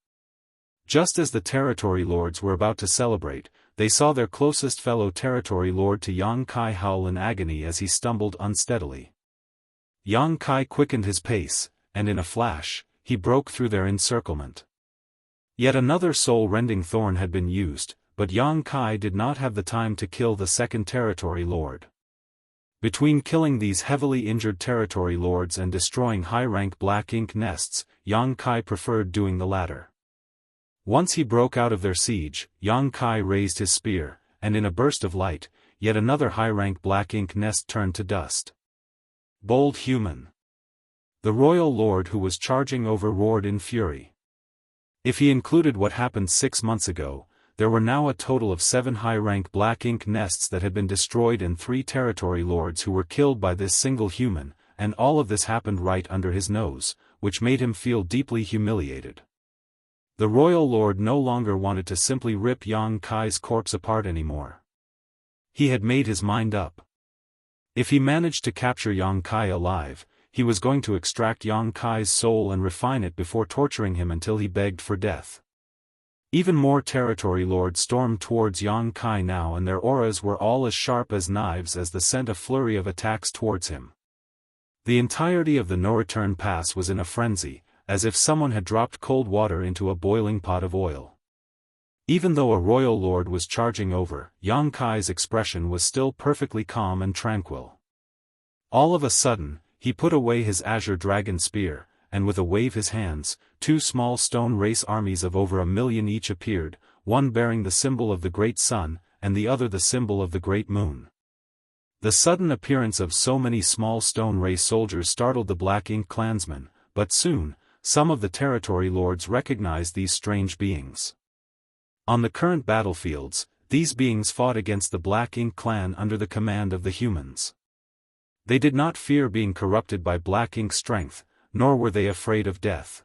Just as the territory lords were about to celebrate, they saw their closest fellow territory lord to Yang Kai howl in agony as he stumbled unsteadily. Yang Kai quickened his pace, and in a flash, he broke through their encirclement. Yet another soul-rending thorn had been used, but Yang Kai did not have the time to kill the second territory lord. Between killing these heavily injured territory lords and destroying high-rank black ink nests, Yang Kai preferred doing the latter. Once he broke out of their siege, Yang Kai raised his spear, and in a burst of light, yet another high-rank black ink nest turned to dust. Bold human! The royal lord who was charging over roared in fury. If he included what happened 6 months ago, there were now a total of 7 high-rank black ink nests that had been destroyed and 3 territory lords who were killed by this single human, and all of this happened right under his nose, which made him feel deeply humiliated. The royal lord no longer wanted to simply rip Yang Kai's corpse apart anymore. He had made his mind up. If he managed to capture Yang Kai alive, he was going to extract Yang Kai's soul and refine it before torturing him until he begged for death. Even more territory lords stormed towards Yang Kai now, and their auras were all as sharp as knives as they sent a flurry of attacks towards him. The entirety of the no-return pass was in a frenzy, as if someone had dropped cold water into a boiling pot of oil. Even though a royal lord was charging over, Yang Kai's expression was still perfectly calm and tranquil. All of a sudden, he put away his azure dragon spear, and with a wave his hands, 2 small stone race armies of over 1,000,000 each appeared, one bearing the symbol of the great sun, and the other the symbol of the great moon. The sudden appearance of so many small stone race soldiers startled the Black Ink clansmen, but soon, some of the territory lords recognized these strange beings. On the current battlefields, these beings fought against the Black Ink clan under the command of the humans. They did not fear being corrupted by Black Ink's strength, nor were they afraid of death.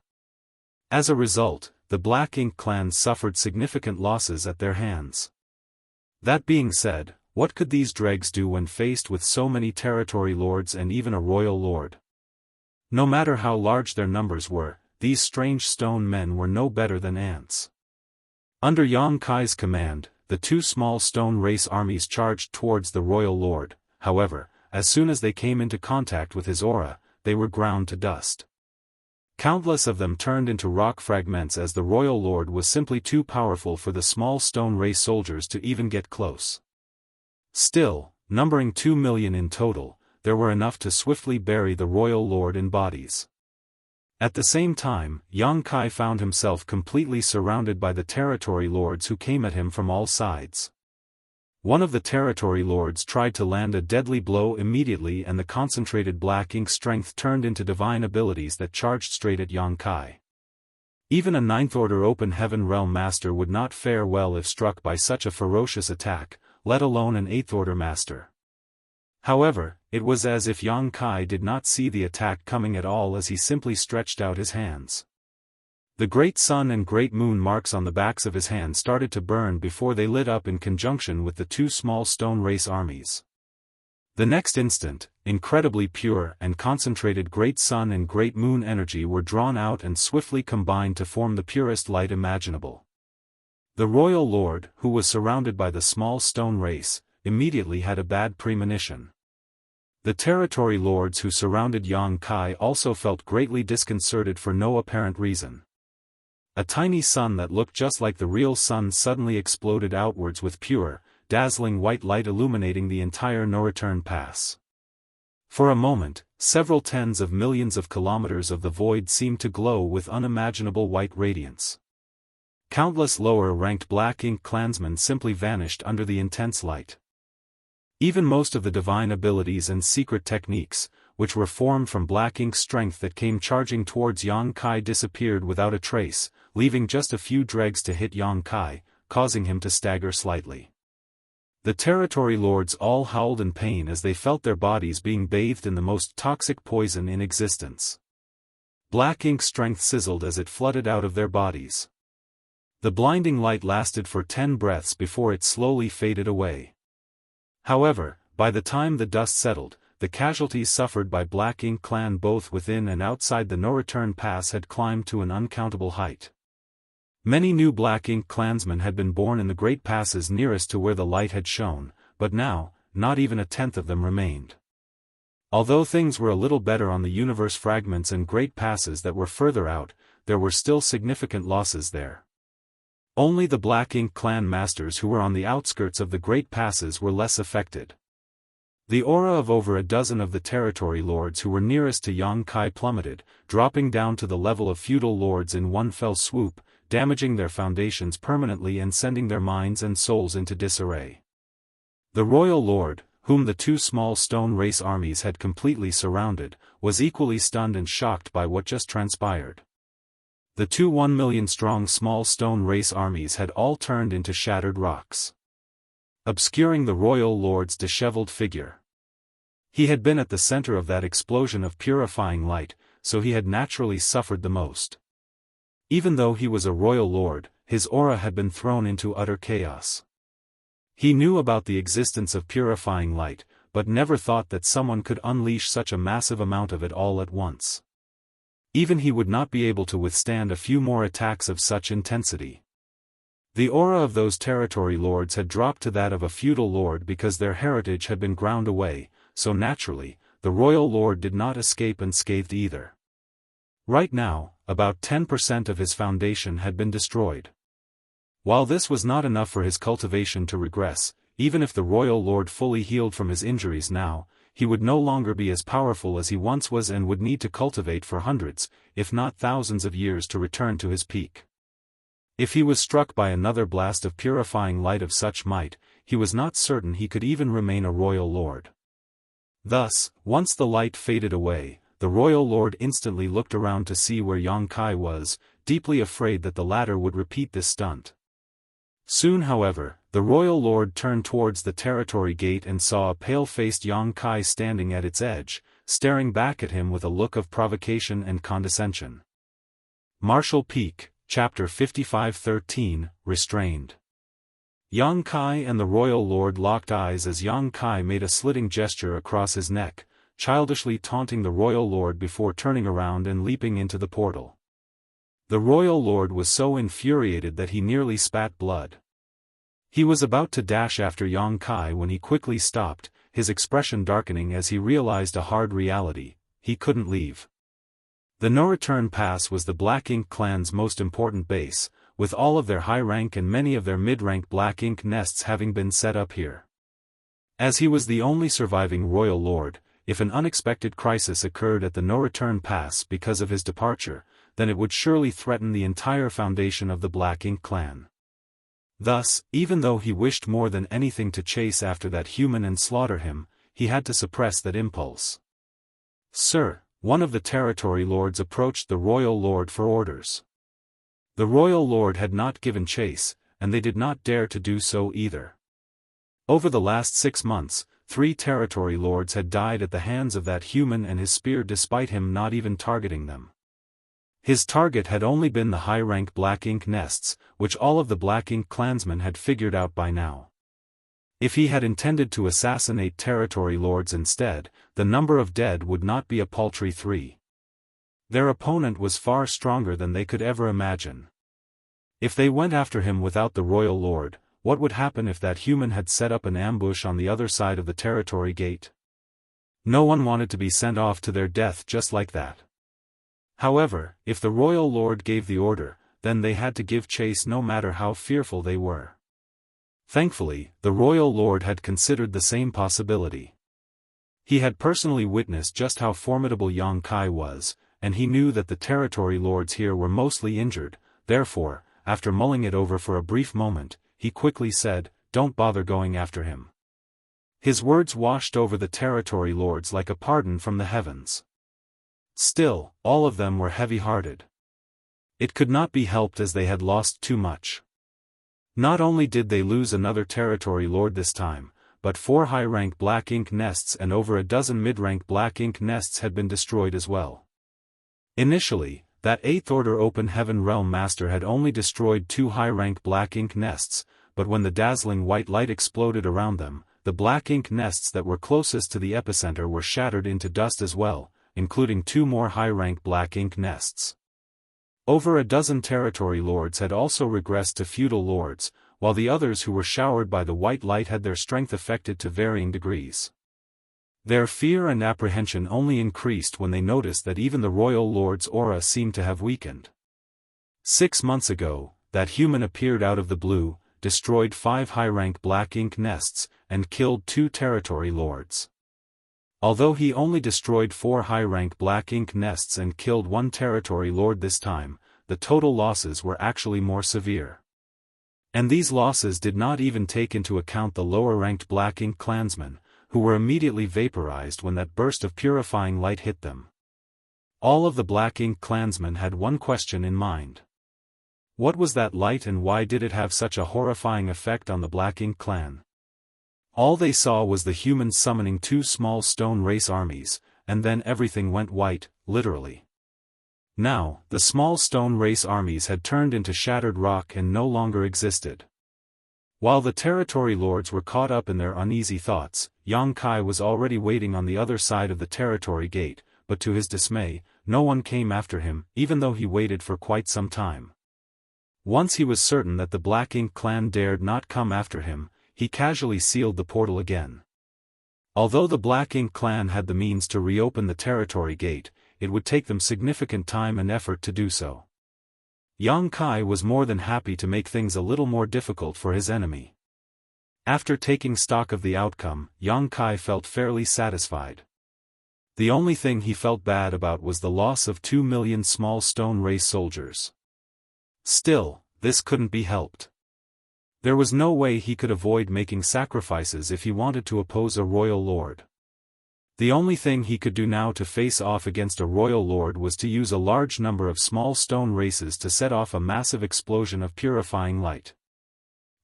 As a result, the Black Ink clan suffered significant losses at their hands. That being said, what could these dregs do when faced with so many territory lords and even a royal lord? No matter how large their numbers were, these strange stone men were no better than ants. Under Yang Kai's command, the 2 small stone race armies charged towards the royal lord. However, as soon as they came into contact with his aura, they were ground to dust. Countless of them turned into rock fragments, as the royal lord was simply too powerful for the small stone race soldiers to even get close. Still, numbering 2,000,000 in total, there were enough to swiftly bury the royal lord in bodies. At the same time, Yang Kai found himself completely surrounded by the territory lords who came at him from all sides. One of the territory lords tried to land a deadly blow immediately, and the concentrated Black Ink strength turned into divine abilities that charged straight at Yang Kai. Even a 9th Order Open Heaven Realm Master would not fare well if struck by such a ferocious attack, let alone an 8th Order Master. However, it was as if Yang Kai did not see the attack coming at all, as he simply stretched out his hands. The great sun and great moon marks on the backs of his hands started to burn before they lit up in conjunction with the 2 small stone race armies. The next instant, incredibly pure and concentrated great sun and great moon energy were drawn out and swiftly combined to form the purest light imaginable. The royal lord, who was surrounded by the small stone race, immediately had a bad premonition. The territory lords who surrounded Yang Kai also felt greatly disconcerted for no apparent reason. A tiny sun that looked just like the real sun suddenly exploded outwards with pure, dazzling white light illuminating the entire no-return pass. For a moment, several tens of millions of kilometers of the void seemed to glow with unimaginable white radiance. Countless lower-ranked Black Ink clansmen simply vanished under the intense light. Even most of the divine abilities and secret techniques, which were formed from Black Ink's strength that came charging towards Yang Kai, disappeared without a trace, leaving just a few dregs to hit Yang Kai, causing him to stagger slightly. The territory lords all howled in pain as they felt their bodies being bathed in the most toxic poison in existence. Black Ink's strength sizzled as it flooded out of their bodies. The blinding light lasted for 10 breaths before it slowly faded away. However, by the time the dust settled, the casualties suffered by Black Ink clan both within and outside the no-return pass had climbed to an uncountable height. Many new Black Ink clansmen had been born in the great passes nearest to where the light had shone, but now, not even a tenth of them remained. Although things were a little better on the universe fragments and great passes that were further out, there were still significant losses there. Only the Black Ink clan masters who were on the outskirts of the great passes were less affected. The aura of over a dozen of the territory lords who were nearest to Yang Kai plummeted, dropping down to the level of feudal lords in one fell swoop, damaging their foundations permanently and sending their minds and souls into disarray. The royal lord, whom the 2 small stone race armies had completely surrounded, was equally stunned and shocked by what just transpired. The 2 1,000,000-strong small stone race armies had all turned into shattered rocks, obscuring the royal lord's disheveled figure. He had been at the center of that explosion of purifying light, so he had naturally suffered the most. Even though he was a royal lord, his aura had been thrown into utter chaos. He knew about the existence of purifying light, but never thought that someone could unleash such a massive amount of it all at once. Even he would not be able to withstand a few more attacks of such intensity. The aura of those territory lords had dropped to that of a feudal lord because their heritage had been ground away, so naturally, the royal lord did not escape unscathed either. Right now, about 10% of his foundation had been destroyed. While this was not enough for his cultivation to regress, even if the royal lord fully healed from his injuries now, he would no longer be as powerful as he once was and would need to cultivate for hundreds, if not thousands of years to return to his peak. If he was struck by another blast of purifying light of such might, he was not certain he could even remain a royal lord. Thus, once the light faded away, the royal lord instantly looked around to see where Yang Kai was, deeply afraid that the latter would repeat this stunt. Soon however, the royal lord turned towards the territory gate and saw a pale-faced Yang Kai standing at its edge, staring back at him with a look of provocation and condescension. Martial Peak, Chapter 55-13, Restrained. Yang Kai and the royal lord locked eyes as Yang Kai made a slitting gesture across his neck, childishly taunting the royal lord before turning around and leaping into the portal. The royal lord was so infuriated that he nearly spat blood. He was about to dash after Yang Kai when he quickly stopped, his expression darkening as he realized a hard reality: he couldn't leave. The no-return pass was the Black Ink clan's most important base, with all of their high rank and many of their mid-rank Black Ink nests having been set up here. As he was the only surviving royal lord, if an unexpected crisis occurred at the no-return pass because of his departure, then it would surely threaten the entire foundation of the Black Ink clan. Thus, even though he wished more than anything to chase after that human and slaughter him, he had to suppress that impulse. "Sir," one of the territory lords approached the royal lord for orders. The royal lord had not given chase, and they did not dare to do so either. Over the last 6 months, 3 territory lords had died at the hands of that human and his spear despite him not even targeting them. His target had only been the high-rank Black Ink nests, which all of the Black Ink clansmen had figured out by now. If he had intended to assassinate territory lords instead, the number of dead would not be a paltry 3. Their opponent was far stronger than they could ever imagine. If they went after him without the royal lord, what would happen if that human had set up an ambush on the other side of the territory gate? No one wanted to be sent off to their death just like that. However, if the royal lord gave the order, then they had to give chase no matter how fearful they were. Thankfully, the royal lord had considered the same possibility. He had personally witnessed just how formidable Yang Kai was, and he knew that the territory lords here were mostly injured. Therefore, after mulling it over for a brief moment, he quickly said, "Don't bother going after him." His words washed over the territory lords like a pardon from the heavens. Still, all of them were heavy-hearted. It could not be helped as they had lost too much. Not only did they lose another territory lord this time, but 4 high-rank Black Ink nests and over a dozen mid-rank Black Ink nests had been destroyed as well. Initially, that 8th Order Open Heaven Realm Master had only destroyed 2 high-rank Black Ink nests, but when the dazzling white light exploded around them, the Black Ink nests that were closest to the epicenter were shattered into dust as well, including 2 more high-rank Black Ink nests. Over a dozen territory lords had also regressed to feudal lords, while the others who were showered by the white light had their strength affected to varying degrees. Their fear and apprehension only increased when they noticed that even the royal lord's aura seemed to have weakened. 6 months ago, that human appeared out of the blue, destroyed 5 high-rank Black Ink nests, and killed 2 territory lords. Although he only destroyed 4 high-rank Black Ink nests and killed 1 territory lord this time, the total losses were actually more severe. And these losses did not even take into account the lower-ranked Black Ink clansmen, who were immediately vaporized when that burst of purifying light hit them. All of the Black Ink clansmen had one question in mind. What was that light and why did it have such a horrifying effect on the Black Ink clan? All they saw was the humans summoning 2 small stone race armies, and then everything went white, literally. Now, the small stone race armies had turned into shattered rock and no longer existed. While the territory lords were caught up in their uneasy thoughts, Yang Kai was already waiting on the other side of the territory gate, but to his dismay, no one came after him, even though he waited for quite some time. Once he was certain that the Black Ink clan dared not come after him, he casually sealed the portal again. Although the Black Ink clan had the means to reopen the territory gate, it would take them significant time and effort to do so. Yang Kai was more than happy to make things a little more difficult for his enemy. After taking stock of the outcome, Yang Kai felt fairly satisfied. The only thing he felt bad about was the loss of 2 million small stone race soldiers. Still, this couldn't be helped. There was no way he could avoid making sacrifices if he wanted to oppose a royal lord. The only thing he could do now to face off against a royal lord was to use a large number of small stone races to set off a massive explosion of purifying light.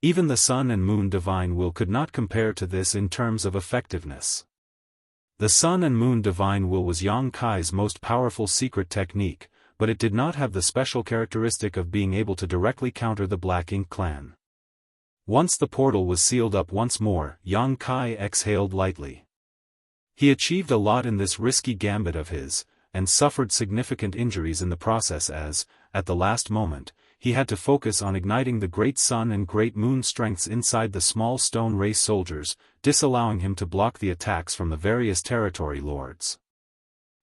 Even the Sun and Moon Divine Will could not compare to this in terms of effectiveness. The Sun and Moon Divine Will was Yang Kai's most powerful secret technique, but it did not have the special characteristic of being able to directly counter the Black Ink clan. Once the portal was sealed up once more, Yang Kai exhaled lightly. He achieved a lot in this risky gambit of his, and suffered significant injuries in the process as, at the last moment, he had to focus on igniting the Great Sun and Great Moon strengths inside the small stone race soldiers, disallowing him to block the attacks from the various territory lords.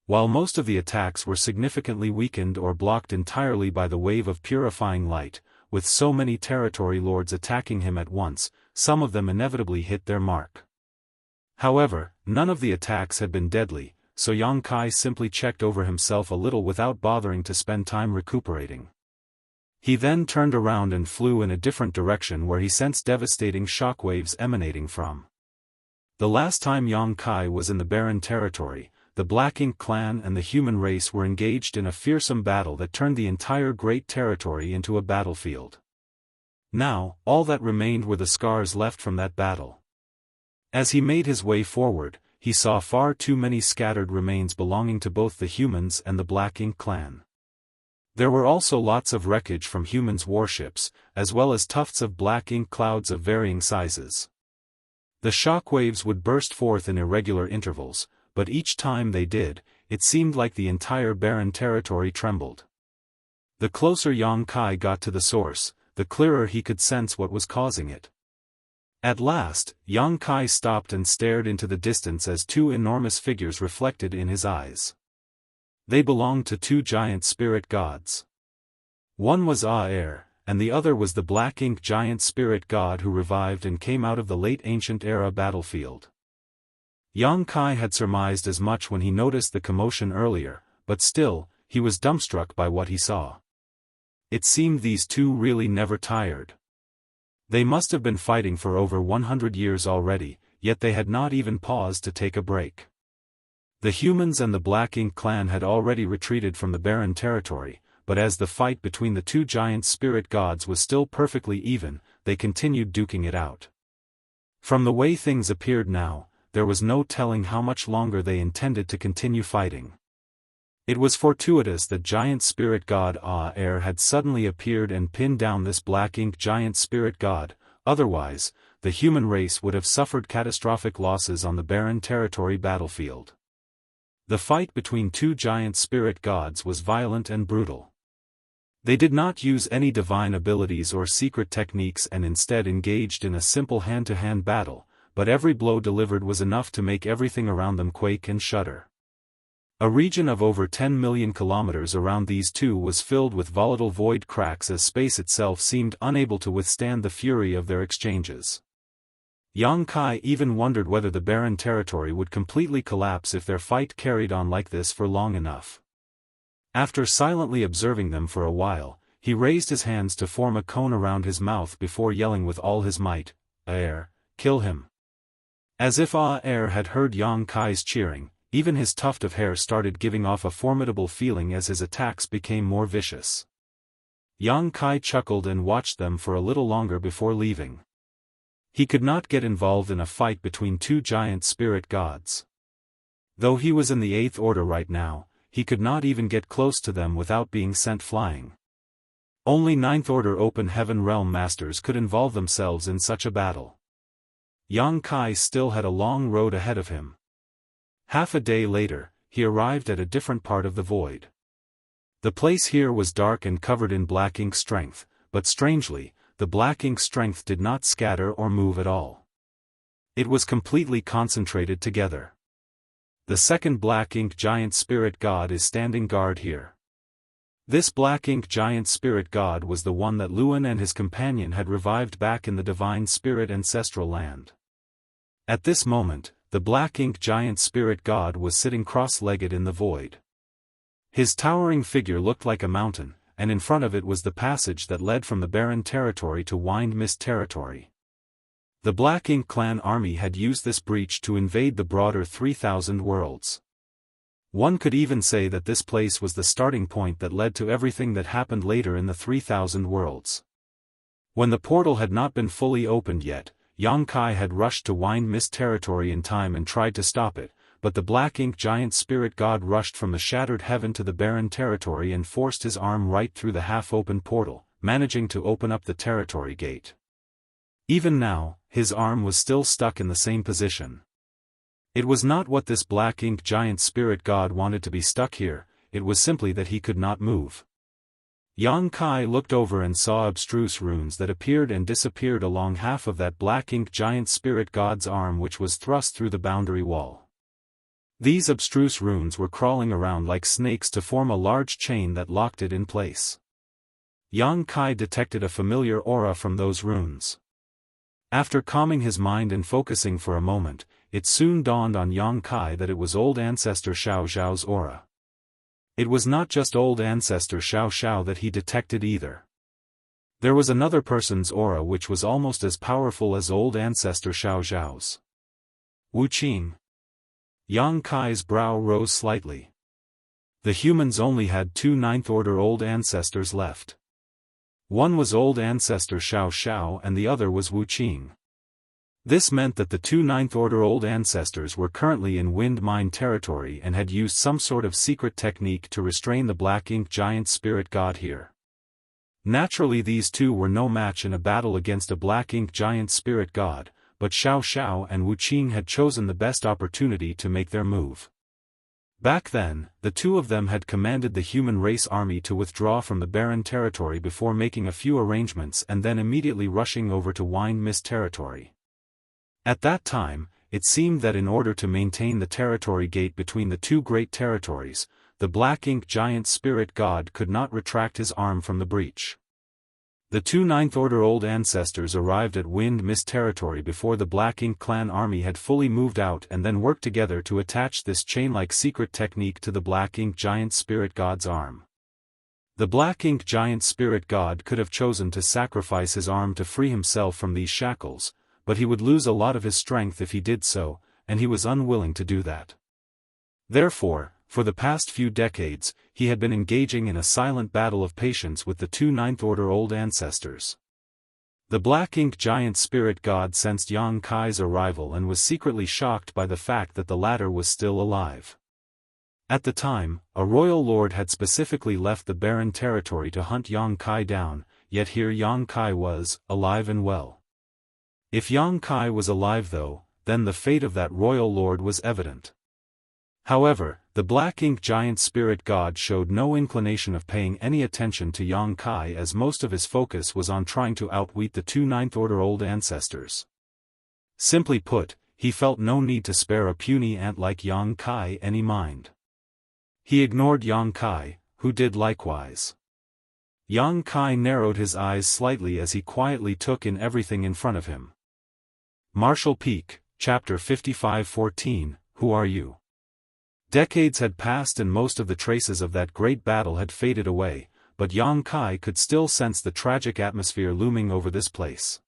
While most of the attacks were significantly weakened or blocked entirely by the wave of purifying light, with so many territory lords attacking him at once, some of them inevitably hit their mark. However, none of the attacks had been deadly, so Yang Kai simply checked over himself a little without bothering to spend time recuperating. He then turned around and flew in a different direction where he sensed devastating shockwaves emanating from. The last time Yang Kai was in the barren territory, the Black Ink clan and the human race were engaged in a fearsome battle that turned the entire great territory into a battlefield. Now, all that remained were the scars left from that battle. As he made his way forward, he saw far too many scattered remains belonging to both the humans and the Black Ink clan. There were also lots of wreckage from humans' warships, as well as tufts of black ink clouds of varying sizes. The shockwaves would burst forth in irregular intervals, but each time they did, it seemed like the entire barren territory trembled. The closer Yang Kai got to the source, the clearer he could sense what was causing it. At last, Yang Kai stopped and stared into the distance as two enormous figures reflected in his eyes. They belonged to two giant spirit gods. One was Aer, and the other was the black ink giant spirit god who revived and came out of the late ancient era battlefield. Yang Kai had surmised as much when he noticed the commotion earlier, but still, he was dumbstruck by what he saw. It seemed these two really never tired. They must have been fighting for over 100 years already, yet they had not even paused to take a break. The humans and the Black Ink clan had already retreated from the barren territory, but as the fight between the two giant spirit gods was still perfectly even, they continued duking it out. From the way things appeared now, there was no telling how much longer they intended to continue fighting. It was fortuitous that giant spirit god Aer had suddenly appeared and pinned down this black ink giant spirit god, otherwise, the human race would have suffered catastrophic losses on the barren territory battlefield. The fight between two giant spirit gods was violent and brutal. They did not use any divine abilities or secret techniques and instead engaged in a simple hand-to-hand battle, but every blow delivered was enough to make everything around them quake and shudder. A region of over 10 million kilometers around these two was filled with volatile void cracks as space itself seemed unable to withstand the fury of their exchanges. Yang Kai even wondered whether the barren territory would completely collapse if their fight carried on like this for long enough. After silently observing them for a while, he raised his hands to form a cone around his mouth before yelling with all his might, "Aer, kill him." As if Aer had heard Yang Kai's cheering, even his tuft of hair started giving off a formidable feeling as his attacks became more vicious. Yang Kai chuckled and watched them for a little longer before leaving. He could not get involved in a fight between two giant spirit gods. Though he was in the 8th order right now, he could not even get close to them without being sent flying. Only Ninth Order Open Heaven Realm Masters could involve themselves in such a battle. Yang Kai still had a long road ahead of him. Half a day later, he arrived at a different part of the void. The place here was dark and covered in black ink strength, but strangely, the black ink strength did not scatter or move at all. It was completely concentrated together. The second black ink giant spirit god is standing guard here. This black ink giant spirit god was the one that Luan and his companion had revived back in the divine spirit ancestral land. At this moment, the black ink giant spirit god was sitting cross-legged in the void. His towering figure looked like a mountain, and in front of it was the passage that led from the barren territory to Wind Mist territory. The Black Ink clan army had used this breach to invade the broader 3,000 worlds. One could even say that this place was the starting point that led to everything that happened later in the 3,000 worlds. When the portal had not been fully opened yet, Yang Kai had rushed to Wind Mist territory in time and tried to stop it, but the Black Ink giant spirit god rushed from the shattered heaven to the barren territory and forced his arm right through the half-open portal, managing to open up the territory gate. Even now, his arm was still stuck in the same position. It was not what this Black Ink giant spirit god wanted to be stuck here, it was simply that he could not move. Yang Kai looked over and saw abstruse runes that appeared and disappeared along half of that Black Ink giant spirit god's arm, which was thrust through the boundary wall. These abstruse runes were crawling around like snakes to form a large chain that locked it in place. Yang Kai detected a familiar aura from those runes. After calming his mind and focusing for a moment, it soon dawned on Yang Kai that it was old ancestor Xiao Xiao's aura. It was not just old ancestor Xiao Xiao that he detected either. There was another person's aura which was almost as powerful as old ancestor Xiao Xiao's. Wuxia. Yang Kai's brow rose slightly. The humans only had 2 Ninth Order old ancestors left. One was old ancestor Xiao Xiao and the other was Wuxia. This meant that the 2 Ninth Order old ancestors were currently in Wind Mine territory and had used some sort of secret technique to restrain the Black Ink giant spirit god here. Naturally, these two were no match in a battle against a Black Ink giant spirit god, but Xiao Xiao and Wuxia had chosen the best opportunity to make their move. Back then, the two of them had commanded the human race army to withdraw from the barren territory before making a few arrangements and then immediately rushing over to Wind Mist territory. At that time, it seemed that in order to maintain the territory gate between the two great territories, the Black Ink giant spirit god could not retract his arm from the breach. The 2 Ninth Order old ancestors arrived at Wind Mist territory before the Black Ink clan army had fully moved out and then worked together to attach this chain-like secret technique to the Black Ink giant spirit god's arm. The Black Ink giant spirit god could have chosen to sacrifice his arm to free himself from these shackles, but he would lose a lot of his strength if he did so, and he was unwilling to do that. Therefore, for the past few decades, he had been engaging in a silent battle of patience with the 2 Ninth Order old ancestors. The Black Ink giant spirit god sensed Yang Kai's arrival and was secretly shocked by the fact that the latter was still alive. At the time, a royal lord had specifically left the barren territory to hunt Yang Kai down, yet here Yang Kai was, alive and well. If Yang Kai was alive though, then the fate of that royal lord was evident. However, the Black Ink giant spirit god showed no inclination of paying any attention to Yang Kai, as most of his focus was on trying to outwit the 2 Ninth Order old ancestors. Simply put, he felt no need to spare a puny ant like Yang Kai any mind. He ignored Yang Kai, who did likewise. Yang Kai narrowed his eyes slightly as he quietly took in everything in front of him. Martial Peak, Chapter 55-14, Who Are You? Decades had passed and most of the traces of that great battle had faded away, but Yang Kai could still sense the tragic atmosphere looming over this place.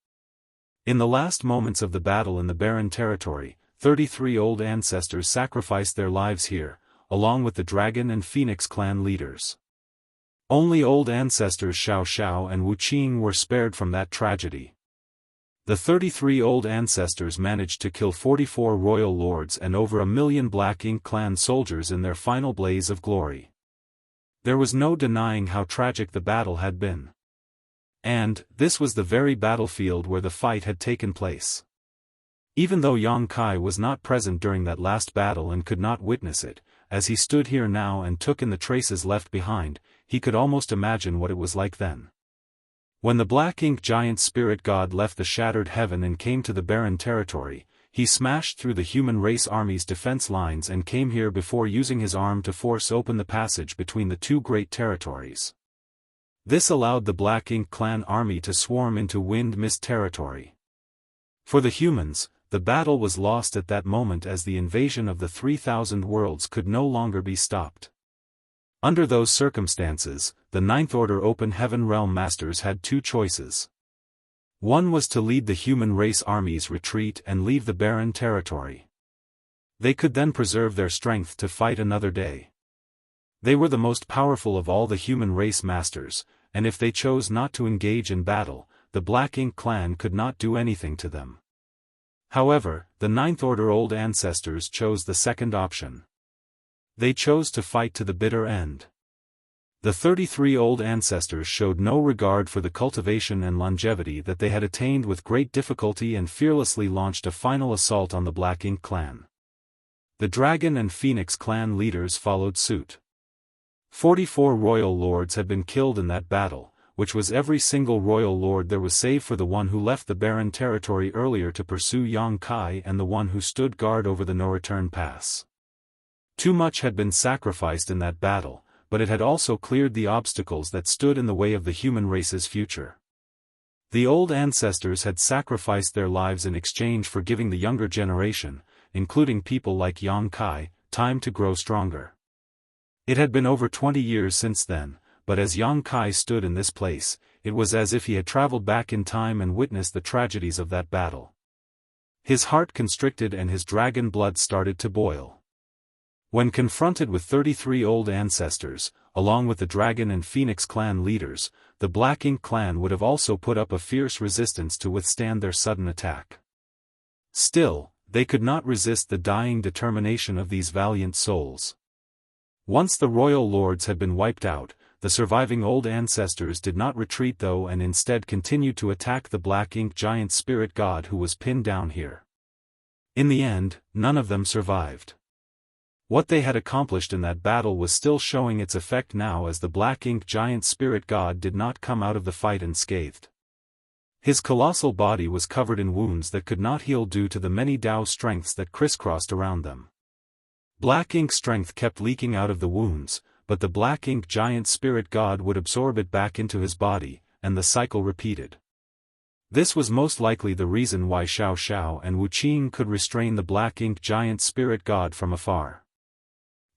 In the last moments of the battle in the barren territory, 33 old ancestors sacrificed their lives here, along with the Dragon and Phoenix clan leaders. Only old ancestors Xiao Xiao and Wuxia were spared from that tragedy. The 33 old ancestors managed to kill 44 royal lords and over 1 million Black Ink clan soldiers in their final blaze of glory. There was no denying how tragic the battle had been. And, this was the very battlefield where the fight had taken place. Even though Yang Kai was not present during that last battle and could not witness it, as he stood here now and took in the traces left behind, he could almost imagine what it was like then. When the black ink giant spirit god left the shattered heaven and came to the barren territory, he smashed through the human race army's defense lines and came here before using his arm to force open the passage between the two great territories. This allowed the Black Ink clan army to swarm into Wind Mist territory. For the humans, the battle was lost at that moment as the invasion of the 3,000 worlds could no longer be stopped. Under those circumstances, the Ninth Order Open Heaven Realm Masters had two choices. One was to lead the human race army's retreat and leave the barren territory. They could then preserve their strength to fight another day. They were the most powerful of all the human race masters, and if they chose not to engage in battle, the Black Ink clan could not do anything to them. However, the Ninth Order Old Ancestors chose the second option. They chose to fight to the bitter end. The 33 Old Ancestors showed no regard for the cultivation and longevity that they had attained with great difficulty and fearlessly launched a final assault on the Black Ink clan. The Dragon and Phoenix clan leaders followed suit. 44 royal lords had been killed in that battle, which was every single royal lord there was save for the one who left the barren territory earlier to pursue Yang Kai and the one who stood guard over the no-return pass. Too much had been sacrificed in that battle, but it had also cleared the obstacles that stood in the way of the human race's future. The old ancestors had sacrificed their lives in exchange for giving the younger generation, including people like Yang Kai, time to grow stronger. It had been over 20 years since then, but as Yang Kai stood in this place, it was as if he had traveled back in time and witnessed the tragedies of that battle. His heart constricted and his dragon blood started to boil. When confronted with 33 old ancestors, along with the Dragon and Phoenix clan leaders, the Black Ink clan would have also put up a fierce resistance to withstand their sudden attack. Still, they could not resist the dying determination of these valiant souls. Once the royal lords had been wiped out, the surviving old ancestors did not retreat though and instead continued to attack the Black Ink giant spirit god who was pinned down here. In the end, none of them survived. What they had accomplished in that battle was still showing its effect now as the Black Ink giant spirit god did not come out of the fight unscathed. His colossal body was covered in wounds that could not heal due to the many Dao strengths that crisscrossed around them. Black Ink strength kept leaking out of the wounds, but the Black Ink giant spirit god would absorb it back into his body, and the cycle repeated. This was most likely the reason why Xiao Xiao and Wu Qing could restrain the Black Ink giant spirit god from afar.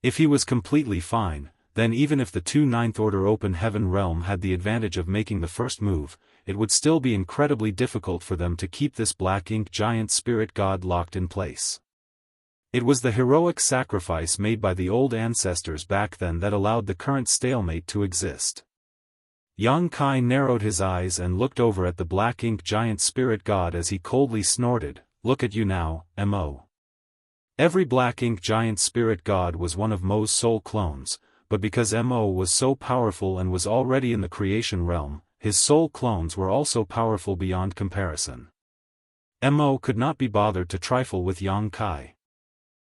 If he was completely fine, then even if the two Ninth Order Open Heaven Realm had the advantage of making the first move, it would still be incredibly difficult for them to keep this Black Ink giant spirit god locked in place. It was the heroic sacrifice made by the old ancestors back then that allowed the current stalemate to exist. Yang Kai narrowed his eyes and looked over at the Black Ink giant spirit god as he coldly snorted, "Look at you now, Mo." Every Black Ink giant spirit god was one of Mo's soul clones, but because Mo was so powerful and was already in the creation realm, his soul clones were also powerful beyond comparison. Mo could not be bothered to trifle with Yang Kai.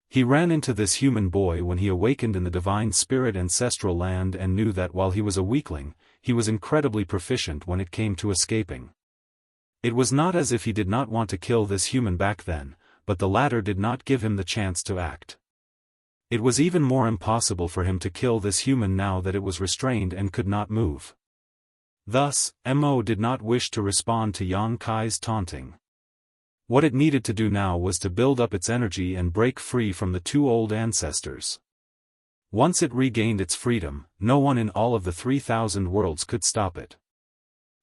He ran into this human boy when he awakened in the divine spirit ancestral land and knew that while he was a weakling, he was incredibly proficient when it came to escaping. It was not as if he did not want to kill this human back then, but the latter did not give him the chance to act. It was even more impossible for him to kill this human now that it was restrained and could not move. Thus, Mo did not wish to respond to Yang Kai's taunting. What it needed to do now was to build up its energy and break free from the two old ancestors. Once it regained its freedom, no one in all of the 3,000 worlds could stop it.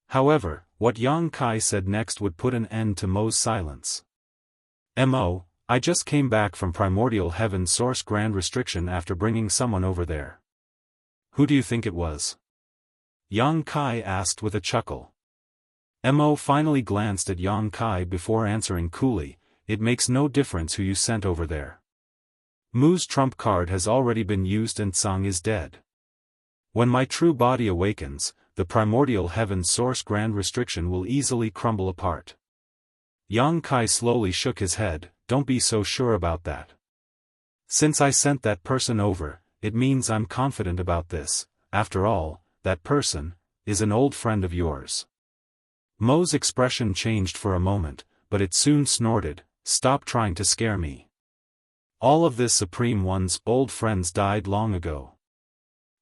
However, what Yang Kai said next would put an end to Mo's silence. Mo, I just came back from Primordial Heaven Source Grand Restriction after bringing someone over there. Who do you think it was? Yang Kai asked with a chuckle. Mo finally glanced at Yang Kai before answering coolly, "It makes no difference who you sent over there. Mu's trump card has already been used and Tsang is dead. When my true body awakens, the primordial heaven's source grand restriction will easily crumble apart. Yang Kai slowly shook his head. Don't be so sure about that. Since I sent that person over, it means I'm confident about this. After all, that person is an old friend of yours. Mo's expression changed for a moment, but it soon snorted, "Stop trying to scare me. All of this Supreme One's old friends died long ago.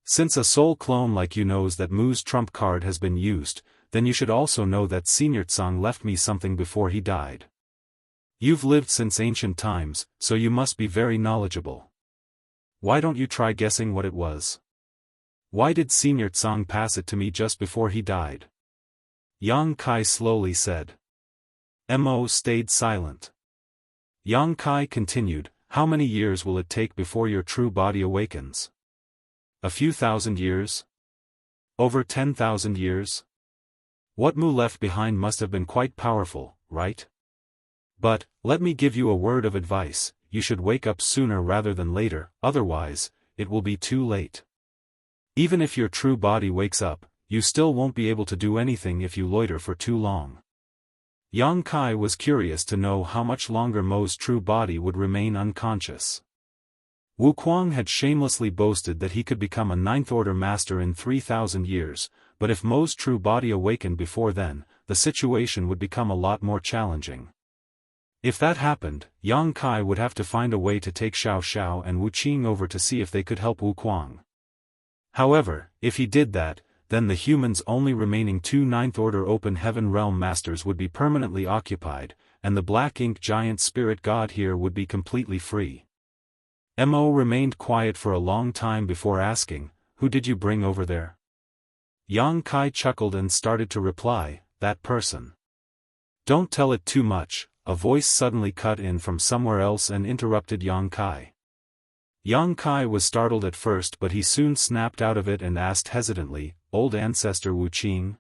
Since a soul clone like you knows that Mu's trump card has been used, then you should also know that Senior Tsang left me something before he died. You've lived since ancient times, so you must be very knowledgeable. Why don't you try guessing what it was? Why did Senior Tsang pass it to me just before he died?" Yang Kai slowly said. Mo stayed silent. Yang Kai continued, "How many years will it take before your true body awakens? A few thousand years? Over 10,000 years? What Mu left behind must have been quite powerful, right? But, let me give you a word of advice, you should wake up sooner rather than later, otherwise, it will be too late. Even if your true body wakes up, you still won't be able to do anything if you loiter for too long." Yang Kai was curious to know how much longer Mo's true body would remain unconscious. Wu Kuang had shamelessly boasted that he could become a ninth-order master in 3,000 years, but if Mo's true body awakened before then, the situation would become a lot more challenging. If that happened, Yang Kai would have to find a way to take Xiao Xiao and Wu Qing over to see if they could help Wu Kuang. However, if he did that, then the human's only remaining two ninth-order open heaven realm masters would be permanently occupied, and the black ink giant spirit god here would be completely free. Mo remained quiet for a long time before asking, "Who did you bring over there?" Yang Kai chuckled and started to reply, "That person." "Don't tell it too much," a voice suddenly cut in from somewhere else and interrupted Yang Kai. Yang Kai was startled at first, but he soon snapped out of it and asked hesitantly, "Old ancestor Wu Qing?"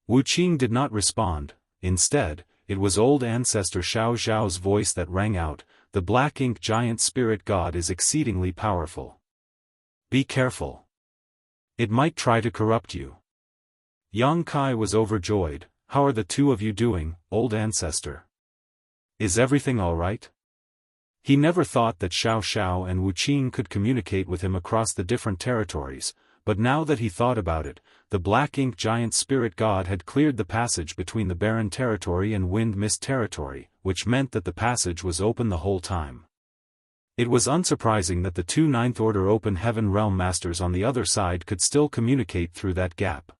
Wu Qing did not respond. Instead, it was old ancestor Xiao Zhao's voice that rang out, "The black ink giant spirit god is exceedingly powerful. Be careful. It might try to corrupt you." Yang Kai was overjoyed. "How are the two of you doing, old ancestor? Is everything all right?" He never thought that Xiao Xiao and Wu Qing could communicate with him across the different territories, but now that he thought about it, the black ink giant spirit god had cleared the passage between the barren territory and wind mist territory, which meant that the passage was open the whole time. It was unsurprising that the two ninth-order open heaven realm masters on the other side could still communicate through that gap.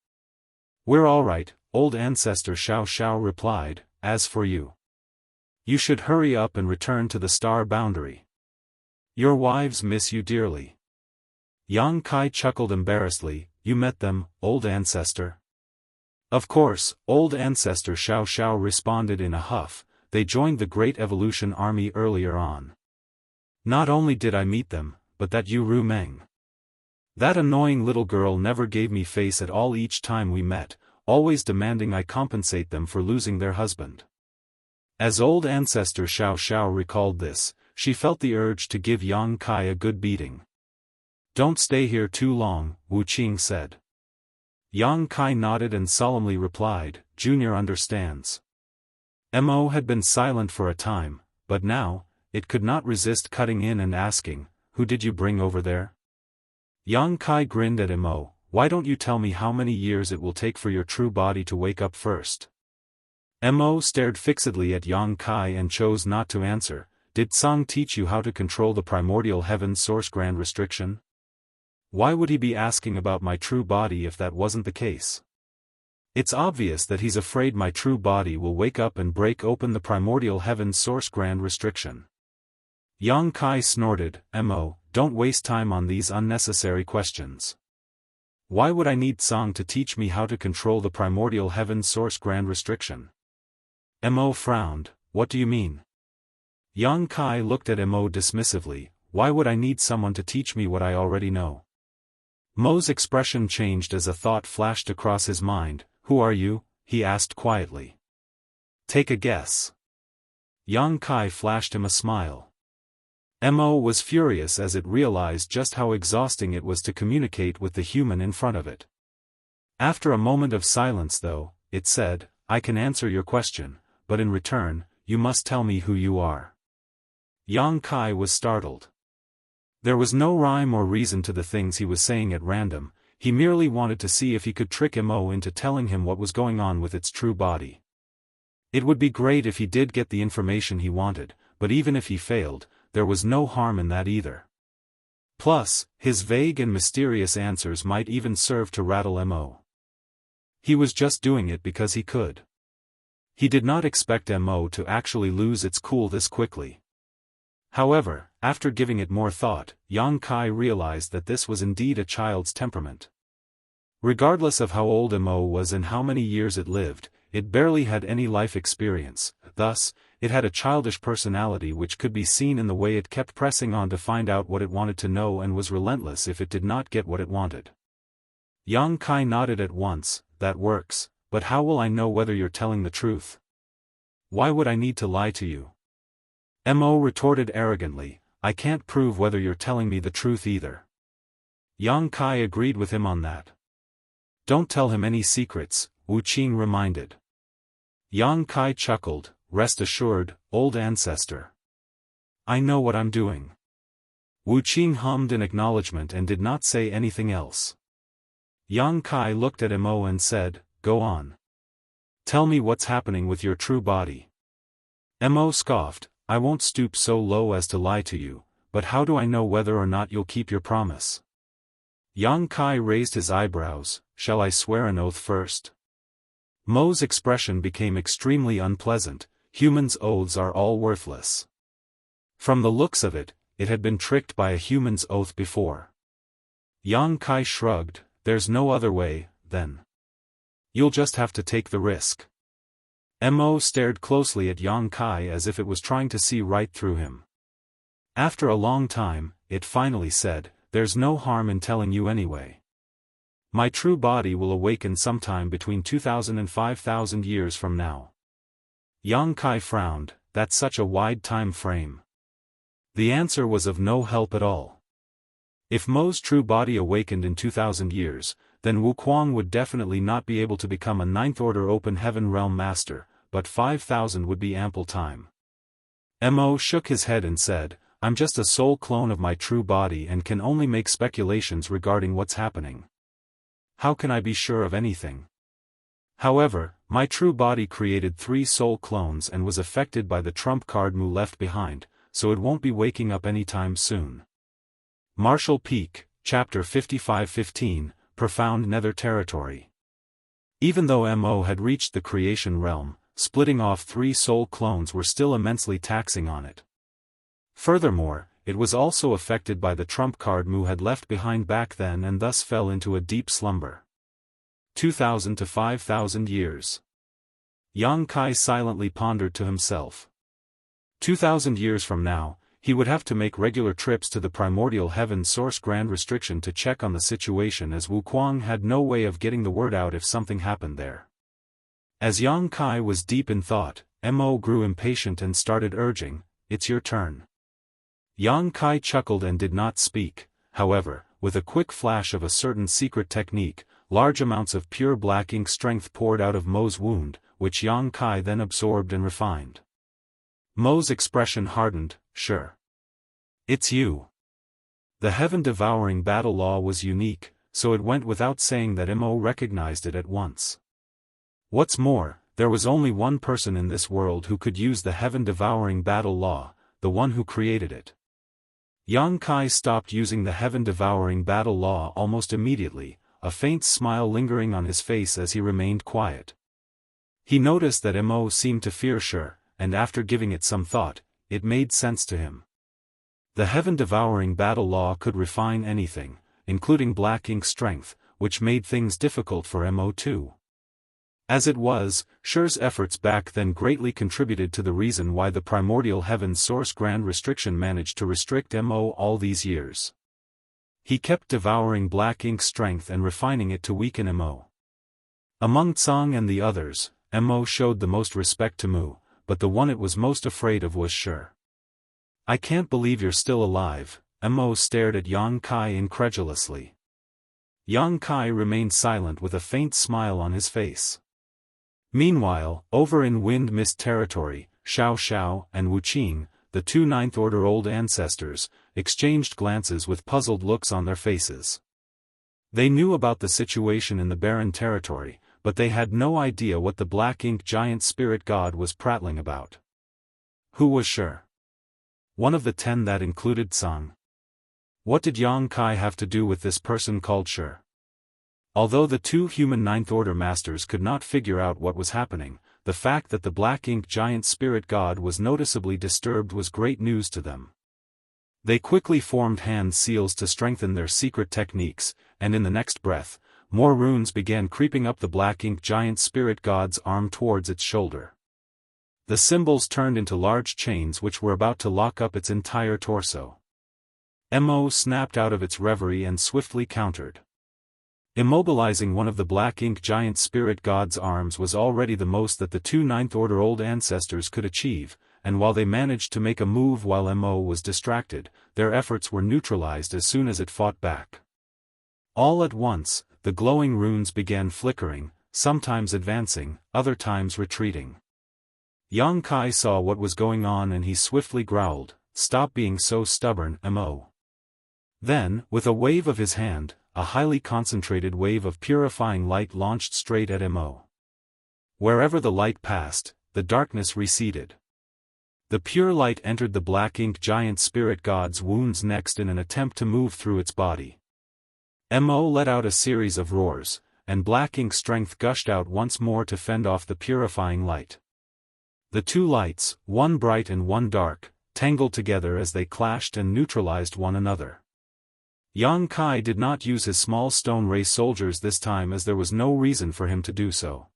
"We're all right," old ancestor Xiao Xiao replied. "As for you, you should hurry up and return to the star boundary. Your wives miss you dearly." Yang Kai chuckled embarrassedly. "You met them, old ancestor?" "Of course," old ancestor Xiao Xiao responded in a huff. "They joined the Great Evolution Army earlier on. Not only did I meet them, but that Yu Ru Meng. That annoying little girl never gave me face at all each time we met, always demanding I compensate them for losing their husband." As old ancestor Xiao Xiao recalled this, she felt the urge to give Yang Kai a good beating. "Don't stay here too long," Wu Qing said. Yang Kai nodded and solemnly replied, "Junior understands." Mo had been silent for a time, but now, it could not resist cutting in and asking, "Who did you bring over there?" Yang Kai grinned at Mo. "Why don't you tell me how many years it will take for your true body to wake up first?" Mo stared fixedly at Yang Kai and chose not to answer. "Did Tsang teach you how to control the primordial heaven source grand restriction? Why would he be asking about my true body if that wasn't the case? It's obvious that he's afraid my true body will wake up and break open the primordial heaven source grand restriction." Yang Kai snorted. "Mo, don't waste time on these unnecessary questions. Why would I need Tsang to teach me how to control the primordial heaven source grand restriction?" Mo frowned. "What do you mean?" Yang Kai looked at Mo dismissively. "Why would I need someone to teach me what I already know?" Mo's expression changed as a thought flashed across his mind. "Who are you?" he asked quietly. "Take a guess." Yang Kai flashed him a smile. Mo was furious as it realized just how exhausting it was to communicate with the human in front of it. After a moment of silence though, it said, I can answer your question, but in return, you must tell me who you are. Yang Kai was startled. There was no rhyme or reason to the things he was saying at random, he merely wanted to see if he could trick Mo into telling him what was going on with its true body. It would be great if he did get the information he wanted, but even if he failed, there was no harm in that either. Plus, his vague and mysterious answers might even serve to rattle Mo. He was just doing it because he could. He did not expect Mo to actually lose its cool this quickly. However, after giving it more thought, Yang Kai realized that this was indeed a child's temperament. Regardless of how old Mo was and how many years it lived, it barely had any life experience, thus, it had a childish personality which could be seen in the way it kept pressing on to find out what it wanted to know and was relentless if it did not get what it wanted. Yang Kai nodded at once, that works, but how will I know whether you're telling the truth? Why would I need to lie to you? Mo retorted arrogantly, I can't prove whether you're telling me the truth either. Yang Kai agreed with him on that. Don't tell him any secrets, Wu Qing reminded. Yang Kai chuckled, rest assured, old ancestor. I know what I'm doing. Wu Qing hummed in acknowledgement and did not say anything else. Yang Kai looked at Mo and said, go on. Tell me what's happening with your true body. Mo scoffed, I won't stoop so low as to lie to you, but how do I know whether or not you'll keep your promise? Yang Kai raised his eyebrows, shall I swear an oath first? Mo's expression became extremely unpleasant, humans' oaths are all worthless. From the looks of it, it had been tricked by a human's oath before. Yang Kai shrugged, there's no other way, then. You'll just have to take the risk. Mo stared closely at Yang Kai as if it was trying to see right through him. After a long time, it finally said, there's no harm in telling you anyway. My true body will awaken sometime between 2,000 and 5,000 years from now. Yang Kai frowned, that's such a wide time frame. The answer was of no help at all. If Mo's true body awakened in 2,000 years, then Wuquang would definitely not be able to become a ninth-order open heaven realm master, but 5,000 would be ample time. Mo shook his head and said, I'm just a soul clone of my true body and can only make speculations regarding what's happening. How can I be sure of anything? However, my true body created 3 soul clones and was affected by the trump card Mu left behind, so it won't be waking up anytime soon. Martial Peak, Chapter 55-15, Profound Nether Territory. Even though Mo had reached the creation realm, splitting off 3 soul clones were still immensely taxing on it. Furthermore, it was also affected by the trump card Mu had left behind back then and thus fell into a deep slumber. 2,000 to 5,000 years. Yang Kai silently pondered to himself. 2,000 years from now, he would have to make regular trips to the primordial heaven source grand restriction to check on the situation as Wuquang had no way of getting the word out if something happened there. As Yang Kai was deep in thought, Mo grew impatient and started urging, it's your turn. Yang Kai chuckled and did not speak, however, with a quick flash of a certain secret technique, large amounts of pure black ink strength poured out of Mo's wound, which Yang Kai then absorbed and refined. Mo's expression hardened, sure. It's you. The heaven-devouring battle law was unique, so it went without saying that Mo recognized it at once. What's more, there was only one person in this world who could use the heaven-devouring battle law, the one who created it. Yang Kai stopped using the heaven-devouring battle law almost immediately, a faint smile lingering on his face as he remained quiet. He noticed that Mo seemed to fear sure, and after giving it some thought, it made sense to him. The heaven-devouring battle law could refine anything, including black ink strength, which made things difficult for Mo too. As it was, Shure's efforts back then greatly contributed to the reason why the primordial heaven source grand restriction managed to restrict Mo all these years. He kept devouring black ink strength and refining it to weaken Mo. Among Tsang and the others, Mo showed the most respect to Mu, but the one it was most afraid of was Shure. I can't believe you're still alive, Mo stared at Yang Kai incredulously. Yang Kai remained silent with a faint smile on his face. Meanwhile, over in Wind Mist territory, Xiao and Wuqing, the two Ninth Order old ancestors, exchanged glances with puzzled looks on their faces. They knew about the situation in the barren territory, but they had no idea what the black ink giant spirit god was prattling about. Who was sure? One of the 10 that included Sang. What did Yang Kai have to do with this person called Sure? Although the two human Ninth Order masters could not figure out what was happening, the fact that the black ink giant spirit god was noticeably disturbed was great news to them. They quickly formed hand seals to strengthen their secret techniques, and in the next breath, more runes began creeping up the black ink giant spirit god's arm towards its shoulder. The symbols turned into large chains which were about to lock up its entire torso. Mo snapped out of its reverie and swiftly countered. Immobilizing one of the black ink giant spirit god's arms was already the most that the two Ninth Order old ancestors could achieve, and while they managed to make a move while Mo was distracted, their efforts were neutralized as soon as it fought back. All at once, the glowing runes began flickering, sometimes advancing, other times retreating. Yang Kai saw what was going on and he swiftly growled, "Stop being so stubborn, Mo." Then, with a wave of his hand, a highly concentrated wave of purifying light launched straight at Mo. Wherever the light passed, the darkness receded. The pure light entered the black ink giant spirit god's wounds next in an attempt to move through its body. Mo let out a series of roars, and black ink strength gushed out once more to fend off the purifying light. The two lights, one bright and one dark, tangled together as they clashed and neutralized one another. Yang Kai did not use his small stone ray soldiers this time as there was no reason for him to do so.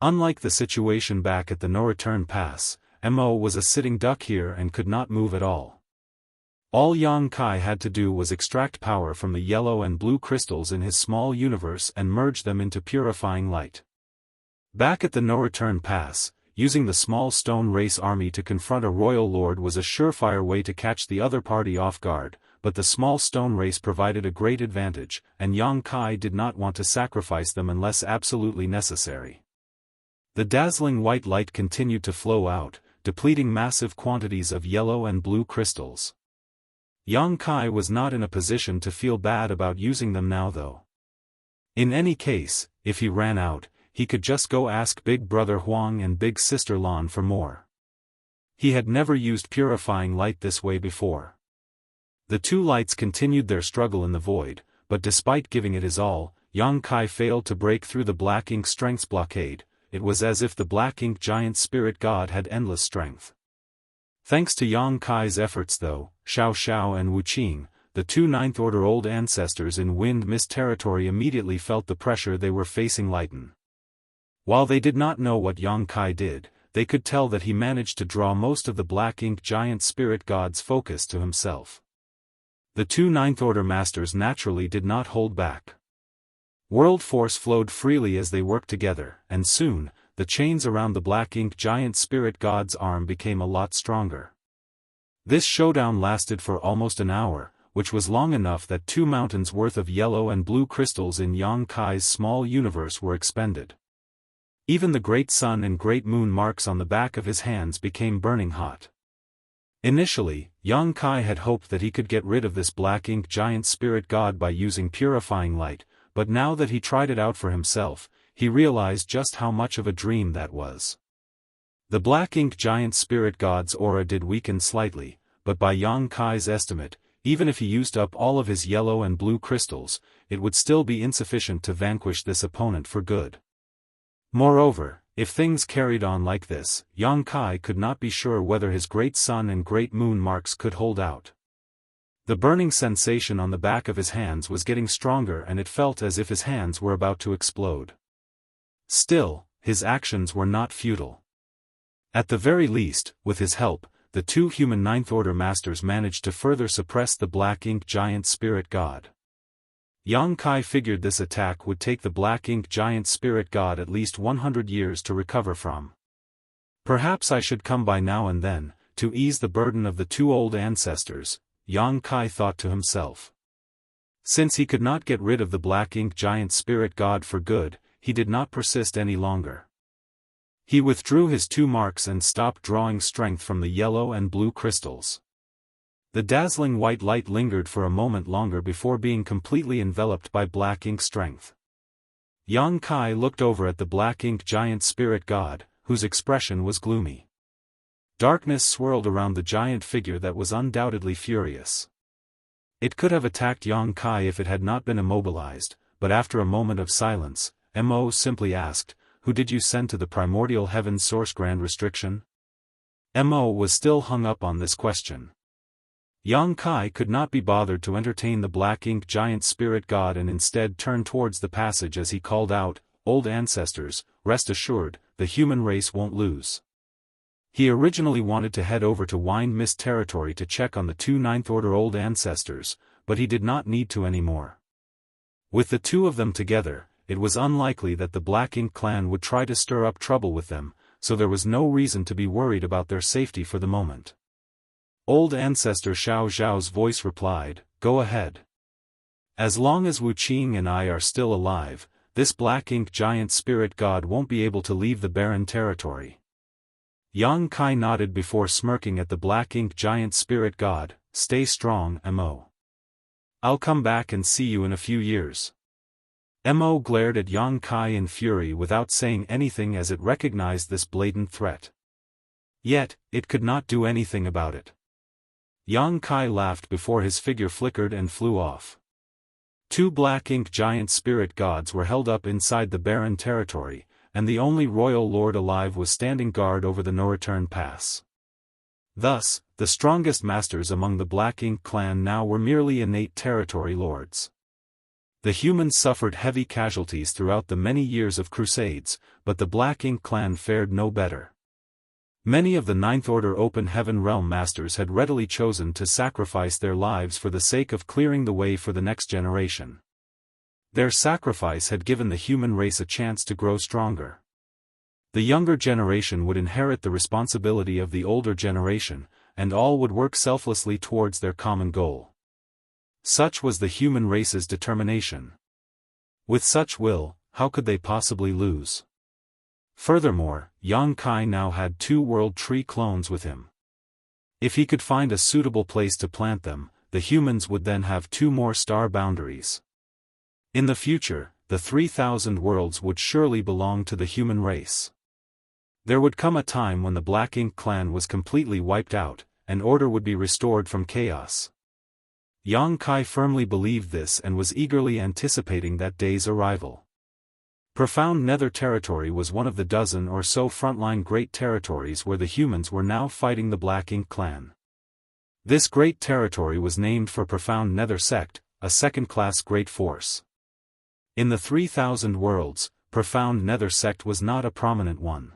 Unlike the situation back at the no-return pass, Mo was a sitting duck here and could not move at all. All Yang Kai had to do was extract power from the yellow and blue crystals in his small universe and merge them into purifying light. Back at the no-return pass, using the small stone race army to confront a royal lord was a surefire way to catch the other party off guard, but the small stone race provided a great advantage, and Yang Kai did not want to sacrifice them unless absolutely necessary. The dazzling white light continued to flow out, depleting massive quantities of yellow and blue crystals. Yang Kai was not in a position to feel bad about using them now though. In any case, if he ran out, he could just go ask Big Brother Huang and Big Sister Lan for more. He had never used purifying light this way before. The two lights continued their struggle in the void, but despite giving it his all, Yang Kai failed to break through the black ink strength's blockade. It was as if the black ink giant spirit god had endless strength. Thanks to Yang Kai's efforts though, Xiao and Wuqing, the two Ninth Order old ancestors in Wind Mist territory immediately felt the pressure they were facing lighten. While they did not know what Yang Kai did, they could tell that he managed to draw most of the black ink giant spirit god's focus to himself. The two Ninth Order masters naturally did not hold back. World force flowed freely as they worked together, and soon, the chains around the black ink giant spirit god's arm became a lot stronger. This showdown lasted for almost an hour, which was long enough that 2 mountains worth of yellow and blue crystals in Yang Kai's small universe were expended. Even the great sun and great moon marks on the back of his hands became burning hot. Initially, Yang Kai had hoped that he could get rid of this black ink giant spirit god by using purifying light, but now that he tried it out for himself, he realized just how much of a dream that was. The black ink giant spirit god's aura did weaken slightly, but by Yang Kai's estimate, even if he used up all of his yellow and blue crystals, it would still be insufficient to vanquish this opponent for good. Moreover, if things carried on like this, Yang Kai could not be sure whether his great sun and great moon marks could hold out. The burning sensation on the back of his hands was getting stronger and it felt as if his hands were about to explode. Still, his actions were not futile. At the very least, with his help, the two human Ninth Order masters managed to further suppress the black ink giant spirit god. Yang Kai figured this attack would take the black ink giant spirit god at least 100 years to recover from. Perhaps I should come by now and then, to ease the burden of the two old ancestors, Yang Kai thought to himself. Since he could not get rid of the black ink giant spirit god for good, he did not persist any longer. He withdrew his 2 marks and stopped drawing strength from the yellow and blue crystals. The dazzling white light lingered for a moment longer before being completely enveloped by black ink strength. Yang Kai looked over at the black ink giant spirit god, whose expression was gloomy. Darkness swirled around the giant figure that was undoubtedly furious. It could have attacked Yang Kai if it had not been immobilized, but after a moment of silence, Mo simply asked, "Who did you send to the primordial heaven's source grand restriction?" Mo was still hung up on this question. Yang Kai could not be bothered to entertain the black ink giant spirit god and instead turned towards the passage as he called out, "Old ancestors, rest assured, the human race won't lose." He originally wanted to head over to Wind Mist territory to check on the 2 Ninth Order old ancestors, but he did not need to anymore. With the 2 of them together, it was unlikely that the Black Ink clan would try to stir up trouble with them, so there was no reason to be worried about their safety for the moment. Old ancestor Xiao Zhao's voice replied, "Go ahead. As long as Wu Qing and I are still alive, this Black Ink giant spirit god won't be able to leave the barren territory." Yang Kai nodded before smirking at the Black Ink giant spirit god, "Stay strong, Mo. I'll come back and see you in a few years." Mo glared at Yang Kai in fury without saying anything as it recognized this blatant threat. Yet, it could not do anything about it. Yang Kai laughed before his figure flickered and flew off. 2 black ink giant spirit gods were held up inside the barren territory, and the only royal lord alive was standing guard over the no-return pass. Thus, the strongest masters among the Black Ink clan now were merely innate territory lords. The humans suffered heavy casualties throughout the many years of crusades, but the Black Ink clan fared no better. Many of the Ninth Order Open Heaven Realm Masters had readily chosen to sacrifice their lives for the sake of clearing the way for the next generation. Their sacrifice had given the human race a chance to grow stronger. The younger generation would inherit the responsibility of the older generation, and all would work selflessly towards their common goal. Such was the human race's determination. With such will, how could they possibly lose? Furthermore, Yang Kai now had 2 World Tree clones with him. If he could find a suitable place to plant them, the humans would then have 2 more star boundaries. In the future, the 3,000 worlds would surely belong to the human race. There would come a time when the Black Ink clan was completely wiped out, and order would be restored from chaos. Yang Kai firmly believed this and was eagerly anticipating that day's arrival. Profound Nether Territory was one of the dozen or so frontline great territories where the humans were now fighting the Black Ink clan. This great territory was named for Profound Nether Sect, a second-class great force. In the 3,000 worlds, Profound Nether Sect was not a prominent one.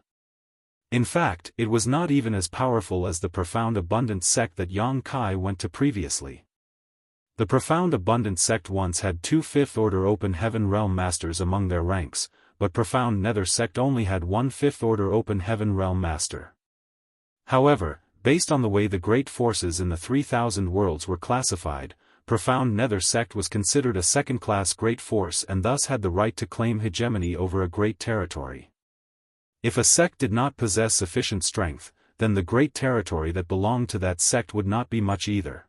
In fact, it was not even as powerful as the Profound Abundance Sect that Yang Kai went to previously. The Profound Abundance Sect once had 2 Fifth Order Open Heaven Realm Masters among their ranks, but Profound Nether Sect only had 1 Fifth Order Open Heaven Realm Master. However, based on the way the great forces in the 3,000 worlds were classified, Profound Nether Sect was considered a second-class great force and thus had the right to claim hegemony over a great territory. If a sect did not possess sufficient strength, then the great territory that belonged to that sect would not be much either.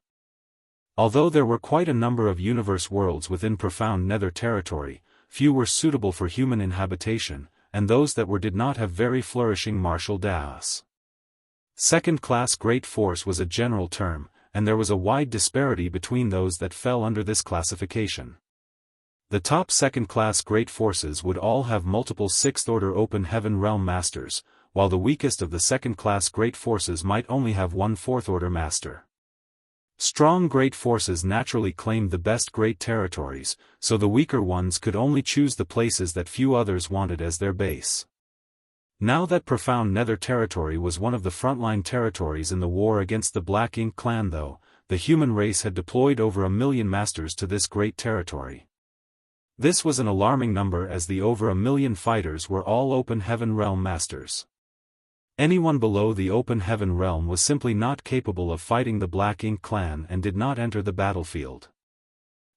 Although there were quite a number of universe worlds within Profound Nether Territory, few were suitable for human inhabitation, and those that were did not have very flourishing martial Daoists. Second-class great force was a general term, and there was a wide disparity between those that fell under this classification. The top second-class great forces would all have multiple Sixth-Order Open Heaven Realm Masters, while the weakest of the second-class great forces might only have 1 Fourth-Order Master. Strong great forces naturally claimed the best great territories, so the weaker ones could only choose the places that few others wanted as their base. Now that Profound Nether Territory was one of the frontline territories in the war against the Black Ink clan though, the human race had deployed over 1 million masters to this great territory. This was an alarming number as the over 1 million fighters were all Open Heaven Realm Masters. Anyone below the Open Heaven Realm was simply not capable of fighting the Black Ink clan and did not enter the battlefield.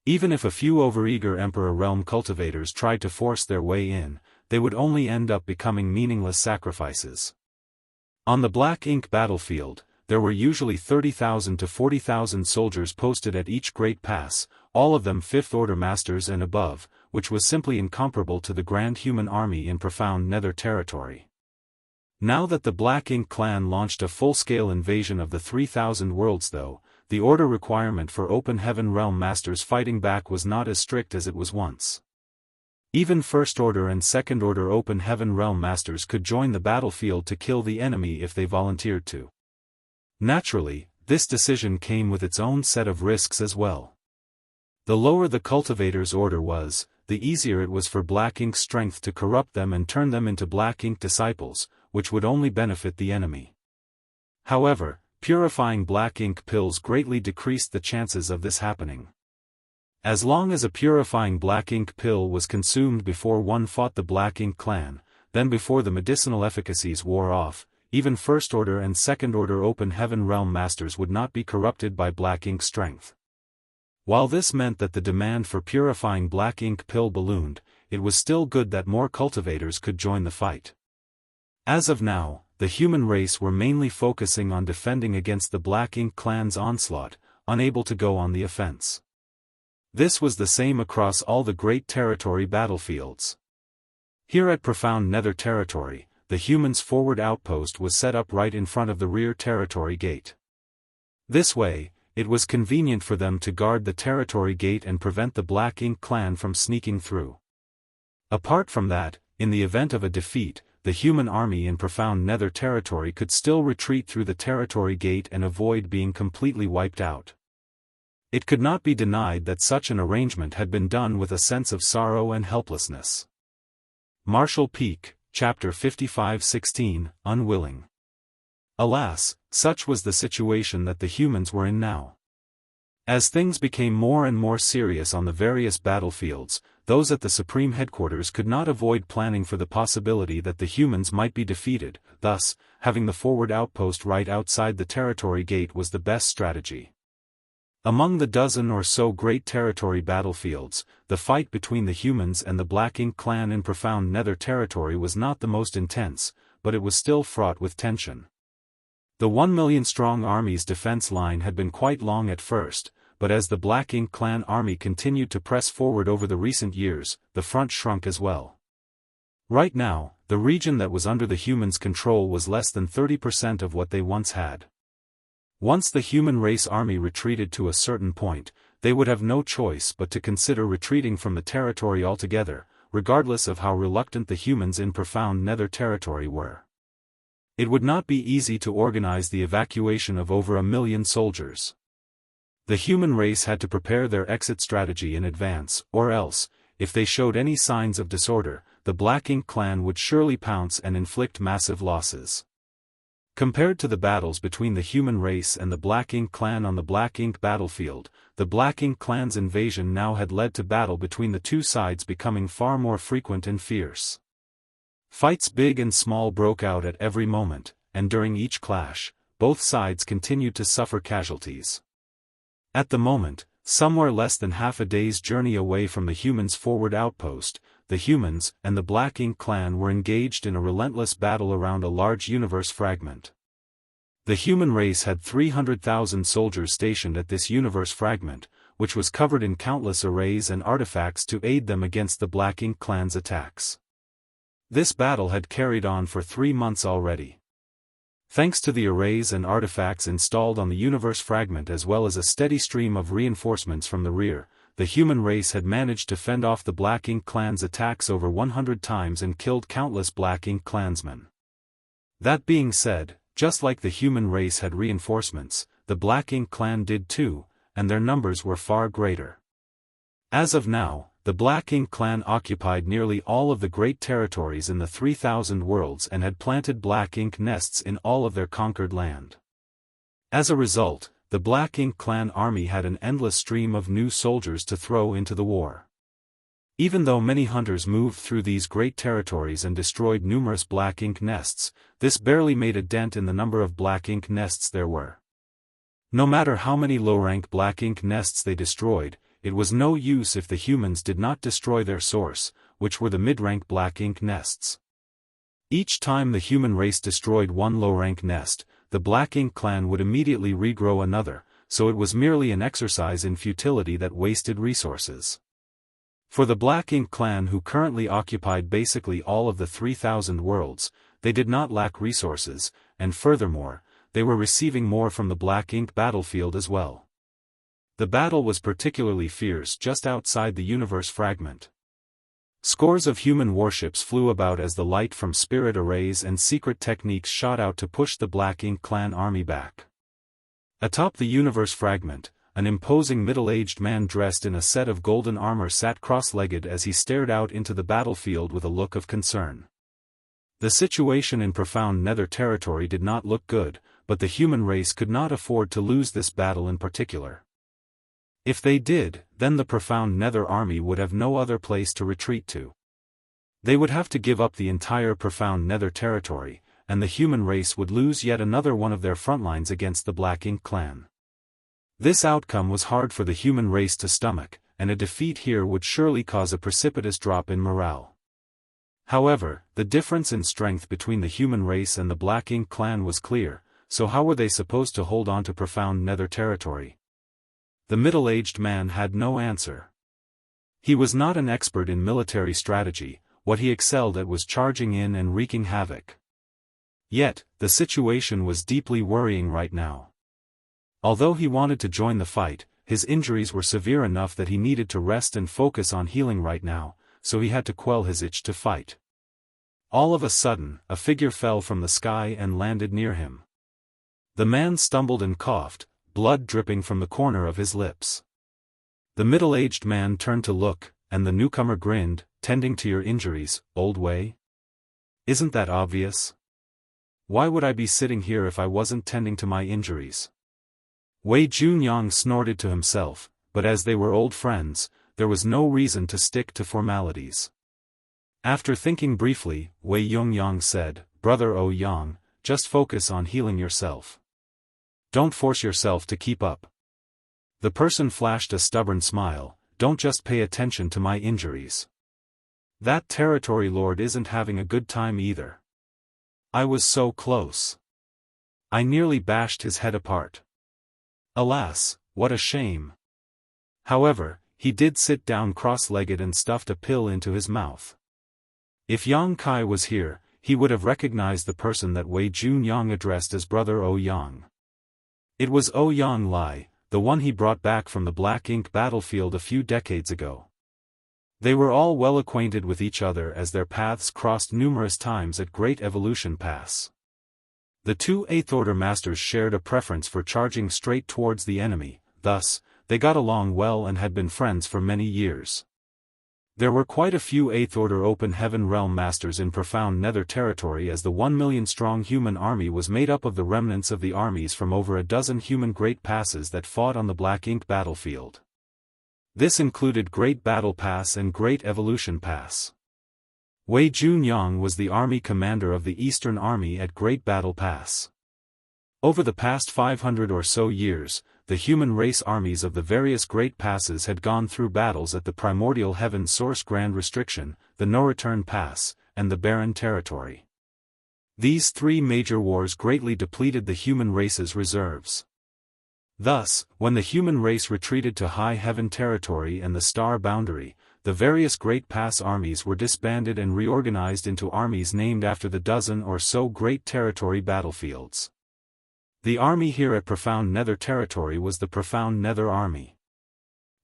Even if a few overeager Emperor Realm cultivators tried to force their way in, they would only end up becoming meaningless sacrifices. On the Black Ink battlefield, there were usually 30,000 to 40,000 soldiers posted at each great pass, all of them fifth-order masters and above, which was simply incomparable to the grand human army in profound Nether territory. Now that the Black Ink clan launched a full-scale invasion of the 3,000 worlds though, the order requirement for Open Heaven Realm masters fighting back was not as strict as it was once. Even First-Order and Second-Order Open Heaven Realm masters could join the battlefield to kill the enemy if they volunteered to. Naturally, this decision came with its own set of risks as well. The lower the cultivator's order was, the easier it was for Black Ink's strength to corrupt them and turn them into Black Ink disciples, which would only benefit the enemy. However, purifying Black Ink pills greatly decreased the chances of this happening. As long as a purifying Black Ink pill was consumed before one fought the Black Ink clan, then before the medicinal efficacies wore off, even First-Order and Second-Order Open Heaven Realm masters would not be corrupted by Black Ink strength. While this meant that the demand for purifying Black Ink pill ballooned, it was still good that more cultivators could join the fight. As of now, the human race were mainly focusing on defending against the Black Ink clan's onslaught, unable to go on the offense. This was the same across all the great territory battlefields. Here at Profound Nether territory, the humans' forward outpost was set up right in front of the rear territory gate. This way, it was convenient for them to guard the territory gate and prevent the Black Ink clan from sneaking through. Apart from that, in the event of a defeat, the human army in Profound Nether territory could still retreat through the territory gate and avoid being completely wiped out. It could not be denied that such an arrangement had been done with a sense of sorrow and helplessness. Marshall Peak, Chapter 55:16, Unwilling. Alas, such was the situation that the humans were in now. As things became more and more serious on the various battlefields, those at the Supreme Headquarters could not avoid planning for the possibility that the humans might be defeated, thus, having the forward outpost right outside the territory gate was the best strategy. Among the dozen or so great territory battlefields, the fight between the humans and the Black Ink clan in Profound Nether territory was not the most intense, but it was still fraught with tension. The 1 million-strong army's defense line had been quite long at first, but as the Black Ink clan army continued to press forward over the recent years, the front shrunk as well. Right now, the region that was under the humans' control was less than 30% of what they once had. Once the human race army retreated to a certain point, they would have no choice but to consider retreating from the territory altogether, regardless of how reluctant the humans in Profound Nether territory were. It would not be easy to organize the evacuation of over 1 million soldiers. The human race had to prepare their exit strategy in advance, or else, if they showed any signs of disorder, the Black Ink clan would surely pounce and inflict massive losses. Compared to the battles between the human race and the Black Ink clan on the Black Ink battlefield, the Black Ink clan's invasion now had led to battle between the two sides becoming far more frequent and fierce. Fights big and small broke out at every moment, and during each clash, both sides continued to suffer casualties. At the moment, somewhere less than half a day's journey away from the humans' forward outpost, the humans and the Black Ink clan were engaged in a relentless battle around a large universe fragment. The human race had 300,000 soldiers stationed at this universe fragment, which was covered in countless arrays and artifacts to aid them against the Black Ink clan's attacks. This battle had carried on for 3 months already. Thanks to the arrays and artifacts installed on the universe fragment as well as a steady stream of reinforcements from the rear, the human race had managed to fend off the Black Ink clan's attacks over 100 times and killed countless Black Ink clansmen. That being said, just like the human race had reinforcements, the Black Ink clan did too, and their numbers were far greater. As of now, the Black Ink clan occupied nearly all of the great territories in the 3,000 worlds and had planted Black Ink nests in all of their conquered land. As a result, the Black Ink clan army had an endless stream of new soldiers to throw into the war. Even though many hunters moved through these great territories and destroyed numerous Black Ink nests, this barely made a dent in the number of Black Ink nests there were. No matter how many low-rank Black Ink nests they destroyed, it was no use if the humans did not destroy their source, which were the mid-rank black ink nests. Each time the human race destroyed one low-rank nest, the Black Ink clan would immediately regrow another, so it was merely an exercise in futility that wasted resources. For the Black Ink clan, who currently occupied basically all of the 3,000 worlds, they did not lack resources, and furthermore, they were receiving more from the Black Ink battlefield as well. The battle was particularly fierce just outside the universe fragment. Scores of human warships flew about as the light from spirit arrays and secret techniques shot out to push the Black Ink clan army back. Atop the universe fragment, an imposing middle-aged man dressed in a set of golden armor sat cross-legged as he stared out into the battlefield with a look of concern. The situation in profound Nether territory did not look good, but the human race could not afford to lose this battle in particular. If they did, then the profound Nether army would have no other place to retreat to. They would have to give up the entire profound Nether territory, and the human race would lose yet another one of their frontlines against the Black Ink clan. This outcome was hard for the human race to stomach, and a defeat here would surely cause a precipitous drop in morale. However, the difference in strength between the human race and the Black Ink clan was clear, so how were they supposed to hold on to profound Nether territory? The middle-aged man had no answer. He was not an expert in military strategy, what he excelled at was charging in and wreaking havoc. Yet, the situation was deeply worrying right now. Although he wanted to join the fight, his injuries were severe enough that he needed to rest and focus on healing right now, so he had to quell his itch to fight. All of a sudden, a figure fell from the sky and landed near him. The man stumbled and coughed, blood dripping from the corner of his lips. The middle-aged man turned to look, and the newcomer grinned, "Tending to your injuries, old Wei? Isn't that obvious? Why would I be sitting here if I wasn't tending to my injuries?" Wei Junyang snorted to himself, but as they were old friends, there was no reason to stick to formalities. After thinking briefly, Wei Yongyang said, "Brother O Yang, just focus on healing yourself. Don't force yourself to keep up." The person flashed a stubborn smile, "Don't just pay attention to my injuries. That territory lord isn't having a good time either. I was so close. I nearly bashed his head apart. Alas, what a shame." However, he did sit down cross-legged and stuffed a pill into his mouth. If Yang Kai was here, he would have recognized the person that Wei Junyang addressed as Brother O Yang. It was O Yang Lai, the one he brought back from the Black Ink battlefield a few decades ago. They were all well acquainted with each other as their paths crossed numerous times at Great Evolution Pass. The two 8th Order Masters shared a preference for charging straight towards the enemy, thus, they got along well and had been friends for many years. There were quite a few 8th Order Open Heaven Realm Masters in profound Nether territory, as the 1 million-strong human army was made up of the remnants of the armies from over a dozen human Great Passes that fought on the Black Ink battlefield. This included Great Battle Pass and Great Evolution Pass. Wei Junyang was the army commander of the Eastern Army at Great Battle Pass. Over the past 500 or so years, the human race armies of the various Great Passes had gone through battles at the Primordial Heaven Source Grand Restriction, the No Return Pass, and the Barren Territory. These three major wars greatly depleted the human race's reserves. Thus, when the human race retreated to High Heaven Territory and the Star Boundary, the various Great Pass armies were disbanded and reorganized into armies named after the dozen or so Great Territory battlefields. The army here at Profound Nether Territory was the Profound Nether Army.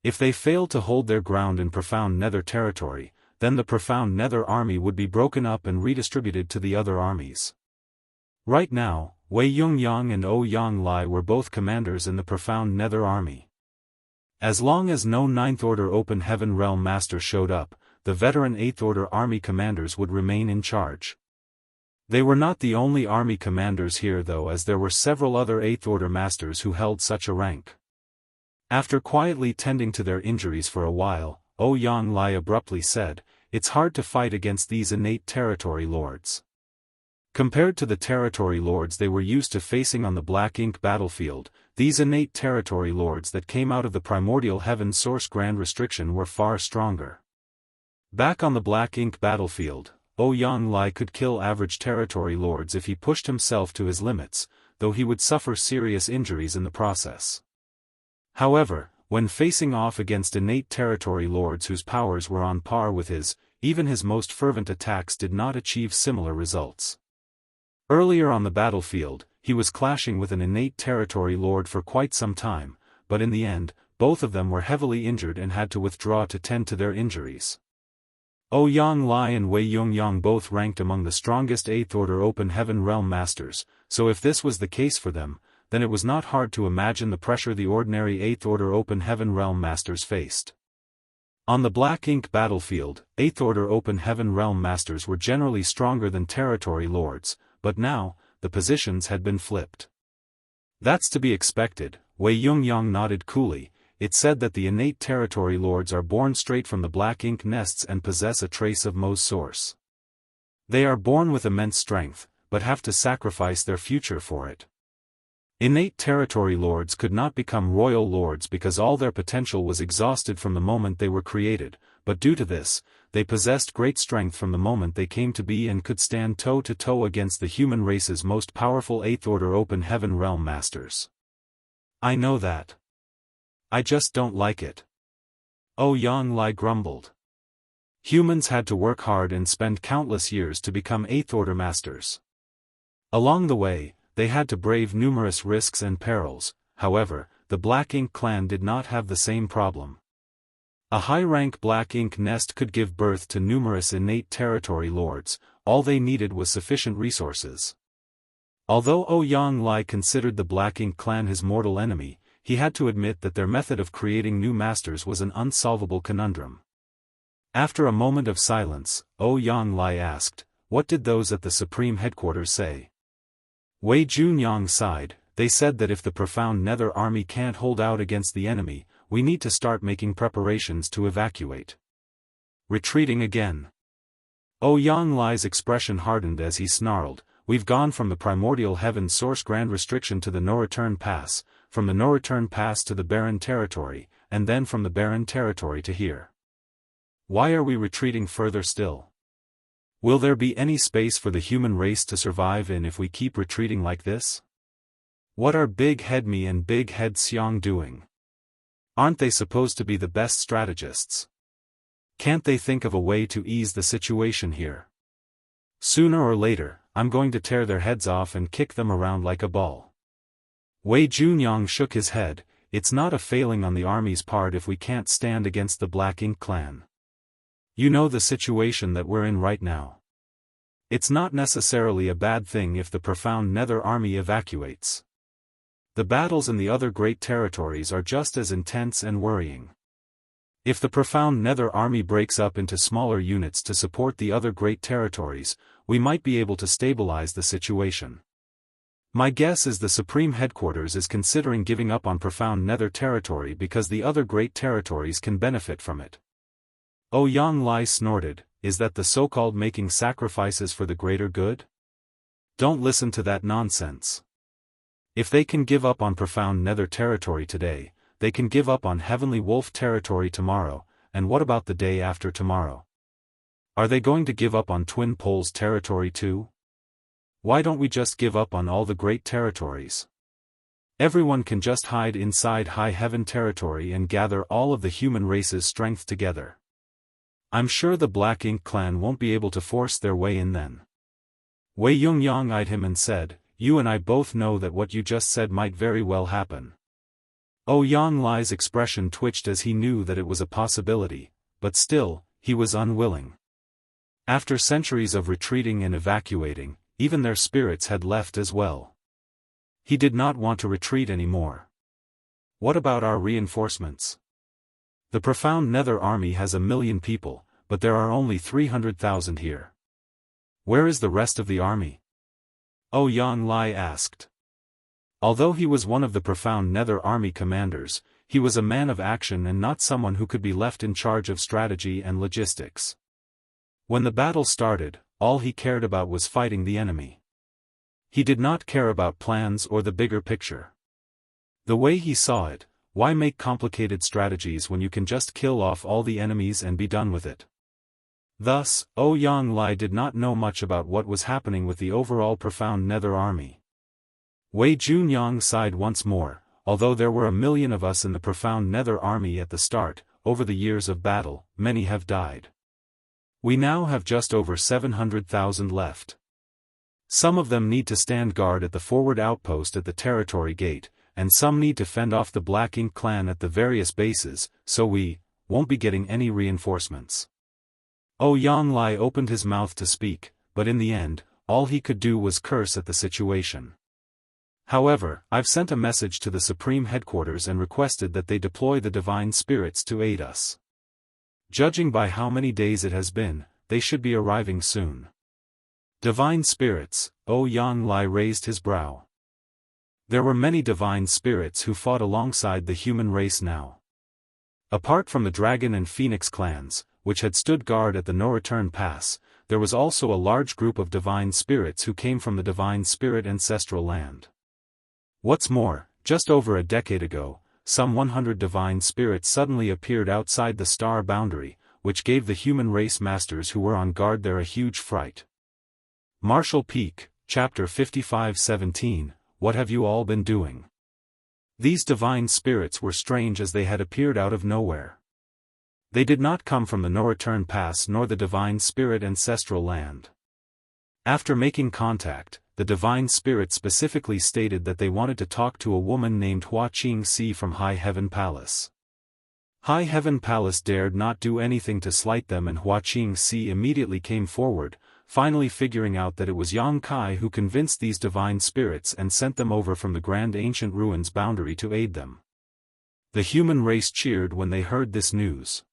If they failed to hold their ground in Profound Nether Territory, then the Profound Nether Army would be broken up and redistributed to the other armies. Right now, Wei Yongyang and O Yang Lai were both commanders in the Profound Nether Army. As long as no 9th Order Open Heaven Realm Master showed up, the veteran 8th Order Army commanders would remain in charge. They were not the only army commanders here though, as there were several other 8th Order Masters who held such a rank. After quietly tending to their injuries for a while, O Yang Lai abruptly said, "It's hard to fight against these innate territory lords. Compared to the territory lords they were used to facing on the Black Ink battlefield, these innate territory lords that came out of the primordial heaven source grand restriction were far stronger. Back on the black ink battlefield, Yang Lai could kill average territory lords if he pushed himself to his limits, though he would suffer serious injuries in the process. However, when facing off against innate territory lords whose powers were on par with his, even his most fervent attacks did not achieve similar results. Earlier on the battlefield, he was clashing with an innate territory lord for quite some time, but in the end, both of them were heavily injured and had to withdraw to tend to their injuries. Yang Lai and Wei Yongyang both ranked among the strongest 8th Order Open Heaven Realm Masters, so if this was the case for them, then it was not hard to imagine the pressure the ordinary 8th Order Open Heaven Realm Masters faced. On the Black Ink battlefield, 8th Order Open Heaven Realm Masters were generally stronger than Territory Lords, but now, the positions had been flipped. That's to be expected, Wei Yongyang nodded coolly. It said that the innate Territory Lords are born straight from the Black Ink nests and possess a trace of Mo's source. They are born with immense strength, but have to sacrifice their future for it. Innate Territory Lords could not become Royal Lords because all their potential was exhausted from the moment they were created, but due to this, they possessed great strength from the moment they came to be and could stand toe-to-toe against the human race's most powerful 8th Order Open Heaven Realm Masters. I know that. I just don't like it. Yang Lai grumbled. Humans had to work hard and spend countless years to become 8th Order Masters. Along the way, they had to brave numerous risks and perils. However, the Black Ink clan did not have the same problem. A high-rank Black Ink nest could give birth to numerous innate territory lords, all they needed was sufficient resources. Although Yang Lai considered the Black Ink clan his mortal enemy, he had to admit that their method of creating new masters was an unsolvable conundrum. After a moment of silence, Yang Lai asked, "What did those at the Supreme Headquarters say?" Wei Junyang sighed. "They said that if the profound Nether Army can't hold out against the enemy, we need to start making preparations to evacuate." Retreating again. Yang Lai's expression hardened as he snarled, "We've gone from the primordial heaven source grand restriction to the no-return pass, from the no-return pass to the barren territory, and then from the barren territory to here. Why are we retreating further still? Will there be any space for the human race to survive in if we keep retreating like this? What are Big Head Me and Big Head Xiang doing? Aren't they supposed to be the best strategists? Can't they think of a way to ease the situation here? Sooner or later, I'm going to tear their heads off and kick them around like a ball." Wei Junyang shook his head. "It's not a failing on the army's part if we can't stand against the Black Ink clan. You know the situation that we're in right now. It's not necessarily a bad thing if the profound Nether Army evacuates. The battles in the other great territories are just as intense and worrying. If the profound Nether Army breaks up into smaller units to support the other great territories, we might be able to stabilize the situation. My guess is the Supreme Headquarters is considering giving up on profound Nether territory because the other great territories can benefit from it." Yang Lai snorted, "Is that the so-called making sacrifices for the greater good? Don't listen to that nonsense. If they can give up on profound Nether territory today, they can give up on Heavenly Wolf territory tomorrow, and what about the day after tomorrow? Are they going to give up on Twin Poles territory too? Why don't we just give up on all the great territories? Everyone can just hide inside High Heaven territory and gather all of the human race's strength together. I'm sure the Black Ink clan won't be able to force their way in then." Wei Yongyang eyed him and said, "You and I both know that what you just said might very well happen." Yang Lai's expression twitched as he knew that it was a possibility, but still, he was unwilling. After centuries of retreating and evacuating, even their spirits had left as well. He did not want to retreat anymore. "What about our reinforcements? The profound Nether Army has 1 million people, but there are only 300,000 here. Where is the rest of the army?" Yang Lai asked. Although he was one of the profound Nether Army commanders, he was a man of action and not someone who could be left in charge of strategy and logistics. When the battle started, all he cared about was fighting the enemy. He did not care about plans or the bigger picture. The way he saw it, why make complicated strategies when you can just kill off all the enemies and be done with it? Thus, Yang Lai did not know much about what was happening with the overall profound Nether army. Wei Junyang sighed once more. Although there were 1 million of us in the profound Nether army at the start, over the years of battle, many have died. We now have just over 700,000 left. Some of them need to stand guard at the forward outpost at the territory gate, and some need to fend off the Black Ink clan at the various bases, so we won't be getting any reinforcements. Yang Lai opened his mouth to speak, but in the end, all he could do was curse at the situation. However, I've sent a message to the Supreme Headquarters and requested that they deploy the Divine Spirits to aid us. Judging by how many days it has been, they should be arriving soon. Divine Spirits, Yang Lai raised his brow. There were many Divine Spirits who fought alongside the human race now. Apart from the Dragon and Phoenix clans, which had stood guard at the No-Return Pass, there was also a large group of Divine Spirits who came from the Divine Spirit Ancestral Land. What's more, just over a decade ago, some 100 Divine Spirits suddenly appeared outside the star boundary, which gave the human race masters who were on guard there a huge fright. Marshall Peak, Chapter 55:17, What have you all been doing? These Divine Spirits were strange as they had appeared out of nowhere. They did not come from the No-Return Pass nor the Divine Spirit Ancestral Land. After making contact, the Divine Spirit specifically stated that they wanted to talk to a woman named Xianxia from High Heaven Palace. High Heaven Palace dared not do anything to slight them, and Xianxia immediately came forward, finally figuring out that it was Yang Kai who convinced these Divine Spirits and sent them over from the Grand Ancient Ruins boundary to aid them. The human race cheered when they heard this news.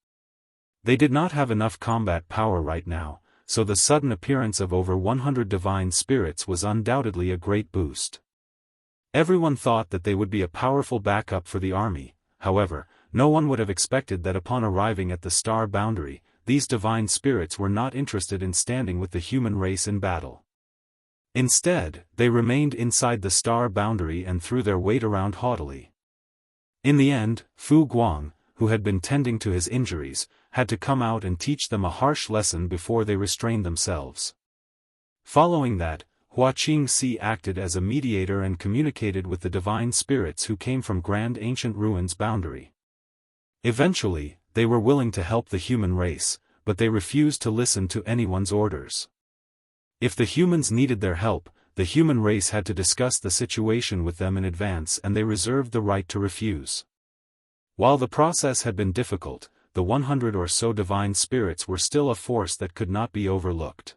They did not have enough combat power right now, so the sudden appearance of over 100 Divine Spirits was undoubtedly a great boost. Everyone thought that they would be a powerful backup for the army. However, no one would have expected that upon arriving at the star boundary, these Divine Spirits were not interested in standing with the human race in battle. Instead, they remained inside the star boundary and threw their weight around haughtily. In the end, Fu Guang, who had been tending to his injuries, had to come out and teach them a harsh lesson before they restrained themselves. Following that, Xianxia acted as a mediator and communicated with the Divine Spirits who came from Grand Ancient Ruins boundary. Eventually, they were willing to help the human race, but they refused to listen to anyone's orders. If the humans needed their help, the human race had to discuss the situation with them in advance, and they reserved the right to refuse. While the process had been difficult, the 100 or so Divine Spirits were still a force that could not be overlooked.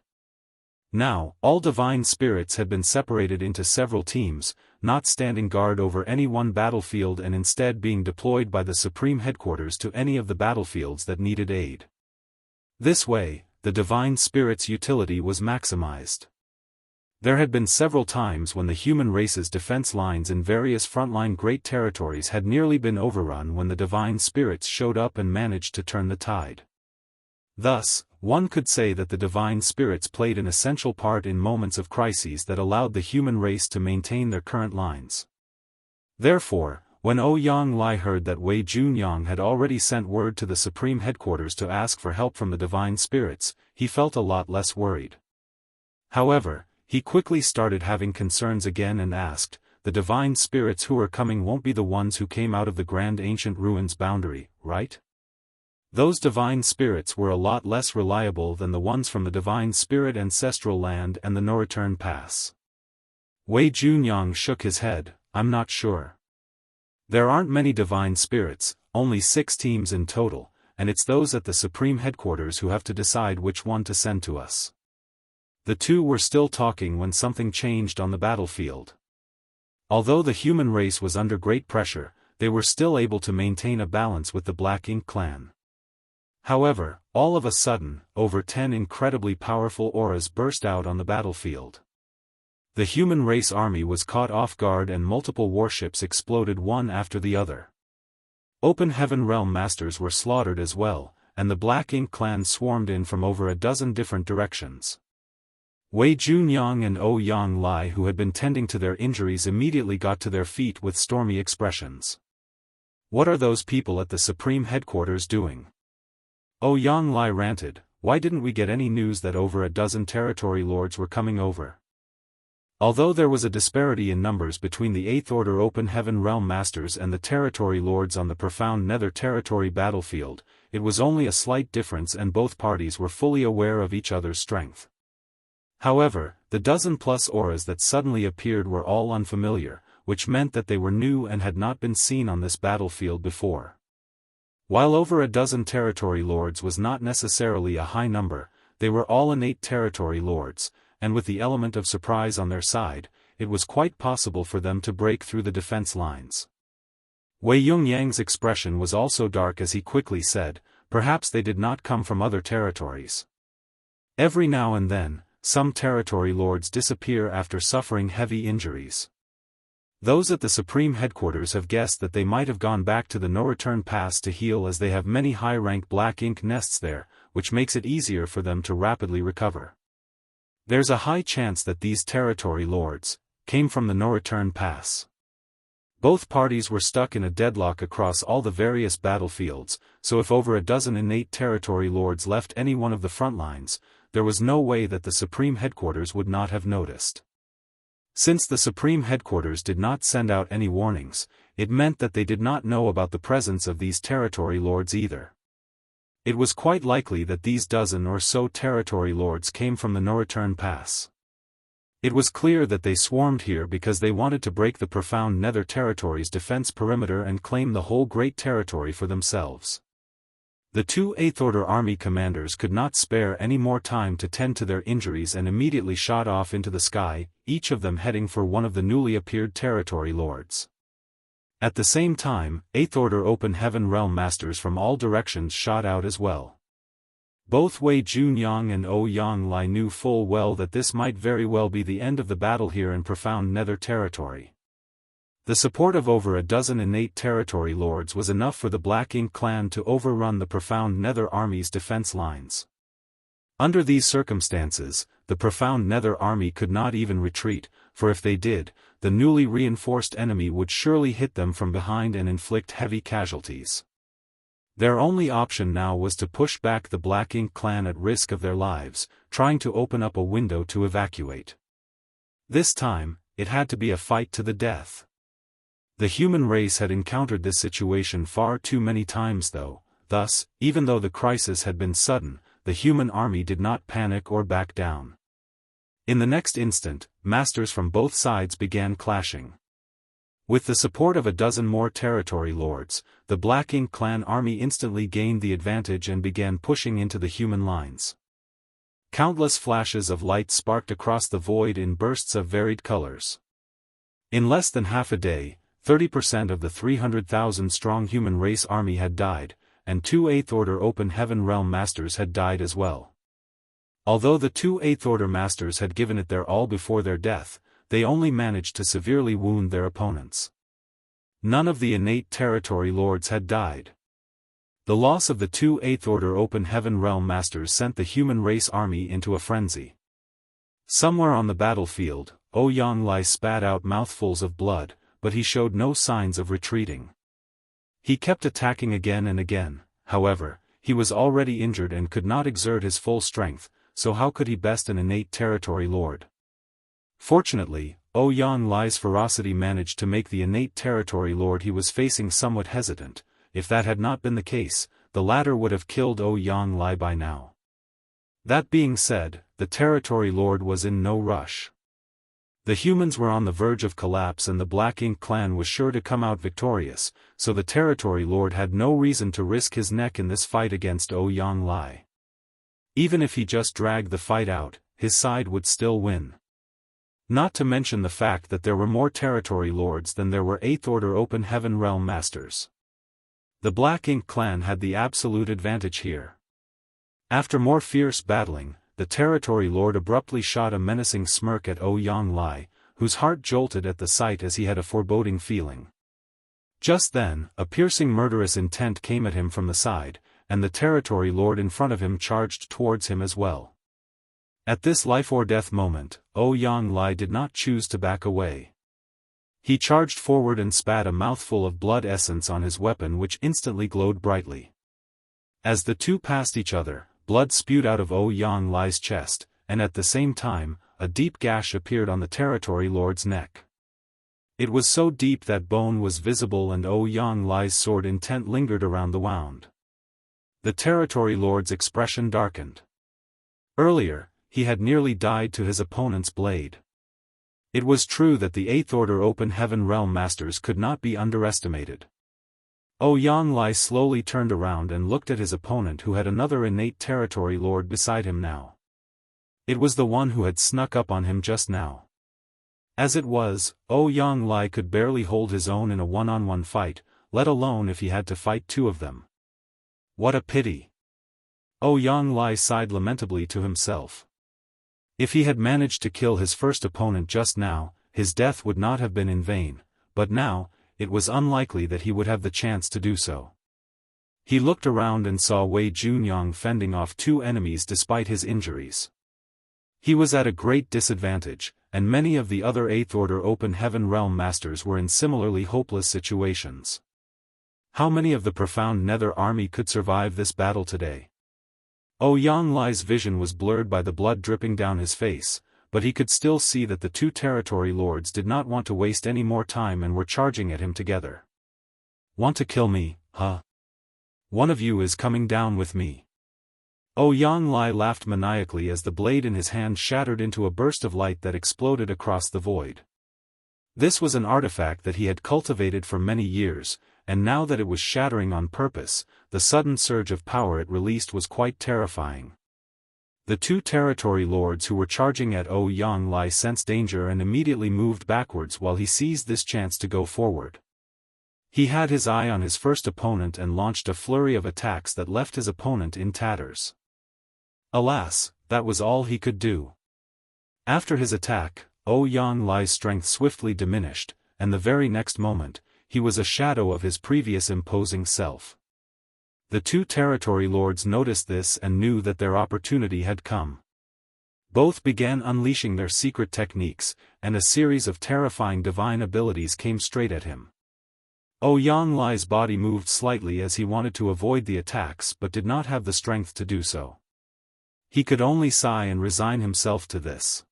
Now, all Divine Spirits had been separated into several teams, not standing guard over any one battlefield and instead being deployed by the Supreme Headquarters to any of the battlefields that needed aid. This way, the Divine Spirit's utility was maximized. There had been several times when the human race's defense lines in various frontline great territories had nearly been overrun when the Divine Spirits showed up and managed to turn the tide. Thus, one could say that the Divine Spirits played an essential part in moments of crises that allowed the human race to maintain their current lines. Therefore, when Yang Lai heard that Wei Junyang had already sent word to the Supreme Headquarters to ask for help from the Divine Spirits, he felt a lot less worried. However, he quickly started having concerns again and asked, the Divine Spirits who are coming won't be the ones who came out of the Grand Ancient Ruins boundary, right? Those Divine Spirits were a lot less reliable than the ones from the Divine Spirit Ancestral Land and the No-Return Pass. Wei Junyang shook his head, I'm not sure. There aren't many Divine Spirits, only 6 teams in total, and it's those at the Supreme Headquarters who have to decide which one to send to us. The two were still talking when something changed on the battlefield. Although the human race was under great pressure, they were still able to maintain a balance with the Black Ink clan. However, all of a sudden, over 10 incredibly powerful auras burst out on the battlefield. The human race army was caught off guard and multiple warships exploded one after the other. Open Heaven Realm Masters were slaughtered as well, and the Black Ink clan swarmed in from over a dozen different directions. Wei Junyang and Yang Lai, who had been tending to their injuries, immediately got to their feet with stormy expressions. "What are those people at the Supreme Headquarters doing?" Yang Lai ranted. "Why didn't we get any news that over a dozen territory lords were coming over?" Although there was a disparity in numbers between the Eighth Order Open Heaven Realm Masters and the territory lords on the Profound Nether territory battlefield, it was only a slight difference, and both parties were fully aware of each other's strength. However, the dozen-plus auras that suddenly appeared were all unfamiliar, which meant that they were new and had not been seen on this battlefield before. While over a dozen territory lords was not necessarily a high number, they were all innate territory lords, and with the element of surprise on their side, it was quite possible for them to break through the defense lines. Wei Yungyang's expression was also dark as he quickly said, "Perhaps they did not come from other territories." Every now and then, some territory lords disappear after suffering heavy injuries. Those at the Supreme Headquarters have guessed that they might have gone back to the no-return pass to heal, as they have many high-rank black ink nests there, which makes it easier for them to rapidly recover. There's a high chance that these territory lords came from the no-return pass. Both parties were stuck in a deadlock across all the various battlefields, so if over a dozen innate territory lords left any one of the front lines, there was no way that the Supreme Headquarters would not have noticed. Since the Supreme Headquarters did not send out any warnings, it meant that they did not know about the presence of these territory lords either. It was quite likely that these dozen or so territory lords came from the no-return pass. It was clear that they swarmed here because they wanted to break the Profound Nether territory's defense perimeter and claim the whole great territory for themselves. The two Eighth Order army commanders could not spare any more time to tend to their injuries and immediately shot off into the sky, each of them heading for one of the newly appeared territory lords. At the same time, Eighth Order Open Heaven Realm Masters from all directions shot out as well. Both Wei Junyang and Yang Lai knew full well that this might very well be the end of the battle here in Profound Nether territory. The support of over a dozen innate territory lords was enough for the Black Ink clan to overrun the Profound Nether army's defense lines. Under these circumstances, the Profound Nether army could not even retreat, for if they did, the newly reinforced enemy would surely hit them from behind and inflict heavy casualties. Their only option now was to push back the Black Ink clan at risk of their lives, trying to open up a window to evacuate. This time, it had to be a fight to the death. The human race had encountered this situation far too many times though, thus, even though the crisis had been sudden, the human army did not panic or back down. In the next instant, masters from both sides began clashing. With the support of a dozen more territory lords, the Black Ink clan army instantly gained the advantage and began pushing into the human lines. Countless flashes of light sparked across the void in bursts of varied colors. In less than half a day, 30% of the 300,000-strong human race army had died, and two Eighth Order Open Heaven Realm Masters had died as well. Although the two Eighth Order Masters had given it their all before their death, they only managed to severely wound their opponents. None of the innate territory lords had died. The loss of the two Eighth Order Open Heaven Realm Masters sent the human race army into a frenzy. Somewhere on the battlefield, Yang Lai spat out mouthfuls of blood, but he showed no signs of retreating. He kept attacking again and again. However, he was already injured and could not exert his full strength, so how could he best an innate territory lord? Fortunately, Yang Lai's ferocity managed to make the innate territory lord he was facing somewhat hesitant. If that had not been the case, the latter would have killed Yang Lai by now. That being said, the territory lord was in no rush. The humans were on the verge of collapse and the Black Ink clan was sure to come out victorious, so the territory lord had no reason to risk his neck in this fight against Yang Lai. Even if he just dragged the fight out, his side would still win. Not to mention the fact that there were more territory lords than there were Eighth Order Open Heaven Realm Masters. The Black Ink clan had the absolute advantage here. After more fierce battling, the territory lord abruptly shot a menacing smirk at Yang Lai, whose heart jolted at the sight as he had a foreboding feeling. Just then, a piercing murderous intent came at him from the side, and the territory lord in front of him charged towards him as well. At this life-or-death moment, Yang Lai did not choose to back away. He charged forward and spat a mouthful of blood essence on his weapon, which instantly glowed brightly. As the two passed each other, blood spewed out of Yang Lai's chest, and at the same time, a deep gash appeared on the territory lord's neck. It was so deep that bone was visible, and Yang Lai's sword intent lingered around the wound. The territory lord's expression darkened. Earlier, he had nearly died to his opponent's blade. It was true that the Eighth Order Open Heaven Realm Masters could not be underestimated. Yang Lai slowly turned around and looked at his opponent, who had another innate territory lord beside him now. It was the one who had snuck up on him just now. As it was, Yang Lai could barely hold his own in a one-on-one fight, let alone if he had to fight two of them. What a pity! Yang Lai sighed lamentably to himself. If he had managed to kill his first opponent just now, his death would not have been in vain, but now, it was unlikely that he would have the chance to do so. He looked around and saw Wei Junyang fending off two enemies despite his injuries. He was at a great disadvantage, and many of the other Eighth Order Open Heaven Realm Masters were in similarly hopeless situations. How many of the profound Nether army could survive this battle today? Yang Lai's vision was blurred by the blood dripping down his face, but he could still see that the two territory lords did not want to waste any more time and were charging at him together. Want to kill me, huh? One of you is coming down with me. Yang Lai laughed maniacally as the blade in his hand shattered into a burst of light that exploded across the void. This was an artifact that he had cultivated for many years, and now that it was shattering on purpose, the sudden surge of power it released was quite terrifying. The two territory lords who were charging at Yang Lai sensed danger and immediately moved backwards while he seized this chance to go forward. He had his eye on his first opponent and launched a flurry of attacks that left his opponent in tatters. Alas, that was all he could do. After his attack, Yang Lai's strength swiftly diminished, and the very next moment, he was a shadow of his previous imposing self. The two territory lords noticed this and knew that their opportunity had come. Both began unleashing their secret techniques, and a series of terrifying divine abilities came straight at him. Yang Lai's body moved slightly as he wanted to avoid the attacks but did not have the strength to do so. He could only sigh and resign himself to this.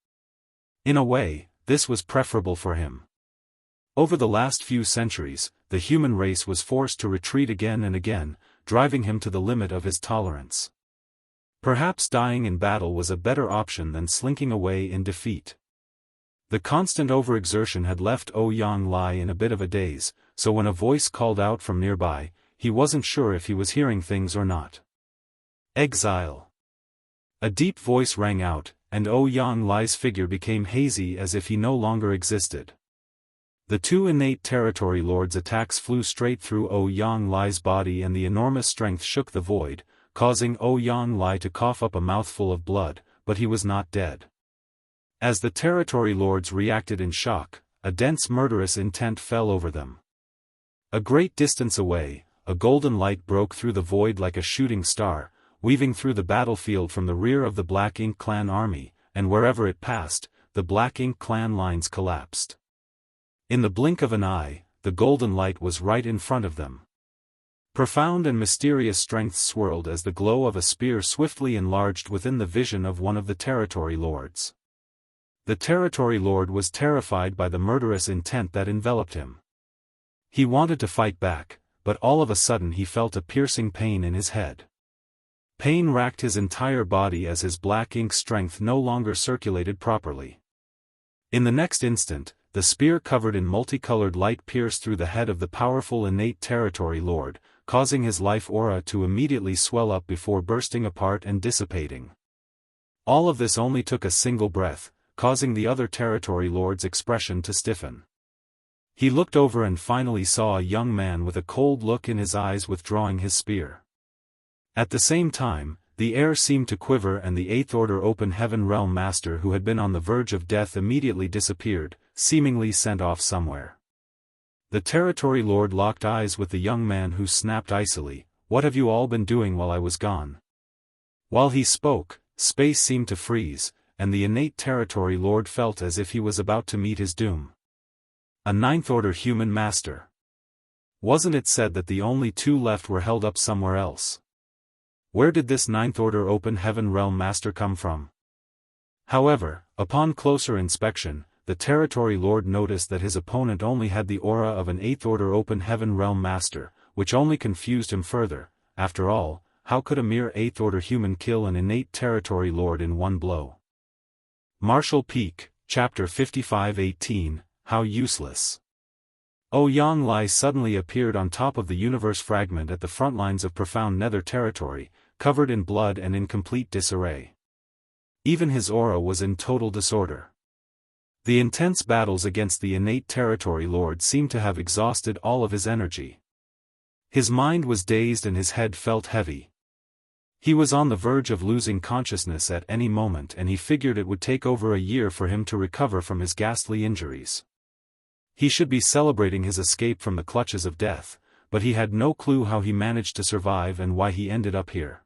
In a way, this was preferable for him. Over the last few centuries, the human race was forced to retreat again and again, driving him to the limit of his tolerance. Perhaps dying in battle was a better option than slinking away in defeat. The constant overexertion had left Yang Lai in a bit of a daze, so when a voice called out from nearby, he wasn't sure if he was hearing things or not. Exile. A deep voice rang out, and Yang Lai's figure became hazy as if he no longer existed. The two innate territory lords' attacks flew straight through Yang Lai's body, and the enormous strength shook the void, causing Yang Lai to cough up a mouthful of blood, but he was not dead. As the territory lords reacted in shock, a dense murderous intent fell over them. A great distance away, a golden light broke through the void like a shooting star, weaving through the battlefield from the rear of the Black Ink Clan army, and wherever it passed, the Black Ink Clan lines collapsed. In the blink of an eye, the golden light was right in front of them. Profound and mysterious strength swirled as the glow of a spear swiftly enlarged within the vision of one of the territory lords. The territory lord was terrified by the murderous intent that enveloped him. He wanted to fight back, but all of a sudden he felt a piercing pain in his head. Pain racked his entire body as his black ink strength no longer circulated properly. In the next instant, the spear covered in multicolored light pierced through the head of the powerful innate territory lord, causing his life aura to immediately swell up before bursting apart and dissipating. All of this only took a single breath, causing the other territory lord's expression to stiffen. He looked over and finally saw a young man with a cold look in his eyes withdrawing his spear. At the same time, the air seemed to quiver, and the Eighth Order Open Heaven Realm Master who had been on the verge of death immediately disappeared, seemingly sent off somewhere. The territory lord locked eyes with the young man, who snapped icily, "What have you all been doing while I was gone?" While he spoke, space seemed to freeze, and the innate territory lord felt as if he was about to meet his doom. A ninth-order human master. Wasn't it said that the only two left were held up somewhere else? Where did this ninth-order open heaven realm master come from? However, upon closer inspection, the territory lord noticed that his opponent only had the aura of an eighth-order open heaven realm master, which only confused him further. After all, how could a mere eighth-order human kill an innate territory lord in one blow? Martial Peak, Chapter 55:18, How Useless. Yang Lai suddenly appeared on top of the universe fragment at the front lines of profound nether territory, covered in blood and in complete disarray. Even his aura was in total disorder. The intense battles against the innate territory lord seemed to have exhausted all of his energy. His mind was dazed and his head felt heavy. He was on the verge of losing consciousness at any moment, and he figured it would take over a year for him to recover from his ghastly injuries. He should be celebrating his escape from the clutches of death, but he had no clue how he managed to survive and why he ended up here.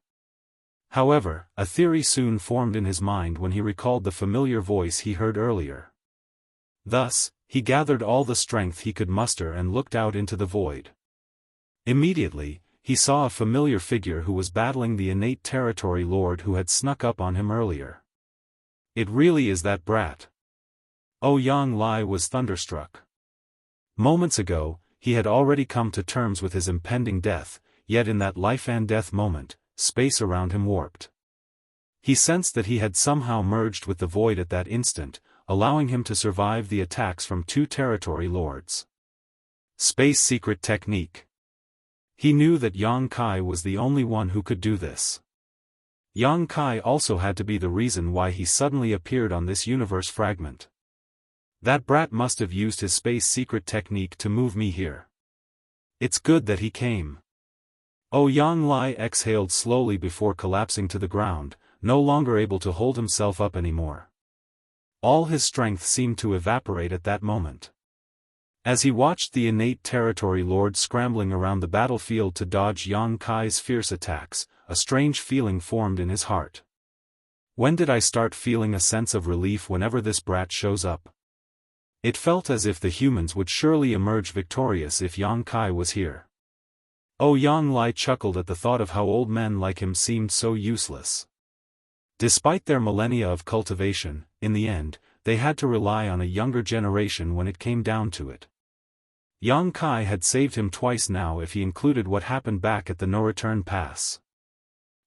However, a theory soon formed in his mind when he recalled the familiar voice he heard earlier. Thus, he gathered all the strength he could muster and looked out into the void. Immediately, he saw a familiar figure who was battling the innate territory lord who had snuck up on him earlier. It really is that brat. Yang Lai was thunderstruck. Moments ago, he had already come to terms with his impending death, yet in that life and death moment, space around him warped. He sensed that he had somehow merged with the void at that instant, allowing him to survive the attacks from two territory lords. Space secret technique. He knew that Yang Kai was the only one who could do this. Yang Kai also had to be the reason why he suddenly appeared on this universe fragment. That brat must have used his space secret technique to move me here. It's good that he came. Yang Lai exhaled slowly before collapsing to the ground, no longer able to hold himself up anymore. All his strength seemed to evaporate at that moment. As he watched the innate territory lord scrambling around the battlefield to dodge Yang Kai's fierce attacks, a strange feeling formed in his heart. When did I start feeling a sense of relief whenever this brat shows up? It felt as if the humans would surely emerge victorious if Yang Kai was here. Yang Lai chuckled at the thought of how old men like him seemed so useless. Despite their millennia of cultivation, in the end, they had to rely on a younger generation when it came down to it. Yang Kai had saved him twice now if he included what happened back at the no-return pass.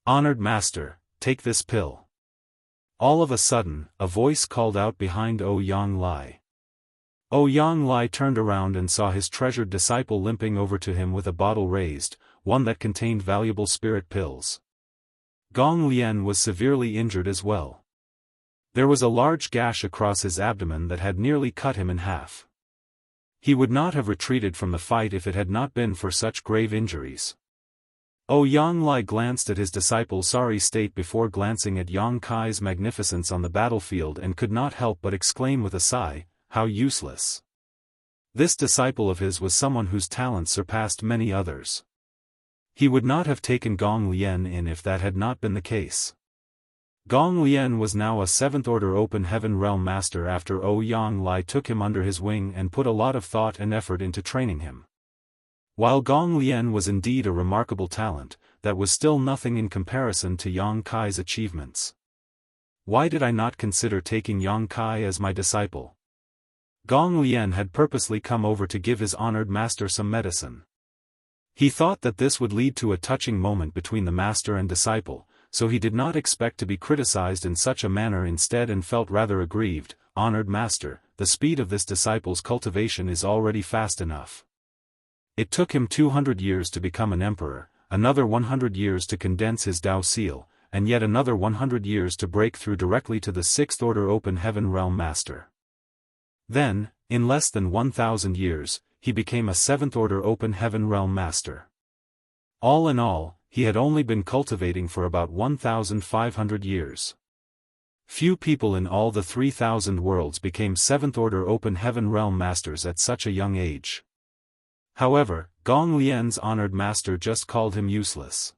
Honored Master, take this pill. All of a sudden, a voice called out behind Yang Lai. Yang Lai turned around and saw his treasured disciple limping over to him with a bottle raised, one that contained valuable spirit pills. Gong Lian was severely injured as well. There was a large gash across his abdomen that had nearly cut him in half. He would not have retreated from the fight if it had not been for such grave injuries. Yang Lai glanced at his disciple's sorry state before glancing at Yang Kai's magnificence on the battlefield and could not help but exclaim with a sigh, how useless. This disciple of his was someone whose talent surpassed many others. He would not have taken Gong Lian in if that had not been the case. Gong Lian was now a 7th-order open heaven realm master after Yang Lai took him under his wing and put a lot of thought and effort into training him. While Gong Lian was indeed a remarkable talent, that was still nothing in comparison to Yang Kai's achievements. Why did I not consider taking Yang Kai as my disciple? Gong Lian had purposely come over to give his honored master some medicine. He thought that this would lead to a touching moment between the master and disciple, so he did not expect to be criticized in such a manner instead and felt rather aggrieved. Honored master, the speed of this disciple's cultivation is already fast enough. It took him 200 years to become an emperor, another 100 years to condense his Dao seal, and yet another 100 years to break through directly to the 6th-order open heaven realm master. Then, in less than 1,000 years, he became a 7th-order open heaven realm master. All in all, he had only been cultivating for about 1,500 years. Few people in all the 3,000 worlds became 7th-order open heaven realm masters at such a young age. However, Gong Lian's honored master just called him useless.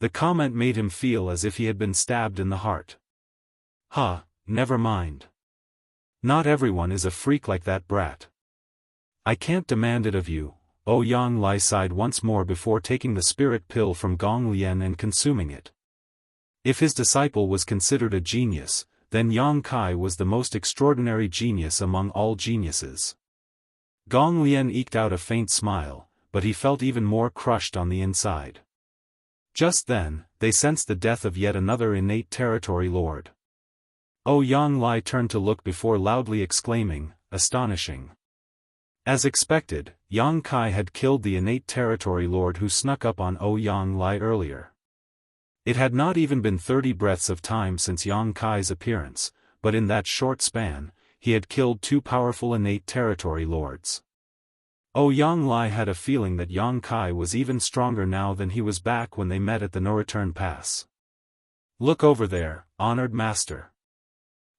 The comment made him feel as if he had been stabbed in the heart. "Ha, never mind. Not everyone is a freak like that brat. I can't demand it of you." Yang Lai sighed once more before taking the spirit pill from Gong Lian and consuming it. If his disciple was considered a genius, then Yang Kai was the most extraordinary genius among all geniuses. Gong Lian eked out a faint smile, but he felt even more crushed on the inside. Just then, they sensed the death of yet another innate territory lord. Yang Lai turned to look before loudly exclaiming, "Astonishing." As expected, Yang Kai had killed the innate territory lord who snuck up on Yang Lai earlier. It had not even been 30 breaths of time since Yang Kai's appearance, but in that short span, he had killed 2 powerful innate territory lords. Yang Lai had a feeling that Yang Kai was even stronger now than he was back when they met at the no-return pass. "Look over there, honored master."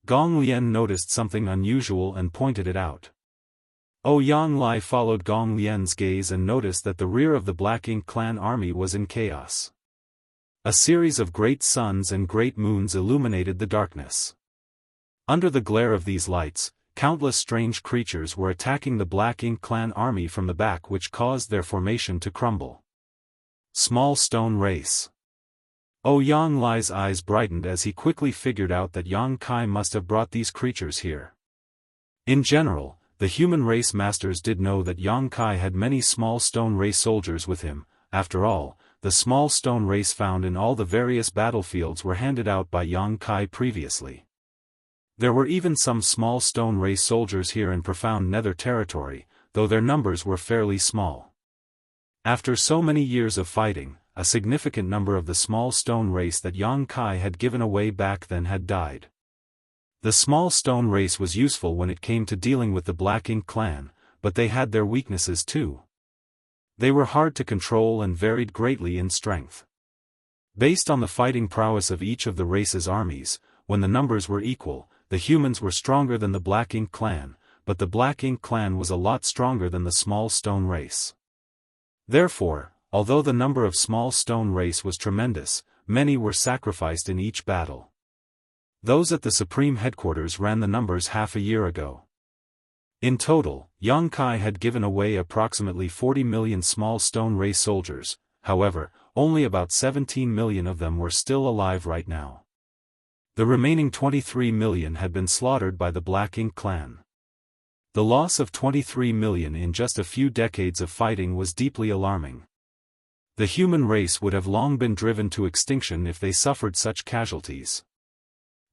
Gong Lian noticed something unusual and pointed it out. Yang Lai followed Gong Lian's gaze and noticed that the rear of the Black Ink clan army was in chaos. A series of great suns and great moons illuminated the darkness. Under the glare of these lights, countless strange creatures were attacking the Black Ink clan army from the back, which caused their formation to crumble. Small stone race. Yang Lai's eyes brightened as he quickly figured out that Yang Kai must have brought these creatures here. In general, the human race masters did know that Yang Kai had many small stone race soldiers with him. After all, the small stone race found in all the various battlefields were handed out by Yang Kai previously. There were even some small stone race soldiers here in profound nether territory, though their numbers were fairly small. After so many years of fighting, a significant number of the small stone race that Yang Kai had given away back then had died. The small stone race was useful when it came to dealing with the Black Ink clan, but they had their weaknesses too. They were hard to control and varied greatly in strength. Based on the fighting prowess of each of the race's armies, when the numbers were equal, the humans were stronger than the Black Ink clan, but the Black Ink clan was a lot stronger than the small stone race. Therefore, although the number of small stone race was tremendous, many were sacrificed in each battle. Those at the Supreme Headquarters ran the numbers half a year ago. In total, Yang Kai had given away approximately 40 million small stone race soldiers. However, only about 17 million of them were still alive right now. The remaining 23 million had been slaughtered by the Black Ink clan. The loss of 23 million in just a few decades of fighting was deeply alarming. The human race would have long been driven to extinction if they suffered such casualties.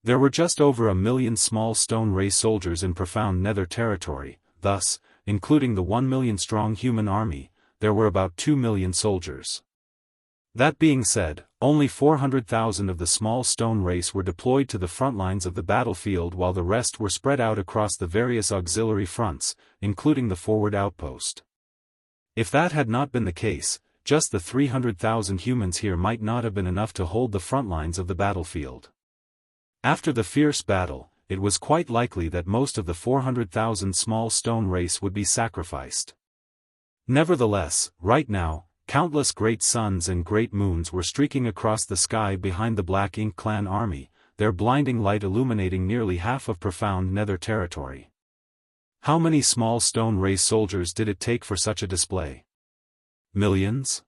There were just over 1 million small stone race soldiers in profound nether territory, thus, including the 1 million strong human army, there were about 2 million soldiers. That being said, only 400,000 of the small stone race were deployed to the front lines of the battlefield, while the rest were spread out across the various auxiliary fronts, including the forward outpost. If that had not been the case, just the 300,000 humans here might not have been enough to hold the front lines of the battlefield. After the fierce battle, it was quite likely that most of the 400,000 small stone race would be sacrificed. Nevertheless, right now, countless great suns and great moons were streaking across the sky behind the Black Ink clan army, their blinding light illuminating nearly half of profound nether territory. How many small stone race soldiers did it take for such a display? Millions?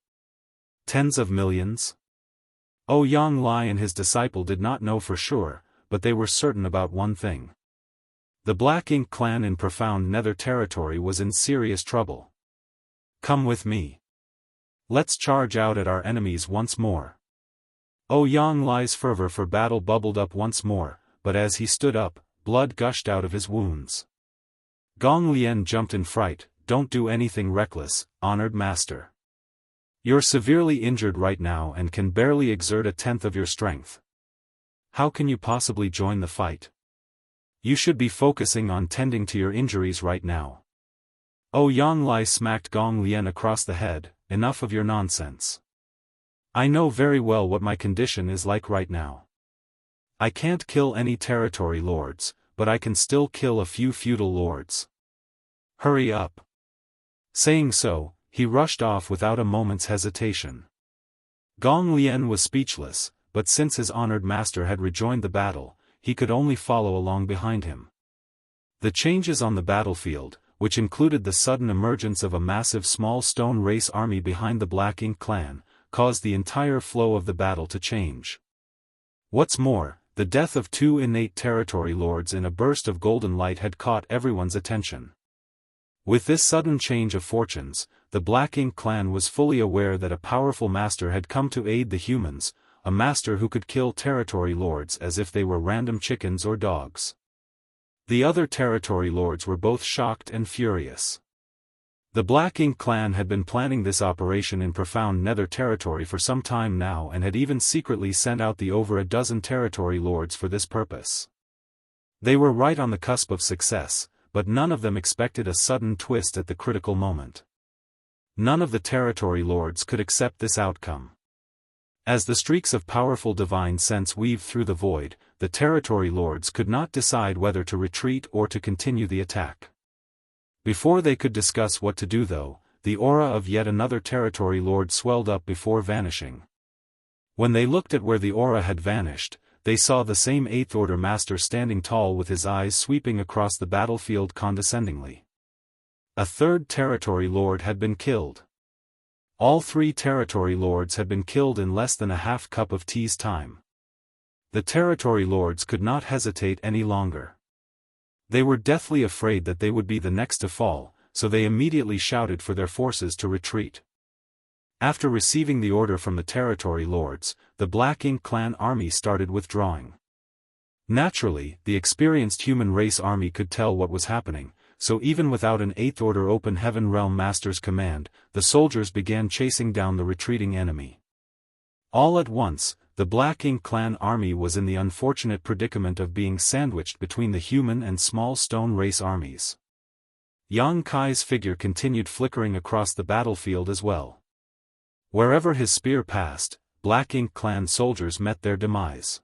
Tens of millions? Yang Lai and his disciple did not know for sure, but they were certain about one thing. The Black Ink clan in profound nether territory was in serious trouble. "Come with me. Let's charge out at our enemies once more." Yang Lai's fervor for battle bubbled up once more, but as he stood up, blood gushed out of his wounds. Gong Lian jumped in fright. "Don't do anything reckless, honored master. You're severely injured right now and can barely exert 1/10 of your strength. How can you possibly join the fight? You should be focusing on tending to your injuries right now." Yang Lai smacked Gong Lian across the head. "Enough of your nonsense. I know very well what my condition is like right now. I can't kill any territory lords, but I can still kill a few feudal lords. Hurry up." Saying so, he rushed off without a moment's hesitation. Gong Lian was speechless, but since his honored master had rejoined the battle, he could only follow along behind him. The changes on the battlefield, which included the sudden emergence of a massive small stone race army behind the Black Ink clan, caused the entire flow of the battle to change. What's more, the death of 2 innate territory lords in a burst of golden light had caught everyone's attention. With this sudden change of fortunes, the Black Ink clan was fully aware that a powerful master had come to aid the humans, a master who could kill territory lords as if they were random chickens or dogs. The other territory lords were both shocked and furious. The Black Ink clan had been planning this operation in profound Nether territory for some time now and had even secretly sent out the over a dozen territory lords for this purpose. They were right on the cusp of success, but none of them expected a sudden twist at the critical moment. None of the territory lords could accept this outcome. As the streaks of powerful divine sense weaved through the void, the territory lords could not decide whether to retreat or to continue the attack. Before they could discuss what to do though, the aura of yet another territory lord swelled up before vanishing. When they looked at where the aura had vanished, they saw the same Eighth Order Master standing tall with his eyes sweeping across the battlefield condescendingly. A third territory lord had been killed. All 3 territory lords had been killed in less than a half cup of tea's time. The territory lords could not hesitate any longer. They were deathly afraid that they would be the next to fall, so they immediately shouted for their forces to retreat. After receiving the order from the territory lords, the Black Ink clan army started withdrawing. Naturally, the experienced human race army could tell what was happening, so even without an Eighth Order Open Heaven Realm Master's command, the soldiers began chasing down the retreating enemy. All at once, the Black Ink clan army was in the unfortunate predicament of being sandwiched between the human and small stone race armies. Yang Kai's figure continued flickering across the battlefield as well. Wherever his spear passed, Black Ink clan soldiers met their demise.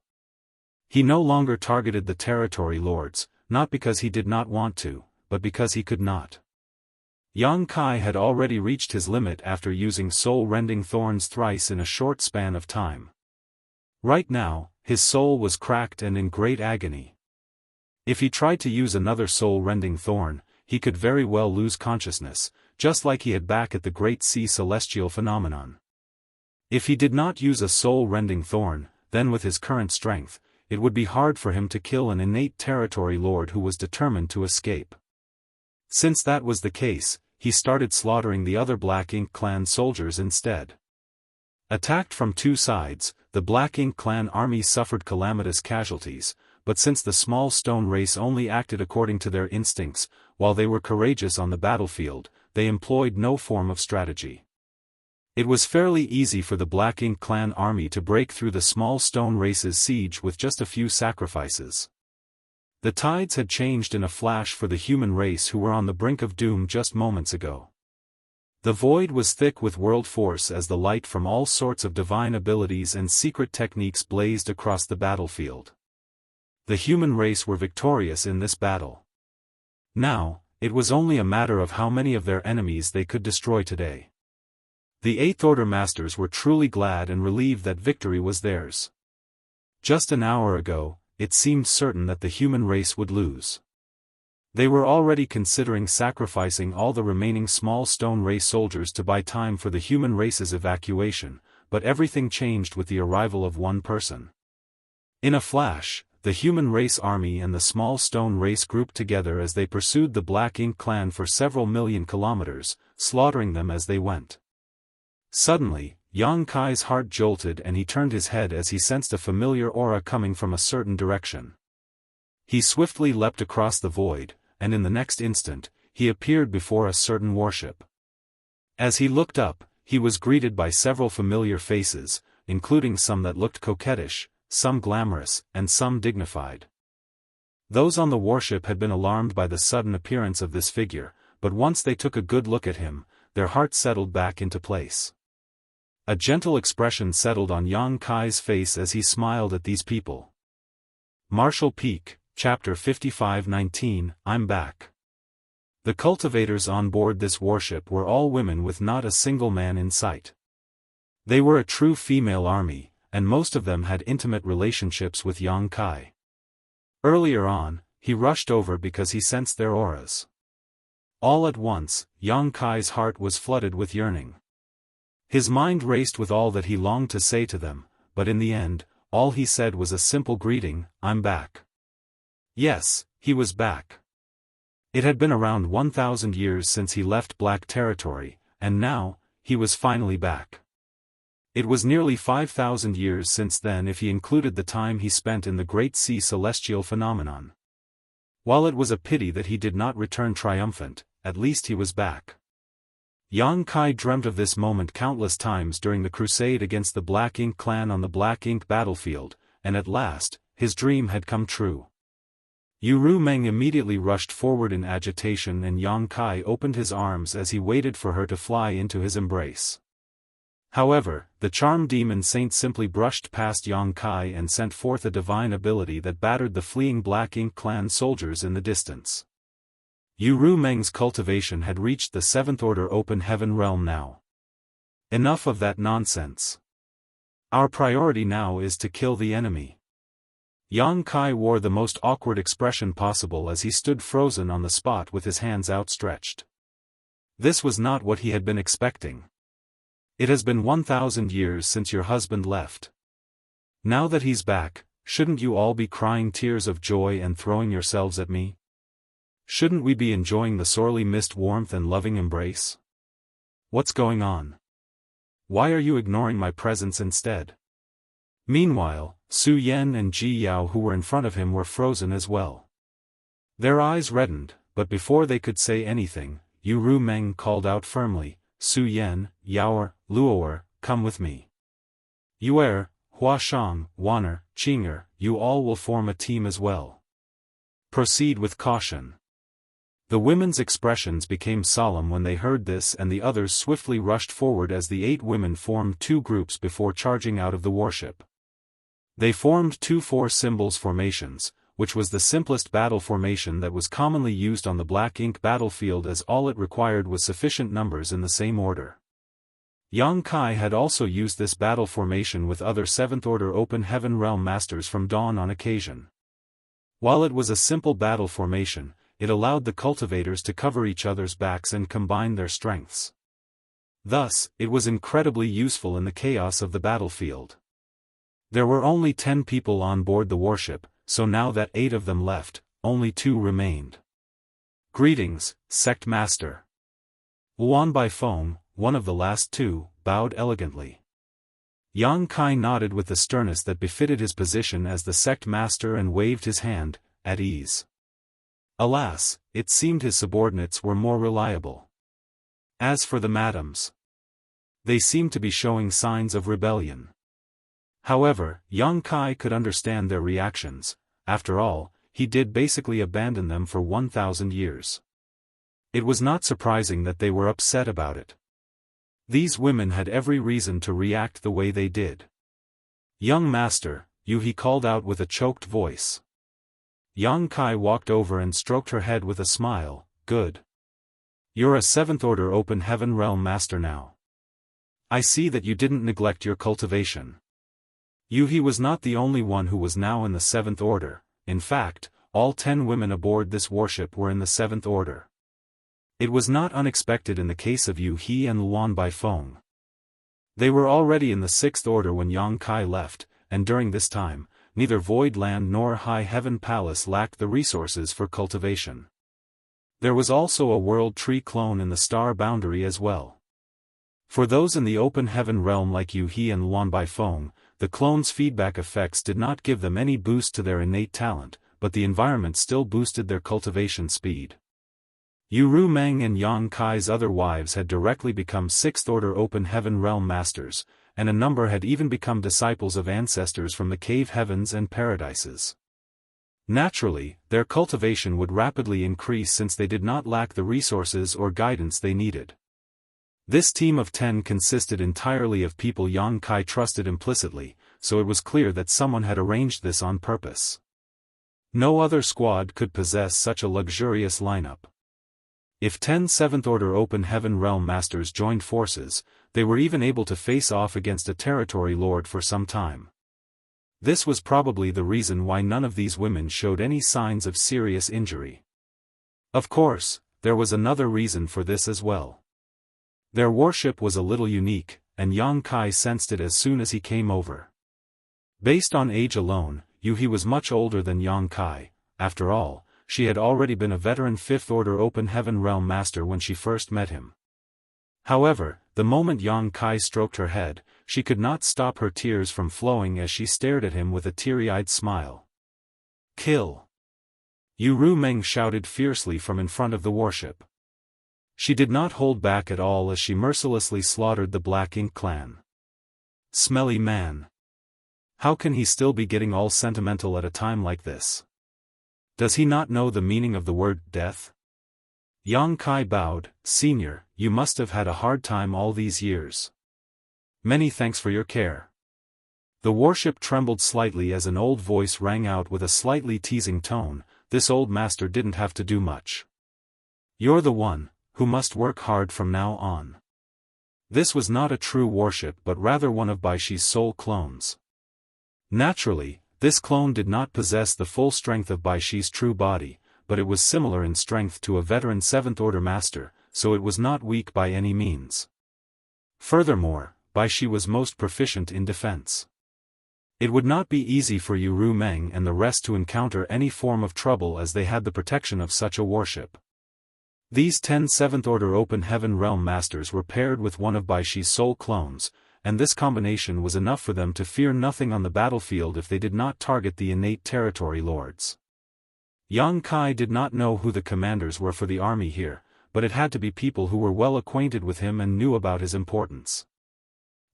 He no longer targeted the territory lords, not because he did not want to, but because he could not. Yang Kai had already reached his limit after using soul-rending thorns thrice in a short span of time. Right now, his soul was cracked and in great agony. If he tried to use another soul-rending thorn, he could very well lose consciousness, just like he had back at the Great Sea Celestial phenomenon. If he did not use a soul-rending thorn, then with his current strength, it would be hard for him to kill an innate territory lord who was determined to escape. Since that was the case, he started slaughtering the other Black Ink clan soldiers instead. Attacked from 2 sides, the Black Ink clan army suffered calamitous casualties, but since the small stone race only acted according to their instincts, while they were courageous on the battlefield, they employed no form of strategy. It was fairly easy for the Black Ink clan army to break through the small stone race's siege with just a few sacrifices. The tides had changed in a flash for the human race who were on the brink of doom just moments ago. The void was thick with world force as the light from all sorts of divine abilities and secret techniques blazed across the battlefield. The human race were victorious in this battle. Now, it was only a matter of how many of their enemies they could destroy today. The Eighth Order Masters were truly glad and relieved that victory was theirs. Just an hour ago, it seemed certain that the human race would lose. They were already considering sacrificing all the remaining small stone race soldiers to buy time for the human race's evacuation, but everything changed with the arrival of one person. In a flash, the human race army and the small stone race grouped together as they pursued the Black Ink clan for several million kilometers, slaughtering them as they went. Suddenly, Yang Kai's heart jolted and he turned his head as he sensed a familiar aura coming from a certain direction. He swiftly leapt across the void, and in the next instant, he appeared before a certain warship. As he looked up, he was greeted by several familiar faces, including some that looked coquettish, some glamorous, and some dignified. Those on the warship had been alarmed by the sudden appearance of this figure, but once they took a good look at him, their hearts settled back into place. A gentle expression settled on Yang Kai's face as he smiled at these people. Marshall Peak, Chapter 55-19, I'm back. The cultivators on board this warship were all women with not a single man in sight. They were a true female army, and most of them had intimate relationships with Yang Kai. Earlier on, he rushed over because he sensed their auras. All at once, Yang Kai's heart was flooded with yearning. His mind raced with all that he longed to say to them, but in the end, all he said was a simple greeting, "I'm back." Yes, he was back. It had been around 1,000 years since he left Black Territory, and now, he was finally back. It was nearly 5,000 years since then if he included the time he spent in the Great Sea Celestial Phenomenon. While it was a pity that he did not return triumphant, at least he was back. Yang Kai dreamt of this moment countless times during the crusade against the Black Ink clan on the Black Ink battlefield, and at last, his dream had come true. Yu Meng immediately rushed forward in agitation and Yang Kai opened his arms as he waited for her to fly into his embrace. However, the charm demon saint simply brushed past Yang Kai and sent forth a divine ability that battered the fleeing Black Ink clan soldiers in the distance. Yu Meng's cultivation had reached the 7th Order Open Heaven realm now. Enough of that nonsense. Our priority now is to kill the enemy. Yang Kai wore the most awkward expression possible as he stood frozen on the spot with his hands outstretched. This was not what he had been expecting. It has been 1,000 years since your husband left. Now that he's back, shouldn't you all be crying tears of joy and throwing yourselves at me? Shouldn't we be enjoying the sorely missed warmth and loving embrace? What's going on? Why are you ignoring my presence instead? Meanwhile, Su Yan and Ji Yao who were in front of him were frozen as well. Their eyes reddened, but before they could say anything, Yu Meng called out firmly, "Su Yan, Yaoer, Luoer, come with me. Yuer, Huashang, Waner, Qing'er, you all will form a team as well. Proceed with caution." The women's expressions became solemn when they heard this and the others swiftly rushed forward as the 8 women formed 2 groups before charging out of the warship. They formed 2 4-symbols formations, which was the simplest battle formation that was commonly used on the Black Ink battlefield as all it required was sufficient numbers in the same order. Yang Kai had also used this battle formation with other 7th Order Open Heaven Realm Masters from Dawn on occasion. While it was a simple battle formation, it allowed the cultivators to cover each other's backs and combine their strengths. Thus, it was incredibly useful in the chaos of the battlefield. There were only 10 people on board the warship, so now that 8 of them left, only 2 remained. "Greetings, Sect Master." Luan Baifeng, one of the last 2, bowed elegantly. Yang Kai nodded with the sternness that befitted his position as the Sect Master and waved his hand, at ease. Alas, it seemed his subordinates were more reliable. As for the madams, they seemed to be showing signs of rebellion. However, Yang Kai could understand their reactions. After all, he did basically abandon them for 1,000 years. It was not surprising that they were upset about it. These women had every reason to react the way they did. "Young master," he called out with a choked voice. Yang Kai walked over and stroked her head with a smile. "Good. You're a 7th Order Open Heaven Realm Master now. I see that you didn't neglect your cultivation." He was not the only one who was now in the 7th Order. In fact, all 10 women aboard this warship were in the 7th Order. It was not unexpected in the case of Yu He and Luan Baifeng. They were already in the 6th Order when Yang Kai left, and during this time, neither Void Land nor High Heaven Palace lacked the resources for cultivation. There was also a World Tree clone in the star boundary as well. For those in the Open Heaven realm like Yu He and Luan Baifeng, the clone's feedback effects did not give them any boost to their innate talent, but the environment still boosted their cultivation speed. Yu Meng and Yang Kai's other wives had directly become 6th Order Open Heaven Realm Masters, and a number had even become disciples of ancestors from the cave heavens and paradises. Naturally, their cultivation would rapidly increase since they did not lack the resources or guidance they needed. This team of 10 consisted entirely of people Yang Kai trusted implicitly, so it was clear that someone had arranged this on purpose. No other squad could possess such a luxurious lineup. If 10 7th Order Open Heaven Realm Masters joined forces, they were even able to face off against a territory lord for some time. This was probably the reason why none of these women showed any signs of serious injury. Of course, there was another reason for this as well. Their worship was a little unique, and Yang Kai sensed it as soon as he came over. Based on age alone, He was much older than Yang Kai. After all, she had already been a veteran Fifth Order Open Heaven Realm Master when she first met him. However, the moment Yang Kai stroked her head, she could not stop her tears from flowing as she stared at him with a teary-eyed smile. "Kill!" Ru Meng shouted fiercely from in front of the warship. She did not hold back at all as she mercilessly slaughtered the Black Ink clan. Smelly man. How can he still be getting all sentimental at a time like this? Does he not know the meaning of the word death? Yang Kai bowed. "Senior, you must have had a hard time all these years. Many thanks for your care." The warship trembled slightly as an old voice rang out with a slightly teasing tone. This old master didn't have to do much. "You're the one who must work hard from now on." This was not a true warship but rather one of Baishi's soul clones. Naturally, this clone did not possess the full strength of Baishi's true body, but it was similar in strength to a veteran Seventh Order Master, so it was not weak by any means. Furthermore, Baishi was most proficient in defense. It would not be easy for Ru Meng and the rest to encounter any form of trouble as they had the protection of such a warship. These 10 Seventh Order Open Heaven Realm Masters were paired with one of Baishi's soul clones, and this combination was enough for them to fear nothing on the battlefield if they did not target the innate territory lords. Yang Kai did not know who the commanders were for the army here, but it had to be people who were well acquainted with him and knew about his importance.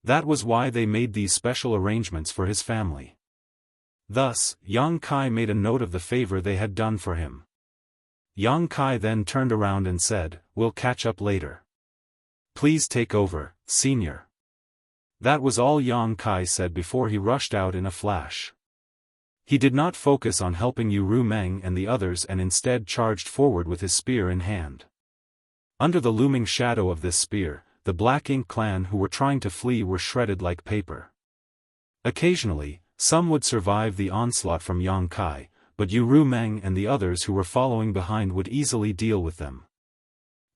That was why they made these special arrangements for his family. Thus, Yang Kai made a note of the favor they had done for him. Yang Kai then turned around and said, "We'll catch up later. Please take over, senior." That was all Yang Kai said before he rushed out in a flash. He did not focus on helping Ru Meng and the others and instead charged forward with his spear in hand. Under the looming shadow of this spear, the Black Ink clan who were trying to flee were shredded like paper. Occasionally, some would survive the onslaught from Yang Kai, but Ru Meng and the others who were following behind would easily deal with them.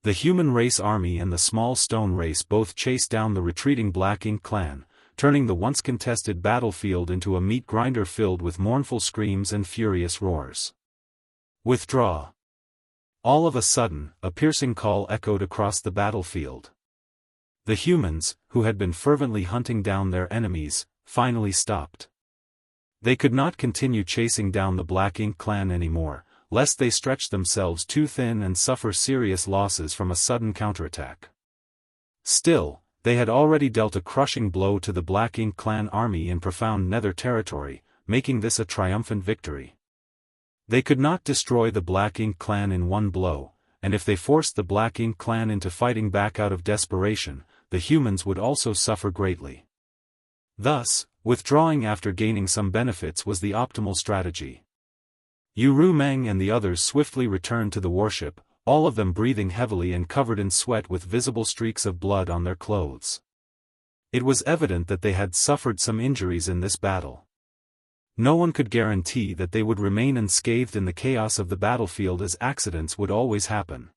The human race army and the small stone race both chased down the retreating Black Ink clan, turning the once contested battlefield into a meat grinder filled with mournful screams and furious roars. "Withdraw!" All of a sudden, a piercing call echoed across the battlefield. The humans, who had been fervently hunting down their enemies, finally stopped. They could not continue chasing down the Black Ink clan anymore, lest they stretch themselves too thin and suffer serious losses from a sudden counterattack. Still, they had already dealt a crushing blow to the Black Ink clan army in profound nether territory, making this a triumphant victory. They could not destroy the Black Ink clan in one blow, and if they forced the Black Ink clan into fighting back out of desperation, the humans would also suffer greatly. Thus, withdrawing after gaining some benefits was the optimal strategy. Ru Meng and the others swiftly returned to the warship, all of them breathing heavily and covered in sweat with visible streaks of blood on their clothes. It was evident that they had suffered some injuries in this battle. No one could guarantee that they would remain unscathed in the chaos of the battlefield as accidents would always happen.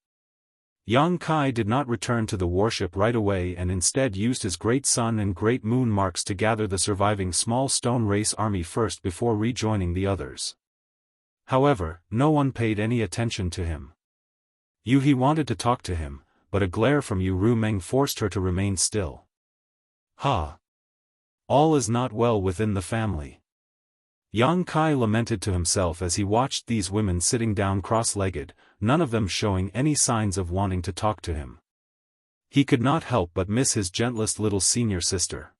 Yang Kai did not return to the warship right away and instead used his Great Sun and Great Moon marks to gather the surviving small stone race army first before rejoining the others. However, no one paid any attention to him. He wanted to talk to him, but a glare from Ru Meng forced her to remain still. "Ha! All is not well within the family." Yang Kai lamented to himself as he watched these women sitting down cross-legged, none of them showing any signs of wanting to talk to him. He could not help but miss his gentlest little senior sister.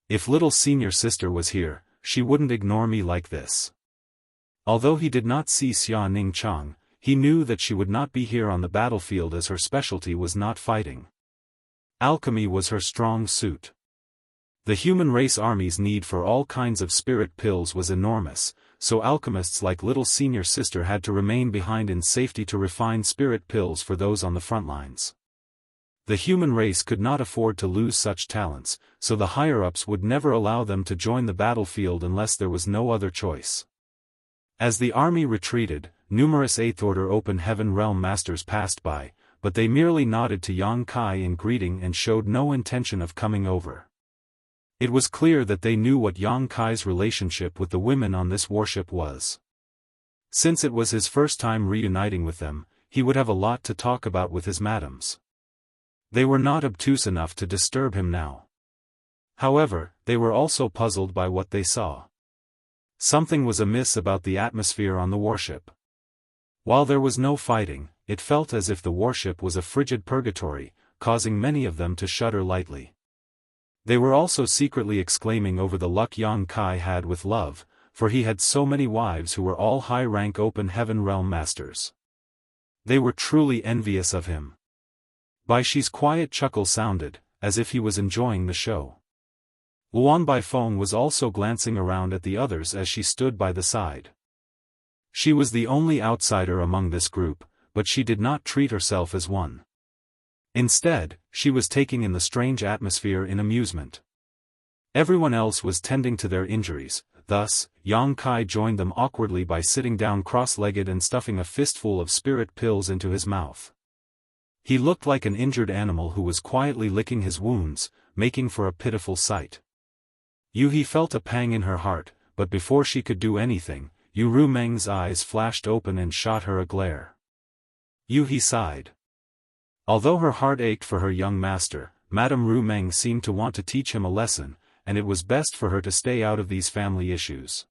If little senior sister was here, she wouldn't ignore me like this. Although he did not see Xia Ning Chang, he knew that she would not be here on the battlefield as her specialty was not fighting. Alchemy was her strong suit. The human race army's need for all kinds of spirit pills was enormous, so alchemists like little senior sister had to remain behind in safety to refine spirit pills for those on the front lines. The human race could not afford to lose such talents, so the higher-ups would never allow them to join the battlefield unless there was no other choice. As the army retreated, numerous 8th Order Open Heaven Realm Masters passed by, but they merely nodded to Yang Kai in greeting and showed no intention of coming over. It was clear that they knew what Yang Kai's relationship with the women on this warship was. Since it was his first time reuniting with them, he would have a lot to talk about with his madams. They were not obtuse enough to disturb him now. However, they were also puzzled by what they saw. Something was amiss about the atmosphere on the warship. While there was no fighting, it felt as if the warship was a frigid purgatory, causing many of them to shudder lightly. They were also secretly exclaiming over the luck Yang Kai had with love, for he had so many wives who were all high-rank Open Heaven Realm Masters. They were truly envious of him. Bai Shi's quiet chuckle sounded, as if he was enjoying the show. Luan Baifeng was also glancing around at the others as she stood by the side. She was the only outsider among this group, but she did not treat herself as one. Instead, she was taking in the strange atmosphere in amusement. Everyone else was tending to their injuries, thus, Yang Kai joined them awkwardly by sitting down cross-legged and stuffing a fistful of spirit pills into his mouth. He looked like an injured animal who was quietly licking his wounds, making for a pitiful sight. Yuhi felt a pang in her heart, but before she could do anything, Yu Rumeng's eyes flashed open and shot her a glare. Yuhi sighed. Although her heart ached for her young master, Madame Rumeng seemed to want to teach him a lesson, and it was best for her to stay out of these family issues.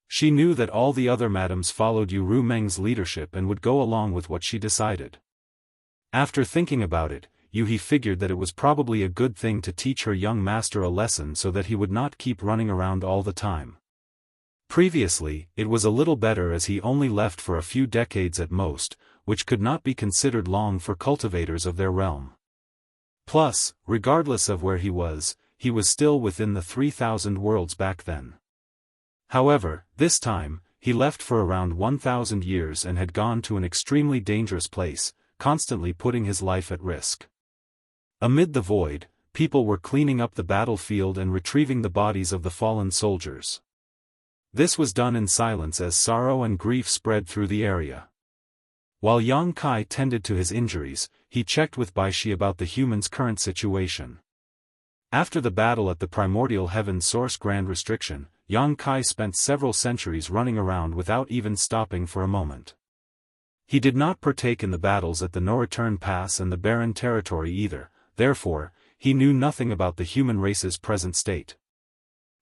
She knew that all the other madams followed Yu Rumeng's leadership and would go along with what she decided. After thinking about it, Yuhi figured that it was probably a good thing to teach her young master a lesson so that he would not keep running around all the time. Previously, it was a little better as he only left for a few decades at most, which could not be considered long for cultivators of their realm. Plus, regardless of where he was still within the 3,000 worlds back then. However, this time, he left for around 1,000 years and had gone to an extremely dangerous place, constantly putting his life at risk. Amid the void, people were cleaning up the battlefield and retrieving the bodies of the fallen soldiers. This was done in silence as sorrow and grief spread through the area. While Yang Kai tended to his injuries, he checked with Bai Shi about the humans' current situation. After the battle at the Primordial Heaven Source Grand Restriction, Yang Kai spent several centuries running around without even stopping for a moment. He did not partake in the battles at the No Return Pass and the Barren Territory either, therefore, he knew nothing about the human race's present state.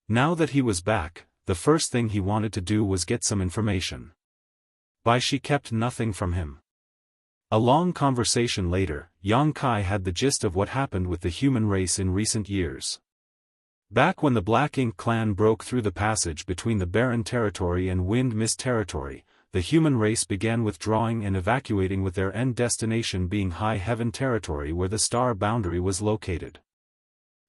Now that he was back, the first thing he wanted to do was get some information. Bai Shi kept nothing from him. A long conversation later, Yang Kai had the gist of what happened with the human race in recent years. Back when the Black Ink clan broke through the passage between the Barren Territory and Wind Mist Territory, the human race began withdrawing and evacuating, with their end destination being High Heaven Territory where the star boundary was located.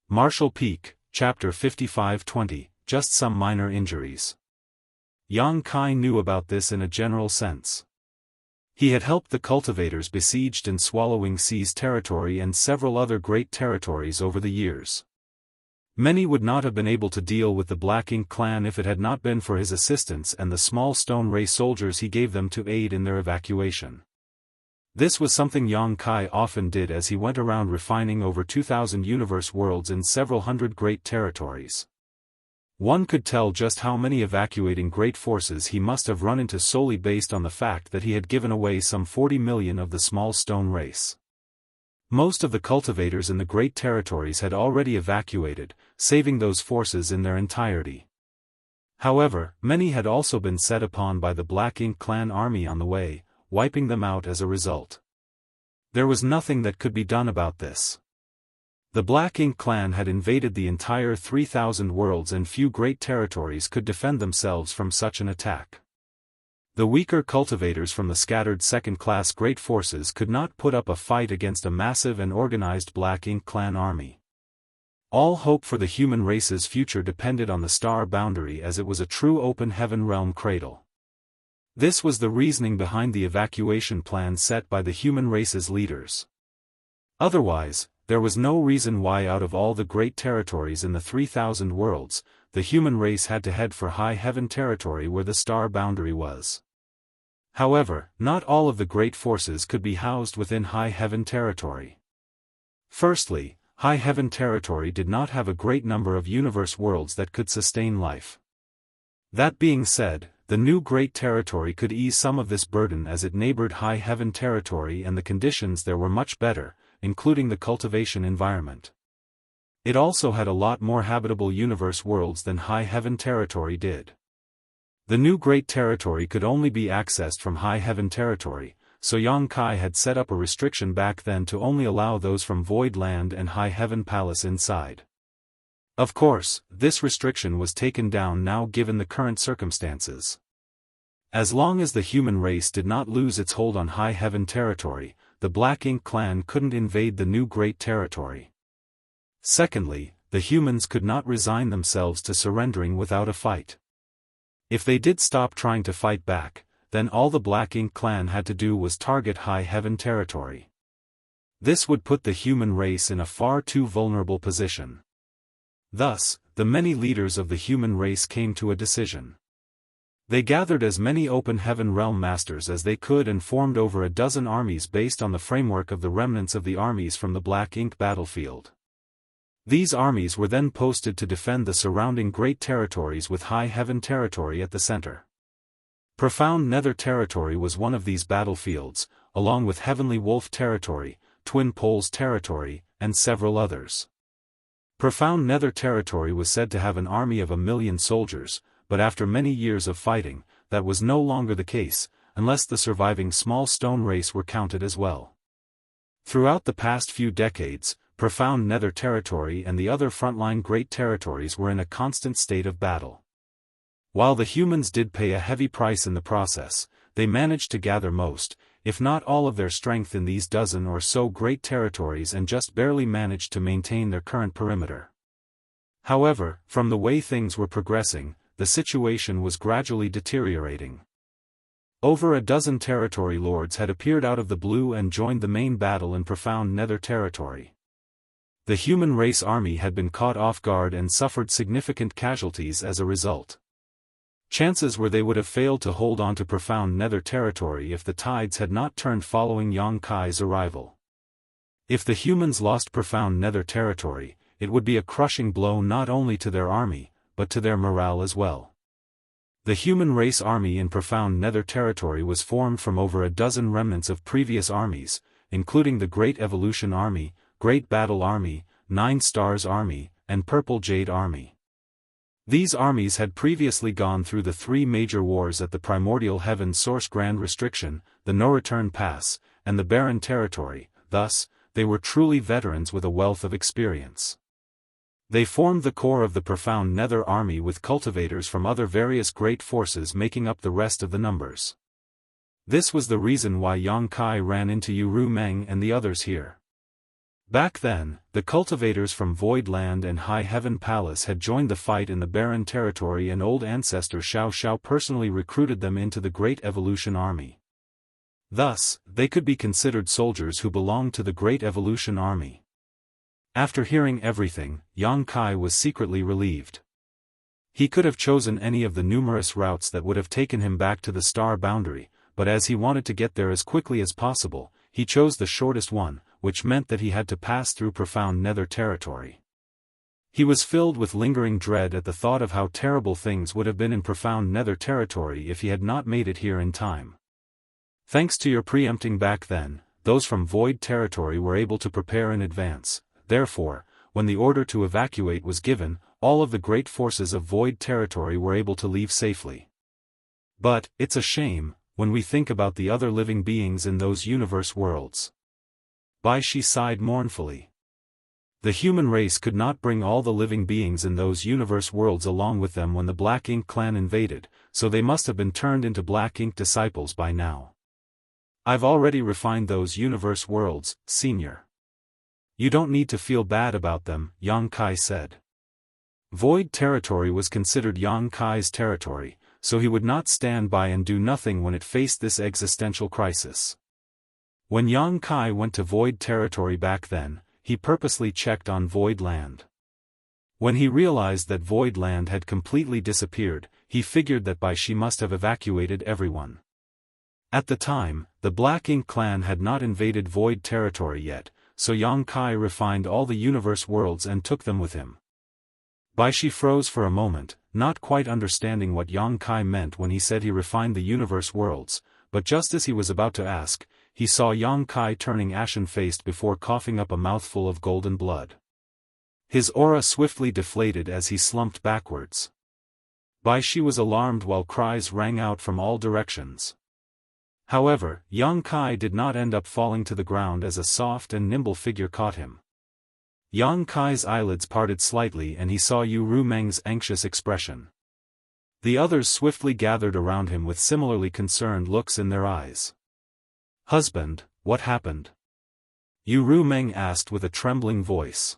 Marshall Peak, Chapter 5520, Just Some Minor Injuries. Yang Kai knew about this in a general sense. He had helped the cultivators besieged in Swallowing Sea's territory and several other great territories over the years. Many would not have been able to deal with the Black Ink clan if it had not been for his assistants and the small stone ray soldiers he gave them to aid in their evacuation. This was something Yang Kai often did as he went around refining over 2,000 universe worlds in several hundred great territories. One could tell just how many evacuating great forces he must have run into solely based on the fact that he had given away some 40 million of the small stone race. Most of the cultivators in the great territories had already evacuated, saving those forces in their entirety. However, many had also been set upon by the Black Ink clan army on the way, wiping them out as a result. There was nothing that could be done about this. The Black Ink clan had invaded the entire 3,000 worlds and few great territories could defend themselves from such an attack. The weaker cultivators from the scattered second-class great forces could not put up a fight against a massive and organized Black Ink clan army. All hope for the human race's future depended on the star boundary as it was a true open heaven realm cradle. This was the reasoning behind the evacuation plan set by the human race's leaders. Otherwise, there was no reason why out of all the great territories in the 3,000 worlds, the human race had to head for high heaven territory where the star boundary was. However, not all of the great forces could be housed within high heaven territory. Firstly, high heaven territory did not have a great number of universe worlds that could sustain life. That being said, the new great territory could ease some of this burden as it neighbored high heaven territory and the conditions there were much better, including the cultivation environment. It also had a lot more habitable universe worlds than high heaven territory did. The new great territory could only be accessed from high heaven territory, so Yang Kai had set up a restriction back then to only allow those from Void Land and High Heaven Palace inside. Of course, this restriction was taken down now given the current circumstances. As long as the human race did not lose its hold on High Heaven territory, the Black Ink clan couldn't invade the new great territory. Secondly, the humans could not resign themselves to surrendering without a fight. If they did stop trying to fight back, then all the Black Ink clan had to do was target High Heaven territory. This would put the human race in a far too vulnerable position. Thus, the many leaders of the human race came to a decision. They gathered as many open heaven realm masters as they could and formed over a dozen armies based on the framework of the remnants of the armies from the Black Ink battlefield. These armies were then posted to defend the surrounding great territories with High Heaven territory at the center. Profound Nether territory was one of these battlefields, along with Heavenly Wolf territory, Twin Poles territory, and several others. Profound Nether territory was said to have an army of 1,000,000 soldiers, but after many years of fighting, that was no longer the case, unless the surviving small stone race were counted as well. Throughout the past few decades, Profound Nether territory and the other frontline great territories were in a constant state of battle. While the humans did pay a heavy price in the process, they managed to gather most, if not all of their strength in these dozen or so great territories and just barely managed to maintain their current perimeter. However, from the way things were progressing, the situation was gradually deteriorating. Over a dozen territory lords had appeared out of the blue and joined the main battle in Profound Nether territory. The human race army had been caught off guard and suffered significant casualties as a result. Chances were they would have failed to hold on to Profound Nether territory if the tides had not turned following Yang Kai's arrival. If the humans lost Profound Nether territory, it would be a crushing blow not only to their army, but to their morale as well. The human race army in Profound Nether territory was formed from over a dozen remnants of previous armies, including the Great Evolution Army, Great Battle Army, 9 Stars Army, and Purple Jade Army. These armies had previously gone through the 3 major wars at the Primordial Heaven Source Grand Restriction, the No Return Pass, and the Barren Territory, thus, they were truly veterans with a wealth of experience. They formed the core of the Profound Nether army with cultivators from other various great forces making up the rest of the numbers. This was the reason why Yang Kai ran into Yu Meng and the others here. Back then, the cultivators from Void Land and High Heaven Palace had joined the fight in the Barren Territory and old ancestor Xiao Xiao personally recruited them into the Great Evolution Army. Thus, they could be considered soldiers who belonged to the Great Evolution Army. After hearing everything, Yang Kai was secretly relieved. He could have chosen any of the numerous routes that would have taken him back to the star boundary, but as he wanted to get there as quickly as possible, he chose the shortest one, which meant that he had to pass through Profound Nether territory. He was filled with lingering dread at the thought of how terrible things would have been in Profound Nether territory if he had not made it here in time. Thanks to your preempting back then, those from Void territory were able to prepare in advance. Therefore, when the order to evacuate was given, all of the great forces of Void territory were able to leave safely. But, it's a shame, when we think about the other living beings in those universe worlds. Bai Shi sighed mournfully. The human race could not bring all the living beings in those universe worlds along with them when the Black Ink clan invaded, so they must have been turned into Black Ink disciples by now. I've already refined those universe worlds, Senior. You don't need to feel bad about them, Yang Kai said. Void territory was considered Yang Kai's territory, so he would not stand by and do nothing when it faced this existential crisis. When Yang Kai went to Void territory back then, he purposely checked on Void land. When he realized that Void land had completely disappeared, he figured that she must have evacuated everyone. At the time, the Black Ink clan had not invaded Void territory yet, so Yang Kai refined all the universe worlds and took them with him. Shi froze for a moment, not quite understanding what Yang Kai meant when he said he refined the universe worlds, but just as he was about to ask, he saw Yang Kai turning ashen-faced before coughing up a mouthful of golden blood. His aura swiftly deflated as he slumped backwards. Shi was alarmed while cries rang out from all directions. However, Yang Kai did not end up falling to the ground as a soft and nimble figure caught him. Yang Kai's eyelids parted slightly and he saw Yu Rumeng's anxious expression. The others swiftly gathered around him with similarly concerned looks in their eyes. "Husband, what happened?" Yu Rumeng asked with a trembling voice.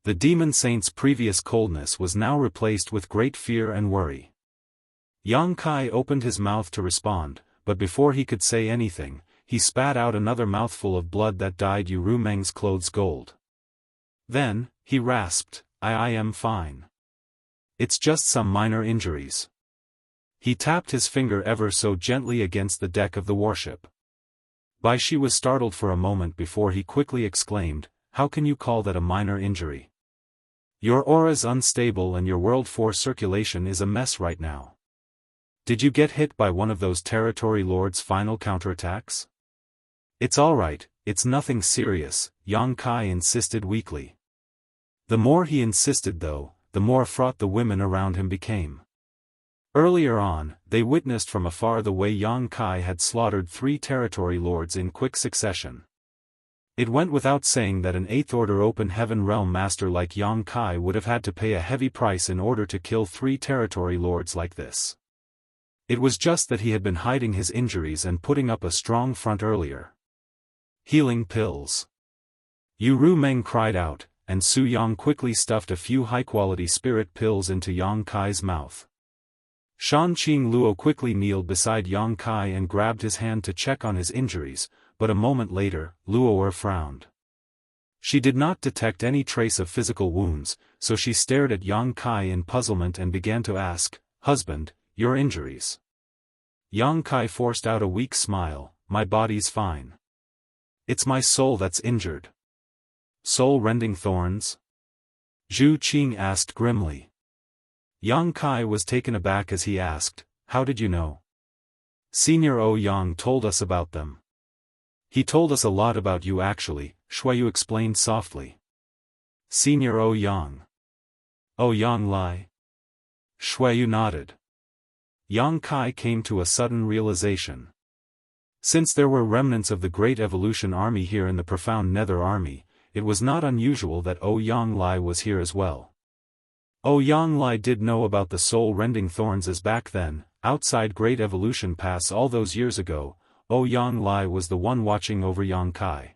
The demon saint's previous coldness was now replaced with great fear and worry. Yang Kai opened his mouth to respond, but before he could say anything, he spat out another mouthful of blood that dyed Yu Rumeng's clothes gold. Then, he rasped, I am fine. It's just some minor injuries." He tapped his finger ever so gently against the deck of the warship. Shi was startled for a moment before he quickly exclaimed, "How can you call that a minor injury? Your aura's unstable and your world force circulation is a mess right now. Did you get hit by one of those territory lords' final counterattacks?" "It's alright, it's nothing serious," Yang Kai insisted weakly. The more he insisted though, the more fraught the women around him became. Earlier on, they witnessed from afar the way Yang Kai had slaughtered 3 territory lords in quick succession. It went without saying that an 8th Order Open Heaven Realm Master like Yang Kai would have had to pay a heavy price in order to kill 3 territory lords like this. It was just that he had been hiding his injuries and putting up a strong front earlier. "Healing pills." Yu Rumeng cried out, and Su Yang quickly stuffed a few high-quality spirit pills into Yang Kai's mouth. Shan Qing Luo quickly kneeled beside Yang Kai and grabbed his hand to check on his injuries, but a moment later, Luo frowned. She did not detect any trace of physical wounds, so she stared at Yang Kai in puzzlement and began to ask, "Husband, your injuries?" Yang Kai forced out a weak smile, "My body's fine. It's my soul that's injured." "Soul-rending thorns?" Zhu Qing asked grimly. Yang Kai was taken aback as he asked, "How did you know?" "Senior Yang told us about them." "He told us a lot about you actually," Shuayu explained softly. "Senior Yang. Yang Lai?" Shuayu nodded. Yang Kai came to a sudden realization. Since there were remnants of the Great Evolution Army here in the Profound Nether Army, it was not unusual that Yang Lai was here as well. Yang Lai did know about the soul-rending thorns as back then, outside Great Evolution Pass all those years ago, Yang Lai was the one watching over Yang Kai.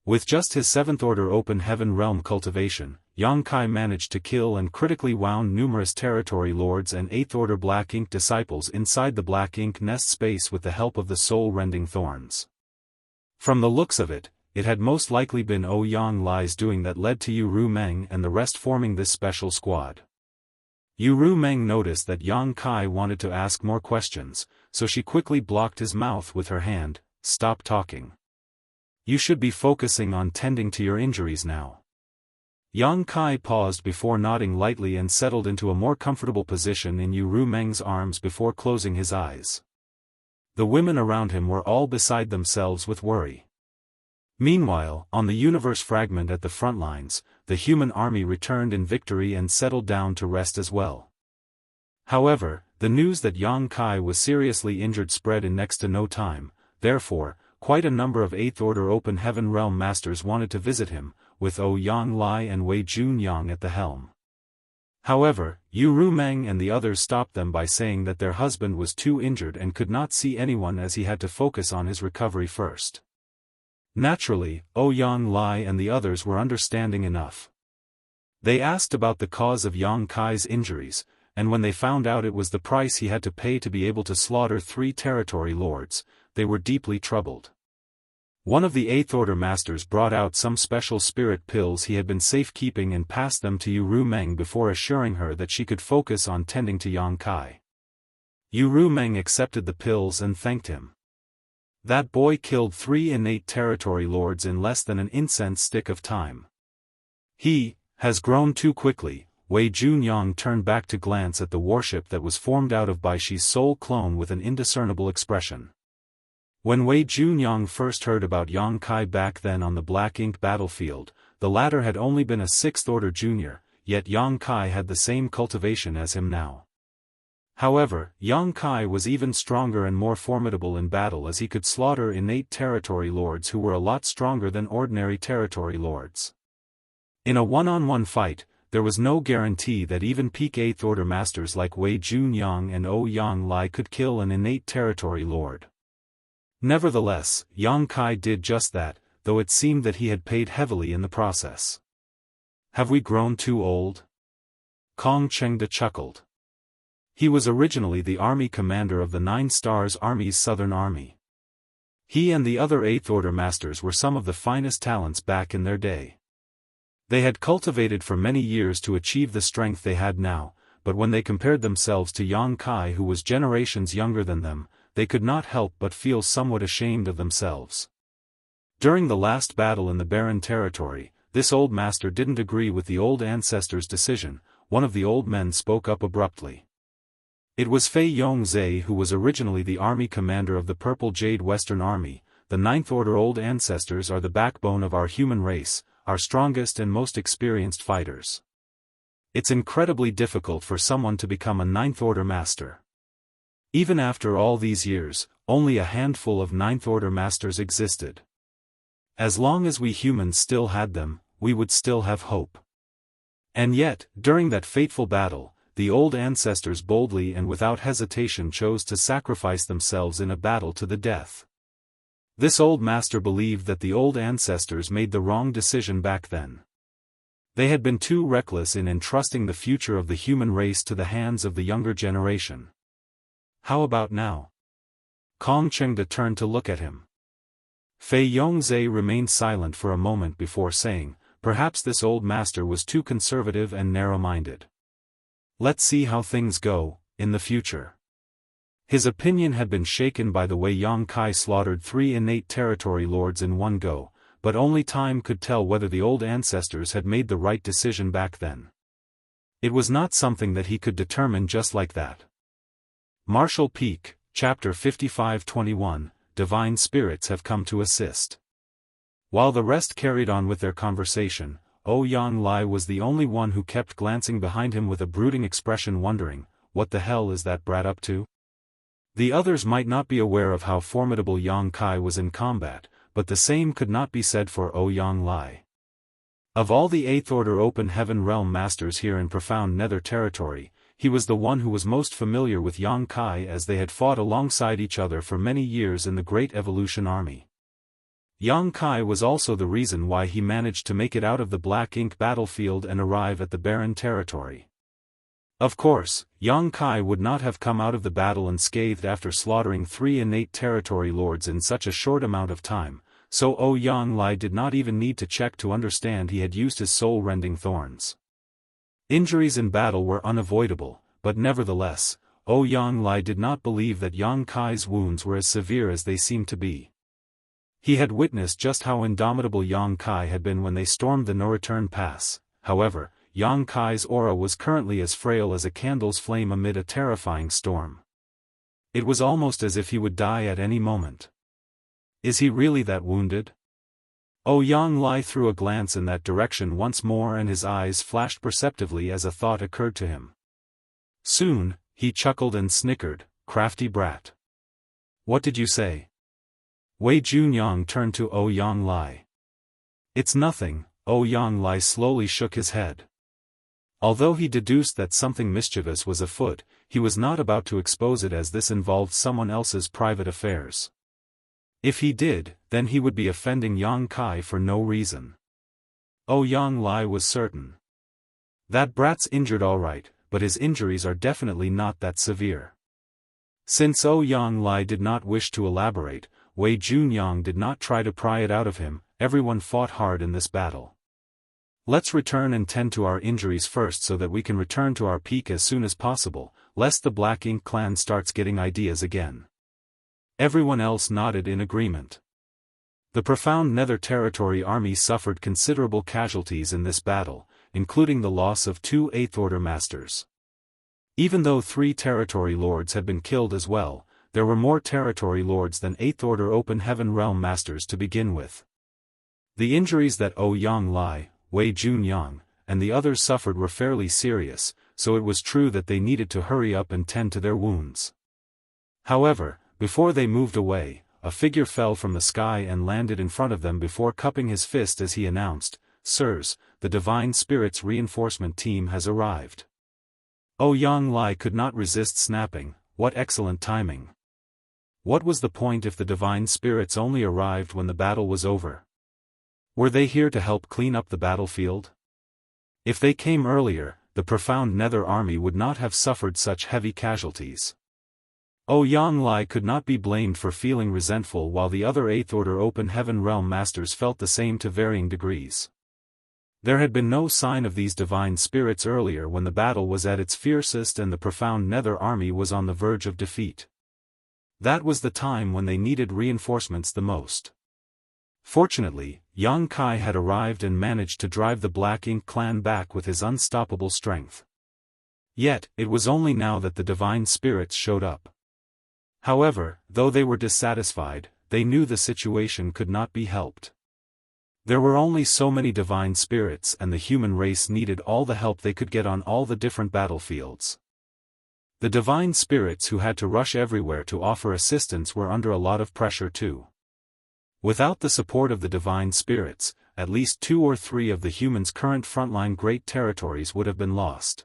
With just his 7th Order Open Heaven Realm cultivation, Yang Kai managed to kill and critically wound numerous territory lords and 8th Order Black Ink disciples inside the Black Ink nest space with the help of the soul-rending thorns. From the looks of it, it had most likely been Yang Lai's doing that led to Yu Rumeng and the rest forming this special squad. Yu Rumeng noticed that Yang Kai wanted to ask more questions, so she quickly blocked his mouth with her hand. "Stop talking. You should be focusing on tending to your injuries now." Yang Kai paused before nodding lightly and settled into a more comfortable position in Yu Rumeng's arms before closing his eyes. The women around him were all beside themselves with worry. Meanwhile, on the universe fragment at the front lines, the human army returned in victory and settled down to rest as well. However, the news that Yang Kai was seriously injured spread in next to no time, therefore, quite a number of 8th Order Open Heaven Realm Masters wanted to visit him, with Yang Lai and Wei Junyang at the helm. However, Yu Rumeng and the others stopped them by saying that their husband was too injured and could not see anyone as he had to focus on his recovery first. Naturally, Yang Lai and the others were understanding enough. They asked about the cause of Yang Kai's injuries, and when they found out it was the price he had to pay to be able to slaughter 3 territory lords, they were deeply troubled. One of the Eighth Order Masters brought out some special spirit pills he had been safekeeping and passed them to Yu Meng before assuring her that she could focus on tending to Yang Kai. Yu Meng accepted the pills and thanked him. That boy killed 3 innate territory lords in less than an incense stick of time. He has grown too quickly. Wei Junyang turned back to glance at the warship that was formed out of Baishi's soul clone with an indiscernible expression. When Wei Junyang first heard about Yang Kai back then on the Black Ink battlefield, the latter had only been a 6th Order junior, yet Yang Kai had the same cultivation as him now. However, Yang Kai was even stronger and more formidable in battle as he could slaughter innate territory lords who were a lot stronger than ordinary territory lords. In a one-on-one fight, there was no guarantee that even peak 8th Order masters like Wei Junyang and Ouyang Lai could kill an innate territory lord. Nevertheless, Yang Kai did just that, though it seemed that he had paid heavily in the process. Have we grown too old? Kong Chengde chuckled. He was originally the army commander of the 9 Stars Army's Southern Army. He and the other 8th Order masters were some of the finest talents back in their day. They had cultivated for many years to achieve the strength they had now, but when they compared themselves to Yang Kai, who was generations younger than them, they could not help but feel somewhat ashamed of themselves. During the last battle in the Barren Territory, this old master didn't agree with the old ancestor's decision. One of the old men spoke up abruptly. It was Fei Yongzhe, who was originally the army commander of the Purple Jade Western Army. The 9th Order old ancestors are the backbone of our human race, our strongest and most experienced fighters. It's incredibly difficult for someone to become a 9th Order master. Even after all these years, only a handful of 9th Order masters existed. As long as we humans still had them, we would still have hope. And yet, during that fateful battle, the old ancestors boldly and without hesitation chose to sacrifice themselves in a battle to the death. This old master believed that the old ancestors made the wrong decision back then. They had been too reckless in entrusting the future of the human race to the hands of the younger generation. How about now? Kong Chengde turned to look at him. Fei Yongzhe remained silent for a moment before saying, perhaps this old master was too conservative and narrow-minded. Let's see how things go, in the future. His opinion had been shaken by the way Yang Kai slaughtered 3 innate territory lords in one go, but only time could tell whether the old ancestors had made the right decision back then. It was not something that he could determine just like that. Martial Peak, Chapter 55-21, Divine Spirits have come to assist. While the rest carried on with their conversation, Ouyang Lai was the only one who kept glancing behind him with a brooding expression, wondering, what the hell is that brat up to? The others might not be aware of how formidable Yang Kai was in combat, but the same could not be said for Ouyang Lai. Of all the 8th Order Open Heaven Realm masters here in Profound Nether Territory, he was the one who was most familiar with Yang Kai, as they had fought alongside each other for many years in the Great Evolution Army. Yang Kai was also the reason why he managed to make it out of the Black Ink battlefield and arrive at the Barren Territory. Of course, Yang Kai would not have come out of the battle unscathed after slaughtering 3 innate territory lords in such a short amount of time, so Ouyang Lai did not even need to check to understand he had used his soul-rending thorns. Injuries in battle were unavoidable, but nevertheless, Ouyang Lai did not believe that Yang Kai's wounds were as severe as they seemed to be. He had witnessed just how indomitable Yang Kai had been when they stormed the No-Return Pass. However, Yang Kai's aura was currently as frail as a candle's flame amid a terrifying storm. It was almost as if he would die at any moment. Is he really that wounded? Ouyang Lai threw a glance in that direction once more, and his eyes flashed perceptively as a thought occurred to him. Soon, he chuckled and snickered, crafty brat. What did you say? Wei Junyang turned to Ouyang Lai. It's nothing, Ouyang Lai slowly shook his head. Although he deduced that something mischievous was afoot, he was not about to expose it, as this involved someone else's private affairs. If he did, then he would be offending Yang Kai for no reason. Ouyang Lai was certain. That brat's injured all right, but his injuries are definitely not that severe. Since Ouyang Lai did not wish to elaborate, Wei Junyang did not try to pry it out of him. Everyone fought hard in this battle. Let's return and tend to our injuries first so that we can return to our peak as soon as possible, lest the Black Ink clan starts getting ideas again. Everyone else nodded in agreement. The profound Nether Territory army suffered considerable casualties in this battle, including the loss of 2 Eighth Order Masters. Even though 3 Territory Lords had been killed as well, there were more Territory Lords than Eighth Order Open Heaven Realm Masters to begin with. The injuries that Ouyang Lai, Wei Junyang, and the others suffered were fairly serious, so it was true that they needed to hurry up and tend to their wounds. However, before they moved away, a figure fell from the sky and landed in front of them before cupping his fist as he announced, "Sirs, the Divine Spirit's reinforcement team has arrived." Ouyang Lai could not resist snapping, "What excellent timing. What was the point if the Divine Spirits only arrived when the battle was over? Were they here to help clean up the battlefield? If they came earlier, the profound Nether army would not have suffered such heavy casualties." Ouyang Lai could not be blamed for feeling resentful while the other Eighth Order Open Heaven Realm Masters felt the same to varying degrees. There had been no sign of these Divine Spirits earlier when the battle was at its fiercest and the profound Nether army was on the verge of defeat. That was the time when they needed reinforcements the most. Fortunately, Yang Kai had arrived and managed to drive the Black Ink clan back with his unstoppable strength. Yet, it was only now that the Divine Spirits showed up. However, though they were dissatisfied, they knew the situation could not be helped. There were only so many Divine Spirits and the human race needed all the help they could get on all the different battlefields. The Divine Spirits who had to rush everywhere to offer assistance were under a lot of pressure too. Without the support of the Divine Spirits, at least 2 or 3 of the humans' current frontline great territories would have been lost.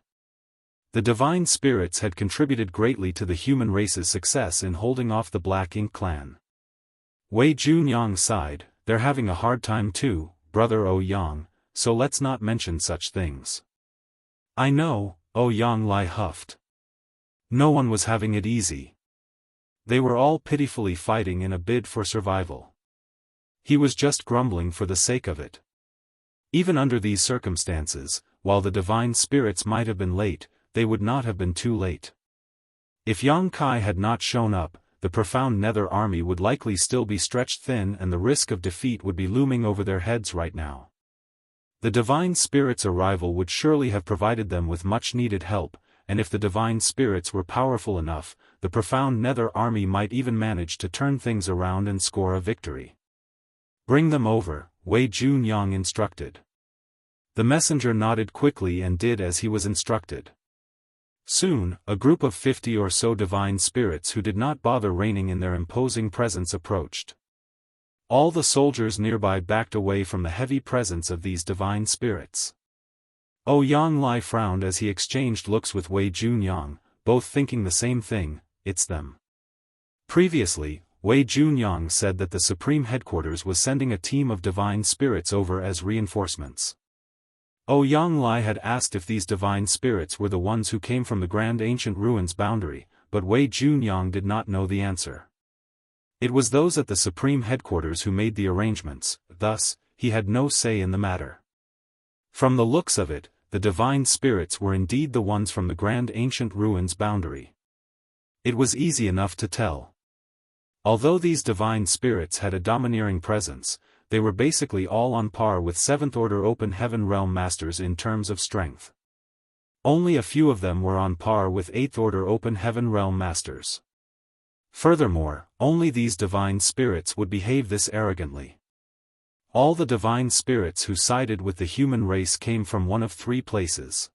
The Divine Spirits had contributed greatly to the human race's success in holding off the Black Ink clan. Wei Junyang sighed, "They're having a hard time too, Brother Ouyang, so let's not mention such things." "I know," Ouyang Lai huffed. No one was having it easy. They were all pitifully fighting in a bid for survival. He was just grumbling for the sake of it. Even under these circumstances, while the Divine Spirits might have been late, they would not have been too late. If Yang Kai had not shown up, the profound Nether army would likely still be stretched thin and the risk of defeat would be looming over their heads right now. The Divine Spirits' arrival would surely have provided them with much-needed help, and if the Divine Spirits were powerful enough, the profound Nether army might even manage to turn things around and score a victory. "Bring them over," Wei Junyang instructed. The messenger nodded quickly and did as he was instructed. Soon, a group of 50 or so Divine Spirits who did not bother reigning in their imposing presence approached. All the soldiers nearby backed away from the heavy presence of these Divine Spirits. Ouyang Lai frowned as he exchanged looks with Wei Junyang, both thinking the same thing, "It's them." Previously, Wei Junyang said that the Supreme Headquarters was sending a team of Divine Spirits over as reinforcements. Ouyang Lai had asked if these Divine Spirits were the ones who came from the Grand Ancient Ruins boundary, but Wei Junyang did not know the answer. It was those at the Supreme Headquarters who made the arrangements, thus, he had no say in the matter. From the looks of it, the Divine Spirits were indeed the ones from the Grand Ancient Ruins boundary. It was easy enough to tell. Although these Divine Spirits had a domineering presence, they were basically all on par with 7th Order Open Heaven Realm Masters in terms of strength. Only a few of them were on par with 8th Order Open Heaven Realm Masters. Furthermore, only these Divine Spirits would behave this arrogantly. All the Divine Spirits who sided with the human race came from one of 3 places.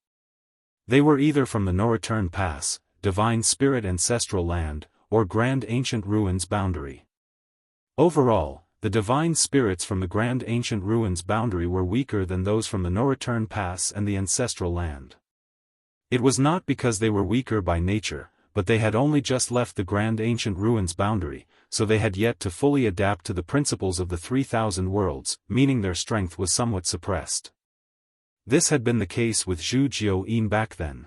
They were either from the No Return Pass, Divine Spirit Ancestral Land, or Grand Ancient Ruins boundary. Overall, the Divine Spirits from the Grand Ancient Ruins boundary were weaker than those from the No Return Pass and the Ancestral Land. It was not because they were weaker by nature, but they had only just left the Grand Ancient Ruins boundary, so they had yet to fully adapt to the principles of the 3,000 worlds, meaning their strength was somewhat suppressed. This had been the case with Zhu Jiu-yin back then.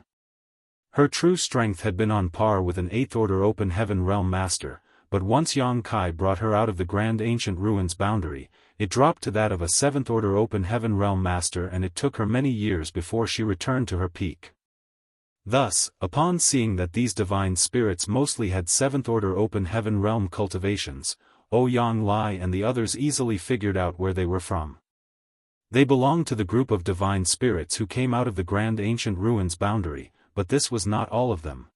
Her true strength had been on par with an 8th Order Open Heaven Realm Master, but once Yang Kai brought her out of the Grand Ancient Ruins boundary, it dropped to that of a 7th-order Open Heaven Realm Master, and it took her many years before she returned to her peak. Thus, upon seeing that these divine spirits mostly had 7th-order Open Heaven Realm cultivations, Yang Lai and the others easily figured out where they were from. They belonged to the group of divine spirits who came out of the Grand Ancient Ruins boundary, but this was not all of them.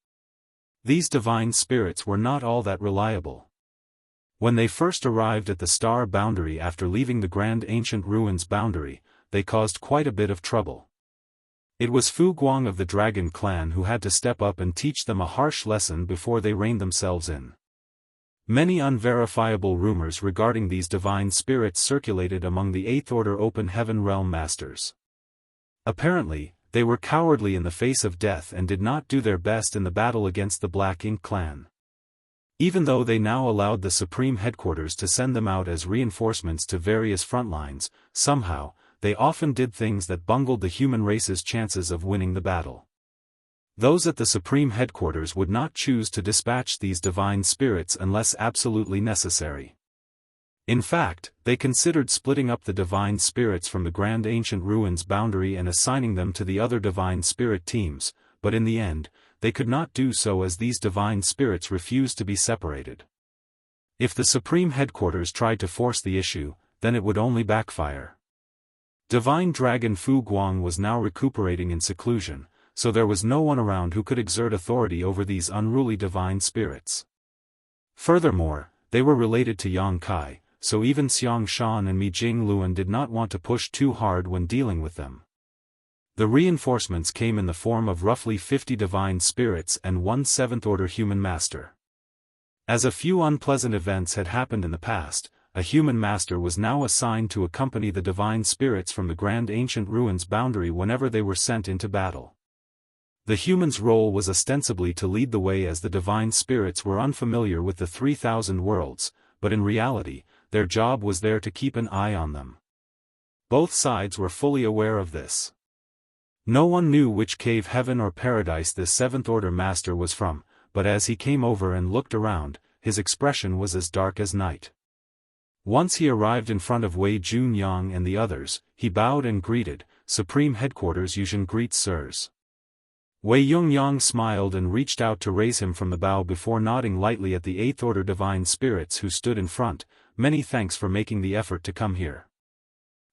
These divine spirits were not all that reliable. When they first arrived at the star boundary after leaving the Grand Ancient Ruins boundary, they caused quite a bit of trouble. It was Fu Guang of the Dragon Clan who had to step up and teach them a harsh lesson before they reined themselves in. Many unverifiable rumors regarding these divine spirits circulated among the 8th-order Open Heaven Realm Masters. Apparently, they were cowardly in the face of death and did not do their best in the battle against the Black Ink clan. Even though they now allowed the Supreme Headquarters to send them out as reinforcements to various front lines, somehow, they often did things that bungled the human race's chances of winning the battle. Those at the Supreme Headquarters would not choose to dispatch these divine spirits unless absolutely necessary. In fact, they considered splitting up the divine spirits from the Grand Ancient Ruins boundary and assigning them to the other divine spirit teams, but in the end, they could not do so as these divine spirits refused to be separated. If the Supreme Headquarters tried to force the issue, then it would only backfire. Divine Dragon Fu Guang was now recuperating in seclusion, so there was no one around who could exert authority over these unruly divine spirits. Furthermore, they were related to Yang Kai, so even Xiang Shan and Mi Jing Luan did not want to push too hard when dealing with them. The reinforcements came in the form of roughly 50 divine spirits and one 7th-order human master. As a few unpleasant events had happened in the past, a human master was now assigned to accompany the divine spirits from the Grand Ancient Ruins boundary whenever they were sent into battle. The human's role was ostensibly to lead the way, as the divine spirits were unfamiliar with the 3,000 worlds, but in reality, their job was there to keep an eye on them. Both sides were fully aware of this. No one knew which cave, heaven or paradise this 7th-order master was from, but as he came over and looked around, his expression was as dark as night. Once he arrived in front of Wei Junyang and the others, he bowed and greeted, "Supreme Headquarters Yuzhen greets sirs." Wei Yungyang smiled and reached out to raise him from the bow before nodding lightly at the 8th-order divine spirits who stood in front. "Many thanks for making the effort to come here."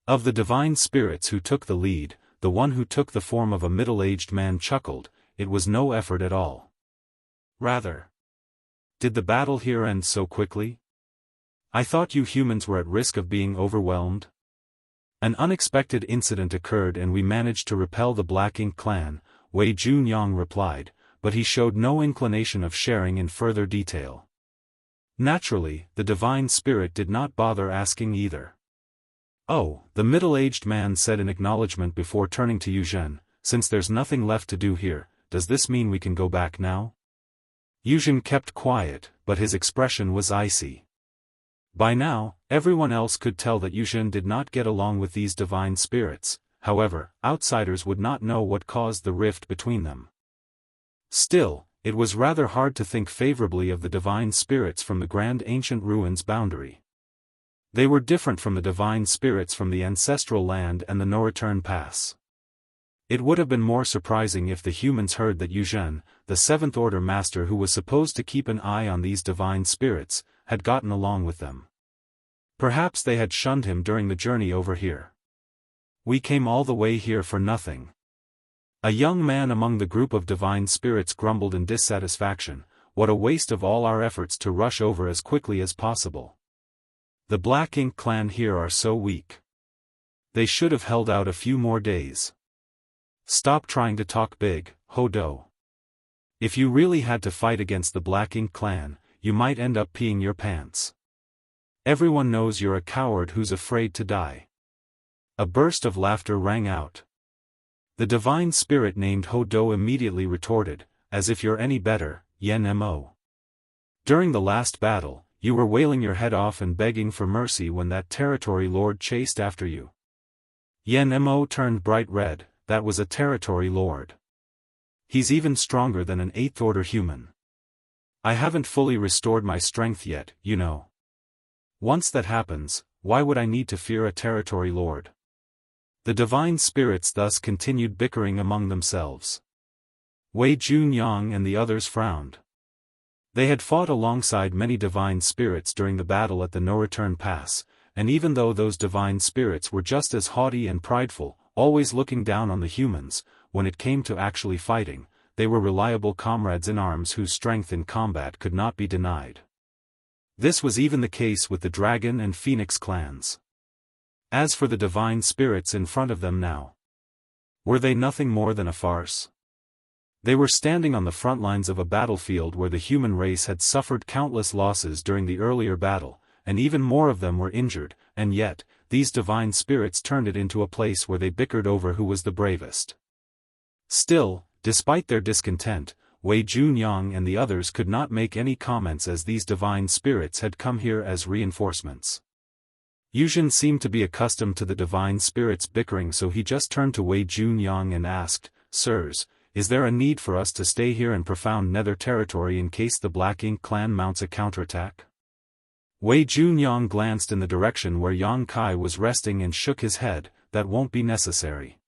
Of the divine spirits who took the lead, the one who took the form of a middle-aged man chuckled. It was no effort at all. Rather. Did the battle here end so quickly? I thought you humans were at risk of being overwhelmed. An unexpected incident occurred and we managed to repel the Black Ink clan, Wei Junyang replied, but he showed no inclination of sharing in further detail. Naturally, the divine spirit did not bother asking either. "Oh," the middle-aged man said in acknowledgement before turning to Yuzhen, "since there's nothing left to do here, does this mean we can go back now?" Yuzhen kept quiet, but his expression was icy. By now, everyone else could tell that Yuzhen did not get along with these divine spirits. However, outsiders would not know what caused the rift between them. Still, it was rather hard to think favorably of the divine spirits from the Grand Ancient Ruins boundary. They were different from the divine spirits from the Ancestral Land and the No-Return Pass. It would have been more surprising if the humans heard that Yuzhen, the 7th-order master who was supposed to keep an eye on these divine spirits, had gotten along with them. Perhaps they had shunned him during the journey over here. "We came all the way here for nothing." A young man among the group of divine spirits grumbled in dissatisfaction. "What a waste of all our efforts to rush over as quickly as possible. The Black Ink clan here are so weak. They should have held out a few more days." "Stop trying to talk big, Hodo. If you really had to fight against the Black Ink clan, you might end up peeing your pants. Everyone knows you're a coward who's afraid to die." A burst of laughter rang out. The divine spirit named Hodo immediately retorted, "As if you're any better, Yen Mo. During the last battle, you were wailing your head off and begging for mercy when that territory lord chased after you." Yen Mo turned bright red. "That was a territory lord. He's even stronger than an 8th-order human. I haven't fully restored my strength yet, you know. Once that happens, why would I need to fear a territory lord? The divine spirits thus continued bickering among themselves. Wei Junyang and the others frowned. They had fought alongside many divine spirits during the battle at the No-Return Pass, and even though those divine spirits were just as haughty and prideful, always looking down on the humans, when it came to actually fighting, they were reliable comrades in arms whose strength in combat could not be denied. This was even the case with the Dragon and Phoenix clans. As for the divine spirits in front of them now, were they nothing more than a farce? They were standing on the front lines of a battlefield where the human race had suffered countless losses during the earlier battle, and even more of them were injured, and yet, these divine spirits turned it into a place where they bickered over who was the bravest. Still, despite their discontent, Wei Junyang and the others could not make any comments as these divine spirits had come here as reinforcements. Yuzhen seemed to be accustomed to the divine spirits bickering, so he just turned to Wei Junyang and asked, "Sirs, is there a need for us to stay here in profound nether territory in case the Black Ink clan mounts a counterattack?" Wei Junyang glanced in the direction where Yang Kai was resting and shook his head. "That won't be necessary.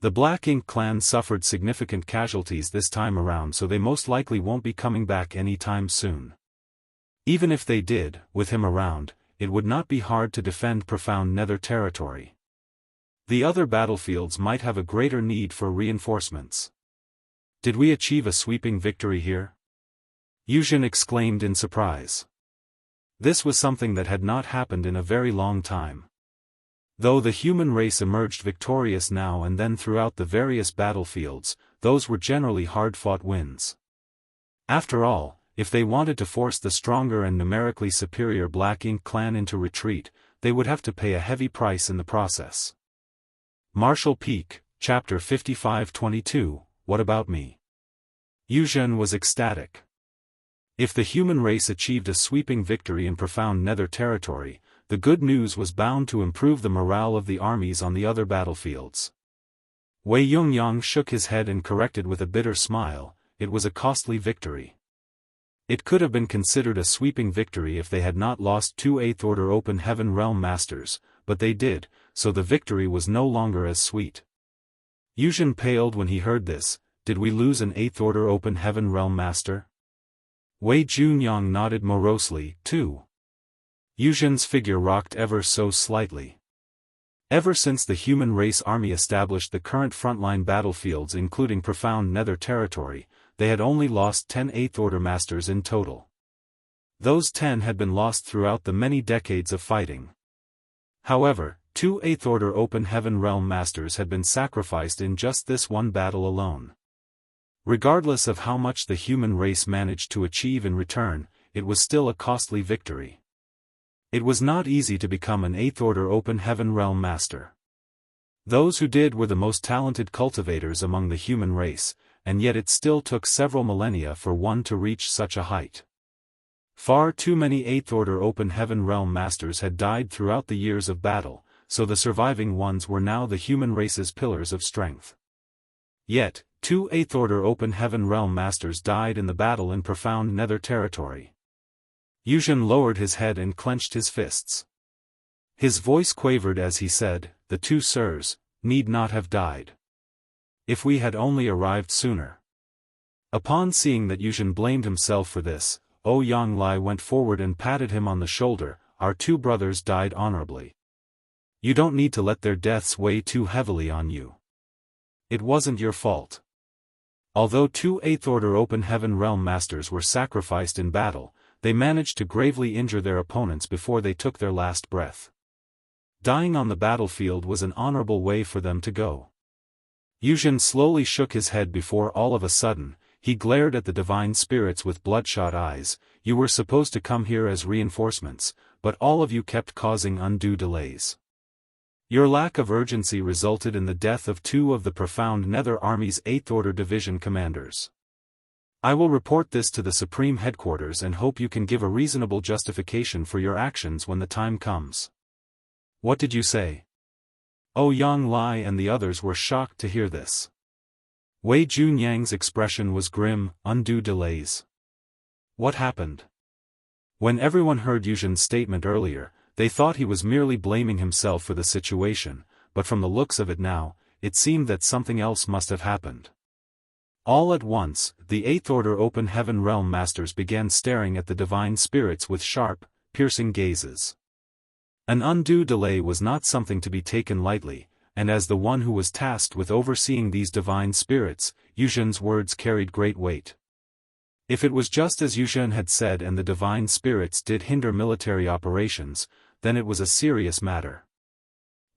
The Black Ink clan suffered significant casualties this time around, so they most likely won't be coming back any time soon. Even if they did, with him around, it would not be hard to defend profound nether territory. The other battlefields might have a greater need for reinforcements." "Did we achieve a sweeping victory here?" Yuzhen exclaimed in surprise. This was something that had not happened in a very long time. Though the human race emerged victorious now and then throughout the various battlefields, those were generally hard-fought wins. After all, if they wanted to force the stronger and numerically superior Black Ink clan into retreat, they would have to pay a heavy price in the process. Martial Peak, Chapter 55-22, What About Me? Yuzhen was ecstatic. If the human race achieved a sweeping victory in profound nether territory, the good news was bound to improve the morale of the armies on the other battlefields. Wei Yongyang shook his head and corrected with a bitter smile, "It was a costly victory. It could have been considered a sweeping victory if they had not lost 2 8th-order Open Heaven Realm Masters, but they did, so the victory was no longer as sweet." Yuzhen paled when he heard this. "Did we lose an 8th-order Open Heaven Realm Master?" Wei Junyang nodded morosely, too. Yuzhen's figure rocked ever so slightly. Ever since the human race army established the current frontline battlefields including profound nether territory, they had only lost 10 8th-order masters in total. Those 10 had been lost throughout the many decades of fighting. However, 2 8th-order Open Heaven Realm Masters had been sacrificed in just this one battle alone. Regardless of how much the human race managed to achieve in return, it was still a costly victory. It was not easy to become an 8th-order Open Heaven Realm Master. Those who did were the most talented cultivators among the human race, and yet it still took several millennia for one to reach such a height. Far too many 8th-order Open Heaven Realm Masters had died throughout the years of battle, so the surviving ones were now the human race's pillars of strength. Yet, 2 8th-order Open Heaven Realm Masters died in the battle in profound nether territory. Yuzhen lowered his head and clenched his fists. His voice quavered as he said, "The 2 sirs need not have died. If we had only arrived sooner." Upon seeing that Yuzhen blamed himself for this, Yang Lai went forward and patted him on the shoulder. "Our 2 brothers died honorably. You don't need to let their deaths weigh too heavily on you. It wasn't your fault." Although 2 8th-order Open Heaven Realm Masters were sacrificed in battle, they managed to gravely injure their opponents before they took their last breath. Dying on the battlefield was an honorable way for them to go. Yuzhen slowly shook his head before all of a sudden, he glared at the divine spirits with bloodshot eyes. "You were supposed to come here as reinforcements, but all of you kept causing undue delays. Your lack of urgency resulted in the death of 2 of the Profound Nether Army's 8th-order Division commanders. I will report this to the Supreme Headquarters and hope you can give a reasonable justification for your actions when the time comes." "What did you say?" Yang Lai and the others were shocked to hear this. Wei Junyang's expression was grim. "Undue delays. What happened? When everyone heard Yuzhen's statement earlier, they thought he was merely blaming himself for the situation, but from the looks of it now, it seemed that something else must have happened. All at once, the Eighth Order Open Heaven Realm Masters began staring at the divine spirits with sharp, piercing gazes. An undue delay was not something to be taken lightly, and as the one who was tasked with overseeing these divine spirits, Yuzhen's words carried great weight. If it was just as Yuzhen had said and the divine spirits did hinder military operations, then it was a serious matter.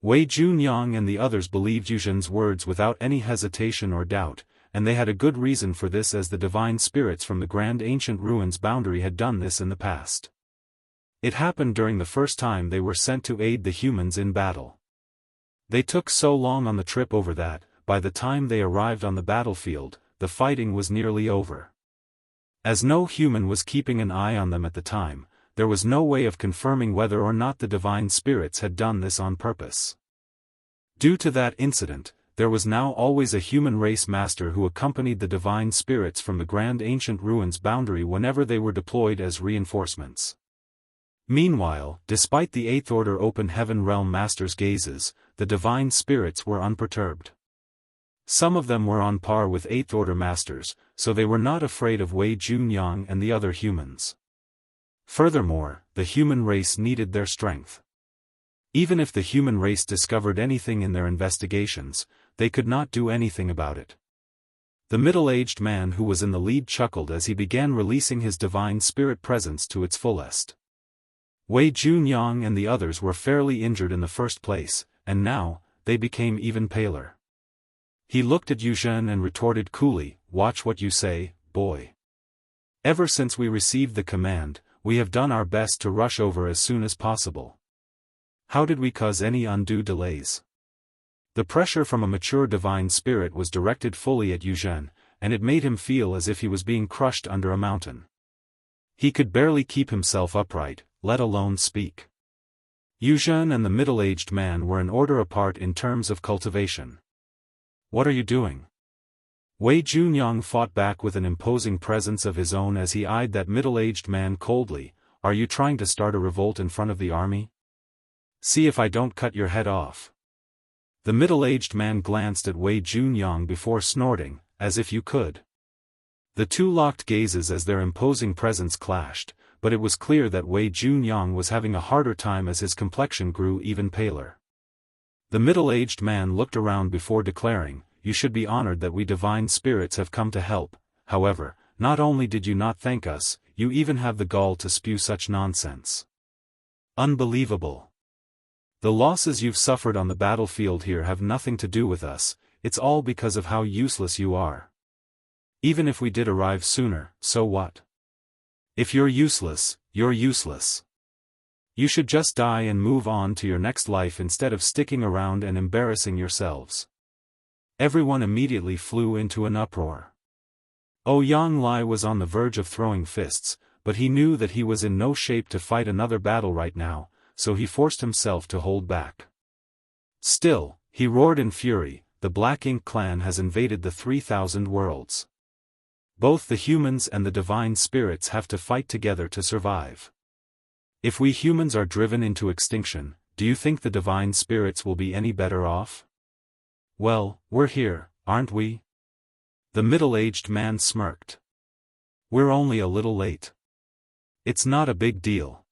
Wei Junyang and the others believed Yuzhen's words without any hesitation or doubt, and they had a good reason for this, as the divine spirits from the Grand Ancient Ruins boundary had done this in the past. It happened during the first time they were sent to aid the humans in battle. They took so long on the trip over that, by the time they arrived on the battlefield, the fighting was nearly over. As no human was keeping an eye on them at the time, there was no way of confirming whether or not the divine spirits had done this on purpose. Due to that incident, there was now always a human race master who accompanied the divine spirits from the Grand Ancient Ruins boundary whenever they were deployed as reinforcements. Meanwhile, despite the Eighth Order Open Heaven Realm Masters' gazes, the divine spirits were unperturbed. Some of them were on par with Eighth Order Masters, so they were not afraid of Wei Junyang and the other humans. Furthermore, the human race needed their strength. Even if the human race discovered anything in their investigations, they could not do anything about it. The middle-aged man who was in the lead chuckled as he began releasing his divine spirit presence to its fullest. Wei Junyang and the others were fairly injured in the first place, and now, they became even paler. He looked at Yuzhen and retorted coolly, "Watch what you say, boy. Ever since we received the command, we have done our best to rush over as soon as possible. How did we cause any undue delays?" The pressure from a mature divine spirit was directed fully at Yuzhen, and it made him feel as if he was being crushed under a mountain. He could barely keep himself upright, let alone speak. Yuzhen and the middle-aged man were an order apart in terms of cultivation. "What are you doing?" Wei Junyang fought back with an imposing presence of his own as he eyed that middle-aged man coldly. "Are you trying to start a revolt in front of the army? See if I don't cut your head off." The middle-aged man glanced at Wei Junyang before snorting, "As if you could." The two locked gazes as their imposing presence clashed, but it was clear that Wei Junyang was having a harder time as his complexion grew even paler. The middle-aged man looked around before declaring, "You should be honored that we divine spirits have come to help. However, not only did you not thank us, you even have the gall to spew such nonsense. Unbelievable. The losses you've suffered on the battlefield here have nothing to do with us, it's all because of how useless you are. Even if we did arrive sooner, so what? If you're useless, you're useless. You should just die and move on to your next life instead of sticking around and embarrassing yourselves." Everyone immediately flew into an uproar. Ouyang Lai was on the verge of throwing fists, but he knew that he was in no shape to fight another battle right now, so he forced himself to hold back. Still, he roared in fury, "The Black Ink clan has invaded the 3,000 worlds. Both the humans and the divine spirits have to fight together to survive. If we humans are driven into extinction, do you think the divine spirits will be any better off? Well, we're here, aren't we?" The middle-aged man smirked. "We're only a little late. It's not a big deal.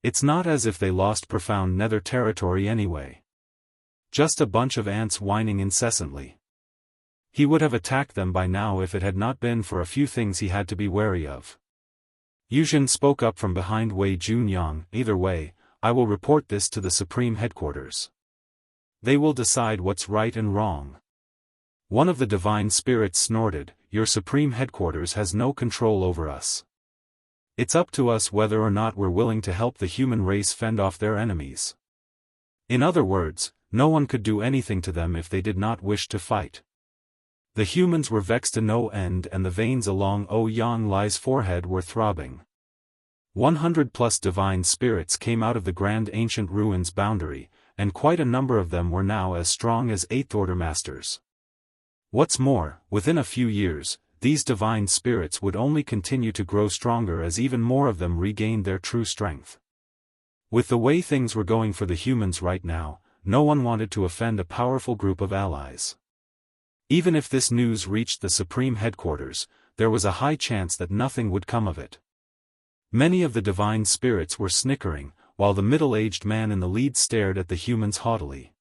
It's not as if they lost profound nether territory anyway. Just a bunch of ants whining incessantly. He would have attacked them by now if it had not been for a few things he had to be wary of." Yuzhen spoke up from behind Wei Junyang, "Either way, I will report this to the Supreme Headquarters. They will decide what's right and wrong." One of the divine spirits snorted, "Your Supreme Headquarters has no control over us. It's up to us whether or not we're willing to help the human race fend off their enemies." In other words, no one could do anything to them if they did not wish to fight. The humans were vexed to no end and the veins along Ouyang Lai's forehead were throbbing. 100+ divine spirits came out of the Grand Ancient Ruins boundary, and quite a number of them were now as strong as Eighth Order Masters. What's more, within a few years, these divine spirits would only continue to grow stronger as even more of them regained their true strength. With the way things were going for the humans right now, no one wanted to offend a powerful group of allies. Even if this news reached the Supreme Headquarters, there was a high chance that nothing would come of it. Many of the divine spirits were snickering, while the middle-aged man in the lead stared at the humans haughtily.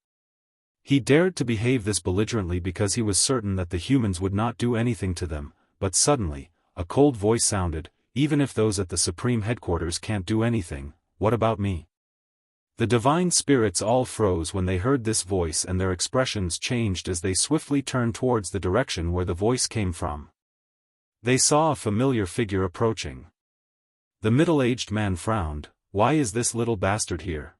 He dared to behave this belligerently because he was certain that the humans would not do anything to them, but suddenly, a cold voice sounded, "Even if those at the Supreme Headquarters can't do anything, what about me?" The divine spirits all froze when they heard this voice, and their expressions changed as they swiftly turned towards the direction where the voice came from. They saw a familiar figure approaching. The middle-aged man frowned. "Why is this little bastard here?"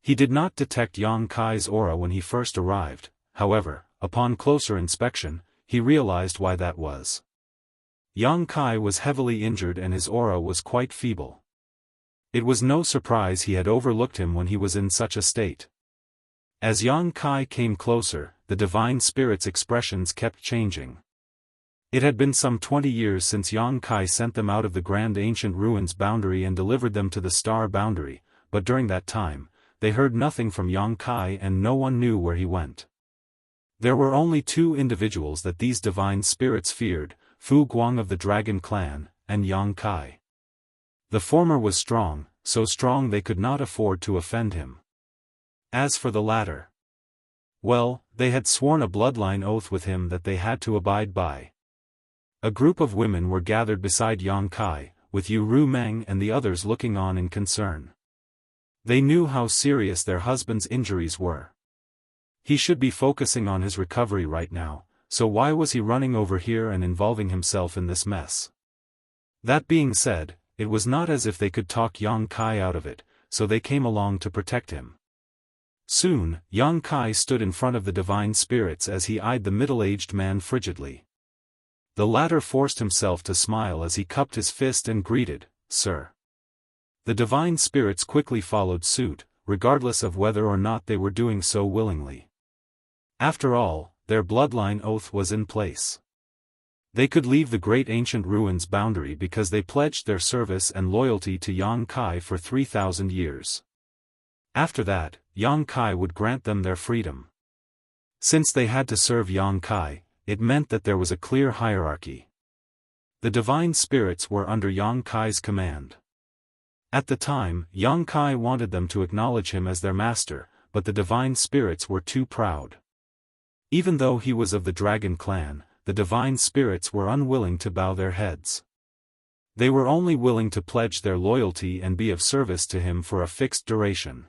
He did not detect Yang Kai's aura when he first arrived. However, upon closer inspection, he realized why that was. Yang Kai was heavily injured and his aura was quite feeble. It was no surprise he had overlooked him when he was in such a state. As Yang Kai came closer, the divine spirit's expressions kept changing. It had been some 20 years since Yang Kai sent them out of the Grand Ancient Ruins boundary and delivered them to the Star boundary, but during that time, they heard nothing from Yang Kai and no one knew where he went. There were only two individuals that these divine spirits feared, Fu Guang of the Dragon Clan, and Yang Kai. The former was strong, so strong they could not afford to offend him. As for the latter, well, they had sworn a bloodline oath with him that they had to abide by. A group of women were gathered beside Yang Kai, with Yu Ru Meng and the others looking on in concern. They knew how serious their husband's injuries were. He should be focusing on his recovery right now, so why was he running over here and involving himself in this mess? That being said, it was not as if they could talk Yang Kai out of it, so they came along to protect him. Soon, Yang Kai stood in front of the divine spirits as he eyed the middle-aged man frigidly. The latter forced himself to smile as he cupped his fist and greeted, "Sir." The divine spirits quickly followed suit, regardless of whether or not they were doing so willingly. After all, their bloodline oath was in place. They could leave the Great Ancient Ruins boundary because they pledged their service and loyalty to Yang Kai for 3,000 years. After that, Yang Kai would grant them their freedom. Since they had to serve Yang Kai, it meant that there was a clear hierarchy. The divine spirits were under Yang Kai's command. At the time, Yang Kai wanted them to acknowledge him as their master, but the divine spirits were too proud. Even though he was of the Dragon Clan, the divine spirits were unwilling to bow their heads. They were only willing to pledge their loyalty and be of service to him for a fixed duration.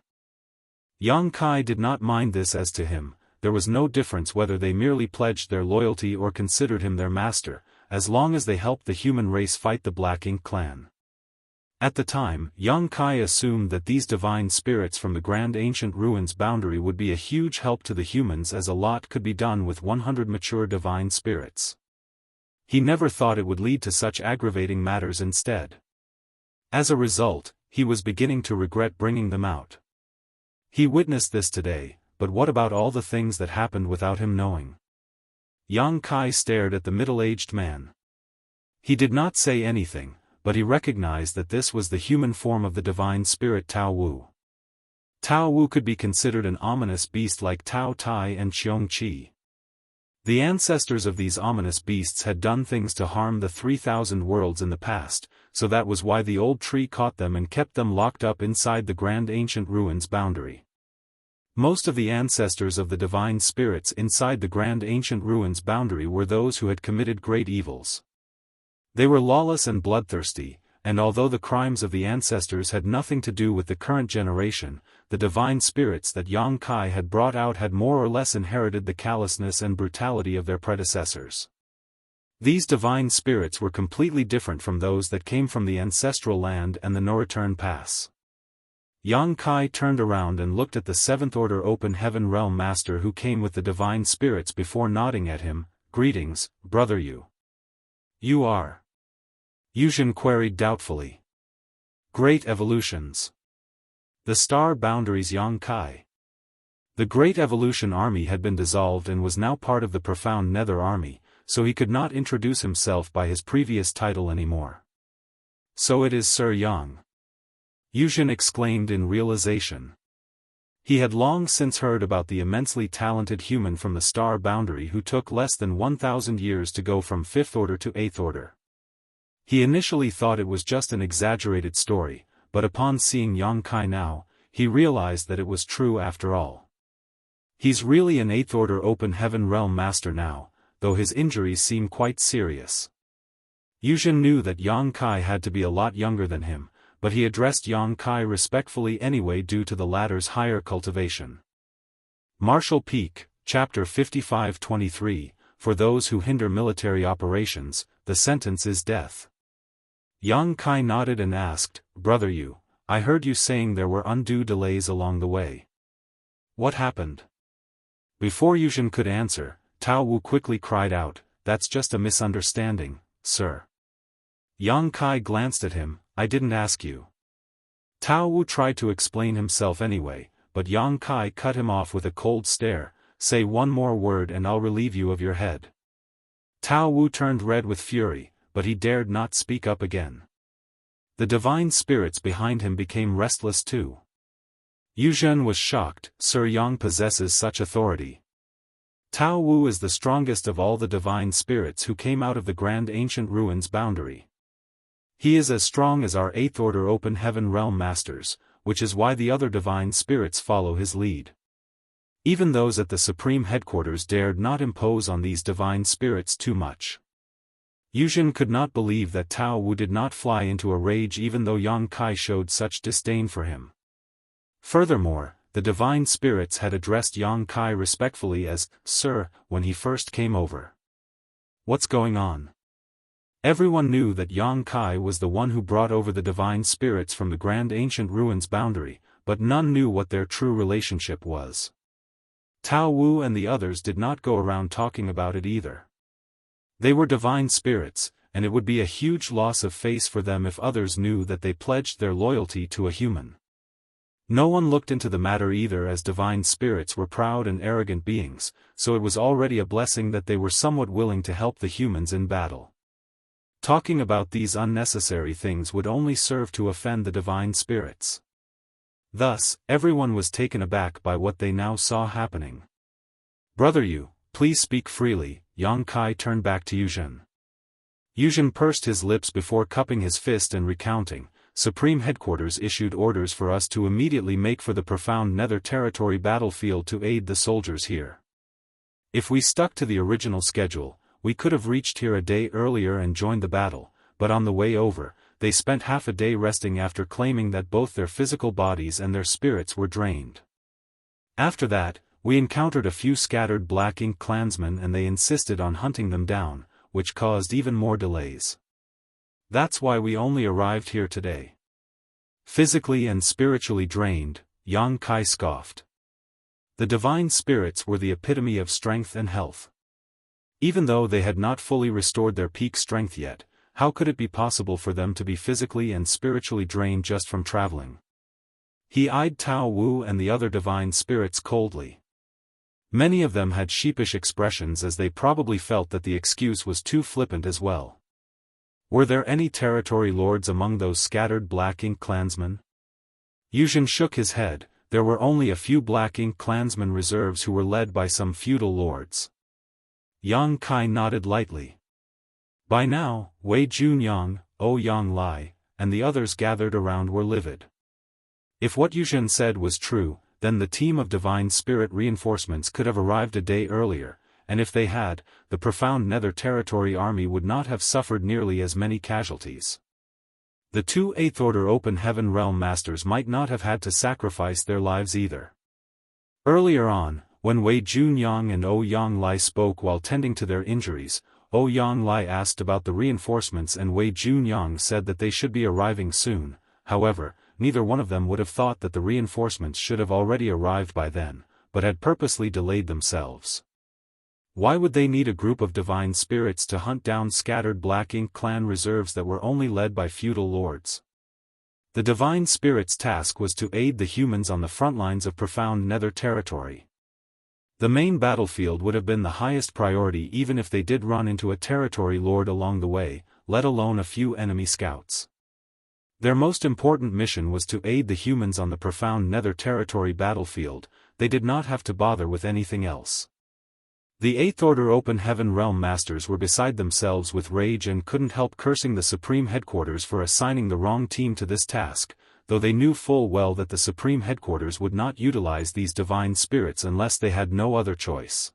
Yang Kai did not mind this. As to him, there was no difference whether they merely pledged their loyalty or considered him their master, as long as they helped the human race fight the Black Ink clan. At the time, Yang Kai assumed that these divine spirits from the Grand Ancient Ruins boundary would be a huge help to the humans, as a lot could be done with 100 mature divine spirits. He never thought it would lead to such aggravating matters instead. As a result, he was beginning to regret bringing them out. He witnessed this today, but what about all the things that happened without him knowing? Yang Kai stared at the middle-aged man. He did not say anything, but he recognized that this was the human form of the divine spirit Tao Wu. Tao Wu could be considered an ominous beast like Tao Tai and Xiong Qi. The ancestors of these ominous beasts had done things to harm the 3,000 worlds in the past, so that was why the old tree caught them and kept them locked up inside the Grand Ancient Ruins boundary. Most of the ancestors of the divine spirits inside the Grand Ancient Ruins boundary were those who had committed great evils. They were lawless and bloodthirsty, and although the crimes of the ancestors had nothing to do with the current generation, the divine spirits that Yang Kai had brought out had more or less inherited the callousness and brutality of their predecessors. These divine spirits were completely different from those that came from the ancestral land and the No-Return Pass. Yang Kai turned around and looked at the Seventh Order Open Heaven Realm Master who came with the divine spirits before nodding at him. "Greetings, brother Yu." "You are?" Yuzhen queried doubtfully. "Great Evolutions. The Star Boundaries." Yang Kai. The Great Evolution Army had been dissolved and was now part of the Profound Nether Army, so he could not introduce himself by his previous title anymore. "So it is Sir Yang," Yuzhen exclaimed in realization. He had long since heard about the immensely talented human from the star boundary who took less than 1,000 years to go from 5th order to 8th order. He initially thought it was just an exaggerated story, but upon seeing Yang Kai now, he realized that it was true after all. He's really an 8th order open heaven realm master now, though his injuries seem quite serious. Yuzhen knew that Yang Kai had to be a lot younger than him, but he addressed Yang Kai respectfully anyway due to the latter's higher cultivation. Martial Peak, Chapter 55-23, For those who hinder military operations, the sentence is death. Yang Kai nodded and asked, "Brother Yu, I heard you saying there were undue delays along the way. What happened?" Before Yuzhen could answer, Tao Wu quickly cried out, "That's just a misunderstanding, sir." Yang Kai glanced at him, "I didn't ask you." Tao Wu tried to explain himself anyway, but Yang Kai cut him off with a cold stare, "Say one more word and I'll relieve you of your head." Tao Wu turned red with fury, but he dared not speak up again. The divine spirits behind him became restless too. Yuzhen was shocked, Sir Yang possesses such authority. Tao Wu is the strongest of all the divine spirits who came out of the grand ancient ruins boundary. He is as strong as our 8th order open heaven realm masters, which is why the other divine spirits follow his lead. Even those at the supreme headquarters dared not impose on these divine spirits too much. Yuzhen could not believe that Tao Wu did not fly into a rage even though Yang Kai showed such disdain for him. Furthermore, the divine spirits had addressed Yang Kai respectfully as "Sir" when he first came over. What's going on? Everyone knew that Yang Kai was the one who brought over the divine spirits from the grand ancient ruins boundary, but none knew what their true relationship was. Tao Wu and the others did not go around talking about it either. They were divine spirits, and it would be a huge loss of face for them if others knew that they pledged their loyalty to a human. No one looked into the matter either, as divine spirits were proud and arrogant beings, so it was already a blessing that they were somewhat willing to help the humans in battle. Talking about these unnecessary things would only serve to offend the divine spirits. Thus, everyone was taken aback by what they now saw happening. "Brother Yu, please speak freely," Yang Kai turned back to Yuzhen. Yuzhen pursed his lips before cupping his fist and recounting, "Supreme Headquarters issued orders for us to immediately make for the profound Nether Territory battlefield to aid the soldiers here. If we stuck to the original schedule, we could have reached here a day earlier and joined the battle, but on the way over, they spent half a day resting after claiming that both their physical bodies and their spirits were drained. After that, we encountered a few scattered Black Ink clansmen and they insisted on hunting them down, which caused even more delays. That's why we only arrived here today." Physically and spiritually drained, Yang Kai scoffed. The divine spirits were the epitome of strength and health. Even though they had not fully restored their peak strength yet, how could it be possible for them to be physically and spiritually drained just from traveling? He eyed Tao Wu and the other divine spirits coldly. Many of them had sheepish expressions as they probably felt that the excuse was too flippant as well. Were there any territory lords among those scattered Black Ink clansmen? Yuzhen shook his head. There were only a few Black Ink clansmen reserves who were led by some feudal lords. Yang Kai nodded lightly. By now, Wei Junyang, Yang Lai, and the others gathered around were livid. If what Yuzhen said was true, then the team of divine spirit reinforcements could have arrived a day earlier, and if they had, the profound Nether Territory army would not have suffered nearly as many casualties. The two 8th Order Open Heaven Realm Masters might not have had to sacrifice their lives either. Earlier on, when Wei Junyang and Yang Lai spoke while tending to their injuries, Yang Lai asked about the reinforcements and Wei Junyang said that they should be arriving soon. However, neither one of them would have thought that the reinforcements should have already arrived by then, but had purposely delayed themselves. Why would they need a group of divine spirits to hunt down scattered Black Ink clan reserves that were only led by feudal lords? The divine spirits' task was to aid the humans on the front lines of profound Nether Territory. The main battlefield would have been the highest priority even if they did run into a territory lord along the way, let alone a few enemy scouts. Their most important mission was to aid the humans on the profound Nether Territory battlefield. They did not have to bother with anything else. The Eighth Order Open Heaven Realm Masters were beside themselves with rage and couldn't help cursing the Supreme Headquarters for assigning the wrong team to this task, though they knew full well that the Supreme Headquarters would not utilize these divine spirits unless they had no other choice.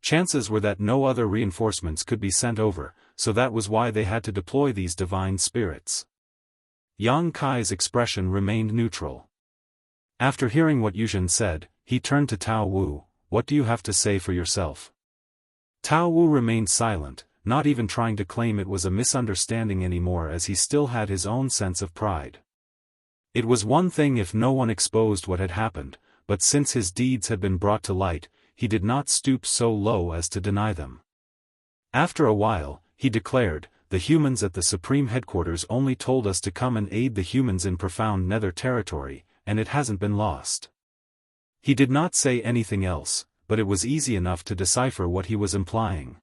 Chances were that no other reinforcements could be sent over, so that was why they had to deploy these divine spirits. Yang Kai's expression remained neutral. After hearing what Yuzhen said, he turned to Tao Wu. What do you have to say for yourself? Tao Wu remained silent, not even trying to claim it was a misunderstanding anymore as he still had his own sense of pride. It was one thing if no one exposed what had happened, but since his deeds had been brought to light, he did not stoop so low as to deny them. After a while, he declared, the humans at the Supreme Headquarters only told us to come and aid the humans in profound Nether Territory, and it hasn't been lost. He did not say anything else, but it was easy enough to decipher what he was implying.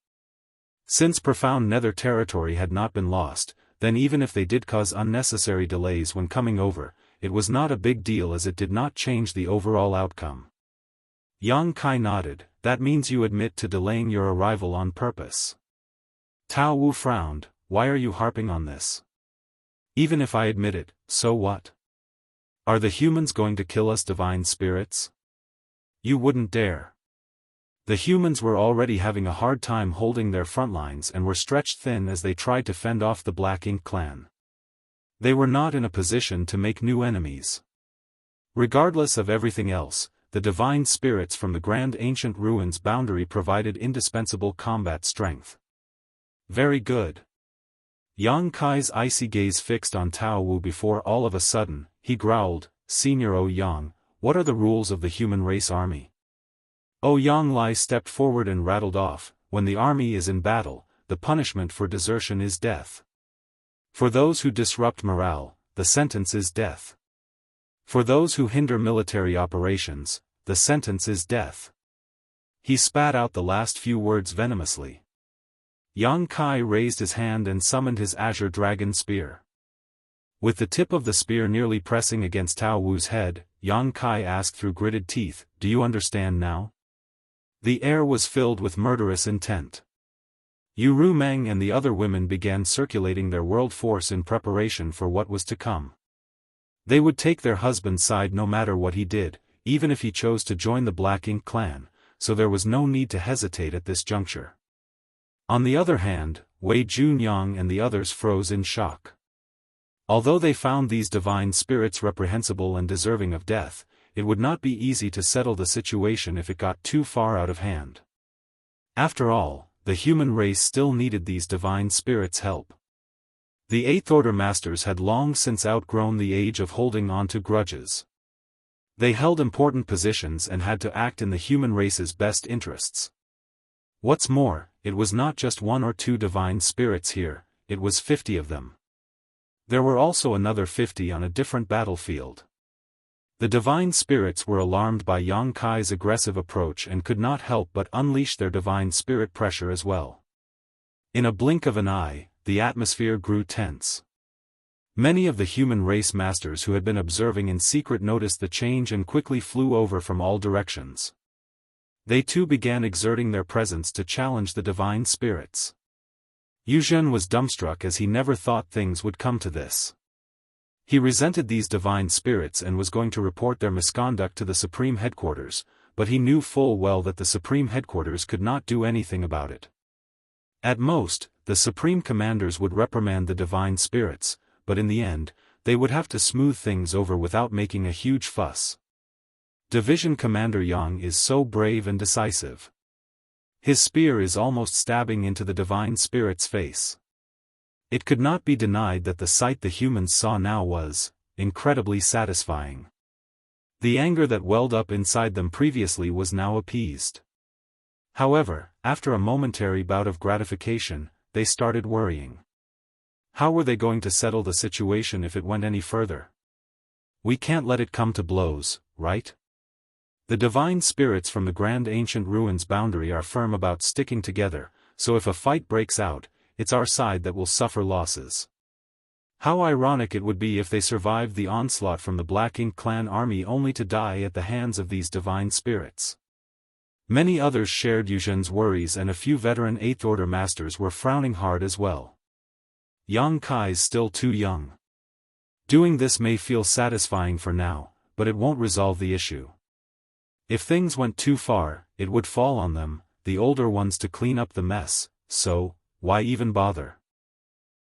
Since profound Nether Territory had not been lost, then even if they did cause unnecessary delays when coming over, it was not a big deal as it did not change the overall outcome. Yang Kai nodded. That means you admit to delaying your arrival on purpose. Tao Wu frowned. Why are you harping on this? Even if I admit it, so what? Are the humans going to kill us divine spirits? You wouldn't dare. The humans were already having a hard time holding their front lines and were stretched thin as they tried to fend off the Black Ink clan. They were not in a position to make new enemies. Regardless of everything else, the divine spirits from the Grand Ancient Ruins boundary provided indispensable combat strength. Very good. Yang Kai's icy gaze fixed on Tao Wu before all of a sudden, he growled, Senior O Yang, what are the rules of the human race army? O Yang Lai stepped forward and rattled off, when the army is in battle, the punishment for desertion is death. For those who disrupt morale, the sentence is death. For those who hinder military operations, the sentence is death. He spat out the last few words venomously. Yang Kai raised his hand and summoned his Azure Dragon Spear. With the tip of the spear nearly pressing against Tao Wu's head, Yang Kai asked through gritted teeth, do you understand now? The air was filled with murderous intent. Yu Rumeng and the other women began circulating their world force in preparation for what was to come. They would take their husband's side no matter what he did, even if he chose to join the Black Ink clan, so there was no need to hesitate at this juncture. On the other hand, Wei Junyang and the others froze in shock. Although they found these divine spirits reprehensible and deserving of death, it would not be easy to settle the situation if it got too far out of hand. After all, the human race still needed these divine spirits' help. The Eighth Order Masters had long since outgrown the age of holding on to grudges. They held important positions and had to act in the human race's best interests. What's more, it was not just one or two divine spirits here, it was 50 of them. There were also another 50 on a different battlefield. The divine spirits were alarmed by Yang Kai's aggressive approach and could not help but unleash their divine spirit pressure as well. In a blink of an eye, the atmosphere grew tense. Many of the human race masters who had been observing in secret noticed the change and quickly flew over from all directions. They too began exerting their presence to challenge the divine spirits. Yuzhen was dumbstruck as he never thought things would come to this. He resented these divine spirits and was going to report their misconduct to the Supreme Headquarters, but he knew full well that the Supreme Headquarters could not do anything about it. At most, the Supreme Commanders would reprimand the divine spirits, but in the end, they would have to smooth things over without making a huge fuss. Division Commander Yang is so brave and decisive. His spear is almost stabbing into the divine spirit's face. It could not be denied that the sight the humans saw now was incredibly satisfying. The anger that welled up inside them previously was now appeased. However, after a momentary bout of gratification, they started worrying. How were they going to settle the situation if it went any further? We can't let it come to blows, right? The divine spirits from the grand ancient ruins boundary are firm about sticking together, so if a fight breaks out, it's our side that will suffer losses. How ironic it would be if they survived the onslaught from the Black Ink clan army only to die at the hands of these divine spirits. Many others shared Yuzhen's worries, and a few veteran Eighth Order masters were frowning hard as well. Yang Kai's still too young. Doing this may feel satisfying for now, but it won't resolve the issue. If things went too far, it would fall on them, the older ones, to clean up the mess, so, why even bother?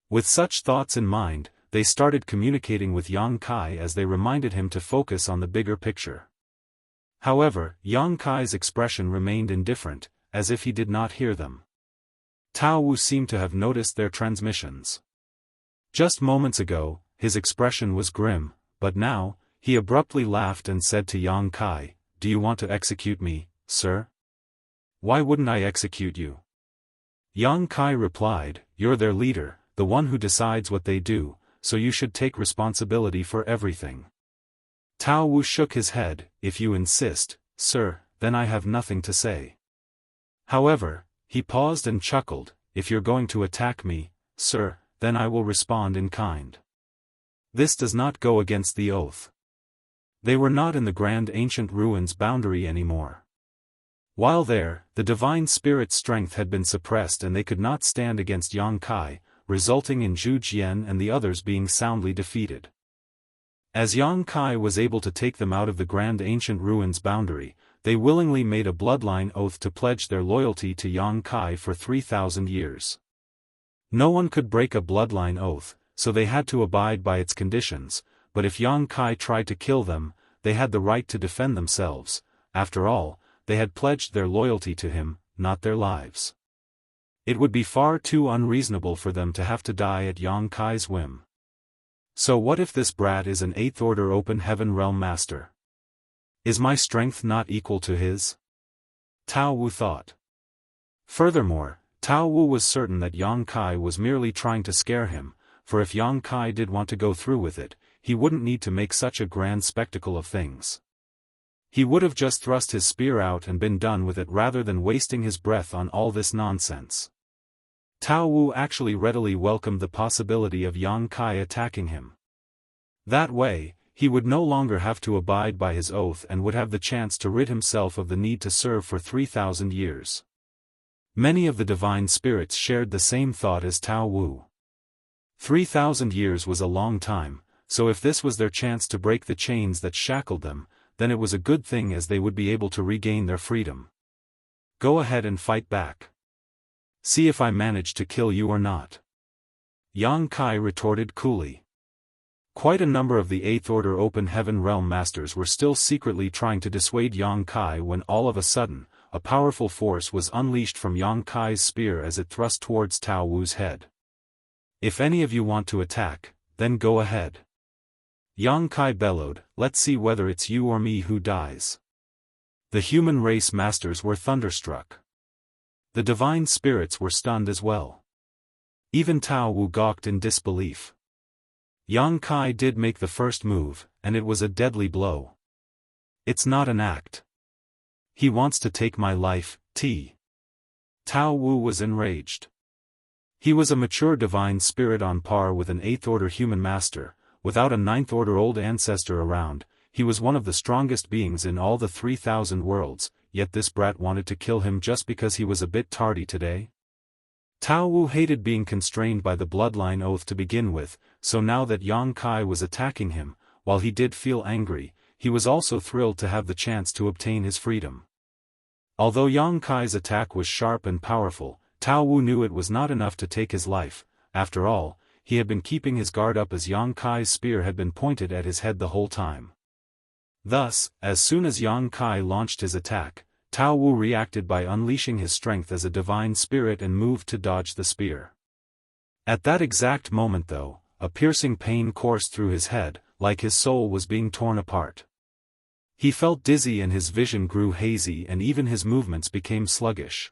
With such thoughts in mind, they started communicating with Yang Kai as they reminded him to focus on the bigger picture. However, Yang Kai's expression remained indifferent, as if he did not hear them. Tao Wu seemed to have noticed their transmissions. Just moments ago, his expression was grim, but now, he abruptly laughed and said to Yang Kai, "Do you want to execute me, sir?" "Why wouldn't I execute you?" Yang Kai replied, "You're their leader, the one who decides what they do, so you should take responsibility for everything." Tao Wu shook his head. "If you insist, sir, then I have nothing to say." However, he paused and chuckled, "If you're going to attack me, sir, then I will respond in kind. This does not go against the oath." They were not in the grand ancient ruins boundary anymore. While there, the divine spirit's strength had been suppressed and they could not stand against Yang Kai, resulting in Zhu Jian and the others being soundly defeated. As Yang Kai was able to take them out of the grand ancient ruins boundary, they willingly made a bloodline oath to pledge their loyalty to Yang Kai for 3,000 years. No one could break a bloodline oath, so they had to abide by its conditions, but if Yang Kai tried to kill them, they had the right to defend themselves. After all, they had pledged their loyalty to him, not their lives. It would be far too unreasonable for them to have to die at Yang Kai's whim. So what if this brat is an Eighth Order Open Heaven Realm Master? Is my strength not equal to his? Tao Wu thought. Furthermore, Tao Wu was certain that Yang Kai was merely trying to scare him, for if Yang Kai did want to go through with it, he wouldn't need to make such a grand spectacle of things. He would have just thrust his spear out and been done with it rather than wasting his breath on all this nonsense. Tao Wu actually readily welcomed the possibility of Yang Kai attacking him. That way, he would no longer have to abide by his oath and would have the chance to rid himself of the need to serve for 3,000 years. Many of the divine spirits shared the same thought as Tao Wu. 3,000 years was a long time, so if this was their chance to break the chains that shackled them, then it was a good thing, as they would be able to regain their freedom. Go ahead and fight back. See if I manage to kill you or not. Yang Kai retorted coolly. Quite a number of the Eighth Order Open Heaven Realm Masters were still secretly trying to dissuade Yang Kai when all of a sudden, a powerful force was unleashed from Yang Kai's spear as it thrust towards Tao Wu's head. "If any of you want to attack, then go ahead." Yang Kai bellowed, "Let's see whether it's you or me who dies." The human race masters were thunderstruck. The divine spirits were stunned as well. Even Tao Wu gawked in disbelief. Yang Kai did make the first move, and it was a deadly blow. "It's not an act. He wants to take my life, Tao Wu was enraged. He was a mature divine spirit on par with an Eighth Order human master. Without a Ninth Order old ancestor around, he was one of the strongest beings in all the 3,000 worlds, yet this brat wanted to kill him just because he was a bit tardy today? Tao Wu hated being constrained by the bloodline oath to begin with, so now that Yang Kai was attacking him, while he did feel angry, he was also thrilled to have the chance to obtain his freedom. Although Yang Kai's attack was sharp and powerful, Tao Wu knew it was not enough to take his life. After all, he had been keeping his guard up as Yang Kai's spear had been pointed at his head the whole time. Thus, as soon as Yang Kai launched his attack, Tao Wu reacted by unleashing his strength as a divine spirit and moved to dodge the spear. At that exact moment though, a piercing pain coursed through his head, like his soul was being torn apart. He felt dizzy and his vision grew hazy and even his movements became sluggish.